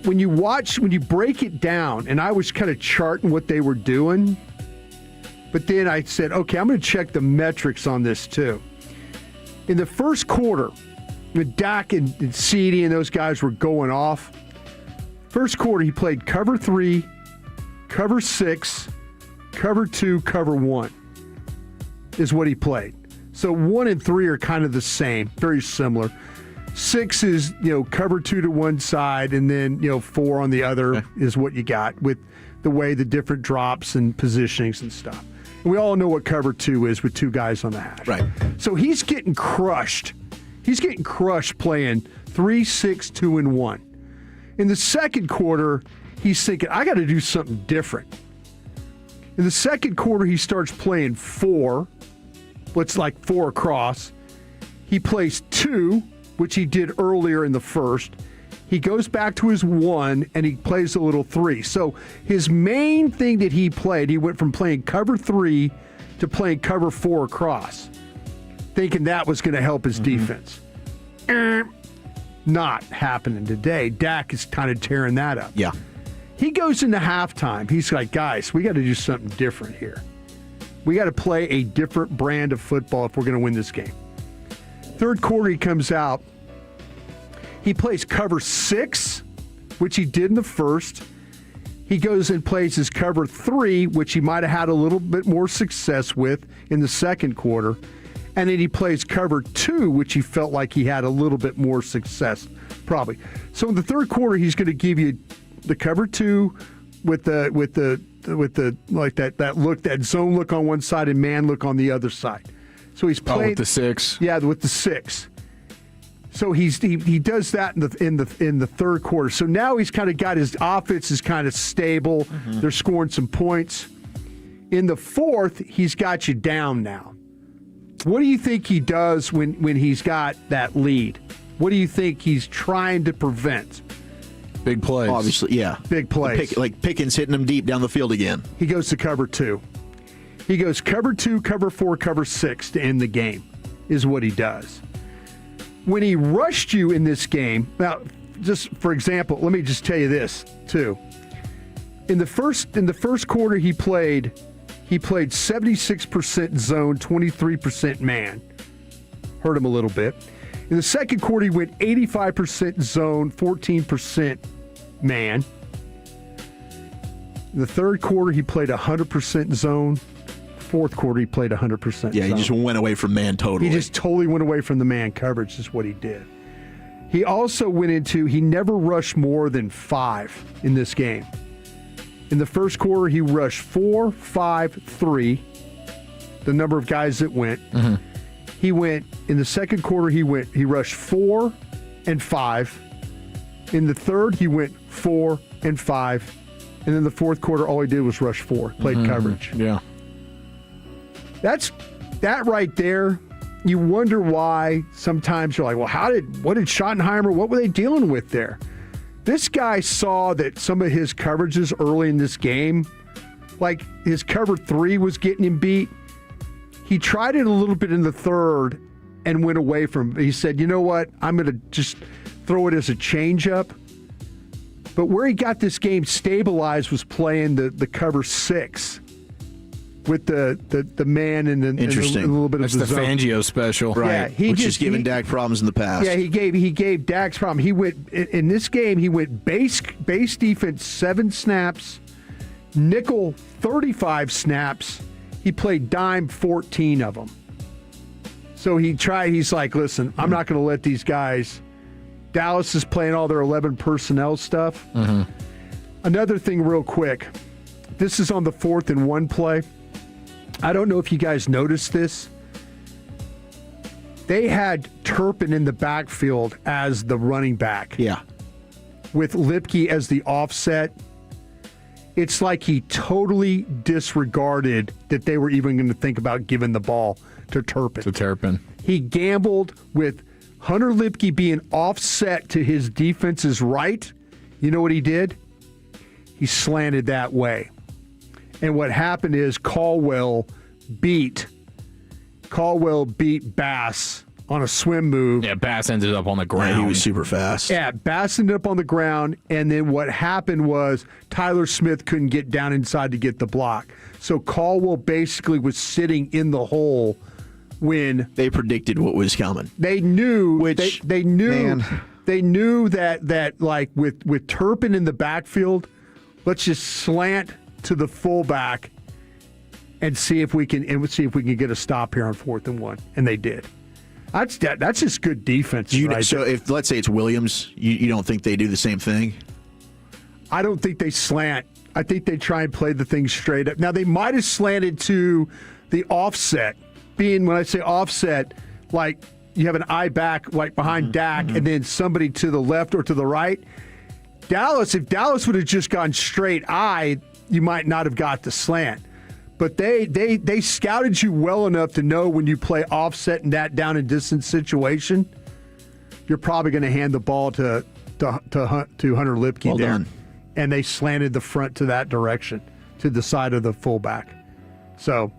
When you break it down, and I was kind of charting what they were doing, but then I said, okay, I'm going to check the metrics on this too. In the first quarter, when Dak and CeeDee and those guys were going off, first quarter he played cover 3, cover 6, cover 2, cover 1 is what he played. So 1 and 3 are kind of the same, very similar. 6 is, cover 2 to one side, and then, 4 on the other is what you got with the way the different drops and positionings and stuff. And we all know what cover 2 is with 2 guys on the hash. Right. So he's getting crushed. He's getting crushed playing 3, 6, 2, and 1. In the second quarter, he's thinking, I got to do something different. In the second quarter, he starts playing 4. What's like 4 across. He plays 2, which he did earlier in the first. He goes back to his 1, and he plays a little 3. So his main thing that he played, he went from playing cover 3 to playing cover 4 across, thinking that was going to help his defense. Not happening today. Dak is kind of tearing that up. Yeah. He goes into halftime. He's like, guys, we got to do something different here. We got to play a different brand of football if we're going to win this game. Third quarter, he comes out. He plays cover 6, which he did in the first. He goes and plays his cover 3, which he might have had a little bit more success with in the second quarter. And then he plays cover 2, which he felt like he had a little bit more success, probably. So in the third quarter, he's going to give you the cover 2 with the like that look, that zone look on one side and man look on the other side. So he's playing with the 6. Yeah, with the 6. So he does that in the third quarter. So now he's kind of got his offense is kind of stable. Mm-hmm. They're scoring some points. In the fourth, he's got you down now. What do you think he does when he's got that lead? What do you think he's trying to prevent? Big plays. Obviously, yeah. Big plays. Like Pickens hitting them deep down the field again. He goes to cover 2. He goes cover 2, cover 4, cover 6 to end the game, is what he does. When he rushed you in this game, now, just for example, let me just tell you this, too. In the first quarter he played 76% zone, 23% man. Hurt him a little bit. In the second quarter, he went 85% zone, 14% man. In the third quarter, he played 100% zone. Fourth quarter, he played 100% Yeah, he zone. just went away from man totally. He just totally went away from the man coverage is what he did. He also he never rushed more than 5 in this game. In the first quarter, he rushed 4, 5, 3, the number of guys that went. Mm-hmm. He went, in the second quarter, he rushed 4 and 5. In the third, he went 4 and 5. And then the fourth quarter, all he did was rush 4, played coverage. Yeah. That right there, you wonder why sometimes you're like, well, what did Schottenheimer, what were they dealing with there? This guy saw that some of his coverages early in this game, like his cover 3 was getting him beat. He tried it a little bit in the third and went away from it. He said, you know what, I'm going to just throw it as a changeup. But where he got this game stabilized was playing the cover 6 with the man and a little bit That's of the zone. Fangio special. Right. Yeah, which has given Dak problems in the past. Yeah, he gave Dak's problem. He went in this game. He went base defense 7 snaps, nickel 35 snaps. He played dime 14 of them. So he tried. He's like, listen, I'm not going to let these guys. Dallas is playing all their 11 personnel stuff. Mm-hmm. Another thing, real quick. This is on the 4th and 1 play. I don't know if you guys noticed this. They had Turpin in the backfield as the running back. Yeah. With Lipke as the offset. It's like he totally disregarded that they were even going to think about giving the ball to Turpin. He gambled with Hunter Lipke being offset to his defense's right. You know what he did? He slanted that way. And what happened is Caldwell beat Bass on a swim move. Yeah, Bass ended up on the ground. Yeah, he was super fast. Yeah, Bass ended up on the ground, and then what happened was Tyler Smith couldn't get down inside to get the block. So Caldwell basically was sitting in the hole when they predicted what was coming. They knew they knew that like with Turpin in the backfield, let's just slant to the fullback and see if we can get a stop here on 4th and 1, and they did. That's just good defense. So if let's say it's Williams, you don't think they do the same thing? I don't think they slant. I think they try and play the thing straight up. Now they might have slanted to the offset. Being when I say offset, like you have an eye back like behind Dak, and then somebody to the left or to the right. If Dallas would have just gone straight eye, you might not have got the slant. But they scouted you well enough to know when you play offset in that down and distance situation, you're probably going to hand the ball to Hunter Lipke well there. Done. And they slanted the front to that direction, to the side of the fullback. So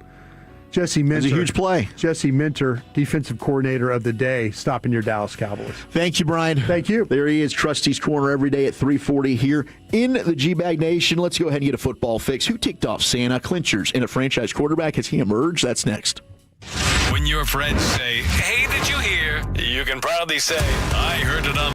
Jesse Minter. It was a huge play. Jesse Minter, defensive coordinator of the day, stopping your Dallas Cowboys. Thank you, Brian. Thank you. There he is, Trusty's Corner every day at 3:40 here in the G-Bag Nation. Let's go ahead and get a football fix. Who ticked off Santa? Clinchers and a franchise quarterback. Has he emerged? That's next. When your friends say, hey, did you hear? You can proudly say, I heard it on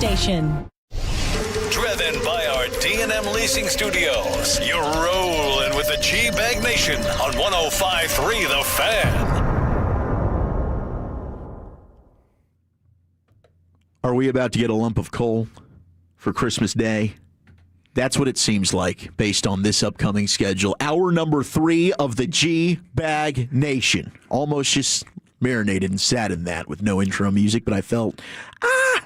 station. Driven by our D&M Leasing Studios, you're rolling with the G-Bag Nation on 105.3 The Fan. Are we about to get a lump of coal for Christmas Day? That's what it seems like based on this upcoming schedule. Hour number 3 of the G-Bag Nation. Almost just marinated and sat in that with no intro music, but I felt,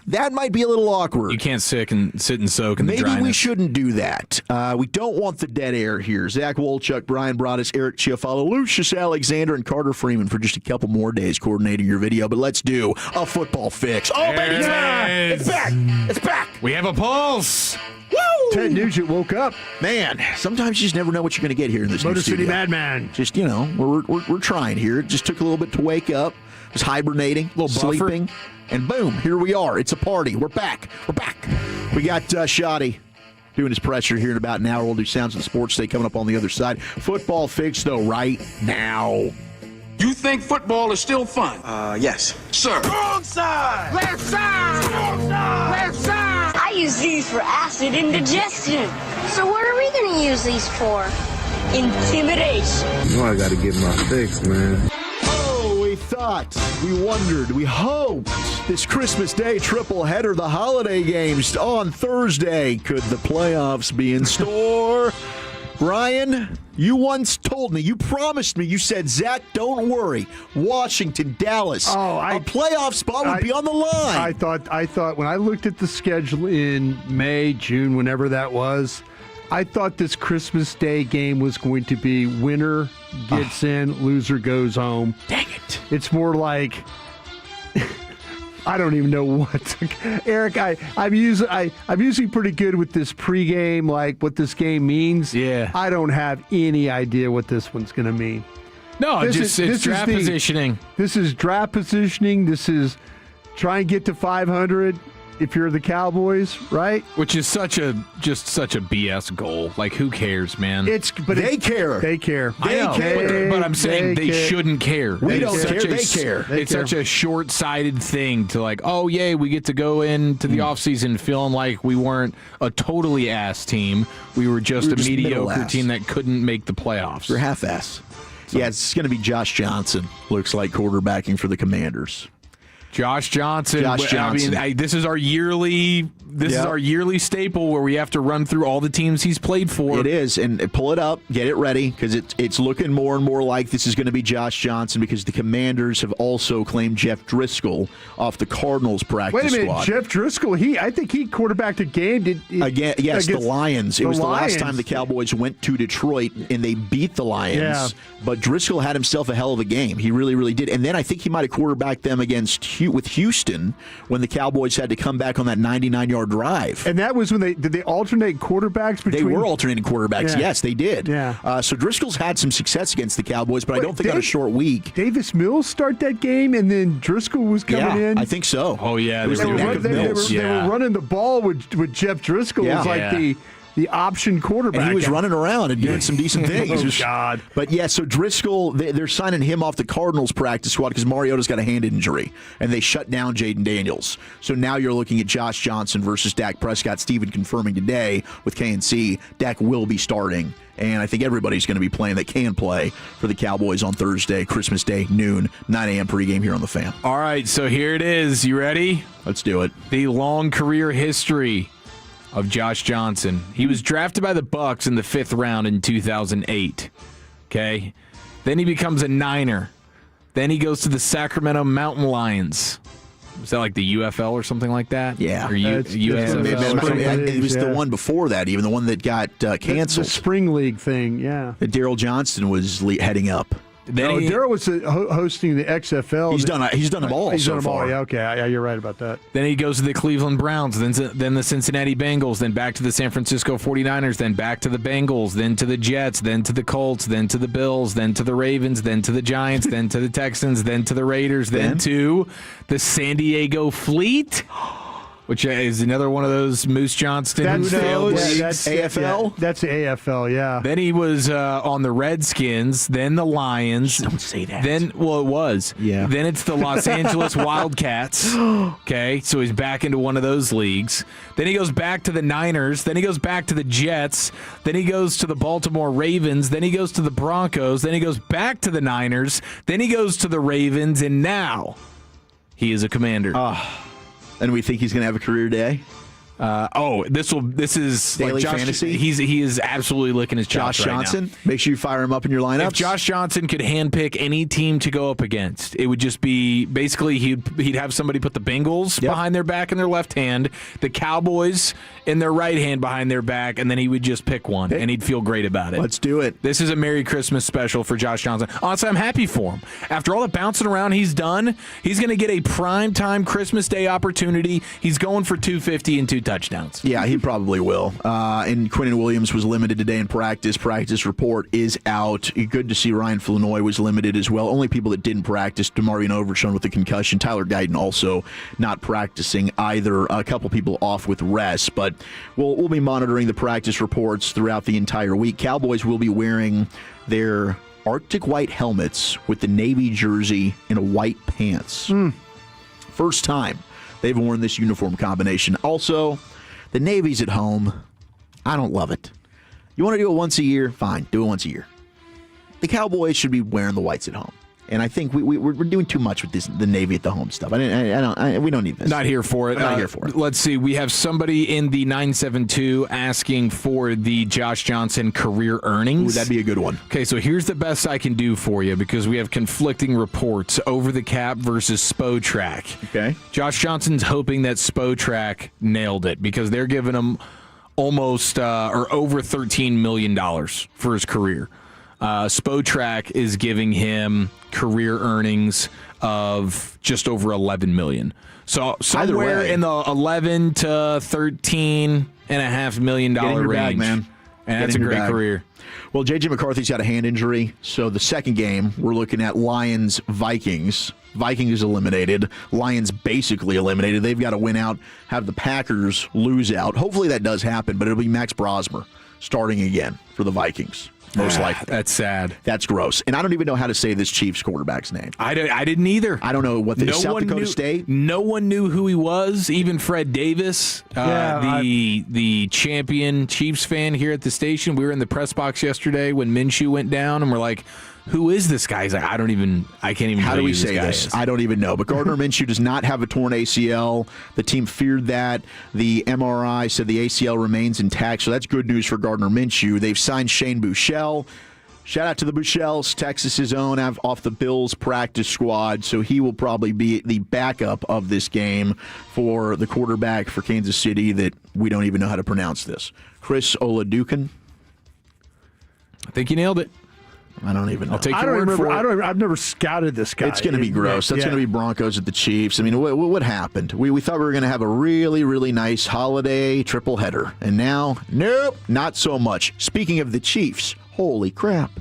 that might be a little awkward. You can't sit and soak in the dryness. Maybe we shouldn't do that. We don't want the dead air here. Zach Wolchuk, Brian Broaddus, Eric Chiafalo, Lucius Alexander, and Carter Freeman for just a couple more days coordinating your video. But let's do a football fix. Oh, baby, it's back! It's back! It's back! We have a pulse! Woo! Ted Nugent woke up. Man, sometimes you just never know what you're going to get here in this Motor new City studio. Madman. Just, we're trying here. It just took a little bit to wake up. Was hibernating, a little sleeping, and boom, here we are. It's a party. We're back. We got Shoddy doing his pressure here in about an hour. We'll do Sounds of the Sports Day coming up on the other side. Football fix, though, right now. You think football is still fun? Yes. Sir. Wrong side! Left side! Wrong side! Left side! I use these for acid indigestion. So what are we going to use these for? Intimidation. You know I got to get my fix, man. We thought, we wondered, we hoped this Christmas Day triple header, the holiday games on Thursday. Could the playoffs be in store? Brian, you once told me, you promised me, you said, Zach, don't worry. Washington, Dallas, a playoff spot would be on the line. I thought when I looked at the schedule in May, June, whenever that was, I thought this Christmas Day game was going to be winner gets in, loser goes home. Dang it. It's more like I don't even know what. Eric, I'm usually pretty good with this pregame, like what this game means. Yeah. I don't have any idea what this one's going to mean. No, it's draft positioning. This is draft positioning. This is try and get to 500 if you're the Cowboys, right? Which is such a BS goal. Like, who cares, man? They care. They care. But I'm saying they shouldn't care. We don't care. They care. It's such a short-sighted thing to like, oh, yay, we get to go into the offseason feeling like we weren't a totally ass team. We were just a mediocre team that couldn't make the playoffs. We're half-ass. So. Yeah, it's going to be Josh Johnson, looks like, quarterbacking for the Commanders. Josh Johnson. I mean, this is our yearly staple where we have to run through all the teams he's played for. It is, and pull it up, get it ready, because it's looking more and more like this is going to be Josh Johnson because the Commanders have also claimed Jeff Driscoll off the Cardinals practice squad. Wait a minute, Jeff Driscoll, I think he quarterbacked a game. Against the Lions. It was the last time the Cowboys went to Detroit, and they beat the Lions. Yeah. But Driscoll had himself a hell of a game. He really, really did. And then I think he might have quarterbacked them with Houston when the Cowboys had to come back on that 99-yard drive. And that was when did they alternate quarterbacks between? They were alternating quarterbacks. Yeah. Yes, they did. Yeah. So Driscoll's had some success against the Cowboys, but I don't think on a short week. Davis Mills start that game, and then Driscoll was coming in? I think so. Oh, yeah. They were running the ball with Jeff Driscoll. Yeah. It was like the option quarterback. And he was running around and doing some decent things. God. But, so Driscoll, they're signing him off the Cardinals practice squad because Mariota's got a hand injury, and they shut down Jaden Daniels. So now you're looking at Josh Johnson versus Dak Prescott. Steven confirming today with KNC, Dak will be starting. And I think everybody's going to be playing that can play for the Cowboys on Thursday, Christmas Day, noon, 9 a.m. pregame here on The Fan. All right, so here it is. You ready? Let's do it. The long career history of Josh Johnson. He was drafted by the Bucs in the 5th round in 2008. Okay? Then he becomes a Niner. Then he goes to the Sacramento Mountain Lions. Was that like the UFL or something like that? Yeah. Or USFL? It was the one before that, even the one that got canceled. The Spring League thing, yeah. That Daryl Johnston was heading up. Daryl was hosting the XFL. He's done them all. He's done them far. all. Yeah, okay. Yeah, you're right about that. Then he goes to the Cleveland Browns, then the Cincinnati Bengals, then back to the San Francisco 49ers, then back to the Bengals, then to the Jets, then to the Colts, then to the Bills, then to the Ravens, then to the Giants, then to the Texans, then to the Raiders, then to the San Diego Fleet. which is another one of those Moose Johnston failed leagues. That's AFL? That's AFL, yeah. Then he was on the Redskins, then the Lions. Don't say that. Then, well, it was. Yeah. Then it's the Los Angeles Wildcats. Okay, so he's back into one of those leagues. Then he goes back to the Niners. Then he goes back to the Jets. Then he goes to the Baltimore Ravens. Then he goes to the Broncos. Then he goes back to the Niners. Then he goes to the Ravens, and now he is a Commander. And we think he's going to have a career day? This is Daily like Josh, fantasy? He is absolutely licking his chops Josh right Johnson? now. Make sure you fire him up in your lineups. If Josh Johnson could handpick any team to go up against, it would just be basically he'd have somebody put the Bengals behind their back in their left hand, the Cowboys in their right hand behind their back, and then he would just pick one, and he'd feel great about it. Let's do it. This is a Merry Christmas special for Josh Johnson. Honestly, I'm happy for him. After all the bouncing around he's done, he's going to get a prime-time Christmas Day opportunity. He's going for 250 and 2 touchdowns. Yeah, he probably will. And Quinnen Williams was limited today in practice. Practice report is out. Good to see Ryan Flournoy was limited as well. Only people that didn't practice, DeMarvion Overshown with the concussion. Tyler Guyton also not practicing either. A couple people off with rest. But we'll be monitoring the practice reports throughout the entire week. Cowboys will be wearing their Arctic white helmets with the Navy jersey and white pants. First time they've worn this uniform combination. Also, the Navy's at home. I don't love it. You want to do it once a year? Fine, do it once a year. The Cowboys should be wearing the whites at home. And I think we're doing too much with the Navy at the home stuff. We don't need this. Not here for it. Not here for it. Let's see. We have somebody in the 972 asking for the Josh Johnson career earnings. Ooh, that'd be a good one. Okay, so here's the best I can do for you because we have conflicting reports. Over the Cap versus Spotrac. Okay. Josh Johnson's hoping that Spotrac nailed it because they're giving him almost or over $13 million for his career. Spotrac is giving him career earnings of just over $11 million. So somewhere in the 11 to $13.5 million range. Bag, man. And that's a great career. Well, J.J. McCarthy's got a hand injury, so the second game, we're looking at Lions-Vikings. Vikings eliminated. Lions basically eliminated. They've got to win out, have the Packers lose out. Hopefully that does happen, but it'll be Max Brosmer starting again for the Vikings. Most likely. That's sad. That's gross. And I don't even know how to say this Chiefs quarterback's name. I didn't either. I don't know what the South Dakota State. No one knew who he was. Even Fred Davis, the champion Chiefs fan here at the station. We were in the press box yesterday when Minshew went down, and we're like, who is this guy? He's like, I can't even How tell do we you say this? I don't even know. But Gardner Minshew does not have a torn ACL. The team feared that. The MRI said the ACL remains intact, so that's good news for Gardner Minshew. They've signed Shane Buechele. Shout out to the Buechels, Texas's own, off the Bills practice squad, so he will probably be the backup of this game for the quarterback for Kansas City that we don't even know how to pronounce this. Chris Oladukin. I think you nailed it. I don't even know. I'll take your word for it. I've never scouted this guy. It's going to be gross. That's going to be Broncos at the Chiefs. I mean, what happened? We thought we were going to have a really, really nice holiday triple header. And now, nope, not so much. Speaking of the Chiefs, holy crap.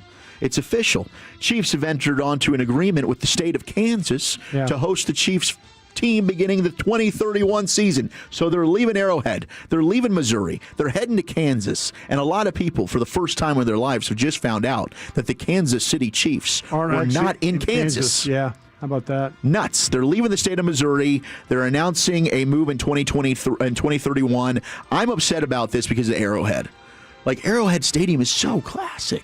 It's official. Chiefs have entered onto an agreement with the state of Kansas to host the Chiefs team beginning the 2031 season. So they're leaving Arrowhead. They're leaving Missouri. They're heading to Kansas. And a lot of people, for the first time in their lives, have just found out that the Kansas City Chiefs are not in Kansas. Yeah. How about that? Nuts. They're leaving the state of Missouri. They're announcing a move in 2031. I'm upset about this because of Arrowhead. Like, Arrowhead Stadium is so classic.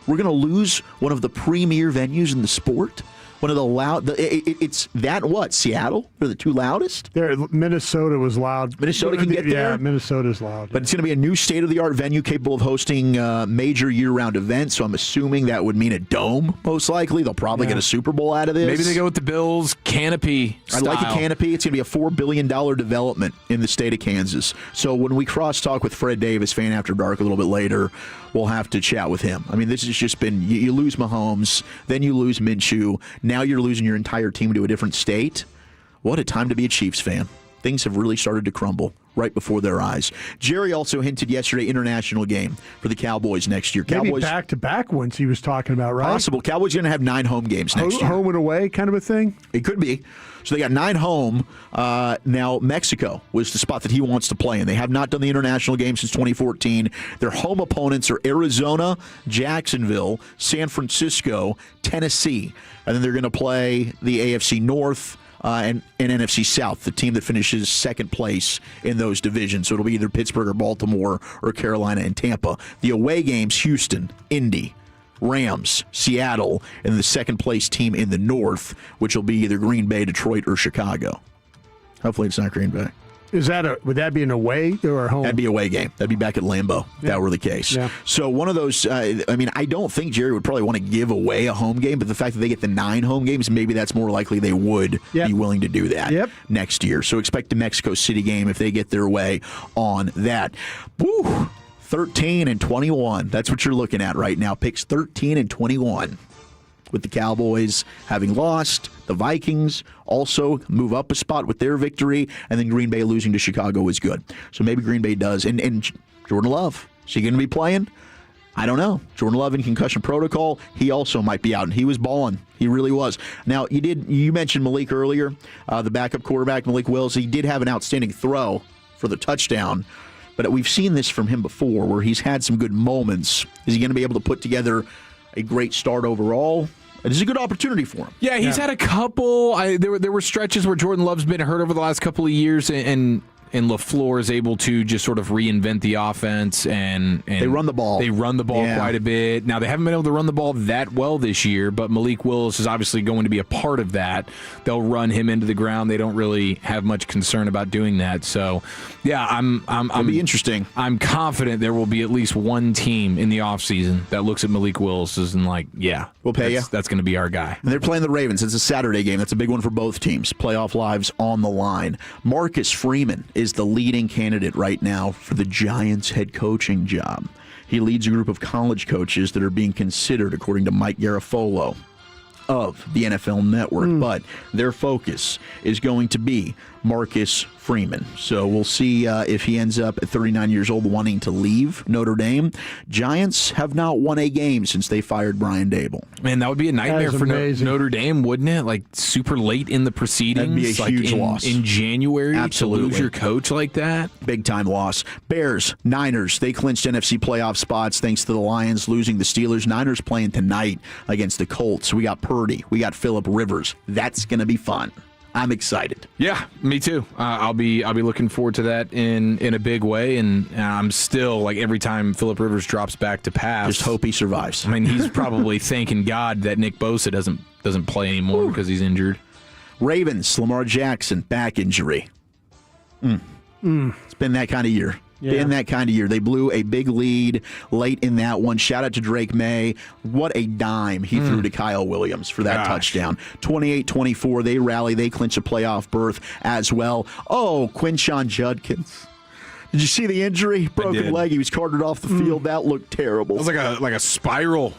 We're going to lose one of the premier venues in the sport. One of the loud. It's that what? Seattle? They're the two loudest? Minnesota was loud. Minnesota can get there? Yeah, Minnesota's loud. But it's going to be a new state-of-the-art venue capable of hosting major year-round events, so I'm assuming that would mean a dome, most likely. They'll probably get a Super Bowl out of this. Maybe they go with the Bills canopy style. I like a canopy. It's going to be a $4 billion development in the state of Kansas. So when we cross-talk with Fred Davis, Fan After Dark, a little bit later, we'll have to chat with him. I mean, this has just been, you lose Mahomes, then you lose Minshew, now you're losing your entire team to a different state. What a time to be a Chiefs fan. Things have really started to crumble right before their eyes. Jerry also hinted yesterday international game for the Cowboys next year. Maybe Cowboys back-to-back ones he was talking about, right? Possible. Cowboys going to have 9 home games next year. Home and away kind of a thing? It could be. So they got 9 home. Now, Mexico was the spot that he wants to play in. They have not done the international game since 2014. Their home opponents are Arizona, Jacksonville, San Francisco, Tennessee. And then they're going to play the AFC North and NFC South, the team that finishes second place in those divisions. So it'll be either Pittsburgh or Baltimore or Carolina and Tampa. The away games, Houston, Indy, Rams, Seattle, and the second-place team in the North, which will be either Green Bay, Detroit, or Chicago. Hopefully it's not Green Bay. Would that be an away or a home? That'd be a away game. That'd be back at Lambeau, if that were the case. Yeah. So one of those, I don't think Jerry would probably want to give away a home game, but the fact that they get the 9 home games, maybe that's more likely they would be willing to do that next year. So expect the Mexico City game if they get their way on that. Woo! 13-21. That's what you're looking at right now. Picks 13-21. With the Cowboys having lost, the Vikings also move up a spot with their victory, and then Green Bay losing to Chicago is good. So maybe Green Bay does. And Jordan Love, is he going to be playing? I don't know. Jordan Love in concussion protocol, he also might be out, and he was balling. He really was. Now, you mentioned Malik earlier, the backup quarterback, Malik Willis. He did have an outstanding throw for the touchdown. But we've seen this from him before where he's had some good moments. Is he going to be able to put together a great start overall? It is a good opportunity for him. Yeah, he's had a couple. There were stretches where Jordan Love's been hurt over the last couple of years, and LaFleur is able to just sort of reinvent the offense. And they run the ball. They run the ball quite a bit. Now, they haven't been able to run the ball that well this year, but Malik Willis is obviously going to be a part of that. They'll run him into the ground. They don't really have much concern about doing that. So, yeah, it'll be interesting. I'm confident there will be at least one team in the offseason that looks at Malik Willis and like, yeah, we'll pay you. That's going to be our guy. And they're playing the Ravens. It's a Saturday game. That's a big one for both teams. Playoff lives on the line. Marcus Freeman is the leading candidate right now for the Giants head coaching job. He leads a group of college coaches that are being considered, according to Mike Garafolo of the NFL Network. But their focus is going to be Marcus Freeman. So we'll see if he ends up at 39 years old wanting to leave Notre Dame. Giants have not won a game since they fired Brian Dable. Man, that would be a nightmare for Notre Dame, wouldn't it? Like super late in the proceedings. That'd be a huge loss. In January, absolutely, to lose your coach like that? Big time loss. Bears, Niners, they clinched NFC playoff spots thanks to the Lions losing the Steelers. Niners playing tonight against the Colts. We got Purdy. We got Phillip Rivers. That's going to be fun. I'm excited. Yeah, me too. I'll be looking forward to that in a big way, and I'm still like every time Phillip Rivers drops back to pass, just hope he survives. I mean, he's probably thanking God that Nick Bosa doesn't play anymore because he's injured. Ravens, Lamar Jackson, back injury. It's been that kind of year. Been that kind of year. They blew a big lead late in that one. Shout out to Drake May. What a dime he threw to Kyle Williams for that touchdown. 28-24. They rally. They clinch a playoff berth as well. Oh, Quinshon Judkins. Did you see the injury? Broken leg. He was carted off the field. That looked terrible. It was like a spiral.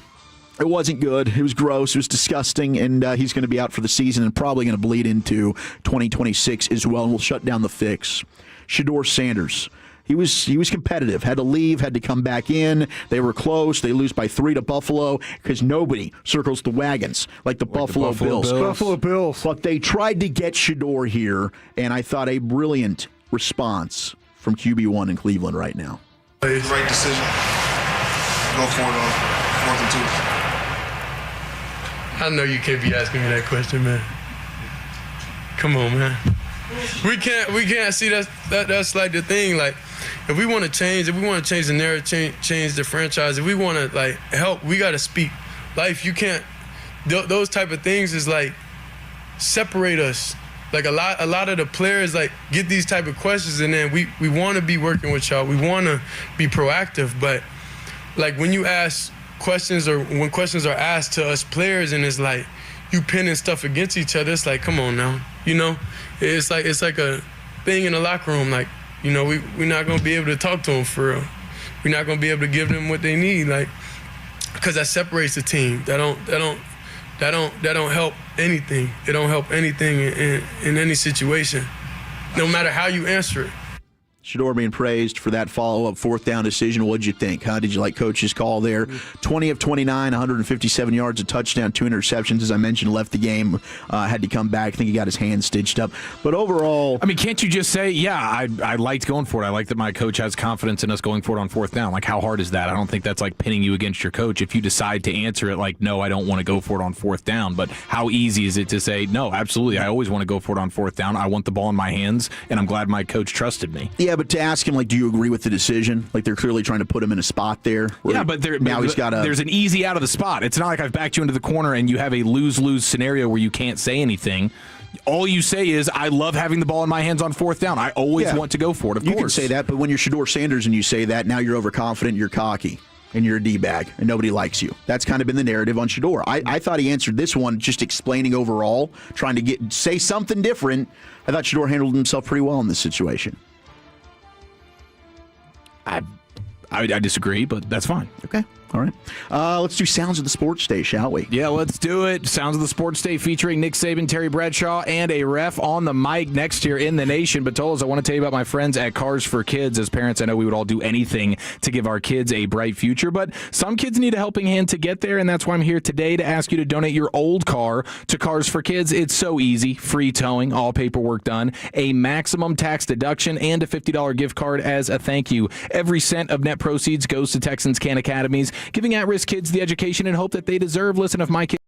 It wasn't good. It was gross. It was disgusting, and he's going to be out for the season and probably going to bleed into 2026 as well, and we'll shut down the fix. Shedeur Sanders. He was competitive, had to leave, had to come back in. They were close. They lose by 3 to Buffalo because nobody circles the wagons like the Buffalo Bills. Buffalo Bills. But they tried to get Shedeur here, and I thought a brilliant response from QB1 in Cleveland right now. Right decision. Go for it on 4th and 2. I know you can't be asking me that question, man. Come on, man. We can't see that's like the thing. Like, if we want to change the narrative, change the franchise, if we want to like help, we got to speak life. You can't. Those type of things is like separate us. Like a lot of the players like get these type of questions, and then we want to be working with y'all. We want to be proactive, but like when you ask questions or when questions are asked to us players, and it's like you pinning stuff against each other. It's like, come on now, you know. It's like a thing in the locker room. Like, you know, we're not gonna be able to talk to them for real. We're not gonna be able to give them what they need, like, because that separates the team. That don't help anything. It don't help anything in any situation, no matter how you answer it. Shador being praised for that follow-up fourth down decision. What'd you think? How did you like Coach's call there? 20 of 29, 157 yards, a touchdown, 2 interceptions. As I mentioned, left the game, had to come back. I think he got his hand stitched up. But overall... I mean, can't you just say, yeah, I liked going for it. I like that my coach has confidence in us going for it on fourth down. Like, how hard is that? I don't think that's like pinning you against your coach. If you decide to answer it like, no, I don't want to go for it on fourth down. But how easy is it to say, no, absolutely, I always want to go for it on fourth down. I want the ball in my hands, and I'm glad my coach trusted me. Yeah, but to ask him, like, do you agree with the decision? Like, they're clearly trying to put him in a spot there. Yeah, but there's an easy out of the spot. It's not like I've backed you into the corner and you have a lose-lose scenario where you can't say anything. All you say is, I love having the ball in my hands on fourth down. I always want to go for it, of course. You can say that, but when you're Shador Sanders and you say that, now you're overconfident, you're cocky, and you're a D-bag, and nobody likes you. That's kind of been the narrative on Shador. I thought he answered this one just explaining overall, trying to say something different. I thought Shador handled himself pretty well in this situation. I disagree, but that's fine. Okay. All right. Let's do Sounds of the Sports Day, shall we? Yeah, let's do it. Sounds of the Sports Day featuring Nick Saban, Terry Bradshaw, and a ref on the mic next here in the nation. But Tolos, I want to tell you about my friends at Cars for Kids. As parents, I know we would all do anything to give our kids a bright future, but some kids need a helping hand to get there, and that's why I'm here today to ask you to donate your old car to Cars for Kids. It's so easy. Free towing, all paperwork done, a maximum tax deduction, and a $50 gift card as a thank you. Every cent of net proceeds goes to Texans Can Academies, giving at-risk kids the education and hope that they deserve. Listen, if my kids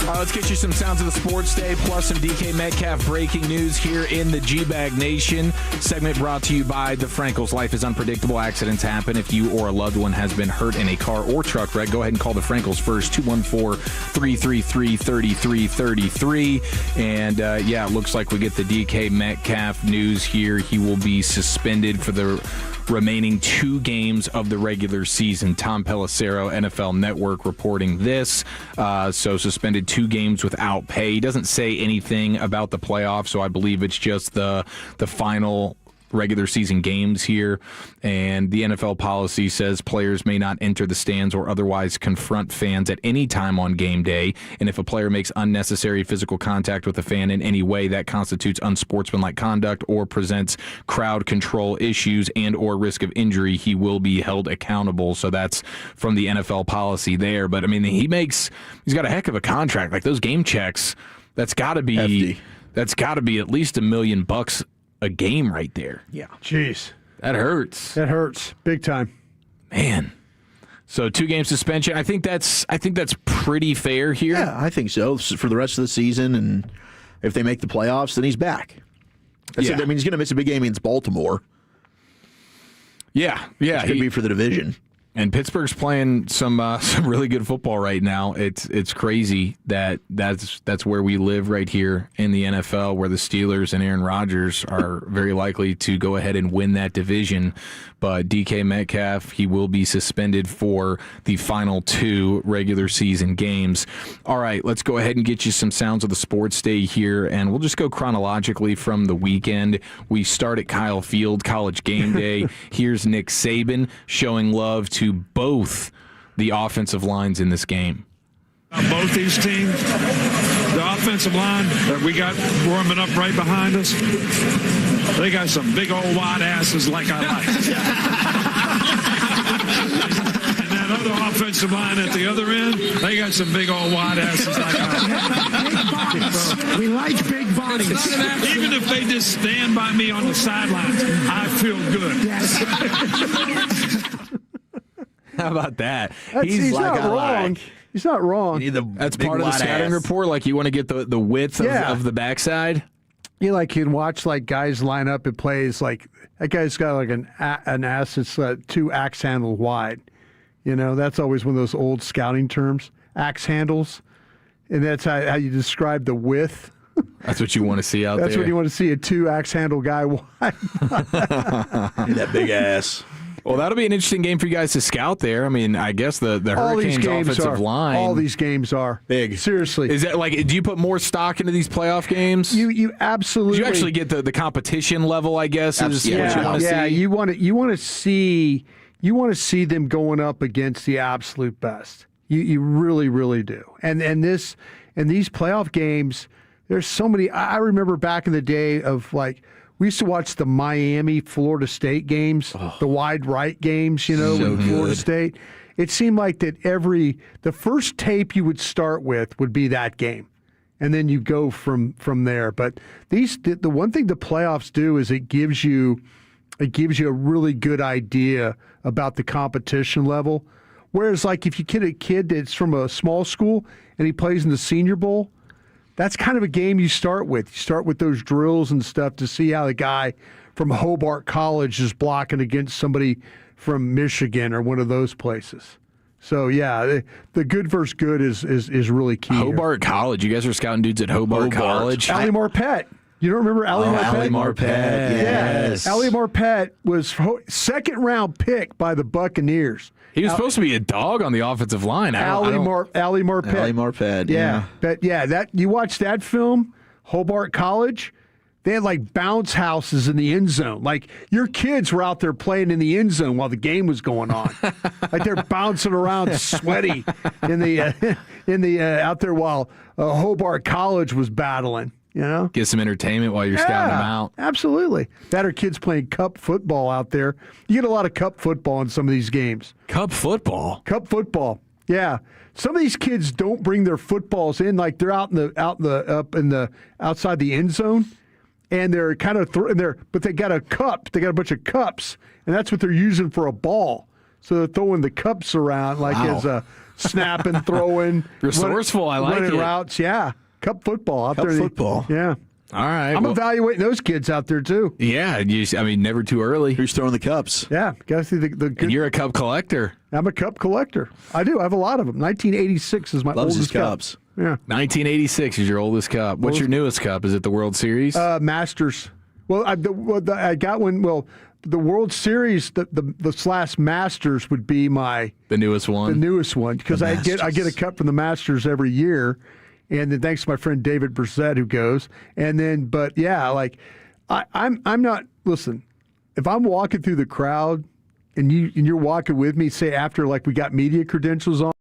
Let's get you some sounds of the sports day, plus some DK Metcalf breaking news here in the G-Bag Nation. Segment brought to you by the Frankels. Life is unpredictable. Accidents happen. If you or a loved one has been hurt in a car or truck wreck, go ahead and call the Frankels first, 214-333-3333. And, it looks like we get the DK Metcalf news here. He will be suspended for the remaining 2 games of the regular season. Tom Pelissero, NFL Network, reporting this. So suspended 2 games without pay. He doesn't say anything about the playoffs, so I believe it's just the final regular season games here. And the NFL policy says players may not enter the stands or otherwise confront fans at any time on game day. And if a player makes unnecessary physical contact with a fan in any way, that constitutes unsportsmanlike conduct or presents crowd control issues and or risk of injury, he will be held accountable. So that's from the NFL policy there. But I mean, he's got a heck of a contract. Like those game checks, that's got to be hefty. That's got to be at least $1 million a game right there. Yeah. Jeez. That hurts. That hurts. Big time. Man. So 2 game suspension. I think that's pretty fair here. Yeah, I think so. For the rest of the season, and if they make the playoffs, then he's back. He's going to miss a big game against Baltimore. Yeah. Which could be for the division. And Pittsburgh's playing some really good football right now. It's crazy that's where we live right here in the NFL, where the Steelers and Aaron Rodgers are very likely to go ahead and win that division. But DK Metcalf, he will be suspended for the final 2 regular season games. All right, let's go ahead and get you some sounds of the sports day here, and we'll just go chronologically from the weekend. We start at Kyle Field, College Game Day. Here's Nick Saban showing love to both the offensive lines in this game. Both these teams, the offensive line that we got warming up right behind us, they got some big old wide asses like I like. And that other offensive line at the other end, they got some big old wide asses like I like. So, we like big bodies. Even if they just stand by me on the sidelines, I feel good. Yes. How about that? He's not wrong. He's not wrong. That's part of the scouting report. Like, you want to get the width of the backside? You can watch guys line up and plays like that guy's got like an ass that's 2 axe handles wide. That's always one of those old scouting terms, axe handles, and that's how you describe the width. That's what you want to see out there. That's what you want to see, a 2 axe handle guy wide. That big ass. Well, that'll be an interesting game for you guys to scout there. I mean, I guess the Hurricanes offensive line. All these games are big. Seriously. Is that do you put more stock into these playoff games? You absolutely. You actually get the competition level, I guess, is what you want to see. You want to see them going up against the absolute best. You really, really do. And these playoff games, there's so many. I remember back in the day of we used to watch the Miami-Florida State games, the wide right games, with Florida State. It seemed like that the first tape you would start with would be that game, and then you go from there. But the one thing the playoffs do is it gives you a really good idea about the competition level. Whereas, if you get a kid that's from a small school and he plays in the Senior Bowl, that's kind of a game you start with. You start with those drills and stuff to see how the guy from Hobart College is blocking against somebody from Michigan or one of those places. So, yeah, the good versus good is really key. Hobart College. You guys are scouting dudes at Hobart College. Allie Marpet. You don't remember Allie Marpet? Allie Marpet, yes. Yeah. Allie Marpet was second-round pick by the Buccaneers. He was supposed to be a dog on the offensive line. Allie Marpet. Allie Marpet, yeah. But, that you watch that film, Hobart College, they had bounce houses in the end zone. Your kids were out there playing in the end zone while the game was going on. They're bouncing around sweaty in the out there while Hobart College was battling. Get some entertainment while you're scouting them out. Absolutely. That or kids playing cup football out there. You get a lot of cup football in some of these games. Cup football? Cup football. Yeah. Some of these kids don't bring their footballs in. They're outside the end zone, and they're kind of but they got a cup. They got a bunch of cups, and that's what they're using for a ball. So they're throwing the cups around as snapping, throwing, resourceful. I like running it. Routes. Yeah, Cup football out Cup there. football. Yeah. All right. I'm evaluating those kids out there too. Yeah, never too early. Who's throwing the cups? Yeah, got to see the good. And you're a cup collector. I'm a cup collector. I do. I have a lot of them. 1986 is my oldest cups. Yeah. 1986 is your oldest cup. What's your newest cup? Is it the World Series? Masters. Well, I got one. Well, the World Series, the slash Masters would be the newest one. The newest one because I get a cup from the Masters every year, and then thanks to my friend David Brissett who goes, and then but yeah, like I'm not. Listen, if I'm walking through the crowd and you're walking with me, say after like we got media credentials on.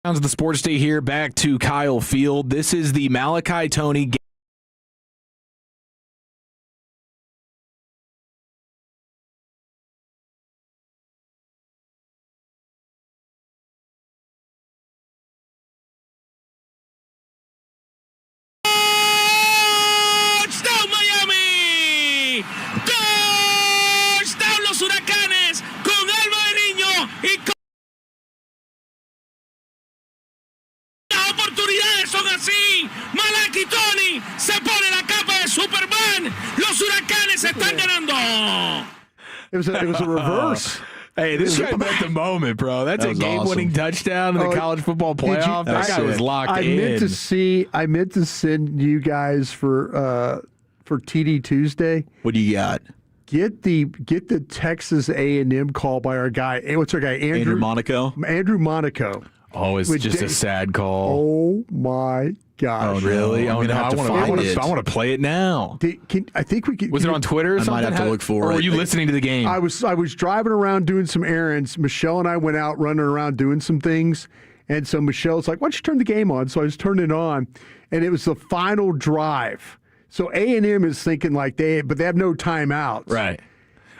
Sounds of the Sports Day here. Back to Kyle Field. This is the Malachi Toney game. ¡Touchdown Miami! ¡Touchdown los Huracanes! Con Alma de Niño y con... Las oportunidades son así. Malachi Toney se pone la capa de Superman. Los Huracanes están ganando. It was a reverse. Hey, this guy bet the moment, bro. That's a game-winning touchdown in the college football playoff. That guy was locked in. I meant to send you guys for TD Tuesday. What do you got? Get the Texas A&M call by our guy. What's our guy? Andrew Monaco. Andrew Monaco. Oh, it's just a sad call. Oh my gosh! Oh, really? I want to play it now. I think we could. Was it on Twitter or something? I might have to look for it. Or were you listening to the game? I was driving around doing some errands. Michelle and I went out running around doing some things, and so Michelle's like, "Why don't you turn the game on?" So I was turning it on, and it was the final drive. So A&M is thinking like they have no timeouts. Right.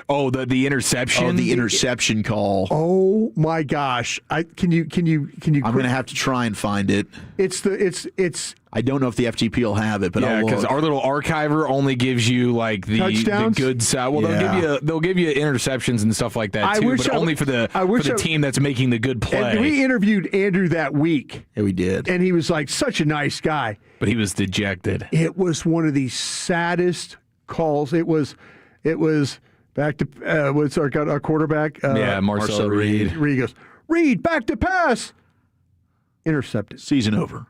Oh, the interception. Oh, the interception call. Oh my gosh! Can you? I'm going to have to try and find it. It's. I don't know if the FTP will have it, but yeah, because our little archiver only gives you like the good side. Well, they'll give you interceptions and stuff like that too, but only for the team that's making the good play. And we interviewed Andrew that week. Yeah, we did, and he was like such a nice guy, but he was dejected. It was one of the saddest calls. It was. Back to what's our quarterback? Marcel Reed. Reed goes, Reed, back to pass. Intercepted. Season over.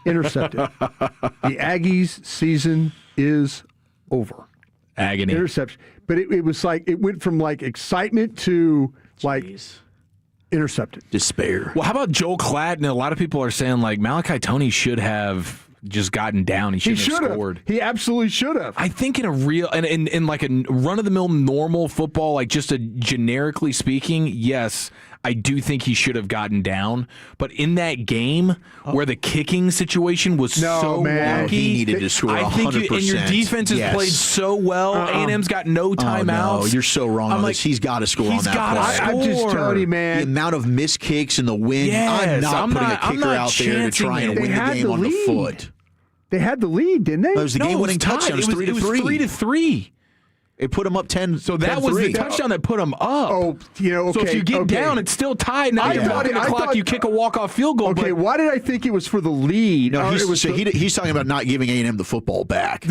Intercepted. The Aggies' season is over. Agony. Interception. But it was like, it went from like excitement to like intercepted. Despair. Well, how about Joel Klatt? And a lot of people are saying like Malachi Toney should have just gotten down. He shouldn't have scored. He absolutely should have. I think in a real and in like a run-of-the-mill normal football, like just a generically speaking, yes, I do think he should have gotten down. But in that game where the kicking situation was so wonky, he needed to score 100%. I think and your defense has played so well. A&M's got no timeouts. No, you're so wrong on this. He's got to score on that play. I'm just telling you, man. The amount of missed kicks in the wind. I'm not putting a kicker out there to try and win the game on the foot. They had the lead, didn't they? It was the game-winning touchdown. It was 3-3. It was 3-3. It put them up 10. So that was the touchdown that put them up. Oh, okay. So if you get down, it's still tied. Now you're blocking the clock. You kick a walk-off field goal. Okay, why did I think it was for the lead? No, he's talking about not giving A&M the football back. To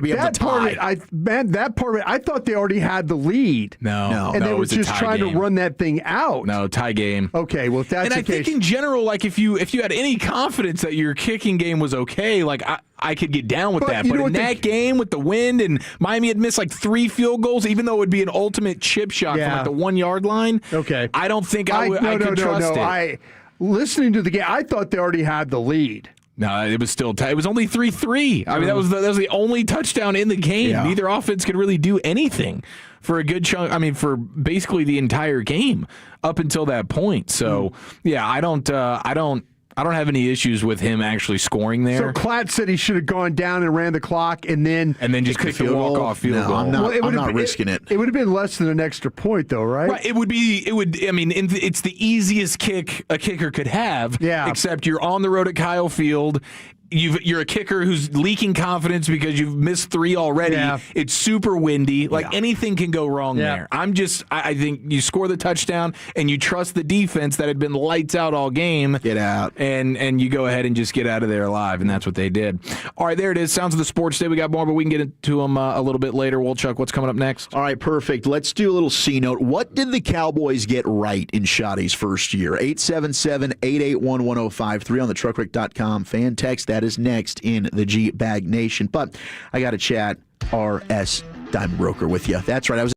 be able to tie. That part of it, I thought they already had the lead. No. And they were just trying to run that thing out. No, tie game. Okay, well, if that's the case. And I think in general, like if you had any confidence that your kicking game was okay, like I could get down with that. But in that game with the wind and Miami had missed like 3 field goals, even though it would be an ultimate chip shot from like the 1 yard line. Okay. I don't think I could trust it. Listening to the game, I thought they already had the lead. No, it was still tight. It was only 3-3. I mean, that was the only touchdown in the game. Yeah. Neither offense could really do anything for a good chunk. I mean, for basically the entire game up until that point. So, yeah, I don't have any issues with him actually scoring there. So Klatt said he should have gone down and ran the clock and then just kicked a walk-off field goal. I'm not risking it. It would have been less than an extra point, though, right? Right. It would. I mean, it's the easiest kick a kicker could have. Yeah. Except you're on the road at Kyle Field. You're a kicker who's leaking confidence because you've missed 3 already. Yeah. It's super windy. Anything can go wrong there. I think you score the touchdown and you trust the defense that had been lights out all game. Get out. And you go ahead and just get out of there alive, and that's what they did. All right, there it is. Sounds of the Sports Day. We got more, but we can get into them a little bit later. Chuck, what's coming up next? All right, perfect. Let's do a little C-note. What did the Cowboys get right in Shoddy's first year? 877-881-1053 on the truckrick.com fan text. That is next in the G-Bag Nation. But I got to chat RS Diamond Broker with you. That's right.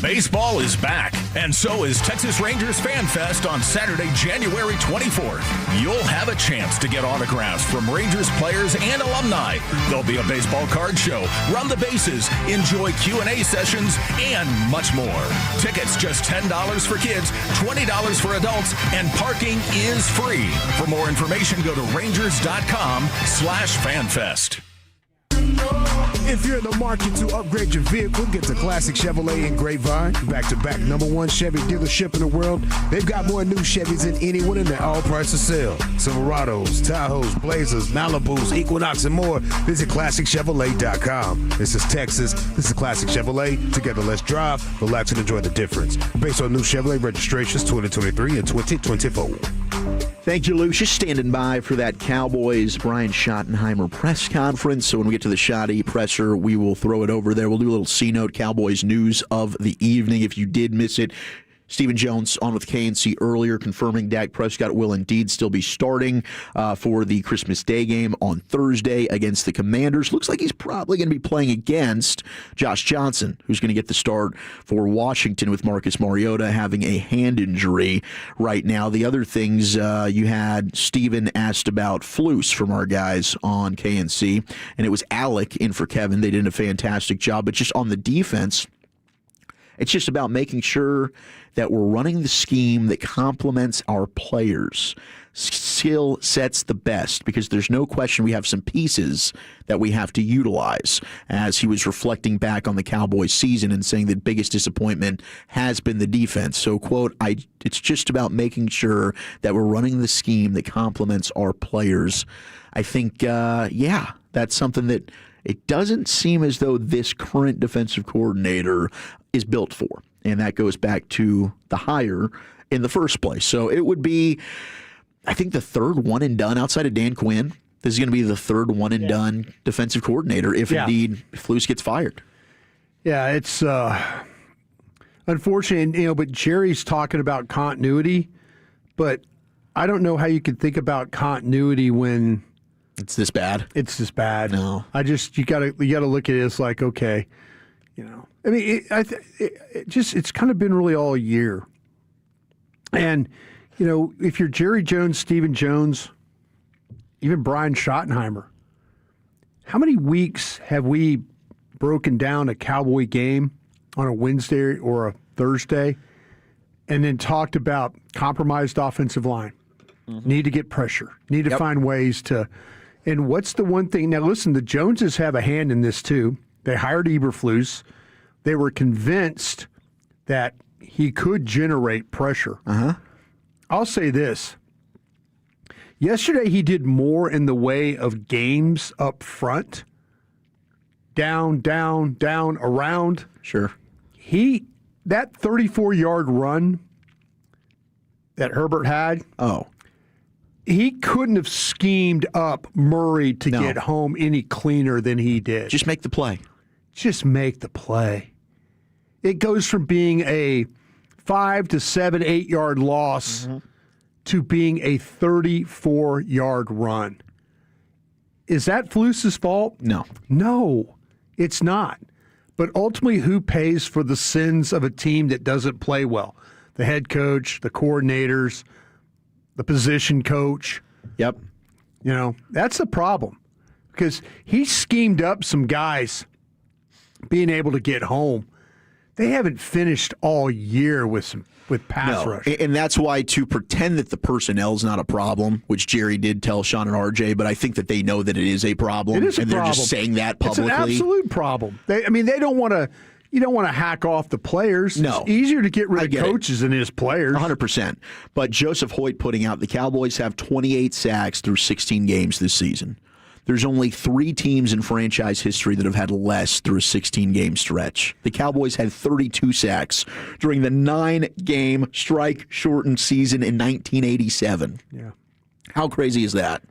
Baseball is back, and so is Texas Rangers Fan Fest on Saturday, January 24th. You'll have a chance to get autographs from Rangers players and alumni. There'll be a baseball card show, run the bases, enjoy Q&A sessions, and much more. Tickets just $10 for kids, $20 for adults, and parking is free. For more information, go to rangers.com/fanfest. If you're in the market to upgrade your vehicle, get to Classic Chevrolet in Grapevine. Back-to-back #1 Chevy dealership in the world. They've got more new Chevys than anyone, and they're all priced to sell. Silverados, Tahoes, Blazers, Malibus, Equinox, and more. Visit ClassicChevrolet.com. This is Texas. This is Classic Chevrolet. Together, let's drive, relax, and enjoy the difference. Based on new Chevrolet registrations 2023 and 2024. Thank you, Lucius, standing by for that Cowboys Brian Schottenheimer press conference. So when we get to the Schotty presser, we will throw it over there. We'll do a little C-Note Cowboys news of the evening. If you did miss it, Stephen Jones on with KNC earlier, confirming Dak Prescott will indeed still be starting for the Christmas Day game on Thursday against the Commanders. Looks like he's probably going to be playing against Josh Johnson, who's going to get the start for Washington with Marcus Mariota having a hand injury right now. The other things you had, Stephen asked about Flus from our guys on KNC, and it was Alec in for Kevin. They did a fantastic job, but just on the defense, it's just about making sure that we're running the scheme that complements our players' skill sets the best, because there's no question we have some pieces that we have to utilize, as he was reflecting back on the Cowboys season and saying that biggest disappointment has been the defense. So, quote, it's just about making sure that we're running the scheme that complements our players. I think, that's something that it doesn't seem as though this current defensive coordinator is built for. And that goes back to the hire in the first place. So it would be, I think, the third one and done outside of Dan Quinn. This is going to be the third one and done defensive coordinator if indeed Flus gets fired. Yeah, it's unfortunate, but Jerry's talking about continuity, but I don't know how you can think about continuity when it's this bad. No, you gotta look at it as like, okay, I mean, it's kind of been really all year. And, if you're Jerry Jones, Stephen Jones, even Brian Schottenheimer, how many weeks have we broken down a Cowboy game on a Wednesday or a Thursday and then talked about compromised offensive line? Mm-hmm. Need to get pressure. Need to find ways to. And what's the one thing? Now, listen, the Joneses have a hand in this too. They hired Eberflus. They were convinced that he could generate pressure. I'll say this. Yesterday, he did more in the way of games up front. Down, around. Sure. That 34-yard run that Herbert had. Oh. He couldn't have schemed up Murray to get home any cleaner than he did. Just make the play. Just make the play. It goes from being a 5 to 7, 8-yard loss to being a 34-yard run. Is that Flus's fault? No, it's not. But ultimately, who pays for the sins of a team that doesn't play well? The head coach, the coordinators, the position coach. Yep. That's the problem. Because he schemed up some guys being able to get home. They haven't finished all year with pass rush. And that's why, to pretend that the personnel's not a problem, which Jerry did tell Sean and RJ, but I think that they know that it is a problem. It is a problem. They're just saying that publicly. It's an absolute problem. They don't want to. You don't want to hack off the players. No. It's easier to get rid of coaches than it is players. 100%. But Joseph Hoyt putting out the Cowboys have 28 sacks through 16 games this season. There's only 3 teams in franchise history that have had less through a 16-game stretch. The Cowboys had 32 sacks during the 9-game strike-shortened season in 1987. Yeah. How crazy is that?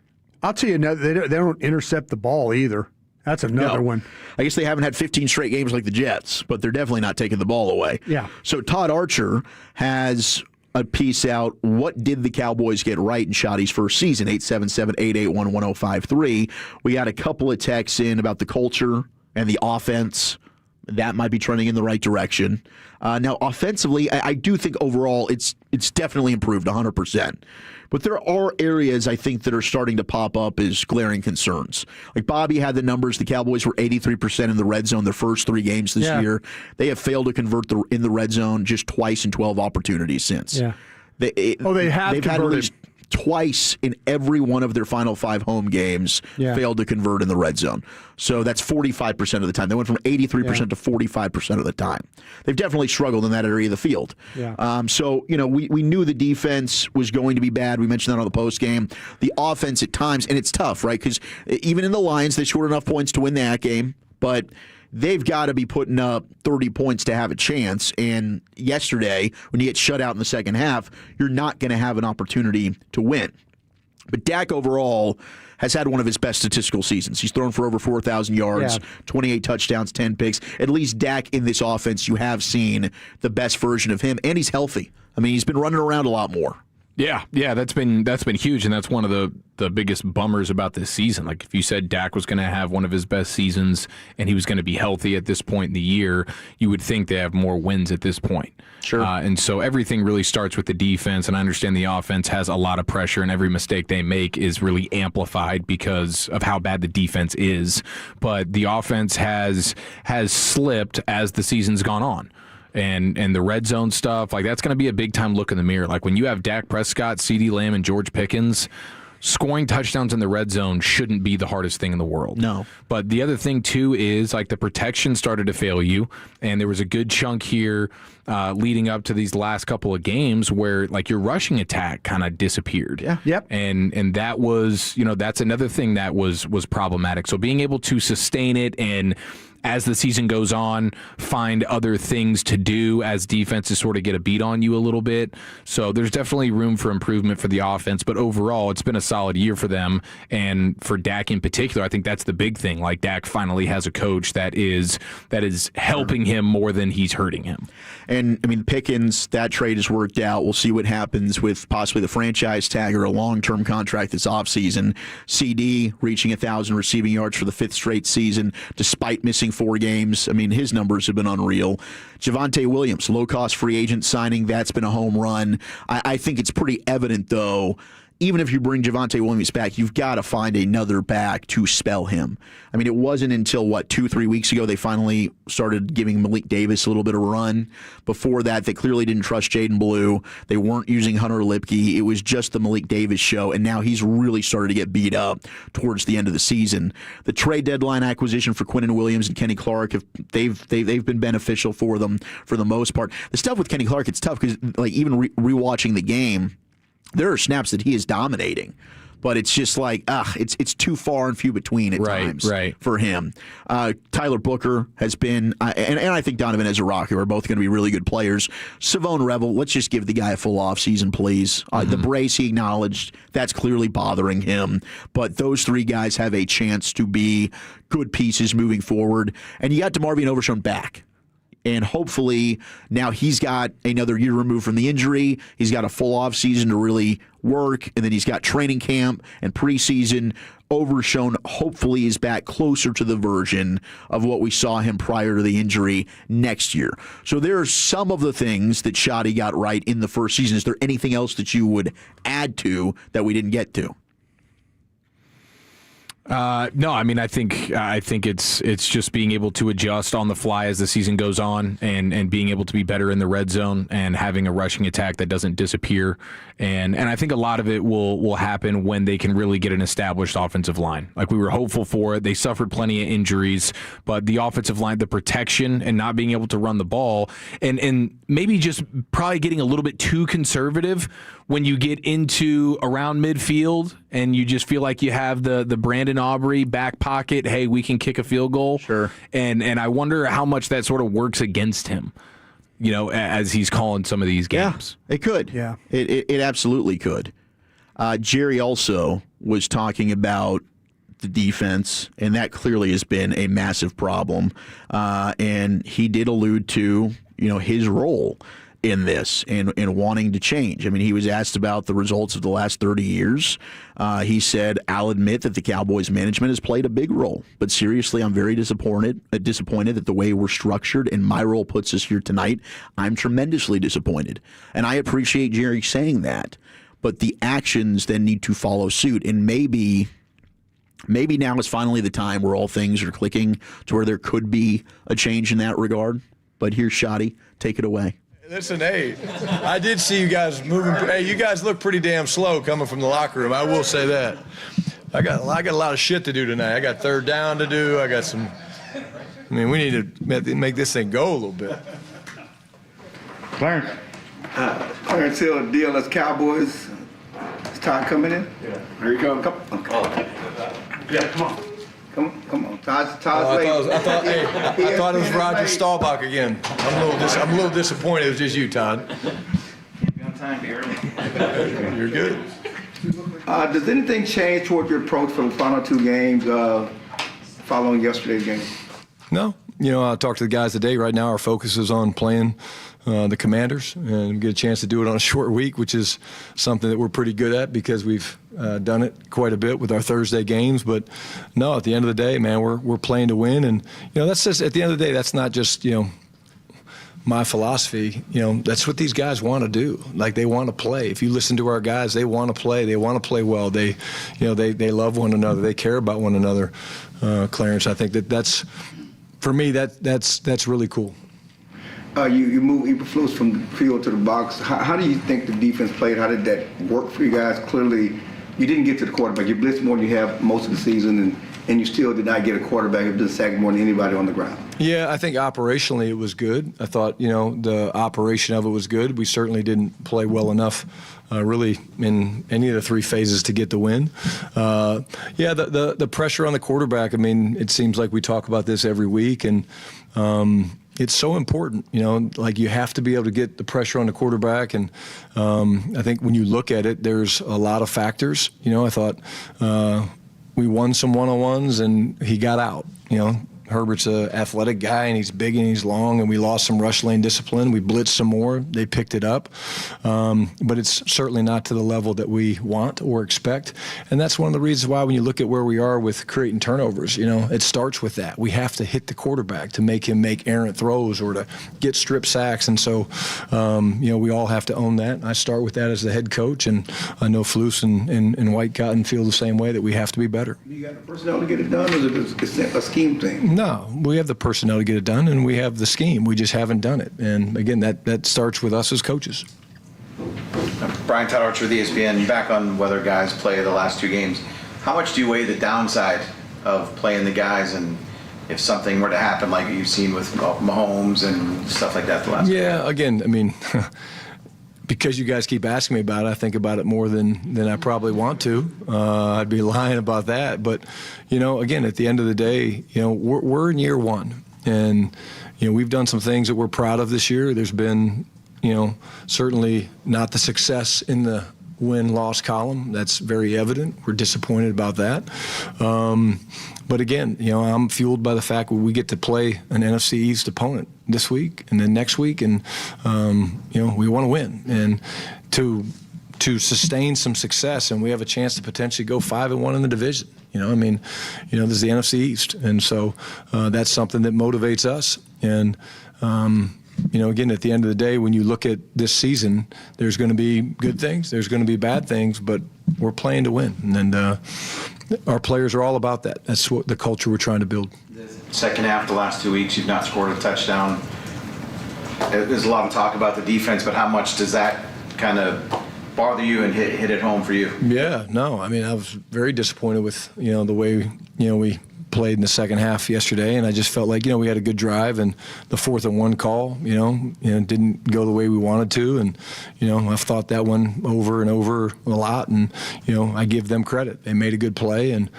I'll tell you, they don't intercept the ball either. That's another one. I guess they haven't had 15 straight games like the Jets, but they're definitely not taking the ball away. Yeah. So Todd Archer has a piece out. What did the Cowboys get right in Shoddy's first season? 877-881-1053. We got a couple of texts in about the culture and the offense. That might be trending in the right direction. Now, offensively, I do think overall it's definitely improved 100%. But there are areas I think that are starting to pop up as glaring concerns. Like Bobby had the numbers. The Cowboys were 83% in the red zone their first 3 games this year. They have failed to convert in the red zone just twice in 12 opportunities since. Yeah. They've had at least twice in every one of their final 5 home games failed to convert in the red zone. So that's 45% of the time. They went from 83% to 45% of the time. They've definitely struggled in that area of the field. Yeah. So, we knew the defense was going to be bad. We mentioned that on the post game. The offense at times, and it's tough, right? Because even in the Lions, they scored enough points to win that game, but they've got to be putting up 30 points to have a chance. And yesterday, when you get shut out in the second half, you're not going to have an opportunity to win. But Dak overall has had one of his best statistical seasons. He's thrown for over 4,000 yards, 28 touchdowns, 10 picks. At least Dak in this offense, you have seen the best version of him, and he's healthy. I mean, he's been running around a lot more. Yeah, that's been huge, and that's one of the biggest bummers about this season. Like, if you said Dak was going to have one of his best seasons and he was going to be healthy at this point in the year, you would think they have more wins at this point. Sure. And so everything really starts with the defense, and I understand the offense has a lot of pressure, and every mistake they make is really amplified because of how bad the defense is. But the offense has slipped as the season's gone on. And the red zone stuff, like, that's going to be a big-time look in the mirror. Like, when you have Dak Prescott, CeeDee Lamb, and George Pickens, scoring touchdowns in the red zone shouldn't be the hardest thing in the world. No. But the other thing, too, is, like, the protection started to fail you, and there was a good chunk here leading up to these last couple of games where, like, your rushing attack kind of disappeared. Yeah. Yep. And that was, that's another thing that was problematic. So being able to sustain it and, as the season goes on, find other things to do as defenses sort of get a beat on you a little bit. So there's definitely room for improvement for the offense, but overall it's been a solid year for them. And for Dak in particular, I think that's the big thing. Like, Dak finally has a coach that is helping him more than he's hurting him. And, I mean, Pickens, that trade has worked out. We'll see what happens with possibly the franchise tag or a long-term contract this offseason. CD reaching 1,000 receiving yards for the 5th straight season, despite missing 4 games. I mean, his numbers have been unreal. Javonte Williams, low-cost free agent signing, that's been a home run. I think it's pretty evident, though, even if you bring Javonte Williams back, you've got to find another back to spell him. I mean, it wasn't until, 2-3 weeks ago they finally started giving Malik Davis a little bit of a run. Before that, they clearly didn't trust Jaden Blue. They weren't using Hunter Lipke. It was just the Malik Davis show, and now he's really started to get beat up towards the end of the season. The trade deadline acquisition for Quinnen Williams and Kenny Clark, they've been beneficial for them for the most part. The stuff with Kenny Clark, it's tough because, even rewatching the game, there are snaps that he is dominating, but it's just like, it's too far and few between at times for him. Tyler Booker has been, and I think Donovan Ezra-Rocky are both going to be really good players. Savone Revel, let's just give the guy a full offseason, please. The brace, he acknowledged, that's clearly bothering him, but those 3 guys have a chance to be good pieces moving forward. And you got DeMarvion Overshown back. And hopefully now he's got another year removed from the injury. He's got a full off season to really work, and then he's got training camp and preseason. Overshown hopefully is back closer to the version of what we saw him prior to the injury next year. So there are some of the things that Shoddy got right in the first season. Is there anything else that you would add to that we didn't get to? No, I mean, I think it's just being able to adjust on the fly as the season goes on, and being able to be better in the red zone and having a rushing attack that doesn't disappear. And I think a lot of it will happen when they can really get an established offensive line. Like, we were hopeful for it. They suffered plenty of injuries, but the offensive line, the protection and not being able to run the ball, and maybe just probably getting a little bit too conservative when you get into around midfield and you just feel like you have the Brandon Aubrey back pocket, hey, we can kick a field goal. Sure. And I wonder how much that sort of works against him, as he's calling some of these games. Yeah, it could. Yeah. It absolutely could. Jerry also was talking about the defense, and that clearly has been a massive problem. And he did allude to, his role in this and wanting to change. I mean, he was asked about the results of the last 30 years. He said, I'll admit that the Cowboys management has played a big role, but seriously, I'm very disappointed that the way we're structured and my role puts us here tonight. I'm tremendously disappointed. And I appreciate Jerry saying that, but the actions then need to follow suit. And maybe now is finally the time where all things are clicking to where there could be a change in that regard. But here's Shoddy. Take it away. Listen, hey, I did see you guys moving. Hey, you guys look pretty damn slow coming from the locker room. I will say that. I got a lot of shit to do tonight. I got third down to do. I got some. I mean, we need to make this thing go a little bit. Clarence. Clarence Hill, DLS Cowboys. Is Todd coming in? Yeah. Here you come. Come. Okay. Oh. Yeah, come on. Come on. Todd's late. I thought it was Roger Staubach again. I'm a little disappointed it was just you, Todd. Be on time, be early. You're good. Does anything change toward your approach for the final two games following yesterday's game? No. I talked to the guys today. Right now our focus is on playing the Commanders and get a chance to do it on a short week, which is something that we're pretty good at because we've done it quite a bit with our Thursday games. But no, at the end of the day, man, we're playing to win. And, that's just, at the end of the day, that's not just, my philosophy. That's what these guys want to do. Like, they want to play. If you listen to our guys, they want to play. They want to play well. They love one another. They care about one another. Clarence, I think that's, for me, that's really cool. You move Eberflus from the field to the box. How do you think the defense played? How did that work for you guys? Clearly, you didn't get to the quarterback. You blitzed more than you have most of the season, and you still did not get a quarterback. You've been sacked more than anybody on the ground. Yeah, I think operationally it was good. I thought, the operation of it was good. We certainly didn't play well enough, really, in any of the three phases to get the win. The pressure on the quarterback, I mean, it seems like we talk about this every week, and it's so important, like you have to be able to get the pressure on the quarterback. And I think when you look at it, there's a lot of factors. I thought we won some one-on-ones and he got out, Herbert's an athletic guy, and he's big and he's long, and we lost some rush lane discipline. We blitzed some more. They picked it up. But it's certainly not to the level that we want or expect. And that's one of the reasons why when you look at where we are with creating turnovers, it starts with that. We have to hit the quarterback to make him make errant throws or to get strip sacks. And so, we all have to own that. I start with that as the head coach, and I know Flus and White Cotton feel the same way, that we have to be better. You got the personnel to get it done, or is it a scheme thing? No, we have the personnel to get it done, and we have the scheme. We just haven't done it. And again, that starts with us as coaches. Brian Todd Archer with ESPN, back on whether guys play the last two games. How much do you weigh the downside of playing the guys, and if something were to happen like you've seen with Mahomes and stuff like that the last Yeah, again, I mean, because you guys keep asking me about it, I think about it more than I probably want to. I'd be lying about that. But, again, at the end of the day, we're in year one. And, we've done some things that we're proud of this year. There's been, certainly not the success in the win-loss column. That's very evident. We're disappointed about that. But again, I'm fueled by the fact that we get to play an NFC East opponent this week and then next week, and we want to win and to sustain some success, and we have a chance to potentially go 5-1 in the division. This is the NFC East, and so that's something that motivates us. And again, at the end of the day, when you look at this season, there's going to be good things, there's going to be bad things, but we're playing to win, and our players are all about that. That's what the culture we're trying to build. Second half, the last 2 weeks, you've not scored a touchdown. There's a lot of talk about the defense, but how much does that kind of bother you and hit it home for you? Yeah, no. I mean, I was very disappointed with, the way, we played in the second half yesterday, and I just felt like, we had a good drive, and the 4th-and-1 call, didn't go the way we wanted to, and, I've thought that one over and over a lot, and, I give them credit. They made a good play, and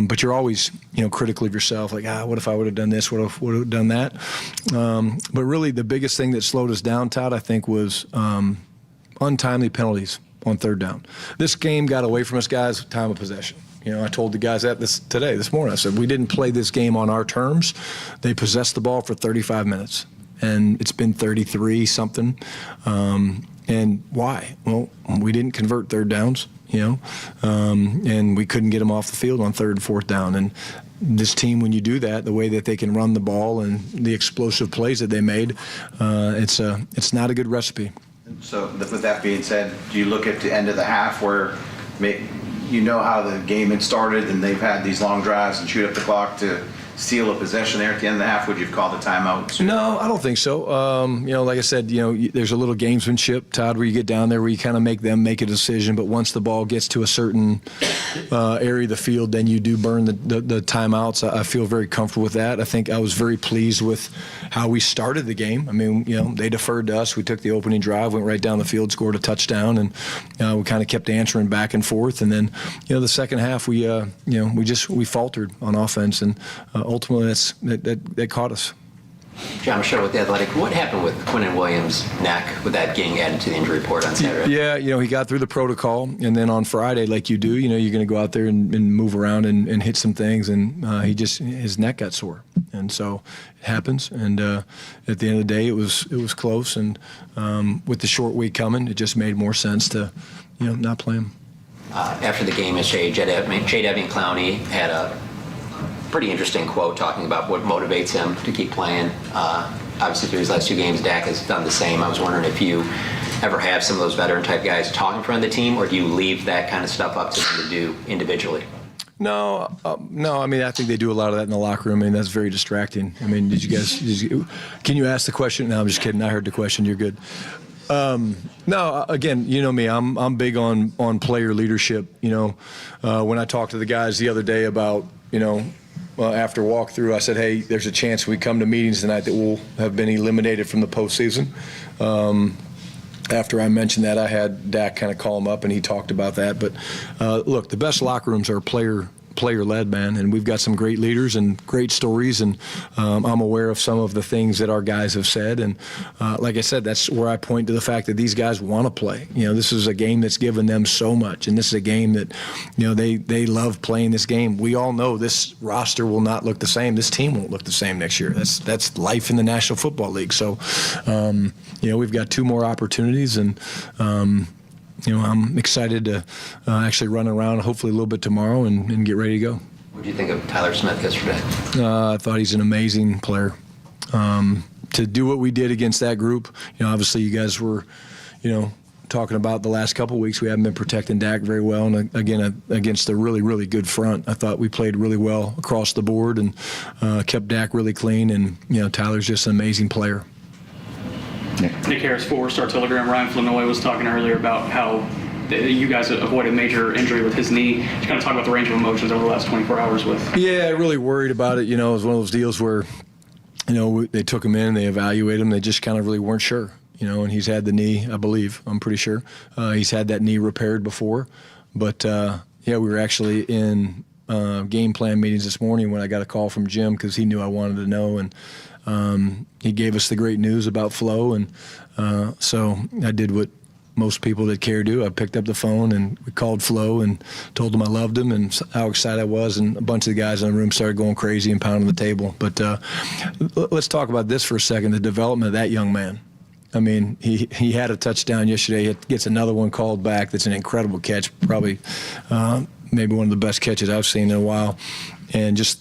but you're always, critical of yourself, like, what if I would have done this, would have done that? But really the biggest thing that slowed us down, Todd, I think, was untimely penalties on third down. This game got away from us, guys, time of possession. I told the guys that this morning. I said, we didn't play this game on our terms. They possessed the ball for 35 minutes. and it's been 33-something. And why? Well, we didn't convert third downs, and we couldn't get them off the field on third and fourth down. And this team, when you do that, the way that they can run the ball and the explosive plays that they made, it's not a good recipe. So with that being said, do you look at the end of the half where you know how the game had started and they've had these long drives and shoot up the clock to steal a possession there at the end of the half? Would you have called the timeout? No, I don't think so. Like I said, there's a little gamesmanship, Todd, where you get down there where you kind of make them make a decision. But once the ball gets to a certain area of the field, then you do burn the timeouts. I feel very comfortable with that. I think I was very pleased with how we started the game. I memean, they deferred to us. We took the opening drive, went right down the field, scored a touchdown, and we kind of kept answering back and forth. And then, the second half, we faltered on offense, and ultimately that caught us. John Michelle with The Athletic. What happened with Quinnen Williams' neck with that getting added to the injury report on Saturday? Yeah, he got through the protocol, and then on Friday, like you do, you're going to go out there and move around and hit some things, and his neck got sore, and so it happens. And at the end of the day, it was close, and with the short week coming, it just made more sense to not play him. After the game yesterday, Jade Evan Clowney had a pretty interesting quote talking about what motivates him to keep playing. Obviously, through his last two games, Dak has done the same. I was wondering if you ever have some of those veteran-type guys talk in front of the team, or do you leave that kind of stuff up to them to do individually? No. I mean, I think they do a lot of that in the locker room. I mean, that's very distracting. I mean, can you ask the question? No, I'm just kidding. I heard the question. You're good. No, again, you know me. I'm big on player leadership. When I talked to the guys the other day about, after walkthrough, I said, hey, there's a chance we come to meetings tonight that we'll have been eliminated from the postseason. After I mentioned that, I had Dak kind of call him up, and he talked about that. But, look, the best locker rooms are player-led, man, and we've got some great leaders and great stories, and I'm aware of some of the things that our guys have said, and like I said, that's where I point to the fact that these guys want to play. This is a game that's given them so much, and this is a game that they love playing this game. We all know this roster will not look the same. This team won't look the same next year. That's life in the National Football League. So we've got two more opportunities, and I'm excited to actually run around hopefully a little bit tomorrow and get ready to go. What do you think of Tyler Smith yesterday? I thought he's an amazing player. To do what we did against that group, obviously you guys were, talking about the last couple of weeks. We haven't been protecting Dak very well, and again, against a really, really good front. I thought we played really well across the board and kept Dak really clean, and, Tyler's just an amazing player. Nick Harris, 4-star Telegram. Ryan Flanoy was talking earlier about how you guys avoided major injury with his knee. Just kind of talk about the range of emotions over the last 24 hours with. Yeah, I really worried about it. It was one of those deals where, they took him in, they evaluated him, they just kind of really weren't sure. And he's had the knee, I believe, I'm pretty sure. He's had that knee repaired before. But, we were actually in game plan meetings this morning when I got a call from Jim because he knew I wanted to know, and he gave us the great news about Flo, and so I did what most people that care do. I picked up the phone and we called Flo and told him I loved him and how excited I was, and a bunch of the guys in the room started going crazy and pounding the table. But let's talk about this for a second, the development of that young man. I mean, he had a touchdown yesterday. He gets another one called back that's an incredible catch, probably maybe one of the best catches I've seen in a while. And just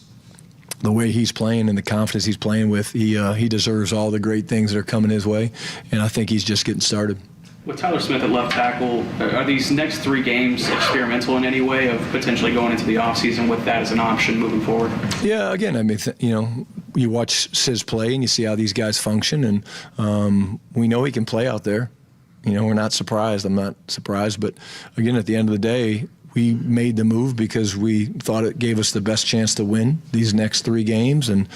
the way he's playing and the confidence he's playing with, he deserves all the great things that are coming his way, and I think he's just getting started. With Tyler Smith at left tackle, are these next 3 games experimental in any way of potentially going into the offseason with that as an option moving forward? Yeah, again, I mean, you watch Sis play and you see how these guys function, and we know he can play out there. We're not surprised. I'm not surprised. But, again, at the end of the day, we made the move because we thought it gave us the best chance to win these next 3 games. And,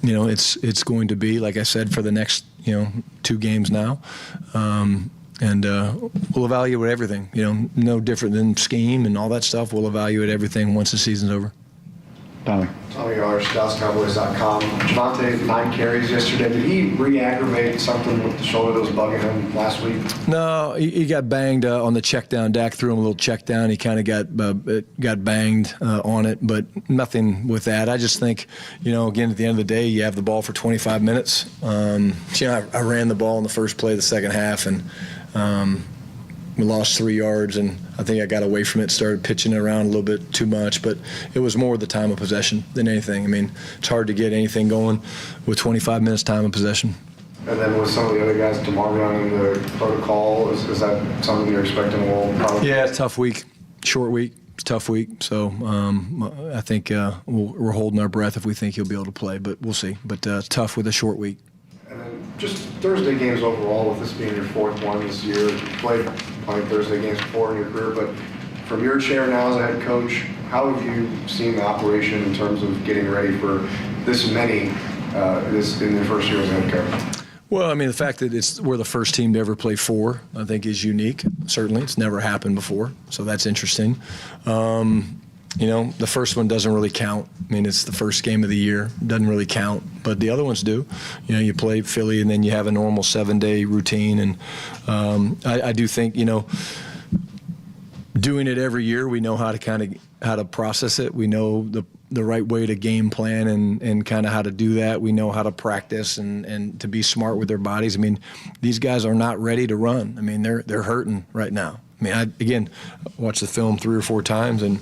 it's going to be, like I said, for the next, 2 games now. And we'll evaluate everything, no different than scheme and all that stuff. We'll evaluate everything once the season's over. Tommy R, ScoutsCowboys.com. Javonte, 9 carries yesterday. Did he re-aggravate something with the shoulder that was bugging him last week? No, he got banged on the check down. Dak threw him a little check down. He kind of got banged on it, but nothing with that. I just think, again, at the end of the day, you have the ball for 25 minutes. I ran the ball in the first play of the second half, and we lost 3 yards, and I think I got away from it, started pitching it around a little bit too much, but it was more the time of possession than anything. I mean, it's hard to get anything going with 25 minutes time of possession. And then with some of the other guys, Demarvion in the protocol, is that something you're expecting will probably? Yeah, it's a tough week, short week, it's a tough week. So I think we're holding our breath if we think he'll be able to play, but we'll see. But it's tough with a short week. And then just Thursday games overall, with this being your 4th one this year, you playing Thursday games before in your career, but from your chair now as a head coach, how have you seen the operation in terms of getting ready for this many in your first year as a head coach? Well, I mean, the fact that we're the first team to ever play 4, I think, is unique. Certainly, it's never happened before, so that's interesting. The first one doesn't really count. I mean, it's the first game of the year. Doesn't really count, but the other ones do. You play Philly, and then you have a normal 7-day routine. And I do think, doing it every year, we know how to process it. We know the right way to game plan and kind of how to do that. We know how to practice and to be smart with their bodies. I mean, these guys are not ready to run. I mean, they're hurting right now. I mean, I watched the film 3 or 4 times, and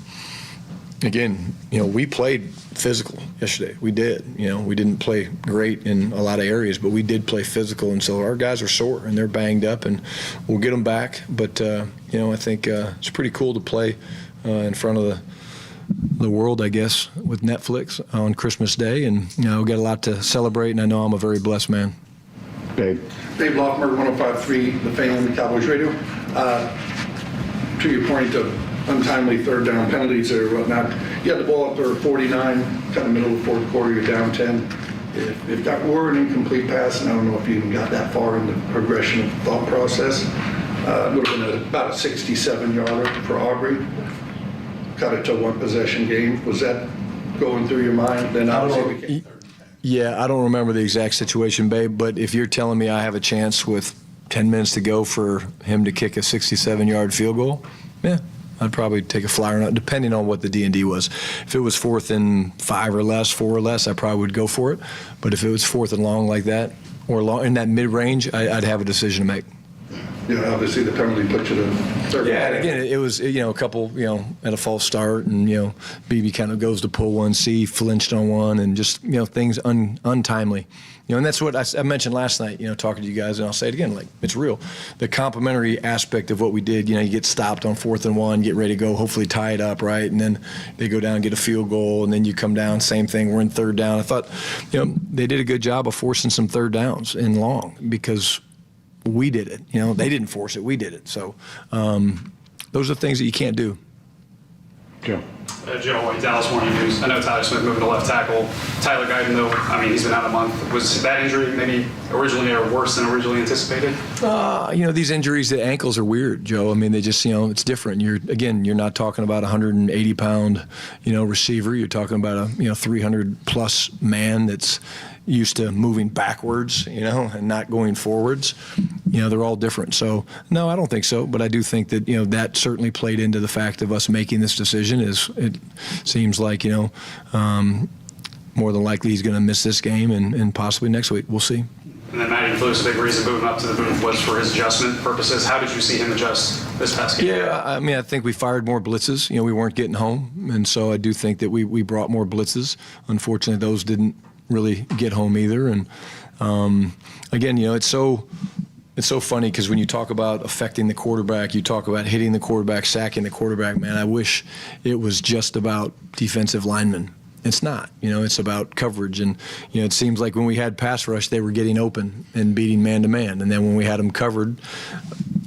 again, we played physical yesterday. We did. We didn't play great in a lot of areas, but we did play physical, and so our guys are sore and they're banged up, and we'll get them back. But I think it's pretty cool to play in front of the world, I guess, with Netflix on Christmas Day, and we got a lot to celebrate. And I know I'm a very blessed man. Dave Lockmer, 105.3, The Fan, Cowboys Radio. To your point of untimely third down penalties or whatnot, you had the ball up there 49, kind of middle of the 4th quarter, you're down 10. If that were an incomplete pass, and I don't know if you even got that far in the progression of thought process, it would have been about a 67-yarder for Aubrey. Cut it to a 1-possession game. Was that going through your mind? Then obviously Yeah, I don't remember the exact situation, babe, but if you're telling me I have a chance with 10 minutes to go for him to kick a 67-yard field goal, yeah, I'd probably take a flyer on it, depending on what the D&D was. If it was 4th and 5 or less, 4 or less, I probably would go for it. But if it was 4th and long like that, or long, in that mid-range, I'd have a decision to make. Obviously the penalty put you to third. Yeah, and again, it was, a couple, at a false start, and, BB kind of goes to pull one, C flinched on one, and just, things untimely. And that's what I mentioned last night, talking to you guys, and I'll say it again, like, it's real. The complimentary aspect of what we did, you get stopped on 4th and 1, get ready to go, hopefully tie it up, right? And then they go down and get a field goal, and then you come down, same thing, we're in 3rd down. I thought, they did a good job of forcing some 3rd downs in long, because we did it. They didn't force it, we did it. So those are things that you can't do. Joe. Joe White, Dallas Morning News. I know Tyler Smith moving to left tackle. Tyler Guyton, though, he's been out a month. Was that injury maybe originally or worse than originally anticipated? These injuries, the ankles are weird, Joe. They just, it's different. You're not talking about a 180-pound, receiver. You're talking about a, 300-plus man that's used to moving backwards, and not going forwards. They're all different. So, no, I don't think so. But I do think that, that certainly played into the fact of us making this decision. Is it seems like, more than likely he's going to miss this game and possibly next week. We'll see. And then Matty Flu's big reason moving up to the booth was for his adjustment purposes. How did you see him adjust this past game? Yeah, I think we fired more blitzes. We weren't getting home. And so I do think that we brought more blitzes. Unfortunately, those didn't really get home either. And again, it's so funny because when you talk about affecting the quarterback, you talk about hitting the quarterback, sacking the quarterback. Man, I wish it was just about defensive linemen. It's not. It's about coverage. And it seems like when we had pass rush, they were getting open and beating man to man. And then when we had them covered,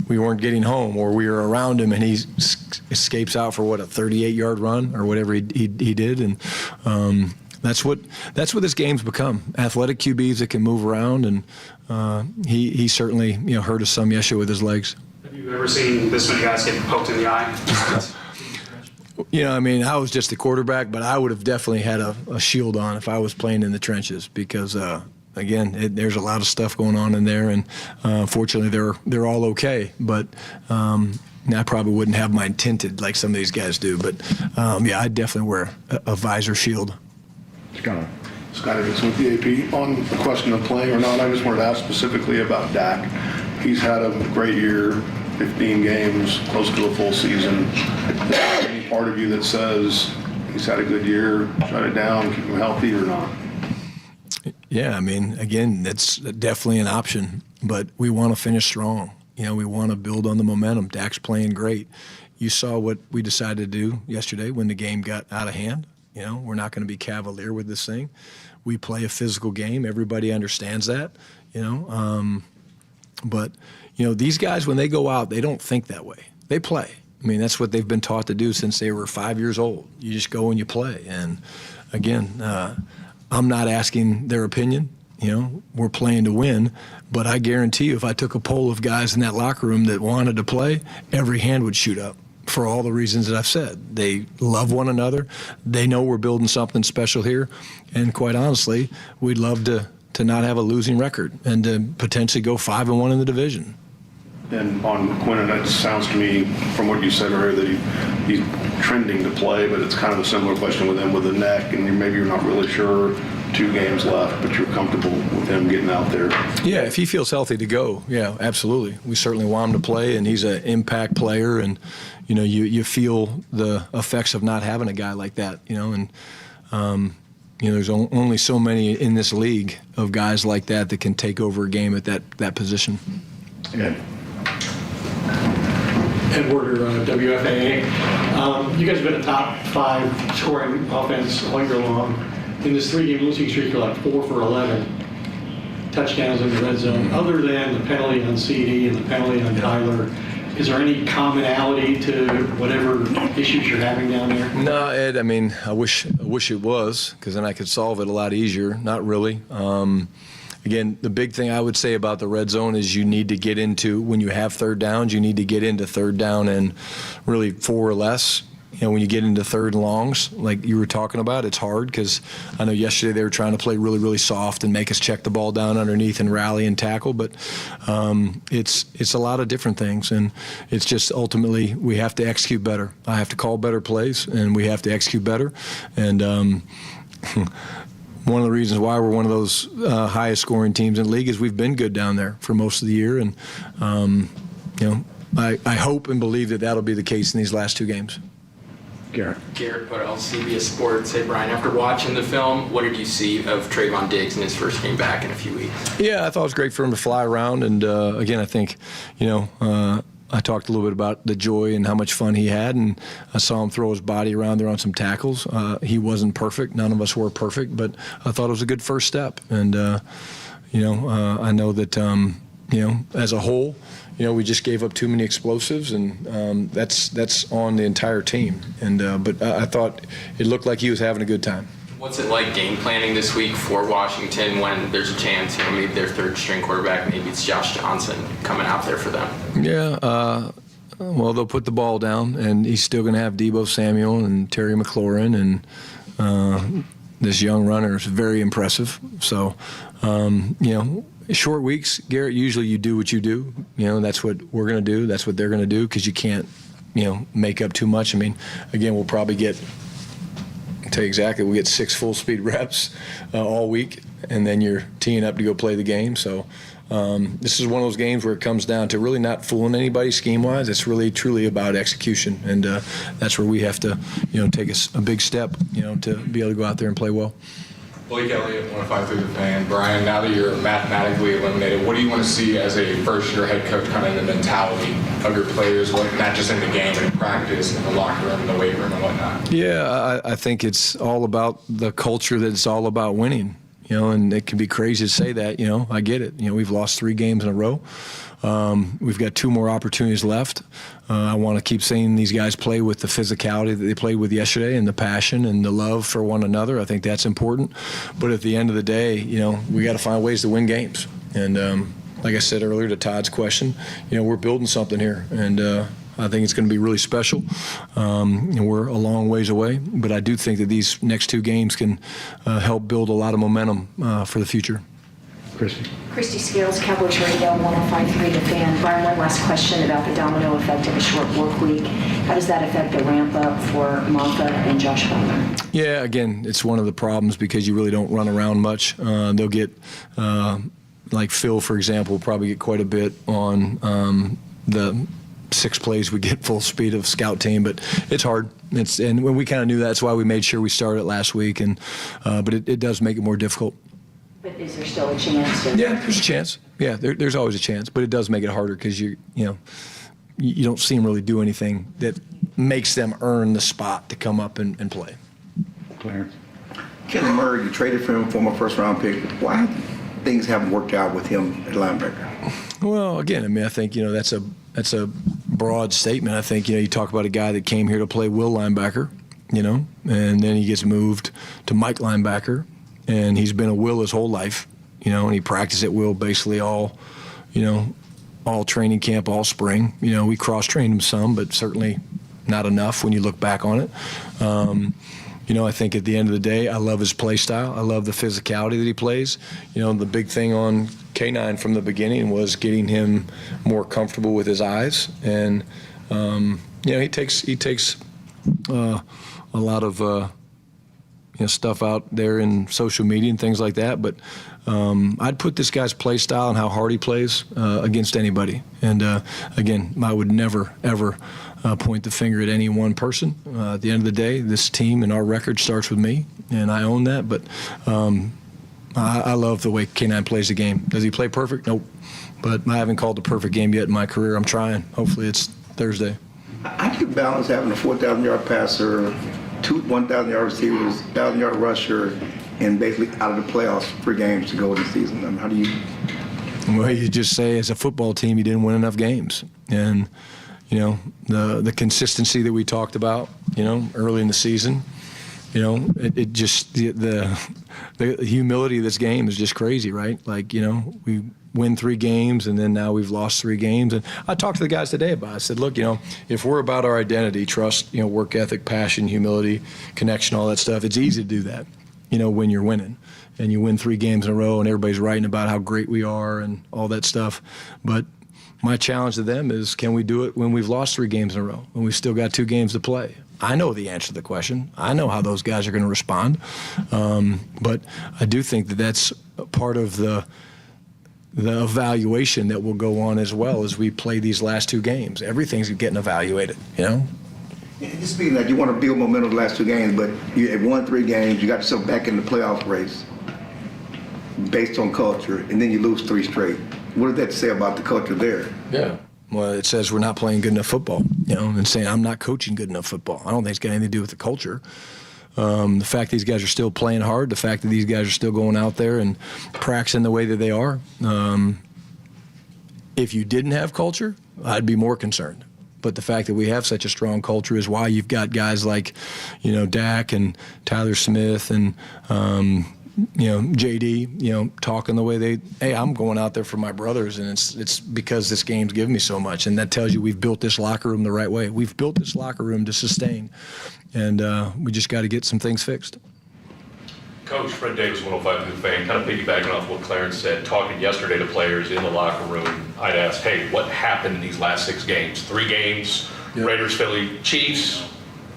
we weren't getting home, or we were around him and he escapes out for a 38-yard run or whatever he did. And that's what this game's become. Athletic QBs that can move around, and he certainly hurt us some yesterday with his legs. Have you ever seen this many guys get poked in the eye? I was just a quarterback, but I would have definitely had a shield on if I was playing in the trenches because, again, there's a lot of stuff going on in there, and fortunately they're all okay. But I probably wouldn't have mine tinted like some of these guys do. But, I definitely wear a visor shield. Scott Davidson with the AP. On the question of playing or not, I just wanted to ask specifically about Dak. He's had a great year, 15 games, close to a full season. Is there any part of you that says he's had a good year, shut it down, keep him healthy or not? Yeah, again, that's definitely an option, but we want to finish strong. We want to build on the momentum. Dak's playing great. You saw what we decided to do yesterday when the game got out of hand. We're not going to be cavalier with this thing. We play a physical game. Everybody understands that, But, these guys, when they go out, they don't think that way. They play. That's what they've been taught to do since they were 5 years old. You just go and you play. And, again, I'm not asking their opinion. We're playing to win. But I guarantee you if I took a poll of guys in that locker room that wanted to play, every hand would shoot up. For all the reasons that I've said. They love one another. They know we're building something special here. And quite honestly, we'd love to not have a losing record and to potentially go 5-1 in the division. And on Quinnen, it sounds to me from what you said earlier that he's trending to play, but it's kind of a similar question with him with the neck, and maybe you're not really sure. 2 games left, but you're comfortable with him getting out there. Yeah, if he feels healthy to go, yeah, absolutely. We certainly want him to play, and he's an impact player, and you feel the effects of not having a guy like that, and there's only so many in this league of guys like that can take over a game at that position. Yeah. Ed Werder, WFAA. You guys have been a top 5 scoring offense all year long. In this 3-game losing streak, you're like 4 for 11 touchdowns in the red zone. Other than the penalty on CD and the penalty on Tyler, is there any commonality to whatever issues you're having down there? No, Ed. I wish it was, because then I could solve it a lot easier. Not really. Again, the big thing I would say about the red zone is you need to get into, when you have third downs, you need to get into third down and really 4 or less. When you get into third and longs, like you were talking about, it's hard because I know yesterday they were trying to play really, really soft and make us check the ball down underneath and rally and tackle. But it's a lot of different things, and it's just ultimately we have to execute better. I have to call better plays, and we have to execute better. And one of the reasons why we're one of those highest scoring teams in the league is we've been good down there for most of the year, and I hope and believe that that'll be the case in these last 2 games. Garrett Puddle, CBS Sports. Hey, Brian, after watching the film, what did you see of Trayvon Diggs in his first game back in a few weeks? Yeah, I thought it was great for him to fly around. And, again, I think, I talked a little bit about the joy and how much fun he had, and I saw him throw his body around there on some tackles. He wasn't perfect. None of us were perfect, but I thought it was a good first step. And, I know that, as a whole, we just gave up too many explosives, and that's on the entire team. And but I thought it looked like he was having a good time. What's it like game planning this week for Washington when there's a chance, maybe their third string quarterback, maybe it's Josh Johnson coming out there for them? Yeah, well, they'll put the ball down, and he's still going to have Deebo Samuel and Terry McLaurin, and this young runner is very impressive. So, short weeks, Garrett, usually you do what you do. That's what we're going to do. That's what they're going to do, because you can't, make up too much. Again, we'll probably I'll tell you exactly, we get 6 full speed reps all week, and then you're teeing up to go play the game. So this is one of those games where it comes down to really not fooling anybody scheme-wise. It's really, truly about execution, and that's where we have to, take a big step, to be able to go out there and play well. Blake Elliott, 105 through the fan. Brian, now that you're mathematically eliminated, what do you want to see as a first-year head coach, kind of the mentality of your players, not just in the game, but in practice, in the locker room, in the weight room, and whatnot? Yeah, I think it's all about the culture, that it's all about winning. And it can be crazy to say that, I get it. We've lost 3 games in a row. We've got 2 more opportunities left. I want to keep seeing these guys play with the physicality that they played with yesterday, and the passion and the love for one another. I think that's important. But at the end of the day, we got to find ways to win games. And like I said earlier to Todd's question, we're building something here. And I think it's going to be really special. And we're a long ways away, but I do think that these next 2 games can help build a lot of momentum for the future. Christy Scales, Cowboys Radio, 105.3 The Fan. Brian, one last question about the domino effect of a short work week. How does that affect the ramp up for Wanker and Josh Butler? Yeah, again, it's one of the problems because you really don't run around much. They'll get, like Phil, for example, will probably get quite a bit on the 6 plays we get full speed of scout team, but it's hard. And when we kind of knew that's why we made sure we started last week. And but it does make it more difficult. But is there still a chance? Yeah, there's a chance. Yeah, there's always a chance, but it does make it harder because you don't see them really do anything that makes them earn the spot to come up and play. Clarence. Kenny Murray, you traded for him, former first-round pick. Why things haven't worked out with him at linebacker? Well, again, I mean, I think that's a broad statement. I think you talk about a guy that came here to play will linebacker, and then he gets moved to Mike linebacker. And he's been a will his whole life, and he practiced at will basically all training camp, all spring. We cross-trained him some, but certainly not enough when you look back on it. I think at the end of the day, I love his play style. I love the physicality that he plays. The big thing on K9 from the beginning was getting him more comfortable with his eyes. And, he takes a lot of stuff out there in social media and things like that. But I'd put this guy's play style and how hard he plays against anybody. And again, I would never, ever point the finger at any one person. At the end of the day, this team and our record starts with me, and I own that. But I love the way K9 plays the game. Does he play perfect? Nope. But I haven't called the perfect game yet in my career. I'm trying. Hopefully it's Thursday. How do you balance having a 4,000-yard passer, 2 1,000-yard receivers, 1,000-yard rusher, and basically out of the playoffs 3 games to go in the season? I mean, how do you? Well, you just say as a football team you didn't win enough games, and the consistency that we talked about, early in the season, it just the humility of this game is just crazy, right? Like we win 3 games and then now we've lost 3 games. And I talked to the guys today about it. I said, look, if we're about our identity, trust, work ethic, passion, humility, connection, all that stuff, it's easy to do that, when you're winning. And you win 3 games in a row and everybody's writing about how great we are and all that stuff. But my challenge to them is, can we do it when we've lost 3 games in a row, when we've still got 2 games to play? I know the answer to the question. I know how those guys are going to respond. But I do think that that's part of the evaluation that will go on as well as we play these last 2 games. Everything's getting evaluated, Just speaking of that, you want to build momentum the last 2 games, but you have won 3 games, you got yourself back in the playoff race based on culture, and then you lose 3 straight. What does that say about the culture there? Yeah. Well, it says we're not playing good enough football, and saying I'm not coaching good enough football. I don't think it's got anything to do with the culture. The fact these guys are still playing hard, the fact that these guys are still going out there and practicing the way that they are. If you didn't have culture, I'd be more concerned. But the fact that we have such a strong culture is why you've got guys like, Dak and Tyler Smith and, JD, talking the way hey, I'm going out there for my brothers, and it's because this game's given me so much. And that tells you we've built this locker room the right way. We've built this locker room to sustain, and we just got to get some things fixed. Coach, Fred Davis, 105 The Fan, kind of piggybacking off what Clarence said, talking yesterday to players in the locker room, I'd asked, hey, what happened in these last 6 games? 3 games, yep. Raiders, Philly, Chiefs,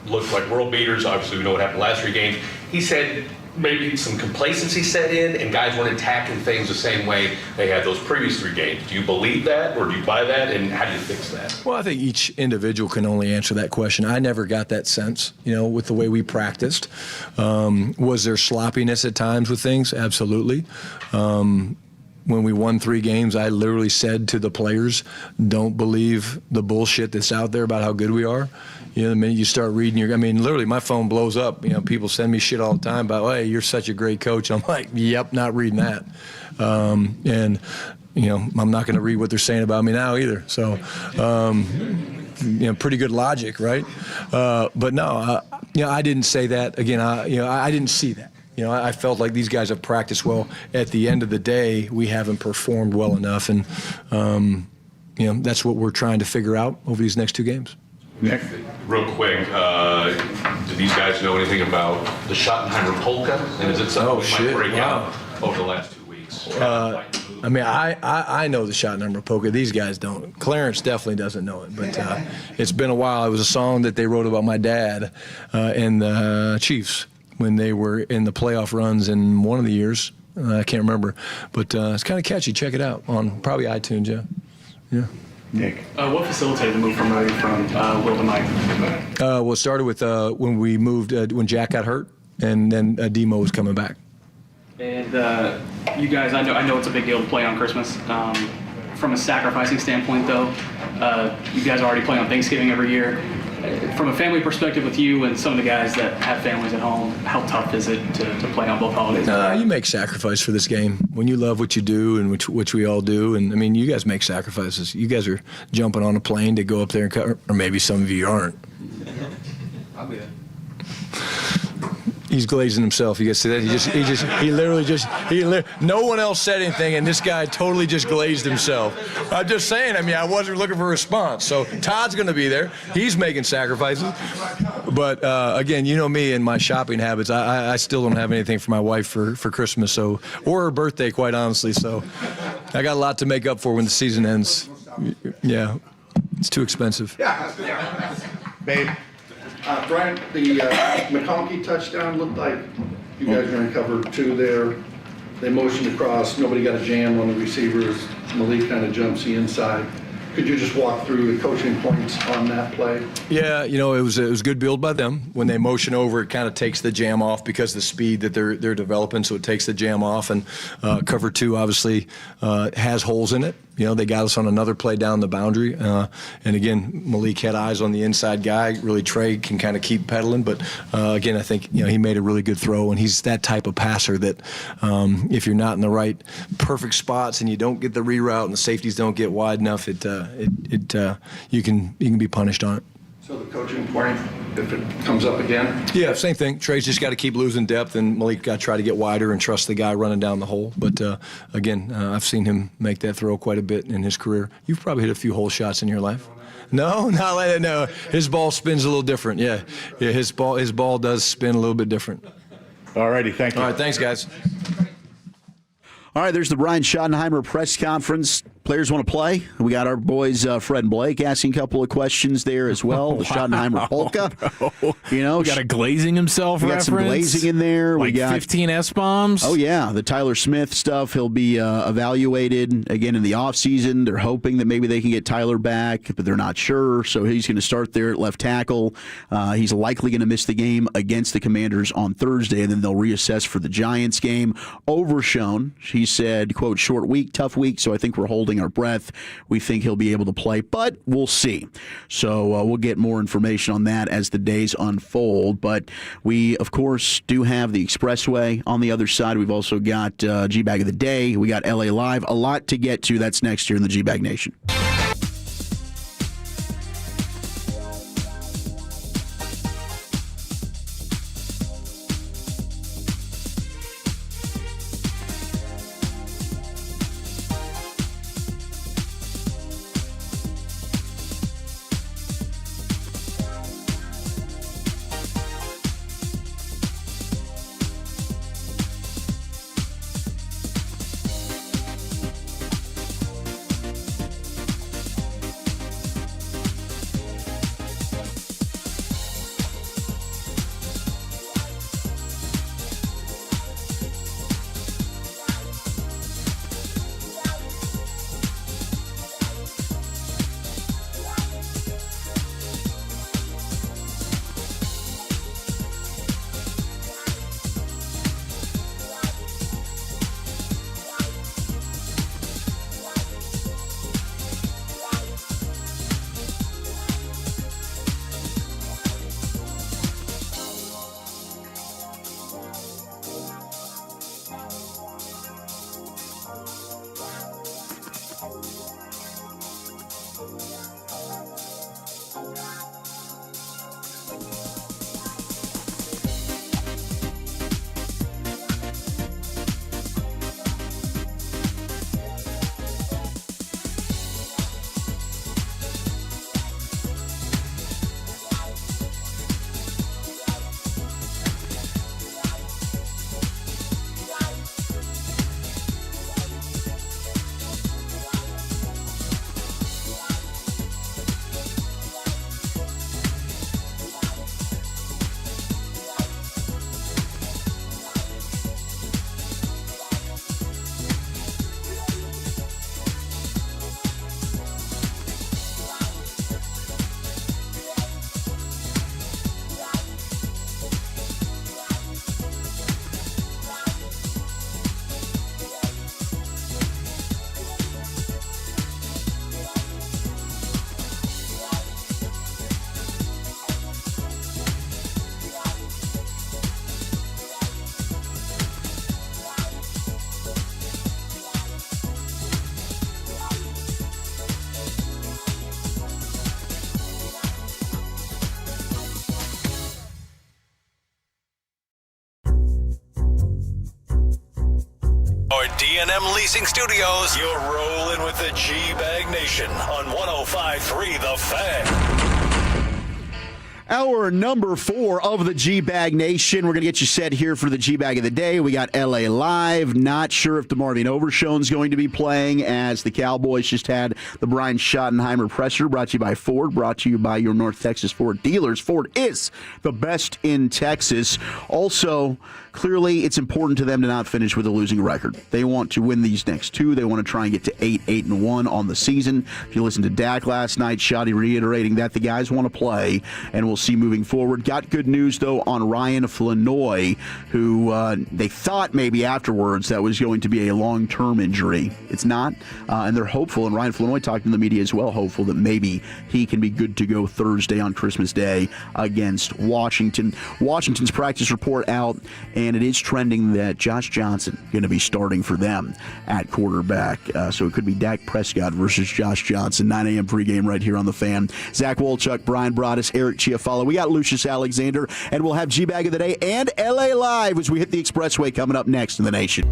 looked like world beaters. Obviously, we know what happened the last 3 games. He said maybe some complacency set in and guys weren't attacking things the same way they had those previous 3 games. Do you believe that, or do you buy that, and how do you fix that? Well, I think each individual can only answer that question. I never got that sense, with the way we practiced. Was there sloppiness at times with things? Absolutely. When we won 3 games, I literally said to the players, don't believe the bullshit that's out there about how good we are. The minute you start reading literally my phone blows up. People send me shit all the time about, hey, you're such a great coach. I'm like, yep, not reading that. And I'm not going to read what they're saying about me now either. So, pretty good logic, right? But no, I didn't say that. Again, I didn't see that. I felt like these guys have practiced well. At the end of the day, we haven't performed well enough. And, that's what we're trying to figure out over these next 2 games. Nick? Real quick, do these guys know anything about the Schottenheimer polka? And is it something we might break out over the last 2 weeks? I know the Schottenheimer polka. These guys don't. Clarence definitely doesn't know it, but it's been a while. It was a song that they wrote about my dad and the Chiefs when they were in the playoff runs in one of the years. I can't remember, but it's kind of catchy. Check it out on probably iTunes, yeah. Nick. What facilitated the move from Will to Mike? Well, it started with when we moved, when Jack got hurt, and then Demo was coming back. And you guys, I know it's a big deal to play on Christmas. From a sacrificing standpoint, though, you guys already play on Thanksgiving every year. From a family perspective with you and some of the guys that have families at home, how tough is it to play on both holidays? You make sacrifice for this game. When you love what you do, and which we all do, and I mean, you guys make sacrifices. You guys are jumping on a plane to go up there and cover, or maybe some of you aren't. I'll be there. He's glazing himself. You guys see that? No one else said anything, and this guy totally just glazed himself. I'm just saying, I wasn't looking for a response. So Todd's going to be there. He's making sacrifices. But again, you know me and my shopping habits. I still don't have anything for my wife for Christmas, or her birthday, quite honestly. So I got a lot to make up for when the season ends. Yeah, it's too expensive. Babe. Brian, the McConkey touchdown looked like you guys were in cover 2 there. They motioned across. Nobody got a jam on the receivers. Malik kind of jumps the inside. Could you just walk through the coaching points on that play? Yeah, it was good build by them. When they motion over, it kind of takes the jam off because of the speed that they're developing, so it takes the jam off. And cover 2 obviously has holes in it. They got us on another play down the boundary. And again, Malik had eyes on the inside guy. Really, Trey can kind of keep pedaling. But again, I think he made a really good throw, and he's that type of passer that if you're not in the right perfect spots and you don't get the reroute and the safeties don't get wide enough, you can be punished on it. So the coaching point, if it comes up again? Yeah, same thing. Trey's just got to keep losing depth, and Malik got to try to get wider and trust the guy running down the hole. But again, I've seen him make that throw quite a bit in his career. You've probably hit a few hole shots in your life. No, not like that. No, his ball spins a little different. Yeah, his ball does spin a little bit different. All righty, thank you. All right, thanks, guys. All right, there's the Brian Schottenheimer press conference. Players want to play. We got our boys Fred and Blake asking a couple of questions there as well. The Schottenheimer polka. We got a glazing himself. We got some glazing in there. Like we got 15 S-bombs. Oh yeah, the Tyler Smith stuff. He'll be evaluated again in the offseason. They're hoping that maybe they can get Tyler back, but they're not sure. So he's going to start there at left tackle. He's likely going to miss the game against the Commanders on Thursday, and then they'll reassess for the Giants game. Overshown, he said, quote, short week, tough week. So I think we're holding our breath. We think he'll be able to play, but we'll see. So we'll get more information on that as the days unfold. But we, of course, do have the Expressway on the other side. We've also got G-Bag of the Day. We got LA Live. A lot to get to. That's next year in the G-Bag Nation. P&M Leasing Studios, you're rolling with the G-Bag Nation on 105.3 The Fan. Hour number 4 of the G-Bag Nation. We're going to get you set here for the G-Bag of the day. We got LA Live. Not sure if DeMarvion Overshone's going to be playing, as the Cowboys just had the Brian Schottenheimer presser, brought to you by Ford, brought to you by your North Texas Ford dealers. Ford is the best in Texas. Also, clearly, it's important to them to not finish with a losing record. They want to win these next 2. They want to try and get to 8-1 on the season. If you listen to Dak last night, Shotty reiterating that the guys want to play, and we'll see moving forward. Got good news, though, on Ryan Flanoy, who they thought maybe afterwards that was going to be a long-term injury. It's not, and they're hopeful, and Ryan Flanoy talking to the media as well, hopeful that maybe he can be good to go Thursday on Christmas Day against Washington. Washington's practice report out, and it is trending that Josh Johnson going to be starting for them at quarterback. So it could be Dak Prescott versus Josh Johnson. 9 a.m. pregame right here on The Fan. Zach Wolchuk, Brian Broaddus, Eric Chiafalo. We got Lucius Alexander, and we'll have G-Bag of the Day and LA Live as we hit the Expressway coming up next in the Nation.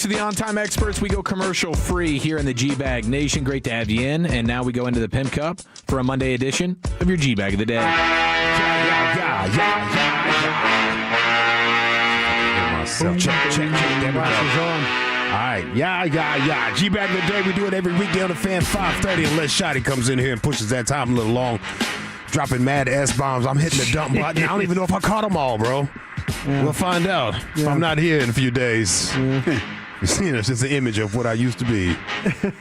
the On-Time Experts. We go commercial-free here in the G-Bag Nation. Great to have you in. And now we go into the Pimp Cup for a Monday edition of your G-Bag of the Day. Check. There we go. All right. Yeah. G-Bag of the Day. We do it every weekday on the Fan 5:30 unless Shotty comes in here and pushes that time a little long. Dropping mad S-bombs. I'm hitting the dump button. I don't even know if I caught them all, bro. Yeah. We'll find out if I'm not here in a few days. Yeah. It's just an image of what I used to be.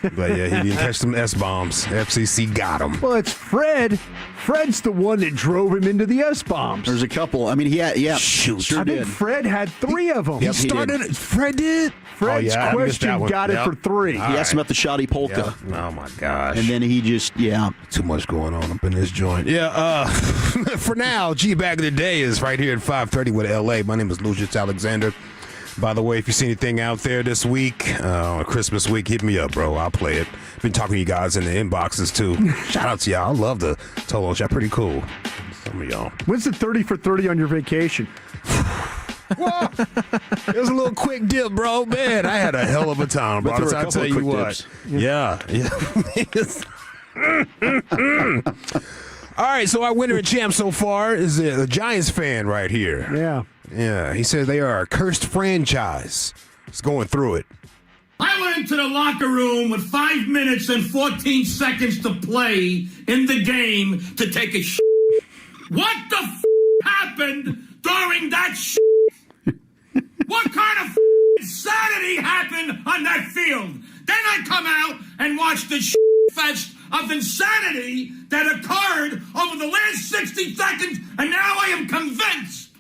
But yeah, he didn't catch some S-bombs. FCC got him. Well, it's Fred. Fred's the one that drove him into the S-bombs. There's a couple. I mean, Shoot. Sure I think Fred had 3 of them. He started it. Fred did? Fred's question got it for 3. He asked him about the shoddy polka. Oh, my gosh. And then he just, Too much going on up in this joint. Yeah, for now, G-Bag of the Day is right here at 5:30 with L.A. My name is Lucius Alexander. By the way, if you see anything out there this week, on Christmas week, hit me up, bro. I'll play it. Been talking to you guys in the inboxes, too. Shout out to y'all. I love the Tolo Shop. Pretty cool. Some of y'all. When's the 30 for 30 on your vacation? Well, it was a little quick dip, bro. Man, I had a hell of a time, bro. I'll tell you what. Yeah. All right, so our winner and champ so far is a Giants fan right here. Yeah, he said they are a cursed franchise. He's going through it. I went into the locker room with 5 minutes and 14 seconds to play in the game to take a shit. What the happened during that shit? What kind of insanity happened on that field? Then I come out and watch the shit fest of insanity that occurred over the last 60 seconds, and now I am convinced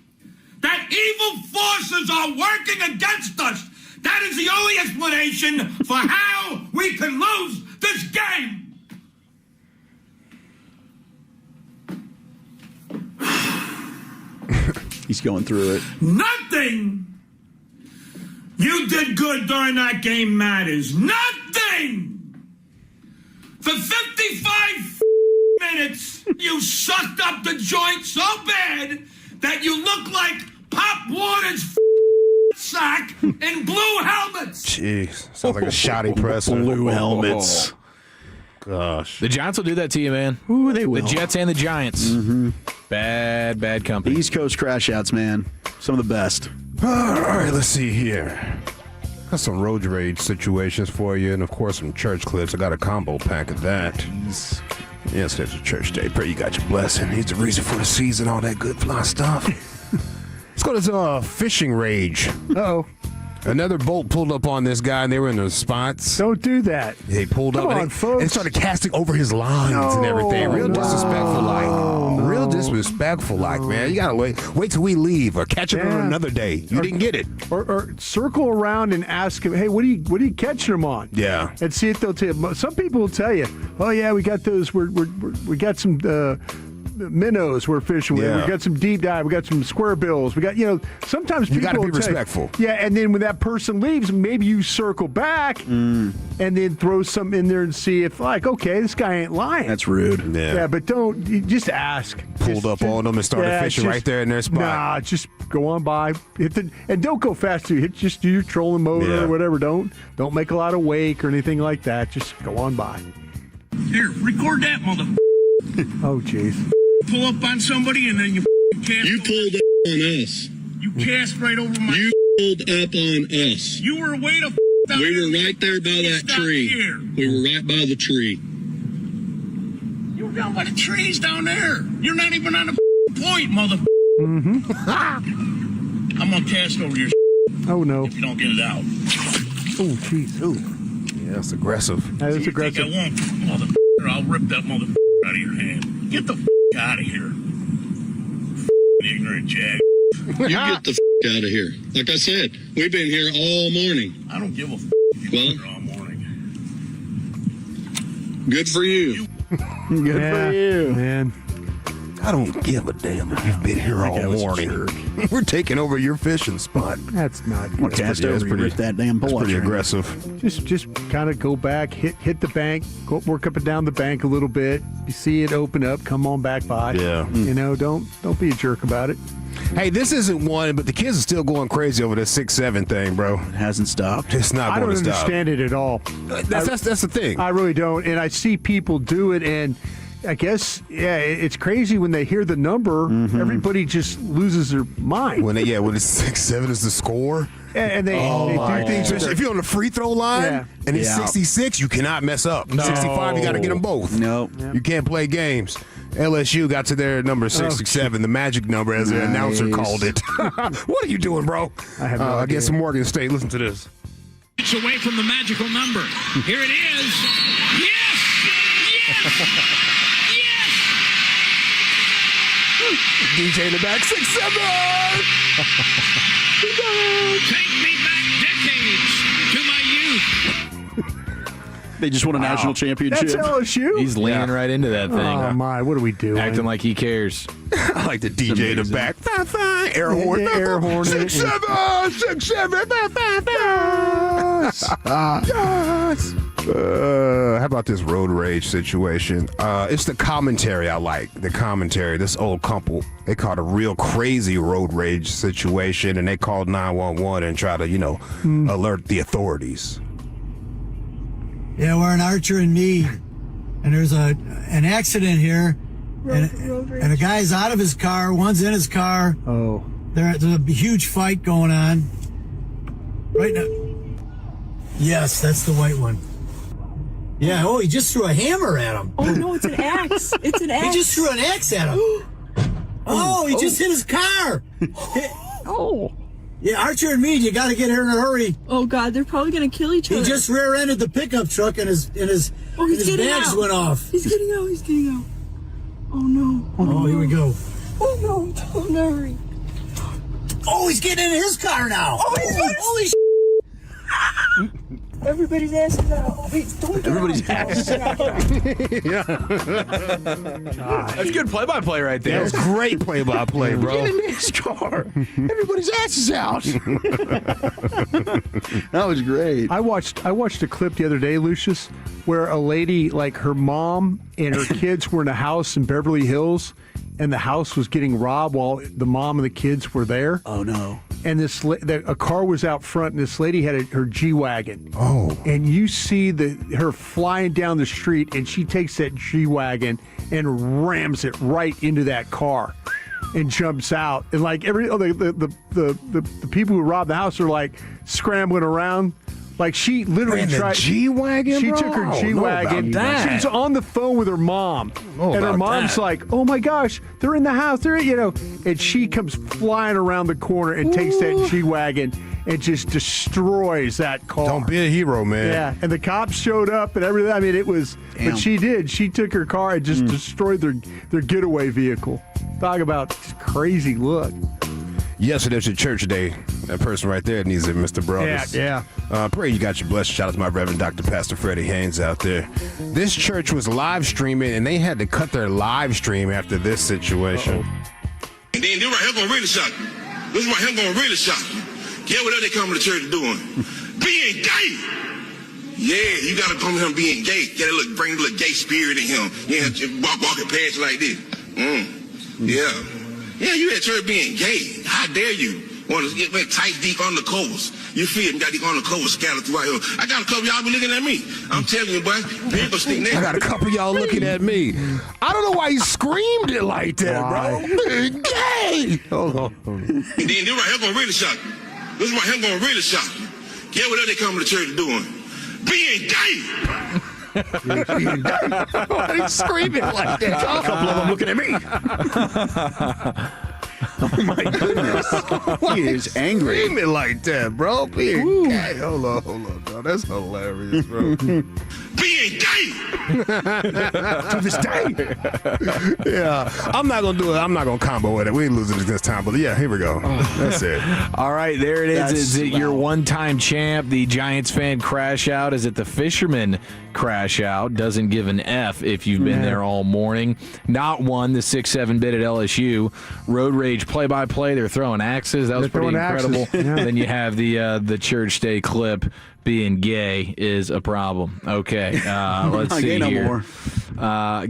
that evil forces are working against us. That is the only explanation for how we can lose this game. he's going through it. Nothing you did good during that game matters. Nothing! For 55 minutes, you sucked up the joint so bad that you look like Pop Warner's sack in blue helmets. Jeez, sounds like a shoddy presser. Blue helmets. Gosh. The Giants will do that to you, man. Ooh, they will. The Jets and the Giants. Mm-hmm. Bad company. East Coast crash outs, man. Some of the best. All right, let's see here. Got some road rage situations for you, and of course some church clips. I got a combo pack of that. Yes, there's a church day. Pray you got your blessing. He's the reason for the season, all that good fly stuff. Let's go to fishing rage. Uh-oh. Another boat pulled up on this guy, and they were in the spots. Don't do that. They pulled up and they started casting over his lines and everything. Real disrespectful, real disrespectful, man. You gotta wait till we leave or catch it on another day. You didn't get it. Or circle around and ask him, hey, what are you catching them on? Yeah. And see if they'll tell you. Some people will tell you, oh yeah, we got those. We got some minnows we're fishing with. Yeah. We got some deep dive. We got some square bills. We got, sometimes people you got to be will tell you, respectful. yeah, and then when that person leaves, maybe you circle back and then throw some in there and see if, okay, this guy ain't lying. That's rude. Yeah, but don't just ask. Pulled up on them and started fishing right there in their spot. Nah, just go on by. And don't go fast too. Just do your trolling motor or whatever. Don't make a lot of wake or anything like that. Just go on by. Here, record that, mother. Oh, jeez. Pull up on somebody and then you cast. You pulled up on us. You cast right over my. You pulled up on us. You were way the down. We were right there by that tree. Here. We were right by the tree. You were down by the trees down there. You're not even on the point, mother. Mm-hmm. I'm gonna cast over your. Oh no! If you don't get it out. Oh jeez. Oh. Yeah, that's aggressive. That is aggressive. I won't, mother. I'll rip that mother out of your hand. Get the out of here. Ignorant jag. You get the out of here. Like I said, we've been here all morning. I don't give a if you've been here all morning. Good for you. Good for you. Man. I don't give a damn if you've been here all morning. We're taking over your fishing spot. That's not good. Cast over you with that damn That's pull. pretty aggressive. Just kind of go back, hit the bank, go work up and down the bank a little bit. You see it open up, come on back by. Yeah. You know, don't be a jerk about it. Hey, this isn't one, but the kids are still going crazy over this 6'7" thing, bro. It hasn't stopped. It's not I going don't to stop. understand it at all. That's the thing. I really don't. And I see people do it, and I guess, it's crazy when they hear the number, everybody just loses their mind. When it's 6'7" is the score. And they do things. If you're on the free throw line and it's 66, you cannot mess up. No. 65, you got to get them both. No. You can't play games. LSU got to their number 67, the magic number, as the announcer called it. What are you doing, bro? I have no idea. Against Morgan State. Listen to this. It's away from the magical number. Here it is. Yes! DJ in the back, 6'7". Take me back decades to my youth. They just won a national championship. That's LSU? He's leaning right into that thing. Oh, my. What are we doing? Acting like he cares. I like the DJ in the back. Air horn. Air horn. 6'7", 6'7". Yes. How about this road rage situation? It's the commentary I like. The commentary. This old couple, they called a real crazy road rage situation, and they called 911 and tried to, alert the authorities. Yeah, we're in Archer and Meade, and there's an accident here, and a guy's out of his car, one's in his car. Oh. There's a huge fight going on. Right now. Yes, that's the white one. Yeah, he just threw a hammer at him. Oh, no, it's an axe. It's an axe. He just threw an axe at him. He just hit his car. Oh. Yeah, Archer and Meade, you got to get here in a hurry. Oh, God, they're probably going to kill each other. He just rear-ended the pickup truck and his bags went off. He's getting out. Oh, no. Oh, here we go. Oh, no, don't hurry. Oh, he's getting in his car now. Oh, holy shit. Everybody's ass is out. Wait, don't Everybody's ass. That's good play-by-play right there. That's great play-by-play, bro. Get in his car. Everybody's ass is out. That was great. I watched a clip the other day, Lucius, where a lady, like her mom and her kids were in a house in Beverly Hills, and the house was getting robbed while the mom and the kids were there. Oh, no. And a car was out front, and this lady had her G-Wagon. Oh. And you see her flying down the street, and she takes that G-Wagon and rams it right into that car and jumps out. And like the people who robbed the house are like scrambling around. Like she literally tried. G-Wagon, She bro? took her G-Wagon. She was on the phone with her mom, and her mom's like, "Oh my gosh, they're in the house. And she comes flying around the corner and takes that G-Wagon and just destroys that car. Don't be a hero, man. Yeah, and the cops showed up and everything. I mean, it was. Damn. But she did. She took her car and just destroyed their getaway vehicle. Talk about crazy look. Yesterday's your church day. That person right there needs it, Mr. Brothers. Yeah. Pray you got your blessing. Shout out to my Reverend Dr. Pastor Freddie Haynes out there. This church was live streaming, and they had to cut their live stream after this situation. And then this right here gonna really shock you. This right here gonna really shock you. Get whatever they come to church doing. Being gay. Yeah, you gotta come to him being gay. Bring a little gay spirit in him. Yeah, just walking past you like this. Yeah. Yeah, you at church being gay. How dare you? Want to get tight, deep undercovers. You feel me? Got these undercovers scattered throughout here. I got a couple of y'all be looking at me. I'm telling you, boy. People stick next. I got a couple of y'all looking at me. I don't know why he screamed it like that, bro. Gay! Hold on. And then this right here gonna really shock you. This right here gonna really shock you. Get whatever they come to church doing. Being gay! Why he screaming like that? A couple of them looking at me. Oh my goodness. He is angry. Screaming like that, bro. Being gay. Hold on, dog. That's hilarious, bro. Being gay! To this day. Yeah. I'm not going to do it. I'm not going to combo with it. We ain't losing this time. But, yeah, here we go. That's it. All right, there it is. That's Is it your one-time champ, the Giants fan crash out? Is it the Fisherman crash out? Doesn't give an F if you've been there all morning. Not one, the 6-7 bit at LSU. Road Rage play-by-play. They're throwing axes. That was pretty incredible. Then you have the Church Day clip. Being gay is a problem. Okay, let's see here.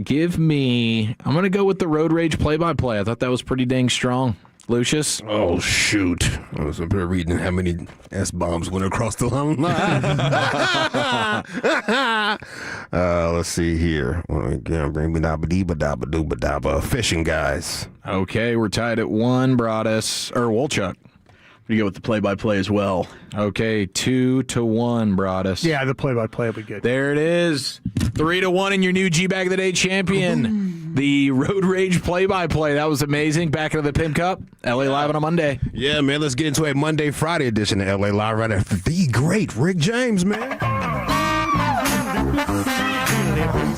Give me. I'm going to go with the Road Rage play-by-play. I thought that was pretty dang strong. Lucius? Oh, shoot. I was up here reading how many S-bombs went across the line. Let's see here. Bring me dabba fishing guys. Okay, we're tied at 1. Broadus or Wolchuk. We go with the play-by-play as well. Okay, 2-1, Broadus. Yeah, the play-by-play will be good. There it is. 3-1 in your new G-Bag of the Day champion. The Road Rage play-by-play. That was amazing. Back into the Pimp Cup. LA Live on a Monday. Yeah, man, let's get into a Monday, Friday edition of LA Live right after the great Rick James, man.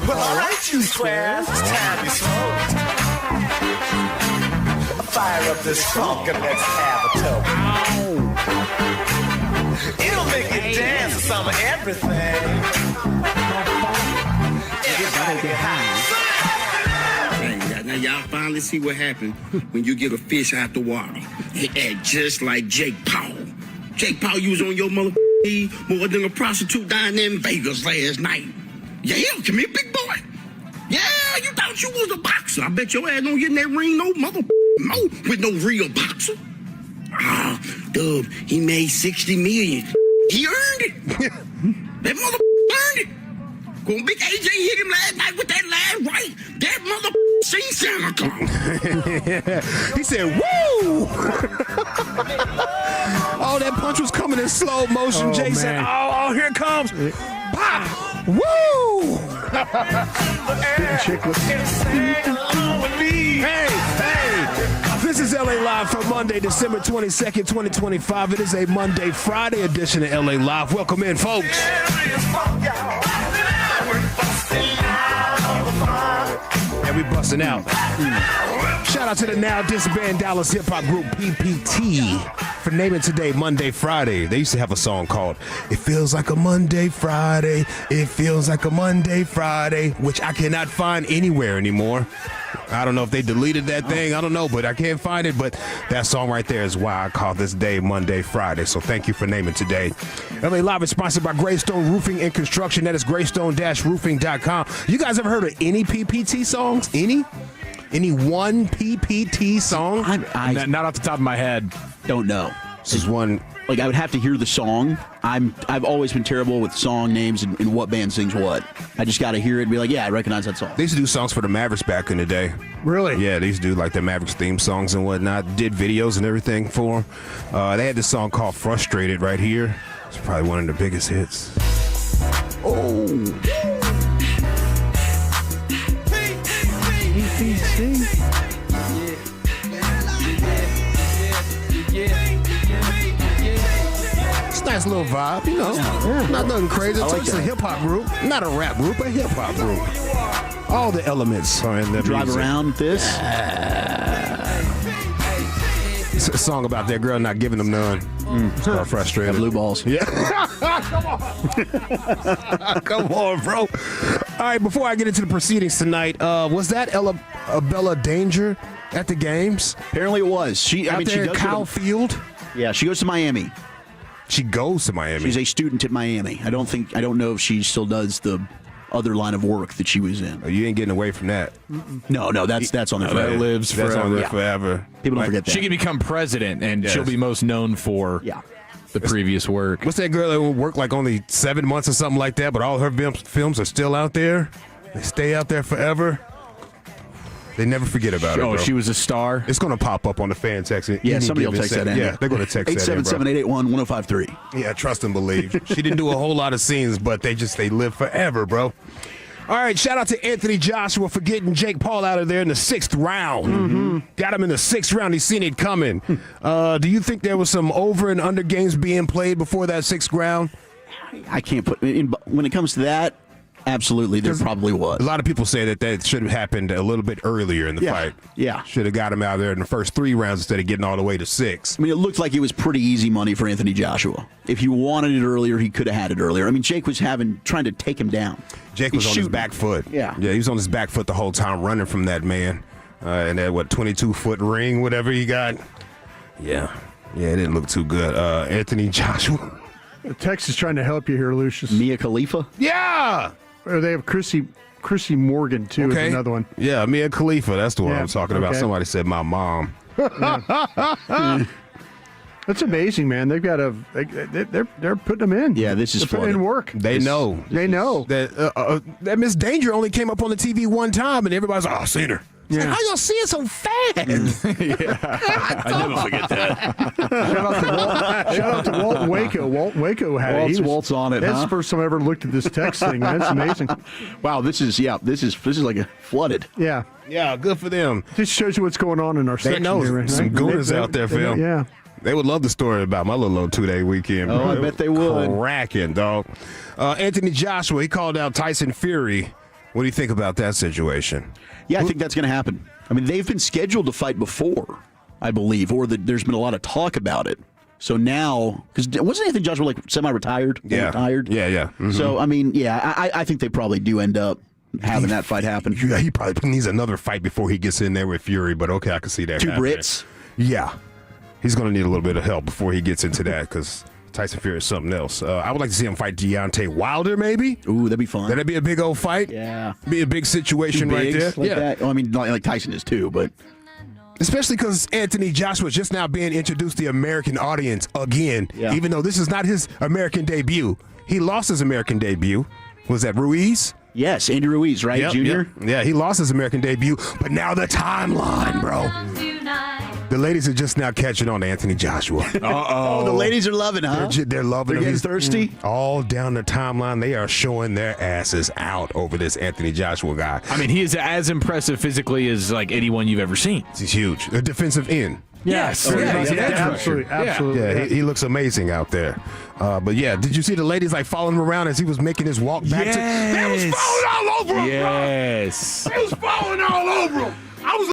Well, all right, you squares, it's time to smoke. Fire up this funk and let's have a toke. It'll make you dance to some of everything. Everybody get high. Now y'all finally see what happened when you get a fish out the water. He act just like Jake Paul. Jake Paul, you was on your motherfucking more than a prostitute down there in Vegas last night. Yeah, come here, big boy. Yeah, you thought you was a boxer. I bet your ass don't get in that ring no mother more with no real boxer. Dub, he made $60 million. He earned it. That mother earned it. When Big AJ hit him last night with that last right, that mother seen Santa Claus. He said, woo! Oh, that punch was coming in slow motion. Jay said, oh, here it comes. Pop! Woo! Hey! This is LA Live for Monday, December 22nd, 2025. It is a Monday, Friday edition of LA Live. Welcome in, folks. And we busting out. Shout out to the now disbanded Dallas hip hop group PPT for naming today Monday Friday. They used to have a song called It Feels Like a Monday Friday. It feels like a Monday Friday, which I cannot find anywhere anymore. I don't know if they deleted that thing. I don't know, but I can't find it. But that song right there is why I call this day Monday Friday. So thank you for naming today. LA Live is sponsored by Greystone Roofing and Construction. That is greystone-roofing.com. You guys ever heard of any PPT songs? Any one PPT song? Not off the top of my head. Don't know. This is one. Like, I would have to hear the song. I've always been terrible with song names and what band sings what. I just got to hear it and be like, yeah, I recognize that song. They used to do songs for the Mavericks back in the day. Really? Yeah, they used to do like the Mavericks theme songs and whatnot. Did videos and everything for them. They had this song called Frustrated right here. It's probably one of the biggest hits. Oh. PPT. Nice little vibe, you know. Yeah. Not nothing crazy. Like it's a hip-hop group. Not a rap group, a hip-hop group. All the elements are in the Drive music. around this. It's a song about that girl not giving them none. It's called Frustrated. Blue balls. Yeah. Come on, bro. All right, before I get into the proceedings tonight, was that Bella Danger at the games? Apparently it was. She does Kyle Field? Yeah, she goes to Miami. She goes to Miami. She's a student at Miami. I don't know if she still does the other line of work that she was in. Oh, you ain't getting away from that. No, that's on there forever. That lives forever. That's on there forever. People don't forget that. She can become president, and she'll be most known for the previous work. What's that girl that worked like only 7 months or something like that, but all her films are still out there? They stay out there forever. They never forget about her. Oh, bro. she was a star? It's going to pop up on the fan text. Yeah, somebody will text that in. Yeah, they're going to text that in, bro. 877-881-1053. Yeah, trust and believe. She didn't do a whole lot of scenes, but they live forever, bro. All right, shout out to Anthony Joshua for getting Jake Paul out of there in the 6th round. Mm-hmm. Got him in the 6th round. He's seen it coming. Do you think there was some over and under games being played before that 6th round? I can't put when it comes to that. Absolutely, there probably was. A lot of people say that should have happened a little bit earlier in the fight. Yeah. Should have got him out there in the first 3 rounds instead of getting all the way to 6. I mean, it looked like it was pretty easy money for Anthony Joshua. If he wanted it earlier, he could have had it earlier. I mean, Jake was trying to take him down. Jake was on his back foot. Yeah. Yeah, he was on his back foot the whole time, running from that man. And that, 22-foot ring, whatever he got. Yeah. Yeah, it didn't look too good. Anthony Joshua. The text is trying to help you here, Lucius. Mia Khalifa? Yeah! They have Chrissy Morgan, too, is another one. Yeah, Mia Khalifa. That's the one I'm talking about. okay. Somebody said my mom. That's amazing, man. They've got they're putting them in. Yeah, this is they're putting in work. They know. They know. That Miss Danger only came up on the TV one time, and everybody's like, oh, I've seen her. Yeah. How y'all see it so fast? I never forget that. Shout out to Walt Waco. Walt Waco had it. Walt's on it. That's huh? the first time I ever looked at this text thing, man. It's amazing. Wow, this is like a flooded. Yeah. Yeah, good for them. Just shows you what's going on in our They section. know here, right? some gooners out there, Phil. Yeah. They would love the story about my little old 2-day weekend. Oh, bro. I bet they would. Cracking, dog. Anthony Joshua, he called out Tyson Fury. What do you think about that situation? Yeah, I think that's going to happen. I mean, they've been scheduled to fight before, I believe, or there's been a lot of talk about it. So now, because wasn't Anthony Joshua like semi-retired? Yeah. Retired? Yeah. Mm-hmm. So, I mean, yeah, I think they probably do end up having that fight happen. Yeah, he probably needs another fight before he gets in there with Fury, but okay, I can see that. 2 happening. Brits? Yeah. He's going to need a little bit of help before he gets into that because Tyson Fury is something else. I would like to see him fight Deontay Wilder, maybe. Ooh, that'd be fun. That'd be a big old fight. Yeah. Be a big situation right there. Like that. Well, I mean, like Tyson is too, but. Especially because Anthony Joshua is just now being introduced to the American audience again, even though this is not his American debut. He lost his American debut. Was that Ruiz? Yes, Andy Ruiz, right, Junior? Yep. Yeah, he lost his American debut, but now the timeline, bro. The ladies are just now catching on to Anthony Joshua. Oh, the ladies are loving, huh? They're loving him. Getting He's thirsty? All down the timeline, they are showing their asses out over this Anthony Joshua guy. I mean, he is as impressive physically as like anyone you've ever seen. He's huge. A defensive end. Yes. Absolutely. Yeah, he looks amazing out there. But yeah, did you see the ladies like following him around as he was making his walk back? They was falling all over him, bro. Yes. They was falling all over him. I was